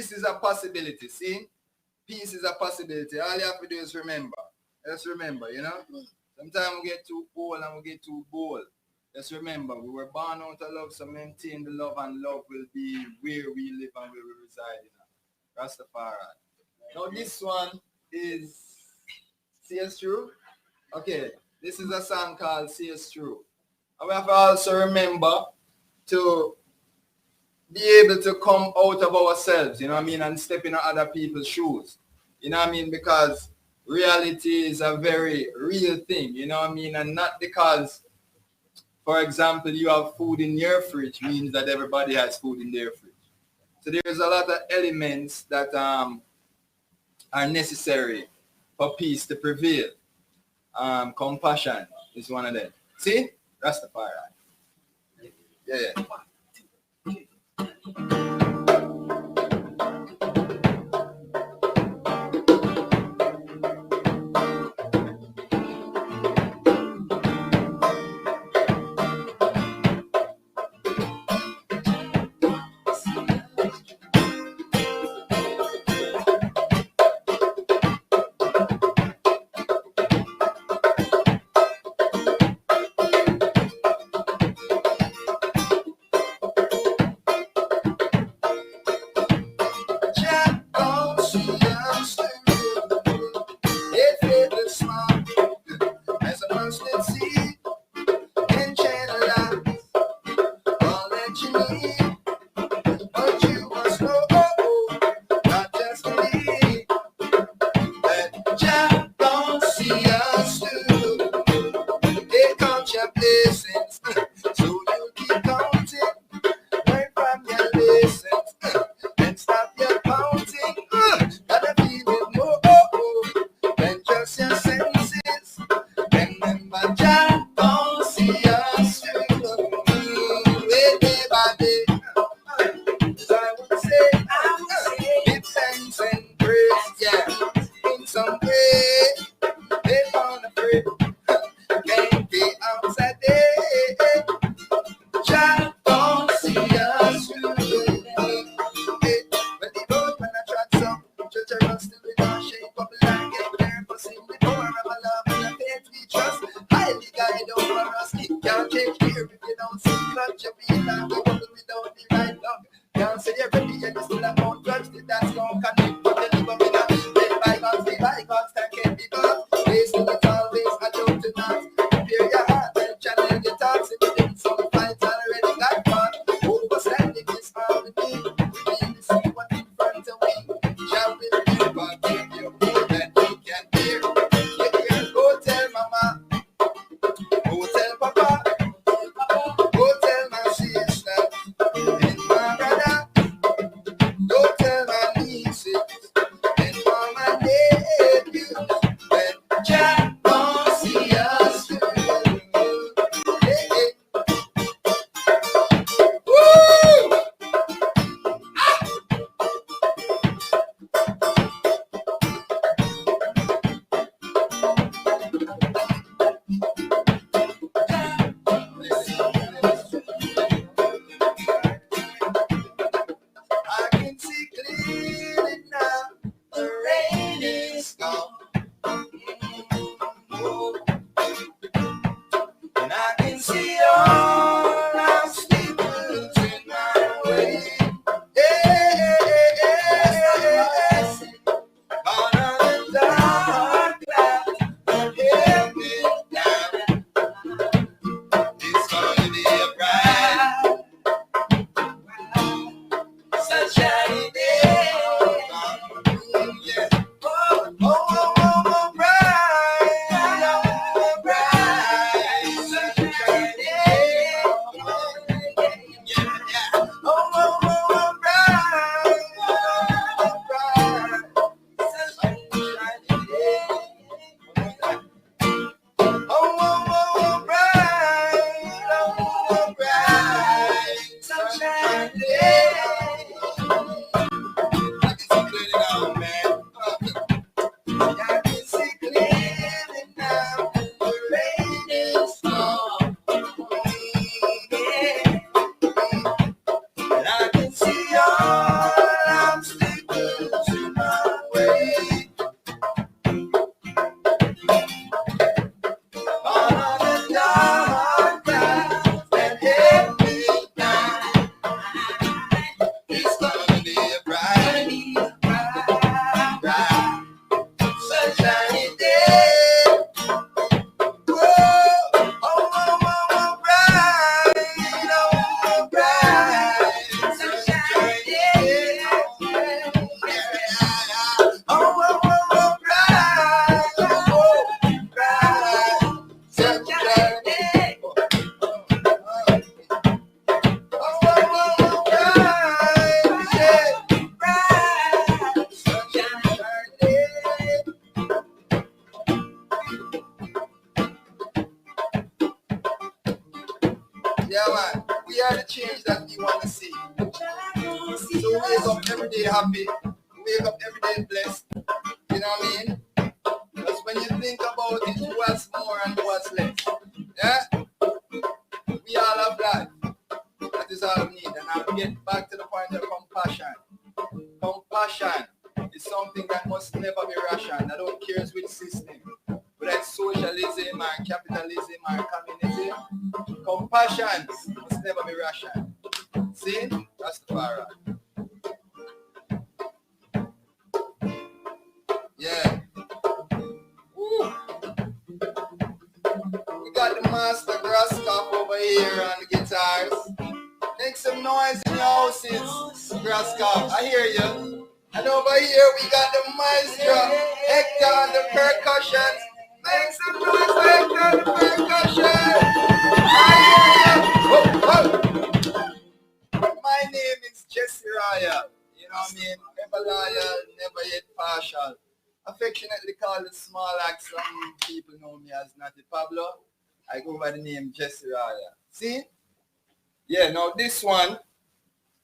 peace is a possibility. See, peace is a possibility. All you have to do is remember. Just remember, you know. Sometimes we get too old and we get too bold. Just remember, we were born out of love, so maintain the love, and love will be where we live and where we reside. Rastafari. Now this one is See Us True. Okay, this is a song called See Us True. And we have to also remember to be able to come out of ourselves, you know what I mean, and step in other people's shoes. You know what I mean? Because reality is a very real thing, you know what I mean? And not because, for example, you have food in your fridge means that everybody has food in their fridge. So there's a lot of elements that are necessary for peace to prevail. Compassion is one of them. See? Rastafari. Yeah. we are the change that we want to see. So wake up every day happy, wake up every day blessed. You know what I mean? Because when you think about it, what's more and what's less. Yeah? We all have life. That is all we need. And I'll get back to the point of compassion. Compassion is something that must never be rationed. I don't care which system, whether it's socialism or capitalism or communism. Compassion must never be rationed. See? That's the far right. Yeah. Woo. We got the master Grasscop over here on the guitars. Make some noise in your houses, Grasscop. I hear you. And over here we got the maestro Hector on the percussion. Make some noise for Hector on the percussion. I hear you. My name is Jesse Raya. You know what I mean? Never loyal, never yet partial. Affectionately called the small axe. Some people know me as Natty Pablo. I go by the name Jesse Raya. See? Yeah, now this one,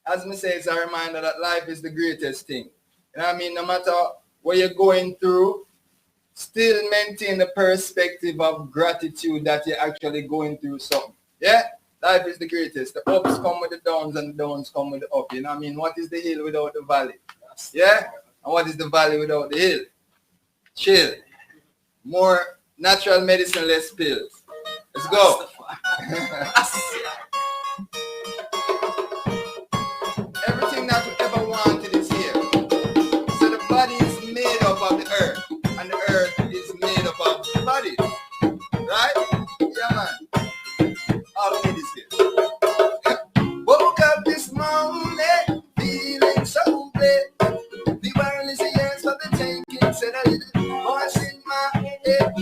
as me say, it's a reminder that life is the greatest thing. You know what I mean? No matter what you're going through, still maintain the perspective of gratitude that you're actually going through something. Yeah? Life is the greatest. The ups come with the downs and the downs come with the up. You know what I mean? What is the hill without the valley? Yeah? And what is the valley without the hill? Chill. More natural medicine, less pills. Let's go. Everything that you ever wanted is here. So the body is made up of the earth, and the earth is made up of the body. Right? Yeah, man. All we need is here. Woke up this morning, feeling so great. The world is yours for the taking, said a little voice in my head.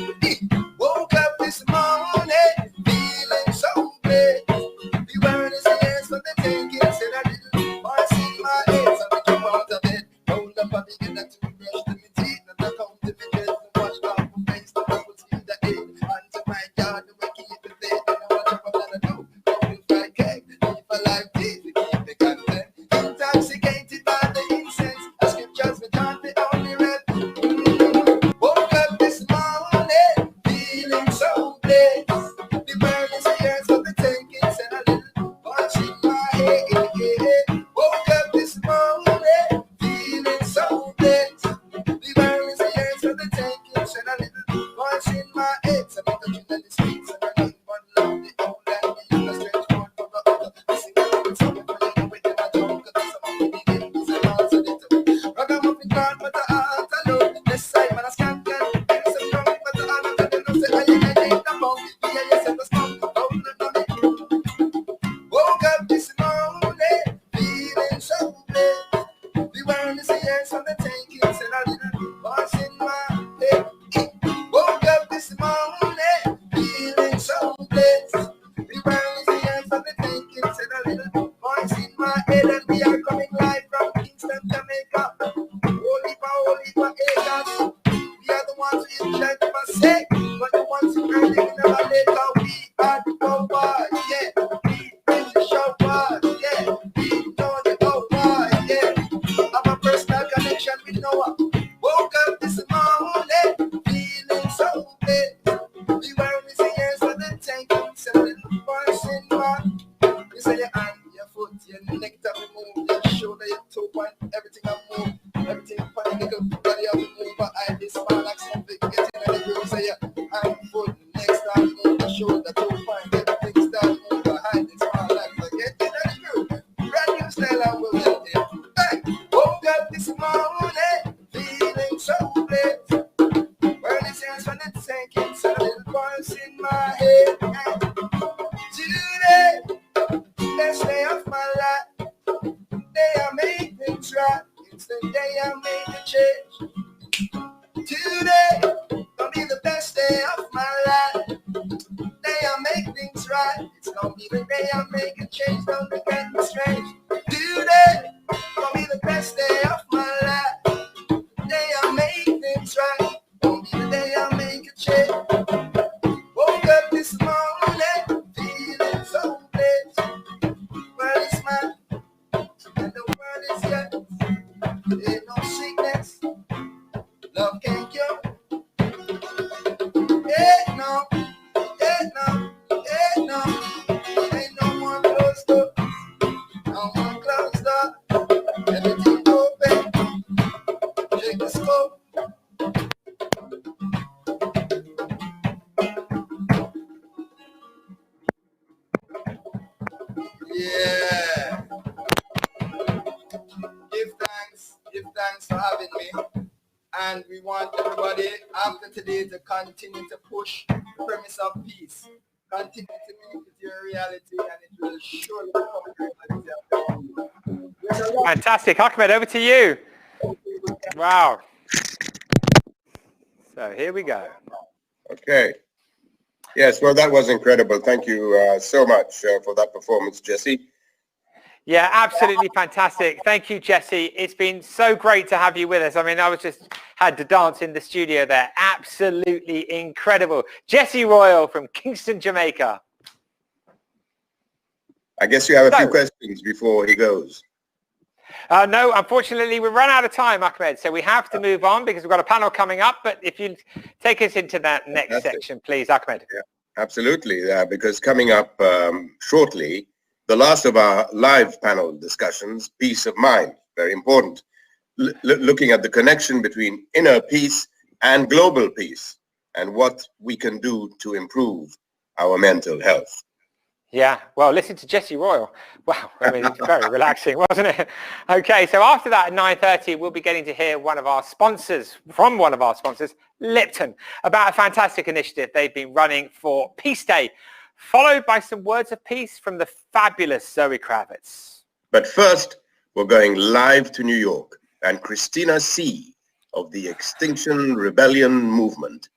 Woke up this morning, feeling so great. The world is yours for the taking, said a little voice in my head. So I come out of bed, roll up a big and a toothbrush to my teeth, and I come to my dress and wash off my face, the bubbles in the head. Onto my yard, the way keep it there, and I watch up what I do. Golden fried cake, keep a life deep, to keep it content. Intoxicated by the incense, the scriptures we can't be only read. Woke up this morning, feeling so blessed. The world is yours for the taking, said a little voice in my head. Woke up this morning, feeling so blessed. The world is yours for the taking, said a little voice in my head. So I'm touching on the streets and I need one love, the old and the young, a strange one for the other. Listen to the song, but you know it, and I don't, cause it's a movie, it's a dance, and it's a ragamuffin card, but the heart alone. This side, man, I scan, there's some wrong, but the other, but they don't say, I ain't the bone. Yeah, yes, and the song, oh, no, no. Woke up this morning, feeling so blessed. The world is yours for the taking, said a little voice in my head. Woke up this morning, feeling so blessed. The world is yours for the taking, said a little voice in my head. And we are coming live from Kingston, Jamaica. Holy for acres. We are the ones who is trying to forsake, but the ones who earn it in our later. We are the cowboys, yeah. We bring the show boys, yeah. We know the cowboys, yeah. Have a personal connection with Noah. Woke up this morning, feeling so blessed. The world is yours for the taking, said a little voice in my. You say your hand, your foot, your neck that we move, your shoulder, your toe point, everything I move, everything funny, little body of the move, but I this man like something getting in the groove. Say your hand, foot, neck start move, your shoulder, toe point, everything start move, behind this man like get in the groove. Brand new style I will get it. Hey, woke up this morning, feeling so blessed. World is yours for the taking, so a little voice in my head. Today, best day of my life. Day I made things right. It's the day I made the change. Today, gonna be the best day of my life. Day I make things right. It's gonna be the day I make a change. Don't look at me strange. Today, gonna be the best day of my life. Day I make things right. Gonna be the day I make a change. Woke up this morning, feeling so blessed. no sickness. Love can't cure. Ain't no, ain't no, ain't no. Ain't no more closed doors. No more closed doors. Everything open. Shake the scope. Yeah. Give thanks for having me. And we want everybody after today to continue to push the premise of peace. Continue to make it your reality, and it will surely become a reality. Fantastic. Ahmed, over to you. Wow. So here we go. Okay. Yes, well, that was incredible. Thank you so much for that performance, Jesse. Yeah, absolutely fantastic. Thank you, Jesse. It's been so great to have you with us. I mean, I was just had to dance in the studio there. Absolutely incredible. Jesse Royal from Kingston, Jamaica. I guess you have a few questions before he goes. No, unfortunately, we run out of time, Ahmed. So we have to move on because we've got a panel coming up. But if you take us into that next section, please, Ahmed. Yeah, absolutely. Because coming up shortly, the last of our live panel discussions, peace of mind, very important. Looking at the connection between inner peace and global peace and what we can do to improve our mental health. Yeah, well, listen to Jesse Royal. Wow, I mean, it's very relaxing, wasn't it? Okay, so after that at 9:30, we'll be getting to hear from one of our sponsors, Lipton, about a fantastic initiative they've been running for Peace Day, followed by some words of peace from the fabulous Zoe Kravitz. But first, we're going live to New York, and Christina C. of the Extinction Rebellion movement,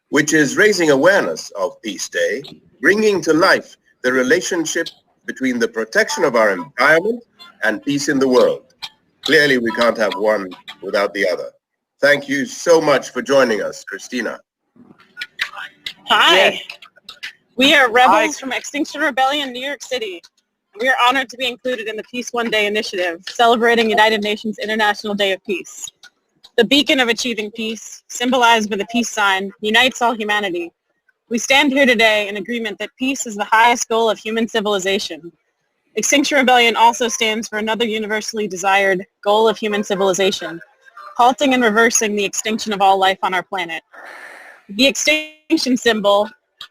which is raising awareness of Peace Day, bringing to life the relationship between the protection of our environment and peace in the world. Clearly, we can't have one without the other. Thank you so much for joining us, Christina. Hi. Yes. We are rebels from Extinction Rebellion, New York City. We are honored to be included in the Peace One Day initiative, celebrating United Nations International Day of Peace. The beacon of achieving peace, symbolized by the peace sign, unites all humanity. We stand here today in agreement that peace is the highest goal of human civilization. Extinction Rebellion also stands for another universally desired goal of human civilization, halting and reversing the extinction of all life on our planet. The extinction symbol,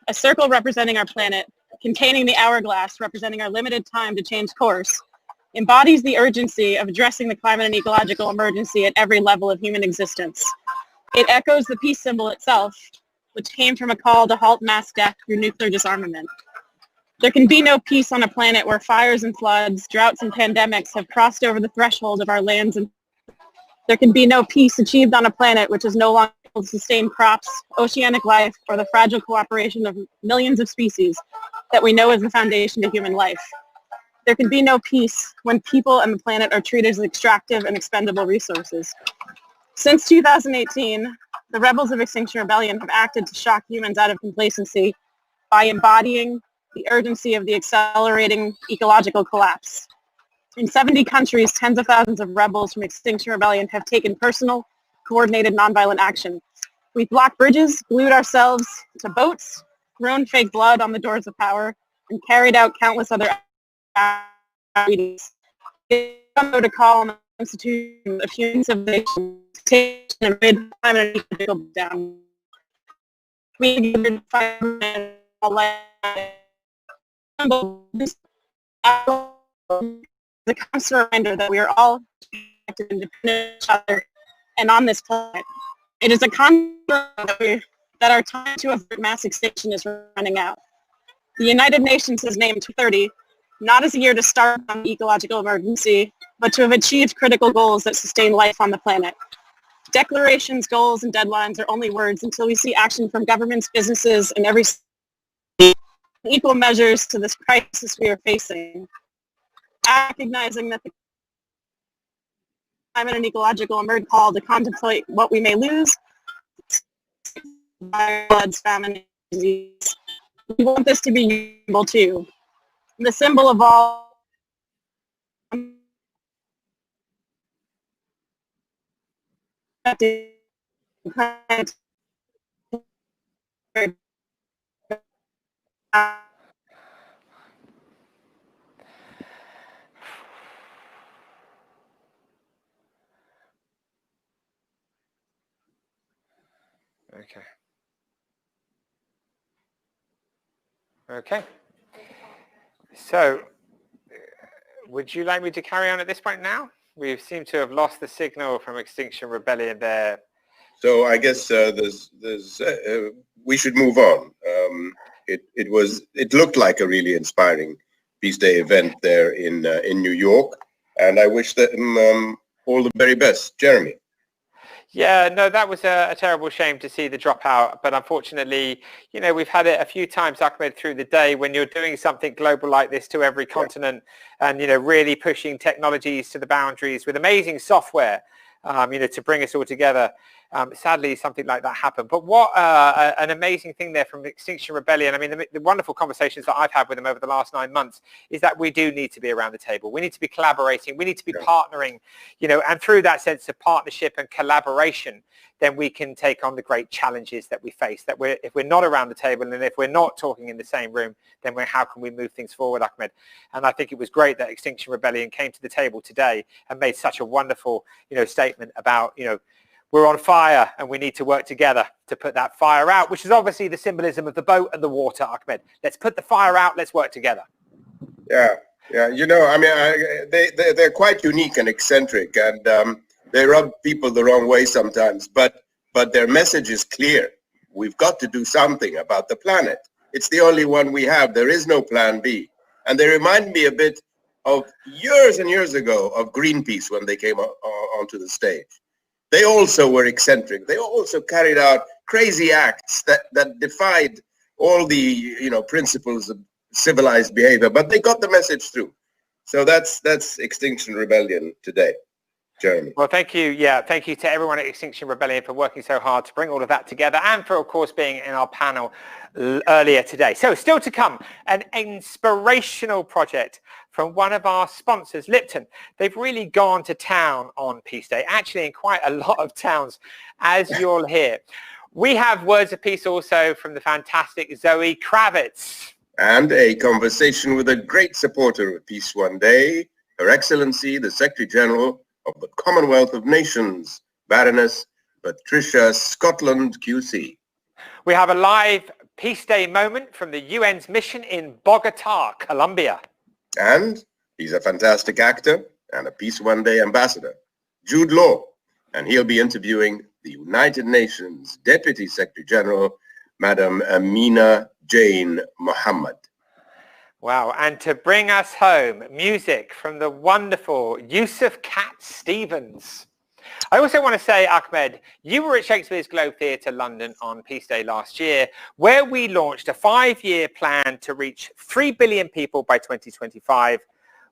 a circle representing our planet, containing the hourglass representing our limited time to change course, embodies the urgency of addressing the climate and ecological emergency at every level of human existence. It echoes the peace symbol itself, which came from a call to halt mass death through nuclear disarmament. There can be no peace on a planet where fires and floods, droughts and pandemics have crossed over the threshold of our lands. And there can be no peace achieved on a planet which is no longer able to sustain crops, oceanic life, or the fragile cooperation of millions of species that we know is the foundation to human life. There can be no peace when people and the planet are treated as extractive and expendable resources. Since 2018, the rebels of Extinction Rebellion have acted to shock humans out of complacency by embodying the urgency of the accelerating ecological collapse. In 70 countries, tens of thousands of rebels from Extinction Rebellion have taken personal, coordinated, nonviolent action. We've blocked bridges, glued ourselves to boats, thrown fake blood on the doors of power, and carried out countless other activities. It's time to call on the institution of human civilization to take and rid climate and ecological down. We the constant reminder that we are all connected and dependent on each other and on this planet. It is a constant that our time to avert mass extinction is running out. The United Nations has named 2030 not as a year to start on the ecological emergency, but to have achieved critical goals that sustain life on the planet. Declarations, goals, and deadlines are only words until we see action from governments, businesses, and every equal measures to this crisis we are facing. Recognizing that the climate and ecological emergency call to contemplate what we may lose, floods, famine, disease. We want this to be usable too. The symbol of all Okay. Okay. So, would you like me to carry on at this point now? We seem to have lost the signal from Extinction Rebellion there. So I guess we should move on. It looked like a really inspiring Peace Day event there in New York, and I wish them all the very best. Jeremy. Yeah, no, that was a terrible shame to see the dropout. But unfortunately, you know, we've had it a few times, Ahmed, through the day when you're doing something global like this to every continent and, you know, really pushing technologies to the boundaries with amazing software, you know, to bring us all together. Sadly, something like that happened. But what an amazing thing there from Extinction Rebellion. I mean, the wonderful conversations that I've had with them over the last 9 months is that we do need to be around the table. We need to be collaborating. We need to be partnering, you know, and through that sense of partnership and collaboration, then we can take on the great challenges that we face. That if we're not around the table and if we're not talking in the same room, then how can we move things forward, Ahmed? And I think it was great that Extinction Rebellion came to the table today and made such a wonderful, you know, statement about, you know, we're on fire and we need to work together to put that fire out, which is obviously the symbolism of the boat and the water, Ahmed. Let's put the fire out. Let's work together. Yeah. You know, I mean, they're quite unique and eccentric, and they rub people the wrong way sometimes. But their message is clear. We've got to do something about the planet. It's the only one we have. There is no plan B. And they remind me a bit of years and years ago of Greenpeace when they came onto the stage. They also were eccentric. They also carried out crazy acts that defied all the, you know, principles of civilized behavior, but they got the message through. So that's Extinction Rebellion today. Jeremy. Well, thank you. Yeah, thank you to everyone at Extinction Rebellion for working so hard to bring all of that together and for, of course, being in our panel earlier today. So still to come, an inspirational project from one of our sponsors, Lipton. They've really gone to town on Peace Day, actually in quite a lot of towns, as you'll hear. We have words of peace also from the fantastic Zoe Kravitz. And a conversation with a great supporter of Peace One Day, Her Excellency, the Secretary General of the Commonwealth of Nations, Baroness Patricia Scotland QC. We have a live Peace Day moment from the UN's mission in Bogota, Colombia. And he's a fantastic actor and a Peace One Day ambassador, Jude Law, and he'll be interviewing the United Nations Deputy Secretary General, Madam Amina Jane Mohammed. Wow, and to bring us home, music from the wonderful Yusuf Cat Stevens. I also want to say, Ahmed, you were at Shakespeare's Globe Theatre London on Peace Day last year, where we launched a 5-year plan to reach 3 billion people by 2025.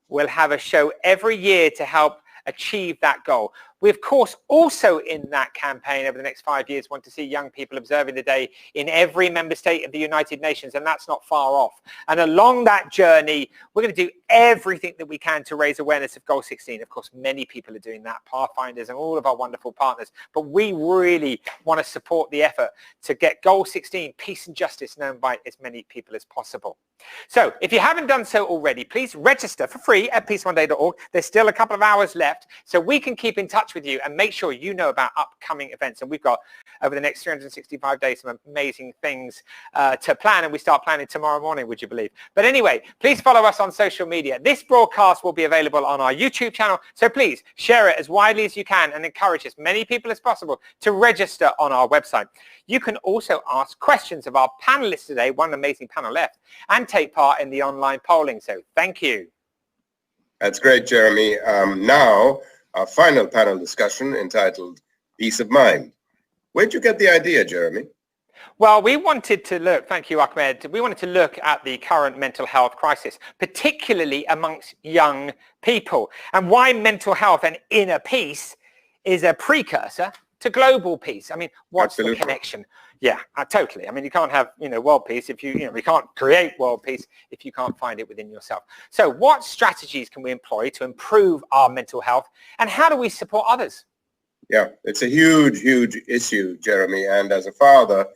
We'll have a show every year to help achieve that goal. We, of course, also in that campaign over the next 5 years want to see young people observing the day in every member state of the United Nations, and that's not far off. And along that journey, we're going to do everything that we can to raise awareness of Goal 16. Of course, many people are doing that, Pathfinders and all of our wonderful partners. But we really want to support the effort to get Goal 16, peace and justice, known by as many people as possible. So if you haven't done so already, please register for free at peaceoneday.org. There's still a couple of hours left, so we can keep in touch with you and make sure you know about upcoming events. And we've got over the next 365 days some amazing things to plan, and we start planning tomorrow morning, would you believe? But anyway, please follow us on social media. This broadcast will be available on our YouTube channel, so please share it as widely as you can and encourage as many people as possible to register on our website. You can also ask questions of our panelists today, one amazing panel left, and take part in the online polling. So thank you. That's great, Jeremy. Now, our final panel discussion entitled Peace of Mind. Where'd you get the idea, Jeremy? Well, we wanted to look, thank you, Ahmed, we wanted to look at the current mental health crisis, particularly amongst young people, and why mental health and inner peace is a precursor to global peace. I mean, what's the connection? Yeah, totally. I mean, you can't have, world peace if you can't create world peace if you can't find it within yourself. So what strategies can we employ to improve our mental health, and how do we support others? Yeah, it's a huge, huge issue, Jeremy. And as a father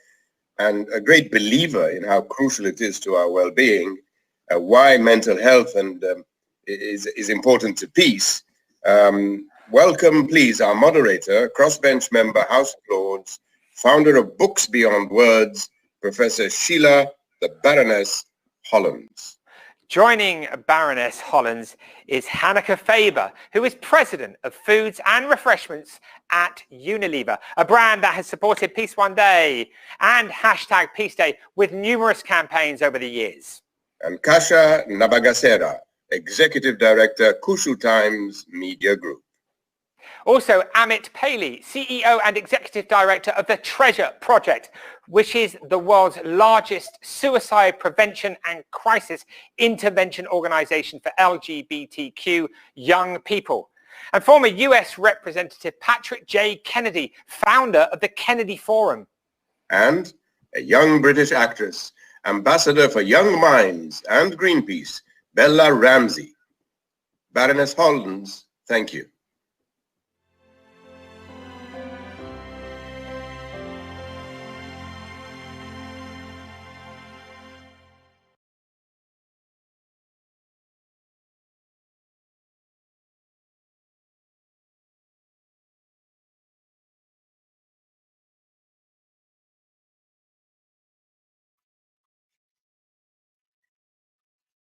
and a great believer in how crucial it is to our well-being, why mental health and is important to peace. Welcome, please, our moderator, crossbench member, House of Lords, founder of Books Beyond Words, Professor Sheila the Baroness Hollins. Joining Baroness Hollins is Hanneke Faber, who is President of Foods and Refreshments at Unilever, a brand that has supported Peace One Day and hashtag Peace Day with numerous campaigns over the years. And Kasha Nabagasera, Executive Director, Kushu Times Media Group. Also, Amit Paley, CEO and Executive Director of the Treasure Project, which is the world's largest suicide prevention and crisis intervention organization for LGBTQ young people. And former US Representative Patrick J. Kennedy, founder of the Kennedy Forum. And a young British actress, Ambassador for Young Minds and Greenpeace, Bella Ramsey. Baroness Hollins, thank you.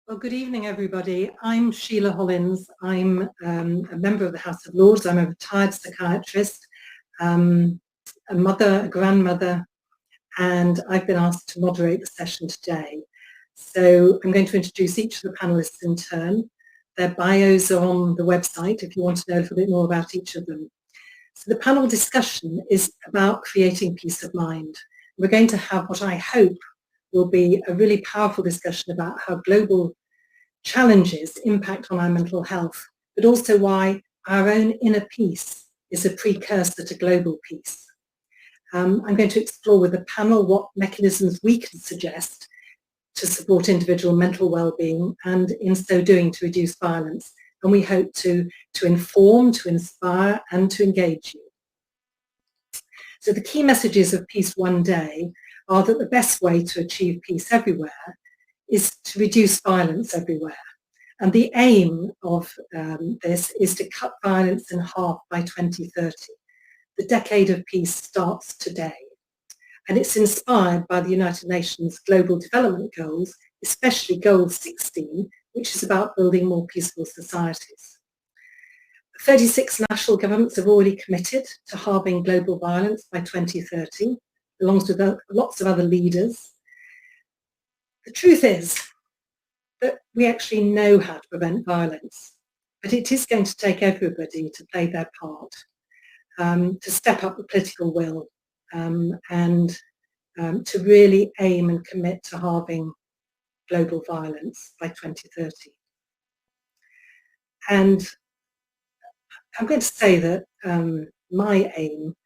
Well, good evening, everybody. I'm Sheila Hollins. I'm a member of the House of Lords. I'm a retired psychiatrist, a mother, a grandmother, and I've been asked to moderate the session today. So I'm going to introduce each of the panelists in turn. Their bios are on the website if you want to know a little bit more about each of them. So the panel discussion is about creating peace of mind. We're going to have what I hope will be a really powerful discussion about how global challenges impact on our mental health, but also why our own inner peace is a precursor to global peace. I'm going to explore with the panel what mechanisms we can suggest to support individual mental well-being and in so doing to reduce violence. And we hope to inform, to inspire and to engage you. So the key messages of Peace One Day are that the best way to achieve peace everywhere is to reduce violence everywhere. And the aim of this is to cut violence in half by 2030. The decade of peace starts today. And it's inspired by the United Nations Global Development Goals, especially Goal 16, which is about building more peaceful societies. 36 national governments have already committed to halving global violence by 2030, along with lots of other leaders. The truth is that we actually know how to prevent violence, but it is going to take everybody to play their part, to step up the political will and to really aim and commit to halving global violence by 2030. And I'm going to say that my aim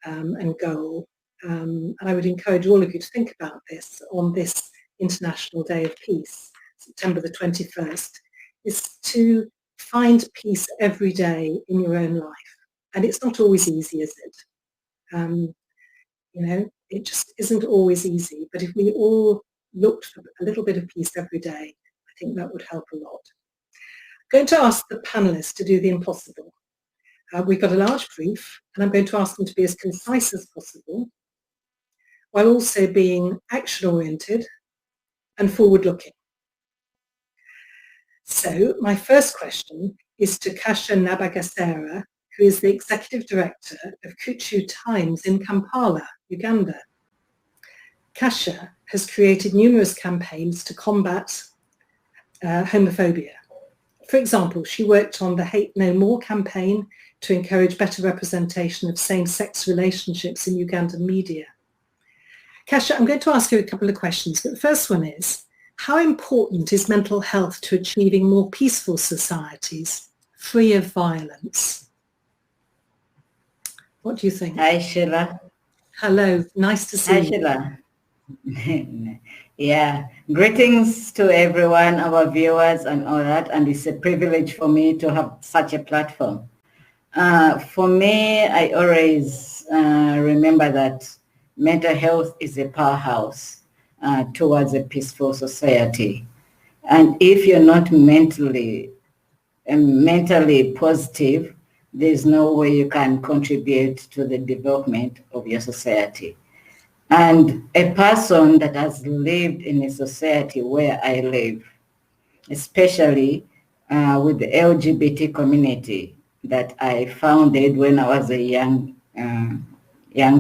and goal, and I would encourage all of you to think about this on this International Day of Peace, September the 21st, is to find peace every day in your own life. And it's not always easy, is it? You know, it just isn't always easy. But if we all looked for a little bit of peace every day, I think that would help a lot. I'm going to ask the panelists to do the impossible. We've got a large brief, and I'm going to ask them to be as concise as possible, while also being action-oriented and forward-looking. So my first question is to Kasha Nabagasera, who is the Executive Director of Kushu Times in Kampala, Uganda. Kasha has created numerous campaigns to combat homophobia. For example, she worked on the Hate No More campaign to encourage better representation of same-sex relationships in Ugandan media. Kasha, I'm going to ask you a couple of questions, but the first one is, how important is mental health to achieving more peaceful societies, free of violence? What do you think? Hi, Sheila. Hello, nice to see you. Hi, Sheila. Yeah, greetings to everyone, our viewers and all that, and it's a privilege for me to have such a platform. For me, I always remember that mental health is a powerhouse towards a peaceful society. And if you're not mentally positive, there's no way you can contribute to the development of your society. And a person that has lived in a society where I live, especially with the LGBT community that I founded when I was a young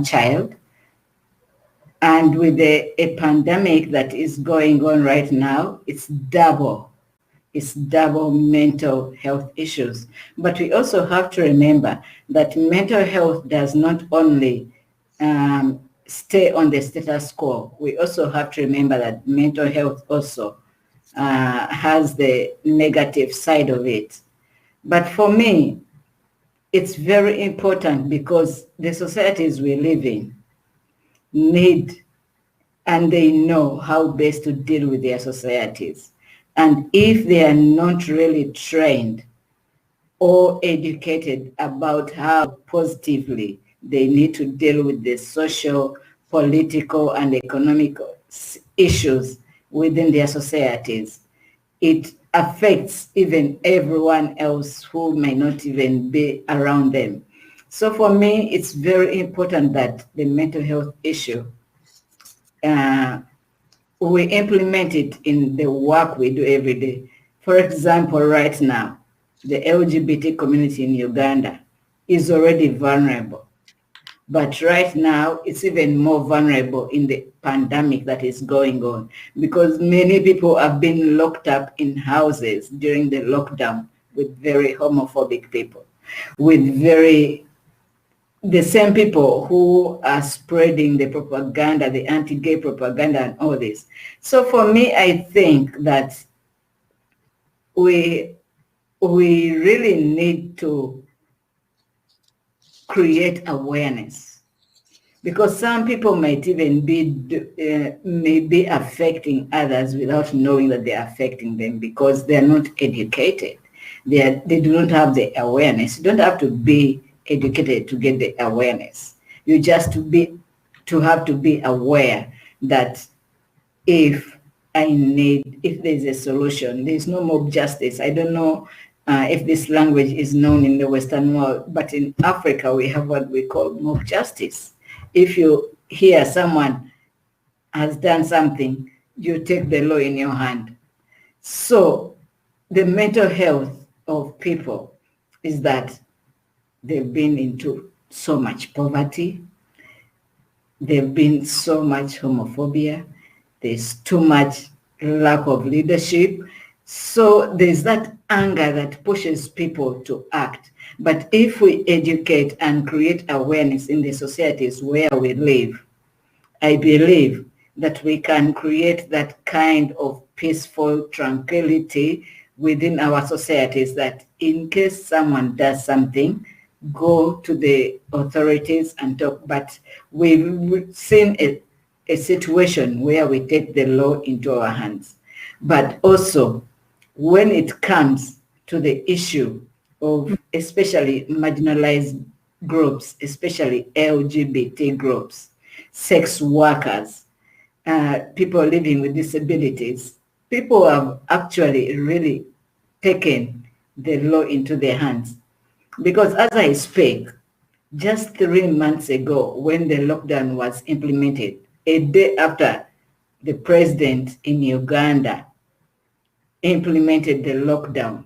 child, and with a pandemic that is going on right now, it's double mental health issues. But we also have to remember that mental health does not only stay on the status quo. We also have to remember that mental health also has the negative side of it. But for me, it's very important because the societies we live in need and they know how best to deal with their societies. And if they are not really trained or educated about how positively they need to deal with the social, political, and economic issues within their societies, it affects even everyone else who may not even be around them. So for me, it's very important that the mental health issue, we implement it in the work we do every day. For example, right now, the LGBT community in Uganda is already vulnerable. But right now, it's even more vulnerable in the pandemic that is going on because many people have been locked up in houses during the lockdown with very homophobic people, with the same people who are spreading the propaganda, the anti-gay propaganda and all this. So for me, I think that we really need to create awareness because some people might even be affecting others without knowing that they're affecting them because they're not educated. They do not have the awareness. You don't have to be educated to get the awareness. You just have to be aware that if there's a solution, there's no mob justice. I don't know if this language is known in the Western world, but in Africa, we have what we call mob justice. If you hear someone has done something, you take the law in your hand. So the mental health of people is that they've been into so much poverty. There've been so much homophobia. There's too much lack of leadership. So there's that anger that pushes people to act. But if we educate and create awareness in the societies where we live, I believe that we can create that kind of peaceful tranquility within our societies that in case someone does something, go to the authorities and talk. But we've seen a situation where we take the law into our hands. But also, when it comes to the issue of especially marginalized groups, especially LGBT groups, sex workers, people living with disabilities, people have actually really taken the law into their hands. Because as I speak, just 3 months ago, when the lockdown was implemented, a day after the president in Uganda implemented the lockdown,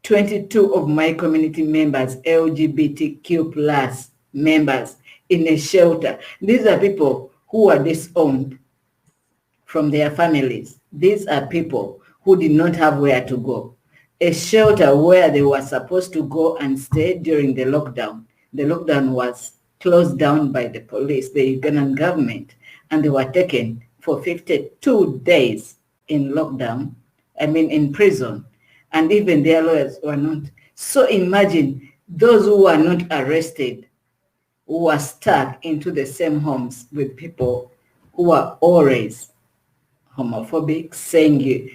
22 of my community members, LGBTQ plus members in a shelter. These are people who are disowned from their families. These are people who did not have where to go. A shelter where they were supposed to go and stay during the lockdown. The lockdown was closed down by the police, the Ugandan government, and they were taken for 52 days in lockdown, in prison, and even their lawyers were not. So imagine those who were not arrested, who were stuck into the same homes with people who are always homophobic, saying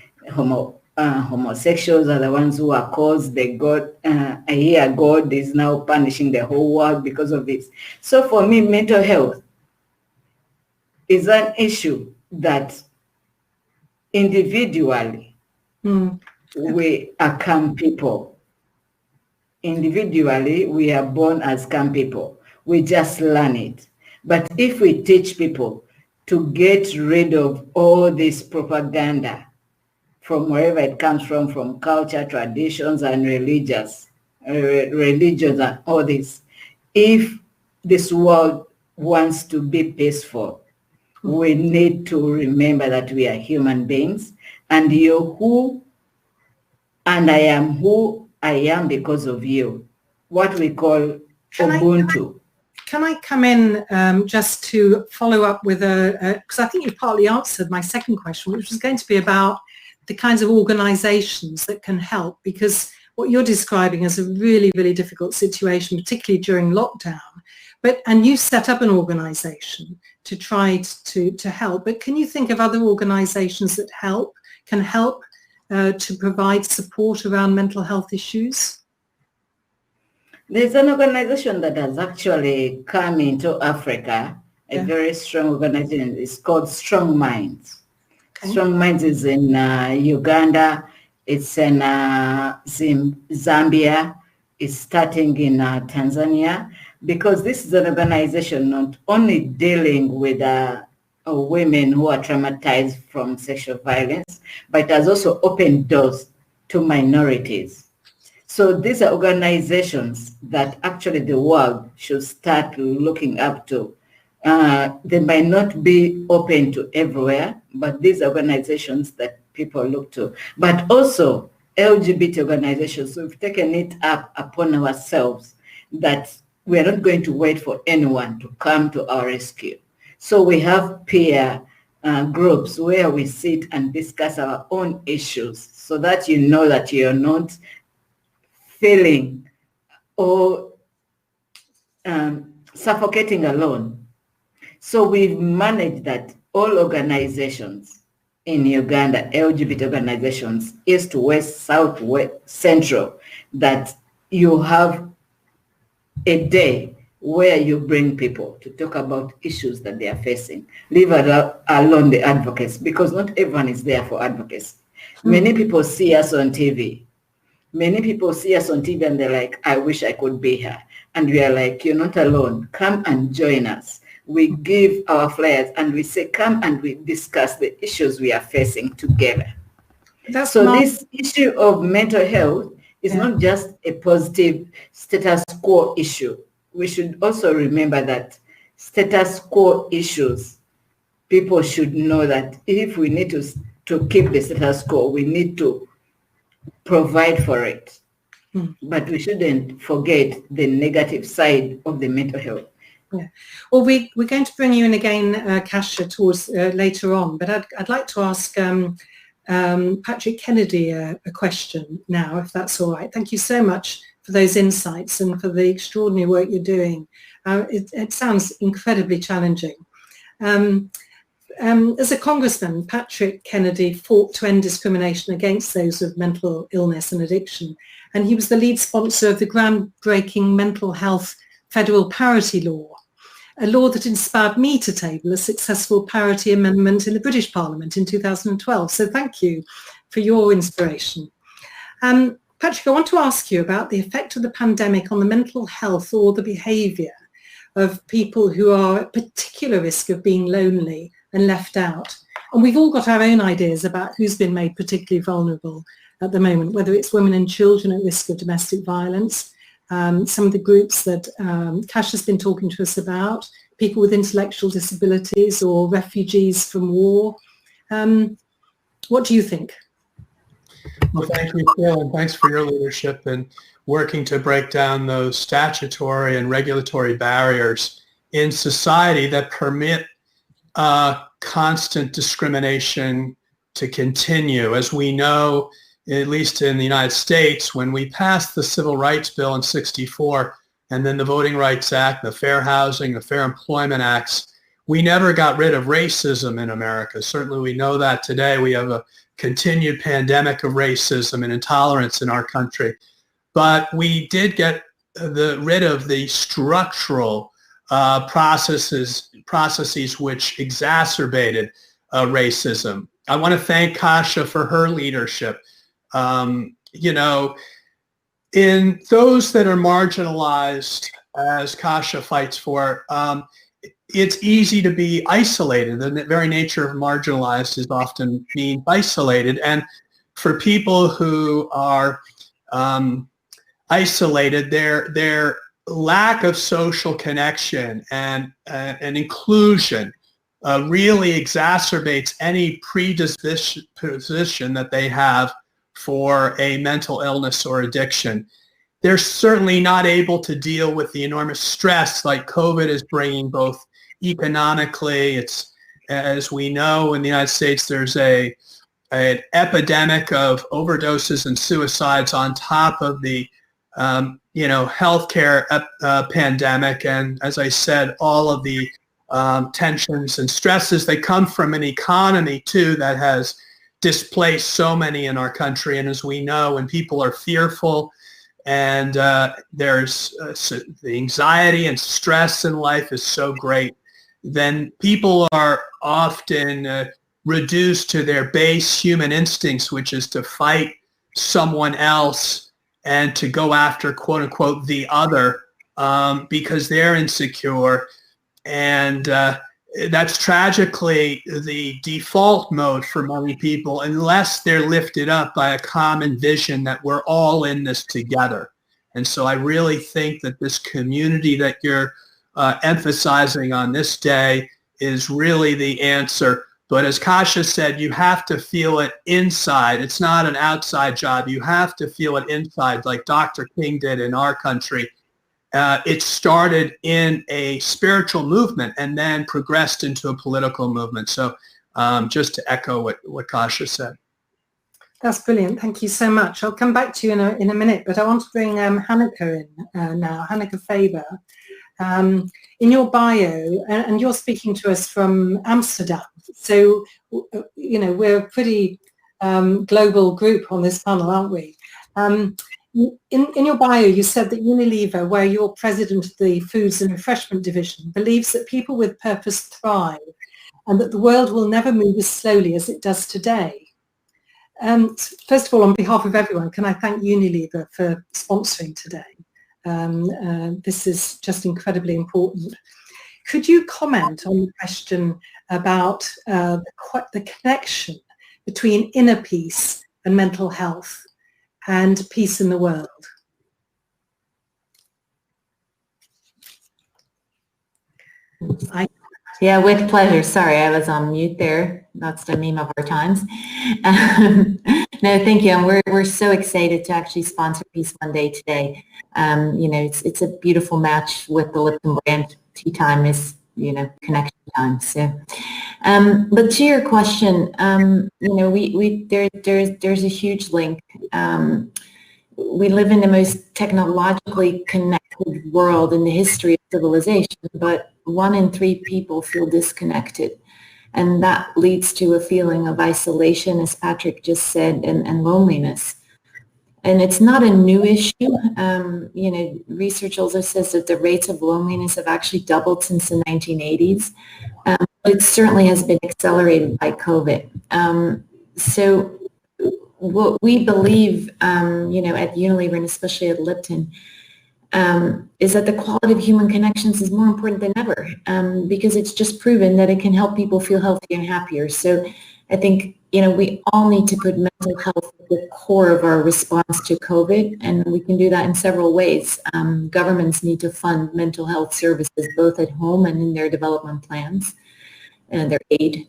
homosexuals are the ones who are caused. They got, I hear God is now punishing the whole world because of this. So for me, mental health is an issue that individually we are calm people. Individually, we are born as calm people. We just learn it. But if we teach people to get rid of all this propaganda from wherever it comes from culture, traditions, and religions and all this, if this world wants to be peaceful, we need to remember that we are human beings, and you're who, and I am who I am because of you. What we call Ubuntu. Can I come in just to follow up with because I think you partly answered my second question, which was going to be about the kinds of organizations that can help, because what you're describing is a really, really difficult situation, particularly during lockdown. And you set up an organization to try to help, but can you think of other organizations that can help to provide support around mental health issues? There's an organization that has actually come into Africa, a very strong organization. It's called Strong Minds. Okay. Strong Minds is in Uganda. It's in Zambia. It's starting in Tanzania, because this is an organization not only dealing with women who are traumatized from sexual violence, but it has also opened doors to minorities. So these are organizations that actually the world should start looking up to. They might not be open to everywhere, but these organizations that people look to. But also LGBT organizations, so we've taken it up upon ourselves that we are not going to wait for anyone to come to our rescue. So we have peer groups where we sit and discuss our own issues, so that you know that you're not feeling or suffocating alone. So we've managed that all organizations in Uganda, LGBT organizations, east to west, south, west, central, that you have a day where you bring people to talk about issues that they are facing. Leave alone the advocates, because not everyone is there for advocacy. Many people see us on TV. Many people see us on TV and they're like, I wish I could be here. And we are like, you're not alone. Come and join us. We give our flyers and we say, come and we discuss the issues we are facing together. This issue of mental health is not just a positive status quo issue. We should also remember that status quo issues, people should know that if we need to keep the status quo, we need to provide for it. But we shouldn't forget the negative side of the mental health. Yeah. Well, we're going to bring you in again, Kasia, towards later on, but I'd like to ask Patrick Kennedy a question now, if that's all right. Thank you so much for those insights and for the extraordinary work you're doing. It sounds incredibly challenging. As a congressman, Patrick Kennedy fought to end discrimination against those with mental illness and addiction, and he was the lead sponsor of the groundbreaking mental health federal parity law, a law that inspired me to table a successful parity amendment in the British Parliament in 2012. So thank you for your inspiration. Patrick, I want to ask you about the effect of the pandemic on the mental health or the behaviour of people who are at particular risk of being lonely and left out. And we've all got our own ideas about who's been made particularly vulnerable at the moment, whether it's women and children at risk of domestic violence, some of the groups that Kasia's been talking to us about, people with intellectual disabilities or refugees from war. What do you think? Well, thank you, Phil, and thanks for your leadership in working to break down those statutory and regulatory barriers in society that permit constant discrimination to continue. As we know, at least in the United States, when we passed the Civil Rights Bill in '64 and then the Voting Rights Act, the Fair Housing, the Fair Employment Acts, we never got rid of racism in America. Certainly we know that today. We have a continued pandemic of racism and intolerance in our country. But we did get rid of the structural processes which exacerbated racism. I want to thank Kasia for her leadership. You know, in those that are marginalized, as Kasia fights for, it's easy to be isolated. The very nature of marginalized is often being isolated. And for people who are isolated, their lack of social connection and inclusion really exacerbates any predisposition that they have for a mental illness or addiction. They're certainly not able to deal with the enormous stress like COVID is bringing, both economically. It's, as we know, in the United States, there's an epidemic of overdoses and suicides on top of the healthcare pandemic. And as I said, all of the tensions and stresses that come from an economy too that has displaced so many in our country. And as we know, when people are fearful and there's the anxiety and stress in life is so great, then people are often reduced to their base human instincts, which is to fight someone else and to go after, quote unquote, the other because they're insecure. And that's tragically the default mode for many people, unless they're lifted up by a common vision that we're all in this together. And so I really think that this community that you're emphasizing on this day is really the answer. But as Kasia said, you have to feel it inside. It's not an outside job. You have to feel it inside, like Dr. King did in our country. It started in a spiritual movement and then progressed into a political movement. So just to echo what Kasia said. That's brilliant. Thank you so much. I'll come back to you in a minute, but I want to bring Hanneke in now, Hanneke Faber. In your bio, and you're speaking to us from Amsterdam, so, you know, we're a pretty global group on this panel, aren't we? In your bio, you said that Unilever, where you're president of the Foods and Refreshment Division, believes that people with purpose thrive and that the world will never move as slowly as it does today. First of all, on behalf of everyone, can I thank Unilever for sponsoring today? This is just incredibly important. Could you comment on the question about the connection between inner peace and mental health and peace in the world? Yeah, with pleasure. Sorry, I was on mute there. That's the meme of our times. No, thank you. And we're so excited to actually sponsor Peace One Day today. You know, it's a beautiful match with the Lipton brand. Tea time is, you know, connection time. So, but to your question, you know, there's a huge link. We live in the most technologically connected world in the history of civilization, but 1 in 3 people feel disconnected. And that leads to a feeling of isolation, as Patrick just said, and loneliness. And it's not a new issue. You know, research also says that the rates of loneliness have actually doubled since the 1980s. But it certainly has been accelerated by COVID. So what we believe, you know, at Unilever and especially at Lipton, is that the quality of human connections is more important than ever, because it's just proven that it can help people feel healthier and happier. So I think, you know, we all need to put mental health at the core of our response to COVID, and we can do that in several ways. Governments need to fund mental health services both at home and in their development plans and their aid.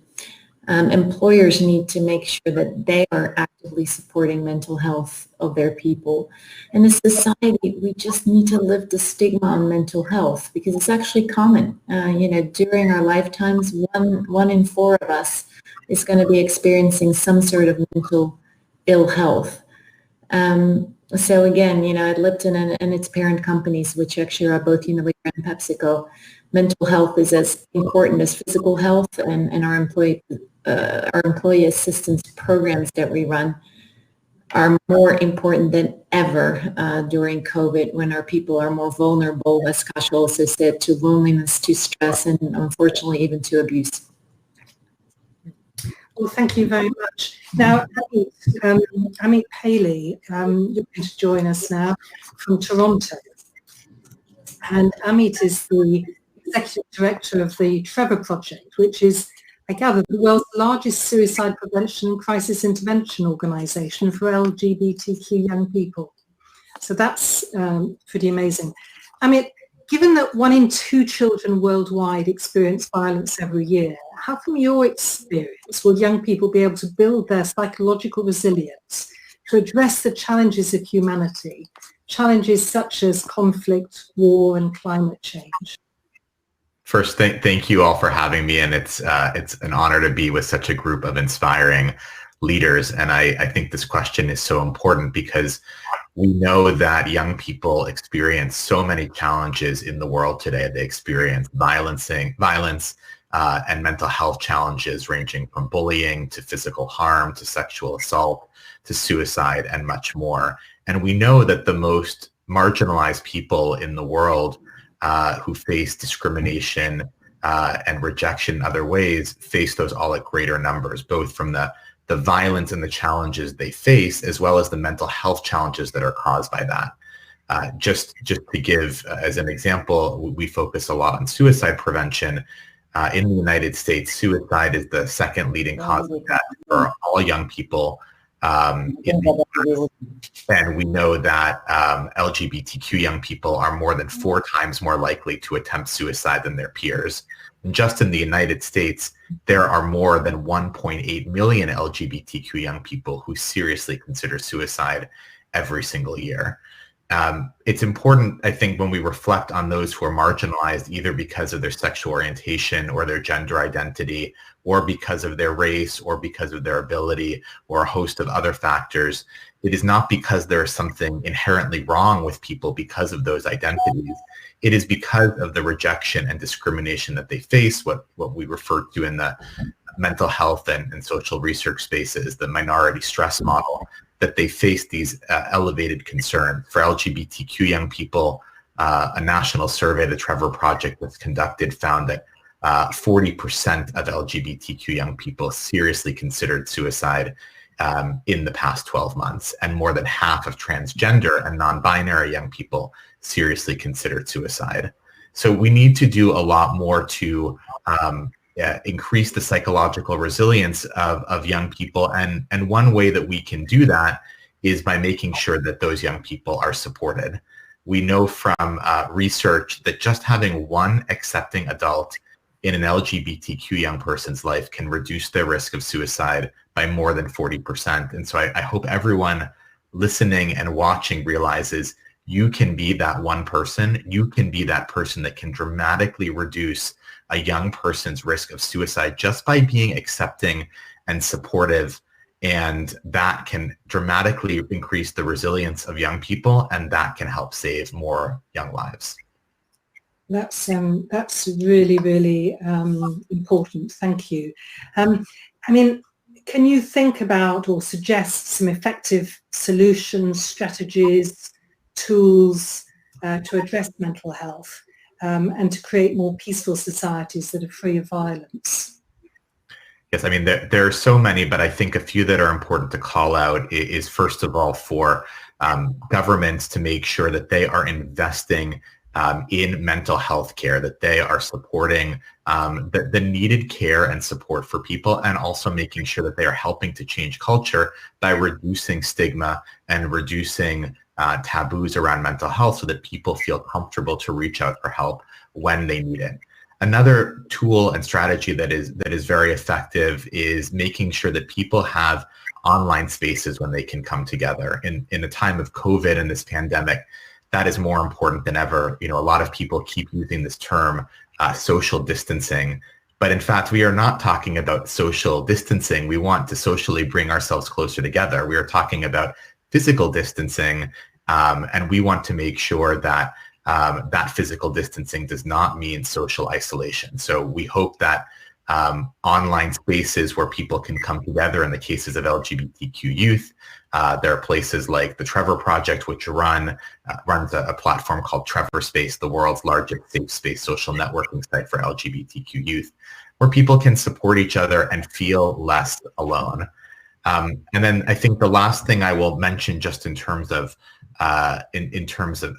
Employers need to make sure that they are actively supporting mental health of their people. And as society, we just need to lift the stigma on mental health, because it's actually common. You know, during our lifetimes, one in 4 of us is going to be experiencing some sort of mental ill health. So again, you know, at Lipton and its parent companies, which actually are both Unilever and PepsiCo, mental health is as important as physical health, and our employee assistance programs that we run are more important than ever during COVID, when our people are more vulnerable, as Kasia also said, to loneliness, to stress, and unfortunately even to abuse. Well, thank you very much. Now, Amit Paley, you're going to join us now from Toronto. And Amit is the Executive Director of the Trevor Project, which is, I gather, the world's largest suicide prevention and crisis intervention organisation for LGBTQ young people. So that's pretty amazing. Amit, given that 1 in 2 children worldwide experience violence every year, how from your experience will young people be able to build their psychological resilience to address the challenges of humanity, challenges such as conflict, war, and climate change? First, thank you all for having me, and it's an honor to be with such a group of inspiring leaders. And I think this question is so important because we know that young people experience so many challenges in the world today. They experience violence and mental health challenges, ranging from bullying to physical harm to sexual assault to suicide and much more. And we know that the most marginalized people in the world who face discrimination and rejection in other ways face those all at greater numbers, both from the violence and the challenges they face, as well as the mental health challenges that are caused by that. Just to give as an example, we focus a lot on suicide prevention. In the United States, suicide is the second leading cause of death for all young people. And we know that LGBTQ young people are more than 4 times more likely to attempt suicide than their peers. And just in the United States, there are more than 1.8 million LGBTQ young people who seriously consider suicide every single year. It's important, I think, when we reflect on those who are marginalized, either because of their sexual orientation or their gender identity, or because of their race, or because of their ability, or a host of other factors. It is not because there is something inherently wrong with people because of those identities. It is because of the rejection and discrimination that they face, what we refer to in the mental health and social research spaces, the minority stress model, that they face these elevated concerns. For LGBTQ young people, a national survey the Trevor Project was conducted found that 40% of LGBTQ young people seriously considered suicide in the past 12 months, and more than half of transgender and non-binary young people seriously considered suicide. So we need to do a lot more to increase the psychological resilience of young people. And one way that we can do that is by making sure that those young people are supported. We know from research that just having one accepting adult in an LGBTQ young person's life can reduce their risk of suicide by more than 40%. And so I hope everyone listening and watching realizes you can be that one person. You can be that person that can dramatically reduce a young person's risk of suicide just by being accepting and supportive. And that can dramatically increase the resilience of young people, and that can help save more young lives. That's really, really important. Thank you. I mean, can you think about or suggest some effective solutions, strategies, tools to address mental health and to create more peaceful societies that are free of violence? Yes, I mean, there are so many, but I think a few that are important to call out is, first of all, for governments to make sure that they are investing in mental health care, that they are supporting the needed care and support for people, and also making sure that they are helping to change culture by reducing stigma and reducing taboos around mental health so that people feel comfortable to reach out for help when they need it. Another tool and strategy that is very effective is making sure that people have online spaces when they can come together. In a time of COVID and this pandemic, that is more important than ever. You know, a lot of people keep using this term social distancing, but in fact, we are not talking about social distancing. We want to socially bring ourselves closer together. We are talking about physical distancing, and we want to make sure that that physical distancing does not mean social isolation. So we hope that online spaces where people can come together in the cases of LGBTQ youth. There are places like the Trevor Project, which runs a platform called Trevor Space, the world's largest safe space social networking site for LGBTQ youth, where people can support each other and feel less alone. And then I think the last thing I will mention, just in terms of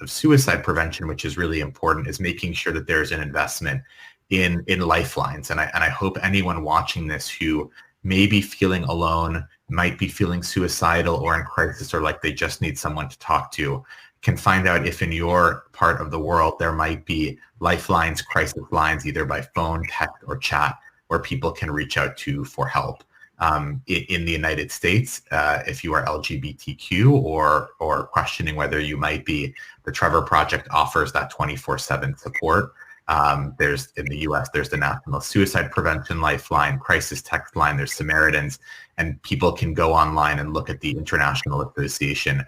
suicide prevention, which is really important, is making sure that there's an investment in lifelines. And I hope anyone watching this who may be feeling alone, might be feeling suicidal or in crisis, or like they just need someone to talk to, can find out if in your part of the world there might be lifelines, crisis lines, either by phone, text, or chat, where people can reach out to for help. In the United States, if you are LGBTQ or questioning whether you might be, the Trevor Project offers that 24/7 support. There's in the US, there's the National Suicide Prevention Lifeline, Crisis Text Line, there's Samaritans, and people can go online and look at the International Association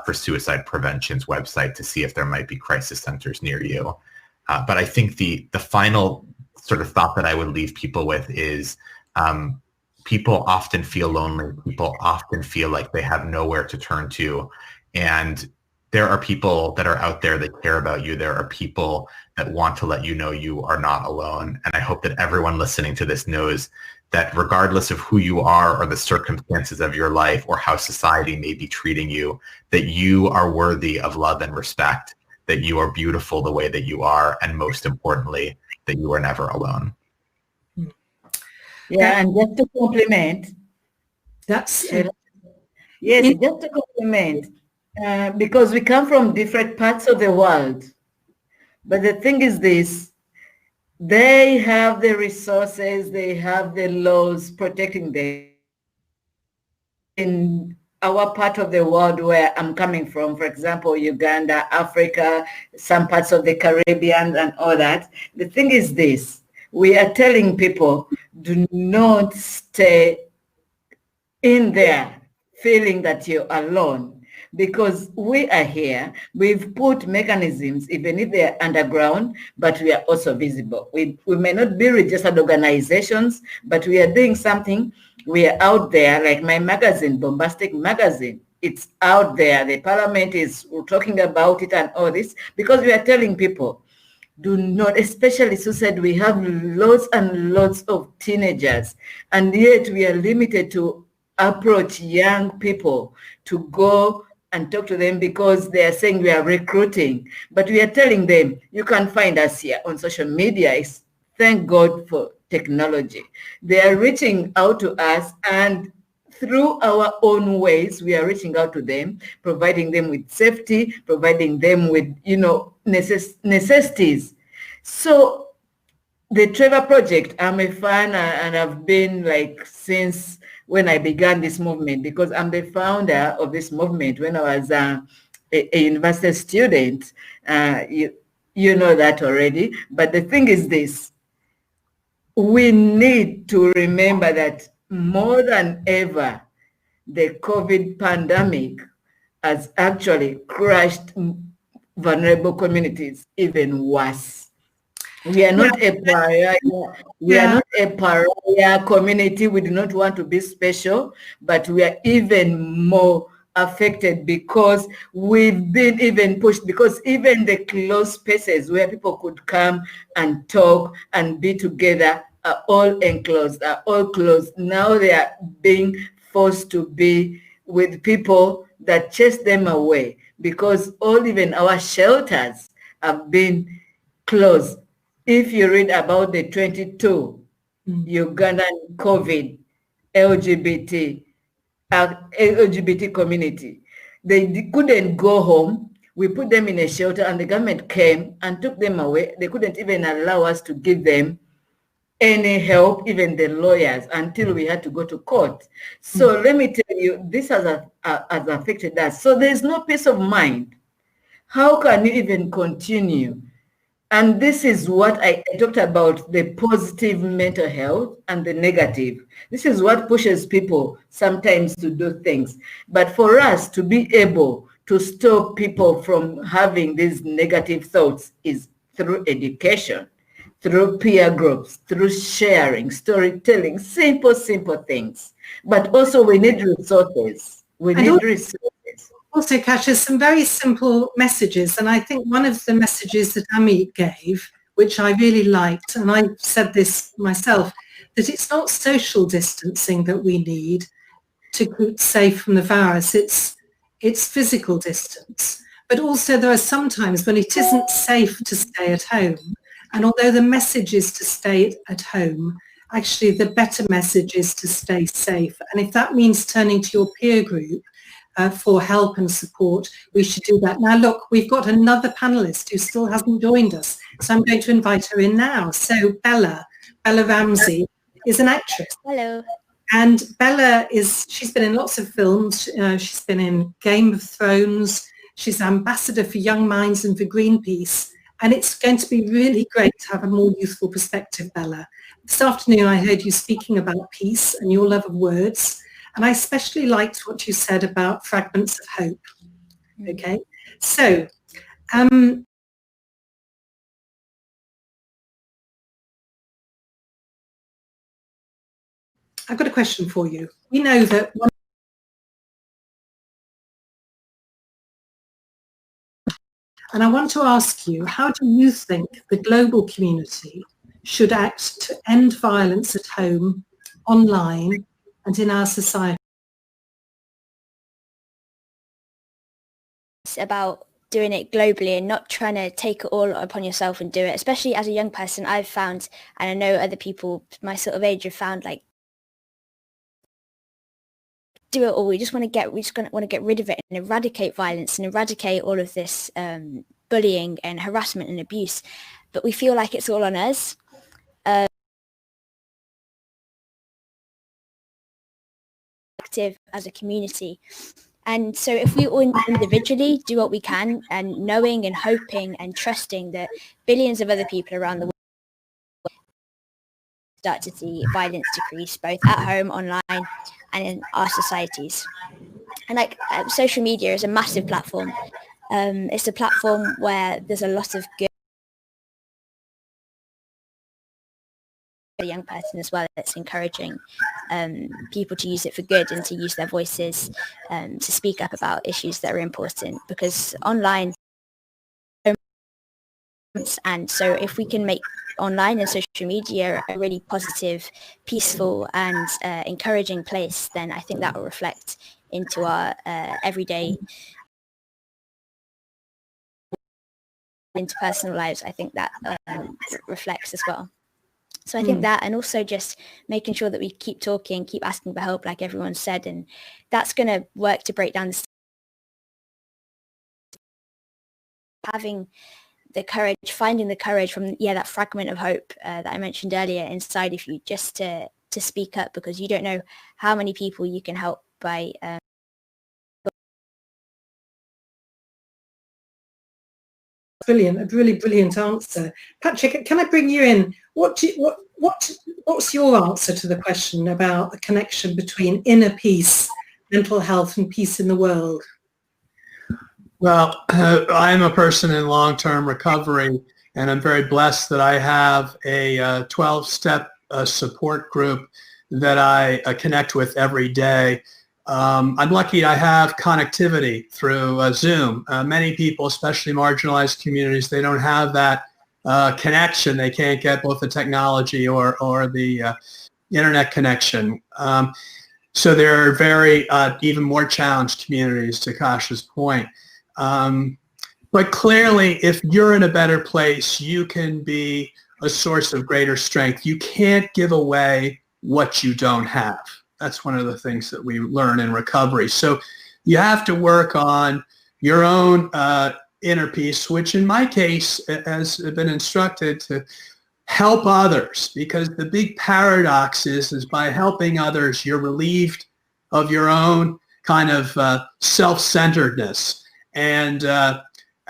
for Suicide Prevention's website to see if there might be crisis centers near you. But I think the final sort of thought that I would leave people with is people often feel lonely. People often feel like they have nowhere to turn to. And there are people that are out there that care about you. There are people that want to let you know you are not alone. And I hope that everyone listening to this knows that regardless of who you are or the circumstances of your life or how society may be treating you, that you are worthy of love and respect, that you are beautiful the way that you are, and most importantly, that you are never alone. Yeah, and just to compliment, just to compliment, because we come from different parts of the world. But the thing is this, they have the resources, they have the laws protecting them. In our part of the world where I'm coming from, for example, Uganda, Africa, some parts of the Caribbean and all that, the thing is this, we are telling people, do not stay in there feeling that you're alone, because we are here. We've put mechanisms, even if they're underground, but we are also visible. We may not be registered organizations, but we are doing something. We are out there, like my magazine, Bombastic Magazine. It's out there. The parliament is talking about it and all this, because we are telling people, do not, especially suicide, we have lots and lots of teenagers, and yet we are limited to approach young people to go and talk to them because they are saying we are recruiting. But we are telling them, you can find us here on social media. Thank God for technology. They are reaching out to us, and through our own ways, we are reaching out to them, providing them with safety, providing them with, necessities. So the Trevor Project, I'm a fan, and I've been like since when I began this movement, because I'm the founder of this movement when I was a university student. You know that already. But the thing is this, we need to remember that more than ever, the COVID pandemic has actually crushed vulnerable communities even worse. We are not a pariah. We are not a pariah community. We do not want to be special, but we are even more affected because we've been even pushed, because even the closed spaces where people could come and talk and be together are all enclosed, are all closed. Now they are being forced to be with people that chase them away, because even our shelters have been closed. If you read about the 22 Ugandan COVID LGBT community, they couldn't go home. We put them in a shelter, and the government came and took them away. They couldn't even allow us to give them any help, even the lawyers, until we had to go to court. So let me tell you, this has affected us. So there's no peace of mind. How can you even continue? And this is what I talked about, the positive mental health and the negative. This is what pushes people sometimes to do things. But for us to be able to stop people from having these negative thoughts is through education, through peer groups, through sharing, storytelling, simple things. But also we need resources. We need resources. Also, Kash, there's some very simple messages. And I think one of the messages that Amit gave, which I really liked, and I said this myself, that it's not social distancing that we need to keep safe from the virus. It's physical distance. But also there are some times when it isn't safe to stay at home. And although the message is to stay at home, actually the better message is to stay safe. And if that means turning to your peer group for help and support, we should do that. Now, look, we've got another panelist who still hasn't joined us. So I'm going to invite her in now. So Bella Ramsey is an actress. Hello. And Bella she's been in lots of films. She's been in Game of Thrones. She's ambassador for Young Minds and for Greenpeace. And it's going to be really great to have a more youthful perspective, Bella. This afternoon, I heard you speaking about peace and your love of words. And I especially liked what you said about fragments of hope. Okay, so I've got a question for you. We know that and I want to ask you, how do you think the global community should act to end violence at home, online, and in our society? It's about doing it globally and not trying to take it all upon yourself and do it. Especially as a young person, I've found, and I know other people my sort of age have found, like, do it all. We just want to get rid of it and eradicate violence and eradicate all of this bullying and harassment and abuse. But we feel like it's all on us. Active as a community. And so if we all individually do what we can, and knowing and hoping and trusting that billions of other people around the world start to see violence decrease, both at home, online, and in our societies. And like social media is a massive platform. It's a platform where there's a lot of good. A young person as well, it's encouraging people to use it for good and to use their voices to speak up about issues that are important, because online, and so if we can make online and social media a really positive, peaceful and encouraging place, then I think that will reflect into our everyday, into personal lives. I think that reflects as well. So I think that, and also just making sure that we keep talking, keep asking for help, like everyone said, and that's going to work to break down having the courage, finding the courage from, that fragment of hope that I mentioned earlier inside of you, just to speak up, because you don't know how many people you can help by Brilliant, a really brilliant answer. Patrick, can I bring you in? What's your answer to the question about the connection between inner peace, mental health, and peace in the world? Well, I'm a person in long-term recovery, and I'm very blessed that I have a 12-step support group that I connect with every day. I'm lucky I have connectivity through Zoom. Many people, especially marginalized communities, they don't have that connection. They can't get both the technology or the internet connection. So there are very even more challenged communities, to Kasha's point. But clearly, if you're in a better place, you can be a source of greater strength. You can't give away what you don't have. That's one of the things that we learn in recovery. So you have to work on your own inner peace, which in my case has been instructed to help others, because the big paradox is by helping others, you're relieved of your own kind of self-centeredness.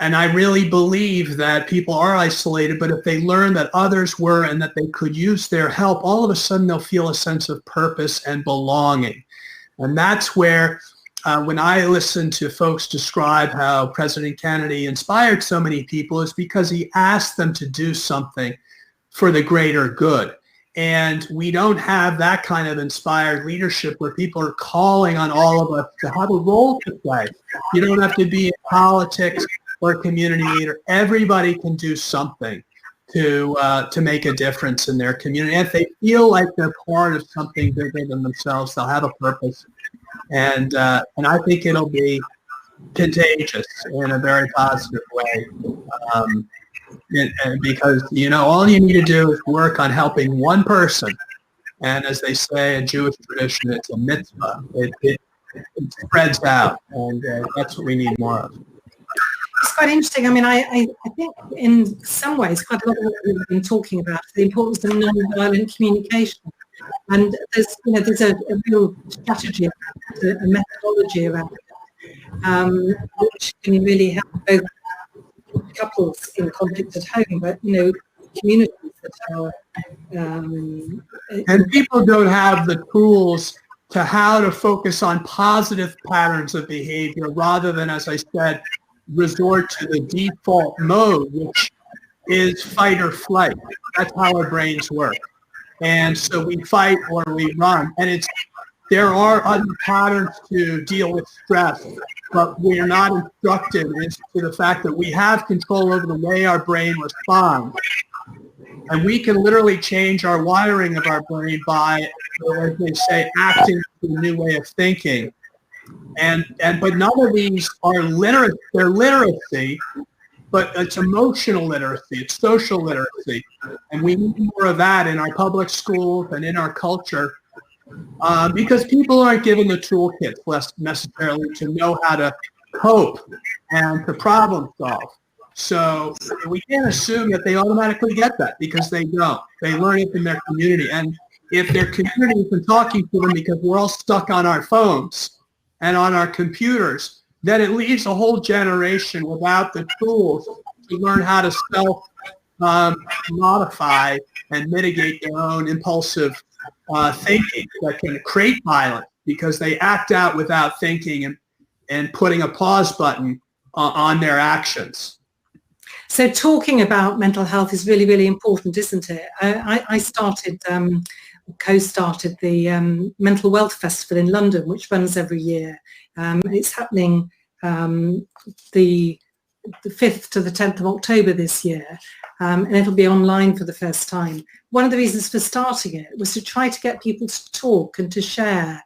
And I really believe that people are isolated, but if they learn that others were and that they could use their help, all of a sudden they'll feel a sense of purpose and belonging. And that's where when I listen to folks describe how President Kennedy inspired so many people, it's because he asked them to do something for the greater good. And we don't have that kind of inspired leadership where people are calling on all of us to have a role to play. You don't have to be in politics or a community leader. Everybody can do something to make a difference in their community. And if they feel like they're part of something bigger than themselves, they'll have a purpose. And I think it'll be contagious in a very positive way. Because, all you need to do is work on helping one person. And as they say in Jewish tradition, it's a mitzvah. It spreads out, and that's what we need more of. It's quite interesting. I mean, I think in some ways, quite a lot of what we've been talking about, the importance of non-violent communication. And there's a real strategy, a methodology around it, which can really help both couples in conflict at home, but communities that are and people don't have the tools to how to focus on positive patterns of behavior rather than, as I said, resort to the default mode, which is fight or flight. That's how our brains work. And so we fight or we run. And there are other patterns to deal with stress, but we're not instructed as to the fact that we have control over the way our brain responds. And we can literally change our wiring of our brain by, as they say, acting to a new way of thinking. But none of these are literacy. They're literacy, but it's emotional literacy. It's social literacy. And we need more of that in our public schools and in our culture because people aren't given the toolkits less necessarily to know how to cope and to problem solve. So we can't assume that they automatically get that because they don't. They learn it in their community. And if their community isn't talking to them because we're all stuck on our phones and on our computers, then it leaves a whole generation without the tools to learn how to self-modify and mitigate their own impulsive thinking that can create violence because they act out without thinking and putting a pause button on their actions. So talking about mental health is really, really important, isn't it? I co-started the Mental Wealth Festival in London, which runs every year. It's happening the 5th to the 10th of October this year, and it'll be online for the first time. One of the reasons for starting it was to try to get people to talk and to share,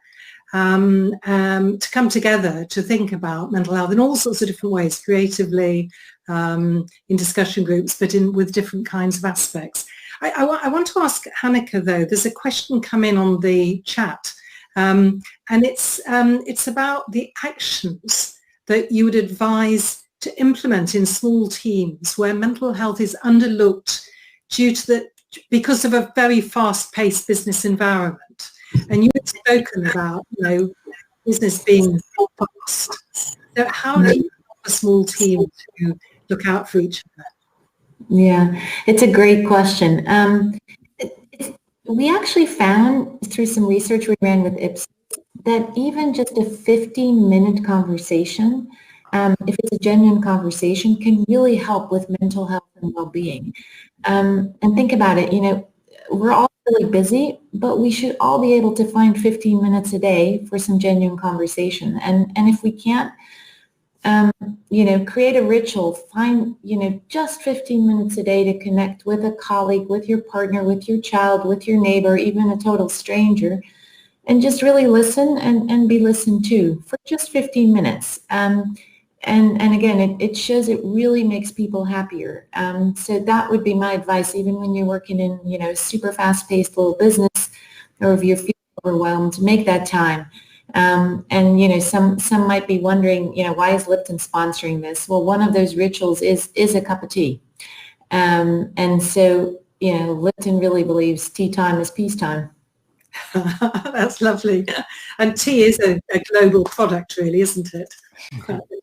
to come together to think about mental health in all sorts of different ways, creatively, in discussion groups, but with different kinds of aspects. I want to ask Hanneke, though, there's a question come in on the chat, and it's about the actions that you would advise to implement in small teams where mental health is underlooked because of a very fast-paced business environment. And you had spoken about, business being fast. So how do you help a small team to look out for each other? Yeah, it's a great question. We actually found through some research we ran with Ipsos that even just a 15-minute conversation, if it's a genuine conversation, can really help with mental health and well-being. And think about it, we're all really busy, but we should all be able to find 15 minutes a day for some genuine conversation. And if we can't, create a ritual, find, just 15 minutes a day to connect with a colleague, with your partner, with your child, with your neighbor, even a total stranger, and just really listen and be listened to for just 15 minutes. And again, it shows it really makes people happier. So that would be my advice, even when you're working in, a super fast-paced little business, or if you're feeling overwhelmed, make that time. And some might be wondering, why is Lipton sponsoring this? Well, one of those rituals is a cup of tea. And so, Lipton really believes tea time is peacetime. That's lovely. And tea is a global product, really, isn't it?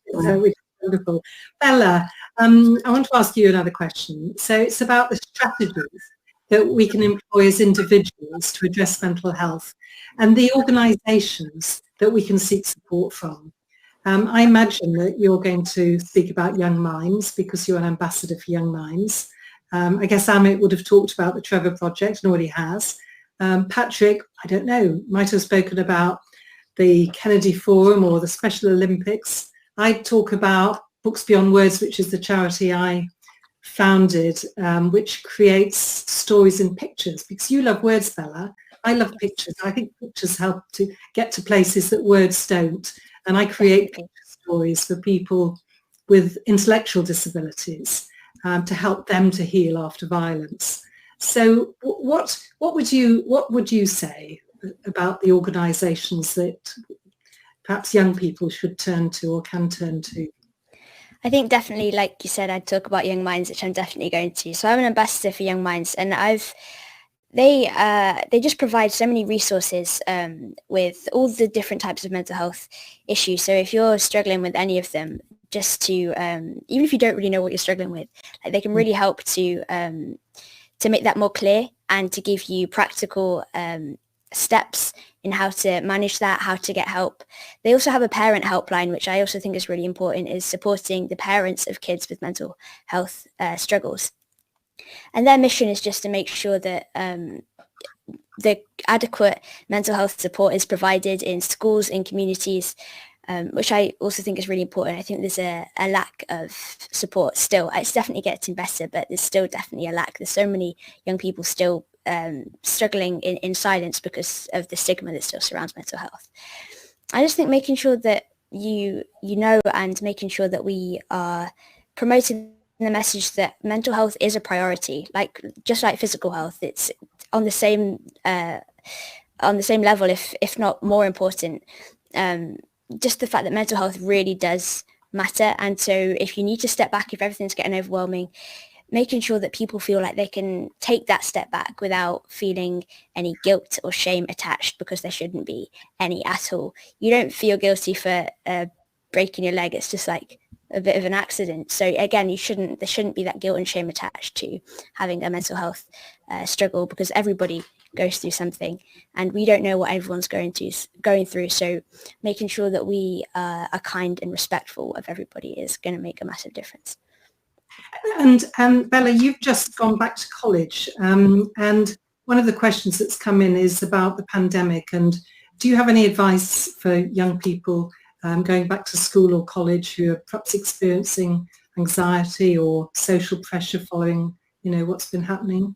It's wonderful. Bella, I want to ask you another question. So it's about the strategies that we can employ as individuals to address mental health and the organisations that we can seek support from. I imagine that you're going to speak about Young Minds because you're an ambassador for Young Minds. I guess Amit would have talked about the Trevor Project and already has. Patrick, I don't know, might have spoken about the Kennedy Forum or the Special Olympics. I'd talk about Books Beyond Words, which is the charity I founded, which creates stories in pictures. Because you love words, Bella. I love pictures. I think pictures help to get to places that words don't. And I create picture stories for people with intellectual disabilities to help them to heal after violence. So what would you say about the organisations that perhaps young people should turn to or can turn to? I think definitely, like you said, I'd talk about Young Minds, which I'm definitely going to. So I'm an ambassador for Young Minds, and they just provide so many resources with all the different types of mental health issues. So if you're struggling with any of them, just to even if you don't really know what you're struggling with, like, they can really help to make that more clear and to give you practical steps in how to manage that, how to get help. They also have a parent helpline, which I also think is really important, is supporting the parents of kids with mental health struggles. And their mission is just to make sure that the adequate mental health support is provided in schools, in communities, which I also think is really important. I think there's a lack of support still. It's definitely getting better, but there's still definitely a lack. There's so many young people still struggling in silence because of the stigma that still surrounds mental health. I just think making sure that you know, and making sure that we are promoting the message that mental health is a priority, just like physical health. It's on the same level, if not more important. Just the fact that mental health really does matter. And so if you need to step back, if everything's getting overwhelming, making sure that people feel like they can take that step back without feeling any guilt or shame attached, because there shouldn't be any at all. You don't feel guilty for breaking your leg. It's just like a bit of an accident. So again, there shouldn't be that guilt and shame attached to having a mental health struggle, because everybody goes through something and we don't know what everyone's going through. So making sure that we are kind and respectful of everybody is going to make a massive difference. And Bella, you've just gone back to college, and one of the questions that's come in is about the pandemic. And do you have any advice for young people going back to school or college who are perhaps experiencing anxiety or social pressure following, what's been happening?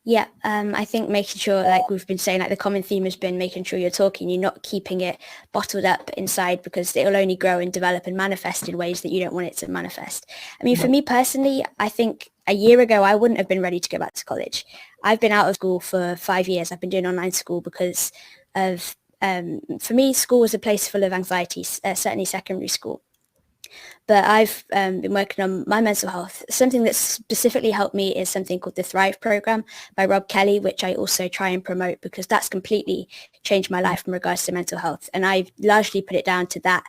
Yeah, I think making sure, like we've been saying, like the common theme has been making sure you're talking, you're not keeping it bottled up inside, because it will only grow and develop and manifest in ways that you don't want it to manifest. I mean, for me personally, I think a year ago, I wouldn't have been ready to go back to college. I've been out of school for 5 years. I've been doing online school because of, for me, school was a place full of anxiety, certainly secondary school. But I've been working on my mental health. Something that specifically helped me is something called the Thrive program by Rob Kelly, which I also try and promote, because that's completely changed my life in regards to mental health. And I've largely put it down to that,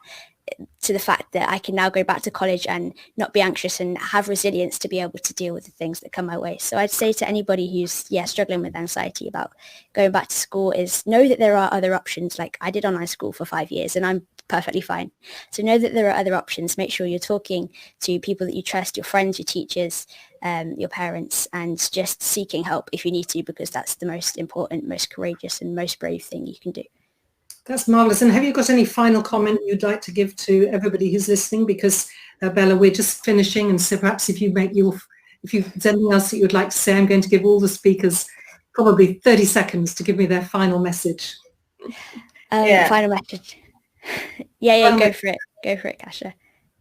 to the fact that I can now go back to college and not be anxious and have resilience to be able to deal with the things that come my way. So I'd say to anybody who's struggling with anxiety about going back to school is know that there are other options. Like I did online school for 5 years and I'm perfectly fine. So know that there are other options. Make sure you're talking to people that you trust, your friends, your teachers, your parents, and just seeking help if you need to, because that's the most important, most courageous and most brave thing you can do. That's marvellous. And have you got any final comment you'd like to give to everybody who's listening? Because Bella, we're just finishing, and so perhaps if you've there's anything else that you'd like to say, I'm going to give all the speakers probably 30 seconds to give me their final message. Final message. Go for it, Kasia.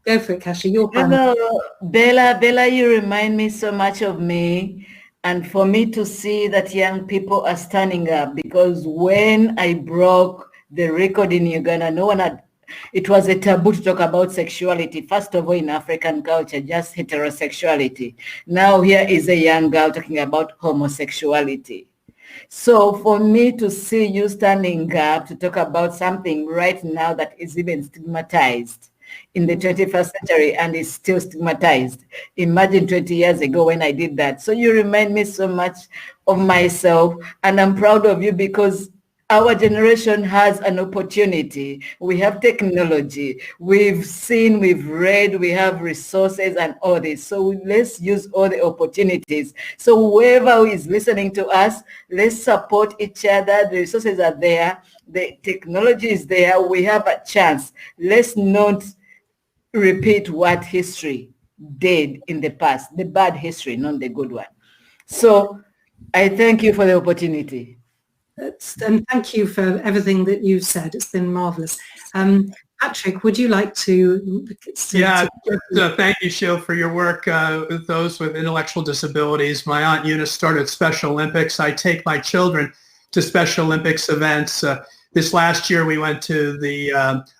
Go for it, Kasia. Your final. Bella, you remind me so much of me. And for me to see that young people are standing up, because when I broke the record in Uganda, it was a taboo to talk about sexuality. First of all, in African culture, just heterosexuality. Now here is a young girl talking about homosexuality. So for me to see you standing up to talk about something right now that is even stigmatized in the 21st century and is still stigmatized. Imagine 20 years ago when I did that. So you remind me so much of myself, and I'm proud of you, because our generation has an opportunity. We have technology. We've seen, we've read, we have resources and all this. So let's use all the opportunities. So whoever is listening to us, let's support each other. The resources are there. The technology is there. We have a chance. Let's not repeat what history did in the past, the bad history, not the good one. So I thank you for the opportunity. And thank you for everything that you've said. It's been marvelous. Patrick, would you like to? Thank you, Sheila, for your work with those with intellectual disabilities. My Aunt Eunice started Special Olympics. I take my children to Special Olympics events. This last year, we went to the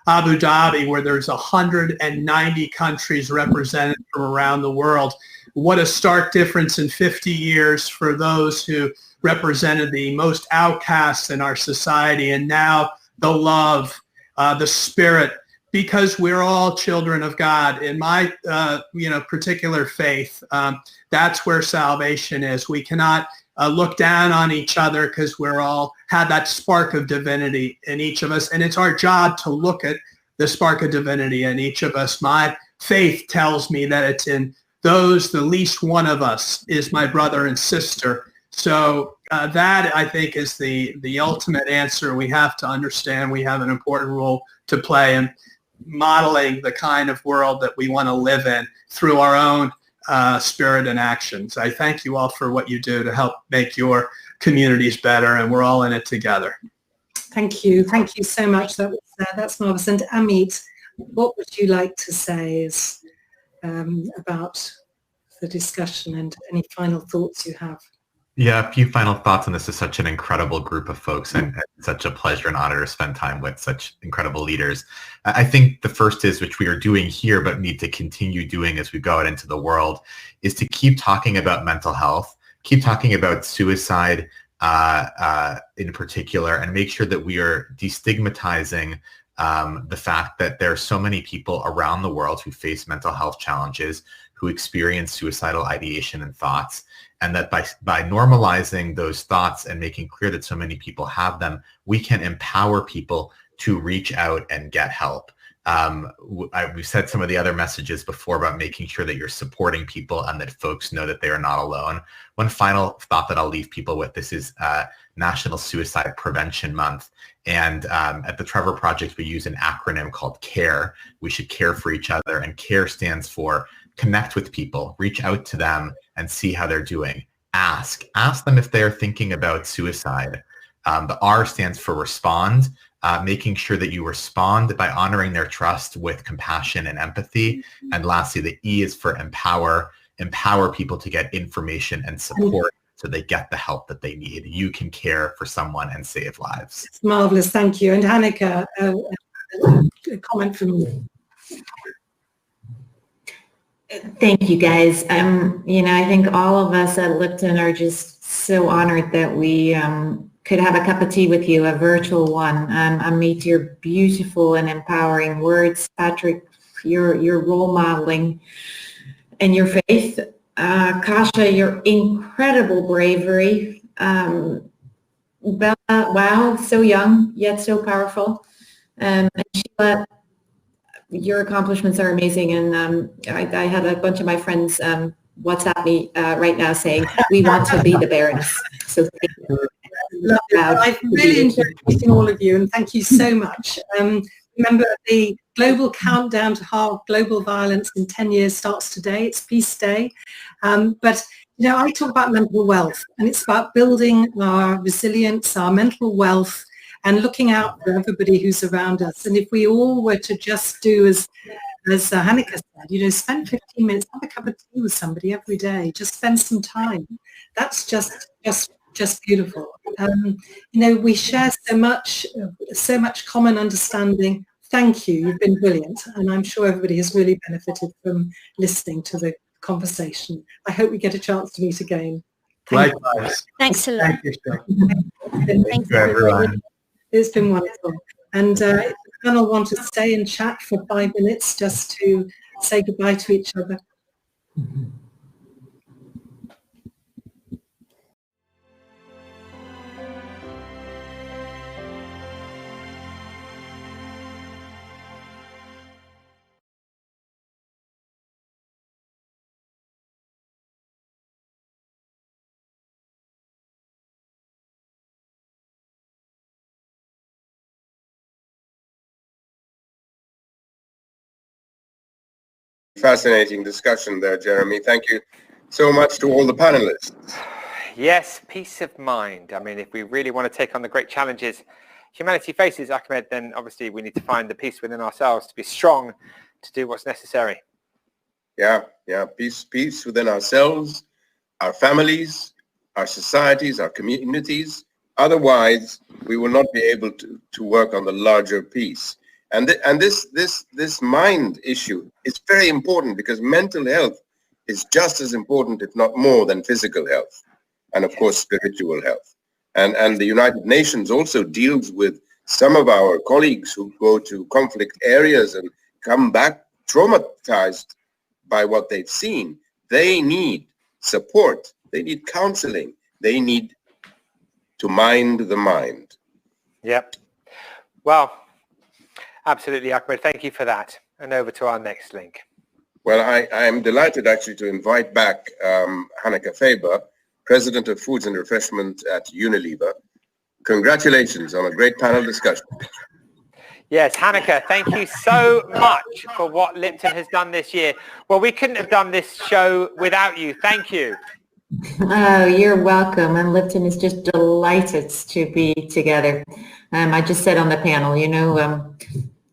Abu Dhabi, where there's 190 countries represented from around the world. What a stark difference in 50 years for those who represented the most outcasts in our society, and now the love, the spirit, because we're all children of God. In my particular faith, that's where salvation is. We cannot look down on each other because we're all had that spark of divinity in each of us, and it's our job to look at the spark of divinity in each of us. My faith tells me that it's in those, the least one of us is my brother and sister. So that, I think, is the ultimate answer. We have to understand we have an important role to play in modeling the kind of world that we want to live in through our own spirit and actions. I thank you all for what you do to help make your communities better, and we're all in it together. Thank you. Thank you so much. That's marvelous. And Amit, what would you like to say about the discussion and any final thoughts you have? Yeah, a few final thoughts on this. Is such an incredible group of folks, and such a pleasure and honor to spend time with such incredible leaders. I think the first is, which we are doing here but need to continue doing as we go out into the world, is to keep talking about mental health, keep talking about suicide in particular, and make sure that we are destigmatizing the fact that there are so many people around the world who face mental health challenges, who experience suicidal ideation and thoughts, and that by normalizing those thoughts and making clear that so many people have them, we can empower people to reach out and get help. We've said some of the other messages before about making sure that you're supporting people and that folks know that they are not alone. One final thought that I'll leave people with, this is National Suicide Prevention Month. And at the Trevor Project, we use an acronym called CARE. We should care for each other. And CARE stands for connect with people, reach out to them and see how they're doing. Ask them if they're thinking about suicide. The R stands for respond, making sure that you respond by honoring their trust with compassion and empathy. And lastly, the E is for empower people to get information and support so they get the help that they need. You can care for someone and save lives. It's marvelous. Thank you. And Hanneke, a comment from you. Thank you, guys. I think all of us at Lipton are just so honored that we could have a cup of tea with you, a virtual one. Amit, your beautiful and empowering words. Patrick, your role modeling and your faith. Kasha, your incredible bravery. Bella, wow, so young, yet so powerful. And Sheila, your accomplishments are amazing, and I had a bunch of my friends WhatsApp me right now saying, we want to be the Baroness. So thank you. I've really enjoyed meeting all of you, and thank you so much. Remember, the global countdown to halve global violence in 10 years starts today. It's Peace Day. But I talk about mental wealth, and it's about building our resilience, our mental wealth, and looking out for everybody who's around us. And if we all were to just do as Hanneke said, spend 15 minutes, have a cup of tea with somebody every day, just spend some time. That's just beautiful. We share so much common understanding. Thank you. You've been brilliant. And I'm sure everybody has really benefited from listening to the conversation. I hope we get a chance to meet again. Likewise. Thanks a lot. Thank you, Sheila. Thank you, everyone. It's been wonderful. And if the panel want to stay and chat for 5 minutes just to say goodbye to each other. fascinating discussion there, Jeremy. Thank you so much to all the panelists. Yes, peace of mind. I mean, if we really want to take on the great challenges humanity faces, Ahmed, then obviously we need to find the peace within ourselves to be strong, to do what's necessary. Yeah, peace within ourselves, our families, our societies, our communities. Otherwise, we will not be able to work on the larger peace. And this mind issue is very important, because mental health is just as important, if not more, than physical health, and of course spiritual health. And the United Nations also deals with some of our colleagues who go to conflict areas and come back traumatized by what they've seen. They need support, they need counseling, they need to mind the mind. Yep. Well, absolutely, Ahmed. Thank you for that. And over to our next link. Well, I am delighted actually to invite back Hanneke Faber, President of Foods and Refreshment at Unilever. Congratulations on a great panel discussion. Yes, Hanneke, thank you so much for what Lipton has done this year. Well, we couldn't have done this show without you. Thank you. Oh, you're welcome. And Lipton is just delighted to be together. I just said on the panel, you know,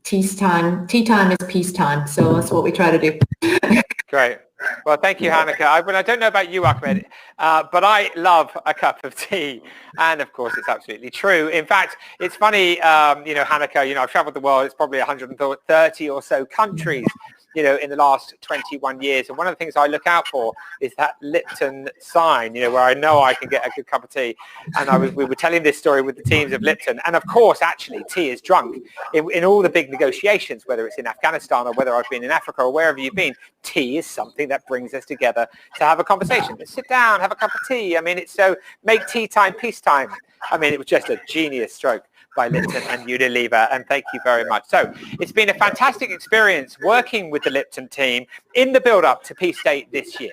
tea time is peacetime. So that's what we try to do. Great. Well, thank you, Hanneke. I don't know about you, Ahmed, but I love a cup of tea. And of course, it's absolutely true. In fact, it's funny, you know, Hanneke, you know, I've traveled the world. It's probably 130 or so countries, you know, in the last 21 years. And one of the things I look out for is that Lipton sign, you know, where I know I can get a good cup of tea. And we were telling this story with the teams of Lipton. And of course, actually, tea is drunk in all the big negotiations, whether it's in Afghanistan or whether I've been in Africa or wherever you've been. Tea is something that brings us together to have a conversation. Let's sit down, have a cup of tea. I mean, it's so make tea time, peacetime. I mean, it was just a genius stroke by Lipton and Unilever, and thank you very much. So it's been a fantastic experience working with the Lipton team in the build-up to Peace Day this year.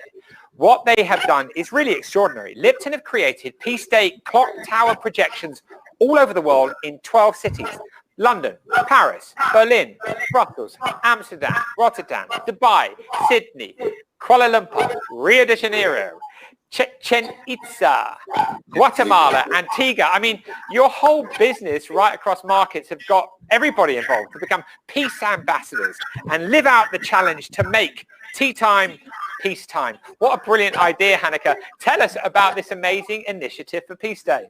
What they have done is really extraordinary. Lipton have created Peace Day clock tower projections all over the world in 12 cities. London, Paris, Berlin, Brussels, Amsterdam, Rotterdam, Dubai, Sydney, Kuala Lumpur, Rio de Janeiro, Chichen Itza, Guatemala, Antigua. I mean, your whole business right across markets have got everybody involved to become peace ambassadors and live out the challenge to make tea time, peacetime. What a brilliant idea, Hanneke. Tell us about this amazing initiative for Peace Day.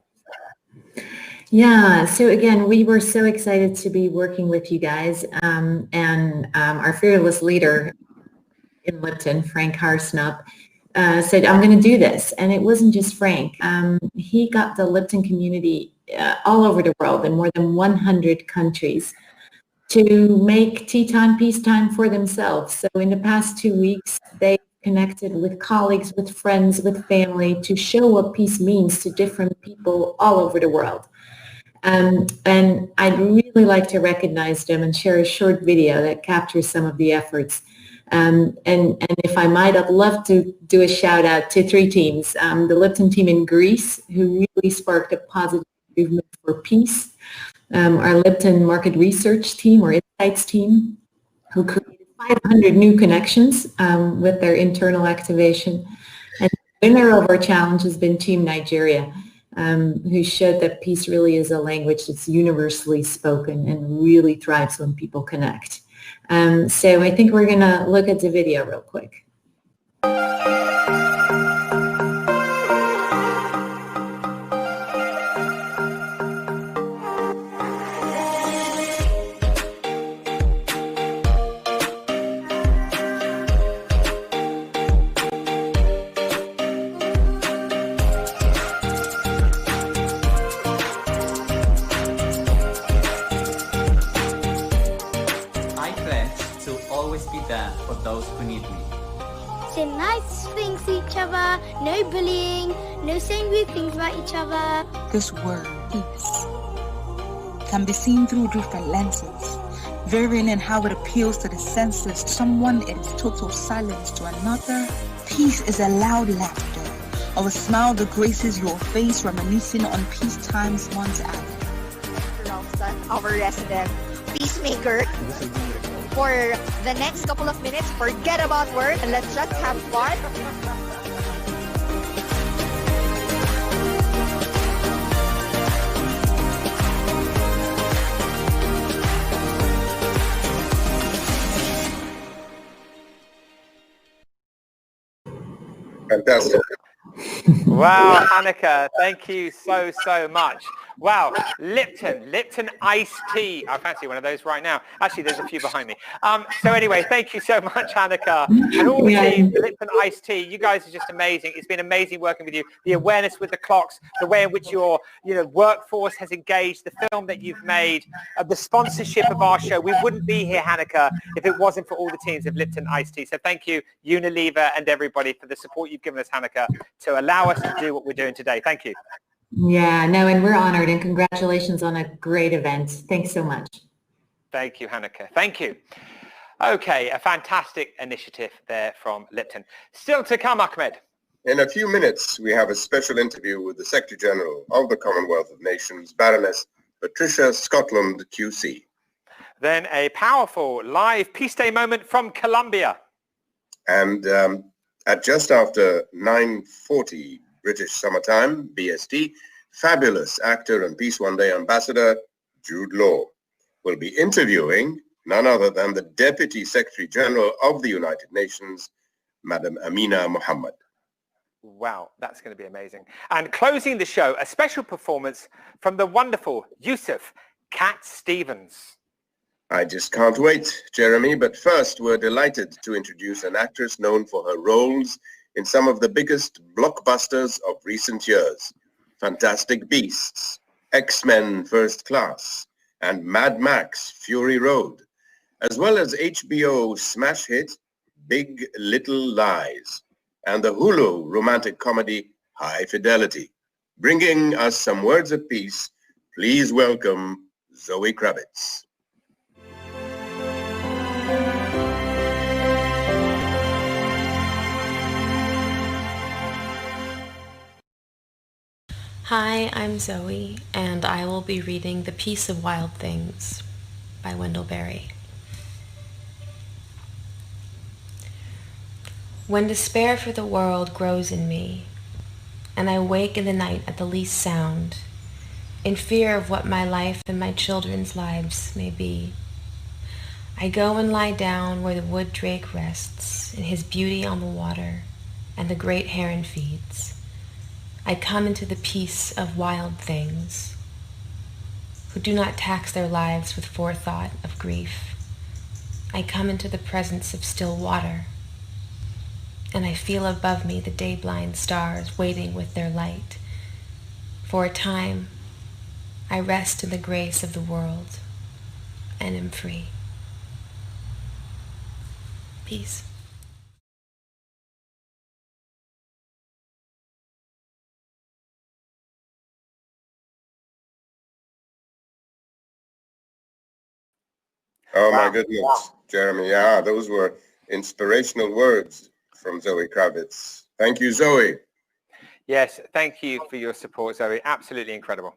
Yeah, so again, we were so excited to be working with you guys, and our fearless leader in Lipton, Frank Harsnup, said, I'm going to do this. And it wasn't just Frank. He got the Lipton community all over the world in more than 100 countries to make tea time, peacetime for themselves. So in the past 2 weeks, they connected with colleagues, with friends, with family to show what peace means to different people all over the world. And I'd really like to recognize them and share a short video that captures some of the efforts. And if I might, I'd love to do a shout out to 3 teams. The Lipton team in Greece, who really sparked a positive movement for peace. Our Lipton market research team, or insights team, who created 500 new connections with their internal activation. And the winner of our challenge has been Team Nigeria, who showed that peace really is a language that's universally spoken and really thrives when people connect. So I think we're going to look at the video real quick. No bullying, no saying rude things about each other. This word, peace, can be seen through different lenses, varying in how it appeals to the senses. To someone, it is total silence. To another, peace is a loud laughter, or a smile that graces your face, reminiscing on peace times once added. Our resident peacemaker. for the next couple of minutes. Forget about work and let's just have fun. Fantastic. Wow, Hanneke, thank you so much. Wow, Lipton iced tea. I fancy one of those right now. Actually, there's a few behind me. So anyway, thank you so much, Hanneke. And all the team, the Lipton iced tea, you guys are just amazing. It's been amazing working with you. The awareness with the clocks, the way in which your workforce has engaged, the film that you've made, the sponsorship of our show. We wouldn't be here, Hanneke, if it wasn't for all the teams of Lipton iced tea. So thank you, Unilever and everybody, for the support you've given us, Hanneke, to allow us to do what we're doing today. Thank you. Yeah, no, and we're honored, and congratulations on a great event. Thanks so much. Thank you, Hanneke. Thank you. Okay, a fantastic initiative there from Lipton. Still to come, Ahmed. In a few minutes, we have a special interview with the Secretary General of the Commonwealth of Nations, Baroness Patricia Scotland, QC. Then a powerful live Peace Day moment from Colombia. And at just after 9:40 British Summertime, BST, fabulous actor and Peace One Day ambassador Jude Law will be interviewing none other than the Deputy Secretary General of the United Nations, Madam Amina Mohammed. Wow, that's going to be amazing. And closing the show, a special performance from the wonderful Yusuf Cat Stevens. I just can't wait, Jeremy, but first we're delighted to introduce an actress known for her roles in some of the biggest blockbusters of recent years: Fantastic Beasts, X-Men First Class, and Mad Max Fury Road, as well as HBO smash hit Big Little Lies, and the Hulu romantic comedy High Fidelity. Bringing us some words of peace, please welcome Zoe Kravitz. Hi, I'm Zoe, and I will be reading The Peace of Wild Things by Wendell Berry. When despair for the world grows in me, and I wake in the night at the least sound, in fear of what my life and my children's lives may be, I go and lie down where the wood drake rests in his beauty on the water, and the great heron feeds. I come into the peace of wild things, who do not tax their lives with forethought of grief. I come into the presence of still water, and I feel above me the day-blind stars waiting with their light. For a time, I rest in the grace of the world and am free. Peace. Oh my goodness, Jeremy. Yeah, those were inspirational words from Zoe Kravitz. Thank you, Zoe. Yes, thank you for your support, Zoe. Absolutely incredible.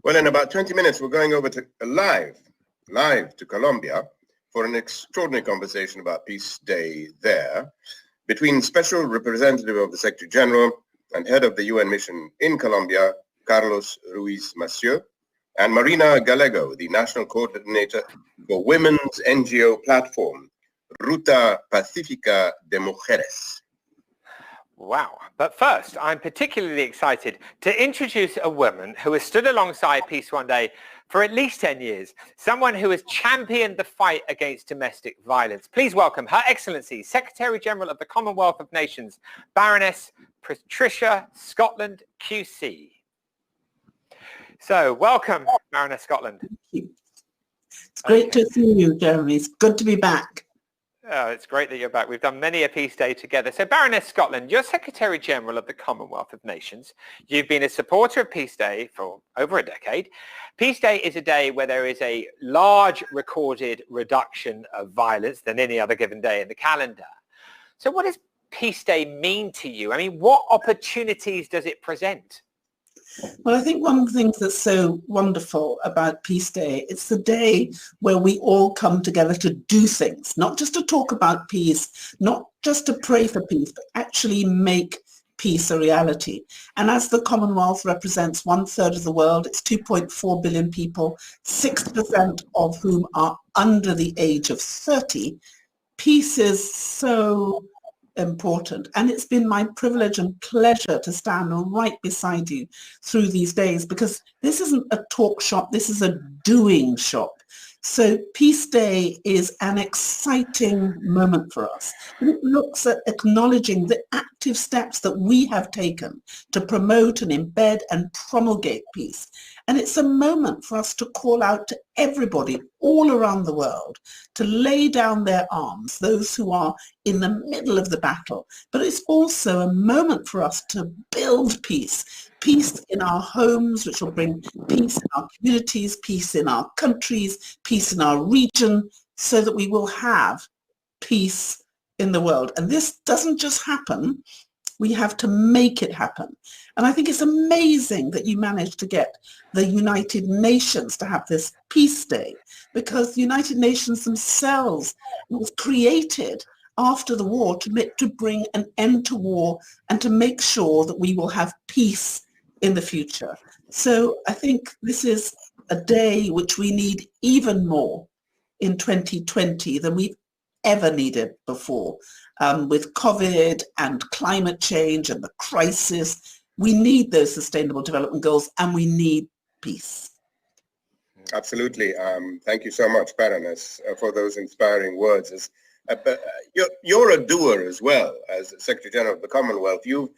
Well, in about 20 minutes, we're going over to live to Colombia for an extraordinary conversation about Peace Day there between Special Representative of the Secretary General and Head of the UN Mission in Colombia, Carlos Ruiz Massieu, and Marina Gallego, the National Coordinator for Women's NGO platform, Ruta Pacífica de Mujeres. Wow. But first, I'm particularly excited to introduce a woman who has stood alongside Peace One Day for at least 10 years, someone who has championed the fight against domestic violence. Please welcome Her Excellency, Secretary General of the Commonwealth of Nations, Baroness Patricia Scotland, QC. So, welcome, Baroness Scotland. Thank you. It's great to see you, Jeremy. It's good to be back. Oh, it's great that you're back. We've done many a Peace Day together. So, Baroness Scotland, you're Secretary General of the Commonwealth of Nations. You've been a supporter of Peace Day for over a decade. Peace Day is a day where there is a large recorded reduction of violence than any other given day in the calendar. So what does Peace Day mean to you? I mean, what opportunities does it present? Well, I think one of the things that's so wonderful about Peace Day, it's the day where we all come together to do things, not just to talk about peace, not just to pray for peace, but actually make peace a reality. And as the Commonwealth represents 1/3 of the world, it's 2.4 billion people, 60% of whom are under the age of 30, peace is so important. And it's been my privilege and pleasure to stand right beside you through these days, because this isn't a talk shop, this is a doing shop. So Peace Day is an exciting moment for us. It looks at acknowledging the active steps that we have taken to promote and embed and promulgate peace. And it's a moment for us to call out to everybody all around the world to lay down their arms, those who are in the middle of the battle. But it's also a moment for us to build peace. Peace in our homes, which will bring peace in our communities, peace in our countries, peace in our region, so that we will have peace in the world. And this doesn't just happen. We have to make it happen. And I think it's amazing that you managed to get the United Nations to have this Peace Day, because the United Nations themselves was created after the war to bring an end to war and to make sure that we will have peace in the future. So I think this is a day which we need even more in 2020 than we've ever needed before. With COVID and climate change and the crisis, we need those sustainable development goals and we need peace. Absolutely. Thank you so much, Baroness, for those inspiring words. You're a doer as well as Secretary General of the Commonwealth. You've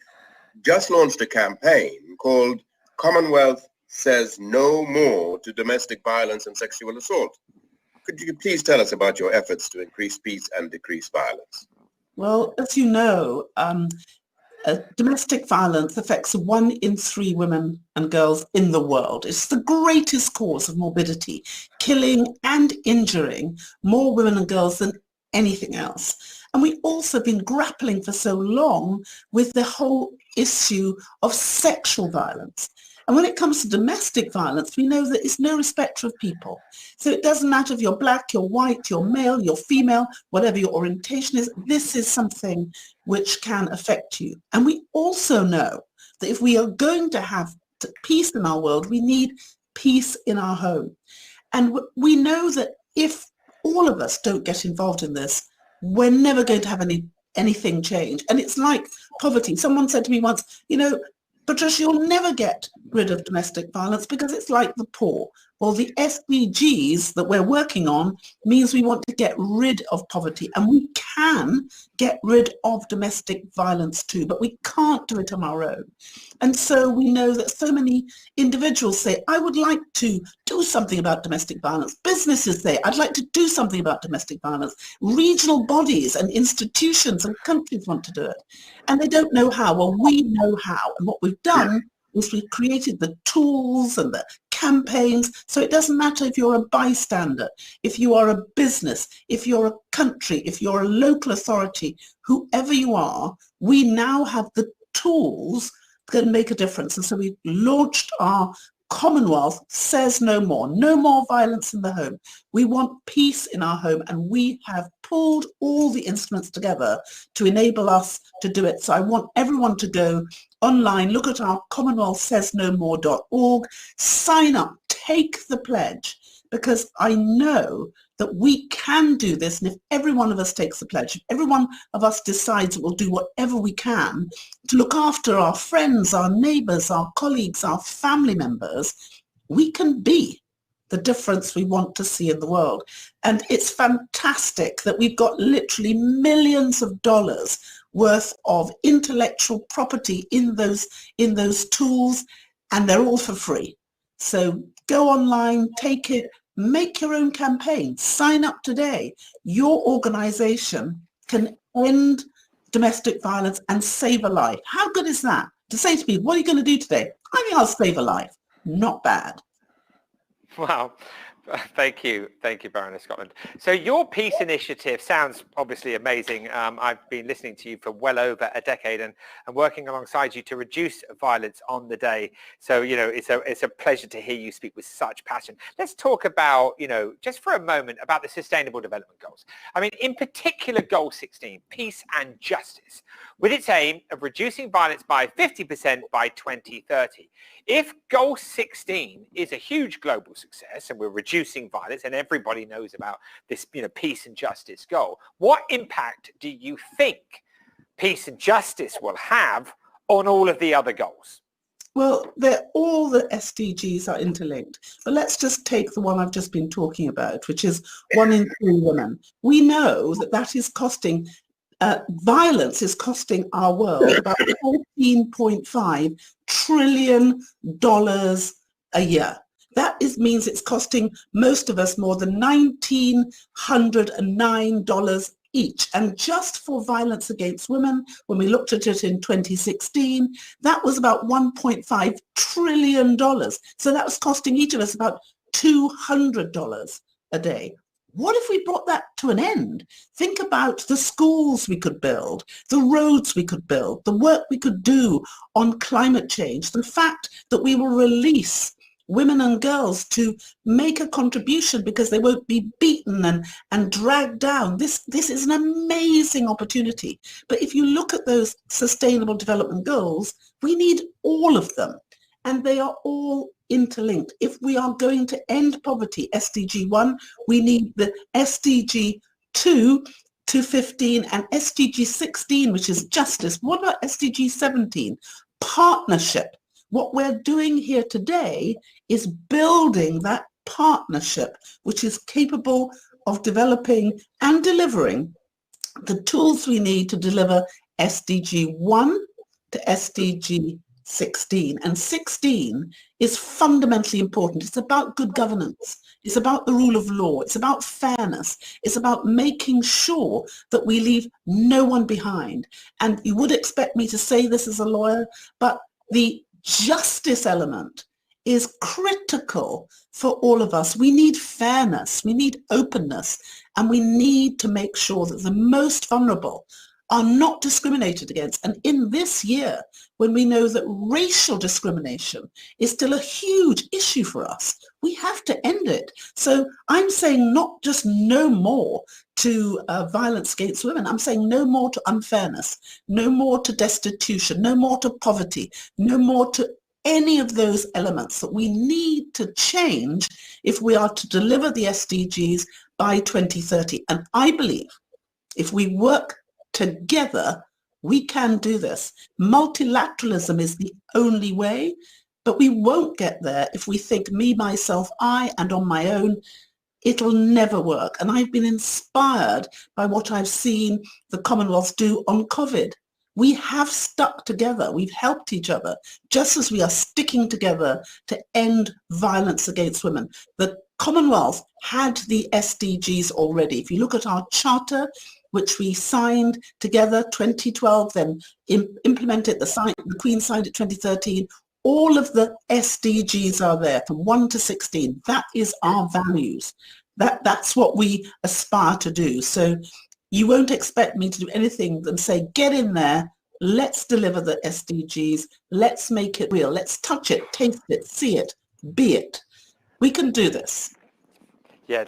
just launched a campaign called Commonwealth Says No More to Domestic Violence and Sexual Assault. Could you please tell us about your efforts to increase peace and decrease violence? Well, as you know, domestic violence affects 1 in 3 women and girls in the world. It's the greatest cause of morbidity, killing and injuring more women and girls than anything else. And we've also been grappling for so long with the whole issue of sexual violence. And when it comes to domestic violence, we know that it's no respecter of people. So it doesn't matter if you're black, you're white, you're male, you're female, whatever your orientation is, this is something which can affect you. And we also know that if we are going to have peace in our world, we need peace in our home. And we know that if all of us don't get involved in this, we're never going to have anything change. And it's like poverty. Someone said to me once, you know, Patricia, you'll never get rid of domestic violence because it's like the poor. Well, the SDGs that we're working on means we want to get rid of poverty, and we can get rid of domestic violence too, but we can't do it on our own. And so we know that so many individuals say, I would like to do something about domestic violence. Businesses say, I'd like to do something about domestic violence. Regional bodies and institutions and countries want to do it, and they don't know how. Well, we know how, and what we've done is we've created the tools and the campaigns, so it doesn't matter if you're a bystander, if you are a business, if you're a country, if you're a local authority, whoever you are, we now have the tools that can make a difference. And so we launched our Commonwealth Says No More. No more violence in the home. We want peace in our home, and we have pulled all the instruments together to enable us to do it. So I want everyone to go online, look at our commonwealthsaysnomore.org, sign up, take the pledge, because I know that we can do this. And if every one of us takes the pledge, if every one of us decides that we'll do whatever we can to look after our friends, our neighbors, our colleagues, our family members, we can be the difference we want to see in the world. And it's fantastic that we've got literally millions of dollars worth of intellectual property in those tools, and they're all for free. So go online, take it, make your own campaign, sign up today. Your organization can end domestic violence and save a life. How good is that? To say to me, what are you going to do today? I think I'll save a life. Not bad. Wow. Thank you, Baroness Scotland. So your peace initiative sounds obviously amazing. I've been listening to you for well over a decade and working alongside you to reduce violence on the day. So, it's a pleasure to hear you speak with such passion. Let's talk about, just for a moment about the Sustainable Development Goals. I mean, in particular, Goal 16, peace and justice, with its aim of reducing violence by 50% by 2030. If Goal 16 is a huge global success and we're reducing violence and everybody knows about this, peace and justice goal, what impact do you think peace and justice will have on all of the other goals? Well, all the SDGs are interlinked, but let's just take the one I've just been talking about, which is 1 in 3 women. We know that is costing violence is costing our world about $14.5 trillion a year. That means it's costing most of us more than $1,909 each. And just for violence against women, when we looked at it in 2016, that was about $1.5 trillion. So that was costing each of us about $200 a day. What if we brought that to an end? Think about the schools we could build, the roads we could build, the work we could do on climate change, the fact that we will release women and girls to make a contribution because they won't be beaten and dragged down. This is an amazing opportunity. But if you look at those Sustainable Development Goals, we need all of them. And they are all interlinked. If we are going to end poverty, SDG 1, we need the SDG 2 to 15 and SDG 16, which is justice. What about SDG 17? Partnership. What we're doing here today is building that partnership, which is capable of developing and delivering the tools we need to deliver SDG 1 to SDG 16. And 16 is fundamentally important. It's about good governance. It's about the rule of law. It's about fairness. It's about making sure that we leave no one behind. And you would expect me to say this as a lawyer, but the justice element is critical for all of us. We need fairness. We need openness. And we need to make sure that the most vulnerable are not discriminated against. And in this year, when we know that racial discrimination is still a huge issue for us, we have to end it. So I'm saying not just no more to violence against women. I'm saying no more to unfairness, no more to destitution, no more to poverty, no more to any of those elements that we need to change if we are to deliver the SDGs by 2030. And I believe if we work together, we can do this. Multilateralism is the only way, but we won't get there if we think me, myself, I, and on my own. It'll never work. And I've been inspired by what I've seen the Commonwealth do on COVID. We have stuck together. We've helped each other, just as we are sticking together to end violence against women. The Commonwealth had the SDGs already. If you look at our charter, which we signed together 2012, then implemented, the Queen signed it 2013. All of the SDGs are there from 1 to 16. That is our values. That's what we aspire to do. So you won't expect me to do anything than say, get in there, let's deliver the SDGs, let's make it real, let's touch it, taste it, see it, be it. We can do this. Yeah,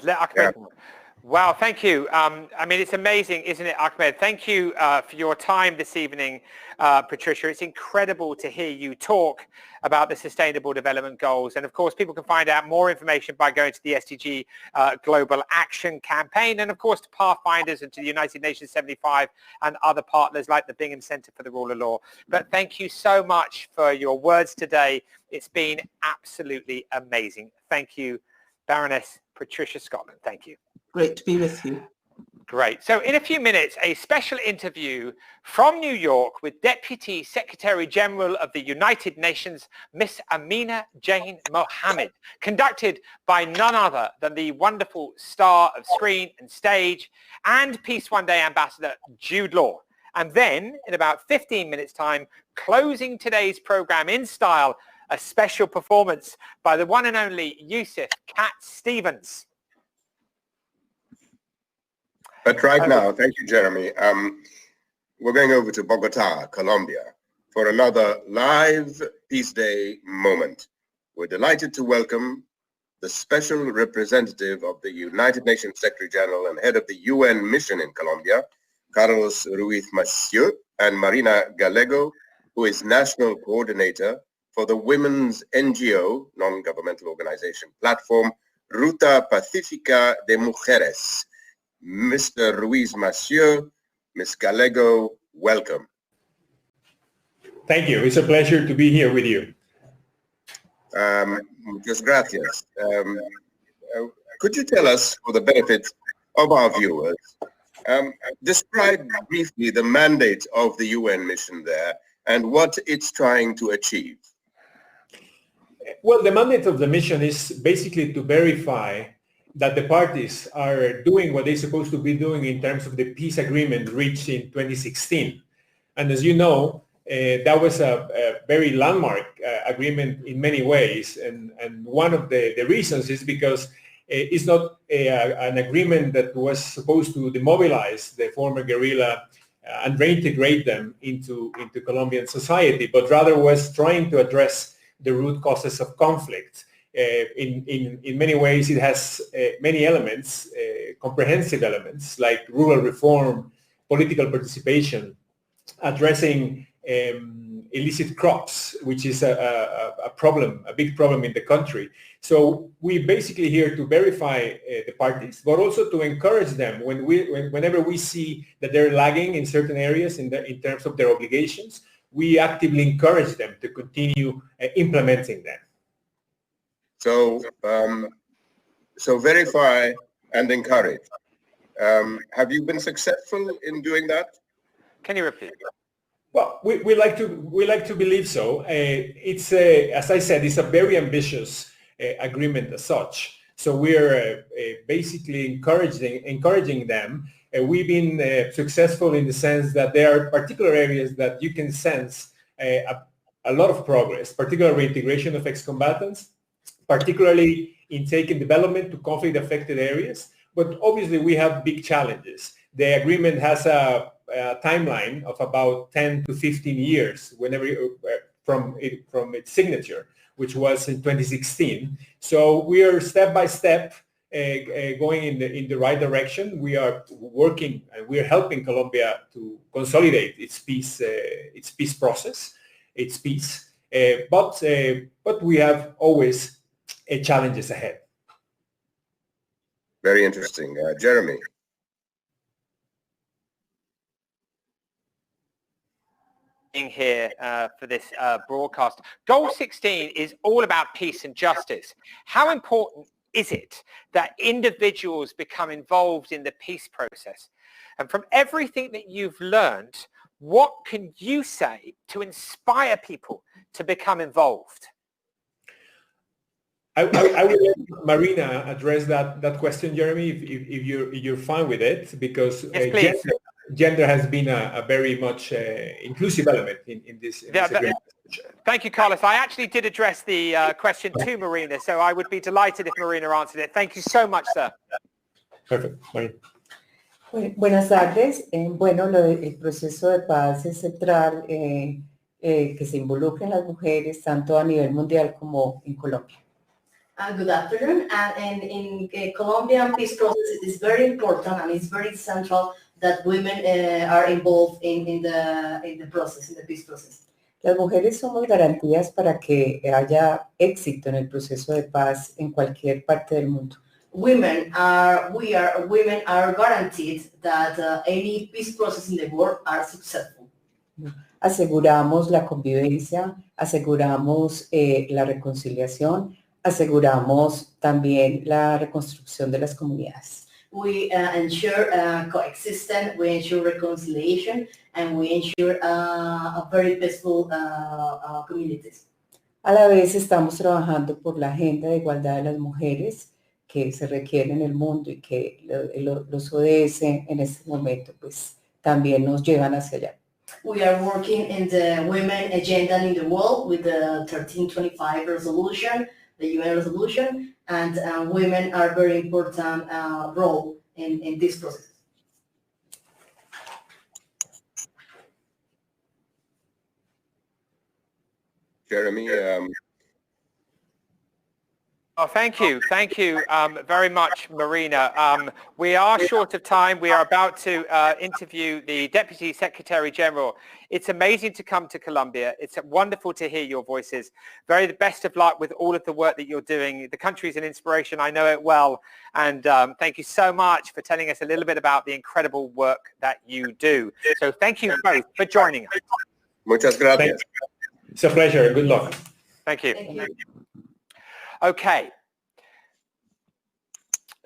wow, thank you. I mean, it's amazing, isn't it, Ahmed? Thank you for your time this evening, Patricia. It's incredible to hear you talk about the Sustainable Development Goals. And of course, people can find out more information by going to the SDG Global Action Campaign, and of course to Pathfinders and to the United Nations 75 and other partners like the Bingham Center for the Rule of Law. But thank you so much for your words today. It's been absolutely amazing. Thank you, Baroness Patricia Scotland. Thank you. Great to be with you. Great. So in a few minutes, a special interview from New York with Deputy Secretary General of the United Nations, Miss Amina Jane Mohammed, conducted by none other than the wonderful star of screen and stage and Peace One Day Ambassador Jude Law. And then, in about 15 minutes' time, closing today's program in style, a special performance by the one and only Yusuf Cat Stevens. But right now, thank you, Jeremy. We're going over to Bogota, Colombia, for another live Peace Day moment. We're delighted to welcome the special representative of the United Nations Secretary General and head of the UN mission in Colombia, Carlos Ruiz Massieu, and Marina Gallego, who is national coordinator for the women's NGO, non-governmental organization platform, Ruta Pacífica de Mujeres. Mr. Ruiz Massieu, Ms. Gallego, welcome. Thank you. It's a pleasure to be here with you. Muchas gracias. Could you tell us, for the benefit of our viewers, describe briefly the mandate of the UN mission there and what it's trying to achieve? Well, the mandate of the mission is basically to verify that the parties are doing what they're supposed to be doing in terms of the peace agreement reached in 2016. And as you know, that was a very landmark agreement in many ways. And one of the reasons is because it's not an agreement that was supposed to demobilize the former guerrilla and reintegrate them into Colombian society, but rather was trying to address the root causes of conflict. In many ways, it has many elements, comprehensive elements, like rural reform, political participation, addressing illicit crops, which is a problem, a big problem in the country. So we're basically here to verify the parties, but also to encourage them whenever we see that they're lagging in certain areas in terms of their obligations, we actively encourage them to continue implementing them. So, so verify and encourage. Have you been successful in doing that? Can you repeat? Well, we like to believe so. It's as I said, it's a very ambitious agreement as such. So we're basically encouraging them. We've been successful in the sense that there are particular areas that you can sense a lot of progress, particularly integration of ex-combatants, particularly in taking development to conflict-affected areas. But obviously, we have big challenges. The agreement has a timeline of about 10 to 15 years from its signature, which was in 2016. So we are step by step going in the right direction. We are working and we are helping Colombia to consolidate its peace process, its peace. But we have always challenges ahead. Very interesting. Jeremy. Here for this broadcast. Goal 16 is all about peace and justice. How important is it that individuals become involved in the peace process? And from everything that you've learned, what can you say to inspire people to become involved? I will let Marina address that question, Jeremy, if you're fine with it, because yes, gender has been a very much inclusive element in this agreement. Thank you, Carlos. I actually did address the question to Marina, so I would be delighted if Marina answered it. Thank you so much, sir. Perfect. Marina. Buenas tardes. Bueno, el proceso de paz es central que se involucren las mujeres tanto a nivel mundial como en Colombia. Good afternoon. And in Colombian peace process, it is very important and it's very central that women are involved in the process, in the peace process. Las mujeres somos garantías para que haya éxito en el proceso de paz en cualquier parte del mundo. Women are guaranteed that any peace process in the world are successful. Aseguramos la convivencia, aseguramos la reconciliación, aseguramos también la reconstrucción de las comunidades. We ensure coexistence, we ensure reconciliation, and we ensure a very peaceful communities. A la vez estamos trabajando por la agenda de igualdad de las mujeres que se requiere en el mundo y que los ODS en este momento pues también nos llevan hacia allá. We are working in the women agenda in the world with the 1325 resolution, the UN resolution, and women are very important role in this process. Jeremy. Oh, thank you very much, Marina. We are short of time. We are about to interview the Deputy Secretary General. It's amazing to come to Colombia. It's wonderful to hear your voices. The best of luck with all of the work that you're doing. The country is an inspiration. I know it well. And thank you so much for telling us a little bit about the incredible work that you do. So thank you both for joining us. Muchas gracias. It's a pleasure. Good luck. Thank you. Thank you. Okay,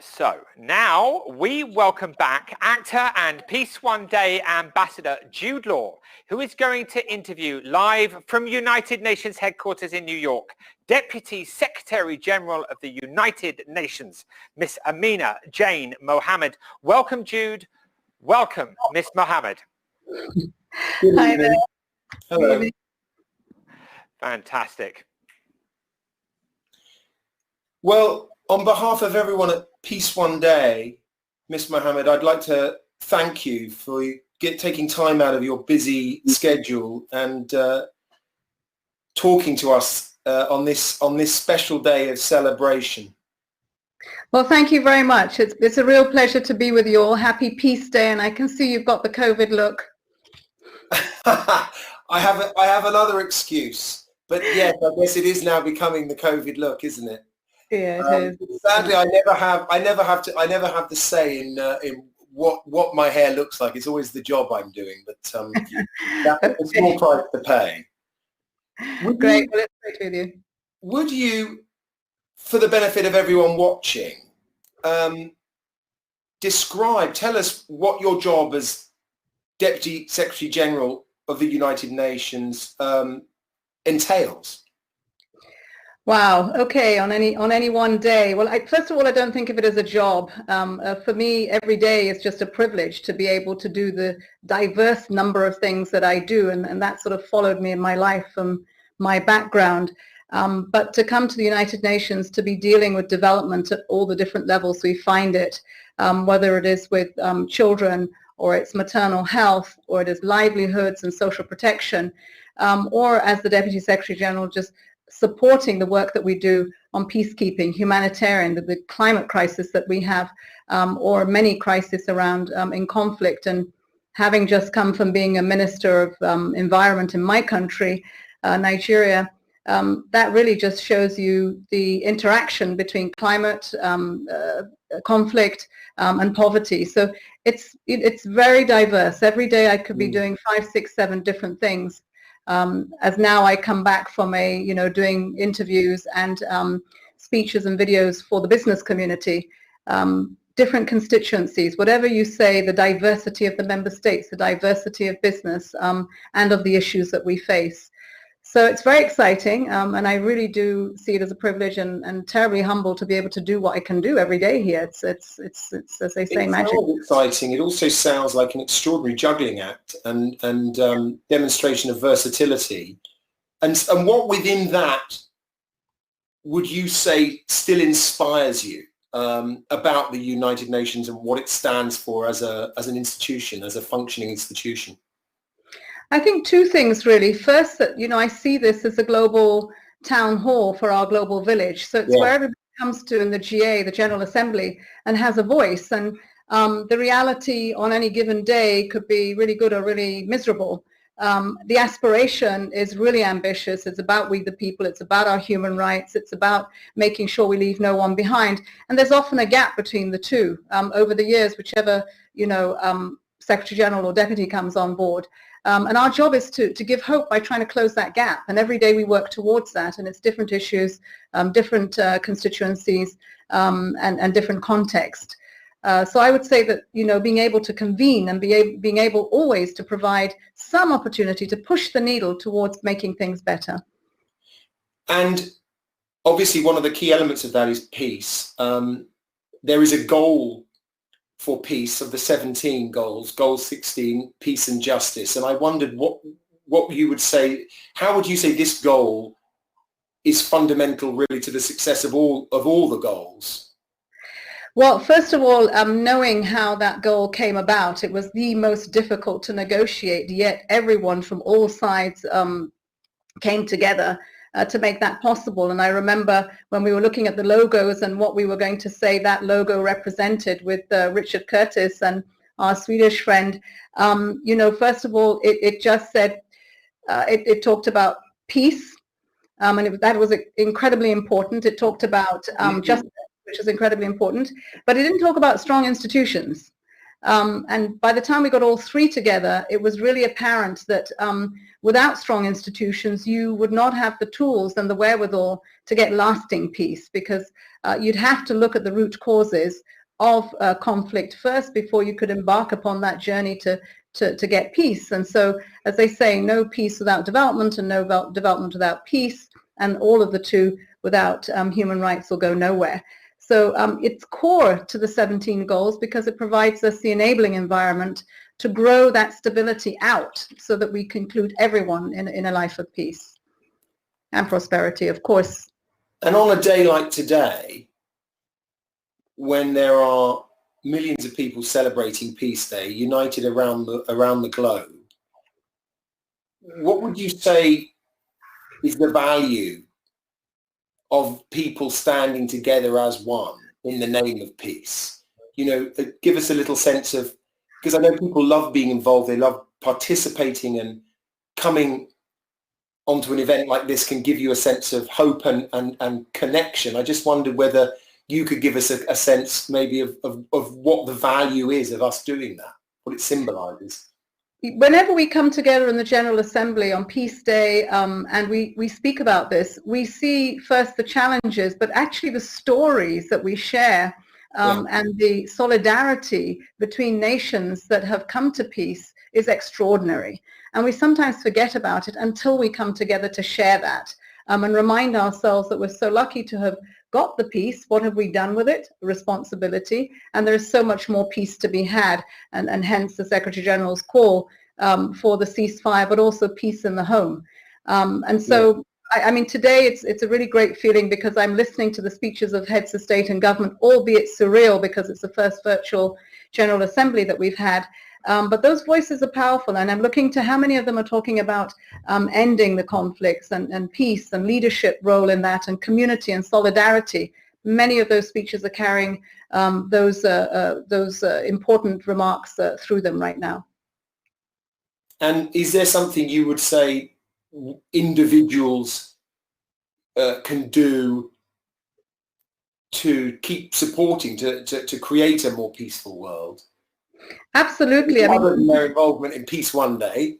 so now we welcome back actor and Peace One Day Ambassador Jude Law, who is going to interview live from United Nations headquarters in New York, Deputy Secretary General of the United Nations, Miss Amina Jane Mohammed. Welcome, Jude. Welcome, Miss Mohammed. Hi there. Hello. Fantastic. Well, on behalf of everyone at Peace One Day, Miss Mohammed, I'd like to thank you for taking time out of your busy schedule and talking to us on this special day of celebration. Well, thank you very much. It's a real pleasure to be with you all. Happy Peace Day, and I can see you've got the COVID look. I have another excuse, but yes, I guess it is now becoming the COVID look, isn't it? Yeah, it is. Sadly, I never have the say in what my hair looks like. It's always the job I'm doing, but that's a small price to pay. Great. Well, it's great with you. Would you, for the benefit of everyone watching, tell us what your job as Deputy Secretary General of the United Nations entails? Wow. Okay. On any one day. Well, first of all, I don't think of it as a job. For me, every day is just a privilege to be able to do the diverse number of things that I do, and that sort of followed me in my life from my background. But to come to the United Nations to be dealing with development at all the different levels we find it, whether it is with children, or it's maternal health, or it is livelihoods and social protection, or as the Deputy Secretary General, just supporting the work that we do on peacekeeping, humanitarian, the climate crisis that we have, or many crises around in conflict. And having just come from being a Minister of Environment in my country, Nigeria, that really just shows you the interaction between climate, conflict, and poverty. So it's very diverse. Every day I could be doing 5, 6, 7 different things. As now I come back from doing interviews and speeches and videos for the business community, different constituencies, whatever you say, the diversity of the member states, the diversity of business, and of the issues that we face. So it's very exciting, and I really do see it as a privilege and terribly humble to be able to do what I can do every day here. It's as they say, magic. It sounds exciting. It also sounds like an extraordinary juggling act and demonstration of versatility. And what within that would you say still inspires you about the United Nations and what it stands for as an institution, as a functioning institution? I think 2 things really. First, that I see this as a global town hall for our global village. So it's where everybody comes to in the GA, the General Assembly, and has a voice. And the reality on any given day could be really good or really miserable. The aspiration is really ambitious. It's about we the people. It's about our human rights. It's about making sure we leave no one behind. And there's often a gap between the two. Over the years, whichever Secretary General or Deputy comes on board. And our job is to give hope by trying to close that gap. And every day we work towards that. And it's different issues, different constituencies, and different context. So I would say that, being able to convene and being able always to provide some opportunity to push the needle towards making things better. And obviously one of the key elements of that is peace. There is a goal for peace of the 17 goals, goal 16, peace and justice. And I wondered what you would say, how would you say this goal is fundamental really to the success of all the goals? Well, first of all, knowing how that goal came about, it was the most difficult to negotiate, yet everyone from all sides came together to make that possible. And I remember when we were looking at the logos and what we were going to say that logo represented with Richard Curtis and our Swedish friend, you know, first of all, it just said, it talked about peace, and that was incredibly important. It talked about justice, which is incredibly important, but it didn't talk about strong institutions. And by the time we got all three together, it was really apparent that without strong institutions, you would not have the tools and the wherewithal to get lasting peace, because you'd have to look at the root causes of conflict first before you could embark upon that journey to get peace. And so, as they say, no peace without development, and no development without peace, and all of the two without human rights will go nowhere. So it's core to the 17 goals because it provides us the enabling environment to grow that stability out so that we can include everyone in a life of peace and prosperity, of course. And on a day like today, when there are millions of people celebrating Peace Day, united around the globe, what would you say is the value of people standing together as one in the name of peace? You know, give us a little sense of, because I know people love being involved, they love participating, and coming onto an event like this can give you a sense of hope and connection. I just wondered whether you could give us a sense maybe of what the value is of us doing that, what it symbolizes. Whenever we come together in the General Assembly on Peace Day and we speak about this, we see first the challenges, but actually the stories that we share and the solidarity between nations that have come to peace is extraordinary. And we sometimes forget about it until we come together to share that and remind ourselves that we're so lucky to have got the peace. What have we done with it? Responsibility. And there is so much more peace to be had, and hence the Secretary General's call for the ceasefire, but also peace in the home. And so, I mean, today it's a really great feeling because I'm listening to the speeches of heads of state and government, albeit surreal because it's the first virtual General Assembly that we've had. But those voices are powerful, and I'm looking to how many of them are talking about ending the conflicts and peace and leadership role in that, and community and solidarity. Many of those speeches are carrying those important remarks through them right now. And is there something you would say individuals can do to keep supporting, to create a more peaceful world? Absolutely. Other than their involvement in Peace One Day.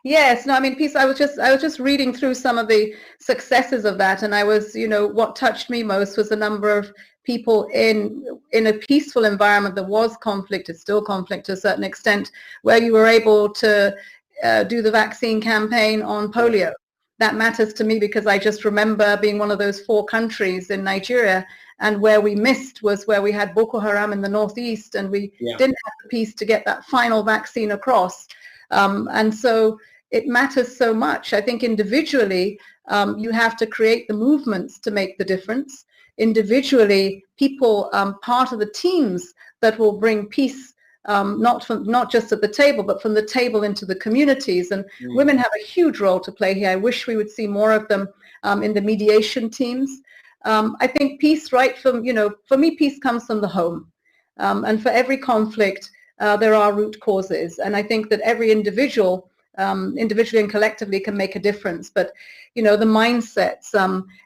Yes, no, I mean, peace. I was just reading through some of the successes of that, and I was, you know, what touched me most was the number of people in a peaceful environment that was conflict, it's still conflict to a certain extent, where you were able to do the vaccine campaign on polio. That matters to me because I just remember being one of those 4 countries in Nigeria, and where we missed was where we had Boko Haram in the northeast, and we didn't have the peace to get that final vaccine across. And so it matters so much. I think individually, you have to create the movements to make the difference. Individually, people part of the teams that will bring peace, not just at the table, but from the table into the communities. And women have a huge role to play here. I wish we would see more of them in the mediation teams. I think peace, right from, you know, for me, peace comes from the home. And for every conflict, there are root causes. And I think that every individual, individually and collectively, can make a difference. But, you know, the mindsets,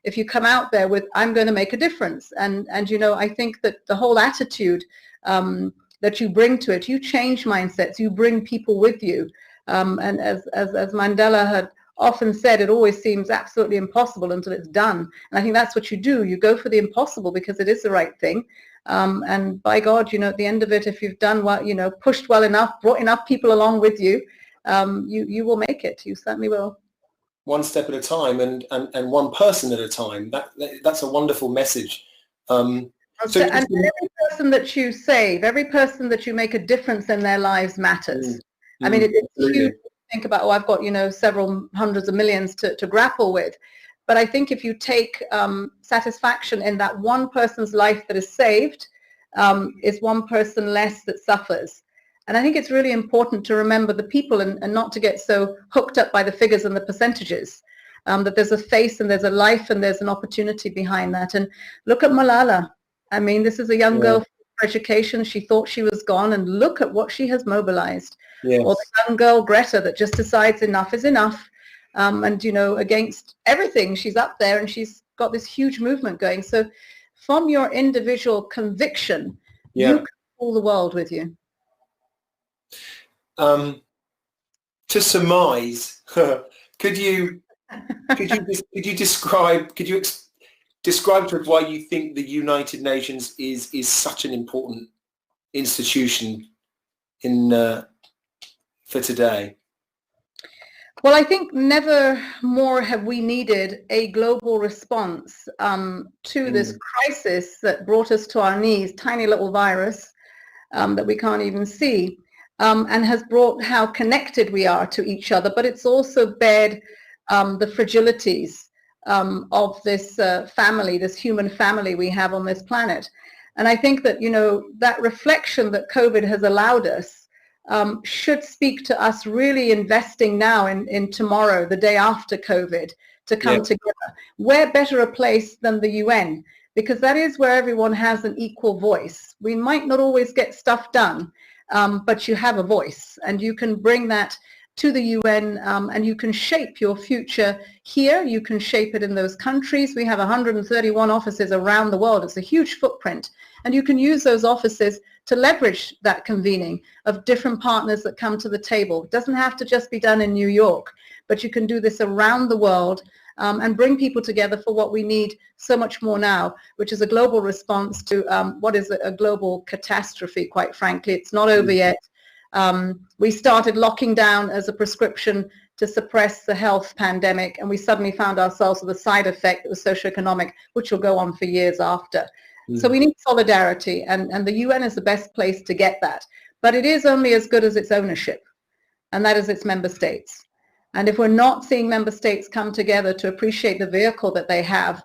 if you come out there with, I'm going to make a difference. And you know, I think that the whole attitude that you bring to it, you change mindsets, you bring people with you. And as Mandela had often said, it always seems absolutely impossible until it's done. And I think that's what you do. You go for the impossible because it is the right thing. And by God, you know, at the end of it, if you've done well, you know, pushed well enough, brought enough people along with you, you will make it. You certainly will. One step at a time, and one person at a time. That's a wonderful message. So, and every person that you save, every person that you make a difference in their lives matters. I mean, it's huge to think about, oh, I've got, several hundreds of millions to grapple with. But I think if you take satisfaction in that one person's life that is saved, is one person less that suffers. And I think it's really important to remember the people and not to get so hooked up by the figures and the percentages, that there's a face and there's a life and there's an opportunity behind that. And look at Malala. I mean, this is a young girl for education. She thought she was gone, and look at what she has mobilized. Yes. Or the young girl, Greta, that just decides enough is enough. And, against everything, she's up there and she's got this huge movement going. So from your individual conviction, you can pull the world with you. To surmise, could you describe to us why you think the United Nations is such an important institution for today? Well, I think never more have we needed a global response to this crisis that brought us to our knees, tiny little virus that we can't even see, and has brought how connected we are to each other, but it's also bared the fragilities of this family, this human family we have on this planet. And I think that, that reflection that COVID has allowed us should speak to us really investing now in tomorrow, the day after COVID, to come together. Where better a place than the UN? Because that is where everyone has an equal voice. We might not always get stuff done, but you have a voice, and you can bring that to the UN, and you can shape your future here. You can shape it in those countries. We have 131 offices around the world. It's a huge footprint. And you can use those offices to leverage that convening of different partners that come to the table. It doesn't have to just be done in New York, but you can do this around the world and bring people together for what we need so much more now, which is a global response to what is a global catastrophe, quite frankly. It's not over yet. We started locking down as a prescription to suppress the health pandemic, and we suddenly found ourselves with a side effect that was socioeconomic, which will go on for years after. So we need solidarity, and the UN is the best place to get that. But it is only as good as its ownership, and that is its member states. And if we're not seeing member states come together to appreciate the vehicle that they have